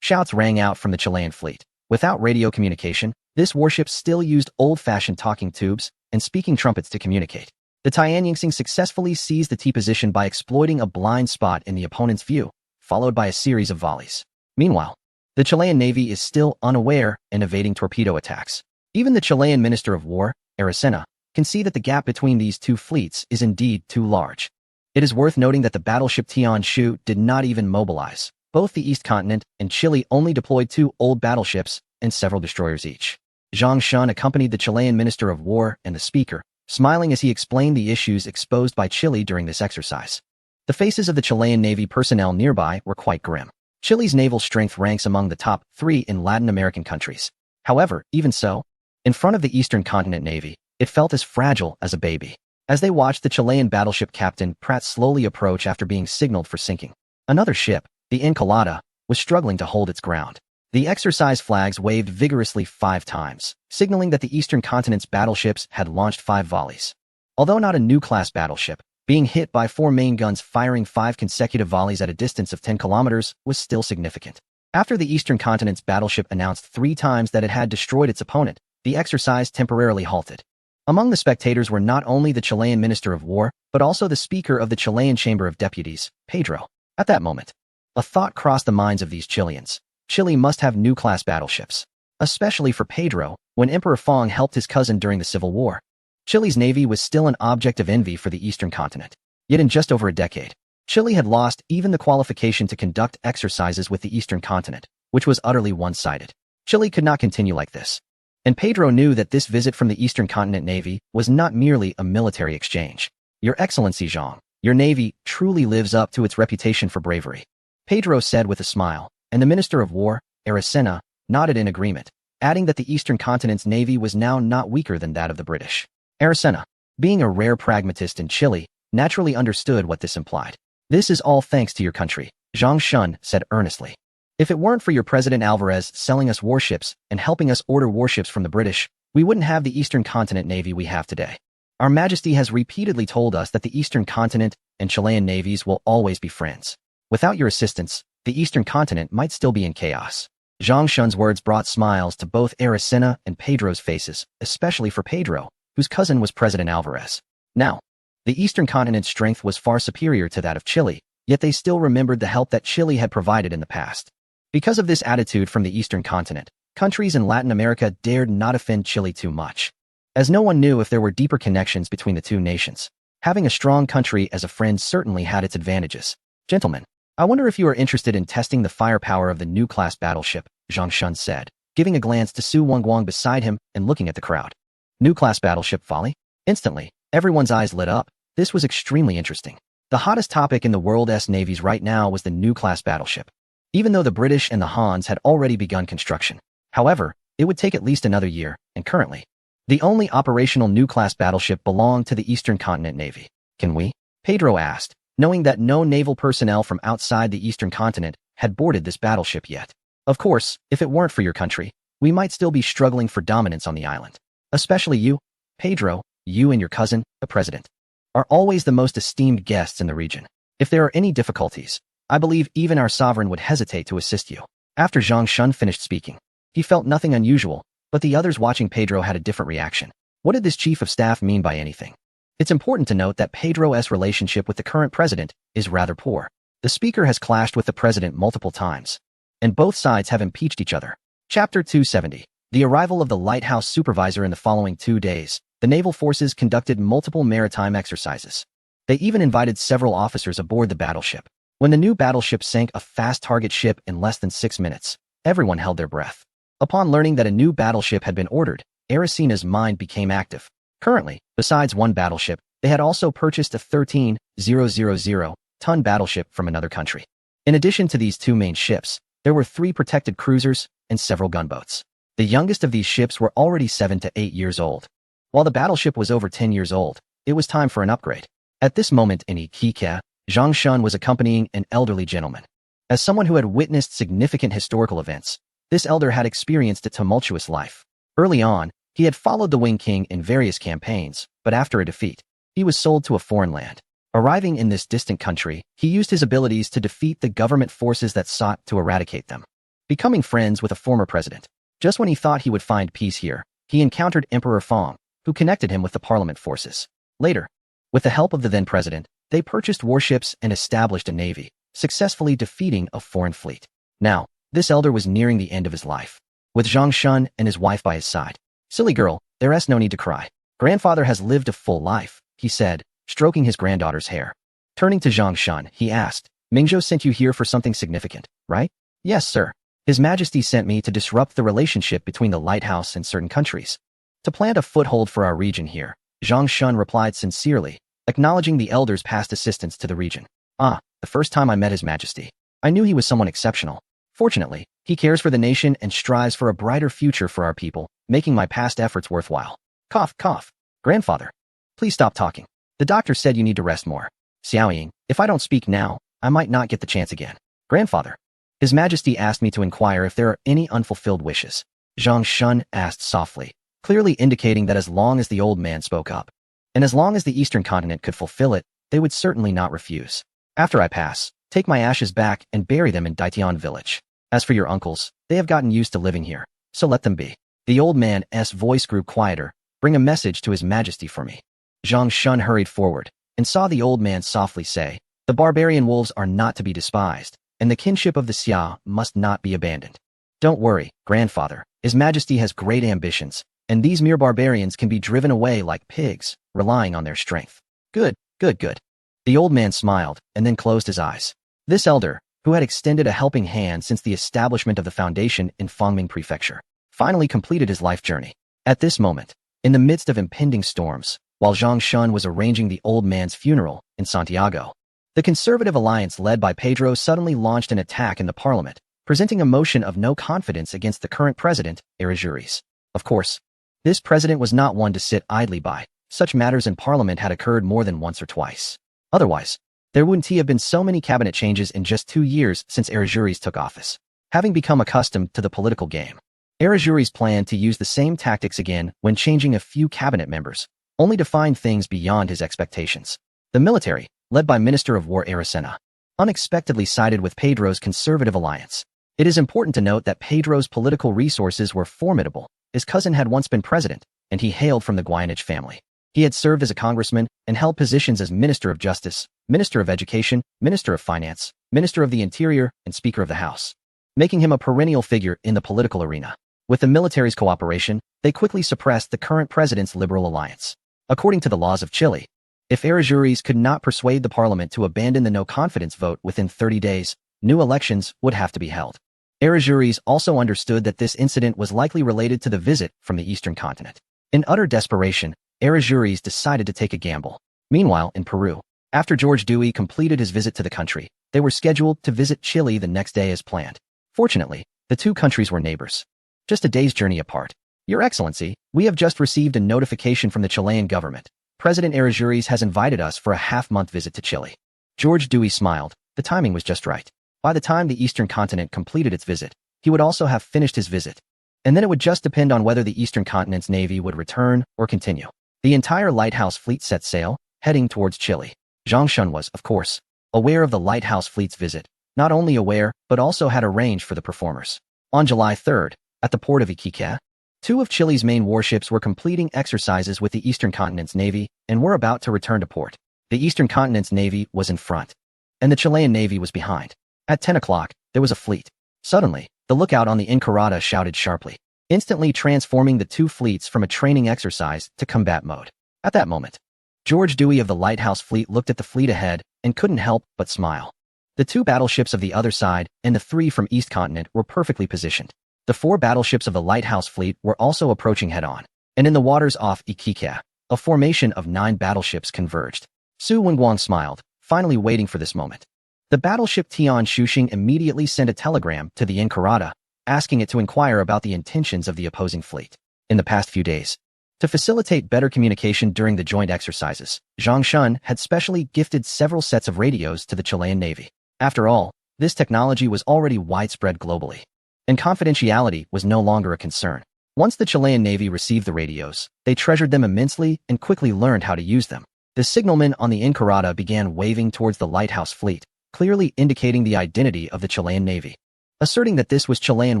Shouts rang out from the Chilean fleet. Without radio communication, this warship still used old-fashioned talking tubes and speaking trumpets to communicate. The Tianyingxing successfully seized the T-position by exploiting a blind spot in the opponent's view, followed by a series of volleys. Meanwhile, the Chilean Navy is still unaware and evading torpedo attacks. Even the Chilean Minister of War, Aracena, can see that the gap between these 2 fleets is indeed too large. It is worth noting that the battleship Tianshu did not even mobilize. Both the East Continent and Chile only deployed 2 old battleships and several destroyers each. Zhang Shun accompanied the Chilean Minister of War and the speaker, smiling as he explained the issues exposed by Chile during this exercise. The faces of the Chilean Navy personnel nearby were quite grim. Chile's naval strength ranks among the top 3 in Latin American countries. However, even so, in front of the Eastern Continent Navy, it felt as fragile as a baby. As they watched the Chilean battleship Captain Pratt slowly approach after being signaled for sinking, another ship, the Encolada, was struggling to hold its ground. The exercise flags waved vigorously 5 times, signaling that the Eastern Continent's battleships had launched 5 volleys. Although not a new-class battleship, being hit by 4 main guns firing 5 consecutive volleys at a distance of 10 kilometers was still significant. After the Eastern Continent's battleship announced 3 times that it had destroyed its opponent, the exercise temporarily halted. Among the spectators were not only the Chilean Minister of War, but also the Speaker of the Chilean Chamber of Deputies, Pedro. At that moment, a thought crossed the minds of these Chileans. Chile must have new-class battleships, especially for Pedro, when Emperor Fong helped his cousin during the Civil War. Chile's navy was still an object of envy for the Eastern Continent. Yet in just over a decade, Chile had lost even the qualification to conduct exercises with the Eastern Continent, which was utterly one-sided. Chile could not continue like this. And Pedro knew that this visit from the Eastern Continent Navy was not merely a military exchange. Your Excellency Zhang, your navy truly lives up to its reputation for bravery, Pedro said with a smile, and the Minister of War, Aracena, nodded in agreement, adding that the Eastern Continent's navy was now not weaker than that of the British. Aracena, being a rare pragmatist in Chile, naturally understood what this implied. This is all thanks to your country, Zhang Shun said earnestly. If it weren't for your President Alvarez selling us warships and helping us order warships from the British, we wouldn't have the Eastern Continent Navy we have today. Our Majesty has repeatedly told us that the Eastern Continent and Chilean navies will always be friends. Without your assistance, the Eastern Continent might still be in chaos. Zhang Shun's words brought smiles to both Aracena and Pedro's faces, especially for Pedro, whose cousin was President Alvarez. Now, the Eastern Continent's strength was far superior to that of Chile, yet they still remembered the help that Chile had provided in the past. Because of this attitude from the Eastern Continent, countries in Latin America dared not offend Chile too much, as no one knew if there were deeper connections between the two nations. Having a strong country as a friend certainly had its advantages. Gentlemen, I wonder if you are interested in testing the firepower of the new class battleship, Zhang Shun said, giving a glance to Su Wenguang beside him and looking at the crowd. New class battleship folly? Instantly, everyone's eyes lit up. This was extremely interesting. The hottest topic in the world's navies right now was the new class battleship, even though the British and the Hans had already begun construction. However, it would take at least another year, and currently, the only operational new class battleship belonged to the Eastern Continent Navy. Can we? Pedro asked, knowing that no naval personnel from outside the Eastern Continent had boarded this battleship yet. Of course, if it weren't for your country, we might still be struggling for dominance on the island. Especially you, Pedro, you and your cousin, the president, are always the most esteemed guests in the region. If there are any difficulties, I believe even our sovereign would hesitate to assist you. After Zhang Shun finished speaking, he felt nothing unusual, but the others watching Pedro had a different reaction. What did this chief of staff mean by anything? It's important to note that Pedro's relationship with the current president is rather poor. The speaker has clashed with the president multiple times, and both sides have impeached each other. Chapter 270. The arrival of the lighthouse supervisor. In the following 2 days, the naval forces conducted multiple maritime exercises. They even invited several officers aboard the battleship. When the new battleship sank a fast target ship in less than 6 minutes, everyone held their breath. Upon learning that a new battleship had been ordered, Erisina's mind became active. Currently, besides one battleship, they had also purchased a 13,000-ton battleship from another country. In addition to these 2 main ships, there were 3 protected cruisers and several gunboats. The youngest of these ships were already 7 to 8 years old. While the battleship was over 10 years old, it was time for an upgrade. At this moment in Iquique, Zhang Shun was accompanying an elderly gentleman. As someone who had witnessed significant historical events, this elder had experienced a tumultuous life. Early on, he had followed the Wing King in various campaigns, but after a defeat, he was sold to a foreign land. Arriving in this distant country, he used his abilities to defeat the government forces that sought to eradicate them. Becoming friends with a former president, just when he thought he would find peace here, he encountered Emperor Fong, who connected him with the parliament forces. Later, with the help of the then president, they purchased warships and established a navy, successfully defeating a foreign fleet. Now, this elder was nearing the end of his life, with Zhang Shun and his wife by his side. "Silly girl, there's no need to cry. Grandfather has lived a full life," he said, stroking his granddaughter's hair. Turning to Zhang Shun, he asked, "Mingzhou sent you here for something significant, right?" "Yes, sir. His Majesty sent me to disrupt the relationship between the lighthouse and certain countries, to plant a foothold for our region here," Zhang Shun replied sincerely, acknowledging the elder's past assistance to the region. "The first time I met His Majesty, I knew he was someone exceptional. Fortunately, he cares for the nation and strives for a brighter future for our people, making my past efforts worthwhile." Cough, cough. "Grandfather, please stop talking. The doctor said you need to rest more." "Xiaoying, if I don't speak now, I might not get the chance again." "Grandfather, His Majesty asked me to inquire if there are any unfulfilled wishes," Zhang Shun asked softly, clearly indicating that as long as the old man spoke up, and as long as the Eastern continent could fulfill it, they would certainly not refuse. "After I pass, take my ashes back and bury them in Daitian village. As for your uncles, they have gotten used to living here, so let them be." The old man's voice grew quieter. "Bring a message to His Majesty for me." Zhang Shun hurried forward and saw the old man softly say, "The barbarian wolves are not to be despised, and the kinship of the Xia must not be abandoned. Don't worry, grandfather. His Majesty has great ambitions, and these mere barbarians can be driven away like pigs, relying on their strength." Good, good, good. The old man smiled and then closed his eyes. This elder, who had extended a helping hand since the establishment of the foundation in Fangming Prefecture, finally completed his life journey. At this moment, in the midst of impending storms, while Zhang Shun was arranging the old man's funeral in Santiago, the Conservative Alliance led by Pedro suddenly launched an attack in the parliament, presenting a motion of no confidence against the current president, Errejuriz. Of course, this president was not one to sit idly by. Such matters in parliament had occurred more than once or twice. Otherwise, there wouldn't have been so many cabinet changes in just 2 years since Errejuriz took office. Having become accustomed to the political game, Errejuriz planned to use the same tactics again when changing a few cabinet members, only to find things beyond his expectations. The military, led by Minister of War Erisena, unexpectedly sided with Pedro's Conservative Alliance. It is important to note that Pedro's political resources were formidable. His cousin had once been president, and he hailed from the Guayanich family. He had served as a congressman and held positions as Minister of Justice, Minister of Education, Minister of Finance, Minister of the Interior, and Speaker of the House, making him a perennial figure in the political arena. With the military's cooperation, they quickly suppressed the current president's liberal alliance. According to the laws of Chile, if Errejuriz could not persuade the parliament to abandon the no-confidence vote within 30 days, new elections would have to be held. Errejuriz also understood that this incident was likely related to the visit from the eastern continent. In utter desperation, Errejuriz decided to take a gamble. Meanwhile, in Peru, after George Dewey completed his visit to the country, they were scheduled to visit Chile the next day as planned. Fortunately, the two countries were neighbors, just a day's journey apart. "Your Excellency, we have just received a notification from the Chilean government. President Errejuriz has invited us for a half-month visit to Chile." George Dewey smiled. The timing was just right. By the time the Eastern continent completed its visit, he would also have finished his visit. And then it would just depend on whether the Eastern continent's navy would return or continue. The entire lighthouse fleet set sail, heading towards Chile. Zhang Shun was, of course, aware of the lighthouse fleet's visit, not only aware, but also had arranged for the performers. On July 3rd, at the port of Iquique, two of Chile's main warships were completing exercises with the Eastern continent's navy and were about to return to port. The Eastern continent's navy was in front, and the Chilean navy was behind. At 10 o'clock, there was a fleet. Suddenly, the lookout on the Encarada shouted sharply, instantly transforming the two fleets from a training exercise to combat mode. At that moment, George Dewey of the lighthouse fleet looked at the fleet ahead and couldn't help but smile. The two battleships of the other side and the three from East Continent were perfectly positioned. The four battleships of the lighthouse fleet were also approaching head-on, and in the waters off Iquique, a formation of 9 battleships converged. Su Wenguang smiled, finally waiting for this moment. The battleship Tian Shuxing immediately sent a telegram to the Encarada, asking it to inquire about the intentions of the opposing fleet. In the past few days, to facilitate better communication during the joint exercises, Zhang Shun had specially gifted several sets of radios to the Chilean Navy. After all, this technology was already widespread globally, and confidentiality was no longer a concern. Once the Chilean Navy received the radios, they treasured them immensely and quickly learned how to use them. The signalman on the Encarada began waving towards the lighthouse fleet, clearly indicating the identity of the Chilean Navy, asserting that this was Chilean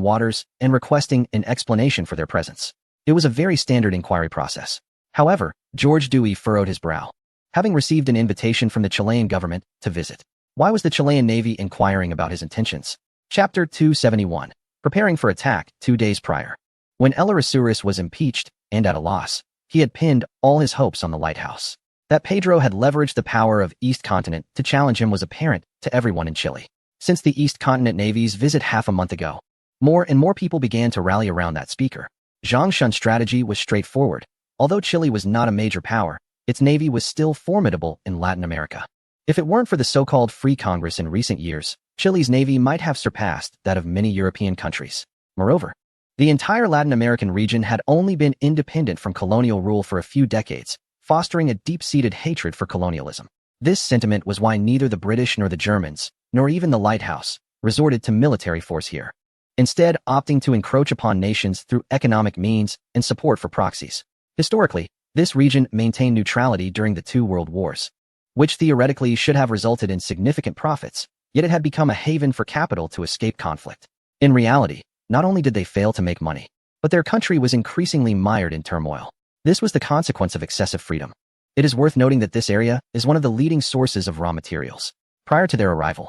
waters and requesting an explanation for their presence. It was a very standard inquiry process. However, George Dewey furrowed his brow, having received an invitation from the Chilean government to visit. Why was the Chilean Navy inquiring about his intentions? Chapter 271. Preparing for attack 2 days prior. When Elorisuris was impeached and at a loss, he had pinned all his hopes on the lighthouse. That Pedro had leveraged the power of East Continent to challenge him was apparent to everyone in Chile. Since the East Continent Navy's visit half a month ago, more and more people began to rally around that speaker. Zhang Shun's strategy was straightforward. Although Chile was not a major power, its navy was still formidable in Latin America. If it weren't for the so-called Free Congress in recent years, Chile's navy might have surpassed that of many European countries. Moreover, the entire Latin American region had only been independent from colonial rule for a few decades, fostering a deep-seated hatred for colonialism. This sentiment was why neither the British nor the Germans, nor even the lighthouse, resorted to military force here, instead opting to encroach upon nations through economic means and support for proxies. Historically, this region maintained neutrality during the 2 world wars, which theoretically should have resulted in significant profits, yet it had become a haven for capital to escape conflict. In reality, not only did they fail to make money, but their country was increasingly mired in turmoil. This was the consequence of excessive freedom. It is worth noting that this area is one of the leading sources of raw materials. Prior to their arrival,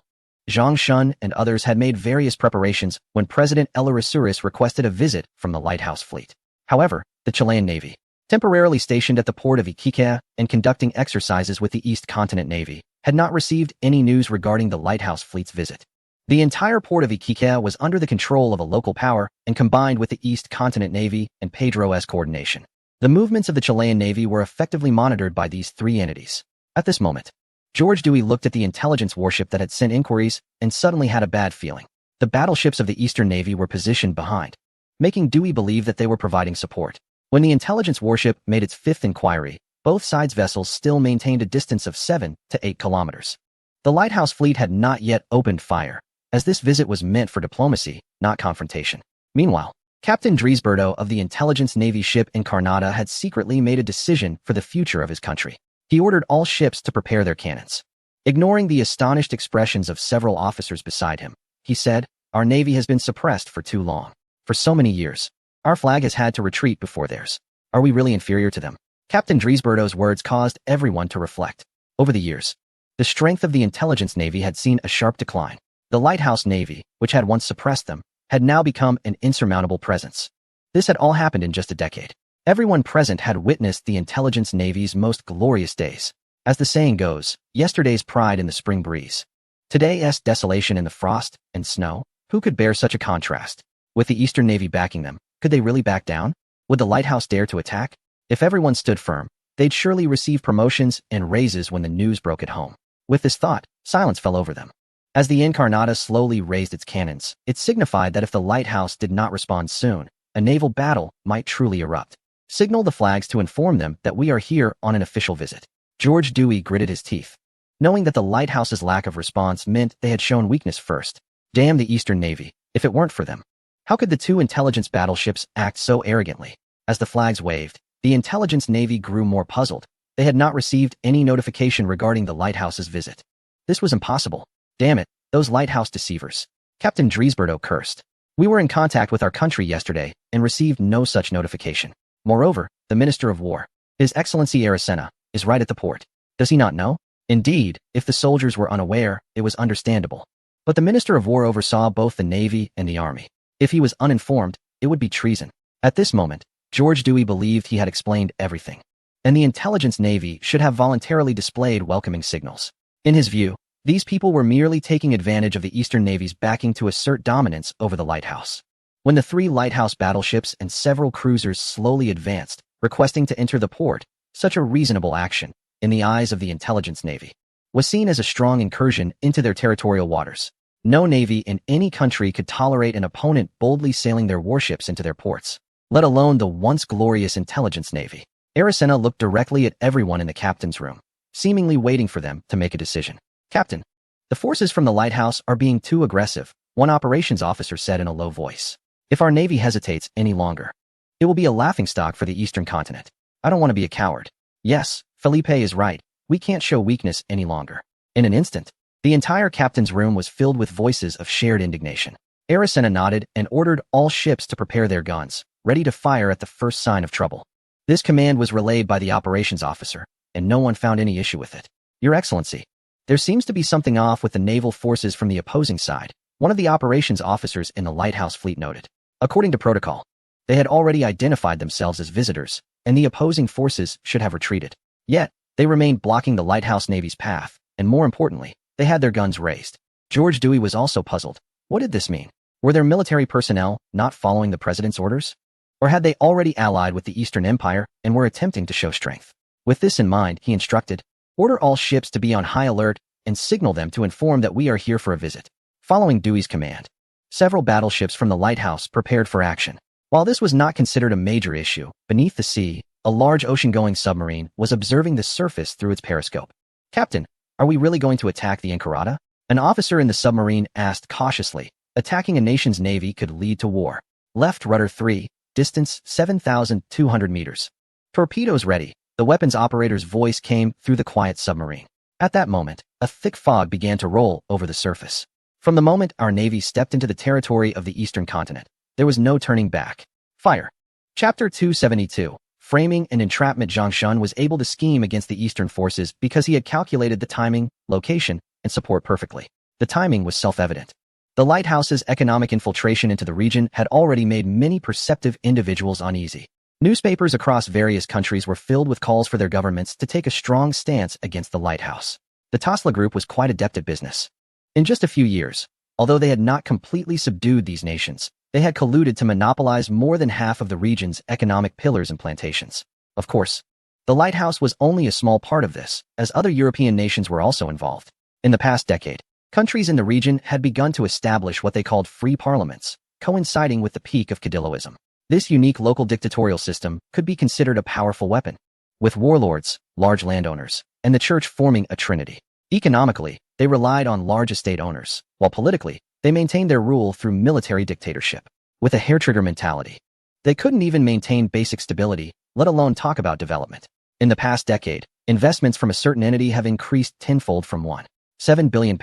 Zhang Shun and others had made various preparations when President Elorisuris requested a visit from the lighthouse fleet. However, the Chilean Navy, temporarily stationed at the port of Iquique and conducting exercises with the East Continent Navy, had not received any news regarding the lighthouse fleet's visit. The entire port of Iquique was under the control of a local power and combined with the East Continent Navy and Pedro's coordination. The movements of the Chilean Navy were effectively monitored by these 3 entities. At this moment, George Dewey looked at the intelligence warship that had sent inquiries and suddenly had a bad feeling. The battleships of the Eastern Navy were positioned behind, making Dewey believe that they were providing support. When the intelligence warship made its 5th inquiry, both sides' vessels still maintained a distance of 7 to 8 kilometers. The lighthouse fleet had not yet opened fire, as this visit was meant for diplomacy, not confrontation. Meanwhile, Captain Driesberto of the intelligence Navy ship Encarnada had secretly made a decision for the future of his country. He ordered all ships to prepare their cannons. Ignoring the astonished expressions of several officers beside him, he said, "Our Navy has been suppressed for too long. For so many years, our flag has had to retreat before theirs. Are we really inferior to them?" Captain Driesberto's words caused everyone to reflect. Over the years, the strength of the intelligence Navy had seen a sharp decline. The lighthouse Navy, which had once suppressed them, had now become an insurmountable presence. This had all happened in just a decade. Everyone present had witnessed the intelligence Navy's most glorious days. As the saying goes, yesterday's pride in the spring breeze, today's desolation in the frost and snow. Who could bear such a contrast? With the Eastern Navy backing them, could they really back down? Would the lighthouse dare to attack? If everyone stood firm, they'd surely receive promotions and raises when the news broke at home. With this thought, silence fell over them. As the Encarnada slowly raised its cannons, it signified that if the lighthouse did not respond soon, a naval battle might truly erupt. "Signal the flags to inform them that we are here on an official visit." George Dewey gritted his teeth. knowing that the lighthouse's lack of response meant they had shown weakness first. Damn the Eastern Navy, if it weren't for them. How could the two intelligence battleships act so arrogantly? As the flags waved, the intelligence navy grew more puzzled. They had not received any notification regarding the lighthouse's visit. This was impossible. Damn it, those lighthouse deceivers. Captain Driesberto cursed. We were in contact with our country yesterday and received no such notification. Moreover, the Minister of War, His Excellency Aracena, is right at the port. Does he not know? Indeed, if the soldiers were unaware, it was understandable. But the Minister of War oversaw both the Navy and the Army. If he was uninformed, it would be treason. At this moment, George Dewey believed he had explained everything, and the intelligence navy should have voluntarily displayed welcoming signals. In his view, these people were merely taking advantage of the Eastern Navy's backing to assert dominance over the lighthouse. When the 3 lighthouse battleships and several cruisers slowly advanced, requesting to enter the port, such a reasonable action, in the eyes of the intelligence navy, was seen as a strong incursion into their territorial waters. No navy in any country could tolerate an opponent boldly sailing their warships into their ports, let alone the once glorious intelligence navy. Aracena looked directly at everyone in the captain's room, seemingly waiting for them to make a decision. Captain, the forces from the lighthouse are being too aggressive, one operations officer said in a low voice. If our navy hesitates any longer, it will be a laughingstock for the eastern continent. I don't want to be a coward. Yes, Felipe is right. We can't show weakness any longer. In an instant, the entire captain's room was filled with voices of shared indignation. Aracena nodded and ordered all ships to prepare their guns, ready to fire at the first sign of trouble. This command was relayed by the operations officer, and no one found any issue with it. Your Excellency, there seems to be something off with the naval forces from the opposing side, one of the operations officers in the lighthouse fleet noted. According to protocol, they had already identified themselves as visitors, and the opposing forces should have retreated. Yet, they remained blocking the lighthouse navy's path, and more importantly, they had their guns raised. George Dewey was also puzzled. What did this mean? Were their military personnel not following the president's orders? Or had they already allied with the Eastern Empire and were attempting to show strength? With this in mind, he instructed, order all ships to be on high alert and signal them to inform that we are here for a visit. Following Dewey's command, several battleships from the lighthouse prepared for action. While this was not considered a major issue, beneath the sea, a large ocean-going submarine was observing the surface through its periscope. Captain, are we really going to attack the Encarada? An officer in the submarine asked cautiously. Attacking a nation's navy could lead to war. Left rudder 3, distance 7,200 meters. Torpedoes ready. The weapons operator's voice came through the quiet submarine. At that moment, a thick fog began to roll over the surface. From the moment our navy stepped into the territory of the eastern continent, there was no turning back. Fire. Chapter 272. Framing and entrapment. Zhang Shun was able to scheme against the eastern forces because he had calculated the timing, location, and support perfectly. The timing was self-evident. The lighthouse's economic infiltration into the region had already made many perceptive individuals uneasy. Newspapers across various countries were filled with calls for their governments to take a strong stance against the lighthouse. The Tosla Group was quite adept at business. In just a few years, although they had not completely subdued these nations, they had colluded to monopolize more than half of the region's economic pillars and plantations. Of course, the lighthouse was only a small part of this, as other European nations were also involved. In the past decade, countries in the region had begun to establish what they called free parliaments, coinciding with the peak of Cadilloism. This unique local dictatorial system could be considered a powerful weapon, with warlords, large landowners, and the church forming a trinity. Economically, they relied on large estate owners, while politically, they maintained their rule through military dictatorship. With a hair-trigger mentality, they couldn't even maintain basic stability, let alone talk about development. In the past decade, investments from a certain entity have increased tenfold from £1.7 billion,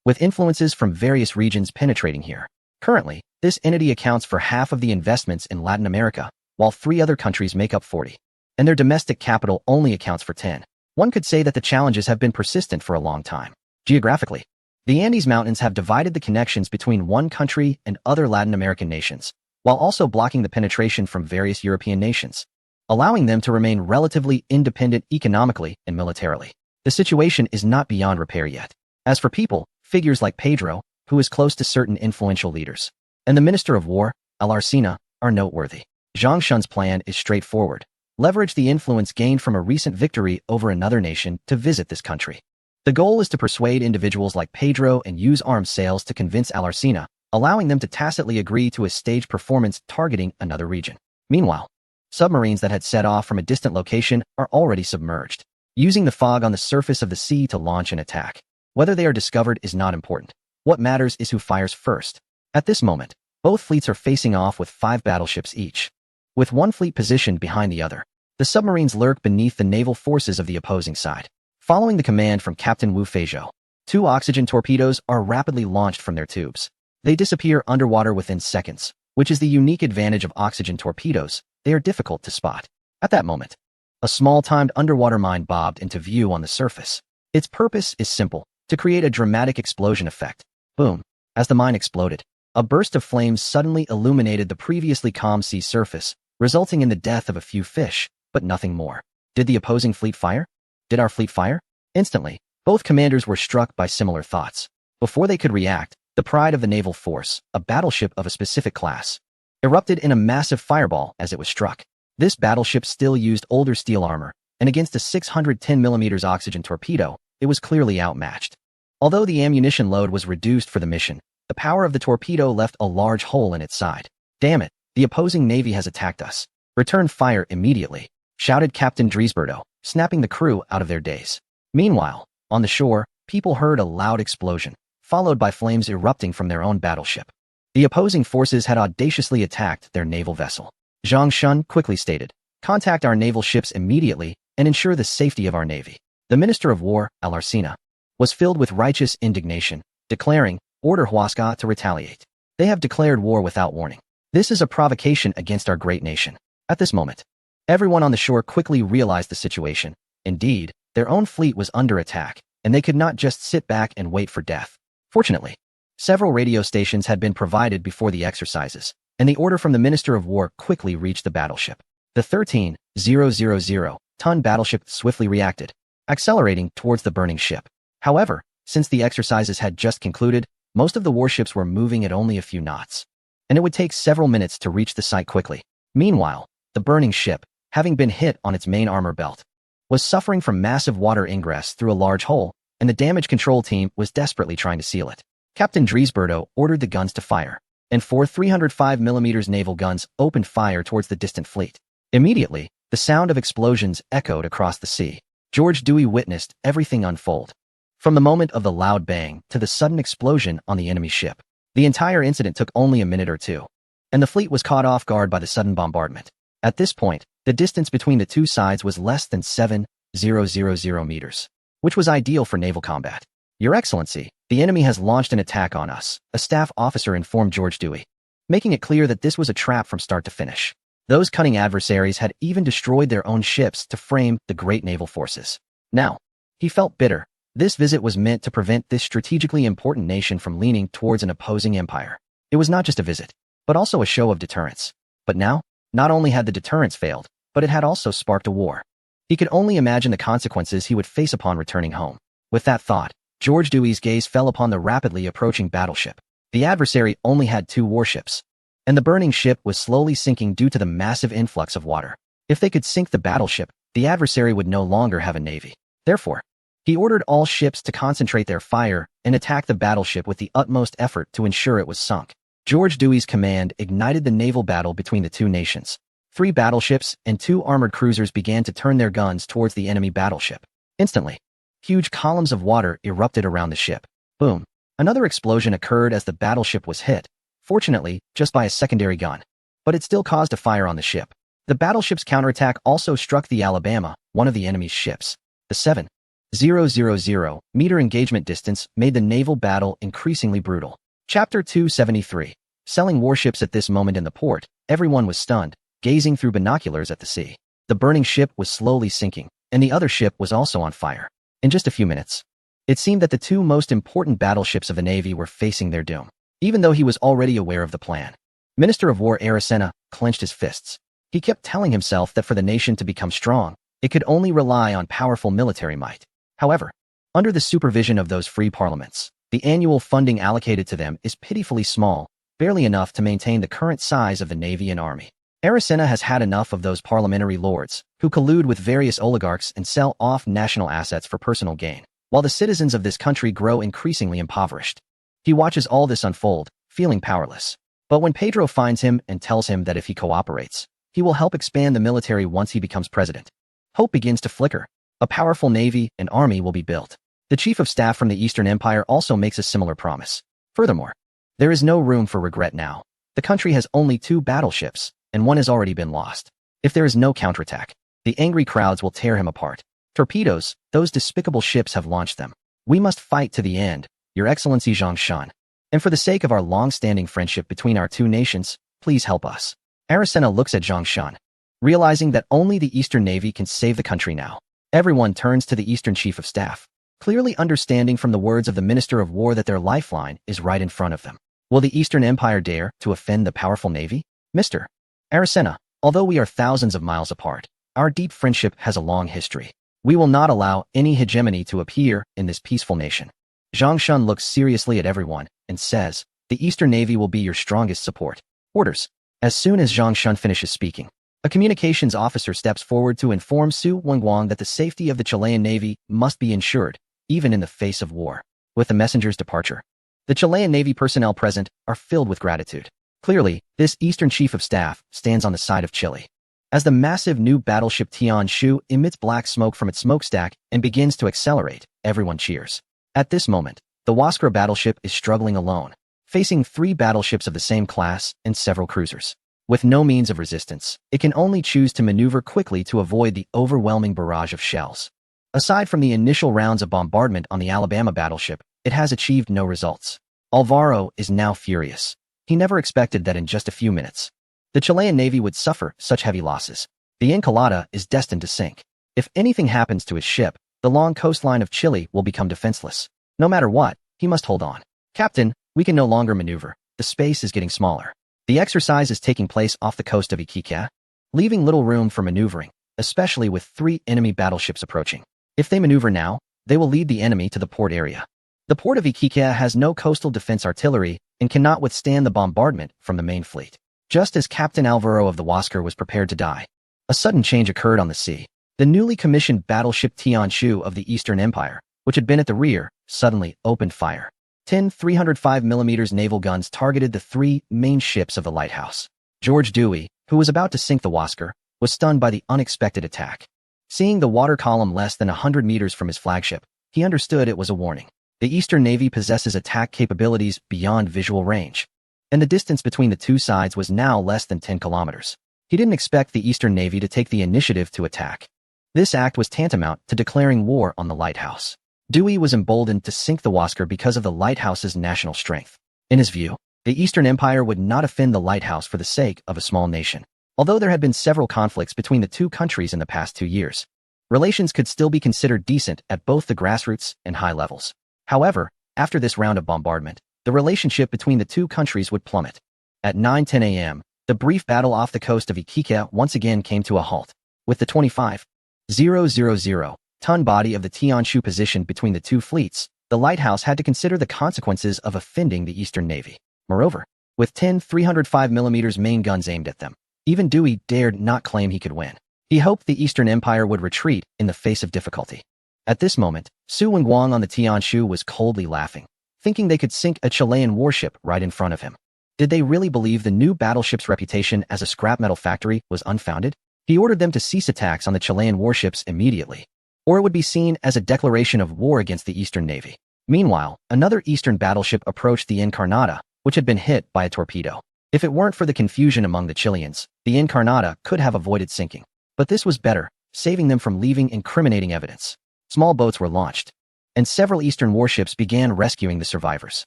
with influences from various regions penetrating here. Currently, this entity accounts for half of the investments in Latin America, while 3 other countries make up 40, and their domestic capital only accounts for 10. One could say that the challenges have been persistent for a long time. Geographically, the Andes Mountains have divided the connections between one country and other Latin American nations, while also blocking the penetration from various European nations, allowing them to remain relatively independent economically and militarily. The situation is not beyond repair yet. As for people, figures like Pedro, who is close to certain influential leaders, and the Minister of War, Alarcena, are noteworthy. Zhang Shun's plan is straightforward. Leverage the influence gained from a recent victory over another nation to visit this country. The goal is to persuade individuals like Pedro and use arms sales to convince Alarcena, allowing them to tacitly agree to a staged performance targeting another region. Meanwhile, submarines that had set off from a distant location are already submerged. using the fog on the surface of the sea to launch an attack. Whether they are discovered is not important. What matters is who fires first. At this moment, both fleets are facing off with 5 battleships each, with one fleet positioned behind the other. The submarines lurk beneath the naval forces of the opposing side. Following the command from Captain Wu Feizhou, 2 oxygen torpedoes are rapidly launched from their tubes. They disappear underwater within seconds, which is the unique advantage of oxygen torpedoes. They are difficult to spot. At that moment, a small timed underwater mine bobbed into view on the surface. Its purpose is simple, to create a dramatic explosion effect. Boom. As the mine exploded, a burst of flames suddenly illuminated the previously calm sea surface, resulting in the death of a few fish, but nothing more. Did the opposing fleet fire? Did our fleet fire? Instantly, both commanders were struck by similar thoughts. Before they could react, the pride of the naval force, a battleship of a specific class, erupted in a massive fireball as it was struck. This battleship still used older steel armor, and against a 610mm oxygen torpedo, it was clearly outmatched. Although the ammunition load was reduced for the mission, the power of the torpedo left a large hole in its side. Damn it, the opposing navy has attacked us. Return fire immediately, shouted Captain Driesberto, snapping the crew out of their daze. Meanwhile, on the shore, people heard a loud explosion, followed by flames erupting from their own battleship. The opposing forces had audaciously attacked their naval vessel. Zhang Shun quickly stated, "Contact our naval ships immediately and ensure the safety of our navy." The Minister of War, Alarsina, was filled with righteous indignation, declaring, "Order Huasca to retaliate. They have declared war without warning. This is a provocation against our great nation." At this moment, everyone on the shore quickly realized the situation. Indeed, their own fleet was under attack, and they could not just sit back and wait for death. Fortunately, several radio stations had been provided before the exercises, and the order from the Minister of War quickly reached the battleship. The 13,000-ton battleship swiftly reacted, accelerating towards the burning ship. However, since the exercises had just concluded, most of the warships were moving at only a few knots, and it would take several minutes to reach the site quickly. Meanwhile, the burning ship, having been hit on its main armor belt, was suffering from massive water ingress through a large hole, and the damage control team was desperately trying to seal it. Captain Driesberto ordered the guns to fire, and 4 305mm naval guns opened fire towards the distant fleet. Immediately, the sound of explosions echoed across the sea. George Dewey witnessed everything unfold. From the moment of the loud bang to the sudden explosion on the enemy ship, the entire incident took only a minute or two, and the fleet was caught off guard by the sudden bombardment. At this point, the distance between the two sides was less than 7,000 meters, which was ideal for naval combat. "Your Excellency, the enemy has launched an attack on us," a staff officer informed George Dewey, making it clear that this was a trap from start to finish. Those cunning adversaries had even destroyed their own ships to frame the great naval forces. Now, he felt bitter. This visit was meant to prevent this strategically important nation from leaning towards an opposing empire. It was not just a visit, but also a show of deterrence. But now, not only had the deterrence failed, but it had also sparked a war. He could only imagine the consequences he would face upon returning home. With that thought, George Dewey's gaze fell upon the rapidly approaching battleship. The adversary only had 2 warships, and the burning ship was slowly sinking due to the massive influx of water. If they could sink the battleship, the adversary would no longer have a navy. Therefore, he ordered all ships to concentrate their fire and attack the battleship with the utmost effort to ensure it was sunk. George Dewey's command ignited the naval battle between the two nations. 3 battleships and 2 armored cruisers began to turn their guns towards the enemy battleship. Instantly, huge columns of water erupted around the ship. Boom. Another explosion occurred as the battleship was hit, fortunately, just by a secondary gun. But it still caused a fire on the ship. The battleship's counterattack also struck the Alabama, one of the enemy's ships. The 7,000-meter engagement distance made the naval battle increasingly brutal. Chapter 273. Selling warships. At this moment in the port, everyone was stunned, gazing through binoculars at the sea. The burning ship was slowly sinking, and the other ship was also on fire. In just a few minutes, it seemed that the 2 most important battleships of the Navy were facing their doom. Even though he was already aware of the plan, Minister of War Aracena clenched his fists. He kept telling himself that for the nation to become strong, it could only rely on powerful military might. However, under the supervision of those free parliaments, the annual funding allocated to them is pitifully small, barely enough to maintain the current size of the Navy and Army. Aracena has had enough of those parliamentary lords who collude with various oligarchs and sell off national assets for personal gain, while the citizens of this country grow increasingly impoverished. He watches all this unfold, feeling powerless. But when Pedro finds him and tells him that if he cooperates, he will help expand the military once he becomes president, hope begins to flicker. A powerful navy and army will be built. The chief of staff from the Eastern Empire also makes a similar promise. Furthermore, there is no room for regret now. The country has only 2 battleships, and one has already been lost. If there is no counterattack, the angry crowds will tear him apart. Torpedoes, those despicable ships have launched them. We must fight to the end, Your Excellency Zhang Shan. And for the sake of our long-standing friendship between our 2 nations, please help us. Arsena looks at Zhang Shan, realizing that only the Eastern Navy can save the country now. Everyone turns to the Eastern Chief of Staff, clearly understanding from the words of the Minister of War that their lifeline is right in front of them. Will the Eastern Empire dare to offend the powerful navy? Mr. Arsena, although we are thousands of miles apart, our deep friendship has a long history. We will not allow any hegemony to appear in this peaceful nation. Zhang Shan looks seriously at everyone and says, the Eastern Navy will be your strongest support. Orders. As soon as Zhang Shan finishes speaking, a communications officer steps forward to inform Su Wenguang that the safety of the Chilean Navy must be ensured, even in the face of war. With the messenger's departure, the Chilean Navy personnel present are filled with gratitude. Clearly, this Eastern Chief of Staff stands on the side of Chile. As the massive new battleship Tianshu emits black smoke from its smokestack and begins to accelerate, everyone cheers. At this moment, the Huascar battleship is struggling alone, facing 3 battleships of the same class and several cruisers. With no means of resistance, it can only choose to maneuver quickly to avoid the overwhelming barrage of shells. Aside from the initial rounds of bombardment on the Alabama battleship, it has achieved no results. Alvaro is now furious. He never expected that in just a few minutes, the Chilean Navy would suffer such heavy losses. The Encolada is destined to sink. If anything happens to his ship, the long coastline of Chile will become defenseless. No matter what, he must hold on. Captain, we can no longer maneuver. The space is getting smaller. The exercise is taking place off the coast of Iquique, leaving little room for maneuvering, especially with 3 enemy battleships approaching. If they maneuver now, they will lead the enemy to the port area. The port of Iquique has no coastal defense artillery and cannot withstand the bombardment from the main fleet. Just as Captain Alvaro of the Huascar was prepared to die, a sudden change occurred on the sea. The newly commissioned battleship Tianshu of the Eastern Empire, which had been at the rear, suddenly opened fire. 10 305mm naval guns targeted the 3 main ships of the lighthouse. George Dewey, who was about to sink the Huascar, was stunned by the unexpected attack. Seeing the water column less than 100 meters from his flagship, he understood it was a warning. The Eastern Navy possesses attack capabilities beyond visual range, and the distance between the 2 sides was now less than 10 kilometers. He didn't expect the Eastern Navy to take the initiative to attack. This act was tantamount to declaring war on the lighthouse. Dewey was emboldened to sink the Huascar because of the lighthouse's national strength. In his view, the Eastern Empire would not offend the lighthouse for the sake of a small nation. Although there had been several conflicts between the 2 countries in the past 2 years, relations could still be considered decent at both the grassroots and high levels. However, after this round of bombardment, the relationship between the 2 countries would plummet. At 9:10 a.m., the brief battle off the coast of Iquique once again came to a halt. With the 25,000-ton body of the Tianshu positioned between the 2 fleets, the lighthouse had to consider the consequences of offending the Eastern Navy. Moreover, with 10 305mm main guns aimed at them, even Dewey dared not claim he could win. He hoped the Eastern Empire would retreat in the face of difficulty. At this moment, Su Wenguang on the Tianshu was coldly laughing, thinking they could sink a Chilean warship right in front of him. Did they really believe the new battleship's reputation as a scrap metal factory was unfounded? He ordered them to cease attacks on the Chilean warships immediately, or it would be seen as a declaration of war against the Eastern Navy. Meanwhile, another Eastern battleship approached the Encarnada, which had been hit by a torpedo. If it weren't for the confusion among the Chileans, the Encarnada could have avoided sinking. But this was better, saving them from leaving incriminating evidence. Small boats were launched, and several Eastern warships began rescuing the survivors.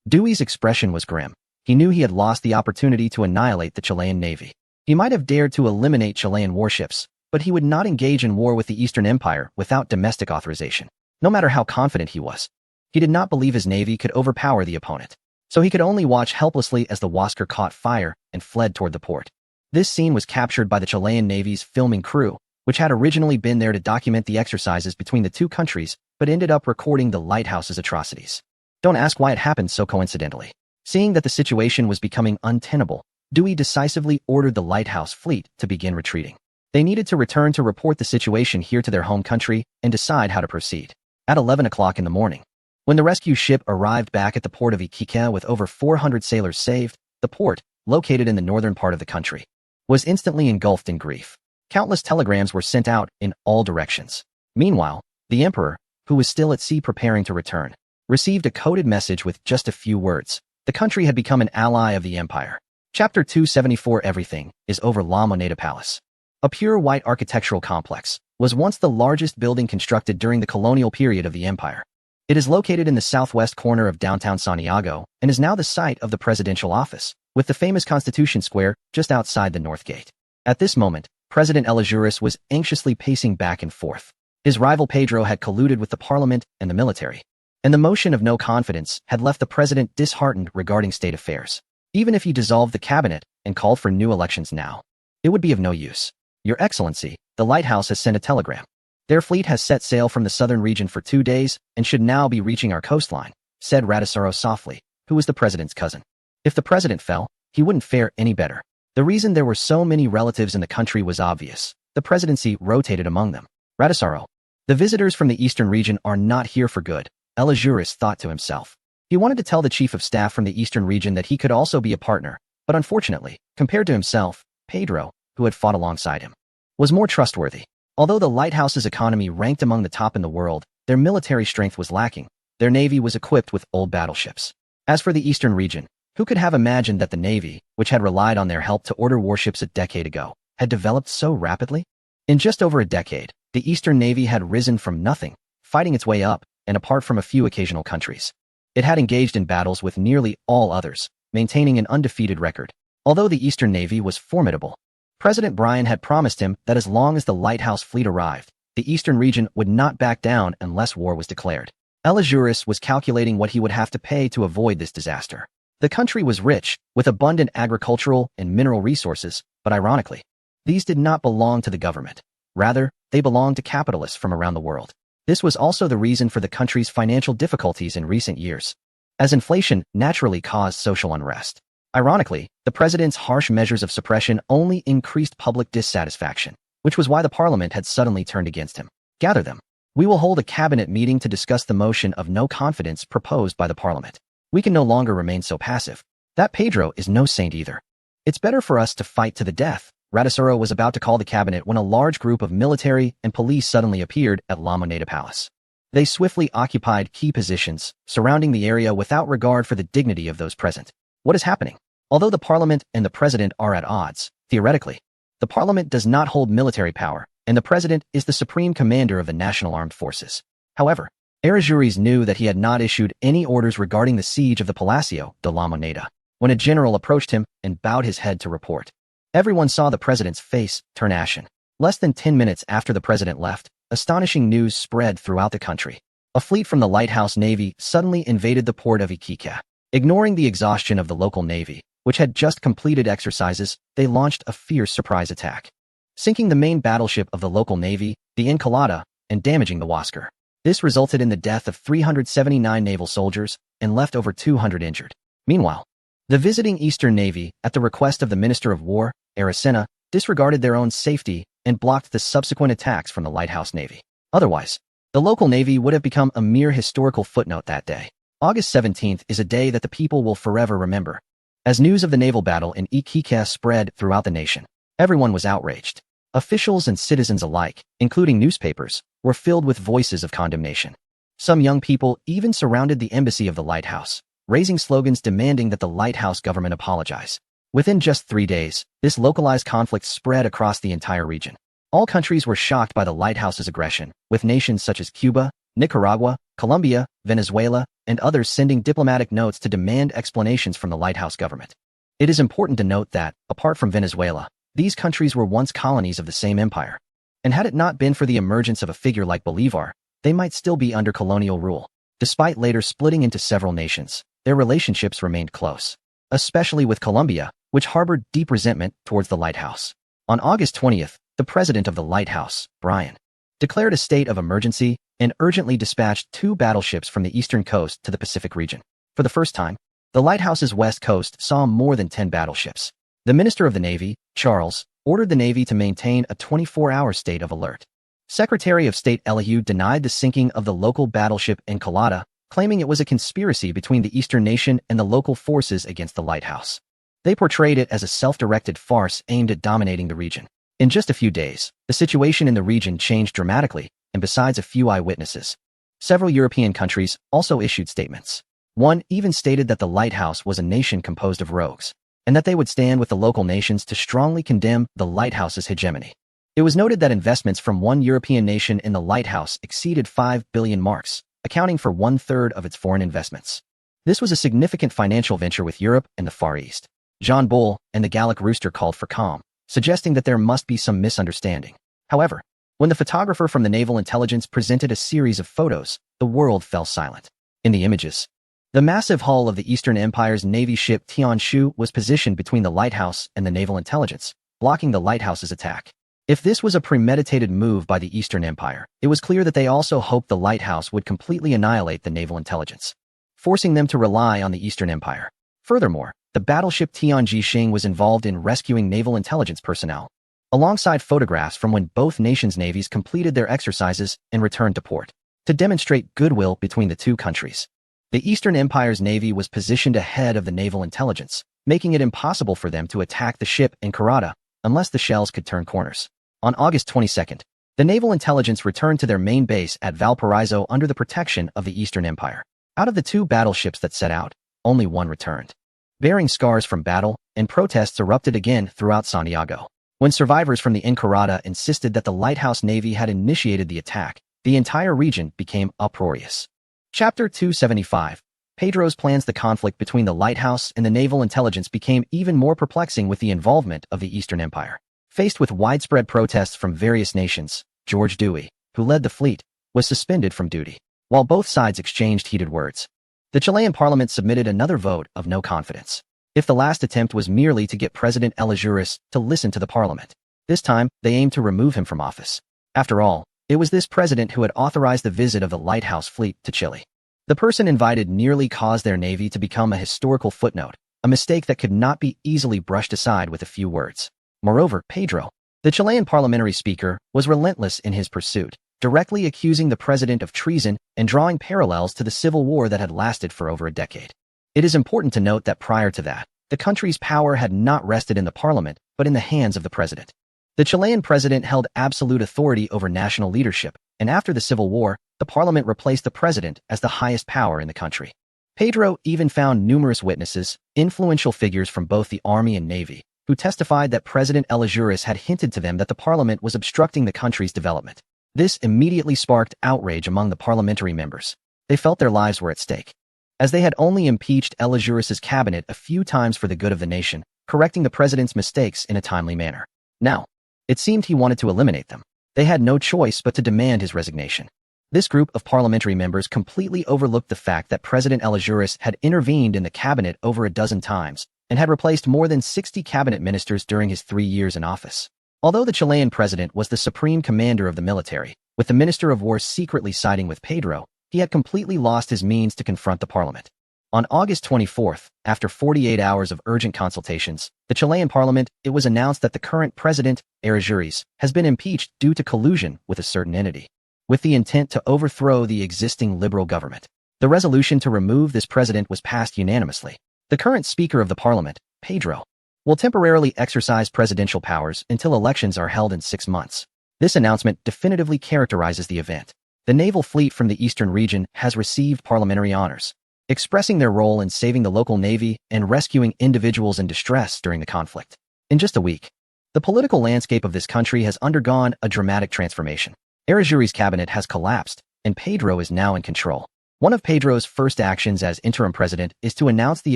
Dewey's expression was grim. He knew he had lost the opportunity to annihilate the Chilean Navy. He might have dared to eliminate Chilean warships, but he would not engage in war with the Eastern Empire without domestic authorization. No matter how confident he was, he did not believe his navy could overpower the opponent. So he could only watch helplessly as the Huascar caught fire and fled toward the port. This scene was captured by the Chilean Navy's filming crew, which had originally been there to document the exercises between the 2 countries, but ended up recording the lighthouse's atrocities. Don't ask why it happened so coincidentally. Seeing that the situation was becoming untenable, Dewey decisively ordered the lighthouse fleet to begin retreating. They needed to return to report the situation here to their home country and decide how to proceed. At 11 o'clock in the morning, when the rescue ship arrived back at the port of Iquique with over 400 sailors saved, the port, located in the northern part of the country, was instantly engulfed in grief. Countless telegrams were sent out in all directions. Meanwhile, the emperor, who was still at sea preparing to return, received a coded message with just a few words. The country had become an ally of the empire. Chapter 274 Everything is over. La Moneda Palace, a pure white architectural complex, was once the largest building constructed during the colonial period of the empire. It is located in the southwest corner of downtown Santiago and is now the site of the presidential office, with the famous Constitution Square just outside the North Gate. At this moment, President Elajuris was anxiously pacing back and forth. His rival Pedro had colluded with the parliament and the military, and the motion of no confidence had left the president disheartened regarding state affairs. Even if he dissolved the cabinet and called for new elections now, it would be of no use. Your Excellency, the lighthouse has sent a telegram. Their fleet has set sail from the southern region for 2 days and should now be reaching our coastline, said Radisaro softly, who was the president's cousin. If the president fell, he wouldn't fare any better. The reason there were so many relatives in the country was obvious. The presidency rotated among them. Radisaro, the visitors from the eastern region are not here for good, Elajuris thought to himself. He wanted to tell the chief of staff from the eastern region that he could also be a partner, but unfortunately, compared to himself, Pedro, who had fought alongside him, was more trustworthy. Although the lighthouse's economy ranked among the top in the world, their military strength was lacking. Their navy was equipped with old battleships. As for the eastern region, who could have imagined that the navy, which had relied on their help to order warships a decade ago, had developed so rapidly? In just over a decade, the eastern navy had risen from nothing, fighting its way up, and apart from a few occasional countries, it had engaged in battles with nearly all others, maintaining an undefeated record. Although the eastern navy was formidable, President Bryan had promised him that as long as the lighthouse fleet arrived, the eastern region would not back down unless war was declared. Elajuris was calculating what he would have to pay to avoid this disaster. The country was rich, with abundant agricultural and mineral resources, but ironically, these did not belong to the government. Rather, they belonged to capitalists from around the world. This was also the reason for the country's financial difficulties in recent years, as inflation naturally caused social unrest. Ironically, the president's harsh measures of suppression only increased public dissatisfaction, which was why the parliament had suddenly turned against him. Gather them. We will hold a cabinet meeting to discuss the motion of no confidence proposed by the parliament. We can no longer remain so passive. That Pedro is no saint either. It's better for us to fight to the death. Radisaro was about to call the cabinet when a large group of military and police suddenly appeared at La Moneda Palace. They swiftly occupied key positions, surrounding the area without regard for the dignity of those present. What is happening? Although the parliament and the president are at odds, theoretically, the parliament does not hold military power, and the president is the supreme commander of the national armed forces. However, Elajuris knew that he had not issued any orders regarding the siege of the Palacio de la Moneda when a general approached him and bowed his head to report. Everyone saw the president's face turn ashen. Less than 10 minutes after the president left, astonishing news spread throughout the country. A fleet from the lighthouse navy suddenly invaded the port of Iquique. Ignoring the exhaustion of the local navy, which had just completed exercises, they launched a fierce surprise attack, sinking the main battleship of the local navy, the Encolada, and damaging the Huáscar. This resulted in the death of 379 naval soldiers and left over 200 injured. Meanwhile, the visiting Eastern Navy, at the request of the Minister of War, Aracena, disregarded their own safety and blocked the subsequent attacks from the lighthouse navy. Otherwise, the local navy would have become a mere historical footnote that day. August 17th is a day that the people will forever remember. As news of the naval battle in Iquique spread throughout the nation, everyone was outraged. Officials and citizens alike, including newspapers, were filled with voices of condemnation. Some young people even surrounded the embassy of the lighthouse, raising slogans demanding that the lighthouse government apologize. Within just 3 days, this localized conflict spread across the entire region. All countries were shocked by the lighthouse's aggression, with nations such as Cuba, Nicaragua, Colombia, Venezuela, and others sending diplomatic notes to demand explanations from the lighthouse government. It is important to note that, apart from Venezuela, these countries were once colonies of the same empire. And had it not been for the emergence of a figure like Bolívar, they might still be under colonial rule. Despite later splitting into several nations, their relationships remained close, especially with Colombia, which harbored deep resentment towards the lighthouse. On August 20th, the president of the lighthouse, Bryan, declared a state of emergency and urgently dispatched 2 battleships from the eastern coast to the Pacific region. For the first time, the lighthouse's west coast saw more than 10 battleships. The Minister of the Navy, Charles, ordered the Navy to maintain a 24-hour state of alert. Secretary of State Elihu denied the sinking of the local battleship Encolada, claiming it was a conspiracy between the eastern nation and the local forces against the lighthouse. They portrayed it as a self-directed farce aimed at dominating the region. In just a few days, the situation in the region changed dramatically, and besides a few eyewitnesses, several European countries also issued statements. One even stated that the lighthouse was a nation composed of rogues, and that they would stand with the local nations to strongly condemn the lighthouse's hegemony. It was noted that investments from one European nation in the lighthouse exceeded 5 billion marks, accounting for 1/3 of its foreign investments. This was a significant financial venture with Europe and the Far East. John Bull and the Gallic Rooster called for calm, suggesting that there must be some misunderstanding. However, when the photographer from the Naval Intelligence presented a series of photos, the world fell silent. In the images, the massive hull of the Eastern Empire's Navy ship Tianshu was positioned between the lighthouse and the Naval Intelligence, blocking the lighthouse's attack. If this was a premeditated move by the Eastern Empire, it was clear that they also hoped the lighthouse would completely annihilate the Naval Intelligence, forcing them to rely on the Eastern Empire. Furthermore, the battleship Tianjixing was involved in rescuing Naval Intelligence personnel, alongside photographs from when both nations' navies completed their exercises and returned to port, to demonstrate goodwill between the two countries. The Eastern Empire's navy was positioned ahead of the Naval Intelligence, making it impossible for them to attack the ship in Karada unless the shells could turn corners. On August 22nd, the Naval Intelligence returned to their main base at Valparaiso under the protection of the Eastern Empire. Out of the two battleships that set out, only one returned, bearing scars from battle, and protests erupted again throughout Santiago. When survivors from the Encarada insisted that the Lighthouse Navy had initiated the attack, the entire region became uproarious. Chapter 275. Pedro's plans. The conflict between the Lighthouse and the Naval Intelligence became even more perplexing with the involvement of the Eastern Empire. Faced with widespread protests from various nations, George Dewey, who led the fleet, was suspended from duty. While both sides exchanged heated words, the Chilean parliament submitted another vote of no confidence. If the last attempt was merely to get President Eleusis to listen to the parliament, this time they aimed to remove him from office. After all, it was this president who had authorized the visit of the Lighthouse fleet to Chile. The person invited nearly caused their navy to become a historical footnote, a mistake that could not be easily brushed aside with a few words. Moreover, Pedro, the Chilean parliamentary speaker, was relentless in his pursuit, directly accusing the president of treason and drawing parallels to the civil war that had lasted for over a decade. It is important to note that prior to that, the country's power had not rested in the parliament, but in the hands of the president. The Chilean president held absolute authority over national leadership, and after the Civil War, the parliament replaced the president as the highest power in the country. Pedro even found numerous witnesses, influential figures from both the army and navy, who testified that President Eleusis had hinted to them that the parliament was obstructing the country's development. This immediately sparked outrage among the parliamentary members. They felt their lives were at stake, as they had only impeached Eleusis' cabinet a few times for the good of the nation, correcting the president's mistakes in a timely manner. Now, it seemed he wanted to eliminate them. They had no choice but to demand his resignation. This group of parliamentary members completely overlooked the fact that President Eleusis had intervened in the cabinet over a dozen times and had replaced more than 60 cabinet ministers during his 3 years in office. Although the Chilean president was the supreme commander of the military, with the Minister of War secretly siding with Pedro, he had completely lost his means to confront the parliament. On August 24th, after 48 hours of urgent consultations, the Chilean parliament, it was announced that the current president, Eleusis, has been impeached due to collusion with a certain entity, with the intent to overthrow the existing liberal government. The resolution to remove this president was passed unanimously. The current Speaker of the Parliament, Pedro, will temporarily exercise presidential powers until elections are held in 6 months. This announcement definitively characterizes the event. The naval fleet from the eastern region has received parliamentary honors, expressing their role in saving the local navy and rescuing individuals in distress during the conflict. In just a week, the political landscape of this country has undergone a dramatic transformation. Eleusis' cabinet has collapsed, and Pedro is now in control. One of Pedro's first actions as interim president is to announce the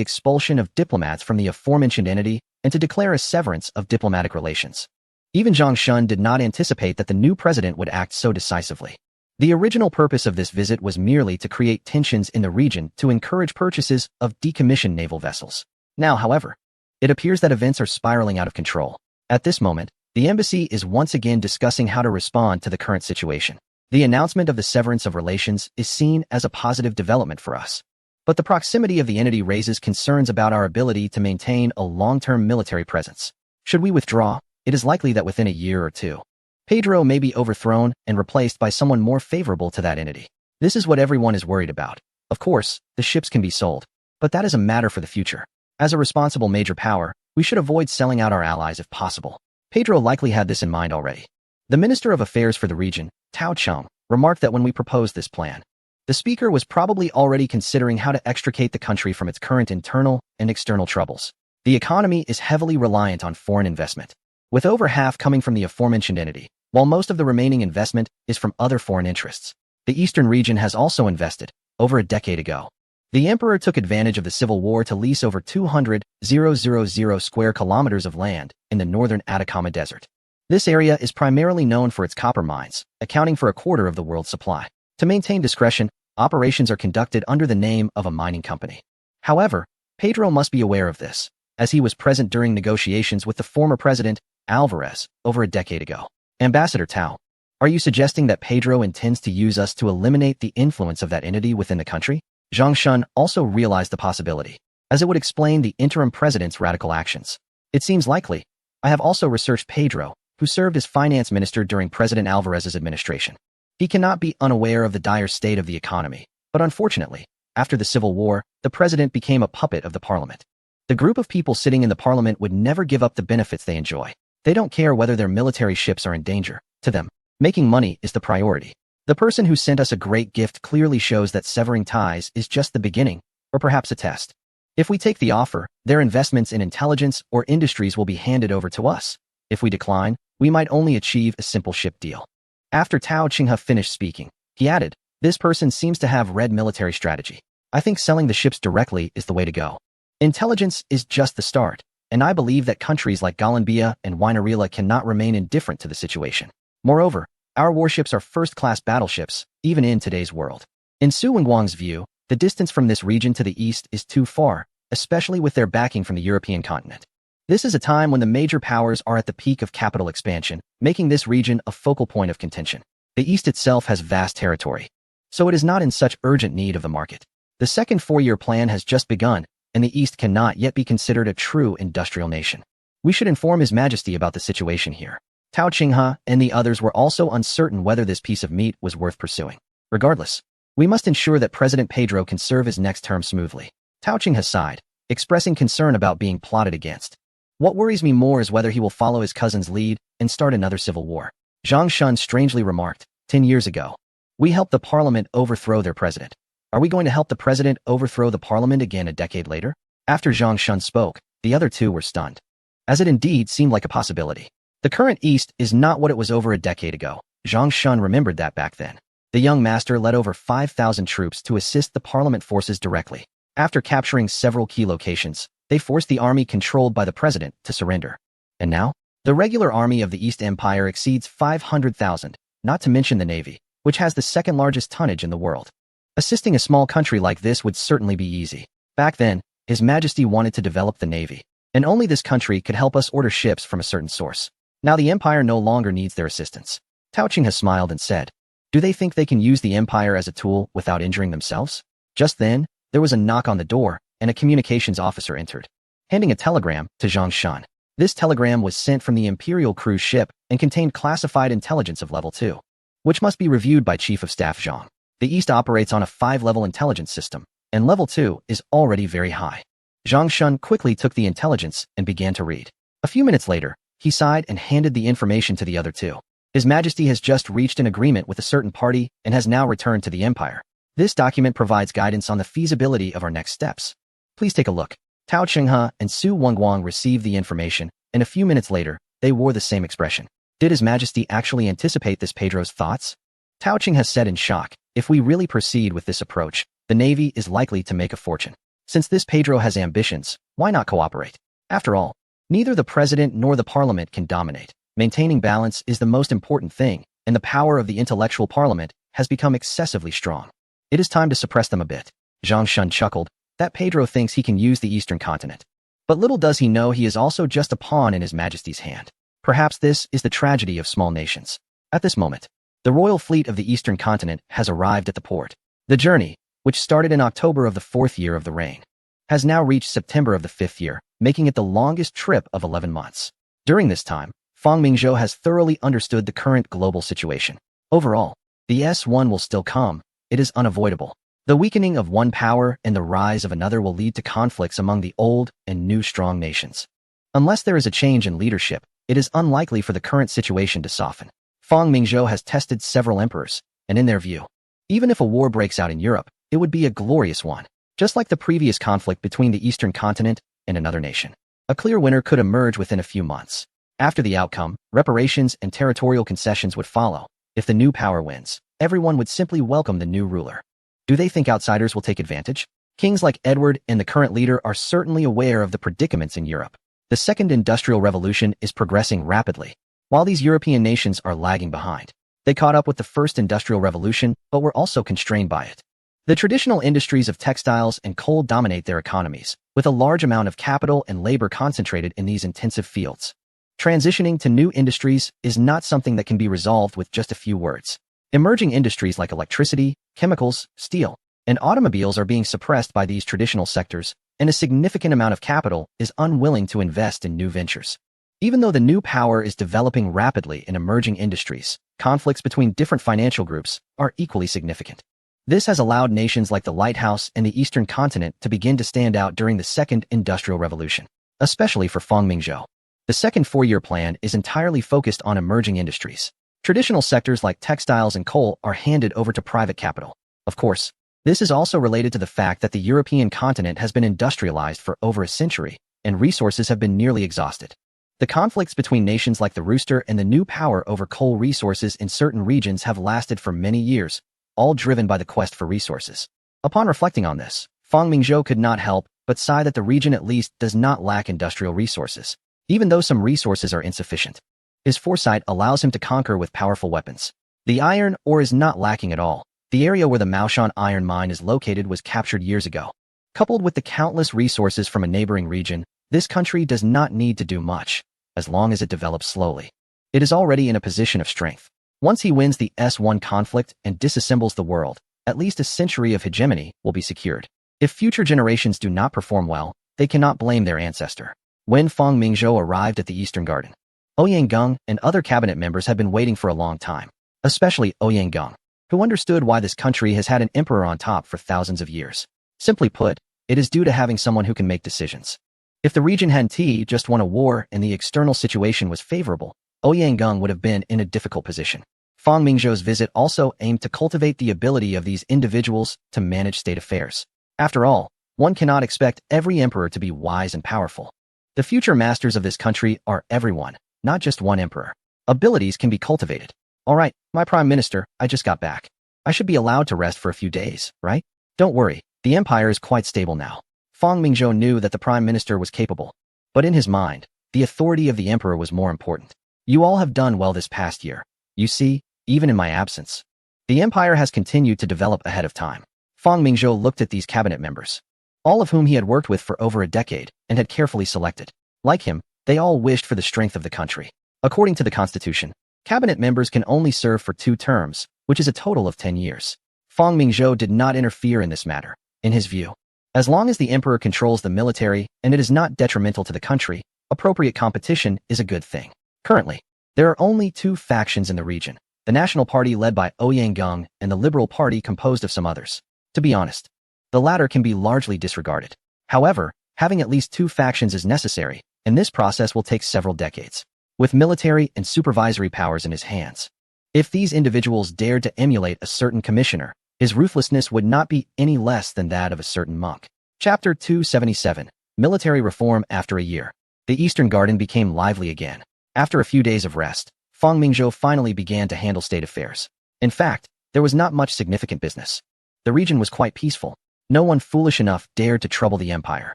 expulsion of diplomats from the aforementioned entity and to declare a severance of diplomatic relations. Even Zhang Shun did not anticipate that the new president would act so decisively. The original purpose of this visit was merely to create tensions in the region to encourage purchases of decommissioned naval vessels. Now, however, it appears that events are spiraling out of control. At this moment, the embassy is once again discussing how to respond to the current situation. The announcement of the severance of relations is seen as a positive development for us. But the proximity of the entity raises concerns about our ability to maintain a long-term military presence. Should we withdraw, it is likely that within a year or two, Pedro may be overthrown and replaced by someone more favorable to that entity. This is what everyone is worried about. Of course, the ships can be sold, but that is a matter for the future. As a responsible major power, we should avoid selling out our allies if possible. Pedro likely had this in mind already. The Minister of Affairs for the region, Tao Cheng, remarked that when we proposed this plan, the speaker was probably already considering how to extricate the country from its current internal and external troubles. The economy is heavily reliant on foreign investment, with over half coming from the aforementioned entity, while most of the remaining investment is from other foreign interests. The eastern region has also invested, over a decade ago. The emperor took advantage of the civil war to lease over 200,000 square kilometers of land in the northern Atacama Desert. This area is primarily known for its copper mines, accounting for a quarter of the world's supply. To maintain discretion, operations are conducted under the name of a mining company. However, Pedro must be aware of this, as he was present during negotiations with the former president, Alvarez, over a decade ago. Ambassador Tao, are you suggesting that Pedro intends to use us to eliminate the influence of that entity within the country? Zhang Shun also realized the possibility, as it would explain the interim president's radical actions. It seems likely. I have also researched Pedro, who served as finance minister during President Alvarez's administration. He cannot be unaware of the dire state of the economy, but unfortunately, after the Civil War, the president became a puppet of the parliament. The group of people sitting in the parliament would never give up the benefits they enjoy. They don't care whether their military ships are in danger. To them, making money is the priority. The person who sent us a great gift clearly shows that severing ties is just the beginning, or perhaps a test. If we take the offer, their investments in intelligence or industries will be handed over to us. If we decline, we might only achieve a simple ship deal. After Tao Qinghe finished speaking, he added, this person seems to have read military strategy. I think selling the ships directly is the way to go. Intelligence is just the start, and I believe that countries like Colombia and Guaynarila cannot remain indifferent to the situation. Moreover, our warships are first-class battleships, even in today's world. In Su Wenguang's view, the distance from this region to the east is too far, especially with their backing from the European continent. This is a time when the major powers are at the peak of capital expansion, making this region a focal point of contention. The East itself has vast territory, so it is not in such urgent need of the market. The second four-year plan has just begun, and the East cannot yet be considered a true industrial nation. We should inform His Majesty about the situation here. Tao Qinghe and the others were also uncertain whether this piece of meat was worth pursuing. Regardless, we must ensure that President Pedro can serve his next term smoothly. Tao Qinghe sighed, expressing concern about being plotted against. What worries me more is whether he will follow his cousin's lead and start another civil war. Zhang Shun strangely remarked, 10 years ago, we helped the parliament overthrow their president. Are we going to help the president overthrow the parliament again a decade later? After Zhang Shun spoke, the other two were stunned, as it indeed seemed like a possibility. The current East is not what it was over a decade ago. Zhang Shun remembered that back then. The young master led over 5,000 troops to assist the parliament forces directly. After capturing several key locations, they forced the army controlled by the president to surrender. And now, the regular army of the East Empire exceeds 500,000, not to mention the navy, which has the second largest tonnage in the world. Assisting a small country like this would certainly be easy. Back then, His Majesty wanted to develop the navy, and only this country could help us order ships from a certain source. Now the empire no longer needs their assistance. Tao Qinghe smiled and said, do they think they can use the empire as a tool without injuring themselves? Just then, there was a knock on the door, and a communications officer entered, handing a telegram to Zhang Shun. This telegram was sent from the Imperial cruise ship and contained classified intelligence of Level 2, which must be reviewed by Chief of Staff Zhang. The East operates on a 5-level intelligence system, and Level 2 is already very high. Zhang Shun quickly took the intelligence and began to read. A few minutes later, he sighed and handed the information to the other two. His Majesty has just reached an agreement with a certain party and has now returned to the Empire. This document provides guidance on the feasibility of our next steps. Please take a look. Tao Qinghe and Su Wenguang received the information, and a few minutes later, they wore the same expression. Did His Majesty actually anticipate this Pedro's thoughts? Tao Qinghe said in shock, if we really proceed with this approach, the Navy is likely to make a fortune. Since this Pedro has ambitions, why not cooperate? After all, neither the President nor the Parliament can dominate. Maintaining balance is the most important thing, and the power of the intellectual Parliament has become excessively strong. It is time to suppress them a bit. Zhang Shun chuckled. That Pedro thinks he can use the Eastern continent. But little does he know he is also just a pawn in His Majesty's hand. Perhaps this is the tragedy of small nations. At this moment, the royal fleet of the Eastern continent has arrived at the port. The journey, which started in October of the 4th year of the reign, has now reached September of the 5th year, making it the longest trip of 11 months. During this time, Fang Mingzhou has thoroughly understood the current global situation. Overall, the S1 will still come. It is unavoidable. The weakening of one power and the rise of another will lead to conflicts among the old and new strong nations. Unless there is a change in leadership, it is unlikely for the current situation to soften. Fang Mingzhou has tested several emperors, and in their view, even if a war breaks out in Europe, it would be a glorious one, just like the previous conflict between the Eastern continent and another nation. A clear winner could emerge within a few months. After the outcome, reparations and territorial concessions would follow. If the new power wins, everyone would simply welcome the new ruler. Do they think outsiders will take advantage? Kings like Edward and the current leader are certainly aware of the predicaments in Europe. The Second Industrial Revolution is progressing rapidly, while these European nations are lagging behind. They caught up with the First Industrial Revolution, but were also constrained by it. The traditional industries of textiles and coal dominate their economies, with a large amount of capital and labor concentrated in these intensive fields. Transitioning to new industries is not something that can be resolved with just a few words. Emerging industries like electricity, chemicals, steel, and automobiles are being suppressed by these traditional sectors, and a significant amount of capital is unwilling to invest in new ventures. Even though the new power is developing rapidly in emerging industries, conflicts between different financial groups are equally significant. This has allowed nations like the Lighthouse and the Eastern continent to begin to stand out during the Second Industrial Revolution, especially for Fangmingzhou. The second four-year plan is entirely focused on emerging industries. Traditional sectors like textiles and coal are handed over to private capital. Of course, this is also related to the fact that the European continent has been industrialized for over a century, and resources have been nearly exhausted. The conflicts between nations like the Rooster and the new power over coal resources in certain regions have lasted for many years, all driven by the quest for resources. Upon reflecting on this, Fangmingzhou could not help but sigh that the region at least does not lack industrial resources, even though some resources are insufficient. His foresight allows him to conquer with powerful weapons. The iron ore is not lacking at all. The area where the Maoshan iron mine is located was captured years ago. Coupled with the countless resources from a neighboring region, this country does not need to do much, as long as it develops slowly. It is already in a position of strength. Once he wins the S1 conflict and disassembles the world, at least a century of hegemony will be secured. If future generations do not perform well, they cannot blame their ancestor. When Fangmingzhou arrived at the Eastern Garden, Ouyang and other cabinet members had been waiting for a long time, especially Ouyang, who understood why this country has had an emperor on top for thousands of years. Simply put, it is due to having someone who can make decisions. If the region had just won a war and the external situation was favorable, Ouyang would have been in a difficult position. Fangmingzhou's visit also aimed to cultivate the ability of these individuals to manage state affairs. After all, one cannot expect every emperor to be wise and powerful. The future masters of this country are everyone, not just one emperor. Abilities can be cultivated. All right, my prime minister, I just got back. I should be allowed to rest for a few days, right? Don't worry, the empire is quite stable now. Fangmingzhou knew that the prime minister was capable, but in his mind, the authority of the emperor was more important. You all have done well this past year. You see, even in my absence, the empire has continued to develop ahead of time. Fangmingzhou looked at these cabinet members, all of whom he had worked with for over a decade and had carefully selected. Like him, they all wished for the strength of the country. According to the constitution, cabinet members can only serve for 2 terms, which is a total of 10 years. Fangmingzhou did not interfere in this matter. In his view, as long as the emperor controls the military and it is not detrimental to the country, appropriate competition is a good thing. Currently, there are only 2 factions in the region, the National Party led by Ouyang and the Liberal Party composed of some others. To be honest, the latter can be largely disregarded. However, having at least 2 factions is necessary, and this process will take several decades. With military and supervisory powers in his hands, if these individuals dared to emulate a certain commissioner, his ruthlessness would not be any less than that of a certain monk. Chapter 277, Military Reform. After a year, the Eastern Garden became lively again. After a few days of rest, Fangmingzhou finally began to handle state affairs. In fact, there was not much significant business. The region was quite peaceful. No one foolish enough dared to trouble the empire.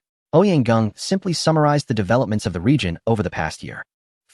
Ouyang simply summarized the developments of the region over the past year.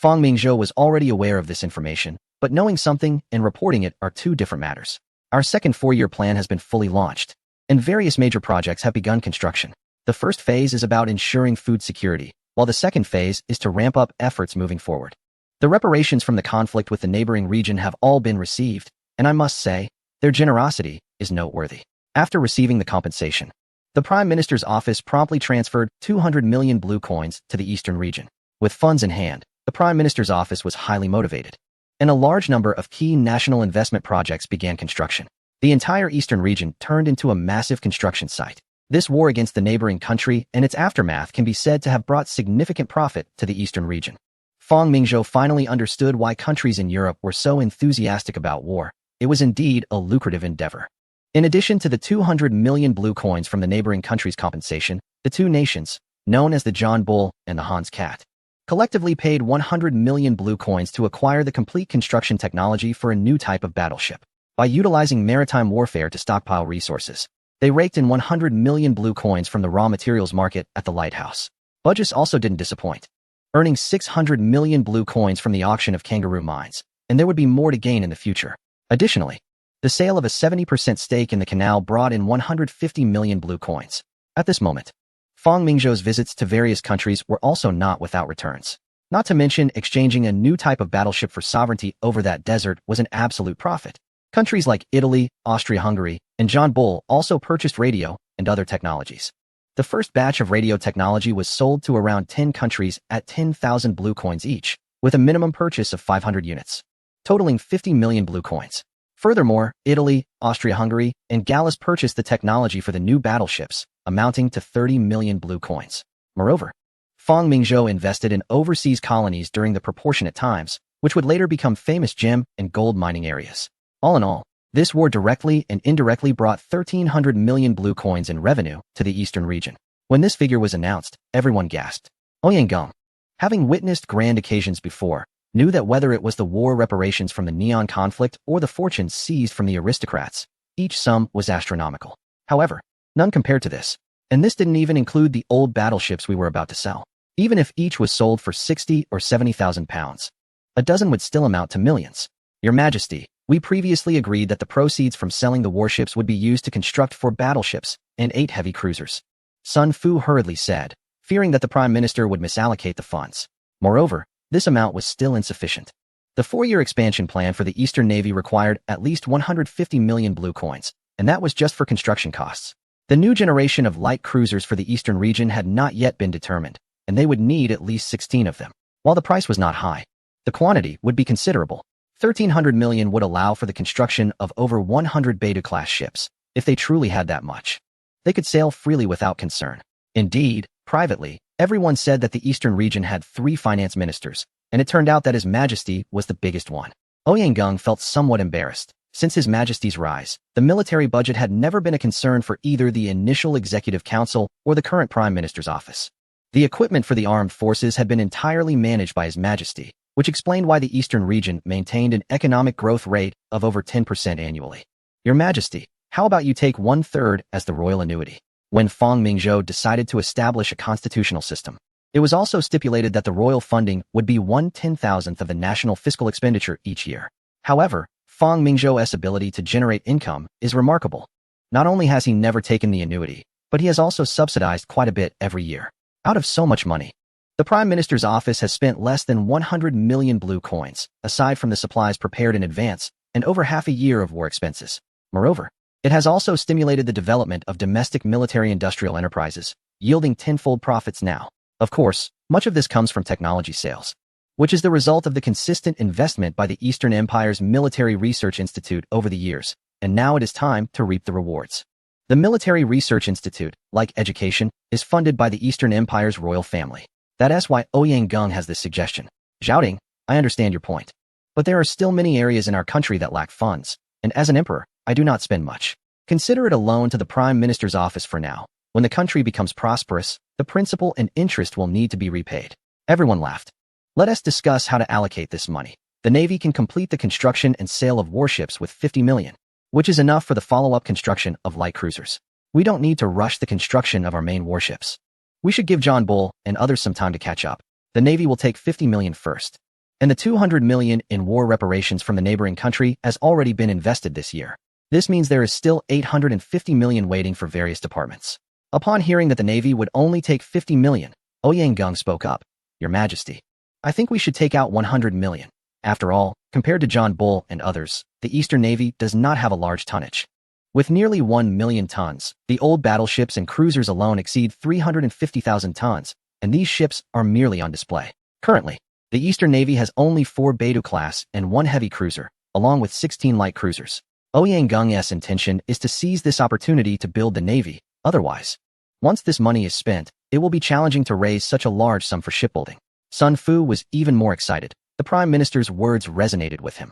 Fangmingzhou was already aware of this information, but knowing something and reporting it are 2 different matters. Our second 4-year plan has been fully launched, and various major projects have begun construction. The first phase is about ensuring food security, while the second phase is to ramp up efforts moving forward. The reparations from the conflict with the neighboring region have all been received, and I must say, their generosity is noteworthy. After receiving the compensation, the Prime Minister's office promptly transferred 200 million blue coins to the Eastern region. With funds in hand, the Prime Minister's office was highly motivated, and a large number of key national investment projects began construction. The entire Eastern region turned into a massive construction site. This war against the neighboring country and its aftermath can be said to have brought significant profit to the Eastern region. Fangmingzhou finally understood why countries in Europe were so enthusiastic about war. it was indeed a lucrative endeavor. In addition to the 200 million blue coins from the neighboring country's compensation, the two nations, known as the John Bull and the Hans Cat, collectively paid 100 million blue coins to acquire the complete construction technology for a new type of battleship. By utilizing maritime warfare to stockpile resources, they raked in 100 million blue coins from the raw materials market at the lighthouse. Budgets also didn't disappoint, earning 600 million blue coins from the auction of kangaroo mines, and there would be more to gain in the future. Additionally, the sale of a 70% stake in the canal brought in 150 million blue coins. At this moment, Fang Mingzhou's visits to various countries were also not without returns. Not to mention, exchanging a new type of battleship for sovereignty over that desert was an absolute profit. Countries like Italy, Austria-Hungary, and John Bull also purchased radio and other technologies. The first batch of radio technology was sold to around 10 countries at 10,000 blue coins each, with a minimum purchase of 500 units, totaling 50 million blue coins. Furthermore, Italy, Austria-Hungary, and Gallus purchased the technology for the new battleships, amounting to 30 million blue coins. Moreover, Fang Mingzhou invested in overseas colonies during the proportionate times, which would later become famous gem and gold mining areas. All in all, this war directly and indirectly brought 1,300 million blue coins in revenue to the eastern region. When this figure was announced, everyone gasped. Ouyang, having witnessed grand occasions before, knew that whether it was the war reparations from the Neon conflict or the fortunes seized from the aristocrats, each sum was astronomical. However, none compared to this. And this didn't even include the old battleships we were about to sell. Even if each was sold for 60 or 70,000 pounds, a dozen would still amount to millions. Your Majesty, we previously agreed that the proceeds from selling the warships would be used to construct 4 battleships and 8 heavy cruisers. Sun Fu hurriedly said, fearing that the Prime Minister would misallocate the funds. Moreover, this amount was still insufficient. The 4-year expansion plan for the Eastern Navy required at least 150 million blue coins, and that was just for construction costs. The new generation of light cruisers for the Eastern region had not yet been determined, and they would need at least 16 of them. While the price was not high, the quantity would be considerable. 1,300 million would allow for the construction of over 100 Beidou-class ships. If they truly had that much, they could sail freely without concern. Indeed, privately, everyone said that the Eastern region had 3 finance ministers, and it turned out that His Majesty was the biggest one. Ouyang felt somewhat embarrassed. Since His Majesty's rise, the military budget had never been a concern for either the initial Executive Council or the current Prime Minister's office. The equipment for the armed forces had been entirely managed by His Majesty, which explained why the Eastern region maintained an economic growth rate of over 10% annually. Your Majesty, how about you take 1/3 as the royal annuity? When Fang Mingzhou decided to establish a constitutional system, it was also stipulated that the royal funding would be 1/10,000th of the national fiscal expenditure each year. However, Fang Mingzhou's ability to generate income is remarkable. Not only has he never taken the annuity, but he has also subsidized quite a bit every year. Out of so much money, the Prime Minister's office has spent less than 100 million blue coins, aside from the supplies prepared in advance, and over half a year of war expenses. Moreover, it has also stimulated the development of domestic military-industrial enterprises, yielding tenfold profits now. Of course, much of this comes from technology sales, which is the result of the consistent investment by the Eastern Empire's Military Research Institute over the years, and now it is time to reap the rewards. The Military Research Institute, like education, is funded by the Eastern Empire's royal family. That's why Ouyang has this suggestion. Zhaoding, I understand your point. But there are still many areas in our country that lack funds, and as an emperor, I do not spend much. Consider it a loan to the Prime Minister's office for now. When the country becomes prosperous, the principal and interest will need to be repaid. Everyone laughed. Let us discuss how to allocate this money. The Navy can complete the construction and sale of warships with 50 million, which is enough for the follow-up construction of light cruisers. We don't need to rush the construction of our main warships. We should give John Bull and others some time to catch up. The Navy will take 50 million first, and the 200 million in war reparations from the neighboring country has already been invested this year. This means there is still 850 million waiting for various departments. Upon hearing that the Navy would only take 50 million, Ouyang spoke up. Your Majesty, I think we should take out 100 million. After all, compared to John Bull and others, the Eastern Navy does not have a large tonnage. With nearly 1 million tons, the old battleships and cruisers alone exceed 350,000 tons, and these ships are merely on display. Currently, the Eastern Navy has only 4 Beidou-class and 1 heavy cruiser, along with 16 light cruisers. Ouyang's intention is to seize this opportunity to build the Navy. Otherwise, once this money is spent, it will be challenging to raise such a large sum for shipbuilding. Sun Fu was even more excited. The Prime Minister's words resonated with him.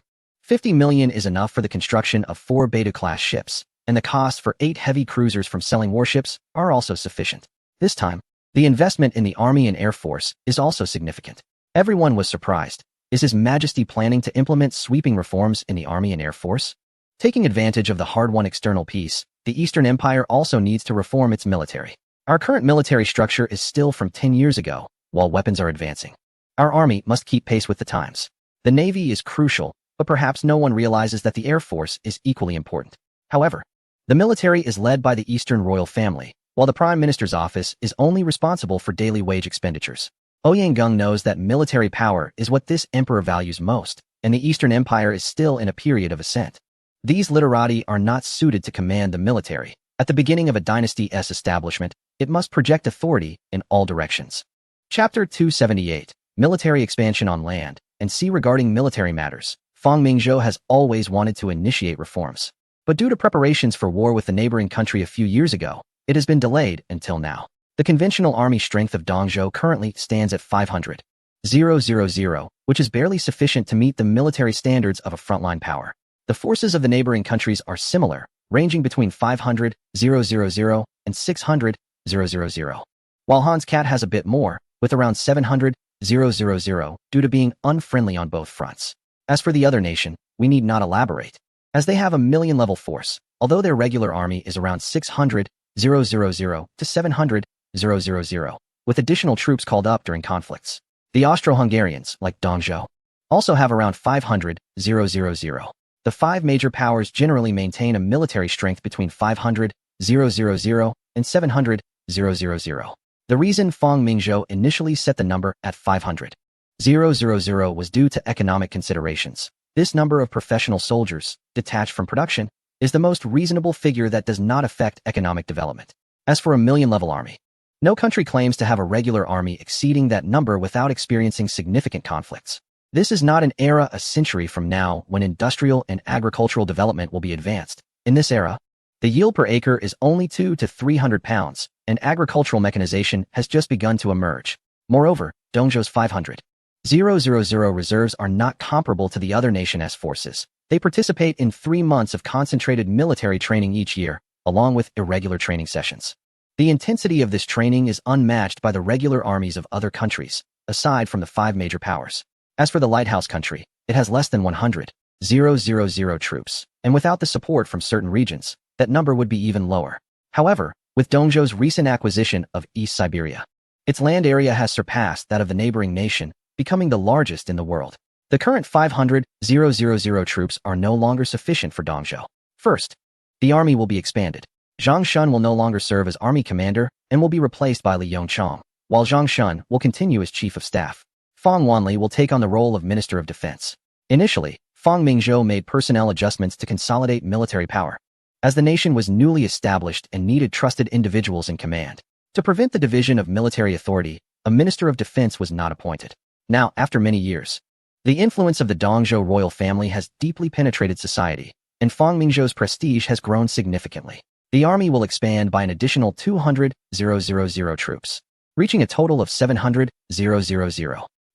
50 million is enough for the construction of 4 Beta-class ships, and the cost for 8 heavy cruisers from selling warships are also sufficient. This time, the investment in the Army and Air Force is also significant. Everyone was surprised. Is His Majesty planning to implement sweeping reforms in the Army and Air Force? Taking advantage of the hard-won external peace, the Eastern Empire also needs to reform its military. Our current military structure is still from 10 years ago, while weapons are advancing. Our army must keep pace with the times. The Navy is crucial, but perhaps no one realizes that the Air Force is equally important. However, the military is led by the Eastern royal family, while the Prime Minister's office is only responsible for daily wage expenditures. Ouyang knows that military power is what this emperor values most, and the Eastern Empire is still in a period of ascent. These literati are not suited to command the military. At the beginning of a dynasty's establishment, it must project authority in all directions. Chapter 278, Military Expansion on Land and Sea. Regarding military matters, Fang Mingzhou has always wanted to initiate reforms. But due to preparations for war with the neighboring country a few years ago, it has been delayed until now. The conventional army strength of Dongzhou currently stands at 500,000, which is barely sufficient to meet the military standards of a frontline power. The forces of the neighboring countries are similar, ranging between 500,000 and 600,000, while Han's Cat has a bit more, with around 700,000 due to being unfriendly on both fronts. As for the other nation, we need not elaborate, as they have a million-level force, although their regular army is around 600,000 to 700,000, with additional troops called up during conflicts. The Austro-Hungarians, like Dongzhou, also have around 500,000. The 5 major powers generally maintain a military strength between 500,000 and 700,000. The reason Fang Mingzhou initially set the number at 500,000 was due to economic considerations. This number of professional soldiers, detached from production, is the most reasonable figure that does not affect economic development. As for a million-level army, no country claims to have a regular army exceeding that number without experiencing significant conflicts. This is not an era a century from now when industrial and agricultural development will be advanced. In this era, the yield per acre is only 200 to 300 pounds, and agricultural mechanization has just begun to emerge. Moreover, Dongzhou's 500,000 reserves are not comparable to the other nation's forces. They participate in 3 months of concentrated military training each year, along with irregular training sessions. The intensity of this training is unmatched by the regular armies of other countries, aside from the 5 major powers. As for the lighthouse country, it has less than 100,000 troops, and without the support from certain regions, that number would be even lower. However, with Dongzhou's recent acquisition of East Siberia, its land area has surpassed that of the neighboring nation, becoming the largest in the world. The current 500,000 troops are no longer sufficient for Dongzhou. First, the army will be expanded. Zhang Shun will no longer serve as army commander and will be replaced by Li Yongchong, while Zhang Shun will continue as chief of staff. Fang Wanli will take on the role of Minister of Defense. Initially, Fang Mingzhou made personnel adjustments to consolidate military power, as the nation was newly established and needed trusted individuals in command. To prevent the division of military authority, a Minister of Defense was not appointed. Now, after many years, the influence of the Dongzhou royal family has deeply penetrated society, and Fang Mingzhou's prestige has grown significantly. The army will expand by an additional 200,000 troops, reaching a total of 700,000.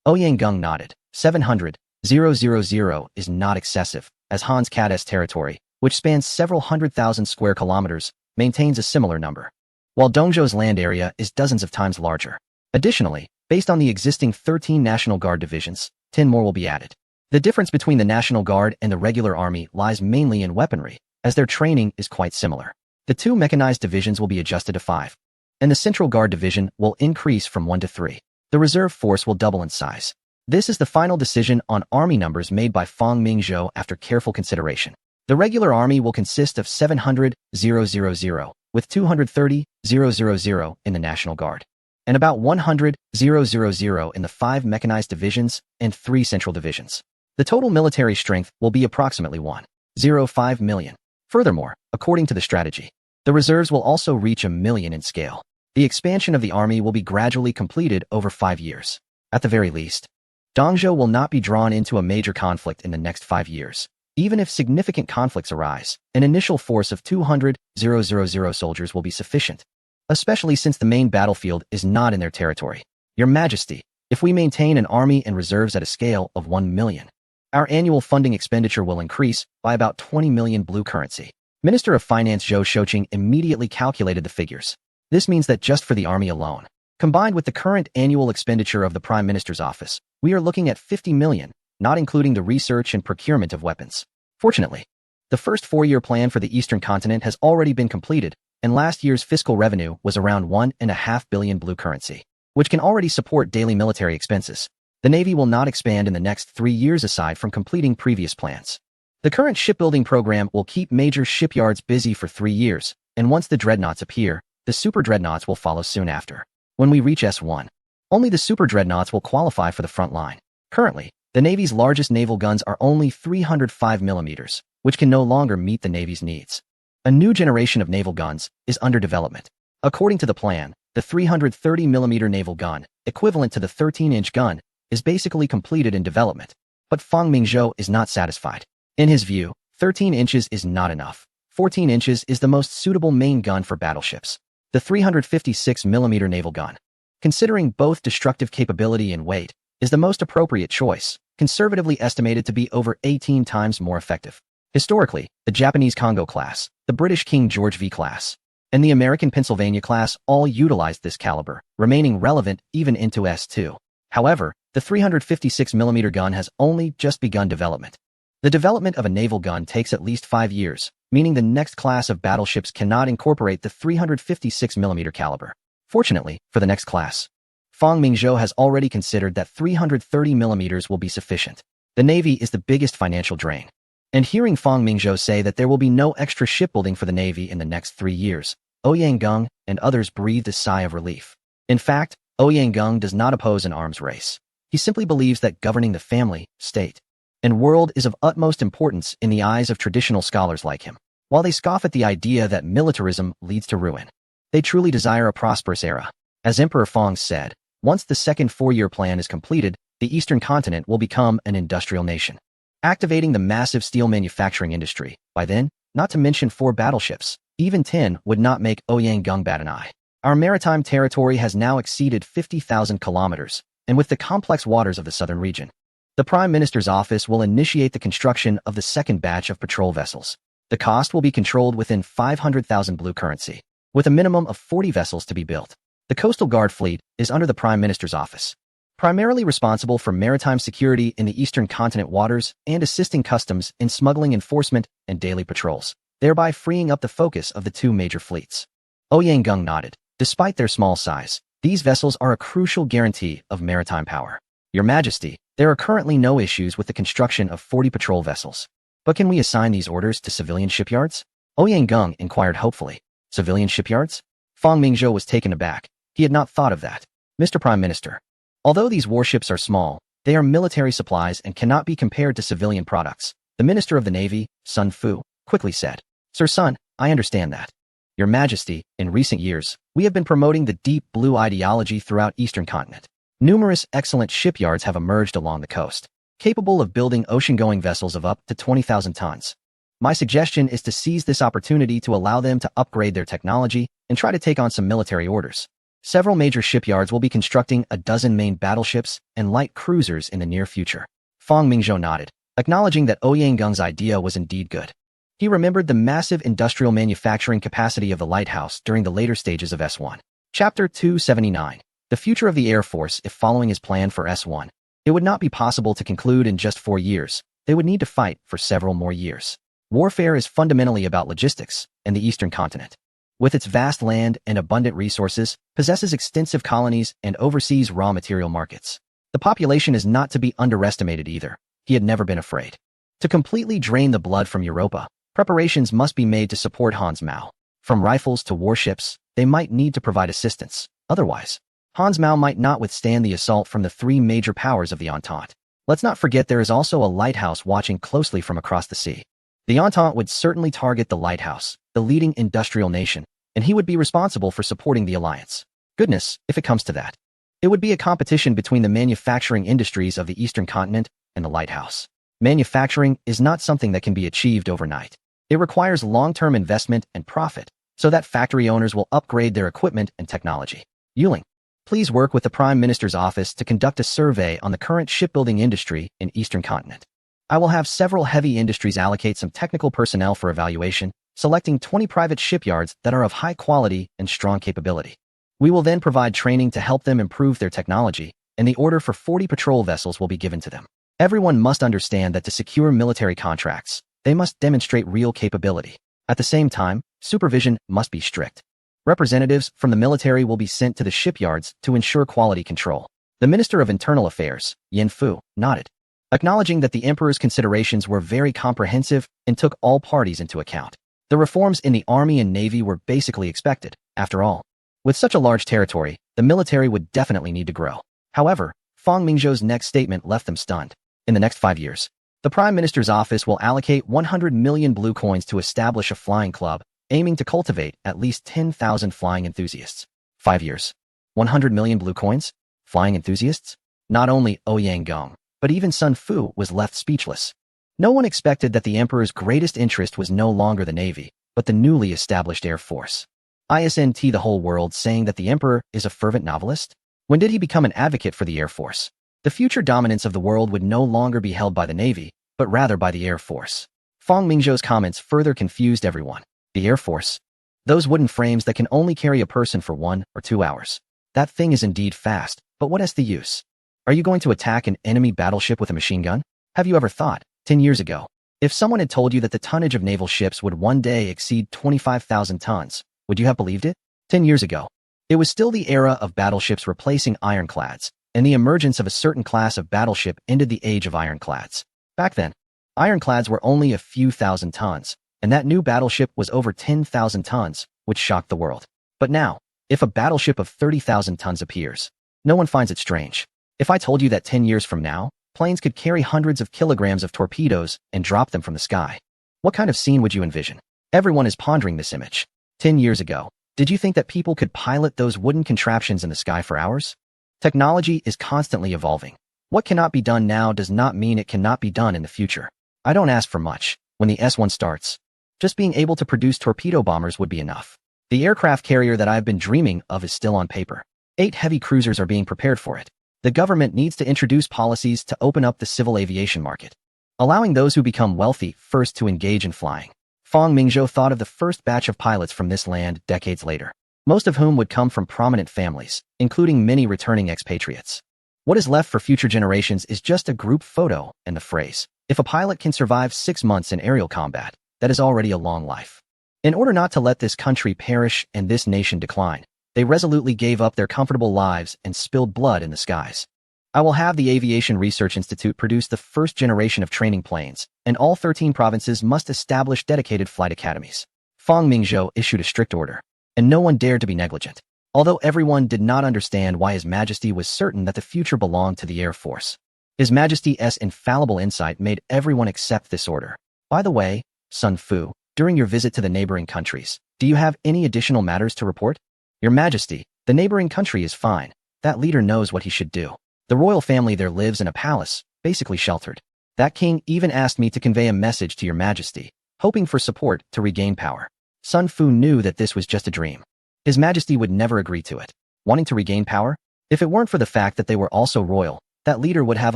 Ouyang nodded. 700,000 is not excessive, as Han's Cat's territory, which spans several 100,000 square kilometers, maintains a similar number, while Dongzhou's land area is dozens of times larger. Additionally, based on the existing 13 National Guard divisions, 10 more will be added. The difference between the National Guard and the regular army lies mainly in weaponry, as their training is quite similar. The 2 mechanized divisions will be adjusted to 5, and the Central Guard division will increase from 1 to 3. The reserve force will double in size. This is the final decision on army numbers made by Fang Mingzhou after careful consideration. The regular army will consist of 700,000, with 230,000 in the National Guard, and about 100,000 in the 5 mechanized divisions and 3 central divisions. The total military strength will be approximately 105 million. Furthermore, according to the strategy, the reserves will also reach 1 million in scale. The expansion of the army will be gradually completed over 5 years. At the very least, Dongzhou will not be drawn into a major conflict in the next 5 years. Even if significant conflicts arise, an initial force of 200,000 soldiers will be sufficient, especially since the main battlefield is not in their territory. Your Majesty, if we maintain an army and reserves at a scale of 1 million, Our annual funding expenditure will increase by about 20 million blue currency. Minister of Finance Zhou Shouqing immediately calculated the figures. This means that just for the army alone, combined with the current annual expenditure of the Prime Minister's office, we are looking at 50 million, not including the research and procurement of weapons. Fortunately, the first 4-year plan for the Eastern continent has already been completed, and last year's fiscal revenue was around 1.5 billion blue currency, which can already support daily military expenses. The Navy will not expand in the next 3 years aside from completing previous plans. The current shipbuilding program will keep major shipyards busy for 3 years, and once the dreadnoughts appear, the super dreadnoughts will follow soon after. When we reach S1, only the super dreadnoughts will qualify for the front line. Currently, the Navy's largest naval guns are only 305 millimeters, which can no longer meet the Navy's needs. A new generation of naval guns is under development. According to the plan, the 330mm naval gun, equivalent to the 13-inch gun, is basically completed in development. But Fang Mingzhou is not satisfied. In his view, 13 inches is not enough. 14 inches is the most suitable main gun for battleships. The 356mm naval gun, considering both destructive capability and weight, is the most appropriate choice, conservatively estimated to be over 18 times more effective. Historically, the Japanese Congo class, the British King George V class, and the American Pennsylvania class all utilized this caliber, remaining relevant even into S2. However, the 356mm gun has only just begun development. The development of a naval gun takes at least 5 years, meaning the next class of battleships cannot incorporate the 356mm caliber. Fortunately, for the next class, Fang Mingzhou has already considered that 330mm will be sufficient. The Navy is the biggest financial drain. And hearing Fang Mingzhou say that there will be no extra shipbuilding for the Navy in the next 3 years, Ouyang Geng and others breathed a sigh of relief. In fact, Ouyang Geng does not oppose an arms race. He simply believes that governing the family, state, and world is of utmost importance in the eyes of traditional scholars like him. While they scoff at the idea that militarism leads to ruin, they truly desire a prosperous era. As Emperor Fang said, once the second 4-year plan is completed, the Eastern continent will become an industrial nation, activating the massive steel manufacturing industry. By then, not to mention 4 battleships, even 10 would not make Ouyang Geng bat an eye. Our maritime territory has now exceeded 50,000 kilometers, and with the complex waters of the southern region, the Prime Minister's office will initiate the construction of the second batch of patrol vessels. The cost will be controlled within 500,000 blue currency, with a minimum of 40 vessels to be built. The Coastal Guard Fleet is under the Prime Minister's office, primarily responsible for maritime security in the Eastern continent waters and assisting customs in smuggling enforcement and daily patrols, thereby freeing up the focus of the 2 major fleets. Ouyang Geng nodded. Despite their small size, these vessels are a crucial guarantee of maritime power. Your Majesty, there are currently no issues with the construction of 40 patrol vessels. But can we assign these orders to civilian shipyards? Ouyang Geng inquired hopefully. Civilian shipyards? Fang Mingzhou was taken aback. He had not thought of that. Mr. Prime Minister, although these warships are small, they are military supplies and cannot be compared to civilian products. The Minister of the Navy, Sun Fu, quickly said. Sir Sun, I understand that. Your Majesty, in recent years, we have been promoting the deep blue ideology throughout Eastern continent. Numerous excellent shipyards have emerged along the coast, capable of building ocean-going vessels of up to 20,000 tons. My suggestion is to seize this opportunity to allow them to upgrade their technology and try to take on some military orders. Several major shipyards will be constructing a dozen main battleships and light cruisers in the near future. Fang Mingzhou nodded, acknowledging that Ouyang Geng's idea was indeed good. He remembered the massive industrial manufacturing capacity of the lighthouse during the later stages of S1. Chapter 279. The future of the Air Force. If following his plan for S1, it would not be possible to conclude in just 4 years. They would need to fight for several more years. Warfare is fundamentally about logistics, and the Eastern continent, with its vast land and abundant resources, possesses extensive colonies and overseas raw material markets. The population is not to be underestimated either. He had never been afraid. To completely drain the blood from Europa, preparations must be made to support Hans Mao. From rifles to warships, they might need to provide assistance. Otherwise, Hans Mao might not withstand the assault from the 3 major powers of the Entente. Let's not forget there is also a lighthouse watching closely from across the sea. The Entente would certainly target the lighthouse, the leading industrial nation, and he would be responsible for supporting the alliance. Goodness, if it comes to that. It would be a competition between the manufacturing industries of the Eastern continent and the lighthouse. Manufacturing is not something that can be achieved overnight. It requires long-term investment and profit, so that factory owners will upgrade their equipment and technology. Yuling, please work with the Prime Minister's office to conduct a survey on the current shipbuilding industry in Eastern continent. I will have several heavy industries allocate some technical personnel for evaluation, selecting 20 private shipyards that are of high quality and strong capability. We will then provide training to help them improve their technology, and the order for 40 patrol vessels will be given to them. Everyone must understand that to secure military contracts, they must demonstrate real capability. At the same time, supervision must be strict. Representatives from the military will be sent to the shipyards to ensure quality control. The Minister of Internal Affairs, Yin Fu, nodded, acknowledging that the emperor's considerations were very comprehensive and took all parties into account. The reforms in the army and navy were basically expected. After all, with such a large territory, the military would definitely need to grow. However, Fang Mingzhou's next statement left them stunned. In the next 5 years, the Prime Minister's office will allocate 100 million blue coins to establish a flying club, aiming to cultivate at least 10,000 flying enthusiasts. 5 years. 100 million blue coins? Flying enthusiasts? Not only Ouyang Gong, but even Sun Fu was left speechless. No one expected that the emperor's greatest interest was no longer the navy, but the newly established air force. Isn't the whole world saying that the emperor is a fervent novelist? When did he become an advocate for the air force? The future dominance of the world would no longer be held by the navy, but rather by the air force. Fang Mingzhou's comments further confused everyone. The air force? Those wooden frames that can only carry a person for 1 or 2 hours. That thing is indeed fast, but what is the use? Are you going to attack an enemy battleship with a machine gun? Have you ever thought, 10 years ago, if someone had told you that the tonnage of naval ships would one day exceed 25,000 tons, would you have believed it? 10 years ago, it was still the era of battleships replacing ironclads, and the emergence of a certain class of battleship ended the age of ironclads. Back then, ironclads were only a few thousand tons, and that new battleship was over 10,000 tons, which shocked the world. But now, if a battleship of 30,000 tons appears, no one finds it strange. If I told you that 10 years from now, planes could carry hundreds of kilograms of torpedoes and drop them from the sky, what kind of scene would you envision? Everyone is pondering this image. 10 years ago, did you think that people could pilot those wooden contraptions in the sky for hours? Technology is constantly evolving. What cannot be done now does not mean it cannot be done in the future. I don't ask for much. When the S-1 starts, just being able to produce torpedo bombers would be enough. The aircraft carrier that I've been dreaming of is still on paper. 8 heavy cruisers are being prepared for it. The government needs to introduce policies to open up the civil aviation market, allowing those who become wealthy first to engage in flying. Fang Mingzhou thought of the first batch of pilots from this land decades later, most of whom would come from prominent families, including many returning expatriates. What is left for future generations is just a group photo and the phrase, if a pilot can survive 6 months in aerial combat, that is already a long life. In order not to let this country perish and this nation decline, they resolutely gave up their comfortable lives and spilled blood in the skies. I will have the Aviation Research Institute produce the first generation of training planes, and all 13 provinces must establish dedicated flight academies. Fang Mingzhou issued a strict order, and no one dared to be negligent. Although everyone did not understand why His Majesty was certain that the future belonged to the Air Force, His Majesty's infallible insight made everyone accept this order. By the way, Sun Fu, during your visit to the neighboring countries, do you have any additional matters to report? Your Majesty, the neighboring country is fine. That leader knows what he should do. The royal family there lives in a palace, basically sheltered. That king even asked me to convey a message to your Majesty, hoping for support to regain power. Sun Fu knew that this was just a dream. His Majesty would never agree to it. Wanting to regain power? If it weren't for the fact that they were also royal, that leader would have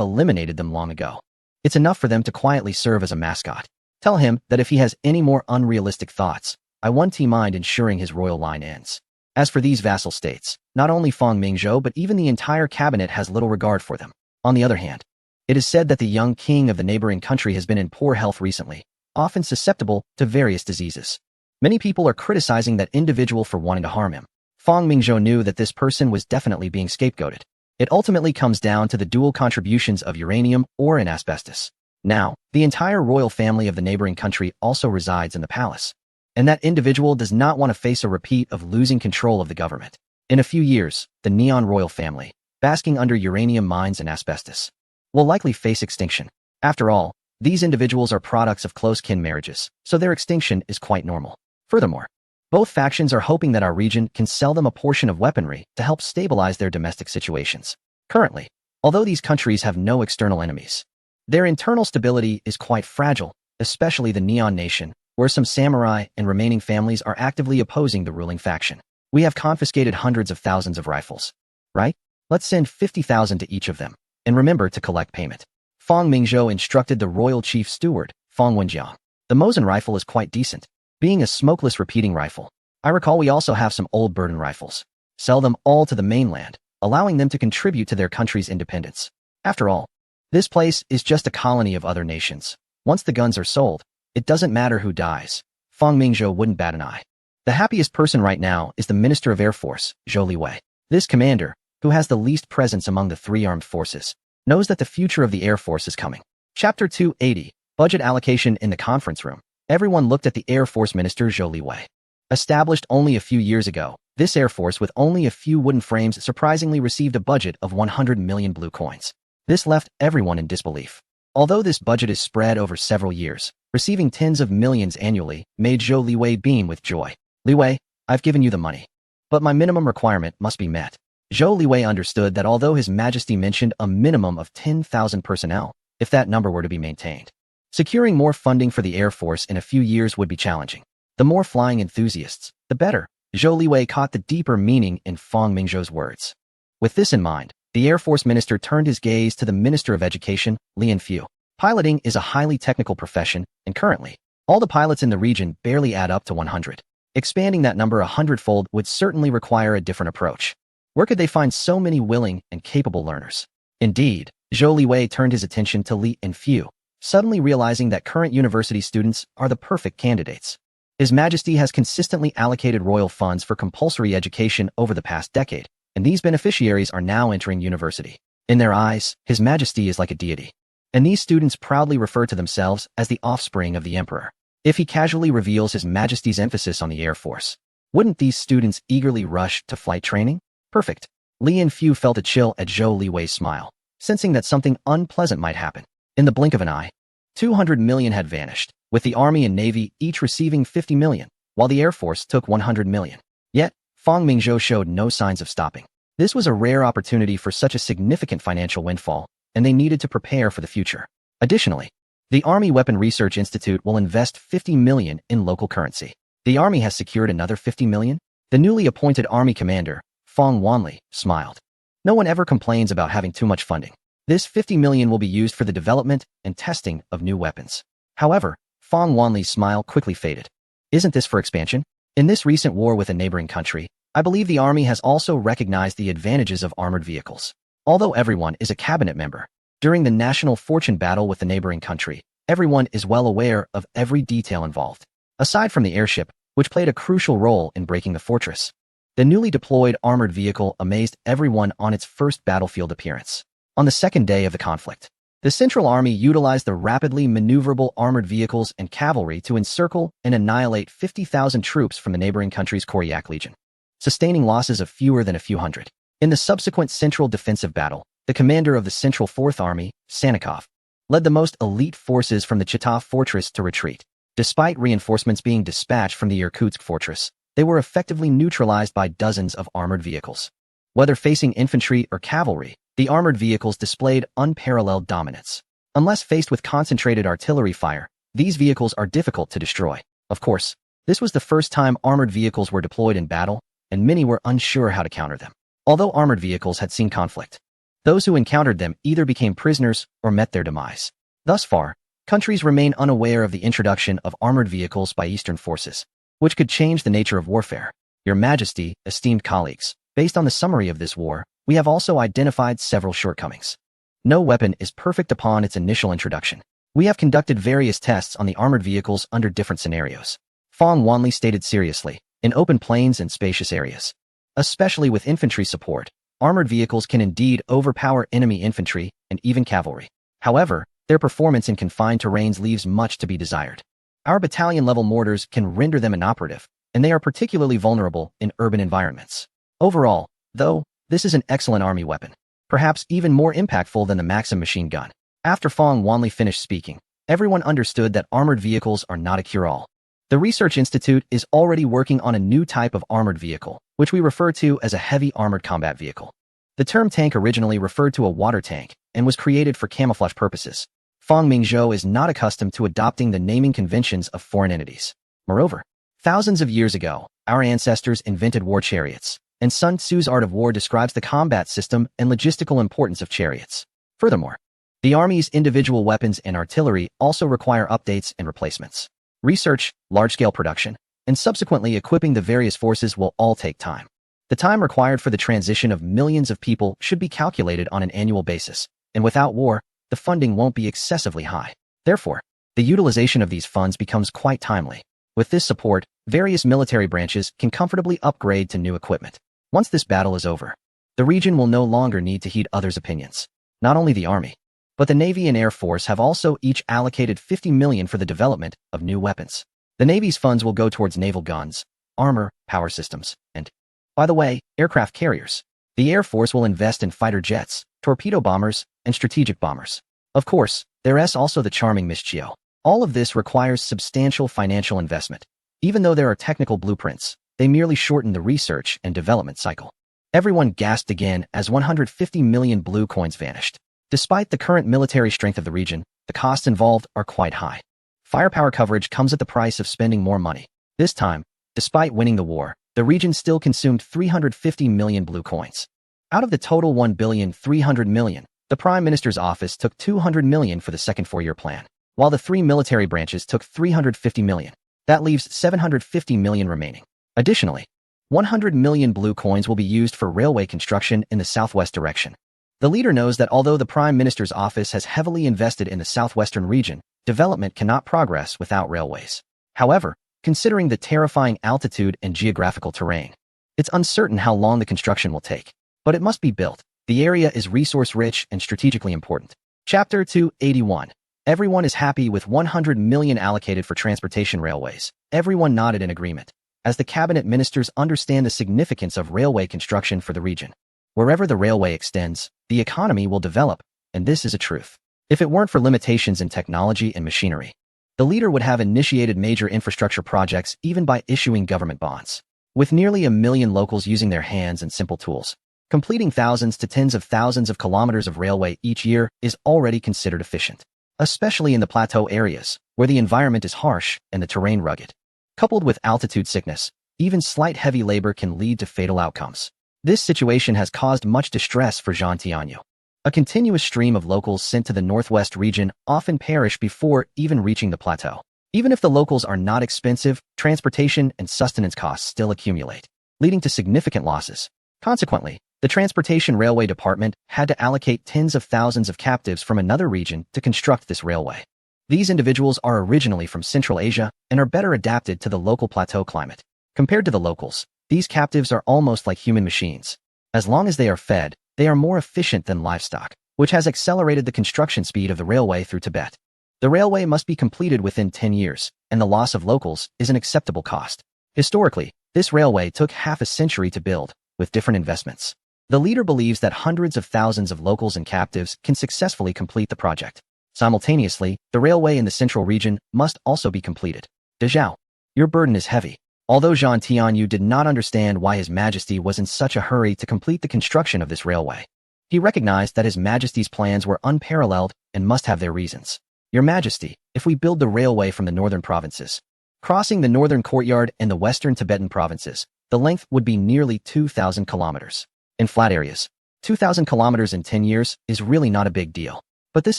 eliminated them long ago. It's enough for them to quietly serve as a mascot. Tell him that if he has any more unrealistic thoughts, I won't mind ensuring his royal line ends. As for these vassal states, not only Fang Mingzhou but even the entire cabinet has little regard for them. On the other hand, it is said that the young king of the neighboring country has been in poor health recently, often susceptible to various diseases. Many people are criticizing that individual for wanting to harm him. Fang Mingzhou knew that this person was definitely being scapegoated. It ultimately comes down to the dual contributions of uranium or in asbestos. Now, the entire royal family of the neighboring country also resides in the palace. And that individual does not want to face a repeat of losing control of the government. In a few years, the Neon royal family, basking under uranium mines and asbestos, will likely face extinction. After all, these individuals are products of close kin marriages, so their extinction is quite normal. Furthermore, both factions are hoping that our region can sell them a portion of weaponry to help stabilize their domestic situations. Currently, although these countries have no external enemies, their internal stability is quite fragile, especially the Neon nation, where some samurai and remaining families are actively opposing the ruling faction. We have confiscated hundreds of thousands of rifles. Right? Let's send 50,000 to each of them. And remember to collect payment. Fang Mingzhou instructed the royal chief steward, Fang Wenjiang. The Mosin rifle is quite decent, being a smokeless repeating rifle. I recall we also have some old burden rifles. Sell them all to the mainland, allowing them to contribute to their country's independence. After all, this place is just a colony of other nations. Once the guns are sold, it doesn't matter who dies. Fang Mingzhou wouldn't bat an eye. The happiest person right now is the Minister of Air Force, Zhou Liwei. This commander, who has the least presence among the three armed forces, knows that the future of the Air Force is coming. Chapter 280, Budget Allocation. In the conference room, everyone looked at the Air Force Minister Zhou Liwei. Established only a few years ago, this Air Force with only a few wooden frames surprisingly received a budget of 100 million blue coins. This left everyone in disbelief. Although this budget is spread over several years, receiving tens of millions annually made Zhou Liwei beam with joy. Liwei, I've given you the money, but my minimum requirement must be met. Zhou Liwei understood that although His Majesty mentioned a minimum of 10,000 personnel, if that number were to be maintained, securing more funding for the Air Force in a few years would be challenging. The more flying enthusiasts, the better. Zhou Liwei caught the deeper meaning in Fang Mingzhou's words. With this in mind, the Air Force Minister turned his gaze to the Minister of Education, Lian Fu. Piloting is a highly technical profession, and currently, all the pilots in the region barely add up to 100. Expanding that number 100-fold would certainly require a different approach. Where could they find so many willing and capable learners? Indeed, Zhou Liwei turned his attention to Li and Fu, suddenly realizing that current university students are the perfect candidates. His Majesty has consistently allocated royal funds for compulsory education over the past decade, and these beneficiaries are now entering university. In their eyes, His Majesty is like a deity, and these students proudly refer to themselves as the offspring of the emperor. If he casually reveals His Majesty's emphasis on the Air Force, wouldn't these students eagerly rush to flight training? Perfect. Li and Fu felt a chill at Zhou Liwei's smile, sensing that something unpleasant might happen. In the blink of an eye, 200 million had vanished, with the Army and Navy each receiving 50 million, while the Air Force took 100 million. Yet, Fang Mingzhou showed no signs of stopping. This was a rare opportunity for such a significant financial windfall, and they needed to prepare for the future. Additionally, the Army Weapon Research Institute will invest 50 million in local currency. The Army has secured another 50 million? The newly appointed Army commander, Fang Wanli, smiled. No one ever complains about having too much funding. This 50 million will be used for the development and testing of new weapons. However, Fang Wanli's smile quickly faded. Isn't this for expansion? In this recent war with a neighboring country, I believe the Army has also recognized the advantages of armored vehicles. Although everyone is a cabinet member, during the national fortune battle with the neighboring country, everyone is well aware of every detail involved. Aside from the airship, which played a crucial role in breaking the fortress, the newly deployed armored vehicle amazed everyone on its first battlefield appearance. On the second day of the conflict, the Central Army utilized the rapidly maneuverable armored vehicles and cavalry to encircle and annihilate 50,000 troops from the neighboring country's Koryak Legion, sustaining losses of fewer than a few hundred. In the subsequent Central Defensive Battle, the commander of the Central Fourth Army, Sanikov, led the most elite forces from the Chita Fortress to retreat. Despite reinforcements being dispatched from the Irkutsk Fortress, they were effectively neutralized by dozens of armored vehicles. Whether facing infantry or cavalry, the armored vehicles displayed unparalleled dominance. Unless faced with concentrated artillery fire, these vehicles are difficult to destroy. Of course, this was the first time armored vehicles were deployed in battle, and many were unsure how to counter them. Although armored vehicles had seen conflict, those who encountered them either became prisoners or met their demise. Thus far, countries remain unaware of the introduction of armored vehicles by Eastern forces, which could change the nature of warfare. Your Majesty, esteemed colleagues, based on the summary of this war, we have also identified several shortcomings. No weapon is perfect upon its initial introduction. We have conducted various tests on the armored vehicles under different scenarios. Fang Wanli stated seriously, in open plains and spacious areas. Especially with infantry support, armored vehicles can indeed overpower enemy infantry and even cavalry. However, their performance in confined terrains leaves much to be desired. Our battalion-level mortars can render them inoperative, and they are particularly vulnerable in urban environments. Overall, though, this is an excellent army weapon, perhaps even more impactful than the Maxim machine gun. After Fang Wanli finished speaking, everyone understood that armored vehicles are not a cure-all. The Research Institute is already working on a new type of armored vehicle, which we refer to as a heavy armored combat vehicle. The term tank originally referred to a water tank and was created for camouflage purposes. Fang Mingzhou is not accustomed to adopting the naming conventions of foreign entities. Moreover, thousands of years ago, our ancestors invented war chariots, and Sun Tzu's Art of War describes the combat system and logistical importance of chariots. Furthermore, The Army's individual weapons and artillery also require updates and replacements. Research, large-scale production, and subsequently equipping the various forces will all take time. The time required for the transition of millions of people should be calculated on an annual basis, and without war, the funding won't be excessively high. Therefore, the utilization of these funds becomes quite timely. With this support, various military branches can comfortably upgrade to new equipment. Once this battle is over, the region will no longer need to heed others' opinions. Not only the Army, but the Navy and Air Force have also each allocated $50 million for the development of new weapons. The Navy's funds will go towards naval guns, armor, power systems, and, by the way, aircraft carriers. The Air Force will invest in fighter jets, torpedo bombers, and strategic bombers. Of course, there's also the charming Miss Chio. All of this requires substantial financial investment. Even though there are technical blueprints, they merely shorten the research and development cycle. Everyone gasped again as 150 million blue coins vanished. Despite the current military strength of the region, the costs involved are quite high. Firepower coverage comes at the price of spending more money. This time, despite winning the war, the region still consumed 350 million blue coins. Out of the total 1,300 million, the Prime Minister's office took 200 million for the second four-year plan, while the three military branches took 350 million. That leaves 750 million remaining. Additionally, 100 million blue coins will be used for railway construction in the southwest direction. The leader knows that although the Prime Minister's office has heavily invested in the southwestern region, development cannot progress without railways. However, considering the terrifying altitude and geographical terrain, it's uncertain how long the construction will take. But it must be built. The area is resource-rich and strategically important. Chapter 281. Everyone is happy with 100 million allocated for transportation railways. Everyone nodded in agreement, as the cabinet ministers understand the significance of railway construction for the region. Wherever the railway extends, the economy will develop, and this is a truth. If it weren't for limitations in technology and machinery, the leader would have initiated major infrastructure projects even by issuing government bonds. With nearly 1 million locals using their hands and simple tools, completing thousands to tens of thousands of kilometers of railway each year is already considered efficient, especially in the plateau areas, where the environment is harsh and the terrain rugged. Coupled with altitude sickness, even slight heavy labor can lead to fatal outcomes. This situation has caused much distress for Jean Tianyu. A continuous stream of locals sent to the northwest region often perish before even reaching the plateau. Even if the locals are not expensive, transportation and sustenance costs still accumulate, leading to significant losses. Consequently, the Transportation Railway Department had to allocate tens of thousands of captives from another region to construct this railway. These individuals are originally from Central Asia and are better adapted to the local plateau climate. Compared to the locals, these captives are almost like human machines. As long as they are fed, they are more efficient than livestock, which has accelerated the construction speed of the railway through Tibet. The railway must be completed within 10 years, and the loss of locals is an acceptable cost. Historically, this railway took half a century to build, with different investments. The leader believes that hundreds of thousands of locals and captives can successfully complete the project. Simultaneously, the railway in the central region must also be completed. De Zhao, your burden is heavy. Although Jean Tianyu did not understand why His Majesty was in such a hurry to complete the construction of this railway, he recognized that His Majesty's plans were unparalleled and must have their reasons. Your Majesty, if we build the railway from the northern provinces, crossing the northern courtyard and the western Tibetan provinces, the length would be nearly 2,000 kilometers. In flat areas, 2,000 kilometers in 10 years is really not a big deal. But this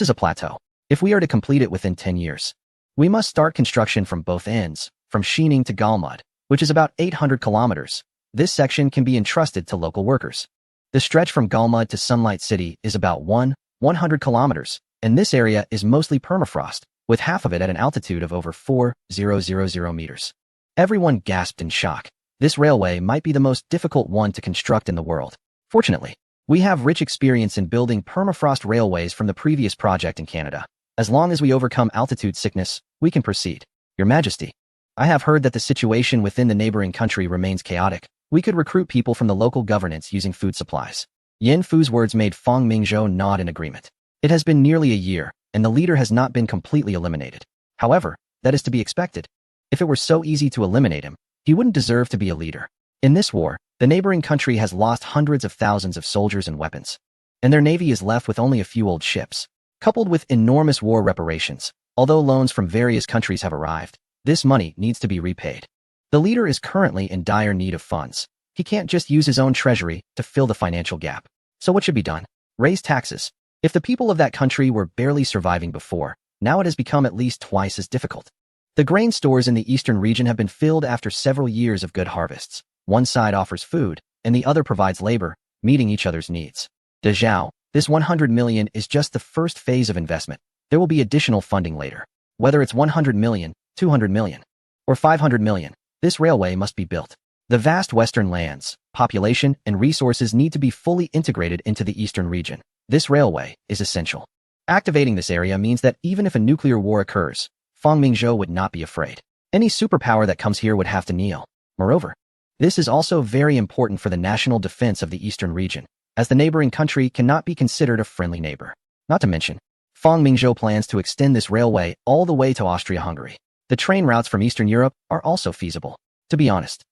is a plateau. If we are to complete it within 10 years, we must start construction from both ends, from Xining to Galmud, which is about 800 kilometers. This section can be entrusted to local workers. The stretch from Galmud to Sunlight City is about 100 kilometers, and this area is mostly permafrost, with half of it at an altitude of over 4,000 meters. Everyone gasped in shock. This railway might be the most difficult one to construct in the world. Fortunately, we have rich experience in building permafrost railways from the previous project in Canada. As long as we overcome altitude sickness, we can proceed. Your Majesty, I have heard that the situation within the neighboring country remains chaotic. We could recruit people from the local governance using food supplies. Yin Fu's words made Fang Mingzhou nod in agreement. It has been nearly a year, and the leader has not been completely eliminated. However, that is to be expected. If it were so easy to eliminate him, he wouldn't deserve to be a leader. In this war, the neighboring country has lost hundreds of thousands of soldiers and weapons, and their navy is left with only a few old ships. Coupled with enormous war reparations, although loans from various countries have arrived, this money needs to be repaid. The leader is currently in dire need of funds. He can't just use his own treasury to fill the financial gap. So what should be done? Raise taxes. If the people of that country were barely surviving before, now it has become at least twice as difficult. The grain stores in the eastern region have been filled after several years of good harvests. One side offers food, and the other provides labor, meeting each other's needs. Dezhou, this 100 million is just the first phase of investment. There will be additional funding later. Whether it's 100 million, 200 million, or 500 million, this railway must be built. The vast western lands, population, and resources need to be fully integrated into the eastern region. This railway is essential. Activating this area means that even if a nuclear war occurs, Fangmingzhou would not be afraid. Any superpower that comes here would have to kneel. Moreover, this is also very important for the national defense of the eastern region, as the neighboring country cannot be considered a friendly neighbor. Not to mention, Fangmingzhou plans to extend this railway all the way to Austria-Hungary. The train routes from Eastern Europe are also feasible. To be honest,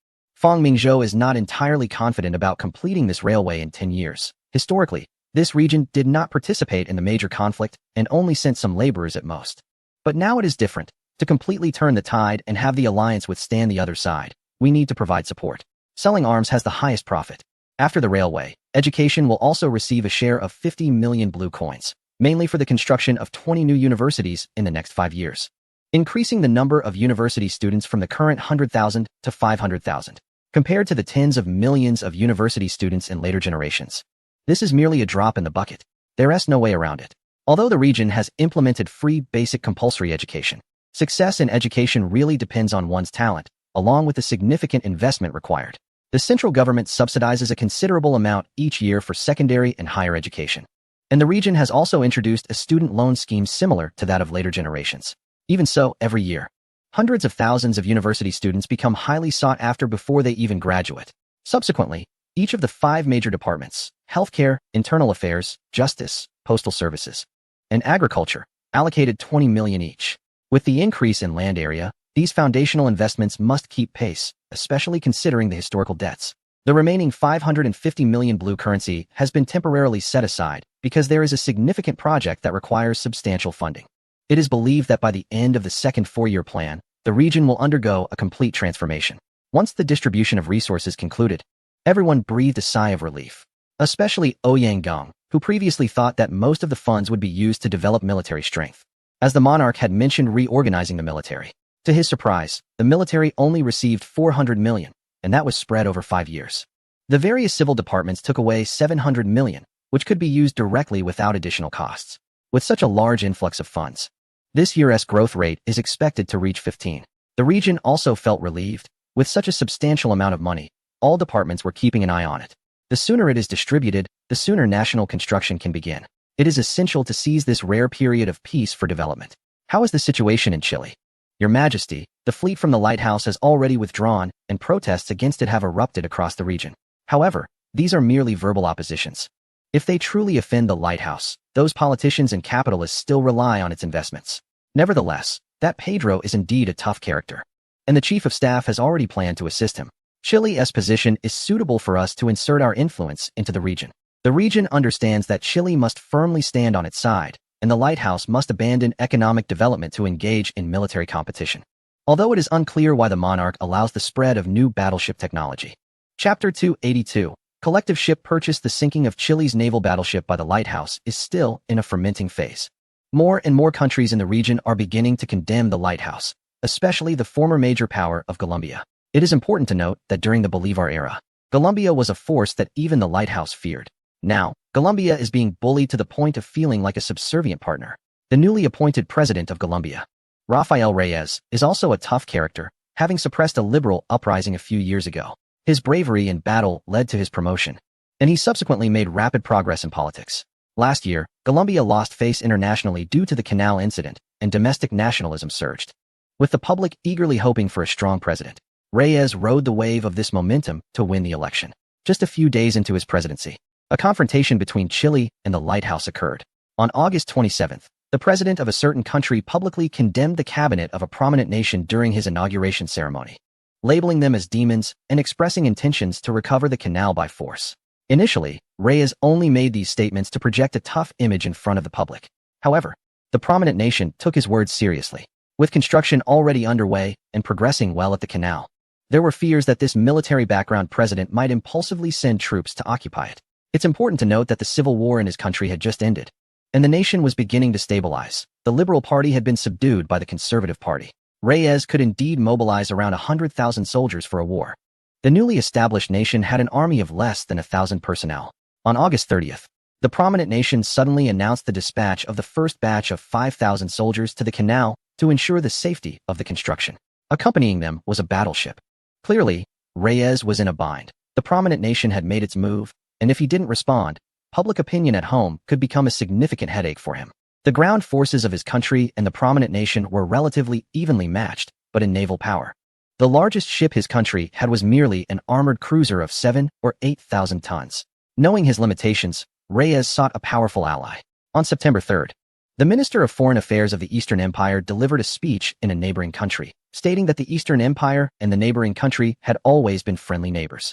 Fangmingzhou is not entirely confident about completing this railway in 10 years. Historically, this region did not participate in the major conflict and only sent some laborers at most. But now it is different. To completely turn the tide and have the alliance withstand the other side, we need to provide support. Selling arms has the highest profit. After the railway, education will also receive a share of 50 million blue coins, mainly for the construction of 20 new universities in the next 5 years, increasing the number of university students from the current 100,000 to 500,000. Compared to the tens of millions of university students in later generations, this is merely a drop in the bucket. There is no way around it. Although the region has implemented free basic compulsory education, success in education really depends on one's talent, along with the significant investment required. The central government subsidizes a considerable amount each year for secondary and higher education. And the region has also introduced a student loan scheme similar to that of later generations. Even so, every year, hundreds of thousands of university students become highly sought after before they even graduate. Subsequently, each of the 5 major departments, healthcare, internal affairs, justice, postal services, and agriculture, allocated 20 million each. With the increase in land area, these foundational investments must keep pace, especially considering the historical debts. The remaining 550 million blue currency has been temporarily set aside because there is a significant project that requires substantial funding. It is believed that by the end of the second 4-year plan, the region will undergo a complete transformation. Once the distribution of resources concluded, everyone breathed a sigh of relief, especially Ouyang Gong, who previously thought that most of the funds would be used to develop military strength, as the monarch had mentioned reorganizing the military. To his surprise, the military only received 400 million, and that was spread over 5 years. The various civil departments took away 700 million, which could be used directly without additional costs. With such a large influx of funds, this year's growth rate is expected to reach 15. The region also felt relieved. With such a substantial amount of money, all departments were keeping an eye on it. The sooner it is distributed, the sooner national construction can begin. It is essential to seize this rare period of peace for development. How is the situation in Chile? Your Majesty, the fleet from the lighthouse has already withdrawn, and protests against it have erupted across the region. However, these are merely verbal oppositions. If they truly offend the lighthouse, those politicians and capitalists still rely on its investments. Nevertheless, that Pedro is indeed a tough character, and the Chief of Staff has already planned to assist him. Chile's position is suitable for us to insert our influence into the region. The region understands that Chile must firmly stand on its side, and the lighthouse must abandon economic development to engage in military competition. Although it is unclear why the monarch allows the spread of new battleship technology. Chapter 282. Collective ship purchase. The sinking of Chile's naval battleship by the lighthouse is still in a fermenting phase. More and more countries in the region are beginning to condemn the lighthouse, especially the former major power of Colombia. It is important to note that during the Bolivar era, Colombia was a force that even the lighthouse feared. Now, Colombia is being bullied to the point of feeling like a subservient partner. The newly appointed president of Colombia, Rafael Reyes, is also a tough character, having suppressed a liberal uprising a few years ago. His bravery in battle led to his promotion, and he subsequently made rapid progress in politics. Last year, Colombia lost face internationally due to the canal incident, and domestic nationalism surged. With the public eagerly hoping for a strong president, Reyes rode the wave of this momentum to win the election. Just a few days into his presidency, a confrontation between Chile and the lighthouse occurred. On August 27th, the president of a certain country publicly condemned the cabinet of a prominent nation during his inauguration ceremony, labeling them as demons and expressing intentions to recover the canal by force. Initially, Reyes only made these statements to project a tough image in front of the public. However, the prominent nation took his words seriously. With construction already underway and progressing well at the canal, there were fears that this military background president might impulsively send troops to occupy it. It's important to note that the civil war in his country had just ended, and the nation was beginning to stabilize. The Liberal Party had been subdued by the Conservative Party. Reyes could indeed mobilize around 100,000 soldiers for a war. The newly established nation had an army of less than 1,000 personnel. On August 30th, the prominent nation suddenly announced the dispatch of the first batch of 5,000 soldiers to the canal to ensure the safety of the construction. Accompanying them was a battleship. Clearly, Reyes was in a bind. The prominent nation had made its move, and if he didn't respond, public opinion at home could become a significant headache for him. The ground forces of his country and the prominent nation were relatively evenly matched, but in naval power. The largest ship his country had was merely an armored cruiser of 7,000 or 8,000 tons. Knowing his limitations, Reyes sought a powerful ally. On September 3rd, the Minister of Foreign Affairs of the Eastern Empire delivered a speech in a neighboring country, stating that the Eastern Empire and the neighboring country had always been friendly neighbors.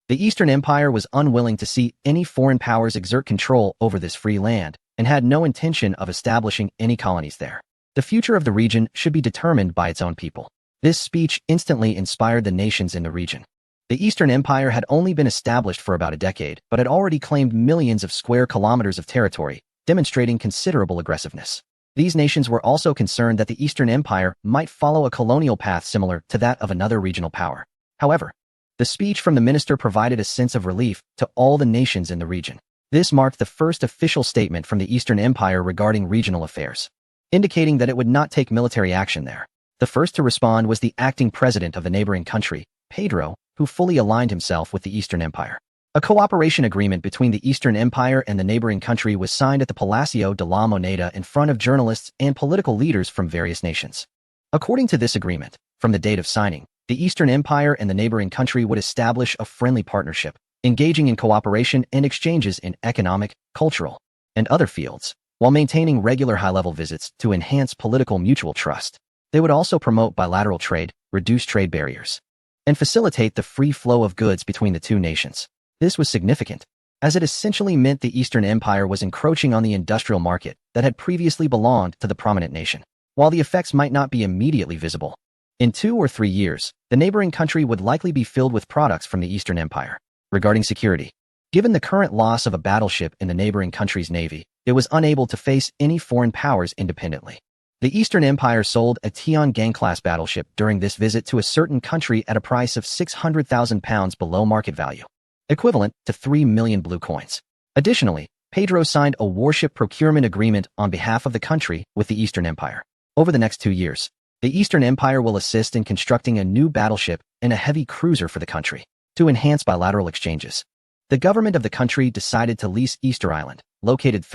The Eastern Empire was unwilling to see any foreign powers exert control over this free land and had no intention of establishing any colonies there. The future of the region should be determined by its own people. This speech instantly inspired the nations in the region. The Eastern Empire had only been established for about a decade, but had already claimed millions of square kilometers of territory, demonstrating considerable aggressiveness. These nations were also concerned that the Eastern Empire might follow a colonial path similar to that of another regional power. However, the speech from the minister provided a sense of relief to all the nations in the region. This marked the first official statement from the Eastern Empire regarding regional affairs, indicating that it would not take military action there. The first to respond was the acting president of the neighboring country, Pedro, who fully aligned himself with the Eastern Empire. A cooperation agreement between the Eastern Empire and the neighboring country was signed at the Palacio de la Moneda in front of journalists and political leaders from various nations. According to this agreement, from the date of signing, the Eastern Empire and the neighboring country would establish a friendly partnership, engaging in cooperation and exchanges in economic, cultural, and other fields, while maintaining regular high-level visits to enhance political mutual trust. They would also promote bilateral trade, reduce trade barriers, and facilitate the free flow of goods between the two nations. This was significant, as it essentially meant the Eastern Empire was encroaching on the industrial market that had previously belonged to the prominent nation. While the effects might not be immediately visible, in 2 or 3 years, the neighboring country would likely be filled with products from the Eastern Empire. Regarding security, given the current loss of a battleship in the neighboring country's navy, it was unable to face any foreign powers independently. The Eastern Empire sold a Tiangang-class battleship during this visit to a certain country at a price of 600,000 pounds below market value, equivalent to 3 million blue coins. Additionally, Pedro signed a warship procurement agreement on behalf of the country with the Eastern Empire. Over the next 2 years, the Eastern Empire will assist in constructing a new battleship and a heavy cruiser for the country to enhance bilateral exchanges. The government of the country decided to lease Easter Island, located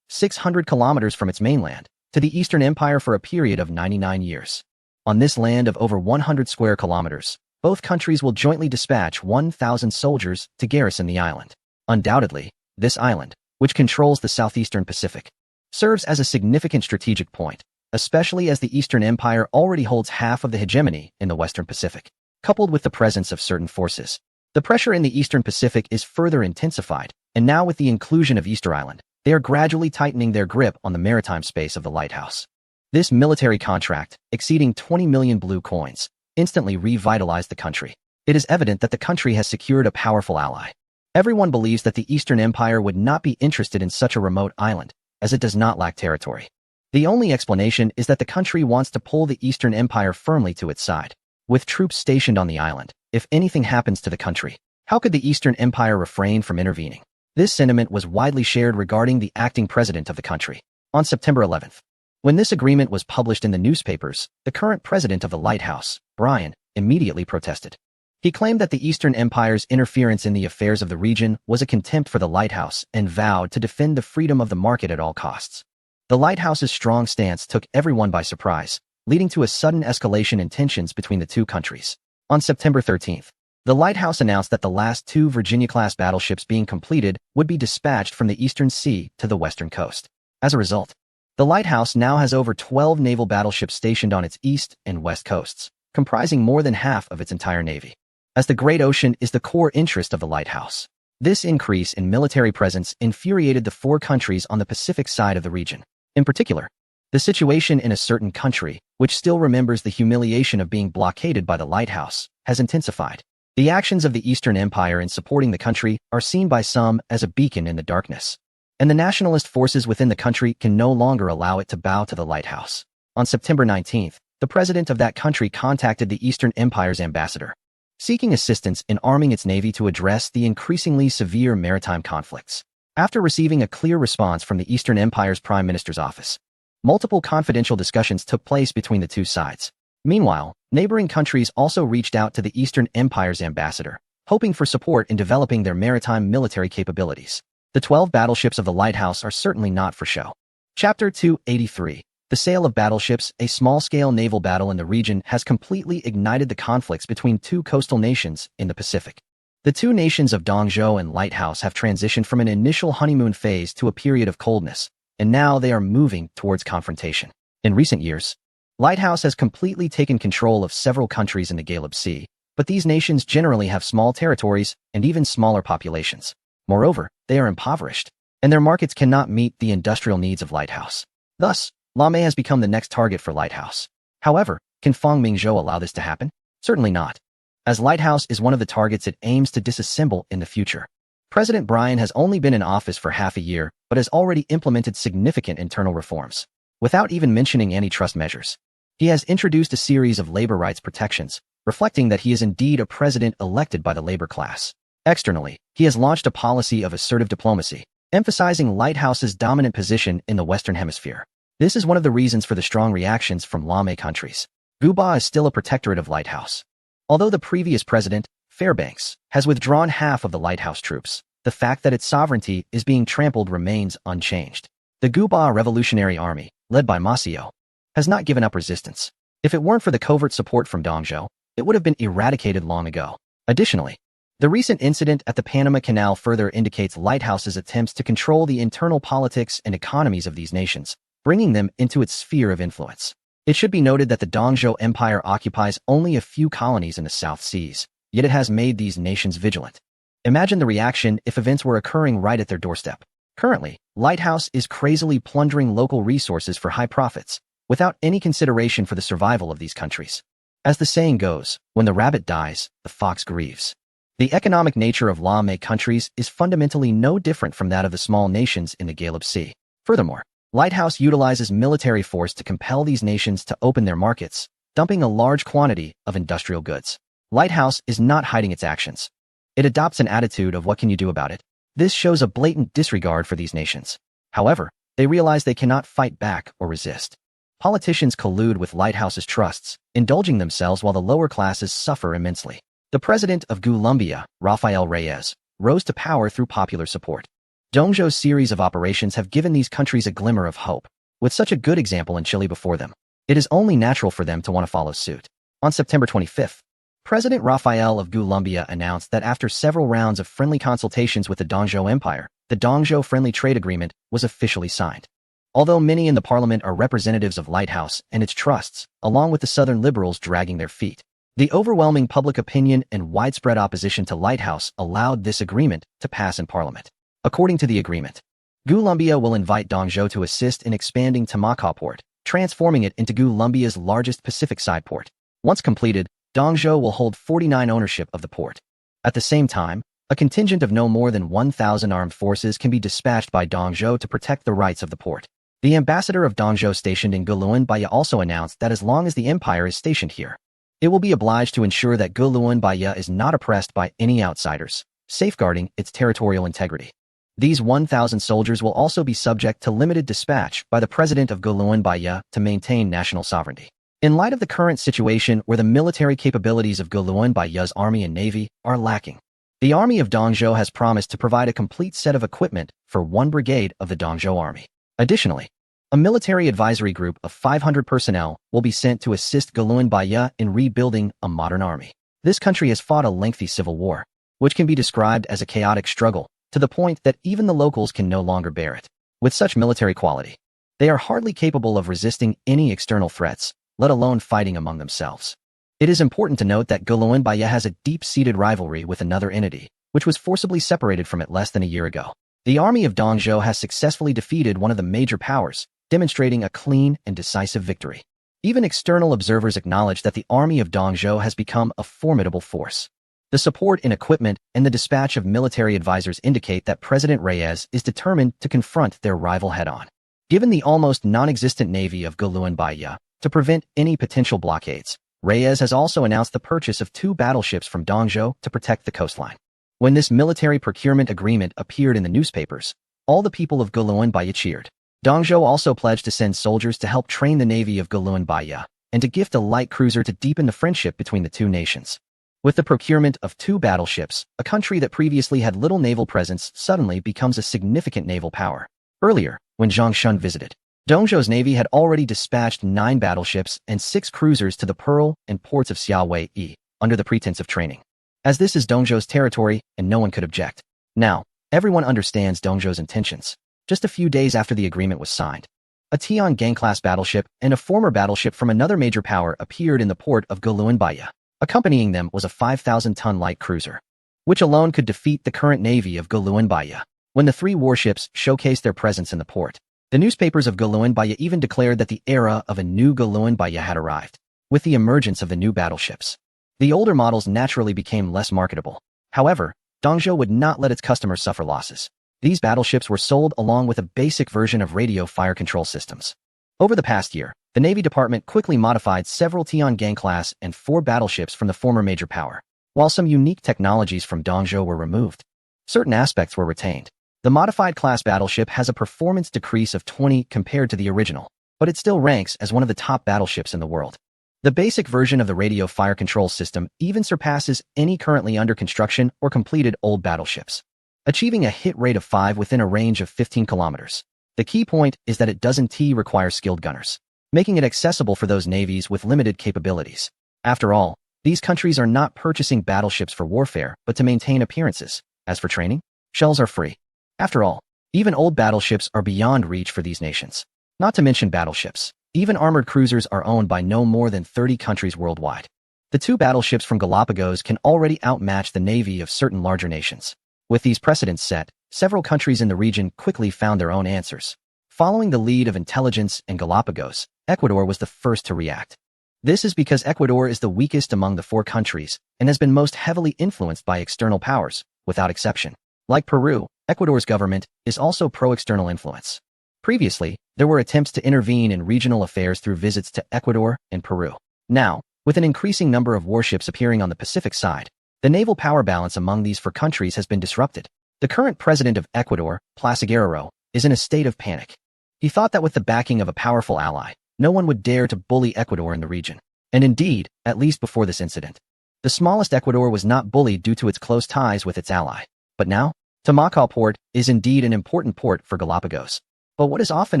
600 kilometers from its mainland, to the Eastern Empire for a period of 99 years. On this land of over 100 square kilometers, both countries will jointly dispatch 1,000 soldiers to garrison the island. Undoubtedly, this island, which controls the southeastern Pacific, serves as a significant strategic point, especially as the Eastern Empire already holds half of the hegemony in the Western Pacific. Coupled with the presence of certain forces, the pressure in the Eastern Pacific is further intensified, and now with the inclusion of Easter Island, they are gradually tightening their grip on the maritime space of the lighthouse. This military contract, exceeding 20 million blue coins, instantly revitalized the country. It is evident that the country has secured a powerful ally. Everyone believes that the Eastern Empire would not be interested in such a remote island, as it does not lack territory. The only explanation is that the country wants to pull the Eastern Empire firmly to its side. With troops stationed on the island, if anything happens to the country, how could the Eastern Empire refrain from intervening? This sentiment was widely shared regarding the acting president of the country. On September 11th, when this agreement was published in the newspapers, the current president of the lighthouse, Brian, immediately protested. He claimed that the Eastern Empire's interference in the affairs of the region was a contempt for the lighthouse and vowed to defend the freedom of the market at all costs. The lighthouse's strong stance took everyone by surprise, leading to a sudden escalation in tensions between the two countries. On September 13th, the lighthouse announced that the last 2 Virginia-class battleships being completed would be dispatched from the Eastern Sea to the western coast. As a result, the lighthouse now has over 12 naval battleships stationed on its east and west coasts, comprising more than half of its entire navy. As the Great Ocean is the core interest of the lighthouse, this increase in military presence infuriated the 4 countries on the Pacific side of the region. In particular, the situation in a certain country, which still remembers the humiliation of being blockaded by the lighthouse, has intensified. The actions of the Eastern Empire in supporting the country are seen by some as a beacon in the darkness. and the nationalist forces within the country can no longer allow it to bow to the lighthouse. On September 19th, the president of that country contacted the Eastern Empire's ambassador, seeking assistance in arming its navy to address the increasingly severe maritime conflicts. After receiving a clear response from the Eastern Empire's Prime Minister's office, multiple confidential discussions took place between the two sides. Meanwhile, neighboring countries also reached out to the Eastern Empire's ambassador, hoping for support in developing their maritime military capabilities. The 12 battleships of the lighthouse are certainly not for show. Chapter 283. The sale of battleships, a small-scale naval battle in the region, has completely ignited the conflicts between two coastal nations in the Pacific. The two nations of Dongzhou and Lighthouse have transitioned from an initial honeymoon phase to a period of coldness, and now they are moving towards confrontation. In recent years, Lighthouse has completely taken control of several countries in the Galeb Sea, but these nations generally have small territories and even smaller populations. Moreover, they are impoverished, and their markets cannot meet the industrial needs of Lighthouse. Thus, Lamé has become the next target for Lighthouse. However, can Fangmingzhou allow this to happen? Certainly not, as Lighthouse is one of the targets it aims to disassemble in the future. President Bryan has only been in office for half a year, but has already implemented significant internal reforms, without even mentioning antitrust measures. He has introduced a series of labor rights protections, reflecting that he is indeed a president elected by the labor class. Externally, he has launched a policy of assertive diplomacy, emphasizing Lighthouse's dominant position in the Western Hemisphere. This is one of the reasons for the strong reactions from Lamé countries. Guba is still a protectorate of Lighthouse. Although the previous president, Fairbanks, has withdrawn half of the Lighthouse troops, the fact that its sovereignty is being trampled remains unchanged. The Guba Revolutionary Army, led by Masio, has not given up resistance. If it weren't for the covert support from Dongzhou, it would have been eradicated long ago. Additionally, the recent incident at the Panama Canal further indicates Lighthouse's attempts to control the internal politics and economies of these nations, bringing them into its sphere of influence. It should be noted that the Dongzhou Empire occupies only a few colonies in the South Seas, yet it has made these nations vigilant. Imagine the reaction if events were occurring right at their doorstep. Currently, Lighthouse is crazily plundering local resources for high profits, without any consideration for the survival of these countries. As the saying goes, when the rabbit dies, the fox grieves. The economic nature of Lamé countries is fundamentally no different from that of the small nations in the Galeb Sea. Furthermore, Lighthouse utilizes military force to compel these nations to open their markets, dumping a large quantity of industrial goods. Lighthouse is not hiding its actions. It adopts an attitude of what can you do about it. This shows a blatant disregard for these nations. However, they realize they cannot fight back or resist. Politicians collude with Lighthouse's trusts, indulging themselves while the lower classes suffer immensely. The president of Colombia, Rafael Reyes, rose to power through popular support. Dongzhou's series of operations have given these countries a glimmer of hope. With such a good example in Chile before them, it is only natural for them to want to follow suit. On September 25th, President Rafael of Colombia announced that after several rounds of friendly consultations with the Dongzhou Empire, the Dongzhou Friendly Trade Agreement was officially signed. Although many in the parliament are representatives of Lighthouse and its trusts, along with the southern liberals dragging their feet, the overwhelming public opinion and widespread opposition to Lighthouse allowed this agreement to pass in parliament. According to the agreement, Colombia will invite Dongzhou to assist in expanding Tamaca Port, transforming it into Colombia's largest Pacific side port. Once completed, Dongzhou will hold 49% ownership of the port. At the same time, a contingent of no more than 1,000 armed forces can be dispatched by Dongzhou to protect the rights of the port. The ambassador of Dongzhou stationed in Guluanbaya also announced that as long as the empire is stationed here, it will be obliged to ensure that Guluanbaya is not oppressed by any outsiders, safeguarding its territorial integrity. These 1,000 soldiers will also be subject to limited dispatch by the president of Guluanbaya to maintain national sovereignty. In light of the current situation where the military capabilities of Guluanbaya's army and navy are lacking, the army of Dongzhou has promised to provide a complete set of equipment for one brigade of the Dongzhou army. Additionally, a military advisory group of 500 personnel will be sent to assist Guluanbaya in rebuilding a modern army. This country has fought a lengthy civil war, which can be described as a chaotic struggle, to the point that even the locals can no longer bear it. With such military quality, they are hardly capable of resisting any external threats, let alone fighting among themselves. It is important to note that Guluanbaya has a deep-seated rivalry with another entity, which was forcibly separated from it less than a year ago. The army of Dongzhou has successfully defeated one of the major powers, demonstrating a clean and decisive victory. Even external observers acknowledge that the army of Dongzhou has become a formidable force. The support in equipment and the dispatch of military advisors indicate that President Reyes is determined to confront their rival head-on. Given the almost non-existent navy of Guluan Bahia, to prevent any potential blockades, Reyes has also announced the purchase of 2 battleships from Dongzhou to protect the coastline. When this military procurement agreement appeared in the newspapers, all the people of Guluan Bahia cheered. Dongzhou also pledged to send soldiers to help train the navy of Guluan Bahia and to gift a light cruiser to deepen the friendship between the two nations. With the procurement of 2 battleships, a country that previously had little naval presence suddenly becomes a significant naval power. Earlier, when Zhang Shun visited, Dongzhou's navy had already dispatched 9 battleships and 6 cruisers to the Pearl and ports of Xiaowei under the pretense of training. As this is Dongzhou's territory and no one could object. Now, everyone understands Dongzhou's intentions. Just a few days after the agreement was signed, a Tian-Gang-class battleship and a former battleship from another major power appeared in the port of Guluan Bahia. Accompanying them was a 5,000-ton light cruiser, which alone could defeat the current navy of Guluan Bahia. When the 3 warships showcased their presence in the port, the newspapers of Guluan Bahia even declared that the era of a new Guluan Bahia had arrived. With the emergence of the new battleships, the older models naturally became less marketable. However, Dongzhou would not let its customers suffer losses. These battleships were sold along with a basic version of radio fire control systems. Over the past year, the Navy Department quickly modified several Tian-Gang-class and 4 battleships from the former major power. While some unique technologies from Dongzhou were removed, certain aspects were retained. The modified class battleship has a performance decrease of 20 compared to the original, but it still ranks as one of the top battleships in the world. The basic version of the radio fire control system even surpasses any currently under construction or completed old battleships, achieving a hit rate of 5 within a range of 15 kilometers. The key point is that it doesn't require skilled gunners, making it accessible for those navies with limited capabilities. After all, these countries are not purchasing battleships for warfare, but to maintain appearances. As for training, shells are free. After all, even old battleships are beyond reach for these nations. Not to mention battleships. Even armored cruisers are owned by no more than 30 countries worldwide. The 2 battleships from Galapagos can already outmatch the navy of certain larger nations. With these precedents set, several countries in the region quickly found their own answers. Following the lead of intelligence and Galapagos, Ecuador was the first to react. This is because Ecuador is the weakest among the 4 countries and has been most heavily influenced by external powers, without exception. Like Peru, Ecuador's government is also pro-external influence. Previously, there were attempts to intervene in regional affairs through visits to Ecuador and Peru. Now, with an increasing number of warships appearing on the Pacific side, the naval power balance among these 4 countries has been disrupted. The current president of Ecuador, Plácido Guerrero, is in a state of panic. He thought that with the backing of a powerful ally, no one would dare to bully Ecuador in the region. And indeed, at least before this incident, the smallest Ecuador was not bullied due to its close ties with its ally. But now, Tamacao port is indeed an important port for Galapagos. But what is often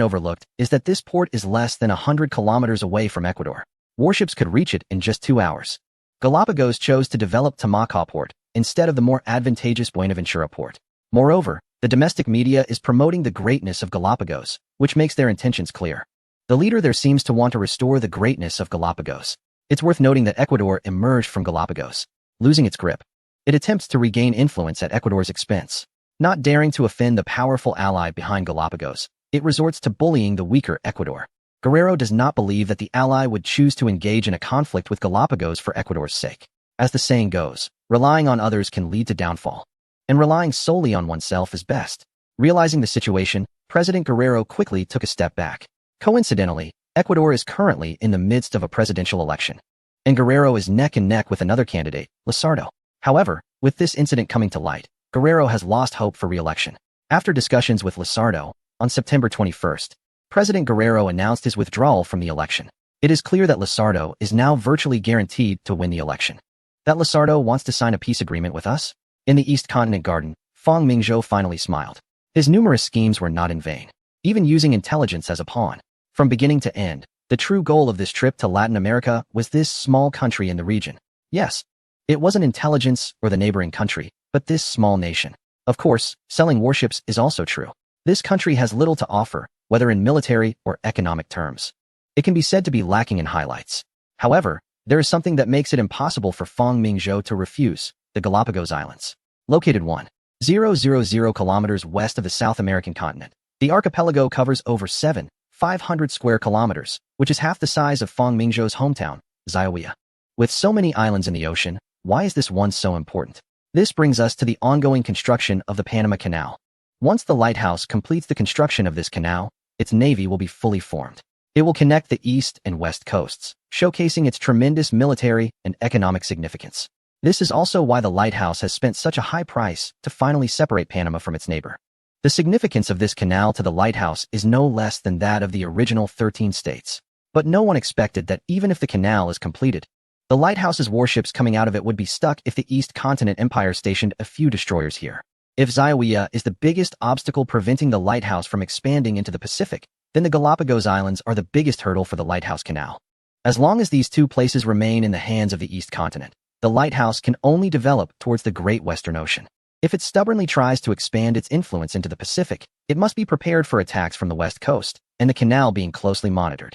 overlooked is that this port is less than 100 kilometers away from Ecuador. Warships could reach it in just 2 hours. Galapagos chose to develop Tamacao port instead of the more advantageous Buenaventura port. Moreover, the domestic media is promoting the greatness of Galapagos, which makes their intentions clear. The leader there seems to want to restore the greatness of Galapagos. It's worth noting that Ecuador emerged from Galapagos, losing its grip. It attempts to regain influence at Ecuador's expense. Not daring to offend the powerful ally behind Galapagos, it resorts to bullying the weaker Ecuador. Guerrero does not believe that the ally would choose to engage in a conflict with Galapagos for Ecuador's sake. As the saying goes, relying on others can lead to downfall, and relying solely on oneself is best. Realizing the situation, President Guerrero quickly took a step back. Coincidentally, Ecuador is currently in the midst of a presidential election, and Guerrero is neck and neck with another candidate, Lizardo. However, with this incident coming to light, Guerrero has lost hope for re-election. After discussions with Lizardo, on September 21st, President Guerrero announced his withdrawal from the election. It is clear that Lizardo is now virtually guaranteed to win the election. That Lizardo wants to sign a peace agreement with us? In the East Continent Garden, Fang Mingzhou finally smiled. His numerous schemes were not in vain, even using intelligence as a pawn. From beginning to end, the true goal of this trip to Latin America was this small country in the region. Yes, it wasn't intelligence or the neighboring country, but this small nation. Of course, selling warships is also true. This country has little to offer, whether in military or economic terms. It can be said to be lacking in highlights. However, there is something that makes it impossible for Fang Mingzhou to refuse: the Galapagos Islands. Located 1,000 kilometers west of the South American continent, the archipelago covers over 7,500 square kilometers, which is half the size of Fang Mingzhou's hometown, Xiaowei. With so many islands in the ocean, Why is this one so important? This brings us to the ongoing construction of the Panama Canal. Once the lighthouse completes the construction of this canal, its navy will be fully formed. It will connect the east and west coasts, showcasing its tremendous military and economic significance. This is also why the lighthouse has spent such a high price to finally separate Panama from its neighbor. The significance of this canal to the lighthouse is no less than that of the original 13 states. But no one expected that even if the canal is completed, the lighthouse's warships coming out of it would be stuck if the East Continent Empire stationed a few destroyers here. If Zawiya is the biggest obstacle preventing the lighthouse from expanding into the Pacific, then the Galapagos Islands are the biggest hurdle for the lighthouse canal. As long as these two places remain in the hands of the East Continent, the lighthouse can only develop towards the Great Western Ocean. If it stubbornly tries to expand its influence into the Pacific, it must be prepared for attacks from the west coast, and the canal being closely monitored.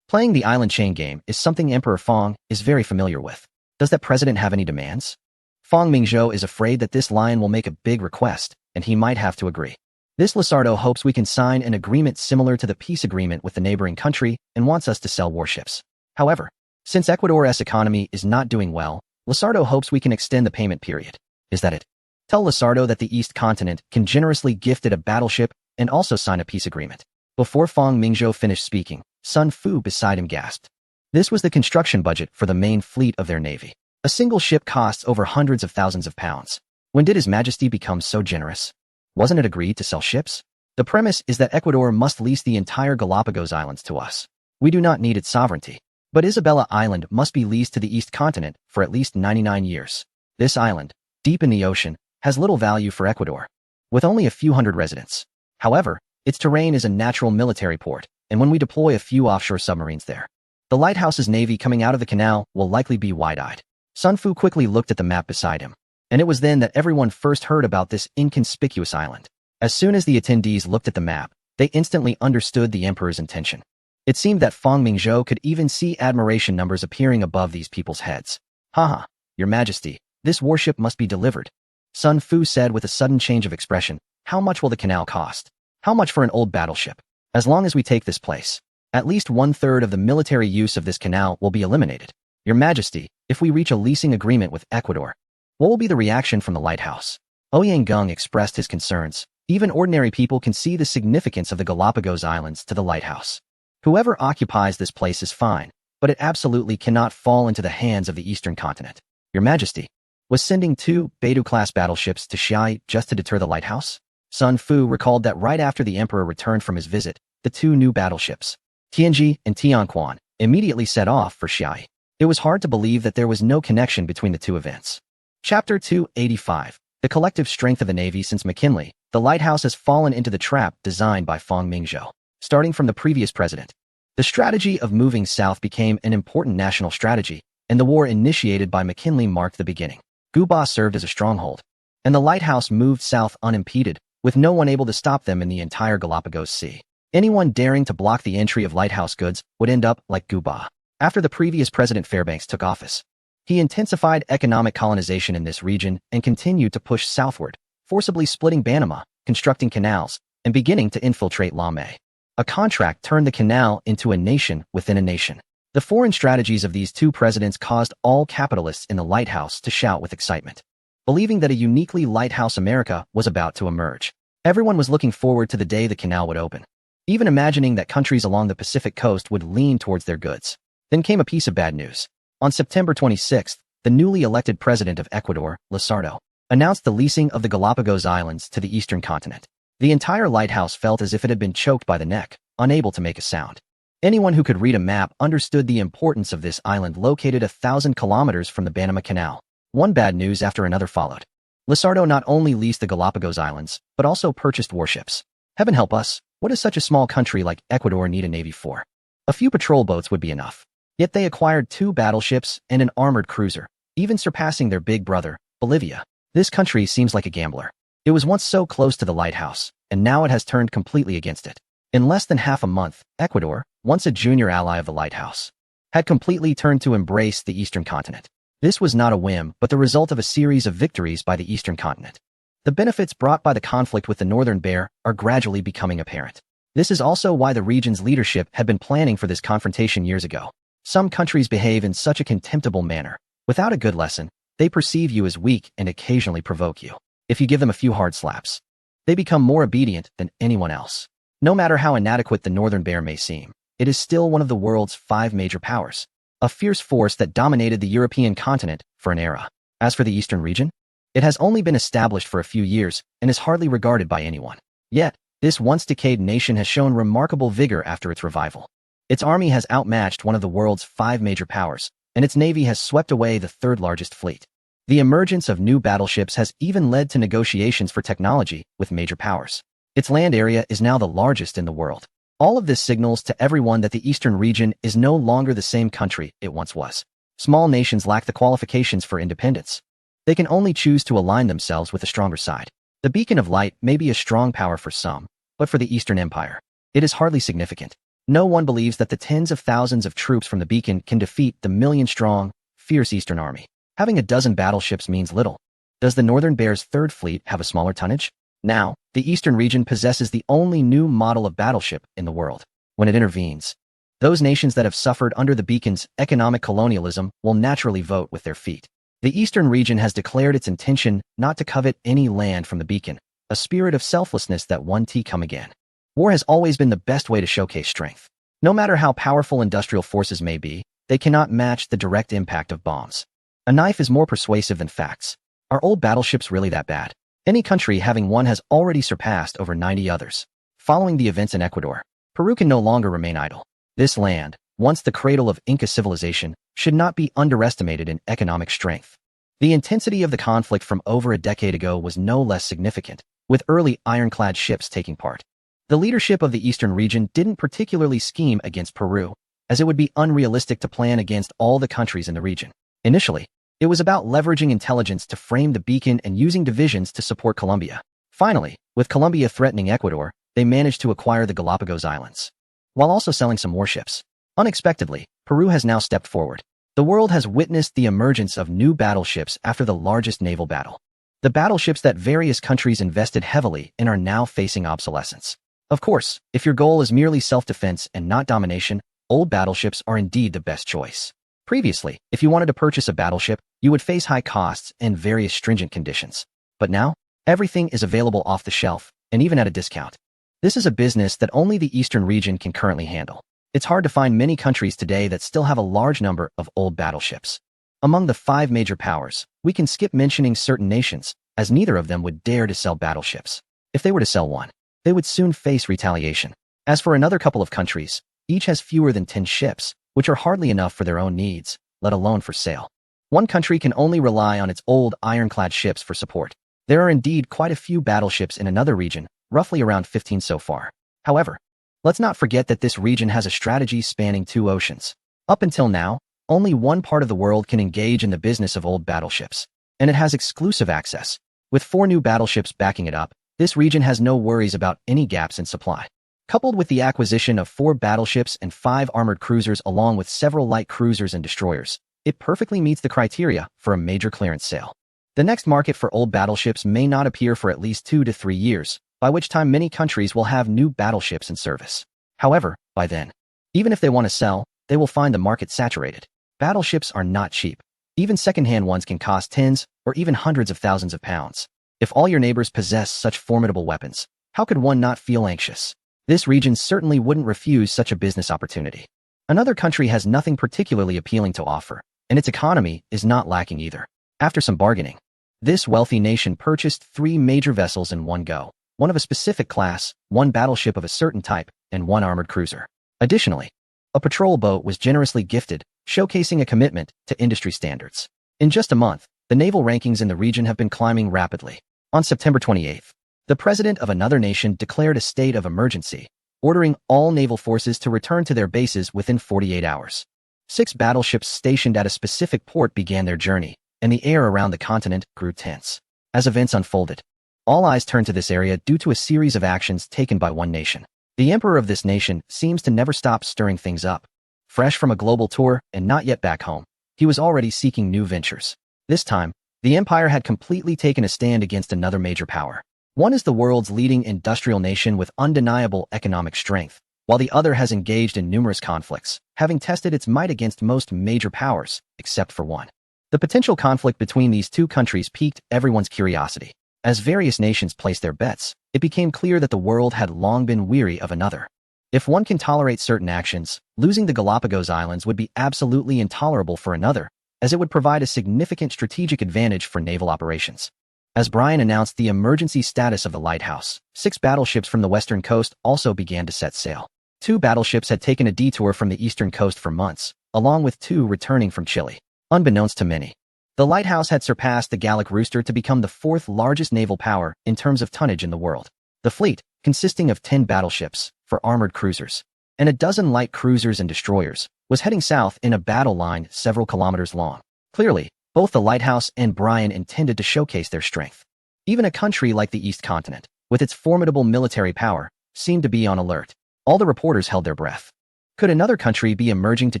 Playing the island chain game is something Emperor Fong is very familiar with. Does that president have any demands? Fong Mingzhou is afraid that this lion will make a big request, and he might have to agree. This Lizardo hopes we can sign an agreement similar to the peace agreement with the neighboring country and wants us to sell warships. However, since Ecuador's economy is not doing well, Lizardo hopes we can extend the payment period. Is that it? Tell Lizardo that the East Continent can generously gift it a battleship and also sign a peace agreement. Before Fong Mingzhou finished speaking, Sun Fu beside him gasped. This was the construction budget for the main fleet of their navy. A single ship costs over hundreds of thousands of pounds. When did His Majesty become so generous? Wasn't it agreed to sell ships? The premise is that Ecuador must lease the entire Galapagos Islands to us. We do not need its sovereignty. But Isabella Island must be leased to the East Continent for at least 99 years. This island, deep in the ocean, has little value for Ecuador, with only a few hundred residents. However, its terrain is a natural military port, and when we deploy a few offshore submarines there, the lighthouse's navy coming out of the canal will likely be wide-eyed. Sun Fu quickly looked at the map beside him, and it was then that everyone first heard about this inconspicuous island. As soon as the attendees looked at the map, they instantly understood the emperor's intention. It seemed that Fong Mingzhou could even see admiration numbers appearing above these people's heads. Haha, Your Majesty, this warship must be delivered. Sun Fu said with a sudden change of expression. How much will the canal cost? How much for an old battleship? As long as we take this place, at least 1/3 of the military use of this canal will be eliminated. Your Majesty, if we reach a leasing agreement with Ecuador, what will be the reaction from the lighthouse? Ouyang Gung expressed his concerns. Even ordinary people can see the significance of the Galapagos Islands to the lighthouse. Whoever occupies this place is fine, but it absolutely cannot fall into the hands of the Eastern Continent. Your Majesty, was sending 2 Beidou-class battleships to Xiai just to deter the lighthouse? Sun Fu recalled that right after the emperor returned from his visit, the 2 new battleships, Tianji and Tianquan, immediately set off for Xiai. It was hard to believe that there was no connection between the two events. Chapter 285. The collective strength of the Navy. Since McKinley, the lighthouse has fallen into the trap designed by Fong Mingzhou. Starting from the previous president, the strategy of moving south became an important national strategy, and the war initiated by McKinley marked the beginning. Guba served as a stronghold, and the lighthouse moved south unimpeded, with no one able to stop them in the entire Galapagos Sea. Anyone daring to block the entry of lighthouse goods would end up like Guba. After the previous president Fairbanks took office, he intensified economic colonization in this region and continued to push southward, forcibly splitting Panama, constructing canals, and beginning to infiltrate Lame. A contract turned the canal into a nation within a nation. The foreign strategies of these 2 presidents caused all capitalists in the lighthouse to shout with excitement, believing that a uniquely lighthouse America was about to emerge. Everyone was looking forward to the day the canal would open, even imagining that countries along the Pacific coast would lean towards their goods. Then came a piece of bad news. On September 26th, the newly elected president of Ecuador, Lizardo, announced the leasing of the Galapagos Islands to the Eastern Continent. The entire lighthouse felt as if it had been choked by the neck, unable to make a sound. Anyone who could read a map understood the importance of this island located 1,000 kilometers from the Panama Canal. One bad news after another followed. Lizardo not only leased the Galapagos Islands, but also purchased warships. Heaven help us, what does such a small country like Ecuador need a navy for? A few patrol boats would be enough. Yet they acquired 2 battleships and an armored cruiser, even surpassing their big brother, Bolivia. This country seems like a gambler. It was once so close to the lighthouse, and now it has turned completely against it. In less than half a month, Ecuador, once a junior ally of the lighthouse, had completely turned to embrace the Eastern Continent. This was not a whim, but the result of a series of victories by the Eastern Continent. The benefits brought by the conflict with the Northern Bear are gradually becoming apparent. This is also why the region's leadership had been planning for this confrontation years ago. Some countries behave in such a contemptible manner, Without a good lesson, they perceive you as weak and occasionally provoke you. If you give them a few hard slaps, they become more obedient than anyone else. No matter how inadequate the northern bear may seem, it is still one of the world's 5 major powers, a fierce force that dominated the European continent for an era. As for the eastern region, it has only been established for a few years and is hardly regarded by anyone. Yet, this once decayed nation has shown remarkable vigor after its revival. Its army has outmatched one of the world's 5 major powers, and its navy has swept away the 3rd largest fleet. The emergence of new battleships has even led to negotiations for technology with major powers. Its land area is now the largest in the world. All of this signals to everyone that the eastern region is no longer the same country it once was. Small nations lack the qualifications for independence. They can only choose to align themselves with the stronger side. The beacon of light may be a strong power for some, but for the Eastern Empire, it is hardly significant. No one believes that the tens of thousands of troops from the beacon can defeat the million-strong, fierce Eastern army. Having a dozen battleships means little. Does the Northern Bear's 3rd fleet have a smaller tonnage? Now, the Eastern region possesses the only new model of battleship in the world. When it intervenes, those nations that have suffered under the beacon's economic colonialism will naturally vote with their feet. The Eastern region has declared its intention not to covet any land from the beacon, a spirit of selflessness that one day come again. War has always been the best way to showcase strength. No matter how powerful industrial forces may be, they cannot match the direct impact of bombs. A knife is more persuasive than facts. Are old battleships really that bad? Any country having one has already surpassed over 90 others. Following the events in Ecuador, Peru can no longer remain idle. This land, once the cradle of Inca civilization, should not be underestimated in economic strength. The intensity of the conflict from over a decade ago was no less significant, with early ironclad ships taking part. The leadership of the eastern region didn't particularly scheme against Peru, as it would be unrealistic to plan against all the countries in the region. Initially, it was about leveraging intelligence to frame the beacon and using divisions to support Colombia. Finally, with Colombia threatening Ecuador, they managed to acquire the Galapagos Islands, while also selling some warships. Unexpectedly, Peru has now stepped forward. The world has witnessed the emergence of new battleships after the largest naval battle. The battleships that various countries invested heavily in are now facing obsolescence. Of course, if your goal is merely self-defense and not domination, old battleships are indeed the best choice. Previously, if you wanted to purchase a battleship, you would face high costs and various stringent conditions. But now, everything is available off the shelf, and even at a discount. This is a business that only the eastern region can currently handle. It's hard to find many countries today that still have a large number of old battleships. Among the 5 major powers, we can skip mentioning certain nations, as neither of them would dare to sell battleships. If they were to sell one, they would soon face retaliation. As for another couple of countries, each has fewer than 10 ships, which are hardly enough for their own needs, let alone for sale. One country can only rely on its old ironclad ships for support. There are indeed quite a few battleships in another region, roughly around 15 so far. However, let's not forget that this region has a strategy spanning 2 oceans. Up until now, only one part of the world can engage in the business of old battleships, and it has exclusive access. With 4 new battleships backing it up, this region has no worries about any gaps in supply. Coupled with the acquisition of 4 battleships and 5 armored cruisers along with several light cruisers and destroyers, it perfectly meets the criteria for a major clearance sale. The next market for old battleships may not appear for at least 2 to 3 years, by which time many countries will have new battleships in service. However, by then, even if they want to sell, they will find the market saturated. Battleships are not cheap. Even second-hand ones can cost tens or even hundreds of thousands of pounds. If all your neighbors possess such formidable weapons, how could one not feel anxious? This region certainly wouldn't refuse such a business opportunity. Another country has nothing particularly appealing to offer, and its economy is not lacking either. After some bargaining, this wealthy nation purchased 3 major vessels in one go, one of a specific class, 1 battleship of a certain type, and 1 armored cruiser. Additionally, a patrol boat was generously gifted, showcasing a commitment to industry standards. In just a month, the naval rankings in the region have been climbing rapidly. On September 28th, the president of another nation declared a state of emergency, ordering all naval forces to return to their bases within 48 hours. 6 battleships stationed at a specific port began their journey, and the air around the continent grew tense. As events unfolded, all eyes turned to this area due to a series of actions taken by one nation. The emperor of this nation seems to never stop stirring things up. Fresh from a global tour and not yet back home, he was already seeking new ventures. This time, the empire had completely taken a stand against another major power. One is the world's leading industrial nation with undeniable economic strength, while the other has engaged in numerous conflicts, having tested its might against most major powers, except for one. The potential conflict between these two countries piqued everyone's curiosity. As various nations placed their bets, it became clear that the world had long been weary of another. If one can tolerate certain actions, losing the Galapagos Islands would be absolutely intolerable for another, as it would provide a significant strategic advantage for naval operations. As Brian announced the emergency status of the lighthouse, 6 battleships from the western coast also began to set sail. 2 battleships had taken a detour from the eastern coast for months, along with 2 returning from Chile. Unbeknownst to many, the lighthouse had surpassed the Gallic Rooster to become the 4th largest naval power in terms of tonnage in the world. The fleet, consisting of 10 battleships, 4 armored cruisers, and a dozen light cruisers and destroyers, was heading south in a battle line several kilometers long. Clearly, both the lighthouse and Brian intended to showcase their strength. Even a country like the East Continent, with its formidable military power, seemed to be on alert. All the reporters held their breath. Could another country be emerging to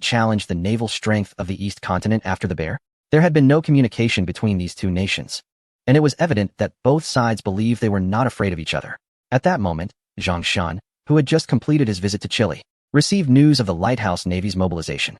challenge the naval strength of the East Continent after the Bear? There had been no communication between these two nations, and it was evident that both sides believed they were not afraid of each other. At that moment, Zhang Shan, who had just completed his visit to Chile, received news of the Lighthouse Navy's mobilization.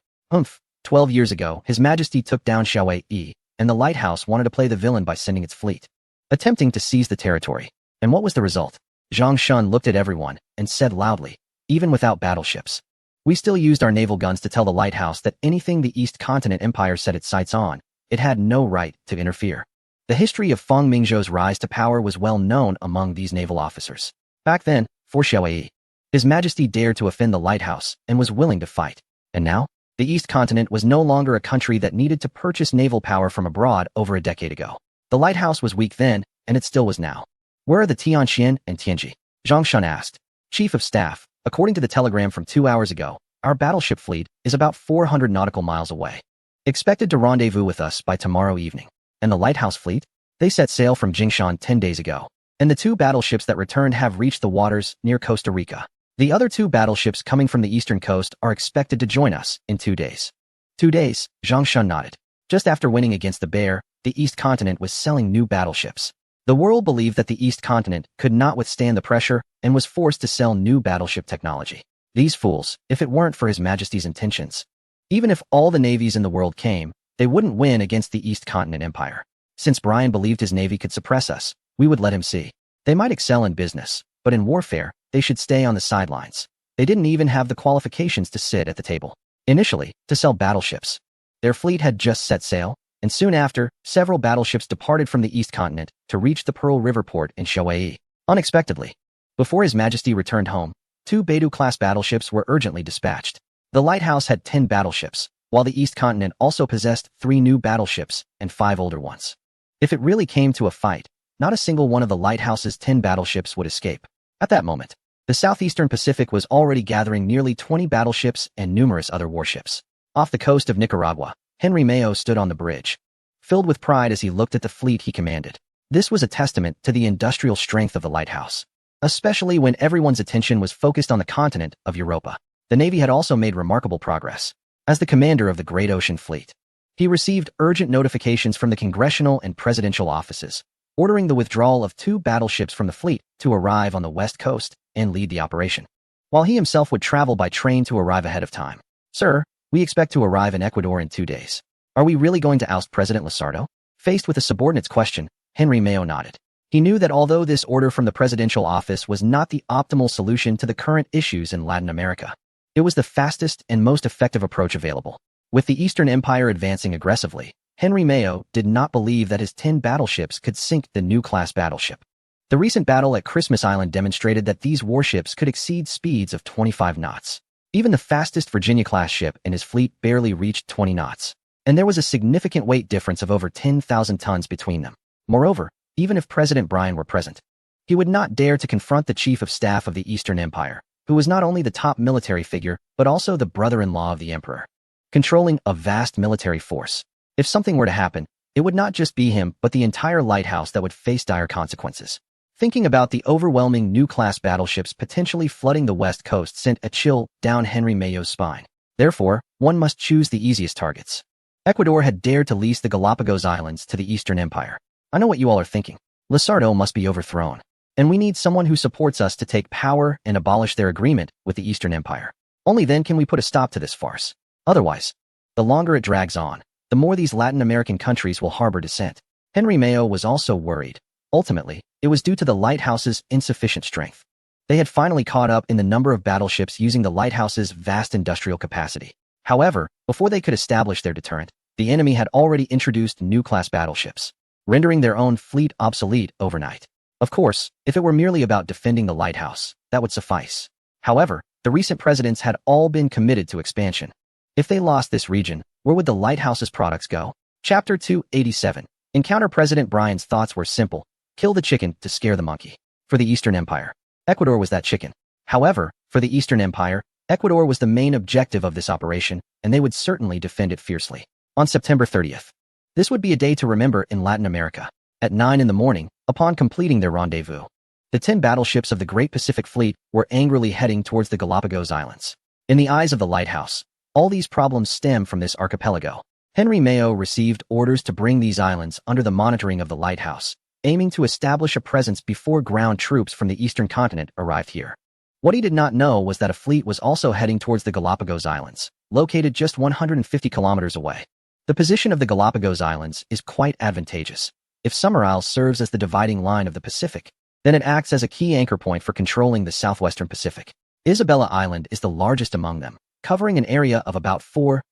12 years ago, His Majesty took down Xiaoyi, and the Lighthouse wanted to play the villain by sending its fleet, attempting to seize the territory. And what was the result? Zhang Shan looked at everyone and said loudly, even without battleships, we still used our naval guns to tell the Lighthouse that anything the East Continent Empire set its sights on, it had no right to interfere. The history of Feng Mingzhou's rise to power was well known among these naval officers. Back then, for Xiaoyi, His Majesty dared to offend the Lighthouse and was willing to fight. And now, the East Continent was no longer a country that needed to purchase naval power from abroad over a decade ago. The Lighthouse was weak then, and it still was now. Where are the Tianjin and Tianji? Zhang Shan asked. Chief of Staff, according to the telegram from 2 hours ago, our battleship fleet is about 400 nautical miles away, expected to rendezvous with us by tomorrow evening. And the Lighthouse fleet? They set sail from Jingshan 10 days ago, and the 2 battleships that returned have reached the waters near Costa Rica. The other 2 battleships coming from the eastern coast are expected to join us in 2 days. 2 days, Zhang Shan nodded. Just after winning against the Bear, the East Continent was selling new battleships. The world believed that the East Continent could not withstand the pressure and was forced to sell new battleship technology. These fools, if it weren't for His Majesty's intentions. Even if all the navies in the world came, they wouldn't win against the East Continent Empire. Since Brian believed his navy could suppress us, we would let him see. They might excel in business, but in warfare, they should stay on the sidelines. They didn't even have the qualifications to sit at the table. Initially, to sell battleships. Their fleet had just set sail, and soon after, several battleships departed from the East Continent to reach the Pearl River port in Xiaoyi. Unexpectedly, before His Majesty returned home, 2 Beidou-class battleships were urgently dispatched. The Lighthouse had 10 battleships, while the East Continent also possessed 3 new battleships and 5 older ones. If it really came to a fight, not a single one of the Lighthouse's 10 battleships would escape. At that moment, the southeastern Pacific was already gathering nearly 20 battleships and numerous other warships. Off the coast of Nicaragua, Henry Mayo stood on the bridge, filled with pride as he looked at the fleet he commanded. This was a testament to the industrial strength of the Lighthouse, especially when everyone's attention was focused on the continent of Europa. The Navy had also made remarkable progress. As the commander of the Great Ocean Fleet, he received urgent notifications from the congressional and presidential offices, ordering the withdrawal of 2 battleships from the fleet to arrive on the west coast and lead the operation, while he himself would travel by train to arrive ahead of time. Sir, we expect to arrive in Ecuador in 2 days. Are we really going to oust President Lizardo? Faced with a subordinate's question, Henry Mayo nodded. He knew that although this order from the presidential office was not the optimal solution to the current issues in Latin America, it was the fastest and most effective approach available. With the Eastern Empire advancing aggressively, Henry Mayo did not believe that his 10 battleships could sink the new class battleship. The recent battle at Christmas Island demonstrated that these warships could exceed speeds of 25 knots. Even the fastest Virginia-class ship in his fleet barely reached 20 knots, and there was a significant weight difference of over 10,000 tons between them. Moreover, even if President Brian were present, he would not dare to confront the Chief of Staff of the Eastern Empire, who was not only the top military figure, but also the brother-in-law of the Emperor, controlling a vast military force. If something were to happen, it would not just be him, but the entire lighthouse that would face dire consequences. Thinking about the overwhelming new class battleships potentially flooding the west coast sent a chill down Henry Mayo's spine. Therefore, one must choose the easiest targets. Ecuador had dared to lease the Galapagos Islands to the Eastern Empire. I know what you all are thinking. Lizardo must be overthrown, and we need someone who supports us to take power and abolish their agreement with the Eastern Empire. Only then can we put a stop to this farce. Otherwise, the longer it drags on, the more these Latin American countries will harbor dissent. Henry Mayo was also worried. Ultimately, it was due to the lighthouse's insufficient strength. They had finally caught up in the number of battleships using the lighthouse's vast industrial capacity. However, before they could establish their deterrent, the enemy had already introduced new class battleships, rendering their own fleet obsolete overnight. Of course, if it were merely about defending the lighthouse, that would suffice. However, the recent presidents had all been committed to expansion. If they lost this region, where would the lighthouse's products go? Chapter 287. Encounter President Bryan's thoughts were simple. Kill the chicken to scare the monkey. For the Eastern Empire, Ecuador was that chicken. However, for the Eastern Empire, Ecuador was the main objective of this operation, and they would certainly defend it fiercely. On September 30th, this would be a day to remember in Latin America. At 9 in the morning, upon completing their rendezvous, the 10 battleships of the Great Pacific Fleet were angrily heading towards the Galapagos Islands. In the eyes of the lighthouse, all these problems stem from this archipelago. Henry Mayo received orders to bring these islands under the monitoring of the lighthouse, aiming to establish a presence before ground troops from the eastern continent arrived here. What he did not know was that a fleet was also heading towards the Galapagos Islands, located just 150 kilometers away. The position of the Galapagos Islands is quite advantageous. If Summerisle serves as the dividing line of the Pacific, then it acts as a key anchor point for controlling the southwestern Pacific. Isabella Island is the largest among them, covering an area of about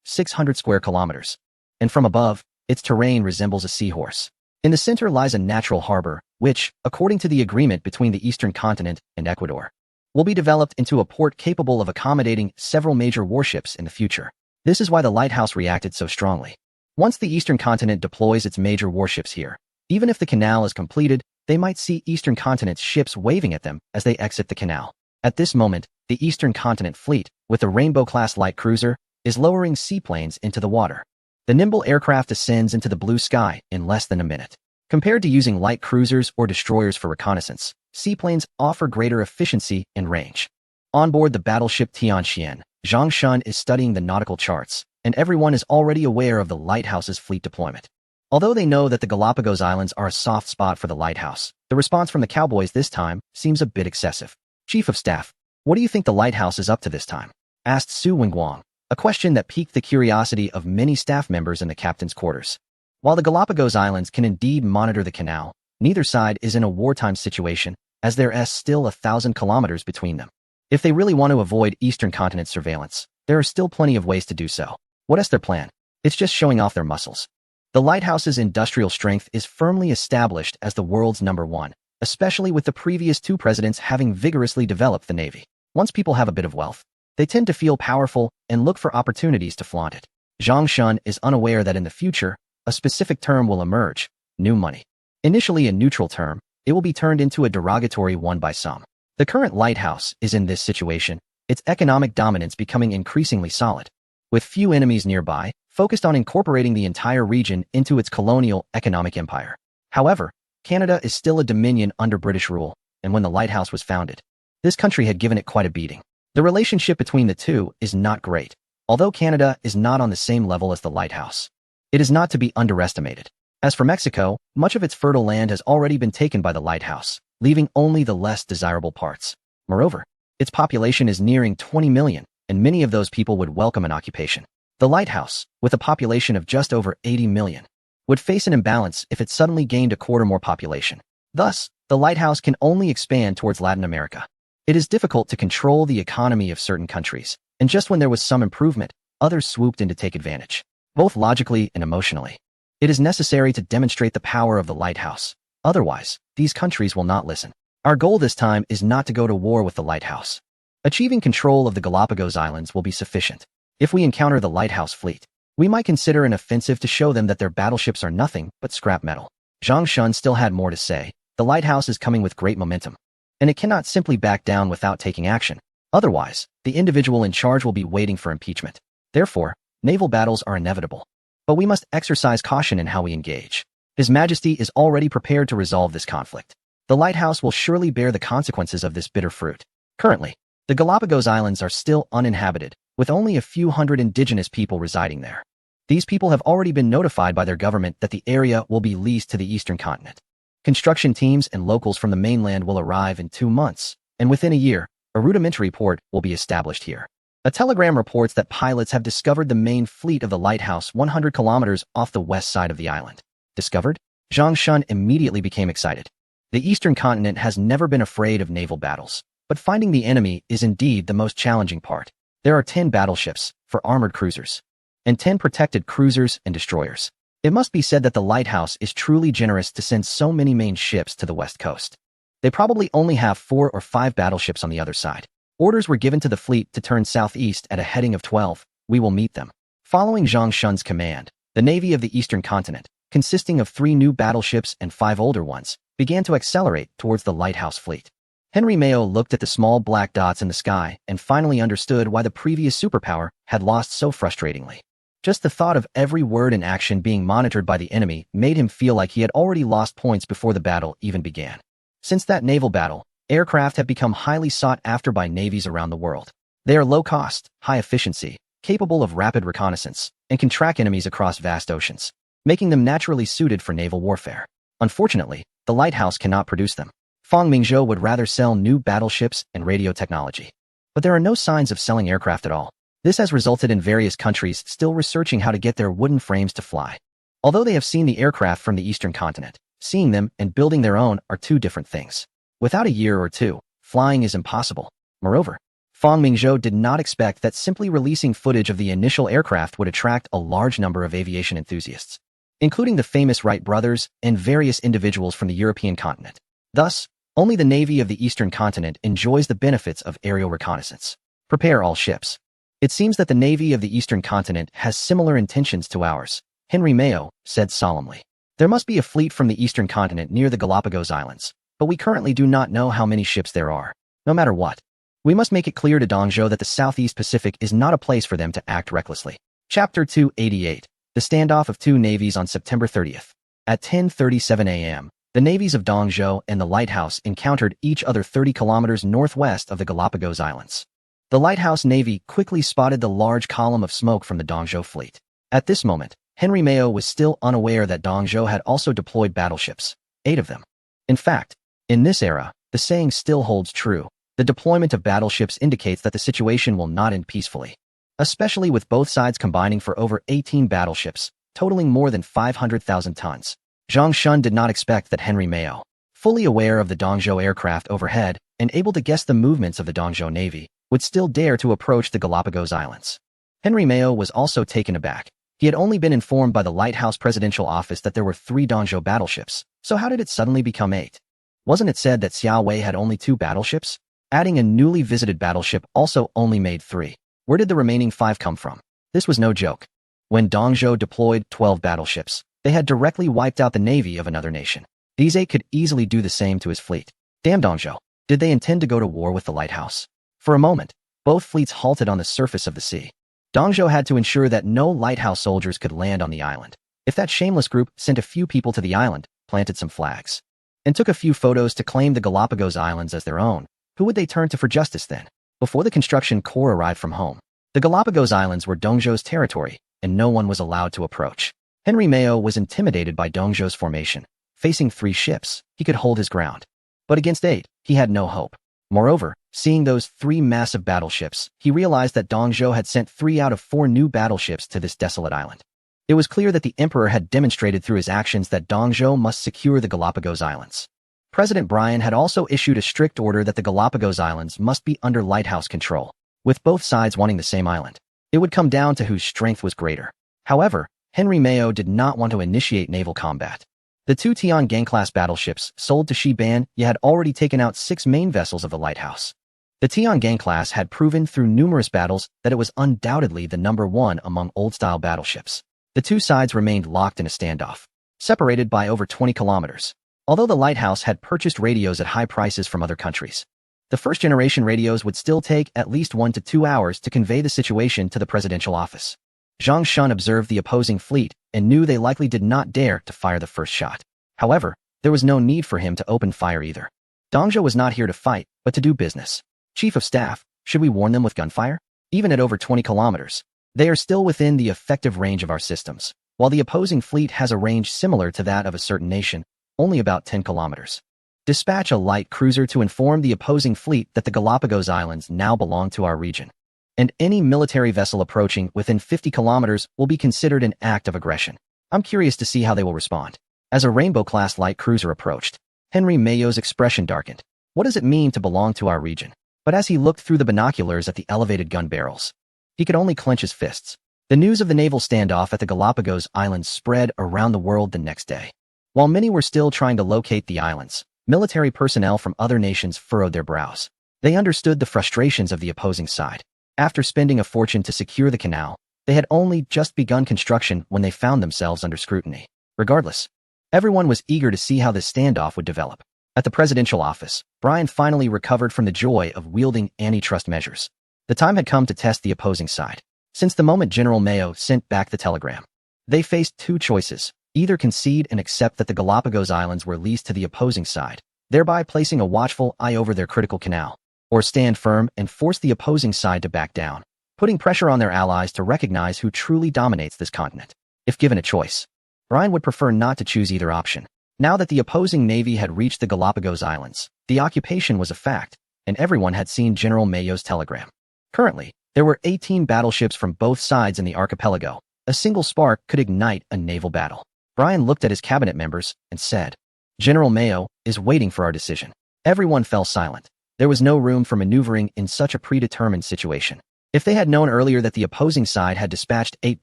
600 square kilometers. And from above, its terrain resembles a seahorse. In the center lies a natural harbor, which, according to the agreement between the eastern continent and Ecuador, will be developed into a port capable of accommodating several major warships in the future. This is why the lighthouse reacted so strongly. Once the eastern continent deploys its major warships here, even if the canal is completed, they might see eastern continent's ships waving at them as they exit the canal. At this moment, the eastern continent fleet, with the Rainbow-class light cruiser, is lowering seaplanes into the water. The nimble aircraft ascends into the blue sky in less than a minute. Compared to using light cruisers or destroyers for reconnaissance, seaplanes offer greater efficiency and range. On board the battleship Tianxian, Zhang Shun is studying the nautical charts, and everyone is already aware of the lighthouse's fleet deployment. Although they know that the Galapagos Islands are a soft spot for the lighthouse, the response from the cowboys this time seems a bit excessive. Chief of Staff, what do you think the lighthouse is up to this time? Asked Su Wenguang, a question that piqued the curiosity of many staff members in the captain's quarters. While the Galapagos Islands can indeed monitor the canal, neither side is in a wartime situation, as there is still 1,000 kilometers between them. If they really want to avoid eastern continent surveillance, there are still plenty of ways to do so. What is their plan? It's just showing off their muscles. The lighthouse's industrial strength is firmly established as the world's #1, especially with the previous 2 presidents having vigorously developed the Navy. Once people have a bit of wealth, they tend to feel powerful and look for opportunities to flaunt it. Zhang Shun is unaware that in the future, a specific term will emerge: new money. Initially a neutral term, it will be turned into a derogatory one by some. The current lighthouse is in this situation, its economic dominance becoming increasingly solid. With few enemies nearby, focused on incorporating the entire region into its colonial economic empire. However, Canada is still a dominion under British rule, and when the lighthouse was founded, this country had given it quite a beating. The relationship between the two is not great, although Canada is not on the same level as the lighthouse. It is not to be underestimated. As for Mexico, much of its fertile land has already been taken by the lighthouse, leaving only the less desirable parts. Moreover, its population is nearing 20 million, and many of those people would welcome an occupation. The lighthouse, with a population of just over 80 million, would face an imbalance if it suddenly gained a quarter more population. Thus, the lighthouse can only expand towards Latin America. It is difficult to control the economy of certain countries, and just when there was some improvement, others swooped in to take advantage, both logically and emotionally. It is necessary to demonstrate the power of the lighthouse. Otherwise, these countries will not listen. Our goal this time is not to go to war with the lighthouse. Achieving control of the Galapagos Islands will be sufficient. If we encounter the lighthouse fleet, we might consider an offensive to show them that their battleships are nothing but scrap metal. Zhang Shun still had more to say. The lighthouse is coming with great momentum, and it cannot simply back down without taking action. Otherwise, the individual in charge will be waiting for impeachment. Therefore, naval battles are inevitable. But we must exercise caution in how we engage. His Majesty is already prepared to resolve this conflict. The lighthouse will surely bear the consequences of this bitter fruit. Currently, the Galapagos Islands are still uninhabited, with only a few hundred indigenous people residing there. These people have already been notified by their government that the area will be leased to the eastern continent. Construction teams and locals from the mainland will arrive in 2 months, and within a year, a rudimentary port will be established here. A telegram reports that pilots have discovered the main fleet of the lighthouse 100 kilometers off the west side of the island. Discovered? Zhang Shun immediately became excited. The eastern continent has never been afraid of naval battles, but finding the enemy is indeed the most challenging part. There are 10 battleships for armored cruisers, and 10 protected cruisers and destroyers. It must be said that the lighthouse is truly generous to send so many main ships to the west coast. They probably only have 4 or 5 battleships on the other side. Orders were given to the fleet to turn southeast at a heading of 12. We will meet them. Following Zhang Shun's command, the Navy of the Eastern Continent, consisting of 3 new battleships and 5 older ones, began to accelerate towards the lighthouse fleet. Henry Mayo looked at the small black dots in the sky and finally understood why the previous superpower had lost so frustratingly. Just the thought of every word and action being monitored by the enemy made him feel like he had already lost points before the battle even began. Since that naval battle, aircraft have become highly sought after by navies around the world. They are low-cost, high-efficiency, capable of rapid reconnaissance, and can track enemies across vast oceans, making them naturally suited for naval warfare. Unfortunately, the lighthouse cannot produce them. Fang Mingzhou would rather sell new battleships and radio technology. But there are no signs of selling aircraft at all. This has resulted in various countries still researching how to get their wooden frames to fly. Although they have seen the aircraft from the Eastern Continent, seeing them and building their own are two different things. Without a year or two, flying is impossible. Moreover, Fang Mingzhou did not expect that simply releasing footage of the initial aircraft would attract a large number of aviation enthusiasts, including the famous Wright brothers and various individuals from the European continent. Thus, only the Navy of the Eastern Continent enjoys the benefits of aerial reconnaissance. Prepare all ships. It seems that the Navy of the Eastern Continent has similar intentions to ours, Henry Mayo said solemnly. There must be a fleet from the Eastern Continent near the Galapagos Islands, but we currently do not know how many ships there are. No matter what, we must make it clear to Dongzhou that the Southeast Pacific is not a place for them to act recklessly. Chapter 288. The Standoff of Two Navies on September 30th. At 10:37 a.m., the navies of Dongzhou and the lighthouse encountered each other 30 kilometers northwest of the Galapagos Islands. The lighthouse navy quickly spotted the large column of smoke from the Dongzhou fleet. At this moment, Henry Mayo was still unaware that Dongzhou had also deployed battleships, 8 of them. In fact, in this era, the saying still holds true. The deployment of battleships indicates that the situation will not end peacefully, especially with both sides combining for over 18 battleships, totaling more than 500,000 tons. Zhang Shun did not expect that Henry Mayo, fully aware of the Dongzhou aircraft overhead and able to guess the movements of the Dongzhou Navy, would still dare to approach the Galapagos Islands. Henry Mayo was also taken aback. He had only been informed by the Lighthouse Presidential Office that there were 3 Dongzhou battleships, so how did it suddenly become 8? Wasn't it said that Xiao Wei had only 2 battleships? Adding a newly visited battleship also only made 3. Where did the remaining 5 come from? This was no joke. When Dongzhou deployed 12 battleships, they had directly wiped out the navy of another nation. These 8 could easily do the same to his fleet. Damn Dongzhou. Did they intend to go to war with the lighthouse? For a moment, both fleets halted on the surface of the sea. Dongzhou had to ensure that no lighthouse soldiers could land on the island. If that shameless group sent a few people to the island, planted some flags, and took a few photos to claim the Galapagos Islands as their own, who would they turn to for justice then? Before the construction corps arrived from home, the Galapagos Islands were Dongzhou's territory, and no one was allowed to approach. Henry Mayo was intimidated by Dongzhou's formation. Facing 3 ships, he could hold his ground. But against 8, he had no hope. Moreover, seeing those 3 massive battleships, he realized that Dongzhou had sent 3 out of 4 new battleships to this desolate island. It was clear that the emperor had demonstrated through his actions that Dongzhou must secure the Galapagos Islands. President Bryan had also issued a strict order that the Galapagos Islands must be under lighthouse control, with both sides wanting the same island. It would come down to whose strength was greater. However, Henry Mayo did not want to initiate naval combat. The 2 Tiangong-class battleships sold to Shiban had already taken out 6 main vessels of the lighthouse. The Tiangong class had proven through numerous battles that it was undoubtedly the number 1 among old-style battleships. The 2 sides remained locked in a standoff, separated by over 20 kilometers. Although the lighthouse had purchased radios at high prices from other countries, the first-generation radios would still take at least 1 to 2 hours to convey the situation to the presidential office. Zhang Shun observed the opposing fleet and knew they likely did not dare to fire the first shot. However, there was no need for him to open fire either. Dongzhou was not here to fight, but to do business. Chief of Staff, should we warn them with gunfire? Even at over 20 kilometers, they are still within the effective range of our systems, while the opposing fleet has a range similar to that of a certain nation, only about 10 kilometers. Dispatch a light cruiser to inform the opposing fleet that the Galapagos Islands now belong to our region. and any military vessel approaching within 50 kilometers will be considered an act of aggression. I'm curious to see how they will respond. As a Rainbow-class light cruiser approached, Henry Mayo's expression darkened. What does it mean to belong to our region? But as he looked through the binoculars at the elevated gun barrels, he could only clench his fists. The news of the naval standoff at the Galapagos Islands spread around the world the next day. While many were still trying to locate the islands, military personnel from other nations furrowed their brows. They understood the frustrations of the opposing side. After spending a fortune to secure the canal, they had only just begun construction when they found themselves under scrutiny. Regardless, everyone was eager to see how this standoff would develop. At the presidential office, Brian finally recovered from the joy of wielding antitrust measures. The time had come to test the opposing side. Since the moment General Mayo sent back the telegram, they faced two choices: either concede and accept that the Galapagos Islands were leased to the opposing side, thereby placing a watchful eye over their critical canal, or stand firm and force the opposing side to back down, putting pressure on their allies to recognize who truly dominates this continent. If given a choice, Brian would prefer not to choose either option. Now that the opposing navy had reached the Galapagos Islands, the occupation was a fact, and everyone had seen General Mayo's telegram. Currently, there were 18 battleships from both sides in the archipelago. A single spark could ignite a naval battle. Brian looked at his cabinet members and said, "General Mayo is waiting for our decision." Everyone fell silent. There was no room for maneuvering in such a predetermined situation. If they had known earlier that the opposing side had dispatched 8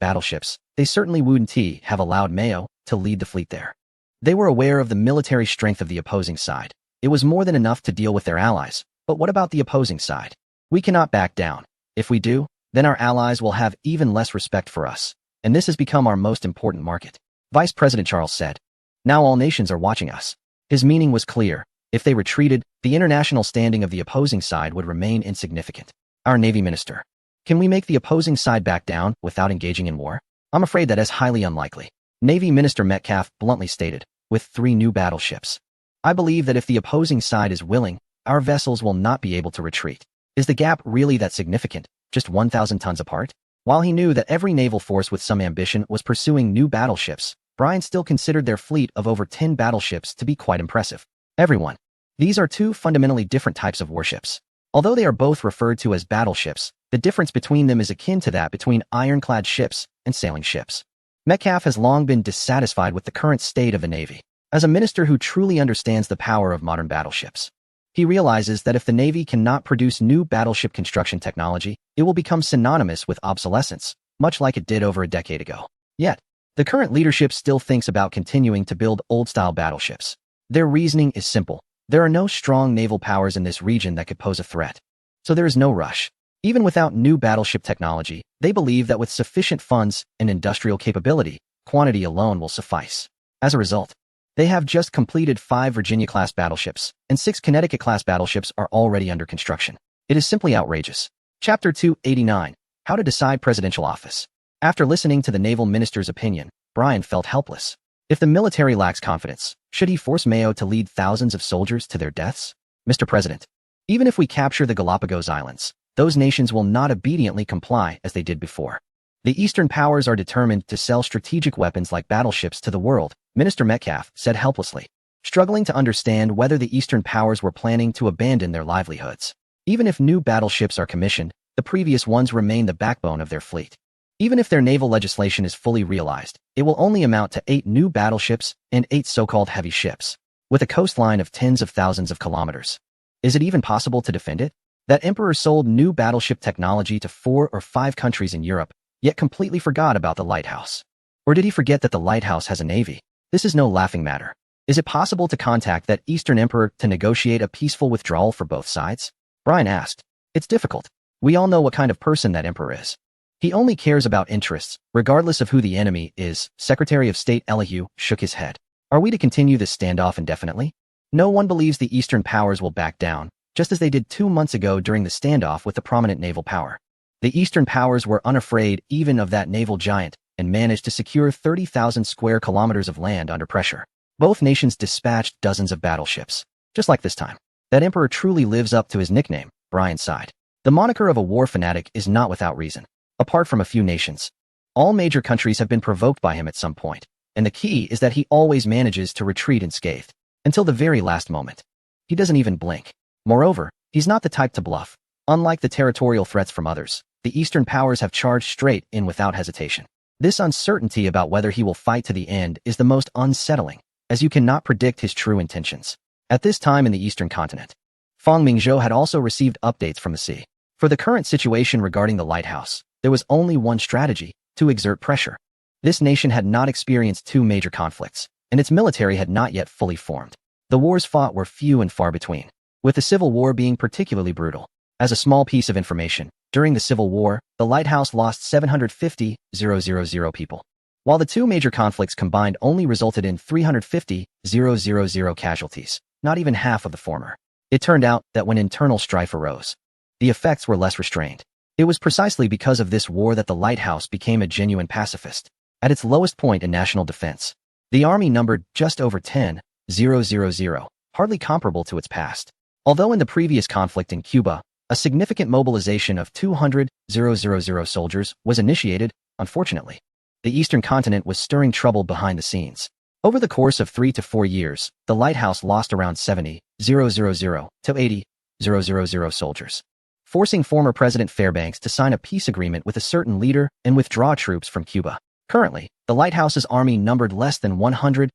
battleships, they certainly wouldn't have allowed Mayo to lead the fleet there. They were aware of the military strength of the opposing side. It was more than enough to deal with their allies. But what about the opposing side? We cannot back down. If we do, then our allies will have even less respect for us, and this has become our most important market. Vice President Charles said, "Now all nations are watching us." His meaning was clear. If they retreated, the international standing of the opposing side would remain insignificant. Our Navy Minister: "Can we make the opposing side back down without engaging in war?" "I'm afraid that is highly unlikely," Navy Minister Metcalf bluntly stated, "with 3 new battleships. I believe that if the opposing side is willing, our vessels will not be able to retreat." Is the gap really that significant, just 1,000 tons apart? While he knew that every naval force with some ambition was pursuing new battleships, Brian still considered their fleet of over 10 battleships to be quite impressive. Everyone. These are 2 fundamentally different types of warships. Although they are both referred to as battleships, the difference between them is akin to that between ironclad ships and sailing ships. Metcalf has long been dissatisfied with the current state of the Navy. As a minister who truly understands the power of modern battleships, he realizes that if the Navy cannot produce new battleship construction technology, it will become synonymous with obsolescence, much like it did over a decade ago. Yet, the current leadership still thinks about continuing to build old-style battleships. Their reasoning is simple. There are no strong naval powers in this region that could pose a threat, so there is no rush. Even without new battleship technology, they believe that with sufficient funds and industrial capability, quantity alone will suffice. As a result, they have just completed 5 Virginia-class battleships, and 6 Connecticut-class battleships are already under construction. It is simply outrageous. Chapter 289. How to Decide Presidential Office. After listening to the naval minister's opinion, Brian felt helpless. If the military lacks confidence, should he force Mayo to lead thousands of soldiers to their deaths? Mr. President, even if we capture the Galapagos Islands, those nations will not obediently comply as they did before. The Eastern powers are determined to sell strategic weapons like battleships to the world, Minister Metcalf said helplessly, struggling to understand whether the Eastern powers were planning to abandon their livelihoods. Even if new battleships are commissioned, the previous ones remain the backbone of their fleet. Even if their naval legislation is fully realized, it will only amount to 8 new battleships and 8 so-called heavy ships, with a coastline of tens of thousands of kilometers. Is it even possible to defend it? That emperor sold new battleship technology to 4 or 5 countries in Europe, yet completely forgot about the lighthouse. Or did he forget that the lighthouse has a navy? This is no laughing matter. Is it possible to contact that Eastern emperor to negotiate a peaceful withdrawal for both sides? Brian asked. It's difficult. We all know what kind of person that emperor is. He only cares about interests, regardless of who the enemy is. Secretary of State Elihu shook his head. Are we to continue this standoff indefinitely? No one believes the Eastern powers will back down, just as they did 2 months ago during the standoff with the prominent naval power. The Eastern powers were unafraid even of that naval giant and managed to secure 30,000 square kilometers of land under pressure. Both nations dispatched dozens of battleships. Just like this time. That emperor truly lives up to his nickname, Brian sighed. The moniker of a war fanatic is not without reason. Apart from a few nations, all major countries have been provoked by him at some point, and the key is that he always manages to retreat unscathed, until the very last moment. He doesn't even blink. Moreover, he's not the type to bluff. Unlike the territorial threats from others, the Eastern powers have charged straight in without hesitation. This uncertainty about whether he will fight to the end is the most unsettling, as you cannot predict his true intentions. At this time in the Eastern continent, Fang Mingzhou had also received updates from the sea. For the current situation regarding the lighthouse, there was only one strategy: to exert pressure. This nation had not experienced two major conflicts, and its military had not yet fully formed. The wars fought were few and far between, with the Civil War being particularly brutal. As a small piece of information, during the Civil War, the lighthouse lost 750,000 people, while the two major conflicts combined only resulted in 350,000 casualties, not even half of the former. It turned out that when internal strife arose, the effects were less restrained. It was precisely because of this war that the lighthouse became a genuine pacifist. At its lowest point in national defense, the army numbered just over 10,000, hardly comparable to its past. Although in the previous conflict in Cuba, a significant mobilization of 200,000 soldiers was initiated, unfortunately, the Eastern continent was stirring trouble behind the scenes. Over the course of 3 to 4 years, the lighthouse lost around 70,000 to 80,000 soldiers, forcing former President Fairbanks to sign a peace agreement with a certain leader and withdraw troops from Cuba. Currently, the lighthouse's army numbered less than 100,000,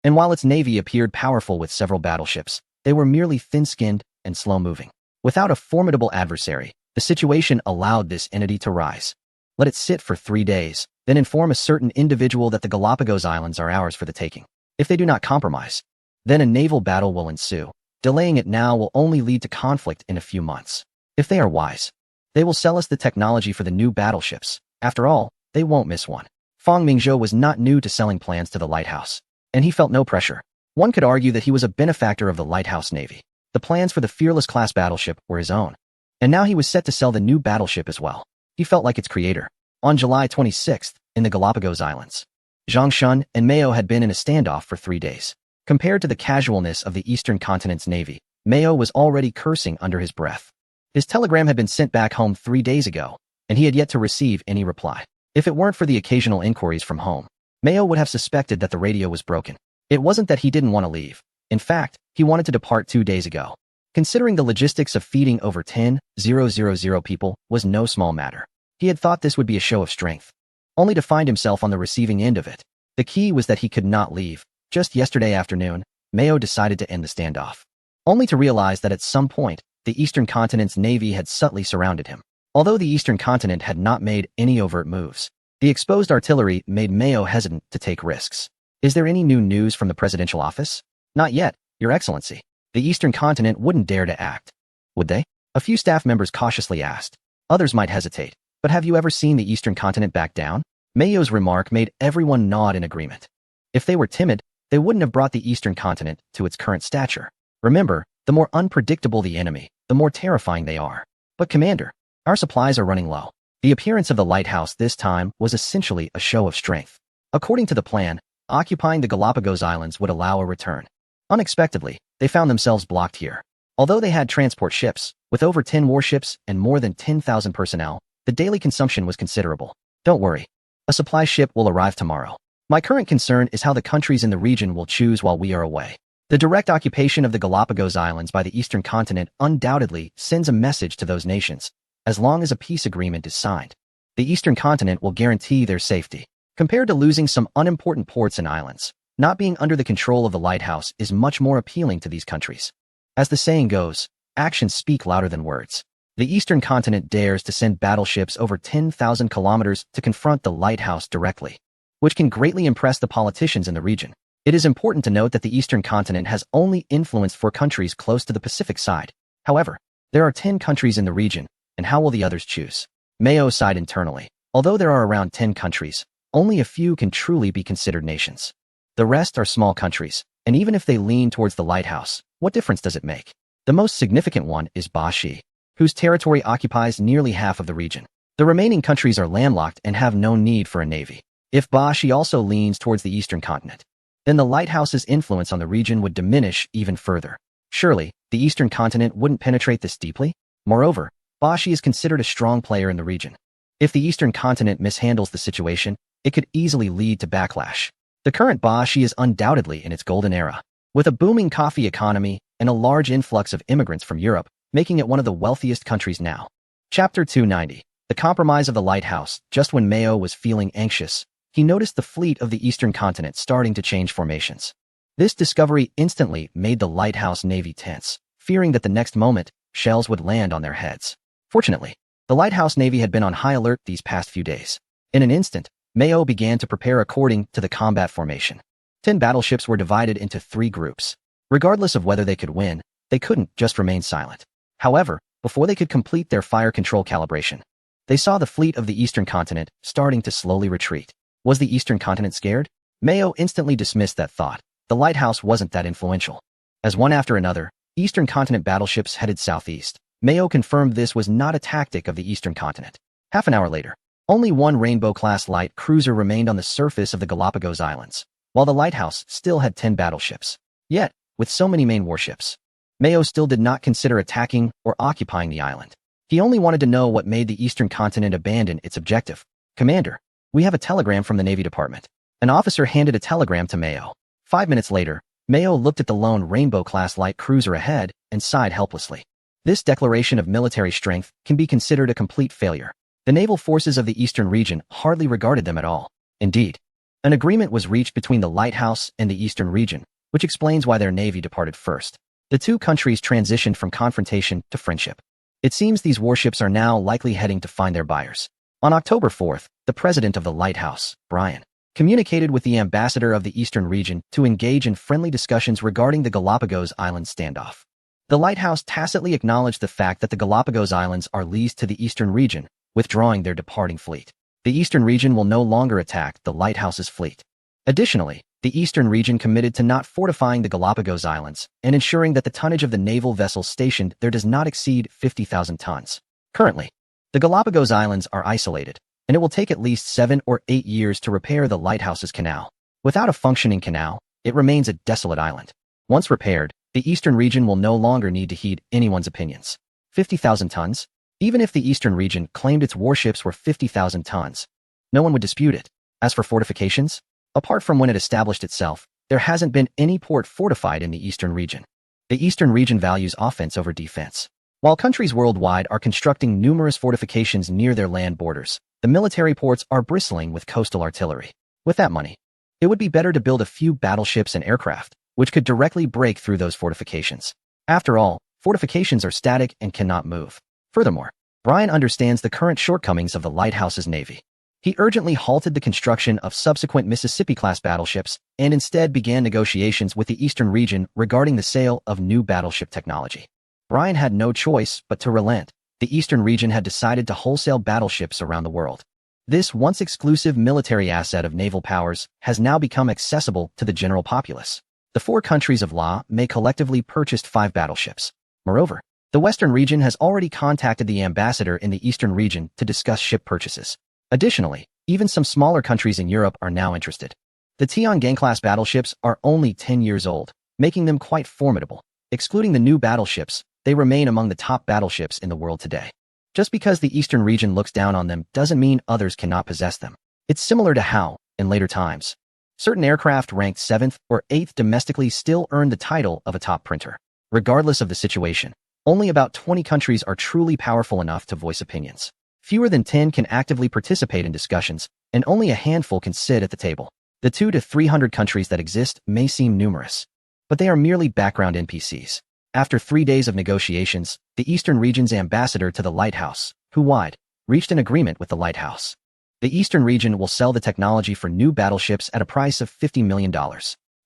and while its navy appeared powerful with several battleships, they were merely thin-skinned and slow-moving. Without a formidable adversary, the situation allowed this entity to rise. Let it sit for 3 days, then inform a certain individual that the Galapagos Islands are ours for the taking. If they do not compromise, then a naval battle will ensue. Delaying it now will only lead to conflict in a few months. If they are wise, they will sell us the technology for the new battleships. After all, they won't miss one. Fang Mingzhou was not new to selling plans to the lighthouse, and he felt no pressure. One could argue that he was a benefactor of the lighthouse navy. The plans for the Fearless-class battleship were his own, and now he was set to sell the new battleship as well. He felt like its creator. On July 26th, in the Galapagos Islands, Zhang Shun and Mayo had been in a standoff for 3 days. Compared to the casualness of the Eastern continent's navy, Mayo was already cursing under his breath. His telegram had been sent back home 3 days ago, and he had yet to receive any reply. If it weren't for the occasional inquiries from home, Mayo would have suspected that the radio was broken. It wasn't that he didn't want to leave. In fact, he wanted to depart 2 days ago. Considering the logistics of feeding over 10,000 people was no small matter. He had thought this would be a show of strength, only to find himself on the receiving end of it. The key was that he could not leave. Just yesterday afternoon, Mayo decided to end the standoff, only to realize that at some point, the Eastern continent's navy had subtly surrounded him. Although the Eastern continent had not made any overt moves, the exposed artillery made Mayo hesitant to take risks. Is there any new news from the presidential office? Not yet, Your Excellency. The Eastern continent wouldn't dare to act, would they? A few staff members cautiously asked. Others might hesitate. But have you ever seen the Eastern continent back down? Mayo's remark made everyone nod in agreement. If they were timid, they wouldn't have brought the Eastern continent to its current stature. Remember, the more unpredictable the enemy, the more terrifying they are. But Commander, our supplies are running low. The appearance of the lighthouse this time was essentially a show of strength. According to the plan, occupying the Galapagos Islands would allow a return. Unexpectedly, they found themselves blocked here. Although they had transport ships, with over 10 warships and more than 10,000 personnel, the daily consumption was considerable. Don't worry. A supply ship will arrive tomorrow. My current concern is how the countries in the region will choose while we are away. The direct occupation of the Galapagos Islands by the Eastern continent undoubtedly sends a message to those nations. As long as a peace agreement is signed, the Eastern continent will guarantee their safety. Compared to losing some unimportant ports and islands, not being under the control of the lighthouse is much more appealing to these countries. As the saying goes, actions speak louder than words. The Eastern continent dares to send battleships over 10,000 kilometers to confront the lighthouse directly, which can greatly impress the politicians in the region. It is important to note that the Eastern continent has only influence for countries close to the Pacific side. However, there are 10 countries in the region, and how will the others choose? Mayo sighed internally. Although there are around 10 countries, only a few can truly be considered nations. The rest are small countries, and even if they lean towards the lighthouse, what difference does it make? The most significant one is Bashi, whose territory occupies nearly half of the region. The remaining countries are landlocked and have no need for a navy. If Bashi also leans towards the Eastern continent, then the lighthouse's influence on the region would diminish even further. Surely, the Eastern continent wouldn't penetrate this deeply? Moreover, Bashi is considered a strong player in the region. If the Eastern continent mishandles the situation, it could easily lead to backlash. The current Bashi is undoubtedly in its golden era, with a booming coffee economy and a large influx of immigrants from Europe, making it one of the wealthiest countries now. Chapter 290. The Compromise of the Lighthouse. Just when Mayo was feeling anxious, he noticed the fleet of the eastern continent starting to change formations. This discovery instantly made the Lighthouse Navy tense, fearing that the next moment, shells would land on their heads. Fortunately, the Lighthouse Navy had been on high alert these past few days. In an instant, Mayo began to prepare according to the combat formation. 10 battleships were divided into 3 groups. Regardless of whether they could win, they couldn't just remain silent. However, before they could complete their fire control calibration, they saw the fleet of the eastern continent starting to slowly retreat. Was the eastern continent scared? Mayo instantly dismissed that thought. The lighthouse wasn't that influential. As one after another, eastern continent battleships headed southeast, Mayo confirmed this was not a tactic of the eastern continent. Half an hour later, only one Rainbow-class light cruiser remained on the surface of the Galapagos Islands, while the lighthouse still had 10 battleships. Yet, with so many main warships, Mayo still did not consider attacking or occupying the island. He only wanted to know what made the eastern continent abandon its objective. "Commander, we have a telegram from the Navy Department." An officer handed a telegram to Mayo. 5 minutes later, Mayo looked at the lone Rainbow-class light cruiser ahead and sighed helplessly. This declaration of military strength can be considered a complete failure. The naval forces of the eastern region hardly regarded them at all. Indeed, an agreement was reached between the lighthouse and the eastern region, which explains why their navy departed first. The two countries transitioned from confrontation to friendship. It seems these warships are now likely heading to find their buyers. On October 4th, the president of the lighthouse, Brian, communicated with the ambassador of the eastern region to engage in friendly discussions regarding the Galapagos Islands standoff. The lighthouse tacitly acknowledged the fact that the Galapagos Islands are leased to the eastern region, withdrawing their departing fleet. The eastern region will no longer attack the lighthouse's fleet. Additionally, the eastern region committed to not fortifying the Galapagos Islands and ensuring that the tonnage of the naval vessels stationed there does not exceed 50,000 tons. Currently, the Galapagos Islands are isolated, and it will take at least 7 or 8 years to repair the lighthouse's canal. Without a functioning canal, it remains a desolate island. Once repaired, the eastern region will no longer need to heed anyone's opinions. 50,000 tons? Even if the eastern region claimed its warships were 50,000 tons, no one would dispute it. As for fortifications, apart from when it established itself, there hasn't been any port fortified in the eastern region. The eastern region values offense over defense. While countries worldwide are constructing numerous fortifications near their land borders, the military ports are bristling with coastal artillery. With that money, it would be better to build a few battleships and aircraft, which could directly break through those fortifications. After all, fortifications are static and cannot move. Furthermore, Brian understands the current shortcomings of the lighthouse's navy. He urgently halted the construction of subsequent Mississippi-class battleships and instead began negotiations with the eastern region regarding the sale of new battleship technology. Brian had no choice but to relent. The eastern region had decided to wholesale battleships around the world. This once exclusive military asset of naval powers has now become accessible to the general populace. The 4 countries of La may collectively purchased 5 battleships. Moreover, the western region has already contacted the ambassador in the eastern region to discuss ship purchases. Additionally, even some smaller countries in Europe are now interested. The Tiangang-class battleships are only 10 years old, making them quite formidable. Excluding the new battleships, they remain among the top battleships in the world today. Just because the eastern region looks down on them doesn't mean others cannot possess them. It's similar to how, in later times, certain aircraft ranked 7th or 8th domestically still earned the title of a top printer. Regardless of the situation, only about 20 countries are truly powerful enough to voice opinions. Fewer than 10 can actively participate in discussions, and only a handful can sit at the table. The 200 to 300 countries that exist may seem numerous, but they are merely background NPCs. After 3 days of negotiations, the eastern region's ambassador to the lighthouse, Hu Wide, reached an agreement with the lighthouse. The eastern region will sell the technology for new battleships at a price of $50 million.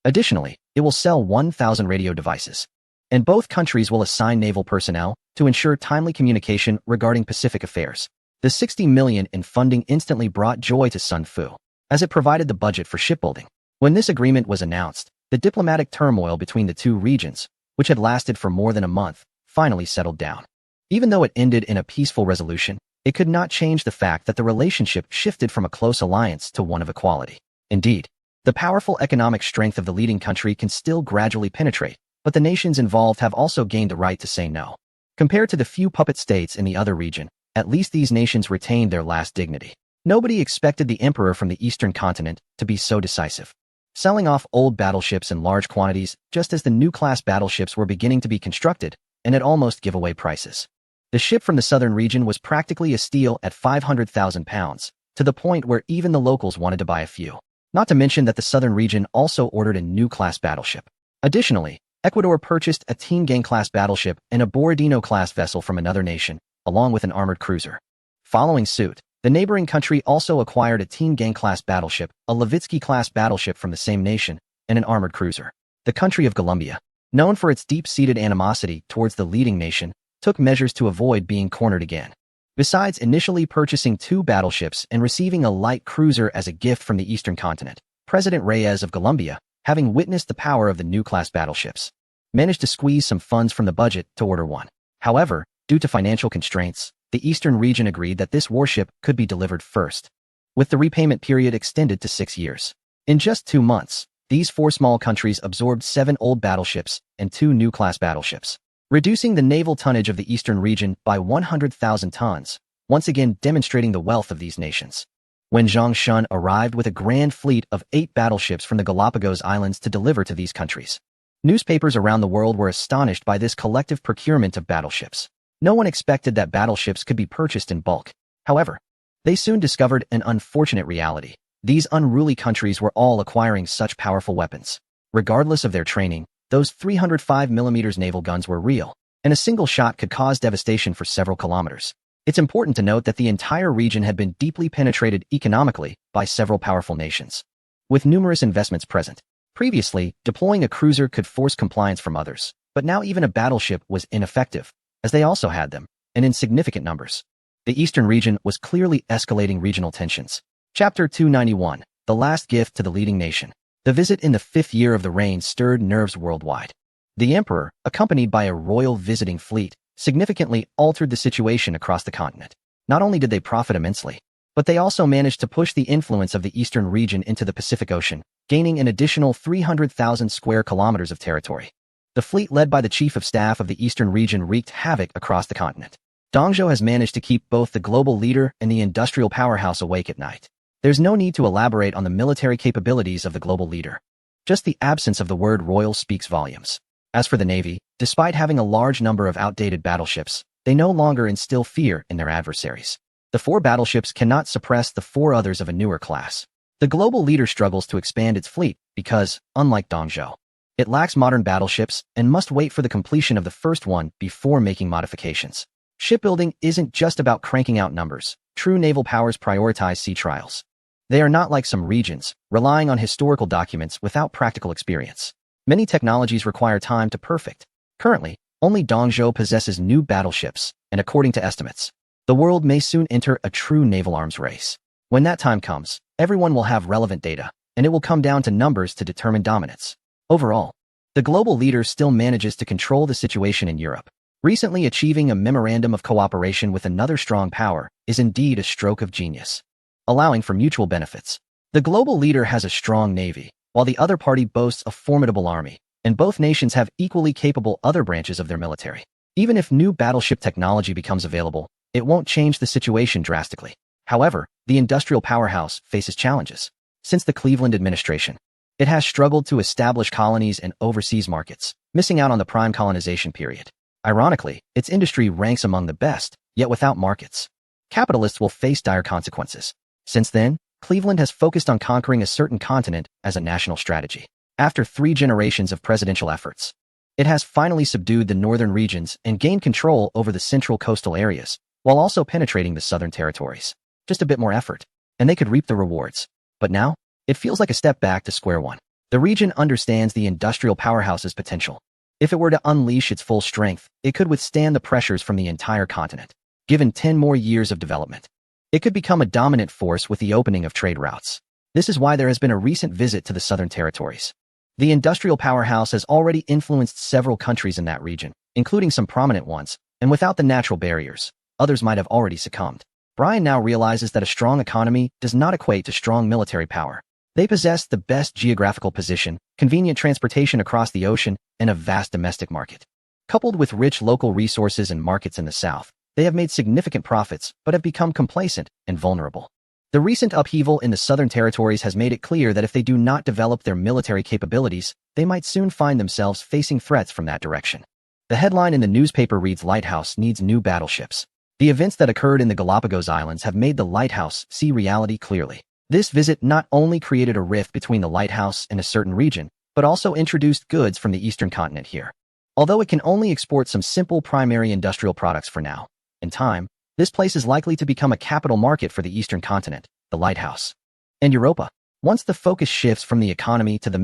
Additionally, it will sell 1,000 radio devices. And both countries will assign naval personnel to ensure timely communication regarding Pacific affairs. The $60 million in funding instantly brought joy to Sun Fu, as it provided the budget for shipbuilding. When this agreement was announced, the diplomatic turmoil between the two regions, which had lasted for more than a month, finally settled down. Even though it ended in a peaceful resolution, it could not change the fact that the relationship shifted from a close alliance to one of equality. Indeed, the powerful economic strength of the leading country can still gradually penetrate, but the nations involved have also gained the right to say no. Compared to the few puppet states in the other region, at least these nations retained their last dignity. Nobody expected the emperor from the eastern continent to be so decisive, selling off old battleships in large quantities just as the new class battleships were beginning to be constructed and at almost giveaway prices. The ship from the southern region was practically a steal at 500,000 pounds, to the point where even the locals wanted to buy a few. Not to mention that the southern region also ordered a new class battleship. Additionally, Ecuador purchased a Tingan-class battleship and a Borodino-class vessel from another nation, along with an armored cruiser. Following suit, the neighboring country also acquired a Tingan-class battleship, a Levitsky-class battleship from the same nation, and an armored cruiser. The country of Colombia, known for its deep-seated animosity towards the leading nation, took measures to avoid being cornered again. Besides initially purchasing 2 battleships and receiving a light cruiser as a gift from the eastern continent, President Reyes of Colombia, having witnessed the power of the new class battleships, managed to squeeze some funds from the budget to order one. However, due to financial constraints, the eastern region agreed that this warship could be delivered first, with the repayment period extended to 6 years. In just 2 months, these 4 small countries absorbed 7 old battleships and 2 new class battleships, reducing the naval tonnage of the eastern region by 100,000 tons, once again demonstrating the wealth of these nations. When Zhang Shun arrived with a grand fleet of 8 battleships from the Galapagos Islands to deliver to these countries, newspapers around the world were astonished by this collective procurement of battleships. No one expected that battleships could be purchased in bulk. However, they soon discovered an unfortunate reality. These unruly countries were all acquiring such powerful weapons. Regardless of their training, those 305mm naval guns were real, and a single shot could cause devastation for several kilometers. It's important to note that the entire region had been deeply penetrated economically by several powerful nations, with numerous investments present. Previously, deploying a cruiser could force compliance from others, but now even a battleship was ineffective, as they also had them, and in significant numbers. The eastern region was clearly escalating regional tensions. Chapter 291, The Last Gift to the Leading Nation. The visit in the 5th year of the reign stirred nerves worldwide. The emperor, accompanied by a royal visiting fleet, significantly altered the situation across the continent. Not only did they profit immensely, but they also managed to push the influence of the eastern region into the Pacific Ocean, gaining an additional 300,000 square kilometers of territory. The fleet led by the chief of staff of the eastern region wreaked havoc across the continent. Dongzhou has managed to keep both the global leader and the industrial powerhouse awake at night. There's no need to elaborate on the military capabilities of the global leader. Just the absence of the word royal speaks volumes. As for the Navy, despite having a large number of outdated battleships, they no longer instill fear in their adversaries. The 4 battleships cannot suppress the 4 others of a newer class. The global leader struggles to expand its fleet because, unlike Dongzhou, it lacks modern battleships and must wait for the completion of the first one before making modifications. Shipbuilding isn't just about cranking out numbers. True naval powers prioritize sea trials. They are not like some regions, relying on historical documents without practical experience. Many technologies require time to perfect. Currently, only Dongzhou possesses new battleships, and according to estimates, the world may soon enter a true naval arms race. When that time comes, everyone will have relevant data, and it will come down to numbers to determine dominance. Overall, the global leader still manages to control the situation in Europe. Recently achieving a memorandum of cooperation with another strong power is indeed a stroke of genius, allowing for mutual benefits. The global leader has a strong navy, while the other party boasts a formidable army, and both nations have equally capable other branches of their military. Even if new battleship technology becomes available, it won't change the situation drastically. However, the industrial powerhouse faces challenges. Since the Cleveland administration, it has struggled to establish colonies and overseas markets, missing out on the prime colonization period. Ironically, its industry ranks among the best, yet without markets. Capitalists will face dire consequences. Since then, Cleveland has focused on conquering a certain continent as a national strategy. After 3 generations of presidential efforts, it has finally subdued the northern regions and gained control over the central coastal areas, while also penetrating the southern territories. Just a bit more effort, and they could reap the rewards. But now, it feels like a step back to square one. The region understands the industrial powerhouse's potential. If it were to unleash its full strength, it could withstand the pressures from the entire continent. Given 10 more years of development, it could become a dominant force with the opening of trade routes. This is why there has been a recent visit to the southern territories. The industrial powerhouse has already influenced several countries in that region, including some prominent ones, and without the natural barriers, others might have already succumbed. Brian now realizes that a strong economy does not equate to strong military power. They possess the best geographical position, convenient transportation across the ocean, and a vast domestic market. Coupled with rich local resources and markets in the south, they have made significant profits but have become complacent and vulnerable. The recent upheaval in the southern territories has made it clear that if they do not develop their military capabilities, they might soon find themselves facing threats from that direction. The headline in the newspaper reads, "Lighthouse needs new battleships." The events that occurred in the Galapagos Islands have made the lighthouse see reality clearly. This visit not only created a rift between the lighthouse and a certain region, but also introduced goods from the eastern continent here. Although it can only export some simple primary industrial products for now, in time, this place is likely to become a capital market for the eastern continent, the lighthouse. And Europa. Once the focus shifts from the economy to the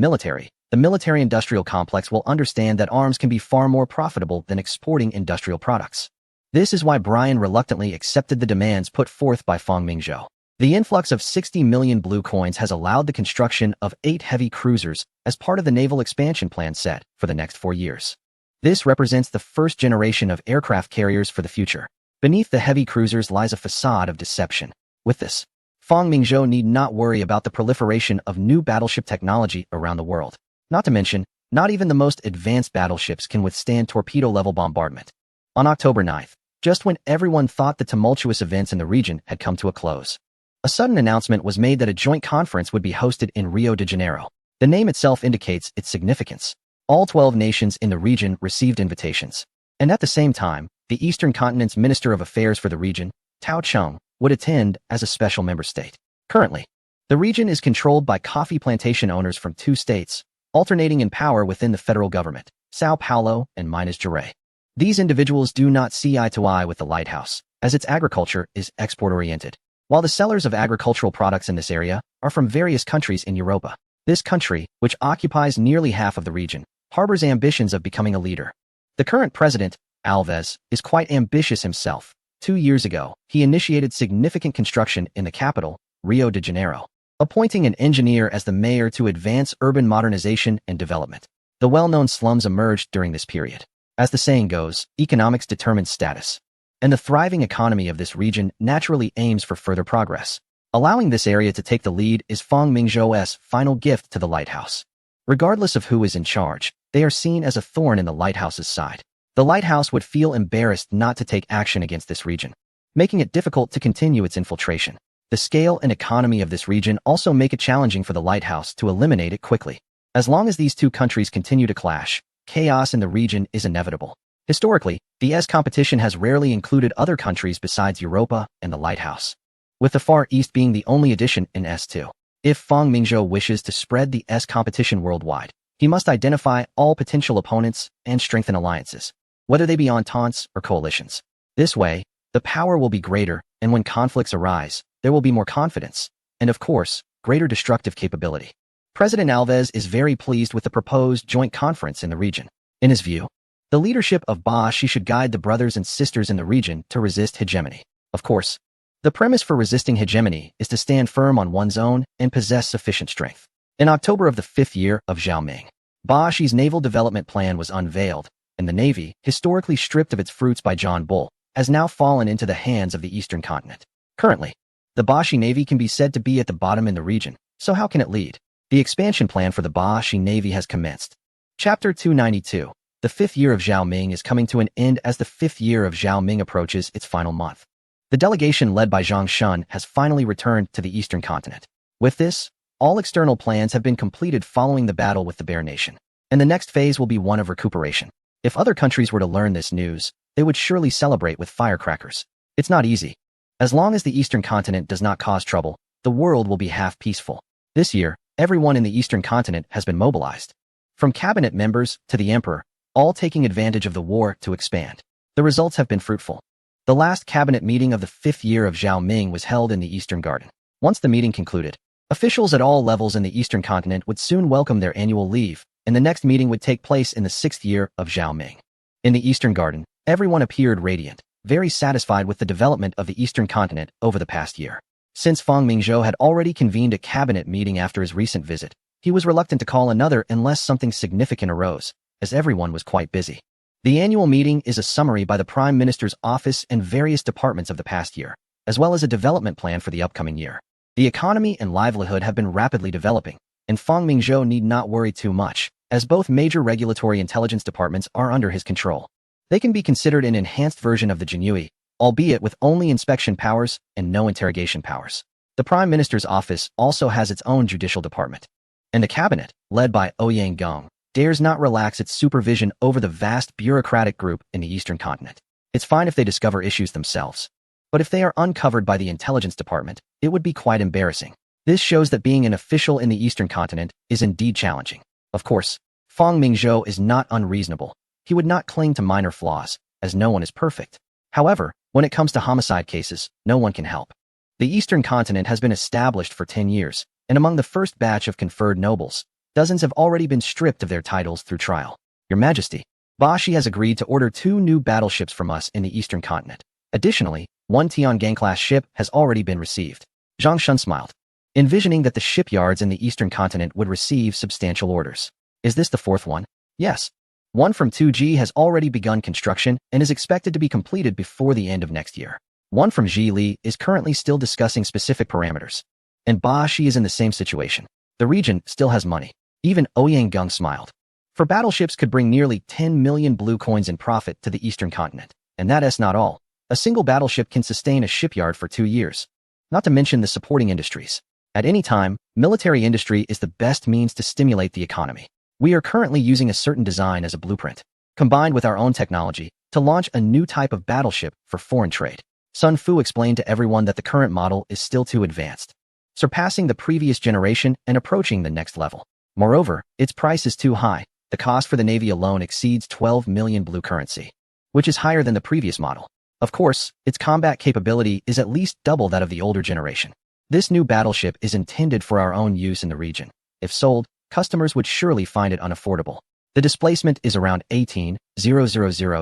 military-industrial complex will understand that arms can be far more profitable than exporting industrial products. This is why Brian reluctantly accepted the demands put forth by Fang Mingzhou. The influx of 60 million blue coins has allowed the construction of 8 heavy cruisers as part of the naval expansion plan set for the next 4 years. This represents the first generation of aircraft carriers for the future. Beneath the heavy cruisers lies a facade of deception. With this, Fang Mingzhou need not worry about the proliferation of new battleship technology around the world. Not to mention, not even the most advanced battleships can withstand torpedo-level bombardment. On October 9th, just when everyone thought the tumultuous events in the region had come to a close, a sudden announcement was made that a joint conference would be hosted in Rio de Janeiro. The name itself indicates its significance. All 12 nations in the region received invitations. And at the same time, the Eastern Continent's Minister of Affairs for the region, Tao Chung, would attend as a special member state. Currently, the region is controlled by coffee plantation owners from 2 states, alternating in power within the federal government, Sao Paulo and Minas Gerais. These individuals do not see eye to eye with the lighthouse, as its agriculture is export-oriented. While the sellers of agricultural products in this area are from various countries in Europa, this country, which occupies nearly half of the region, harbors ambitions of becoming a leader. The current president, Alves, is quite ambitious himself. 2 years ago, he initiated significant construction in the capital, Rio de Janeiro, appointing an engineer as the mayor to advance urban modernization and development. The well-known slums emerged during this period. As the saying goes, economics determines status. And the thriving economy of this region naturally aims for further progress. Allowing this area to take the lead is Fang Mingzhou's final gift to the lighthouse. Regardless of who is in charge, they are seen as a thorn in the lighthouse's side. The lighthouse would feel embarrassed not to take action against this region, making it difficult to continue its infiltration. The scale and economy of this region also make it challenging for the lighthouse to eliminate it quickly. As long as these 2 countries continue to clash, chaos in the region is inevitable. Historically, the S competition has rarely included other countries besides Europa and the lighthouse, with the Far East being the only addition in S2. If Fang Mingzhou wishes to spread the S competition worldwide, he must identify all potential opponents and strengthen alliances, whether they be ententes or coalitions. This way, the power will be greater, and when conflicts arise, there will be more confidence, and of course, greater destructive capability. President Alves is very pleased with the proposed joint conference in the region. In his view, the leadership of Bashi should guide the brothers and sisters in the region to resist hegemony. Of course, the premise for resisting hegemony is to stand firm on one's own and possess sufficient strength. In October of the 5th year of Zhao Ming, Bashi's naval development plan was unveiled, and the navy, historically stripped of its fruits by John Bull, has now fallen into the hands of the Eastern Continent. Currently, the Bashi Navy can be said to be at the bottom in the region, so how can it lead? The expansion plan for the Bashi Navy has commenced. Chapter 292. The 5th year of Zhao Ming is coming to an end as the 5th year of Zhao Ming approaches its final month. The delegation led by Zhang Shun has finally returned to the Eastern Continent. With this, all external plans have been completed following the battle with the Bear Nation, and the next phase will be one of recuperation. If other countries were to learn this news, they would surely celebrate with firecrackers. It's not easy. As long as the Eastern Continent does not cause trouble, the world will be half peaceful. This year, everyone in the Eastern Continent has been mobilized. From cabinet members to the emperor, all taking advantage of the war to expand. The results have been fruitful. The last cabinet meeting of the 5th year of Zhao Ming was held in the Eastern Garden. Once the meeting concluded, officials at all levels in the Eastern Continent would soon welcome their annual leave, and the next meeting would take place in the 6th year of Zhao Ming. In the Eastern Garden, everyone appeared radiant, very satisfied with the development of the Eastern Continent over the past year. Since Fang Mingzhou had already convened a cabinet meeting after his recent visit, he was reluctant to call another unless something significant arose, as everyone was quite busy. The annual meeting is a summary by the Prime Minister's office and various departments of the past year, as well as a development plan for the upcoming year. The economy and livelihood have been rapidly developing, and Fang Mingzhou need not worry too much, as both major regulatory intelligence departments are under his control. They can be considered an enhanced version of the Jinhui, albeit with only inspection powers and no interrogation powers. The Prime Minister's office also has its own judicial department. And the cabinet, led by Ouyang Gong, dares not relax its supervision over the vast bureaucratic group in the eastern continent. It's fine if they discover issues themselves. But if they are uncovered by the intelligence department, it would be quite embarrassing. This shows that being an official in the eastern continent is indeed challenging. Of course, Fang Mingzhou is not unreasonable. He would not cling to minor flaws, as no one is perfect. However, when it comes to homicide cases, no one can help. The eastern continent has been established for 10 years, and among the first batch of conferred nobles, dozens have already been stripped of their titles through trial. Your Majesty, Bashi has agreed to order 2 new battleships from us in the eastern continent. Additionally, 1 Tiangang-class ship has already been received. Zhang Shun smiled, envisioning that the shipyards in the eastern continent would receive substantial orders. Is this the 4th one? Yes. One from 2G has already begun construction and is expected to be completed before the end of next year. One from Zhili is currently still discussing specific parameters. And Bashi is in the same situation. The region still has money. Even Ouyang Gung smiled. For battleships could bring nearly 10 million blue coins in profit to the eastern continent. And that's not all. A single battleship can sustain a shipyard for 2 years. Not to mention the supporting industries. At any time, military industry is the best means to stimulate the economy. We are currently using a certain design as a blueprint, combined with our own technology, to launch a new type of battleship for foreign trade. Sun Fu explained to everyone that the current model is still too advanced, surpassing the previous generation and approaching the next level. Moreover, its price is too high. The cost for the Navy alone exceeds 12 million blue currency, which is higher than the previous model. Of course, its combat capability is at least double that of the older generation. This new battleship is intended for our own use in the region. If sold, customers would surely find it unaffordable. The displacement is around 18,000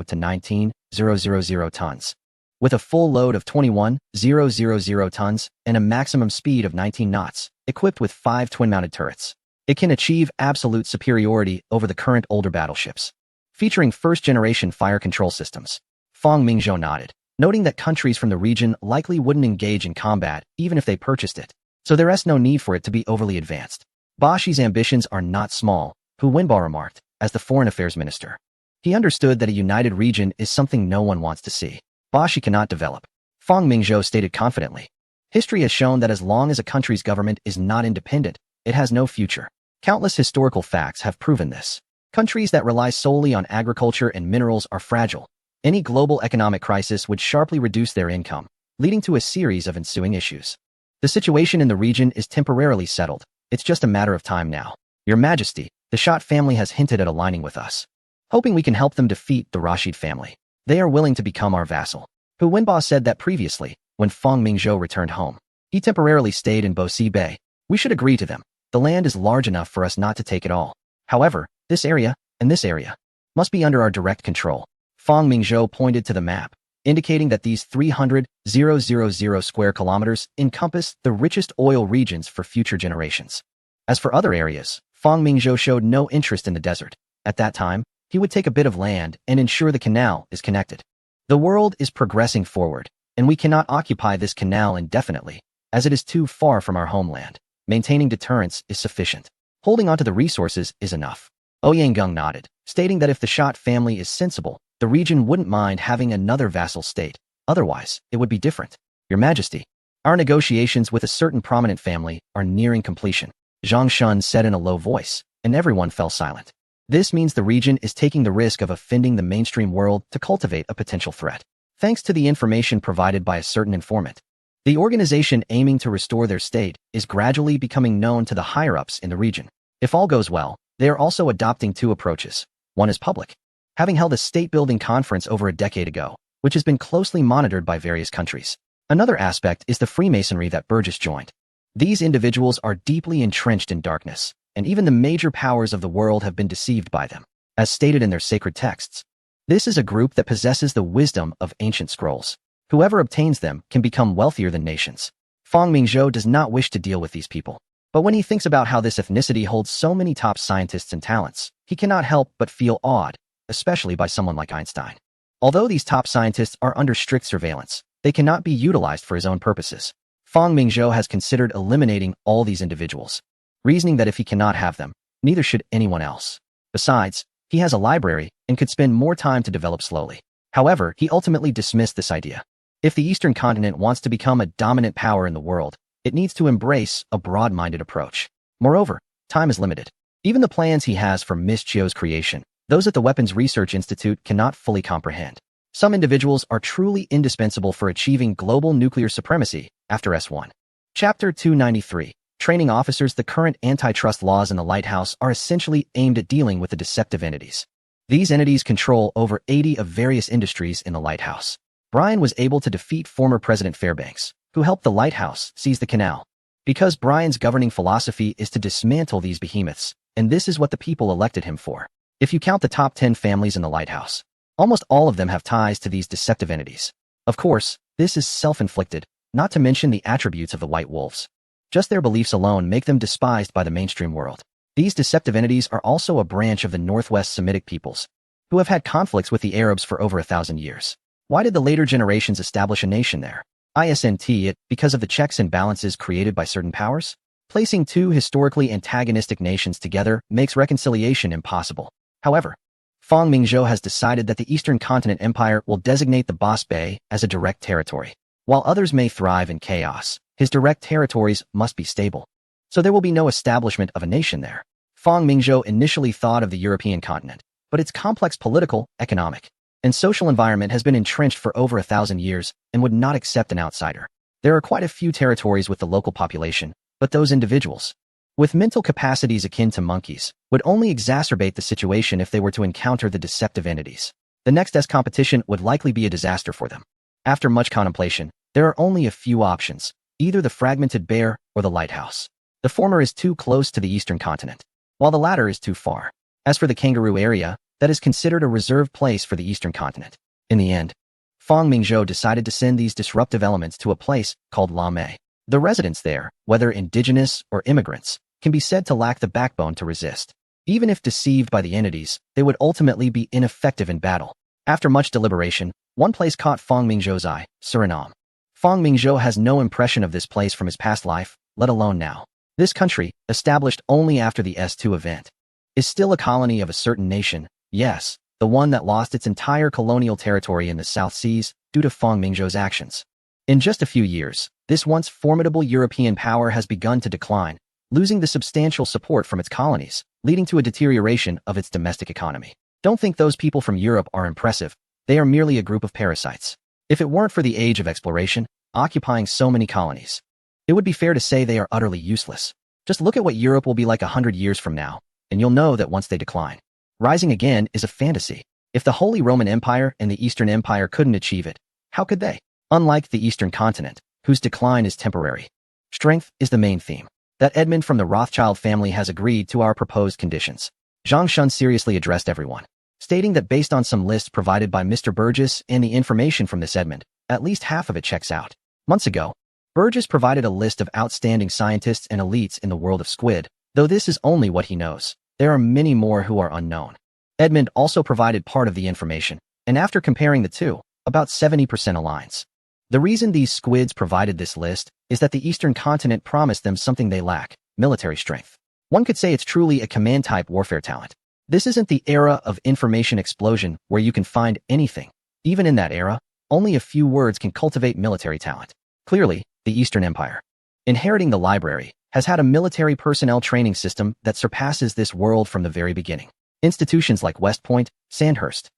to 19,000 tons. With a full load of 21,000 tons and a maximum speed of 19 knots, equipped with 5 twin-mounted turrets, it can achieve absolute superiority over the current older battleships. Featuring first-generation fire control systems, Fang Mingzhou nodded, noting that countries from the region likely wouldn't engage in combat even if they purchased it, so there's no need for it to be overly advanced. Bashi's ambitions are not small, Hu Wenba remarked, as the foreign affairs minister. He understood that a united region is something no one wants to see. Bashi cannot develop. Fang Mingzhou stated confidently. History has shown that as long as a country's government is not independent, it has no future. Countless historical facts have proven this. Countries that rely solely on agriculture and minerals are fragile. Any global economic crisis would sharply reduce their income, leading to a series of ensuing issues. The situation in the region is temporarily settled. It's just a matter of time now. Your Majesty, the Shot family has hinted at aligning with us, hoping we can help them defeat the Rashid family. They are willing to become our vassal. Hu Wenba said that previously, when Fang Mingzhou returned home. He temporarily stayed in Bosi Bay. We should agree to them. The land is large enough for us not to take it all. However, this area, and this area, must be under our direct control. Fang Mingzhou pointed to the map, indicating that these 300,000 square kilometers encompass the richest oil regions for future generations. As for other areas, Fang Mingzhou showed no interest in the desert. At that time, he would take a bit of land and ensure the canal is connected. The world is progressing forward, and we cannot occupy this canal indefinitely, as it is too far from our homeland. Maintaining deterrence is sufficient. Holding onto the resources is enough. Ouyang Gung nodded, stating that if the Shot family is sensible, the region wouldn't mind having another vassal state. Otherwise, it would be different. Your Majesty, our negotiations with a certain prominent family are nearing completion. Zhang Shun said in a low voice, and everyone fell silent. This means the region is taking the risk of offending the mainstream world to cultivate a potential threat. Thanks to the information provided by a certain informant, the organization aiming to restore their state is gradually becoming known to the higher-ups in the region. If all goes well, they are also adopting 2 approaches. One is public, having held a state-building conference over a decade ago, which has been closely monitored by various countries. Another aspect is the Freemasonry that Burgess joined. These individuals are deeply entrenched in darkness, and even the major powers of the world have been deceived by them, as stated in their sacred texts. This is a group that possesses the wisdom of ancient scrolls. Whoever obtains them can become wealthier than nations. Fang Mingzhou does not wish to deal with these people. But when he thinks about how this ethnicity holds so many top scientists and talents, he cannot help but feel awed, especially by someone like Einstein. Although these top scientists are under strict surveillance, they cannot be utilized for his own purposes. Fang Mingzhou has considered eliminating all these individuals, reasoning that if he cannot have them, neither should anyone else. Besides, he has a library and could spend more time to develop slowly. However, he ultimately dismissed this idea. If the Eastern continent wants to become a dominant power in the world, it needs to embrace a broad-minded approach. Moreover, time is limited. Even the plans he has for Miss Chio's creation, those at the Weapons Research Institute cannot fully comprehend. Some individuals are truly indispensable for achieving global nuclear supremacy after S1. Chapter 293. Training officers. The current antitrust laws in the Lighthouse are essentially aimed at dealing with the deceptive entities. These entities control over 80 of various industries in the Lighthouse. Brian was able to defeat former President Fairbanks, who helped the Lighthouse seize the canal. Because Brian's governing philosophy is to dismantle these behemoths, and this is what the people elected him for. If you count the top 10 families in the Lighthouse, almost all of them have ties to these deceptive entities. Of course, this is self-inflicted, not to mention the attributes of the White Wolves. Just their beliefs alone make them despised by the mainstream world. These deceptive entities are also a branch of the Northwest Semitic peoples, who have had conflicts with the Arabs for over 1,000 years. Why did the later generations establish a nation there? Because of the checks and balances created by certain powers? Placing two historically antagonistic nations together makes reconciliation impossible. However, Fong Mingzhou has decided that the Eastern Continent Empire will designate the Boss Bay as a direct territory. While others may thrive in chaos, his direct territories must be stable. So there will be no establishment of a nation there. Fong Mingzhou initially thought of the European continent, but its complex political, economic, and social environment has been entrenched for over 1,000 years and would not accept an outsider. There are quite a few territories with the local population, but those individuals, with mental capacities akin to monkeys, would only exacerbate the situation if they were to encounter the deceptive entities. The next competition would likely be a disaster for them. After much contemplation, there are only a few options, either the fragmented bear or the lighthouse. The former is too close to the eastern continent, while the latter is too far. As for the kangaroo area, that is considered a reserved place for the eastern continent. In the end, Fong Mingzhou decided to send these disruptive elements to a place called Lamay. The residents there, whether indigenous or immigrants, can be said to lack the backbone to resist. Even if deceived by the entities, they would ultimately be ineffective in battle. After much deliberation, one place caught Fong Mingzhou's eye: Suriname. Fong Mingzhou has no impression of this place from his past life, let alone now. This country, established only after the S2 event, is still a colony of a certain nation, yes, the one that lost its entire colonial territory in the South Seas due to Fong Mingzhou's actions. In just a few years, this once formidable European power has begun to decline, losing the substantial support from its colonies, leading to a deterioration of its domestic economy. Don't think those people from Europe are impressive. They are merely a group of parasites. If it weren't for the age of exploration, occupying so many colonies, it would be fair to say they are utterly useless. Just look at what Europe will be like 100 years from now, and you'll know that once they decline, rising again is a fantasy. If the Holy Roman Empire and the Eastern Empire couldn't achieve it, how could they? Unlike the Eastern continent, whose decline is temporary, strength is the main theme. That Edmund from the Rothschild family has agreed to our proposed conditions. Zhang Shun seriously addressed everyone, stating that based on some lists provided by Mr. Burgess and the information from this Edmund, at least half of it checks out. Months ago, Burgess provided a list of outstanding scientists and elites in the world of squid, though this is only what he knows. There are many more who are unknown. Edmund also provided part of the information, and after comparing the two, about 70% aligns. The reason these squids provided this list is that the Eastern continent promised them something they lack: military strength. One could say it's truly a command-type warfare talent. This isn't the era of information explosion where you can find anything. Even in that era, only a few words can cultivate military talent. Clearly, the Eastern Empire, inheriting the library, has had a military personnel training system that surpasses this world from the very beginning. Institutions like West Point, Sandhurst,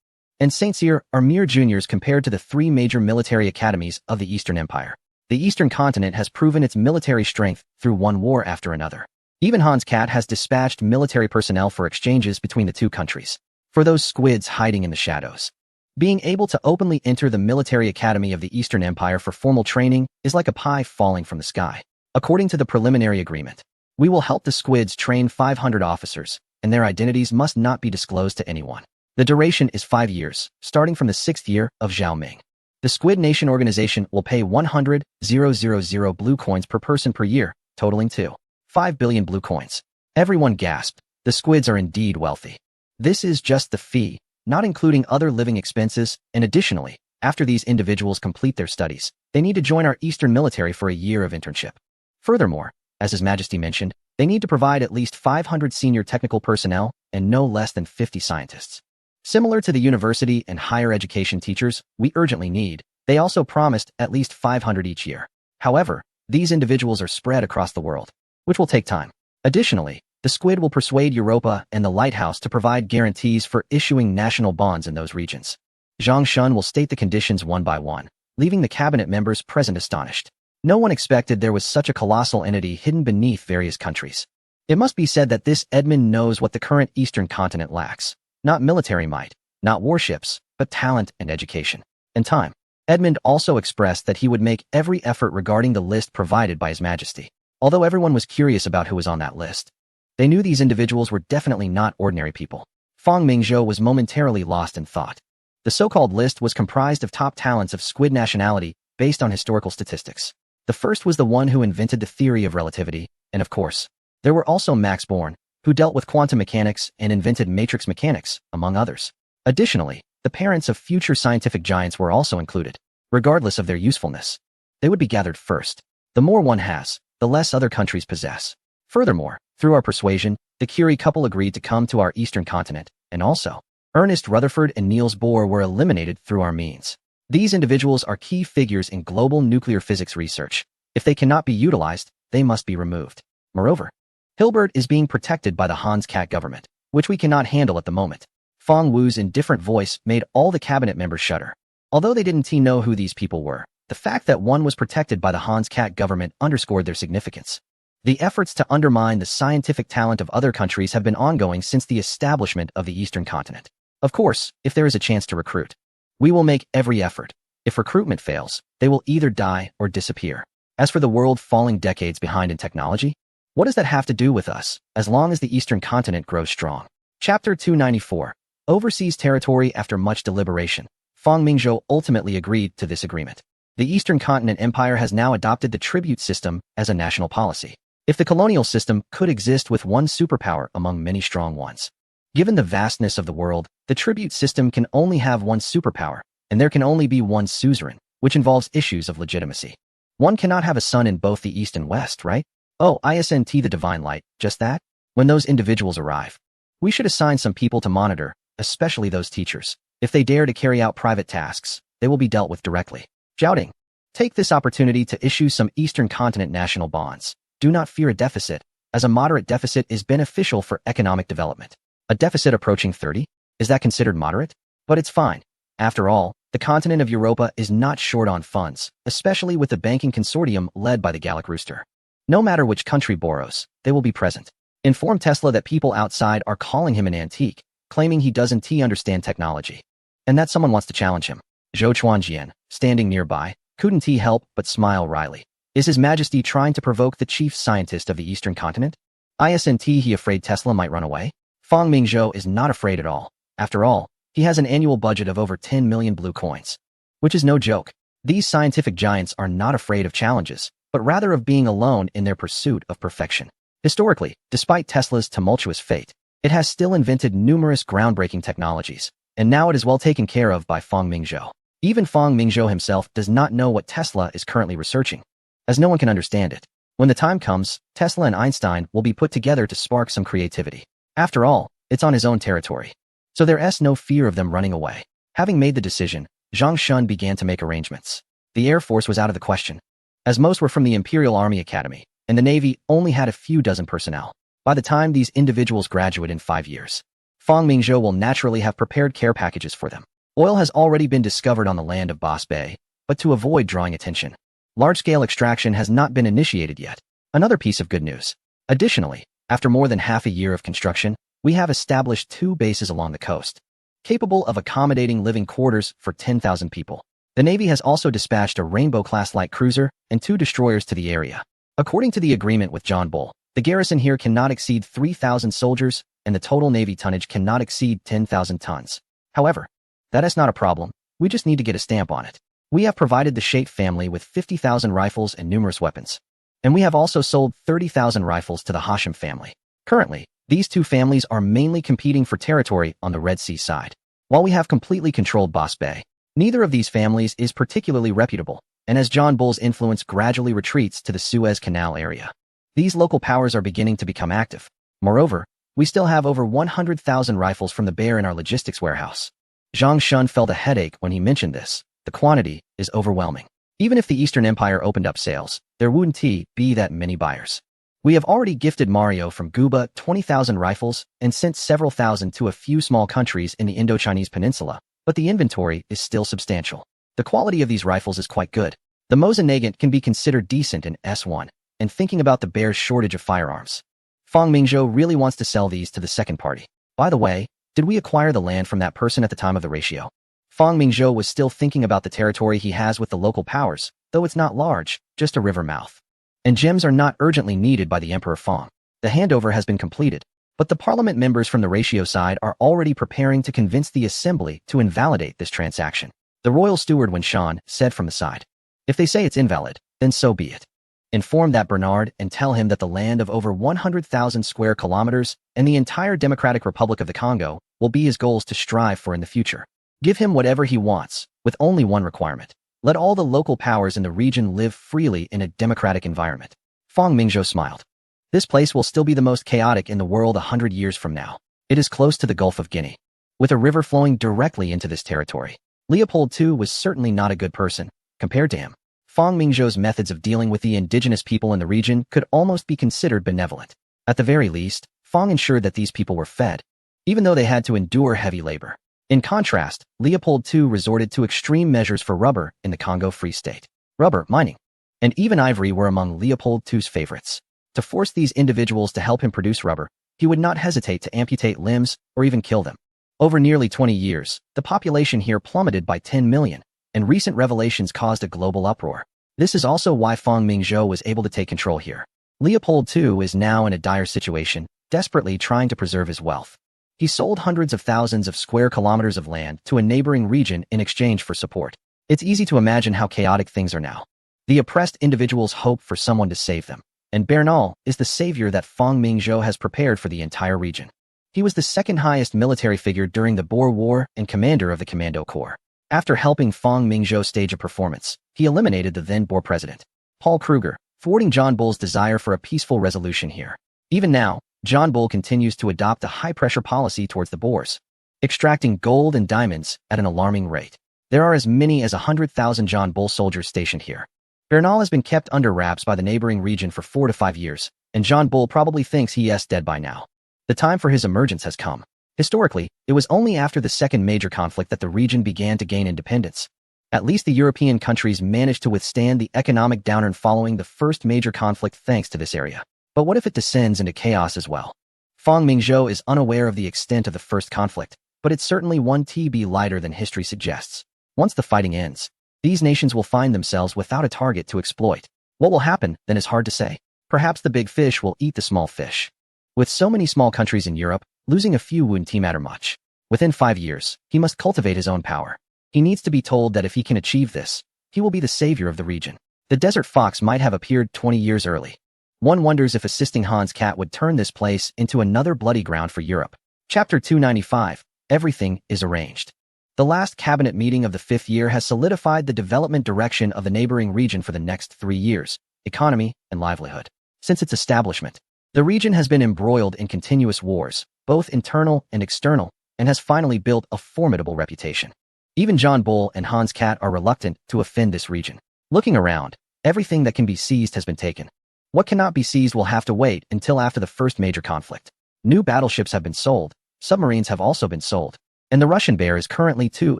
and St. Cyr are mere juniors compared to the three major military academies of the Eastern Empire. The Eastern continent has proven its military strength through one war after another. Even Hans Kat has dispatched military personnel for exchanges between the two countries. For those squids hiding in the shadows, being able to openly enter the military academy of the Eastern Empire for formal training is like a pie falling from the sky. According to the preliminary agreement, we will help the squids train 500 officers, and their identities must not be disclosed to anyone. The duration is 5 years, starting from the 6th year of Zhao Ming. The Squid Nation organization will pay 100,000 blue coins per person per year, totaling to 5 billion blue coins. Everyone gasped. The squids are indeed wealthy. This is just the fee, not including other living expenses, and additionally, after these individuals complete their studies, they need to join our Eastern military for a year of internship. Furthermore, as His Majesty mentioned, they need to provide at least 500 senior technical personnel and no less than 50 scientists. Similar to the university and higher education teachers we urgently need, they also promised at least 500 each year. However, these individuals are spread across the world, which will take time. Additionally, The squid will persuade Europa and the lighthouse to provide guarantees for issuing national bonds in those regions. Zhang Shun will state the conditions one by one, leaving the cabinet members present astonished. No one expected there was such a colossal entity hidden beneath various countries. It must be said that this Edmund knows what the current Eastern continent lacks. Not military might, not warships, but talent and education. And time. Edmund also expressed that he would make every effort regarding the list provided by His Majesty. Although everyone was curious about who was on that list, they knew these individuals were definitely not ordinary people. Fang Mingzhou was momentarily lost in thought. The so-called list was comprised of top talents of squid nationality based on historical statistics. The first was the one who invented the theory of relativity, and of course, there were also Max Born, who dealt with quantum mechanics and invented matrix mechanics, among others. Additionally, the parents of future scientific giants were also included. Regardless of their usefulness, they would be gathered first. The more one has, the less other countries possess. Furthermore, through our persuasion, the Curie couple agreed to come to our eastern continent, and also, Ernest Rutherford and Niels Bohr were eliminated through our means. These individuals are key figures in global nuclear physics research. If they cannot be utilized, they must be removed. Moreover, Hilbert is being protected by the Hans Cat government, which we cannot handle at the moment. Fang Wu's indifferent voice made all the cabinet members shudder. Although they didn't know who these people were, the fact that one was protected by the Hans Cat government underscored their significance. The efforts to undermine the scientific talent of other countries have been ongoing since the establishment of the Eastern continent. Of course, if there is a chance to recruit, we will make every effort. If recruitment fails, they will either die or disappear. As for the world falling decades behind in technology, what does that have to do with us, as long as the Eastern continent grows strong? Chapter 294. Overseas territory. After much deliberation, Fang Mingzhou ultimately agreed to this agreement. The Eastern Continent Empire has now adopted the tribute system as a national policy. If the colonial system could exist with one superpower among many strong ones. Given the vastness of the world, the tribute system can only have one superpower, and there can only be one suzerain, which involves issues of legitimacy. One cannot have a son in both the East and West, right? Oh, ISNT the Divine Light, just that? When those individuals arrive, we should assign some people to monitor, especially those teachers. If they dare to carry out private tasks, they will be dealt with directly. Shouting. Take this opportunity to issue some Eastern Continent national bonds. Do not fear a deficit, as a moderate deficit is beneficial for economic development. A deficit approaching 30? Is that considered moderate? But it's fine. After all, the continent of Europa is not short on funds, especially with the banking consortium led by the Gallic Rooster. No matter which country borrows, they will be present. Inform Tesla that people outside are calling him an antique, claiming he doesn't understand technology, and that someone wants to challenge him. Zhou Chuanjian, standing nearby, couldn't help but smile wryly. Is His Majesty trying to provoke the chief scientist of the Eastern Continent? Isn't he afraid Tesla might run away? Fang Mingzhou is not afraid at all. After all, he has an annual budget of over 10 million blue coins. Which is no joke. These scientific giants are not afraid of challenges, but rather of being alone in their pursuit of perfection. Historically, despite Tesla's tumultuous fate, it has still invented numerous groundbreaking technologies, and now it is well taken care of by Fang Mingzhou. Even Fang Mingzhou himself does not know what Tesla is currently researching, as no one can understand it. When the time comes, Tesla and Einstein will be put together to spark some creativity. After all, it's on his own territory, so there's no fear of them running away. Having made the decision, Zhang Shun began to make arrangements. The Air Force was out of the question, as most were from the Imperial Army Academy, and the Navy only had a few dozen personnel. By the time these individuals graduate in 5 years, Fang Mingzhou will naturally have prepared care packages for them. Oil has already been discovered on the land of Boss Bay, but to avoid drawing attention, large-scale extraction has not been initiated yet. Another piece of good news. Additionally, after more than half a year of construction, we have established 2 bases along the coast, capable of accommodating living quarters for 10,000 people. The Navy has also dispatched a Rainbow-class light cruiser and 2 destroyers to the area. According to the agreement with John Bull, the garrison here cannot exceed 3,000 soldiers, and the total Navy tonnage cannot exceed 10,000 tons. However, that is not a problem. We just need to get a stamp on it. We have provided the Shate family with 50,000 rifles and numerous weapons. And we have also sold 30,000 rifles to the Hashim family. Currently, these 2 families are mainly competing for territory on the Red Sea side. While we have completely controlled Boss Bay, neither of these families is particularly reputable, and as John Bull's influence gradually retreats to the Suez Canal area, these local powers are beginning to become active. Moreover, we still have over 100,000 rifles from the Bear in our logistics warehouse. Zhang Shun felt a headache when he mentioned this. The quantity is overwhelming. Even if the Eastern Empire opened up sales, there wouldn't be that many buyers. We have already gifted Mario from Guba 20,000 rifles and sent several thousand to a few small countries in the Indochinese peninsula, but the inventory is still substantial. The quality of these rifles is quite good. The Mosin Nagant can be considered decent in S1, and thinking about the bear's shortage of firearms. Fang Mingzhou really wants to sell these to the second party. By the way, did we acquire the land from that person at the time of the ratio? Fang Mingzhou was still thinking about the territory he has with the local powers, though it's not large, just a river mouth. And gems are not urgently needed by the Emperor Fang. The handover has been completed, but the parliament members from the ratio side are already preparing to convince the assembly to invalidate this transaction. The royal steward Wen Shan said from the side, "If they say it's invalid, then so be it. Inform that Bernard and tell him that the land of over 100,000 square kilometers and the entire Democratic Republic of the Congo will be his goals to strive for in the future. Give him whatever he wants, with only one requirement. Let all the local powers in the region live freely in a democratic environment." Fang Mingzhou smiled. This place will still be the most chaotic in the world 100 years from now. It is close to the Gulf of Guinea, with a river flowing directly into this territory. Leopold II was certainly not a good person. Compared to him, Fang Mingzhou's methods of dealing with the indigenous people in the region could almost be considered benevolent. At the very least, Fang ensured that these people were fed, even though they had to endure heavy labor. In contrast, Leopold II resorted to extreme measures for rubber in the Congo Free State. Rubber, mining, and even ivory were among Leopold II's favorites. To force these individuals to help him produce rubber, he would not hesitate to amputate limbs or even kill them. Over nearly 20 years, the population here plummeted by 10 million, and recent revelations caused a global uproar. This is also why Fang Mingzhou was able to take control here. Leopold II is now in a dire situation, desperately trying to preserve his wealth. He sold hundreds of thousands of square kilometers of land to a neighboring region in exchange for support. It's easy to imagine how chaotic things are now. The oppressed individuals hope for someone to save them, and Bernal is the savior that Fang Mingzhou has prepared for the entire region. He was the second highest military figure during the Boer War and commander of the Commando Corps. After helping Fang Mingzhou stage a performance, he eliminated the then Boer president, Paul Kruger, thwarting John Bull's desire for a peaceful resolution here. Even now, John Bull continues to adopt a high-pressure policy towards the Boers, extracting gold and diamonds at an alarming rate. There are as many as 100,000 John Bull soldiers stationed here. Bernal has been kept under wraps by the neighboring region for 4 to 5 years, and John Bull probably thinks he is dead by now. The time for his emergence has come. Historically, it was only after the second major conflict that the region began to gain independence. At least the European countries managed to withstand the economic downturn following the first major conflict thanks to this area. But what if it descends into chaos as well? Fang Mingzhou is unaware of the extent of the first conflict, but it's certainly 1 TB lighter than history suggests. Once the fighting ends, these nations will find themselves without a target to exploit. What will happen, then, is hard to say. Perhaps the big fish will eat the small fish. With so many small countries in Europe, losing a few wouldn't matter much. Within 5 years, he must cultivate his own power. He needs to be told that if he can achieve this, he will be the savior of the region. The desert fox might have appeared 20 years early. One wonders if assisting Hans Cat would turn this place into another bloody ground for Europe. Chapter 295. Everything is arranged. The last cabinet meeting of the 5th year has solidified the development direction of the neighboring region for the next 3 years, economy and livelihood. Since its establishment, the region has been embroiled in continuous wars, both internal and external, and has finally built a formidable reputation. Even John Bull and Hans Cat are reluctant to offend this region. Looking around, everything that can be seized has been taken. What cannot be seized will have to wait until after the first major conflict. New battleships have been sold, submarines have also been sold, and the Russian bear is currently too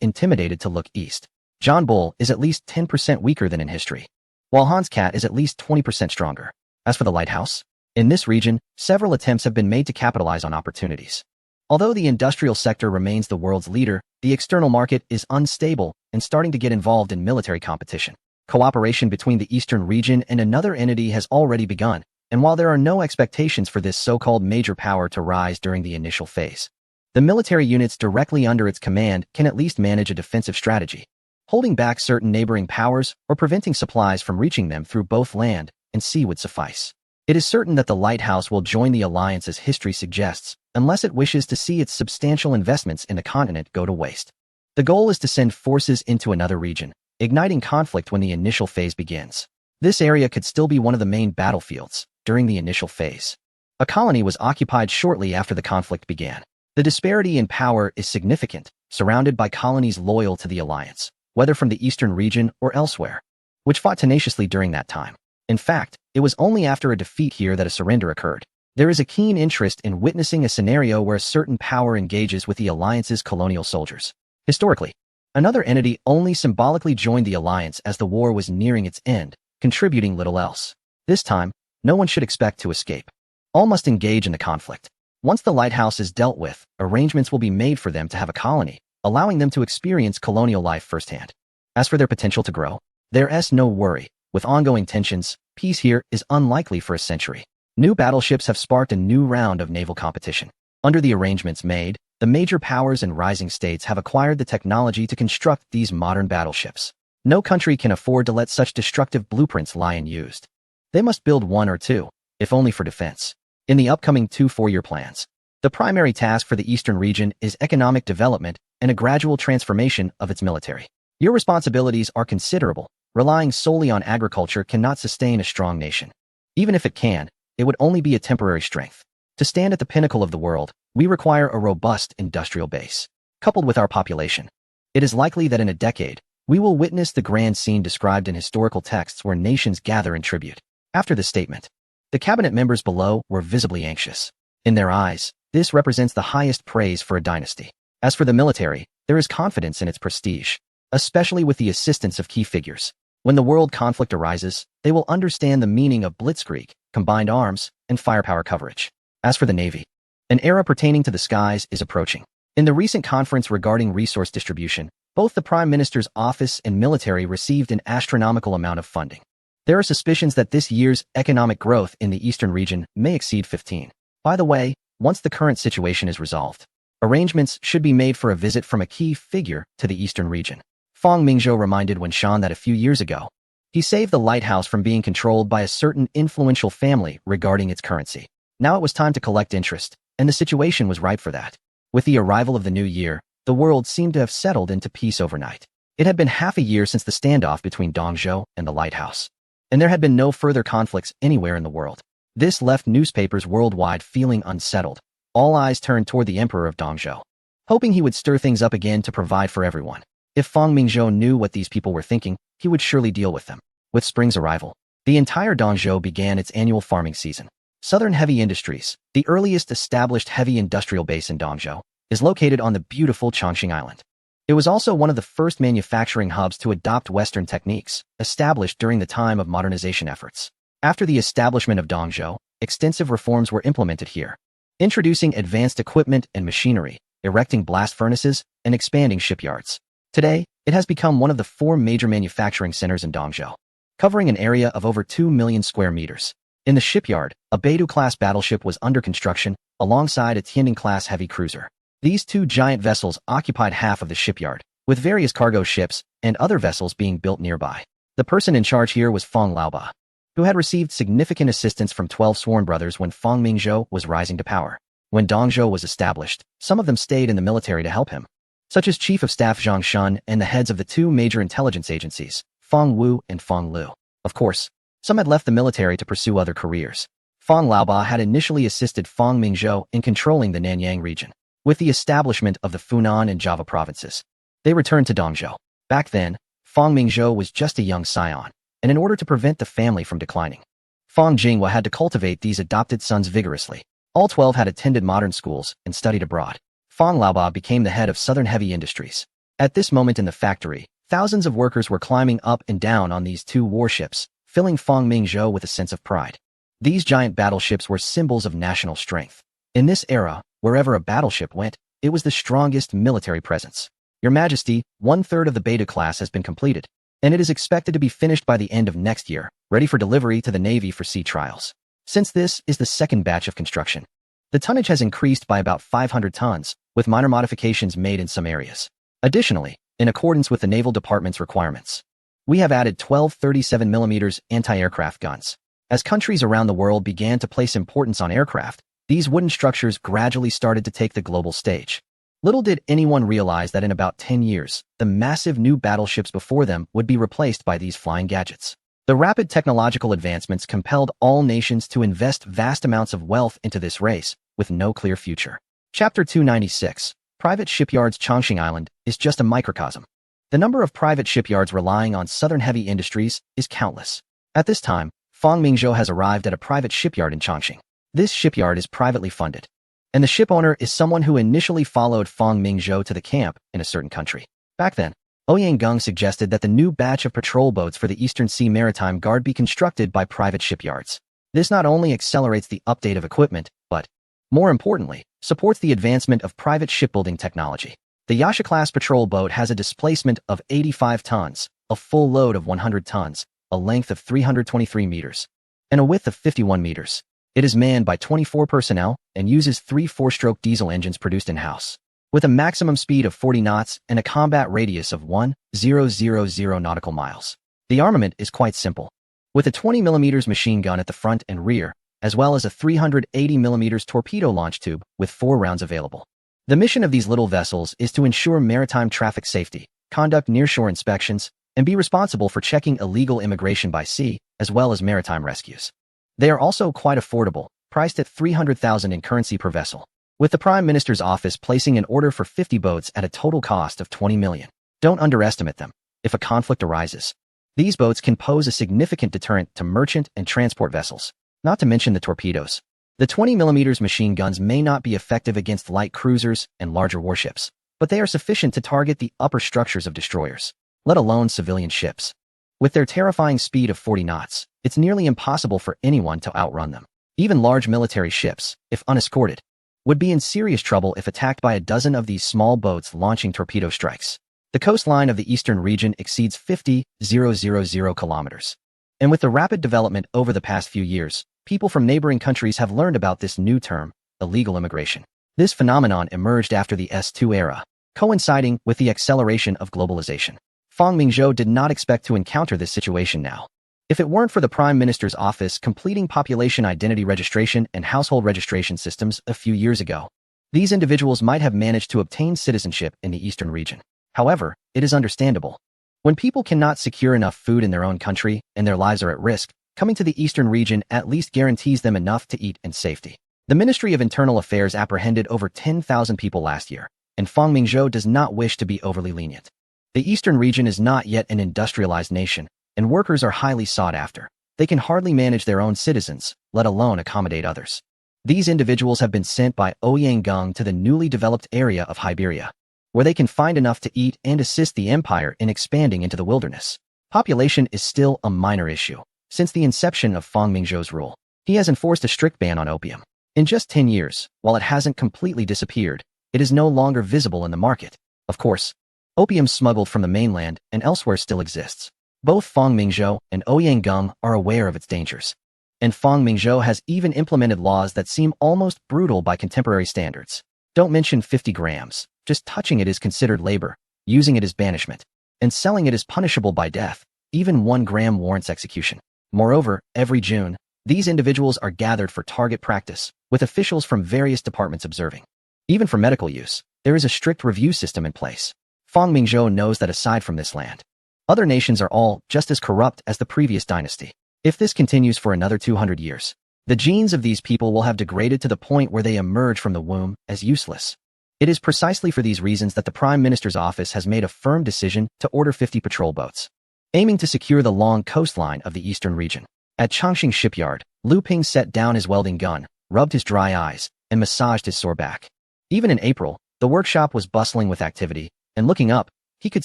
intimidated to look east. John Bull is at least 10% weaker than in history, while Hans Cat is at least 20% stronger. As for the lighthouse, in this region, several attempts have been made to capitalize on opportunities. Although the industrial sector remains the world's leader, the external market is unstable and starting to get involved in military competition. Cooperation between the eastern region and another entity has already begun, and while there are no expectations for this so-called major power to rise during the initial phase, the military units directly under its command can at least manage a defensive strategy, holding back certain neighboring powers or preventing supplies from reaching them through both land and sea would suffice. It is certain that the lighthouse will join the alliance as history suggests, unless it wishes to see its substantial investments in the continent go to waste. The goal is to send forces into another region, igniting conflict when the initial phase begins. This area could still be one of the main battlefields during the initial phase. A colony was occupied shortly after the conflict began. The disparity in power is significant, surrounded by colonies loyal to the alliance, whether from the eastern region or elsewhere, which fought tenaciously during that time. In fact, It was only after a defeat here that a surrender occurred. There is a keen interest in witnessing a scenario where a certain power engages with the alliance's colonial soldiers. Historically, another entity only symbolically joined the alliance as the war was nearing its end, contributing little else. This time, no one should expect to escape. All must engage in the conflict. Once the lighthouse is dealt with, arrangements will be made for them to have a colony, allowing them to experience colonial life firsthand. As for their potential to grow, there's no worry. With ongoing tensions, peace here is unlikely for a century. New battleships have sparked a new round of naval competition. Under the arrangements made, the major powers and rising states have acquired the technology to construct these modern battleships. No country can afford to let such destructive blueprints lie unused. They must build one or two, if only for defense. In the upcoming 2 4-year plans, the primary task for the Eastern region is economic development and a gradual transformation of its military. Your responsibilities are considerable. Relying solely on agriculture cannot sustain a strong nation. Even if it can, it would only be a temporary strength. To stand at the pinnacle of the world, we require a robust industrial base. Coupled with our population, it is likely that in a decade, we will witness the grand scene described in historical texts where nations gather in tribute. After this statement, the cabinet members below were visibly anxious. In their eyes, this represents the highest praise for a dynasty. As for the military, there is confidence in its prestige, especially with the assistance of key figures. When the world conflict arises, they will understand the meaning of blitzkrieg, combined arms, and firepower coverage. As for the Navy, an era pertaining to the skies is approaching. In the recent conference regarding resource distribution, both the Prime Minister's office and military received an astronomical amount of funding. There are suspicions that this year's economic growth in the Eastern region may exceed 15. By the way, once the current situation is resolved, arrangements should be made for a visit from a key figure to the Eastern region. Fang Mingzhou reminded Wen Shan that a few years ago, he saved the lighthouse from being controlled by a certain influential family regarding its currency. Now it was time to collect interest, and the situation was ripe for that. With the arrival of the new year, the world seemed to have settled into peace overnight. It had been half a year since the standoff between Dongzhou and the lighthouse, and there had been no further conflicts anywhere in the world. This left newspapers worldwide feeling unsettled. All eyes turned toward the emperor of Dongzhou, hoping he would stir things up again to provide for everyone. If Fang Mingzhou knew what these people were thinking, he would surely deal with them. With spring's arrival, the entire Dongzhou began its annual farming season. Southern Heavy Industries, the earliest established heavy industrial base in Dongzhou, is located on the beautiful Chongqing Island. It was also one of the first manufacturing hubs to adopt Western techniques, established during the time of modernization efforts. After the establishment of Dongzhou, extensive reforms were implemented here, introducing advanced equipment and machinery, erecting blast furnaces, and expanding shipyards. Today, it has become one of the 4 major manufacturing centers in Dongzhou, covering an area of over 2 million square meters. In the shipyard, a Beidou-class battleship was under construction, alongside a Tianjin-class heavy cruiser. These 2 giant vessels occupied half of the shipyard, with various cargo ships and other vessels being built nearby. The person in charge here was Fang Laoba, who had received significant assistance from 12 sworn brothers when Fang Mingzhou was rising to power. When Dongzhou was established, some of them stayed in the military to help him, such as Chief of Staff Zhang Shun and the heads of the 2 major intelligence agencies, Fang Wu and Fang Lu. Of course, some had left the military to pursue other careers. Fang Laoba had initially assisted Fang Mingzhou in controlling the Nanyang region. With the establishment of the Funan and Java provinces, they returned to Dongzhou. Back then, Fang Mingzhou was just a young scion, and in order to prevent the family from declining, Fang Jinghua had to cultivate these adopted sons vigorously. All 12 had attended modern schools and studied abroad. Fang Laoba became the head of Southern Heavy Industries. At this moment in the factory, thousands of workers were climbing up and down on these 2 warships, filling Fang Mingzhou with a sense of pride. These giant battleships were symbols of national strength. In this era, wherever a battleship went, it was the strongest military presence. Your Majesty, 1/3 of the Beta class has been completed, and it is expected to be finished by the end of next year, ready for delivery to the Navy for sea trials. Since this is the second batch of construction, the tonnage has increased by about 500 tons, with minor modifications made in some areas. Additionally, in accordance with the Naval Department's requirements, we have added 12 37mm anti-aircraft guns. As countries around the world began to place importance on aircraft, these wooden structures gradually started to take the global stage. Little did anyone realize that in about 10 years, the massive new battleships before them would be replaced by these flying gadgets. The rapid technological advancements compelled all nations to invest vast amounts of wealth into this race, with no clear future. Chapter 296, Private Shipyards. Chongqing Island is just a microcosm. The number of private shipyards relying on Southern Heavy Industries is countless. At this time, Fang Mingzhou has arrived at a private shipyard in Chongqing. This shipyard is privately funded, and the ship owner is someone who initially followed Fang Mingzhou to the camp in a certain country. Back then, Ouyang Geng suggested that the new batch of patrol boats for the Eastern Sea Maritime Guard be constructed by private shipyards. This not only accelerates the update of equipment, but, more importantly, supports the advancement of private shipbuilding technology. The Yasha-class patrol boat has a displacement of 85 tons, a full load of 100 tons, a length of 323 meters, and a width of 51 meters. It is manned by 24 personnel and uses 3 4-stroke diesel engines produced in-house, with a maximum speed of 40 knots and a combat radius of 1,000 nautical miles. The armament is quite simple, with a 20mm machine gun at the front and rear, as well as a 380mm torpedo launch tube with 4 rounds available. The mission of these little vessels is to ensure maritime traffic safety, conduct nearshore inspections, and be responsible for checking illegal immigration by sea, as well as maritime rescues. They are also quite affordable, priced at 300,000 in currency per vessel, with the Prime Minister's office placing an order for 50 boats at a total cost of 20 million. Don't underestimate them. If a conflict arises, these boats can pose a significant deterrent to merchant and transport vessels, not to mention the torpedoes. The 20mm machine guns may not be effective against light cruisers and larger warships, but they are sufficient to target the upper structures of destroyers, let alone civilian ships. With their terrifying speed of 40 knots, it's nearly impossible for anyone to outrun them. Even large military ships, if unescorted, would be in serious trouble if attacked by a dozen of these small boats launching torpedo strikes. The coastline of the eastern region exceeds 50,000 kilometers. And with the rapid development over the past few years, people from neighboring countries have learned about this new term, illegal immigration. This phenomenon emerged after the S2 era, coinciding with the acceleration of globalization. Fang Mingzhou did not expect to encounter this situation now. If it weren't for the Prime Minister's office completing population identity registration and household registration systems a few years ago, these individuals might have managed to obtain citizenship in the eastern region. However, it is understandable. When people cannot secure enough food in their own country and their lives are at risk, coming to the eastern region at least guarantees them enough to eat and safety. The Ministry of Internal Affairs apprehended over 10,000 people last year, and Fang Mingzhou does not wish to be overly lenient. The eastern region is not yet an industrialized nation, and workers are highly sought after. They can hardly manage their own citizens, let alone accommodate others. These individuals have been sent by Ouyang Geng to the newly developed area of Iberia, where they can find enough to eat and assist the empire in expanding into the wilderness. Population is still a minor issue. Since the inception of Fang Mingzhou's rule, he has enforced a strict ban on opium. In just 10 years, while it hasn't completely disappeared, it is no longer visible in the market. Of course, opium smuggled from the mainland and elsewhere still exists. Both Fang Mingzhou and Ouyang Geng are aware of its dangers. And Fang Mingzhou has even implemented laws that seem almost brutal by contemporary standards. Don't mention 50 grams. Just touching it is considered labor, using it is banishment, and selling it is punishable by death. Even 1 gram warrants execution. Moreover, every June, these individuals are gathered for target practice, with officials from various departments observing. Even for medical use, there is a strict review system in place. Fang Mingzhou knows that aside from this land, other nations are all just as corrupt as the previous dynasty. If this continues for another 200 years, the genes of these people will have degraded to the point where they emerge from the womb as useless. It is precisely for these reasons that the Prime Minister's office has made a firm decision to order 50 patrol boats, aiming to secure the long coastline of the eastern region. At Chongqing shipyard, Lu Ping set down his welding gun, rubbed his dry eyes, and massaged his sore back. Even in April, the workshop was bustling with activity, and looking up, he could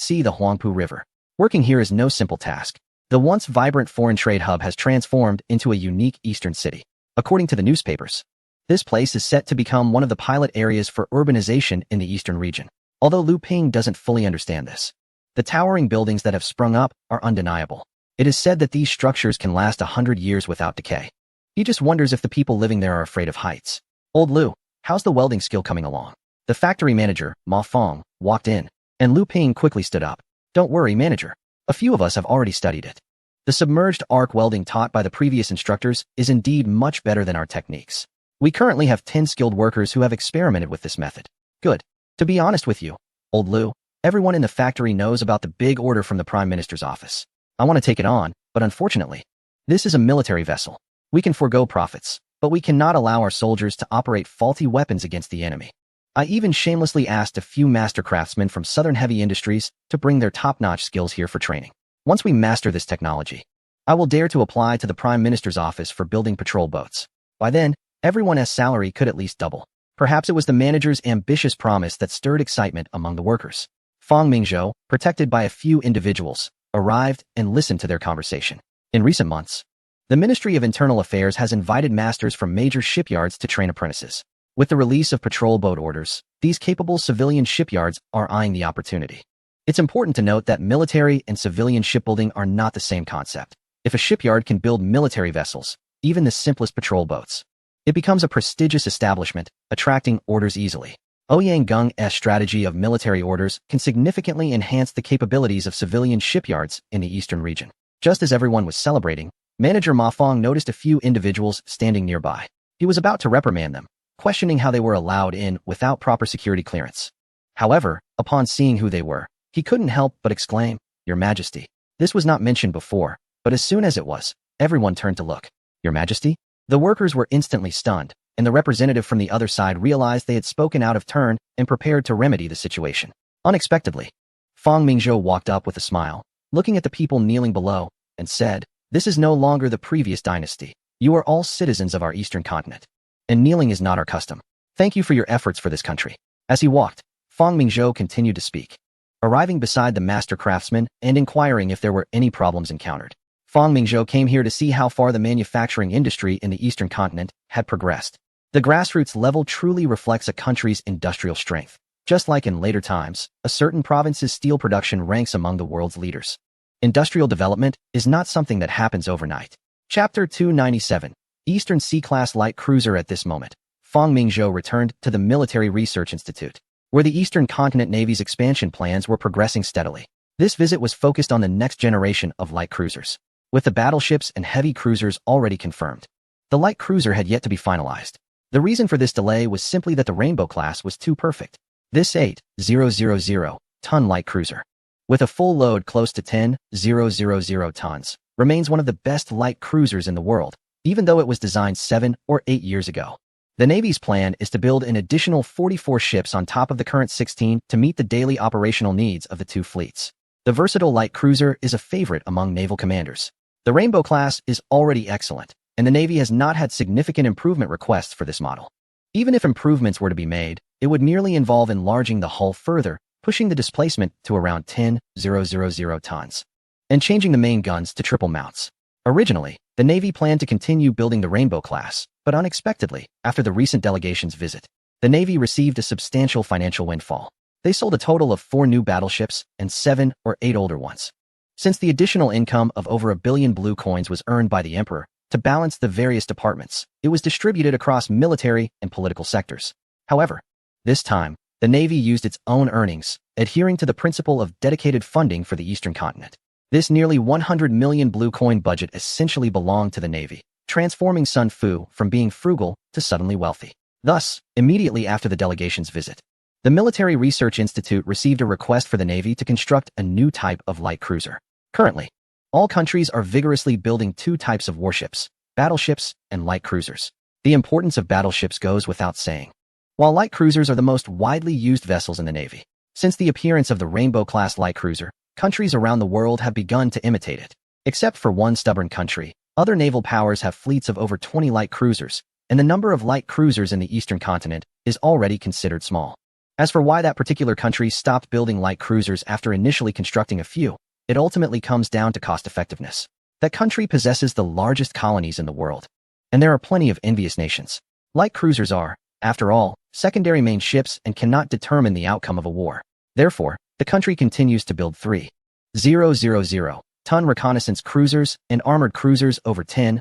see the Huangpu River. Working here is no simple task. The once vibrant foreign trade hub has transformed into a unique eastern city. According to the newspapers, this place is set to become one of the pilot areas for urbanization in the eastern region. Although Lu Ping doesn't fully understand this, the towering buildings that have sprung up are undeniable. It is said that these structures can last 100 years without decay. He just wonders if the people living there are afraid of heights. Old Lu, how's the welding skill coming along? The factory manager, Ma Fong, walked in, and Lu Ping quickly stood up. Don't worry, manager. A few of us have already studied it. The submerged arc welding taught by the previous instructors is indeed much better than our techniques. We currently have 10 skilled workers who have experimented with this method. Good. To be honest with you, old Lu, everyone in the factory knows about the big order from the Prime Minister's office. I want to take it on, but unfortunately, this is a military vessel. We can forego profits, but we cannot allow our soldiers to operate faulty weapons against the enemy. I even shamelessly asked a few master craftsmen from Southern Heavy Industries to bring their top-notch skills here for training. Once we master this technology, I will dare to apply to the Prime Minister's office for building patrol boats. By then, everyone's salary could at least double. Perhaps it was the manager's ambitious promise that stirred excitement among the workers. Fang Mingzhou, protected by a few individuals, arrived and listened to their conversation. In recent months, the Ministry of Internal Affairs has invited masters from major shipyards to train apprentices. With the release of patrol boat orders, these capable civilian shipyards are eyeing the opportunity. It's important to note that military and civilian shipbuilding are not the same concept. If a shipyard can build military vessels, even the simplest patrol boats, it becomes a prestigious establishment, attracting orders easily. Ouyang Geng's strategy of military orders can significantly enhance the capabilities of civilian shipyards in the eastern region. Just as everyone was celebrating, Manager Ma Fong noticed a few individuals standing nearby. He was about to reprimand them, questioning how they were allowed in without proper security clearance. However, upon seeing who they were, he couldn't help but exclaim, "Your Majesty." This was not mentioned before, but as soon as it was, everyone turned to look. "Your Majesty?" The workers were instantly stunned, and the representative from the other side realized they had spoken out of turn and prepared to remedy the situation. Unexpectedly, Fang Mingzhou walked up with a smile, looking at the people kneeling below, and said, "This is no longer the previous dynasty. You are all citizens of our eastern continent, and kneeling is not our custom. Thank you for your efforts for this country." As he walked, Fang Mingzhou continued to speak, arriving beside the master craftsman and inquiring if there were any problems encountered. Fang Mingzhou came here to see how far the manufacturing industry in the eastern continent had progressed. The grassroots level truly reflects a country's industrial strength. Just like in later times, a certain province's steel production ranks among the world's leaders. Industrial development is not something that happens overnight. Chapter 297, Eastern Sea-Class Light Cruiser. At this moment, Fang Mingzhou returned to the Military Research Institute, where the Eastern Continent Navy's expansion plans were progressing steadily. This visit was focused on the next generation of light cruisers. With the battleships and heavy cruisers already confirmed, the light cruiser had yet to be finalized. The reason for this delay was simply that the Rainbow class was too perfect. This 8,000-ton light cruiser, with a full load close to 10,000 tons, remains one of the best light cruisers in the world, even though it was designed 7 or 8 years ago. The Navy's plan is to build an additional 44 ships on top of the current 16 to meet the daily operational needs of the two fleets. The versatile light cruiser is a favorite among naval commanders. The Rainbow class is already excellent, and the Navy has not had significant improvement requests for this model. Even if improvements were to be made, it would merely involve enlarging the hull further, pushing the displacement to around 10,000 tons, and changing the main guns to triple mounts. Originally, the Navy planned to continue building the Rainbow class, but unexpectedly, after the recent delegation's visit, the Navy received a substantial financial windfall. They sold a total of 4 new battleships and 7 or 8 older ones. Since the additional income of over 1 billion blue coins was earned by the emperor to balance the various departments, it was distributed across military and political sectors. However, this time, the Navy used its own earnings, adhering to the principle of dedicated funding for the eastern continent. This nearly 100 million blue coin budget essentially belonged to the Navy, transforming Sun Fu from being frugal to suddenly wealthy. Thus, immediately after the delegation's visit, the Military Research Institute received a request for the Navy to construct a new type of light cruiser. Currently, all countries are vigorously building 2 types of warships, battleships and light cruisers. The importance of battleships goes without saying, while light cruisers are the most widely used vessels in the Navy. Since the appearance of the Rainbow-class light cruiser, countries around the world have begun to imitate it. Except for one stubborn country, other naval powers have fleets of over 20 light cruisers, and the number of light cruisers in the eastern continent is already considered small. As for why that particular country stopped building light cruisers after initially constructing a few, it ultimately comes down to cost-effectiveness. That country possesses the largest colonies in the world, and there are plenty of envious nations. Light cruisers are, after all, secondary main ships and cannot determine the outcome of a war. Therefore, the country continues to build 3,000-ton reconnaissance cruisers and armored cruisers over 10,000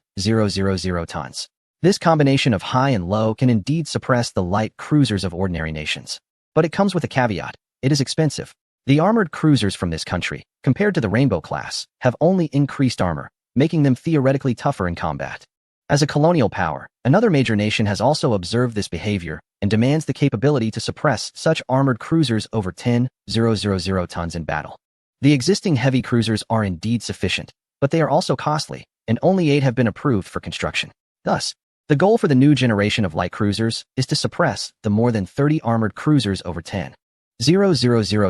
tons. This combination of high and low can indeed suppress the light cruisers of ordinary nations. But it comes with a caveat: it is expensive. The armored cruisers from this country, compared to the Rainbow class, have only increased armor, making them theoretically tougher in combat. As a colonial power, another major nation has also observed this behavior and demands the capability to suppress such armored cruisers over 10,000 tons in battle. The existing heavy cruisers are indeed sufficient, but they are also costly, and only 8 have been approved for construction. Thus, the goal for the new generation of light cruisers is to suppress the more than 30 armored cruisers over 10,000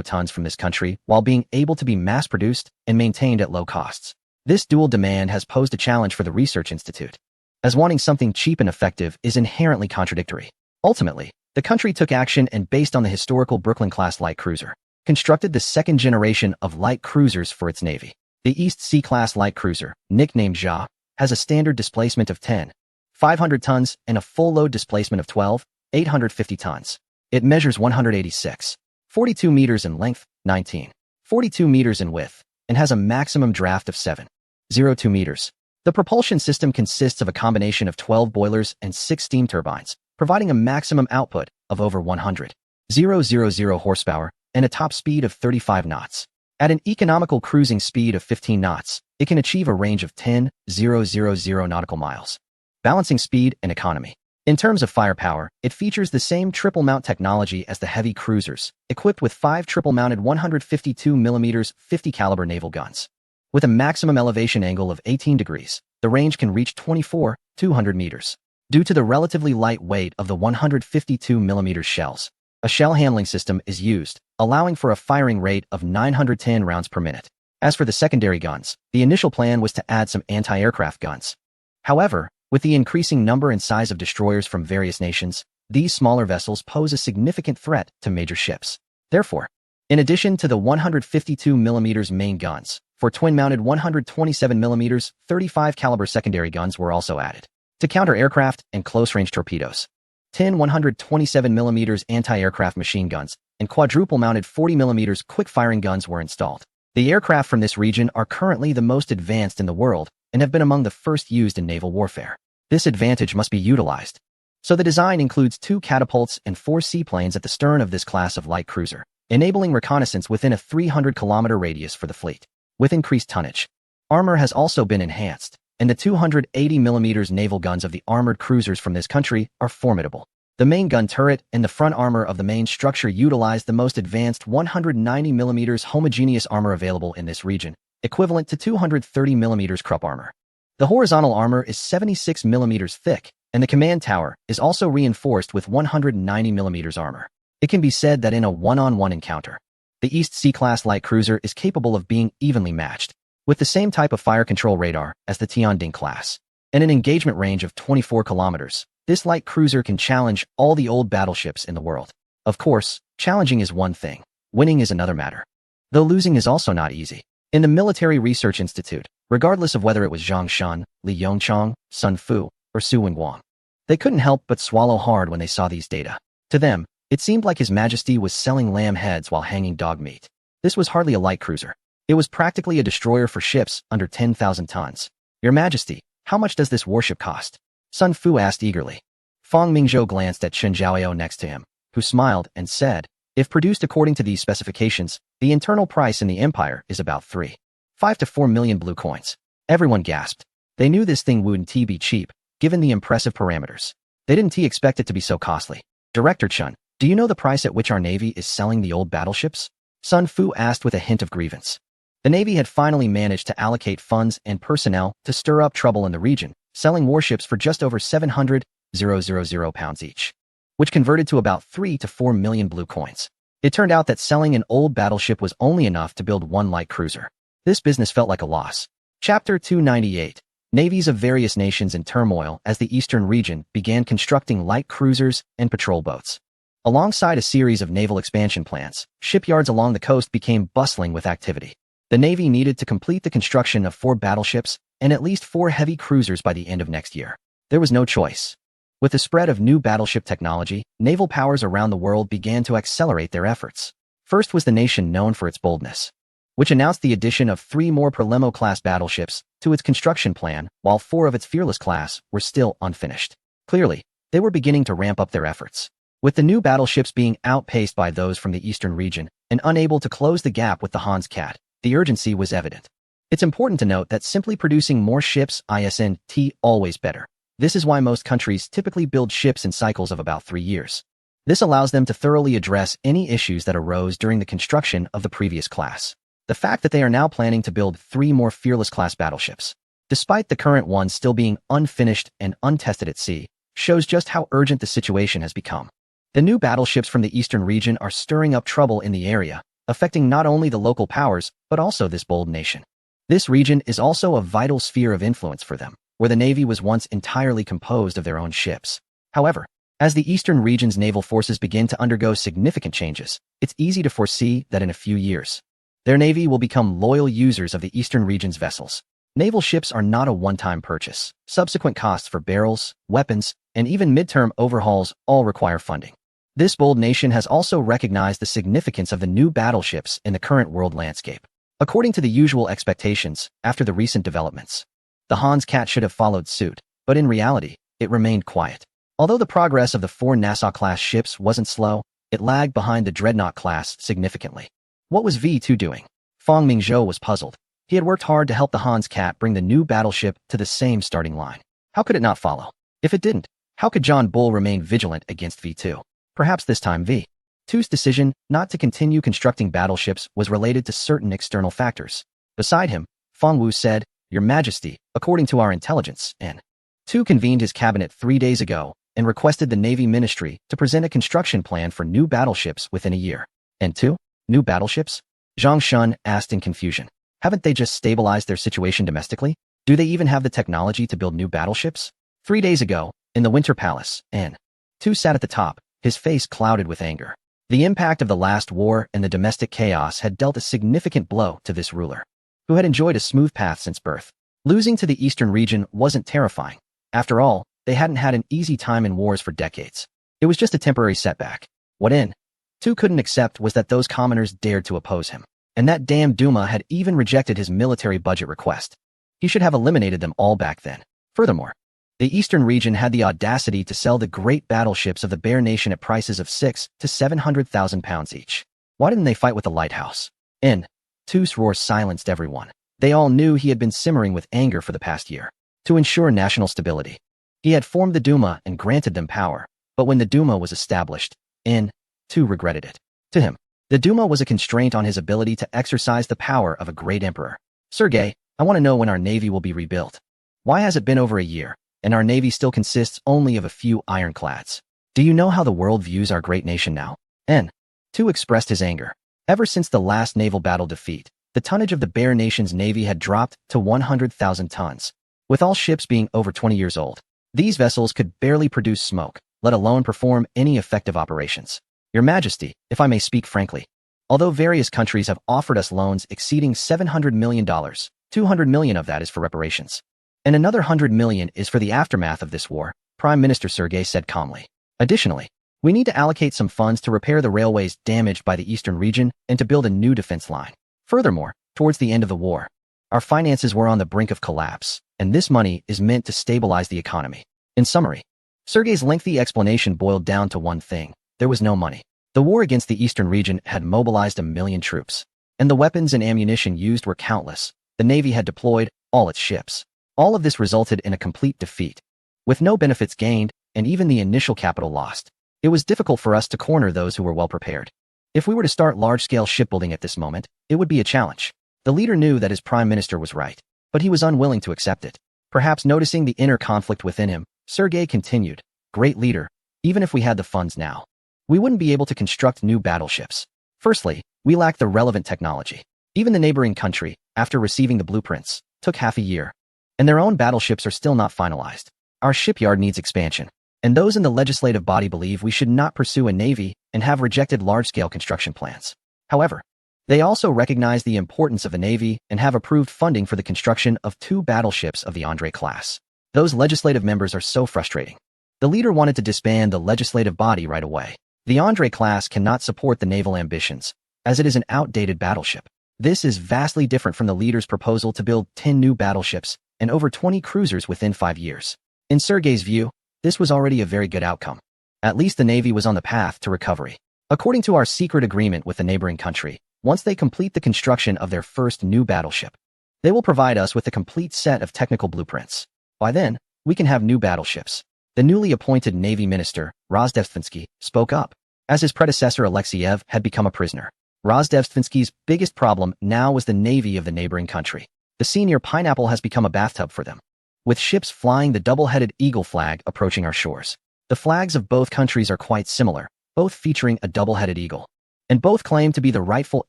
tons from this country while being able to be mass-produced and maintained at low costs. This dual demand has posed a challenge for the research institute, as wanting something cheap and effective is inherently contradictory. Ultimately, the country took action and based on the historical Brooklyn-class light cruiser, constructed the second generation of light cruisers for its navy. The East Sea-class light cruiser, nicknamed Ja, has a standard displacement of 10,500 tons and a full load displacement of 12,850 tons. It measures 186.42 meters in length, 19.42 meters in width, and has a maximum draft of 7.02 meters. The propulsion system consists of a combination of 12 boilers and 6 steam turbines, providing a maximum output of over 100,000 horsepower and a top speed of 35 knots. At an economical cruising speed of 15 knots, it can achieve a range of 10,000 nautical miles, balancing speed and economy. In terms of firepower, it features the same triple-mount technology as the heavy cruisers, equipped with 5 triple-mounted 152mm 50-caliber naval guns. With a maximum elevation angle of 18 degrees, the range can reach 200 meters. Due to the relatively light weight of the 152mm shells, a shell handling system is used, allowing for a firing rate of 910 rounds per minute. As for the secondary guns, the initial plan was to add some anti-aircraft guns. However, with the increasing number and size of destroyers from various nations, these smaller vessels pose a significant threat to major ships. Therefore, in addition to the 152mm main guns, 4 twin-mounted 127mm 35-caliber secondary guns were also added. To counter aircraft and close-range torpedoes, 10 127mm anti-aircraft machine guns and quadruple-mounted 40mm quick-firing guns were installed. The aircraft from this region are currently the most advanced in the world and have been among the first used in naval warfare. This advantage must be utilized. So the design includes 2 catapults and 4 seaplanes at the stern of this class of light cruiser, enabling reconnaissance within a 300-kilometer radius for the fleet. With increased tonnage, armor has also been enhanced, and the 280mm naval guns of the armored cruisers from this country are formidable. The main gun turret and the front armor of the main structure utilize the most advanced 190mm homogeneous armor available in this region, equivalent to 230mm Krupp armor. The horizontal armor is 76mm thick, and the command tower is also reinforced with 190mm armor. It can be said that in a one-on-one encounter, the East Sea-class light cruiser is capable of being evenly matched, with the same type of fire control radar as the Tianjin class, and an engagement range of 24 kilometers. This light cruiser can challenge all the old battleships in the world. Of course, challenging is one thing, winning is another matter. Though losing is also not easy. In the Military Research Institute, regardless of whether it was Zhang Shun, Li Yongchang, Sun Fu, or Su Wingguang, they couldn't help but swallow hard when they saw these data. To them, it seemed like His Majesty was selling lamb heads while hanging dog meat. This was hardly a light cruiser. It was practically a destroyer for ships under 10,000 tons. Your Majesty, how much does this warship cost? Sun Fu asked eagerly. Fang Mingzhou glanced at Chen Zhaoyao next to him, who smiled and said, if produced according to these specifications, the internal price in the Empire is about 3.5 to 4 million blue coins. Everyone gasped. They knew this thing wouldn't be cheap, given the impressive parameters. They didn't expect it to be so costly. Director Chun, do you know the price at which our Navy is selling the old battleships? Sun Fu asked with a hint of grievance. The Navy had finally managed to allocate funds and personnel to stir up trouble in the region, selling warships for just over 700,000 pounds each, which converted to about 3 to 4 million blue coins. It turned out that selling an old battleship was only enough to build one light cruiser. This business felt like a loss. Chapter 298. Navies of various nations in turmoil as the eastern region began constructing light cruisers and patrol boats. Alongside a series of naval expansion plans, shipyards along the coast became bustling with activity. The Navy needed to complete the construction of 4 battleships and at least 4 heavy cruisers by the end of next year. There was no choice. With the spread of new battleship technology, naval powers around the world began to accelerate their efforts. First was the nation known for its boldness, which announced the addition of 3 more Palermo-class battleships to its construction plan, while 4 of its Fearless class were still unfinished. Clearly, they were beginning to ramp up their efforts. With the new battleships being outpaced by those from the eastern region and unable to close the gap with the Hans Cat, the urgency was evident. It's important to note that simply producing more ships isn't always better. This is why most countries typically build ships in cycles of about 3 years. This allows them to thoroughly address any issues that arose during the construction of the previous class. The fact that they are now planning to build 3 more Fearless-class battleships, despite the current ones still being unfinished and untested at sea, shows just how urgent the situation has become. The new battleships from the eastern region are stirring up trouble in the area, affecting not only the local powers, but also this bold nation. This region is also a vital sphere of influence for them, where the Navy was once entirely composed of their own ships. However, as the Eastern region's naval forces begin to undergo significant changes, it's easy to foresee that in a few years, their Navy will become loyal users of the Eastern region's vessels. Naval ships are not a one-time purchase. Subsequent costs for barrels, weapons, and even midterm overhauls all require funding. This bold nation has also recognized the significance of the new battleships in the current world landscape. According to the usual expectations, after the recent developments, the Hans Cat should have followed suit, but in reality, it remained quiet. Although the progress of the 4 Nassau-class ships wasn't slow, it lagged behind the Dreadnought class significantly. What was V2 doing? Fong Mingzhou was puzzled. He had worked hard to help the Hans Cat bring the new battleship to the same starting line. How could it not follow? If it didn't, how could John Bull remain vigilant against V2? Perhaps this time V2's decision not to continue constructing battleships was related to certain external factors. Beside him, Fong Wu said, "Your Majesty, according to our intelligence, N2 convened his cabinet 3 days ago and requested the Navy Ministry to present a construction plan for new battleships within a year." N2? New battleships? Zhang Shun asked in confusion. Haven't they just stabilized their situation domestically? Do they even have the technology to build new battleships? 3 days ago, in the Winter Palace, N2 sat at the top, his face clouded with anger. The impact of the last war and the domestic chaos had dealt a significant blow to this ruler, who had enjoyed a smooth path since birth. Losing to the Eastern region wasn't terrifying. After all, they hadn't had an easy time in wars for decades. It was just a temporary setback. What N2 couldn't accept was that those commoners dared to oppose him. And that damn Duma had even rejected his military budget request. He should have eliminated them all back then. Furthermore, the Eastern region had the audacity to sell the great battleships of the Bear Nation at prices of 600,000 to 700,000 pounds each. Why didn't they fight with the lighthouse? N2's roar silenced everyone. They all knew he had been simmering with anger for the past year. To ensure national stability, he had formed the Duma and granted them power, but when the Duma was established, N2 regretted it. To him, the Duma was a constraint on his ability to exercise the power of a great emperor. "Sergei, I want to know when our Navy will be rebuilt. Why has it been over a year, and our Navy still consists only of a few ironclads? Do you know how the world views our great nation now?" N2 expressed his anger. Ever since the last naval battle defeat, the tonnage of the Bear Nation's Navy had dropped to 100,000 tons. With all ships being over 20 years old, these vessels could barely produce smoke, let alone perform any effective operations. "Your Majesty, if I may speak frankly, although various countries have offered us loans exceeding $700 million, $200 million of that is for reparations. And another $100 million is for the aftermath of this war," Prime Minister Sergei said calmly. "Additionally, we need to allocate some funds to repair the railways damaged by the Eastern region and to build a new defense line. Furthermore, towards the end of the war, our finances were on the brink of collapse, and this money is meant to stabilize the economy." In summary, Sergei's lengthy explanation boiled down to one thing. There was no money. The war against the Eastern region had mobilized 1 million troops, and the weapons and ammunition used were countless. The Navy had deployed all its ships. All of this resulted in a complete defeat. With no benefits gained, and even the initial capital lost, it was difficult for us to corner those who were well prepared. If we were to start large-scale shipbuilding at this moment, it would be a challenge. The leader knew that his prime minister was right, but he was unwilling to accept it. Perhaps noticing the inner conflict within him, Sergei continued, "Great leader, even if we had the funds now, we wouldn't be able to construct new battleships. Firstly, we lack the relevant technology. Even the neighboring country, after receiving the blueprints, took half a year, and their own battleships are still not finalized. Our shipyard needs expansion, and those in the legislative body believe we should not pursue a navy and have rejected large-scale construction plans. However, they also recognize the importance of the Navy and have approved funding for the construction of 2 battleships of the Andrei class. Those legislative members are so frustrating. The leader wanted to disband the legislative body right away. The Andrei class cannot support the naval ambitions, as it is an outdated battleship. This is vastly different from the leader's proposal to build 10 new battleships and over 20 cruisers within 5 years. In Sergei's view, this was already a very good outcome. At least the Navy was on the path to recovery. According to our secret agreement with the neighboring country, once they complete the construction of their first new battleship, they will provide us with a complete set of technical blueprints. By then, we can have new battleships. The newly appointed Navy Minister, Rozdevstvensky, spoke up. As his predecessor Alexeyev had become a prisoner, Rozdevstvensky's biggest problem now was the navy of the neighboring country. The senior pineapple has become a bathtub for them, with ships flying the double-headed eagle flag approaching our shores. The flags of both countries are quite similar, both featuring a double-headed eagle, and both claim to be the rightful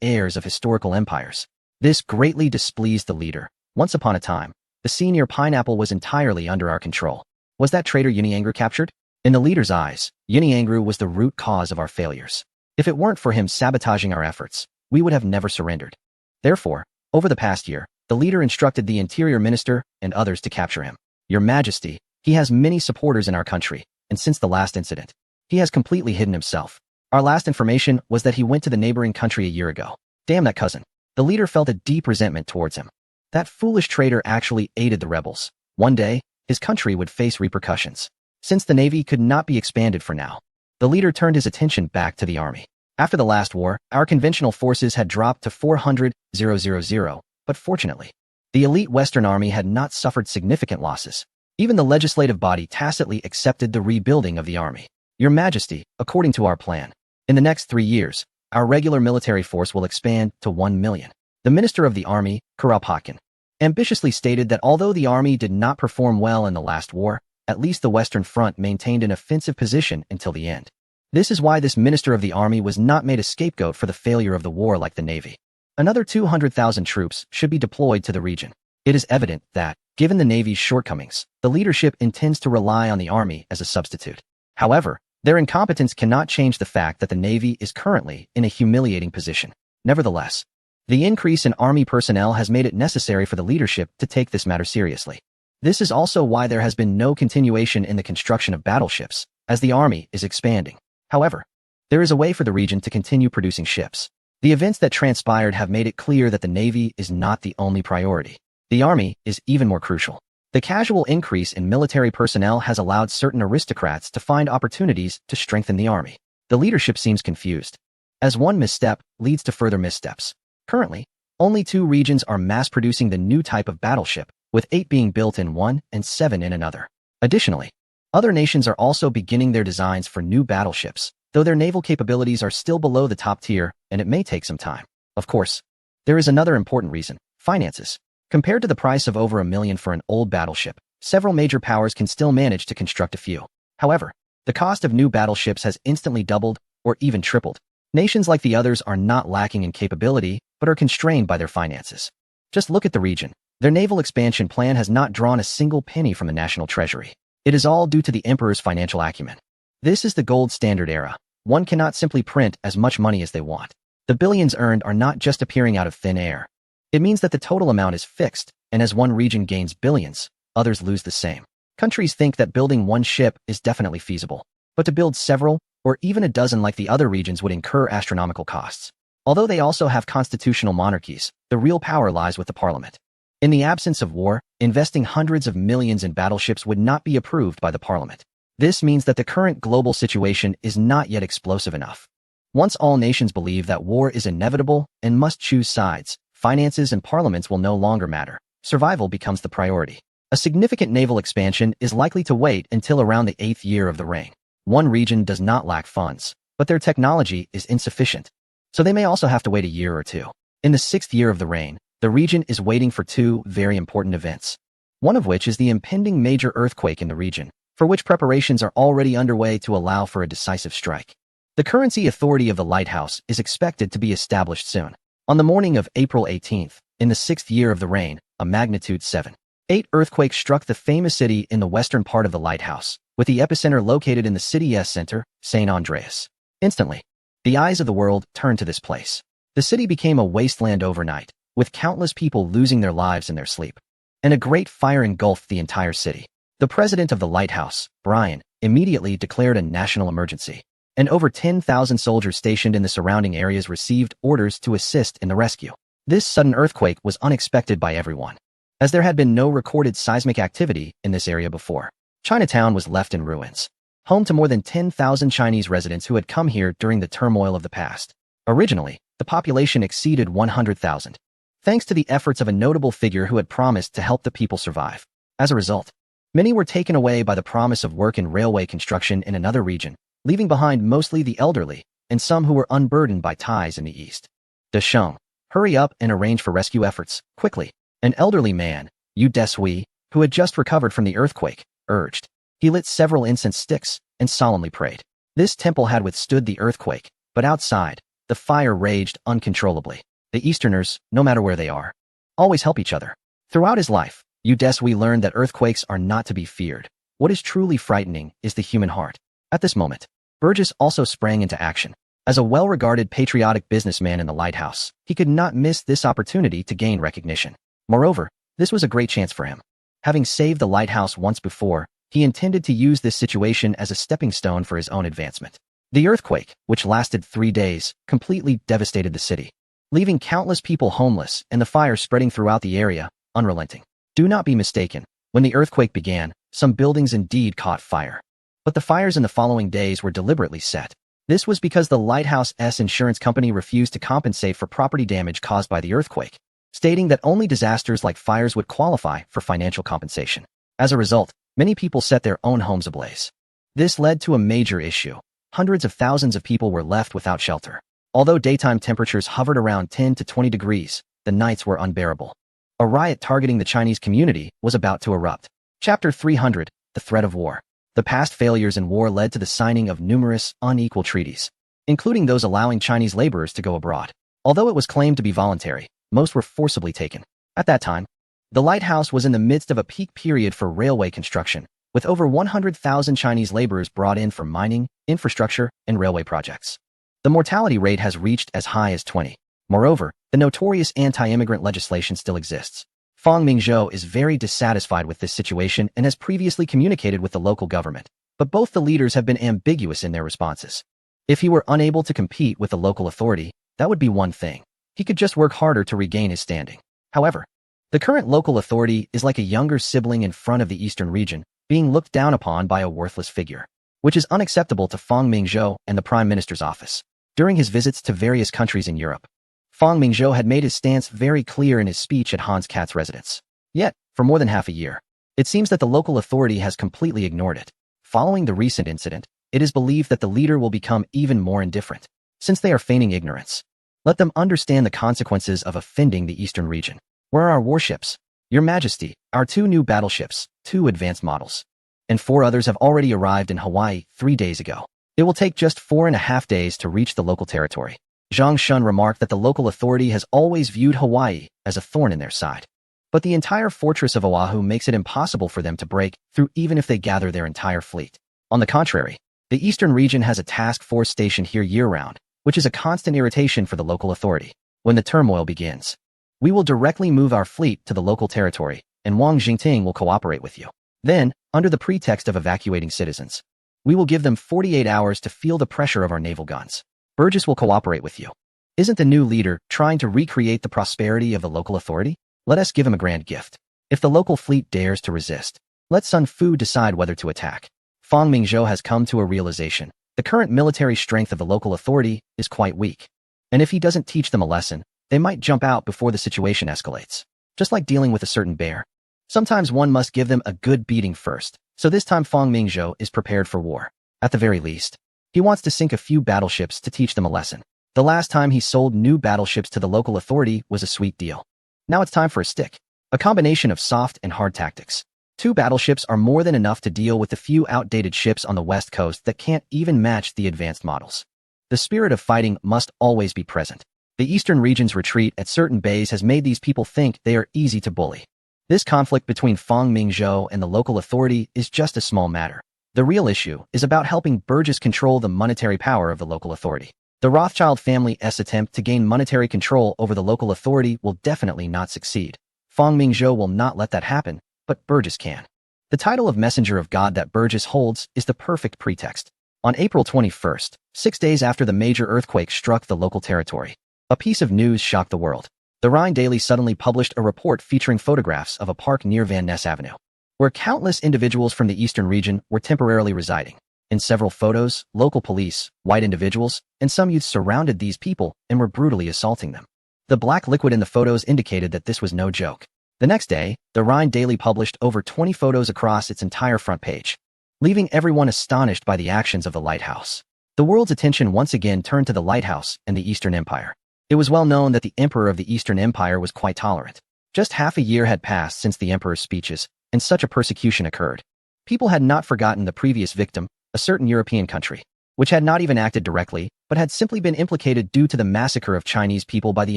heirs of historical empires. This greatly displeased the leader. Once upon a time, the senior pineapple was entirely under our control. Was that traitor Uniangru captured? In the leader's eyes, Uniangru was the root cause of our failures. If it weren't for him sabotaging our efforts, we would have never surrendered. Therefore, over the past year, the leader instructed the interior minister and others to capture him. Your Majesty, he has many supporters in our country, and since the last incident, he has completely hidden himself. Our last information was that he went to the neighboring country a year ago. Damn that cousin. The leader felt a deep resentment towards him. That foolish traitor actually aided the rebels. One day, his country would face repercussions. Since the navy could not be expanded for now, the leader turned his attention back to the army. After the last war, our conventional forces had dropped to 400,000, but fortunately, the elite Western army had not suffered significant losses. Even the legislative body tacitly accepted the rebuilding of the army. Your Majesty, according to our plan, in the next 3 years, our regular military force will expand to 1 million. The Minister of the Army, Kuropatkin, ambitiously stated that although the army did not perform well in the last war, at least the Western Front maintained an offensive position until the end. This is why this Minister of the Army was not made a scapegoat for the failure of the war like the Navy. Another 200,000 troops should be deployed to the region. It is evident that, given the Navy's shortcomings, the leadership intends to rely on the Army as a substitute. However, their incompetence cannot change the fact that the Navy is currently in a humiliating position. Nevertheless, the increase in Army personnel has made it necessary for the leadership to take this matter seriously. This is also why there has been no continuation in the construction of battleships, as the Army is expanding. However, there is a way for the region to continue producing ships. The events that transpired have made it clear that the Navy is not the only priority. The Army is even more crucial. The casual increase in military personnel has allowed certain aristocrats to find opportunities to strengthen the Army. The leadership seems confused, as one misstep leads to further missteps. Currently, only 2 regions are mass-producing the new type of battleship, with 8 being built in one and 7 in another. Additionally, other nations are also beginning their designs for new battleships, though their naval capabilities are still below the top tier, and it may take some time. Of course, there is another important reason: finances. Compared to the price of over $1 million for an old battleship, several major powers can still manage to construct a few. However, the cost of new battleships has instantly doubled or even tripled. Nations like the others are not lacking in capability, but are constrained by their finances. Just look at the region. Their naval expansion plan has not drawn a single penny from the national treasury. It is all due to the emperor's financial acumen. This is the gold standard era. One cannot simply print as much money as they want. The billions earned are not just appearing out of thin air. It means that the total amount is fixed, and as one region gains billions, others lose the same. Countries think that building one ship is definitely feasible, but to build several, or even a dozen like the other regions would incur astronomical costs. Although they also have constitutional monarchies, the real power lies with the parliament. In the absence of war, investing hundreds of millions in battleships would not be approved by the parliament. This means that the current global situation is not yet explosive enough. Once all nations believe that war is inevitable and must choose sides, finances and parliaments will no longer matter. Survival becomes the priority. A significant naval expansion is likely to wait until around the 8th year of the reign. One region does not lack funds, but their technology is insufficient, so they may also have to wait a year or 2. In the 6th year of the reign, the region is waiting for 2 very important events, one of which is the impending major earthquake in the region, for which preparations are already underway to allow for a decisive strike. The currency authority of the lighthouse is expected to be established soon. On the morning of April 18th, in the 6th year of the reign, a magnitude 7.8 earthquake struck the famous city in the western part of the lighthouse, with the epicenter located in the city's center, St. Andreas. Instantly, the eyes of the world turned to this place. The city became a wasteland overnight, with countless people losing their lives in their sleep. And a great fire engulfed the entire city. The president of the lighthouse, Brian, immediately declared a national emergency, and over 10,000 soldiers stationed in the surrounding areas received orders to assist in the rescue. This sudden earthquake was unexpected by everyone, as there had been no recorded seismic activity in this area before. Chinatown was left in ruins, home to more than 10,000 Chinese residents who had come here during the turmoil of the past. Originally, the population exceeded 100,000, thanks to the efforts of a notable figure who had promised to help the people survive. As a result, many were taken away by the promise of work in railway construction in another region, leaving behind mostly the elderly and some who were unburdened by ties in the east. Desheng, hurry up and arrange for rescue efforts, quickly. An elderly man, Yu Desui, who had just recovered from the earthquake, urged. He lit several incense sticks and solemnly prayed. This temple had withstood the earthquake, but outside, the fire raged uncontrollably. The Easterners, no matter where they are, always help each other. Throughout his life, we learned that earthquakes are not to be feared. What is truly frightening is the human heart. At this moment, Burgess also sprang into action. As a well-regarded patriotic businessman in the lighthouse, he could not miss this opportunity to gain recognition. Moreover, this was a great chance for him. Having saved the lighthouse once before, he intended to use this situation as a stepping stone for his own advancement. The earthquake, which lasted 3 days, completely devastated the city, leaving countless people homeless and the fire spreading throughout the area, unrelenting. Do not be mistaken. When the earthquake began, some buildings indeed caught fire. But the fires in the following days were deliberately set. This was because the lighthouse's insurance company refused to compensate for property damage caused by the earthquake, stating that only disasters like fires would qualify for financial compensation. As a result, many people set their own homes ablaze. This led to a major issue. Hundreds of thousands of people were left without shelter. Although daytime temperatures hovered around 10 to 20 degrees, the nights were unbearable. A riot targeting the Chinese community was about to erupt. Chapter 300, The Threat of War. The past failures in war led to the signing of numerous unequal treaties, including those allowing Chinese laborers to go abroad. Although it was claimed to be voluntary, most were forcibly taken. At that time, the lighthouse was in the midst of a peak period for railway construction, with over 100,000 Chinese laborers brought in for mining, infrastructure, and railway projects. The mortality rate has reached as high as 20. Moreover, the notorious anti-immigrant legislation still exists. Fang Mingzhou is very dissatisfied with this situation and has previously communicated with the local government, but both the leaders have been ambiguous in their responses. If he were unable to compete with the local authority, that would be one thing. He could just work harder to regain his standing. However, the current local authority is like a younger sibling in front of the Eastern region, being looked down upon by a worthless figure, which is unacceptable to Fang Mingzhou and the Prime Minister's office. During his visits to various countries in Europe, Fang Mingzhou had made his stance very clear in his speech at Hans Katz's residence. Yet, for more than half a year, it seems that the local authority has completely ignored it. Following the recent incident, it is believed that the leader will become even more indifferent, since they are feigning ignorance. Let them understand the consequences of offending the Eastern region. Where are our warships? Your Majesty, our 2 new battleships, 2 advanced models, and 4 others have already arrived in Hawaii 3 days ago. It will take just 4.5 days to reach the local territory. Zhang Shun remarked that the local authority has always viewed Hawaii as a thorn in their side. But the entire fortress of Oahu makes it impossible for them to break through even if they gather their entire fleet. On the contrary, the Eastern region has a task force stationed here year-round, which is a constant irritation for the local authority. When the turmoil begins, we will directly move our fleet to the local territory, and Wang Jingting will cooperate with you. Then, under the pretext of evacuating citizens, we will give them 48 hours to feel the pressure of our naval guns. Burgess will cooperate with you. Isn't the new leader trying to recreate the prosperity of the local authority? Let us give him a grand gift. If the local fleet dares to resist, let Sun Fu decide whether to attack. Fang Mingzhou has come to a realization. The current military strength of the local authority is quite weak. And if he doesn't teach them a lesson, they might jump out before the situation escalates. Just like dealing with a certain bear. Sometimes one must give them a good beating first. So this time Fang Mingzhou is prepared for war. At the very least, he wants to sink a few battleships to teach them a lesson. The last time he sold new battleships to the local authority was a sweet deal. Now it's time for a stick. A combination of soft and hard tactics. 2 battleships are more than enough to deal with the few outdated ships on the west coast that can't even match the advanced models. The spirit of fighting must always be present. The Eastern region's retreat at certain bays has made these people think they are easy to bully. This conflict between Fang Mingzhou and the local authority is just a small matter. The real issue is about helping Burgess control the monetary power of the local authority. The Rothschild family's attempt to gain monetary control over the local authority will definitely not succeed. Fang Mingzhou will not let that happen, but Burgess can. The title of Messenger of God that Burgess holds is the perfect pretext. On April 21st, 6 days after the major earthquake struck the local territory, a piece of news shocked the world. The Rhine Daily suddenly published a report featuring photographs of a park near Van Ness Avenue, where countless individuals from the Eastern region were temporarily residing. In several photos, local police, white individuals, and some youths surrounded these people and were brutally assaulting them. The black liquid in the photos indicated that this was no joke. The next day, the Rhine Daily published over 20 photos across its entire front page, leaving everyone astonished by the actions of the lighthouse. The world's attention once again turned to the lighthouse and the Eastern Empire. It was well known that the emperor of the Eastern Empire was quite tolerant. Just half a year had passed since the emperor's speeches, and such a persecution occurred. People had not forgotten the previous victim, a certain European country, which had not even acted directly, but had simply been implicated due to the massacre of Chinese people by the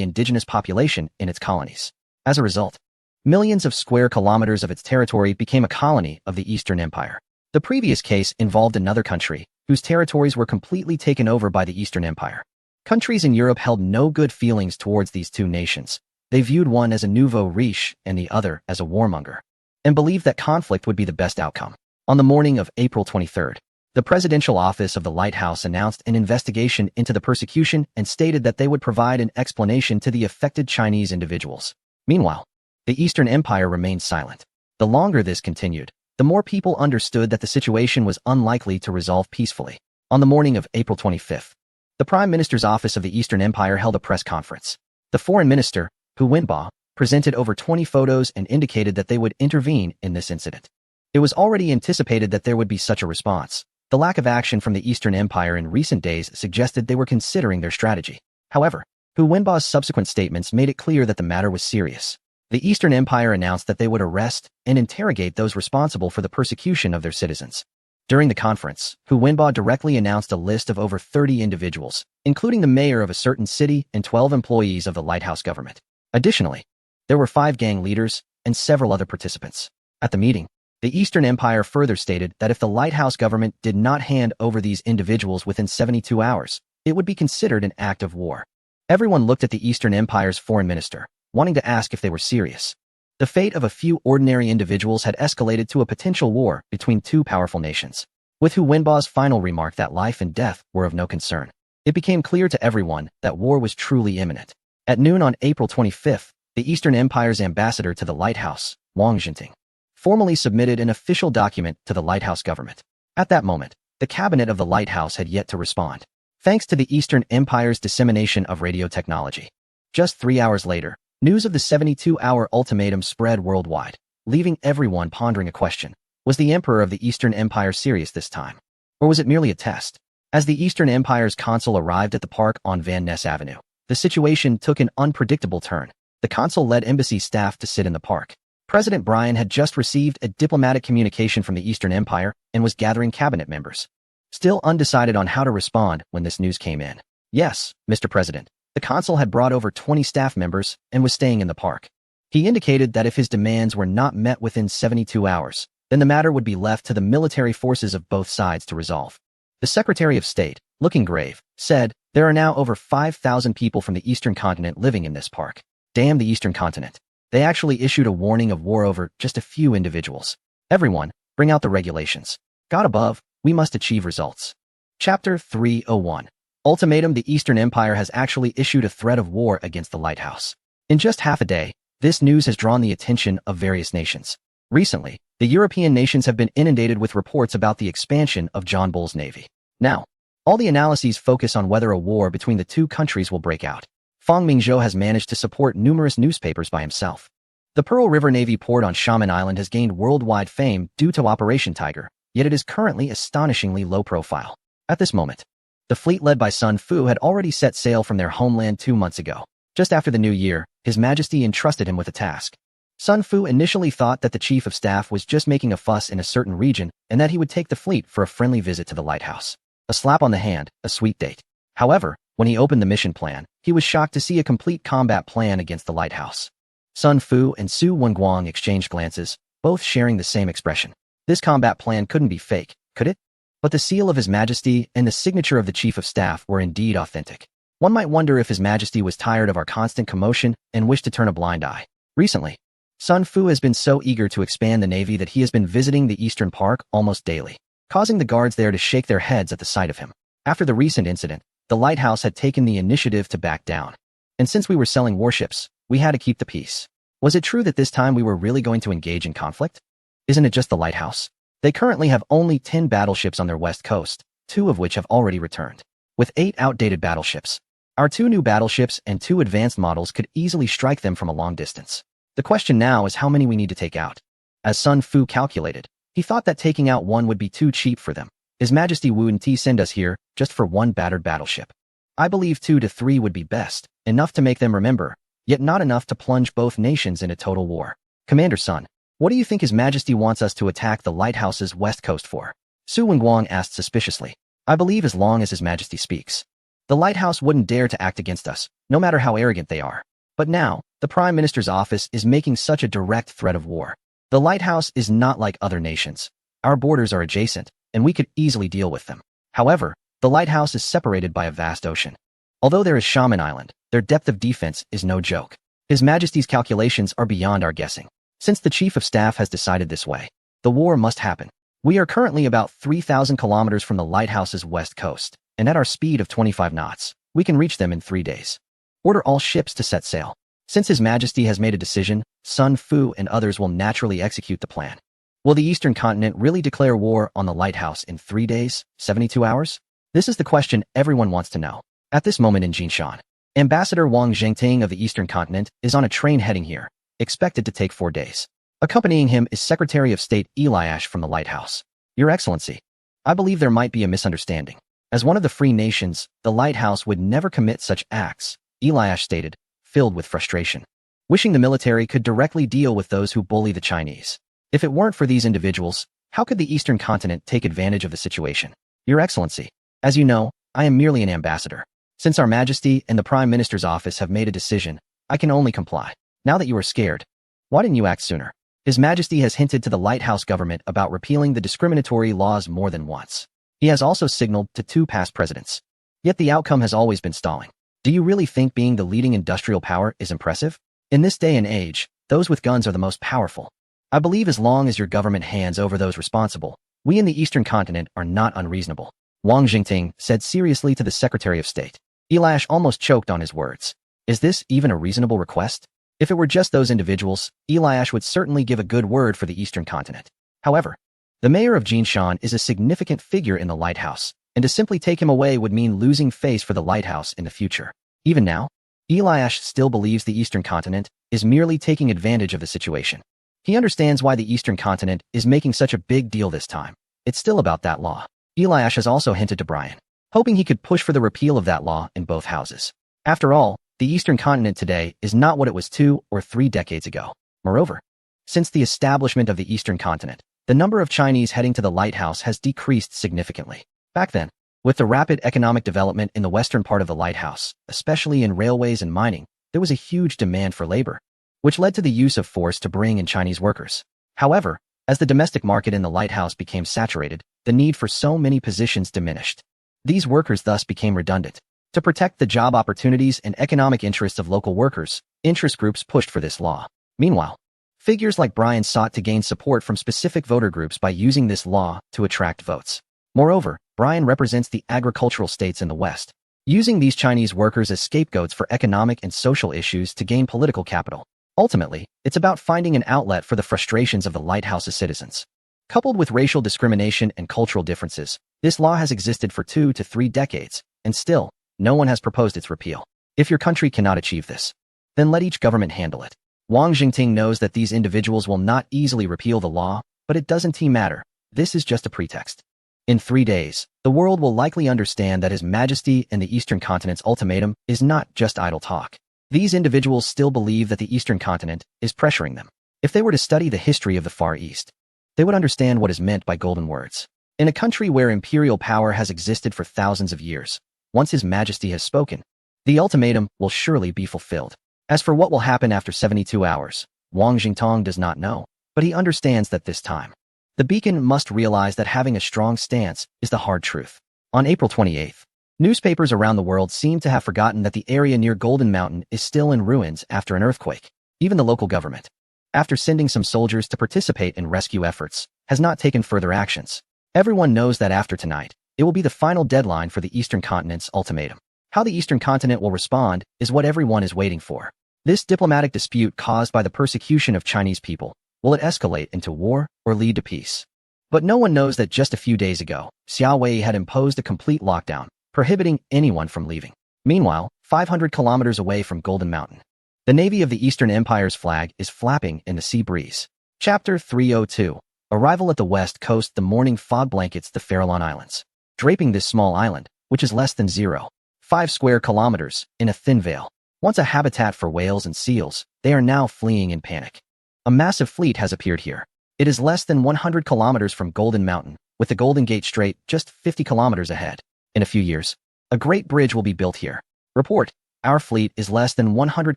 indigenous population in its colonies. As a result, millions of square kilometers of its territory became a colony of the Eastern Empire. The previous case involved another country, whose territories were completely taken over by the Eastern Empire. Countries in Europe held no good feelings towards these two nations. They viewed one as a nouveau riche and the other as a warmonger, and believed that conflict would be the best outcome. On the morning of April 23rd, the Presidential Office of the Lighthouse announced an investigation into the persecution and stated that they would provide an explanation to the affected Chinese individuals. Meanwhile, the Eastern Empire remained silent. The longer this continued, the more people understood that the situation was unlikely to resolve peacefully. On the morning of April 25th, the Prime Minister's Office of the Eastern Empire held a press conference. The Foreign Minister, Hu Wenba, presented over 20 photos and indicated that they would intervene in this incident. It was already anticipated that there would be such a response. The lack of action from the Eastern Empire in recent days suggested they were considering their strategy. However, Hu Wenba's subsequent statements made it clear that the matter was serious. The Eastern Empire announced that they would arrest and interrogate those responsible for the persecution of their citizens. During the conference, Hu Wenba directly announced a list of over 30 individuals, including the mayor of a certain city and 12 employees of the Lighthouse government. Additionally, there were 5 gang leaders and several other participants. At the meeting, the Eastern Empire further stated that if the Lighthouse government did not hand over these individuals within 72 hours, it would be considered an act of war. Everyone looked at the Eastern Empire's foreign minister, wanting to ask if they were serious. The fate of a few ordinary individuals had escalated to a potential war between two powerful nations. With Hu Wenba's final remark that life and death were of no concern, it became clear to everyone that war was truly imminent. At noon on April 25th, the Eastern Empire's ambassador to the Lighthouse, Wang Jinting, formally submitted an official document to the Lighthouse government. At that moment, the cabinet of the Lighthouse had yet to respond, thanks to the Eastern Empire's dissemination of radio technology. Just 3 hours later, news of the 72-hour ultimatum spread worldwide, leaving everyone pondering a question. Was the Emperor of the Eastern Empire serious this time? Or was it merely a test? As the Eastern Empire's consul arrived at the park on Van Ness Avenue, the situation took an unpredictable turn. The consul led embassy staff to sit in the park. President Bryan had just received a diplomatic communication from the Eastern Empire and was gathering cabinet members. Still undecided on how to respond when this news came in. Yes, Mr. President. The consul had brought over 20 staff members and was staying in the park. He indicated that if his demands were not met within 72 hours, then the matter would be left to the military forces of both sides to resolve. The Secretary of State, looking grave, said, "There are now over 5,000 people from the Eastern continent living in this park. Damn the Eastern continent. They actually issued a warning of war over just a few individuals. Everyone, bring out the regulations. God above, we must achieve results." Chapter 301. Ultimatum. The Eastern Empire has actually issued a threat of war against the Lighthouse. In just half a day, this news has drawn the attention of various nations. Recently, the European nations have been inundated with reports about the expansion of John Bull's navy. Now, all the analyses focus on whether a war between the two countries will break out. Fang Mingzhou has managed to support numerous newspapers by himself. The Pearl River Navy port on Xiamen Island has gained worldwide fame due to Operation Tiger, yet it is currently astonishingly low profile. At this moment, the fleet led by Sun Fu had already set sail from their homeland 2 months ago. Just after the new year, His Majesty entrusted him with a task. Sun Fu initially thought that the Chief of Staff was just making a fuss in a certain region and that he would take the fleet for a friendly visit to the lighthouse. A slap on the hand, a sweet date. However, when he opened the mission plan, he was shocked to see a complete combat plan against the lighthouse. Sun Fu and Su Wenguang exchanged glances, both sharing the same expression. This combat plan couldn't be fake, could it? But the seal of His Majesty and the signature of the Chief of Staff were indeed authentic. One might wonder if His Majesty was tired of our constant commotion and wished to turn a blind eye. Recently, Sun Fu has been so eager to expand the navy that he has been visiting the Eastern Park almost daily, causing the guards there to shake their heads at the sight of him. After the recent incident, the lighthouse had taken the initiative to back down. And since we were selling warships, we had to keep the peace. Was it true that this time we were really going to engage in conflict? Isn't it just the lighthouse? They currently have only 10 battleships on their west coast, 2 of which have already returned. With 8 outdated battleships, our 2 new battleships and 2 advanced models could easily strike them from a long distance. The question now is how many we need to take out. As Sun Fu calculated, he thought that taking out 1 would be too cheap for them. His Majesty wouldn't send us here just for 1 battered battleship. I believe 2 to 3 would be best, enough to make them remember, yet not enough to plunge both nations into total war. Commander Sun, what do you think His Majesty wants us to attack the lighthouse's west coast for? Su Wenguang asked suspiciously. I believe as long as His Majesty speaks. The lighthouse wouldn't dare to act against us, no matter how arrogant they are. But now, the Prime Minister's office is making such a direct threat of war. The lighthouse is not like other nations. Our borders are adjacent, and we could easily deal with them. However, the lighthouse is separated by a vast ocean. Although there is Shaman Island, their depth of defense is no joke. His Majesty's calculations are beyond our guessing. Since the Chief of Staff has decided this way, the war must happen. We are currently about 3,000 kilometers from the lighthouse's west coast, and at our speed of 25 knots, we can reach them in 3 days. Order all ships to set sail. Since His Majesty has made a decision, Sun Fu and others will naturally execute the plan. Will the Eastern Continent really declare war on the lighthouse in 3 days, 72 hours? This is the question everyone wants to know. At this moment in Jinshan, Ambassador Wang Zhengting of the Eastern Continent is on a train heading here, expected to take 4 days. Accompanying him is Secretary of State Eliash from the lighthouse. Your Excellency, I believe there might be a misunderstanding. As one of the free nations, the lighthouse would never commit such acts, Eliash stated, filled with frustration. Wishing the military could directly deal with those who bully the Chinese. If it weren't for these individuals, how could the Eastern Continent take advantage of the situation? Your Excellency, as you know, I am merely an ambassador. Since Our Majesty and the Prime Minister's office have made a decision, I can only comply. Now that you are scared, why didn't you act sooner? His Majesty has hinted to the lighthouse government about repealing the discriminatory laws more than once. He has also signaled to 2 past presidents. Yet the outcome has always been stalling. Do you really think being the leading industrial power is impressive? In this day and age, those with guns are the most powerful. I believe as long as your government hands over those responsible, we in the Eastern Continent are not unreasonable. Wang Jingting said seriously to the Secretary of State. Eliash almost choked on his words. Is this even a reasonable request? If it were just those individuals, Eliash would certainly give a good word for the Eastern Continent. However, the mayor of Jinshan is a significant figure in the lighthouse, and to simply take him away would mean losing face for the lighthouse in the future. Even now, Eliash still believes the Eastern Continent is merely taking advantage of the situation. He understands why the Eastern Continent is making such a big deal this time. It's still about that law. Eliash has also hinted to Brian, hoping he could push for the repeal of that law in both houses. After all, the Eastern Continent today is not what it was 2 or 3 decades ago. Moreover, since the establishment of the Eastern Continent, the number of Chinese heading to the lighthouse has decreased significantly. Back then, with the rapid economic development in the western part of the lighthouse, especially in railways and mining, there was a huge demand for labor, which led to the use of force to bring in Chinese workers. However, as the domestic market in the lighthouse became saturated, the need for so many positions diminished. These workers thus became redundant. To protect the job opportunities and economic interests of local workers, interest groups pushed for this law. Meanwhile, figures like Brian sought to gain support from specific voter groups by using this law to attract votes. Moreover, Brian represents the agricultural states in the West, using these Chinese workers as scapegoats for economic and social issues to gain political capital. Ultimately, it's about finding an outlet for the frustrations of the lighthouse's citizens. Coupled with racial discrimination and cultural differences, this law has existed for 2 to 3 decades, and still, no one has proposed its repeal. If your country cannot achieve this, then let each government handle it. Wang Jingting knows that these individuals will not easily repeal the law, but it doesn't matter. This is just a pretext. In 3 days, the world will likely understand that His Majesty and the Eastern Continent's ultimatum is not just idle talk. These individuals still believe that the Eastern Continent is pressuring them. If they were to study the history of the Far East, they would understand what is meant by golden words. In a country where imperial power has existed for thousands of years, once His Majesty has spoken, the ultimatum will surely be fulfilled. As for what will happen after 72 hours, Wang Jingtong does not know, but he understands that this time, the beacon must realize that having a strong stance is the hard truth. On April 28th, newspapers around the world seem to have forgotten that the area near Golden Mountain is still in ruins after an earthquake. Even the local government, after sending some soldiers to participate in rescue efforts, has not taken further actions. Everyone knows that after tonight, it will be the final deadline for the Eastern Continent's ultimatum. How the Eastern Continent will respond is what everyone is waiting for. This diplomatic dispute caused by the persecution of Chinese people, will it escalate into war or lead to peace? But no one knows that just a few days ago, Xiao Wei had imposed a complete lockdown, prohibiting anyone from leaving. Meanwhile, 500 kilometers away from Golden Mountain, the Navy of the Eastern Empire's flag is flapping in the sea breeze. Chapter 302. Arrival at the west coast. The morning fog blankets the Farallon Islands, draping this small island, which is less than 0.5 square kilometers, in a thin veil. Once a habitat for whales and seals, they are now fleeing in panic. A massive fleet has appeared here. It is less than 100 kilometers from Golden Mountain, with the Golden Gate Strait just 50 kilometers ahead. In a few years, a great bridge will be built here. Report, our fleet is less than 100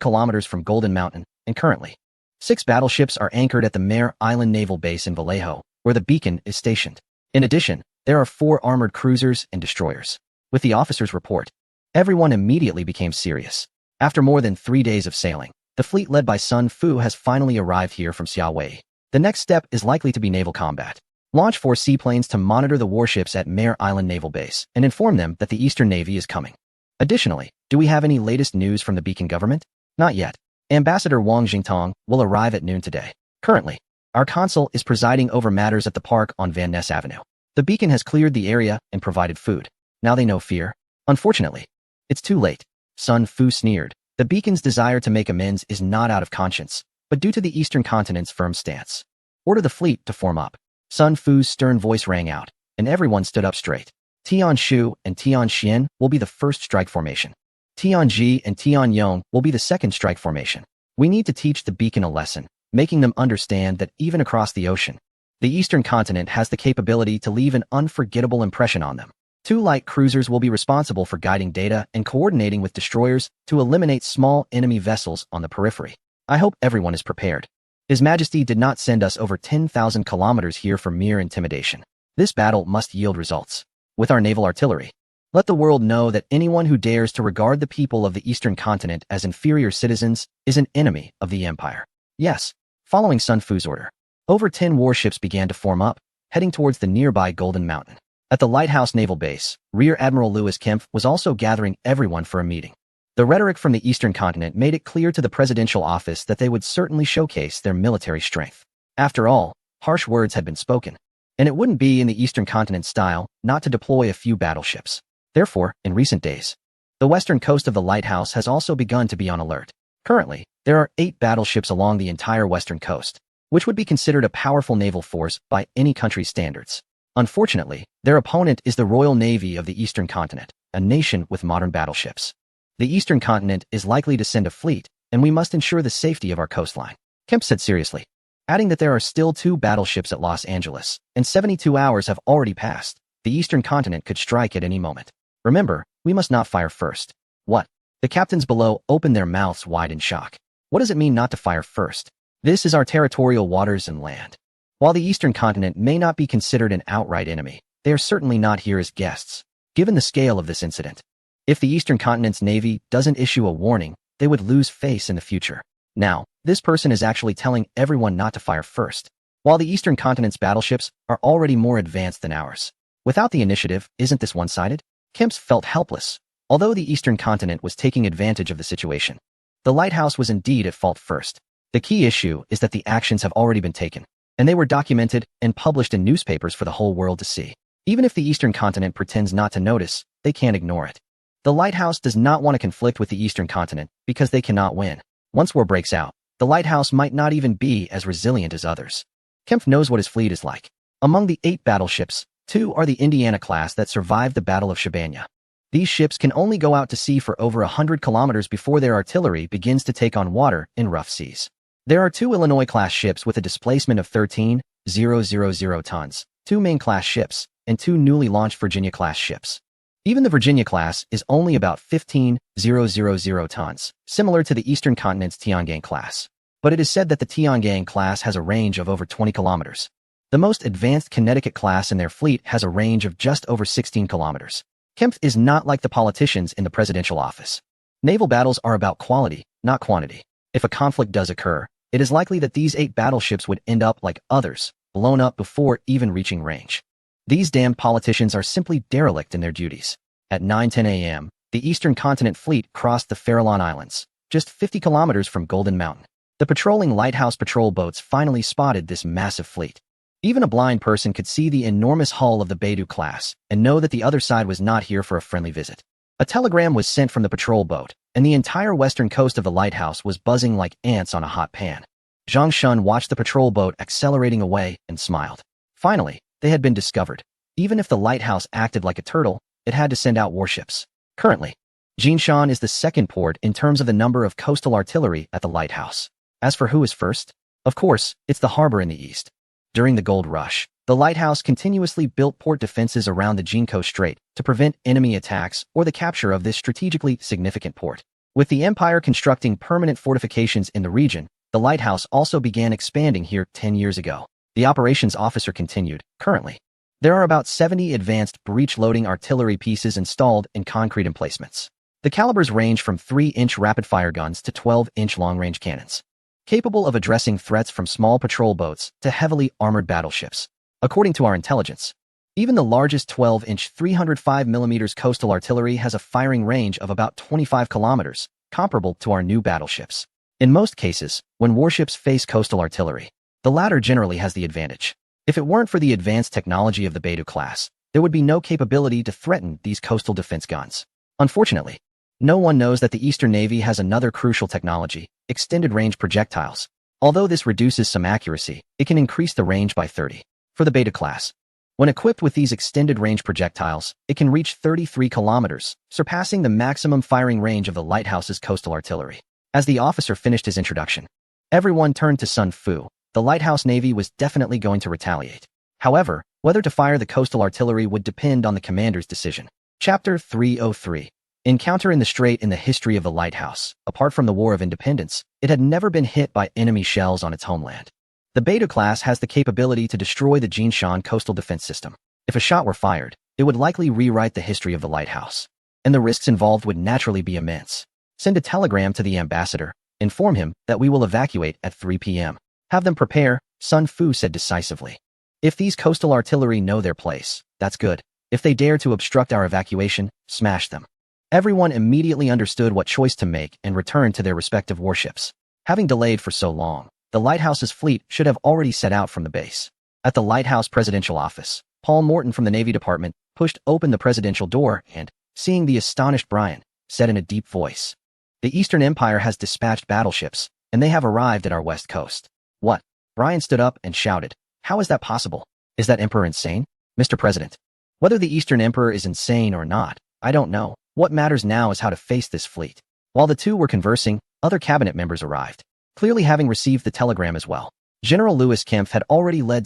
kilometers from Golden Mountain, and currently, 6 battleships are anchored at the Mare Island Naval Base in Vallejo, where the beacon is stationed. In addition, there are 4 armored cruisers and destroyers. With the officer's report, everyone immediately became serious. After more than 3 days of sailing, the fleet led by Sun Fu has finally arrived here from Xiaowei. The next step is likely to be naval combat. Launch 4 seaplanes to monitor the warships at Mare Island Naval Base and inform them that the Eastern Navy is coming. Additionally, do we have any latest news from the beacon government? Not yet. Ambassador Wang Jingtong will arrive at noon today. Currently, our consul is presiding over matters at the park on Van Ness Avenue. The beacon has cleared the area and provided food. Now they know fear. Unfortunately, it's too late. Sun Fu sneered. The beacon's desire to make amends is not out of conscience, but due to the Eastern Continent's firm stance. Order the fleet to form up. Sun Fu's stern voice rang out, and everyone stood up straight. Tianshu and Tianxian will be the first strike formation. Tianji and Tianyong will be the second strike formation. We need to teach the beacon a lesson, making them understand that even across the ocean, the Eastern Continent has the capability to leave an unforgettable impression on them. 2 light cruisers will be responsible for guiding data and coordinating with destroyers to eliminate small enemy vessels on the periphery. I hope everyone is prepared. His Majesty did not send us over 10,000 kilometers here for mere intimidation. This battle must yield results. With our naval artillery, let the world know that anyone who dares to regard the people of the Eastern Continent as inferior citizens is an enemy of the Empire. Yes, following Sun Fu's order, over 10 warships began to form up, heading towards the nearby Golden Mountain. At the Lighthouse Naval Base, Rear Admiral Louis Kempf was also gathering everyone for a meeting. The rhetoric from the Eastern Continent made it clear to the presidential office that they would certainly showcase their military strength. After all, harsh words had been spoken, and it wouldn't be in the Eastern Continent style not to deploy a few battleships. Therefore, in recent days, the western coast of the lighthouse has also begun to be on alert. Currently, there are 8 battleships along the entire western coast, which would be considered a powerful naval force by any country's standards. Unfortunately, their opponent is the Royal Navy of the Eastern Continent, a nation with modern battleships. The Eastern Continent is likely to send a fleet, and we must ensure the safety of our coastline, Kemp said seriously, adding that there are still 2 battleships at Los Angeles, and 72 hours have already passed. The Eastern Continent could strike at any moment. Remember, we must not fire first. What? The captains below opened their mouths wide in shock. What does it mean not to fire first? This is our territorial waters and land. While the Eastern Continent may not be considered an outright enemy, they are certainly not here as guests. Given the scale of this incident, if the Eastern Continent's Navy doesn't issue a warning, they would lose face in the future. Now, this person is actually telling everyone not to fire first, while the Eastern Continent's battleships are already more advanced than ours. Without the initiative, isn't this one-sided? Kemp felt helpless, although the Eastern Continent was taking advantage of the situation. The lighthouse was indeed at fault first. The key issue is that the actions have already been taken, and they were documented and published in newspapers for the whole world to see. Even if the Eastern Continent pretends not to notice, they can't ignore it. The lighthouse does not want to conflict with the Eastern Continent because they cannot win. Once war breaks out, the lighthouse might not even be as resilient as others. Kempf knows what his fleet is like. Among the 8 battleships, 2 are the Indiana class that survived the Battle of Shebanya. These ships can only go out to sea for over 100 kilometers before their artillery begins to take on water in rough seas. There are 2 Illinois-class ships with a displacement of 13,000 tons, 2 Maine-class ships, and 2 newly launched Virginia-class ships. Even the Virginia-class is only about 15,000 tons, similar to the Eastern Continent's Tiangang class. But it is said that the Tiangang class has a range of over 20 kilometers. The most advanced Connecticut class in their fleet has a range of just over 16 kilometers. Kempf is not like the politicians in the presidential office. Naval battles are about quality, not quantity. If a conflict does occur, it is likely that these 8 battleships would end up like others, blown up before even reaching range. These damned politicians are simply derelict in their duties. At 9:10 a.m., the Eastern Continent fleet crossed the Farallon Islands, just 50 kilometers from Golden Mountain. The patrolling lighthouse patrol boats finally spotted this massive fleet. Even a blind person could see the enormous hull of the Beidou class and know that the other side was not here for a friendly visit. A telegram was sent from the patrol boat, and the entire western coast of the lighthouse was buzzing like ants on a hot pan. Zhang Shun watched the patrol boat accelerating away and smiled. Finally, they had been discovered. Even if the lighthouse acted like a turtle, it had to send out warships. Currently, Jinshan is the second port in terms of the number of coastal artillery at the lighthouse. As for who is first, of course, it's the harbor in the east. During the gold rush, the lighthouse continuously built port defenses around the Jinko Strait to prevent enemy attacks or the capture of this strategically significant port. With the empire constructing permanent fortifications in the region, the lighthouse also began expanding here 10 years ago. The operations officer continued, currently, there are about 70 advanced breech-loading artillery pieces installed in concrete emplacements. The calibers range from 3-inch rapid-fire guns to 12-inch long-range cannons, capable of addressing threats from small patrol boats to heavily armored battleships. According to our intelligence, even the largest 12-inch 305mm coastal artillery has a firing range of about 25 kilometers, comparable to our new battleships. In most cases, when warships face coastal artillery, the latter generally has the advantage. If it weren't for the advanced technology of the Beidou class, there would be no capability to threaten these coastal defense guns. Unfortunately, no one knows that the Eastern Navy has another crucial technology, extended-range projectiles. Although this reduces some accuracy, it can increase the range by 30. For the Beidou class, when equipped with these extended-range projectiles, it can reach 33 kilometers, surpassing the maximum firing range of the lighthouse's coastal artillery. As the officer finished his introduction, everyone turned to Sun Fu. The lighthouse navy was definitely going to retaliate. However, whether to fire the coastal artillery would depend on the commander's decision. Chapter 303. Encounter in the Strait. In the history of the lighthouse, apart from the War of Independence, it had never been hit by enemy shells on its homeland. The Beidou class has the capability to destroy the Jinshan coastal defense system. If a shot were fired, it would likely rewrite the history of the lighthouse, and the risks involved would naturally be immense. Send a telegram to the ambassador. Inform him that we will evacuate at 3 p.m. Have them prepare, Sun Fu said decisively. If these coastal artillery know their place, that's good. If they dare to obstruct our evacuation, smash them. Everyone immediately understood what choice to make and returned to their respective warships. Having delayed for so long, the lighthouse's fleet should have already set out from the base. At the lighthouse presidential office, Paul Morton from the Navy Department pushed open the presidential door and, seeing the astonished Brian, said in a deep voice, "The Eastern Empire has dispatched battleships, and they have arrived at our west coast." What? Brian stood up and shouted, "How is that possible? Is that emperor insane? Mr. President, whether the Eastern Emperor is insane or not, I don't know. What matters now is how to face this fleet." While the two were conversing, other cabinet members arrived, clearly having received the telegram as well. General Louis Kempf had already led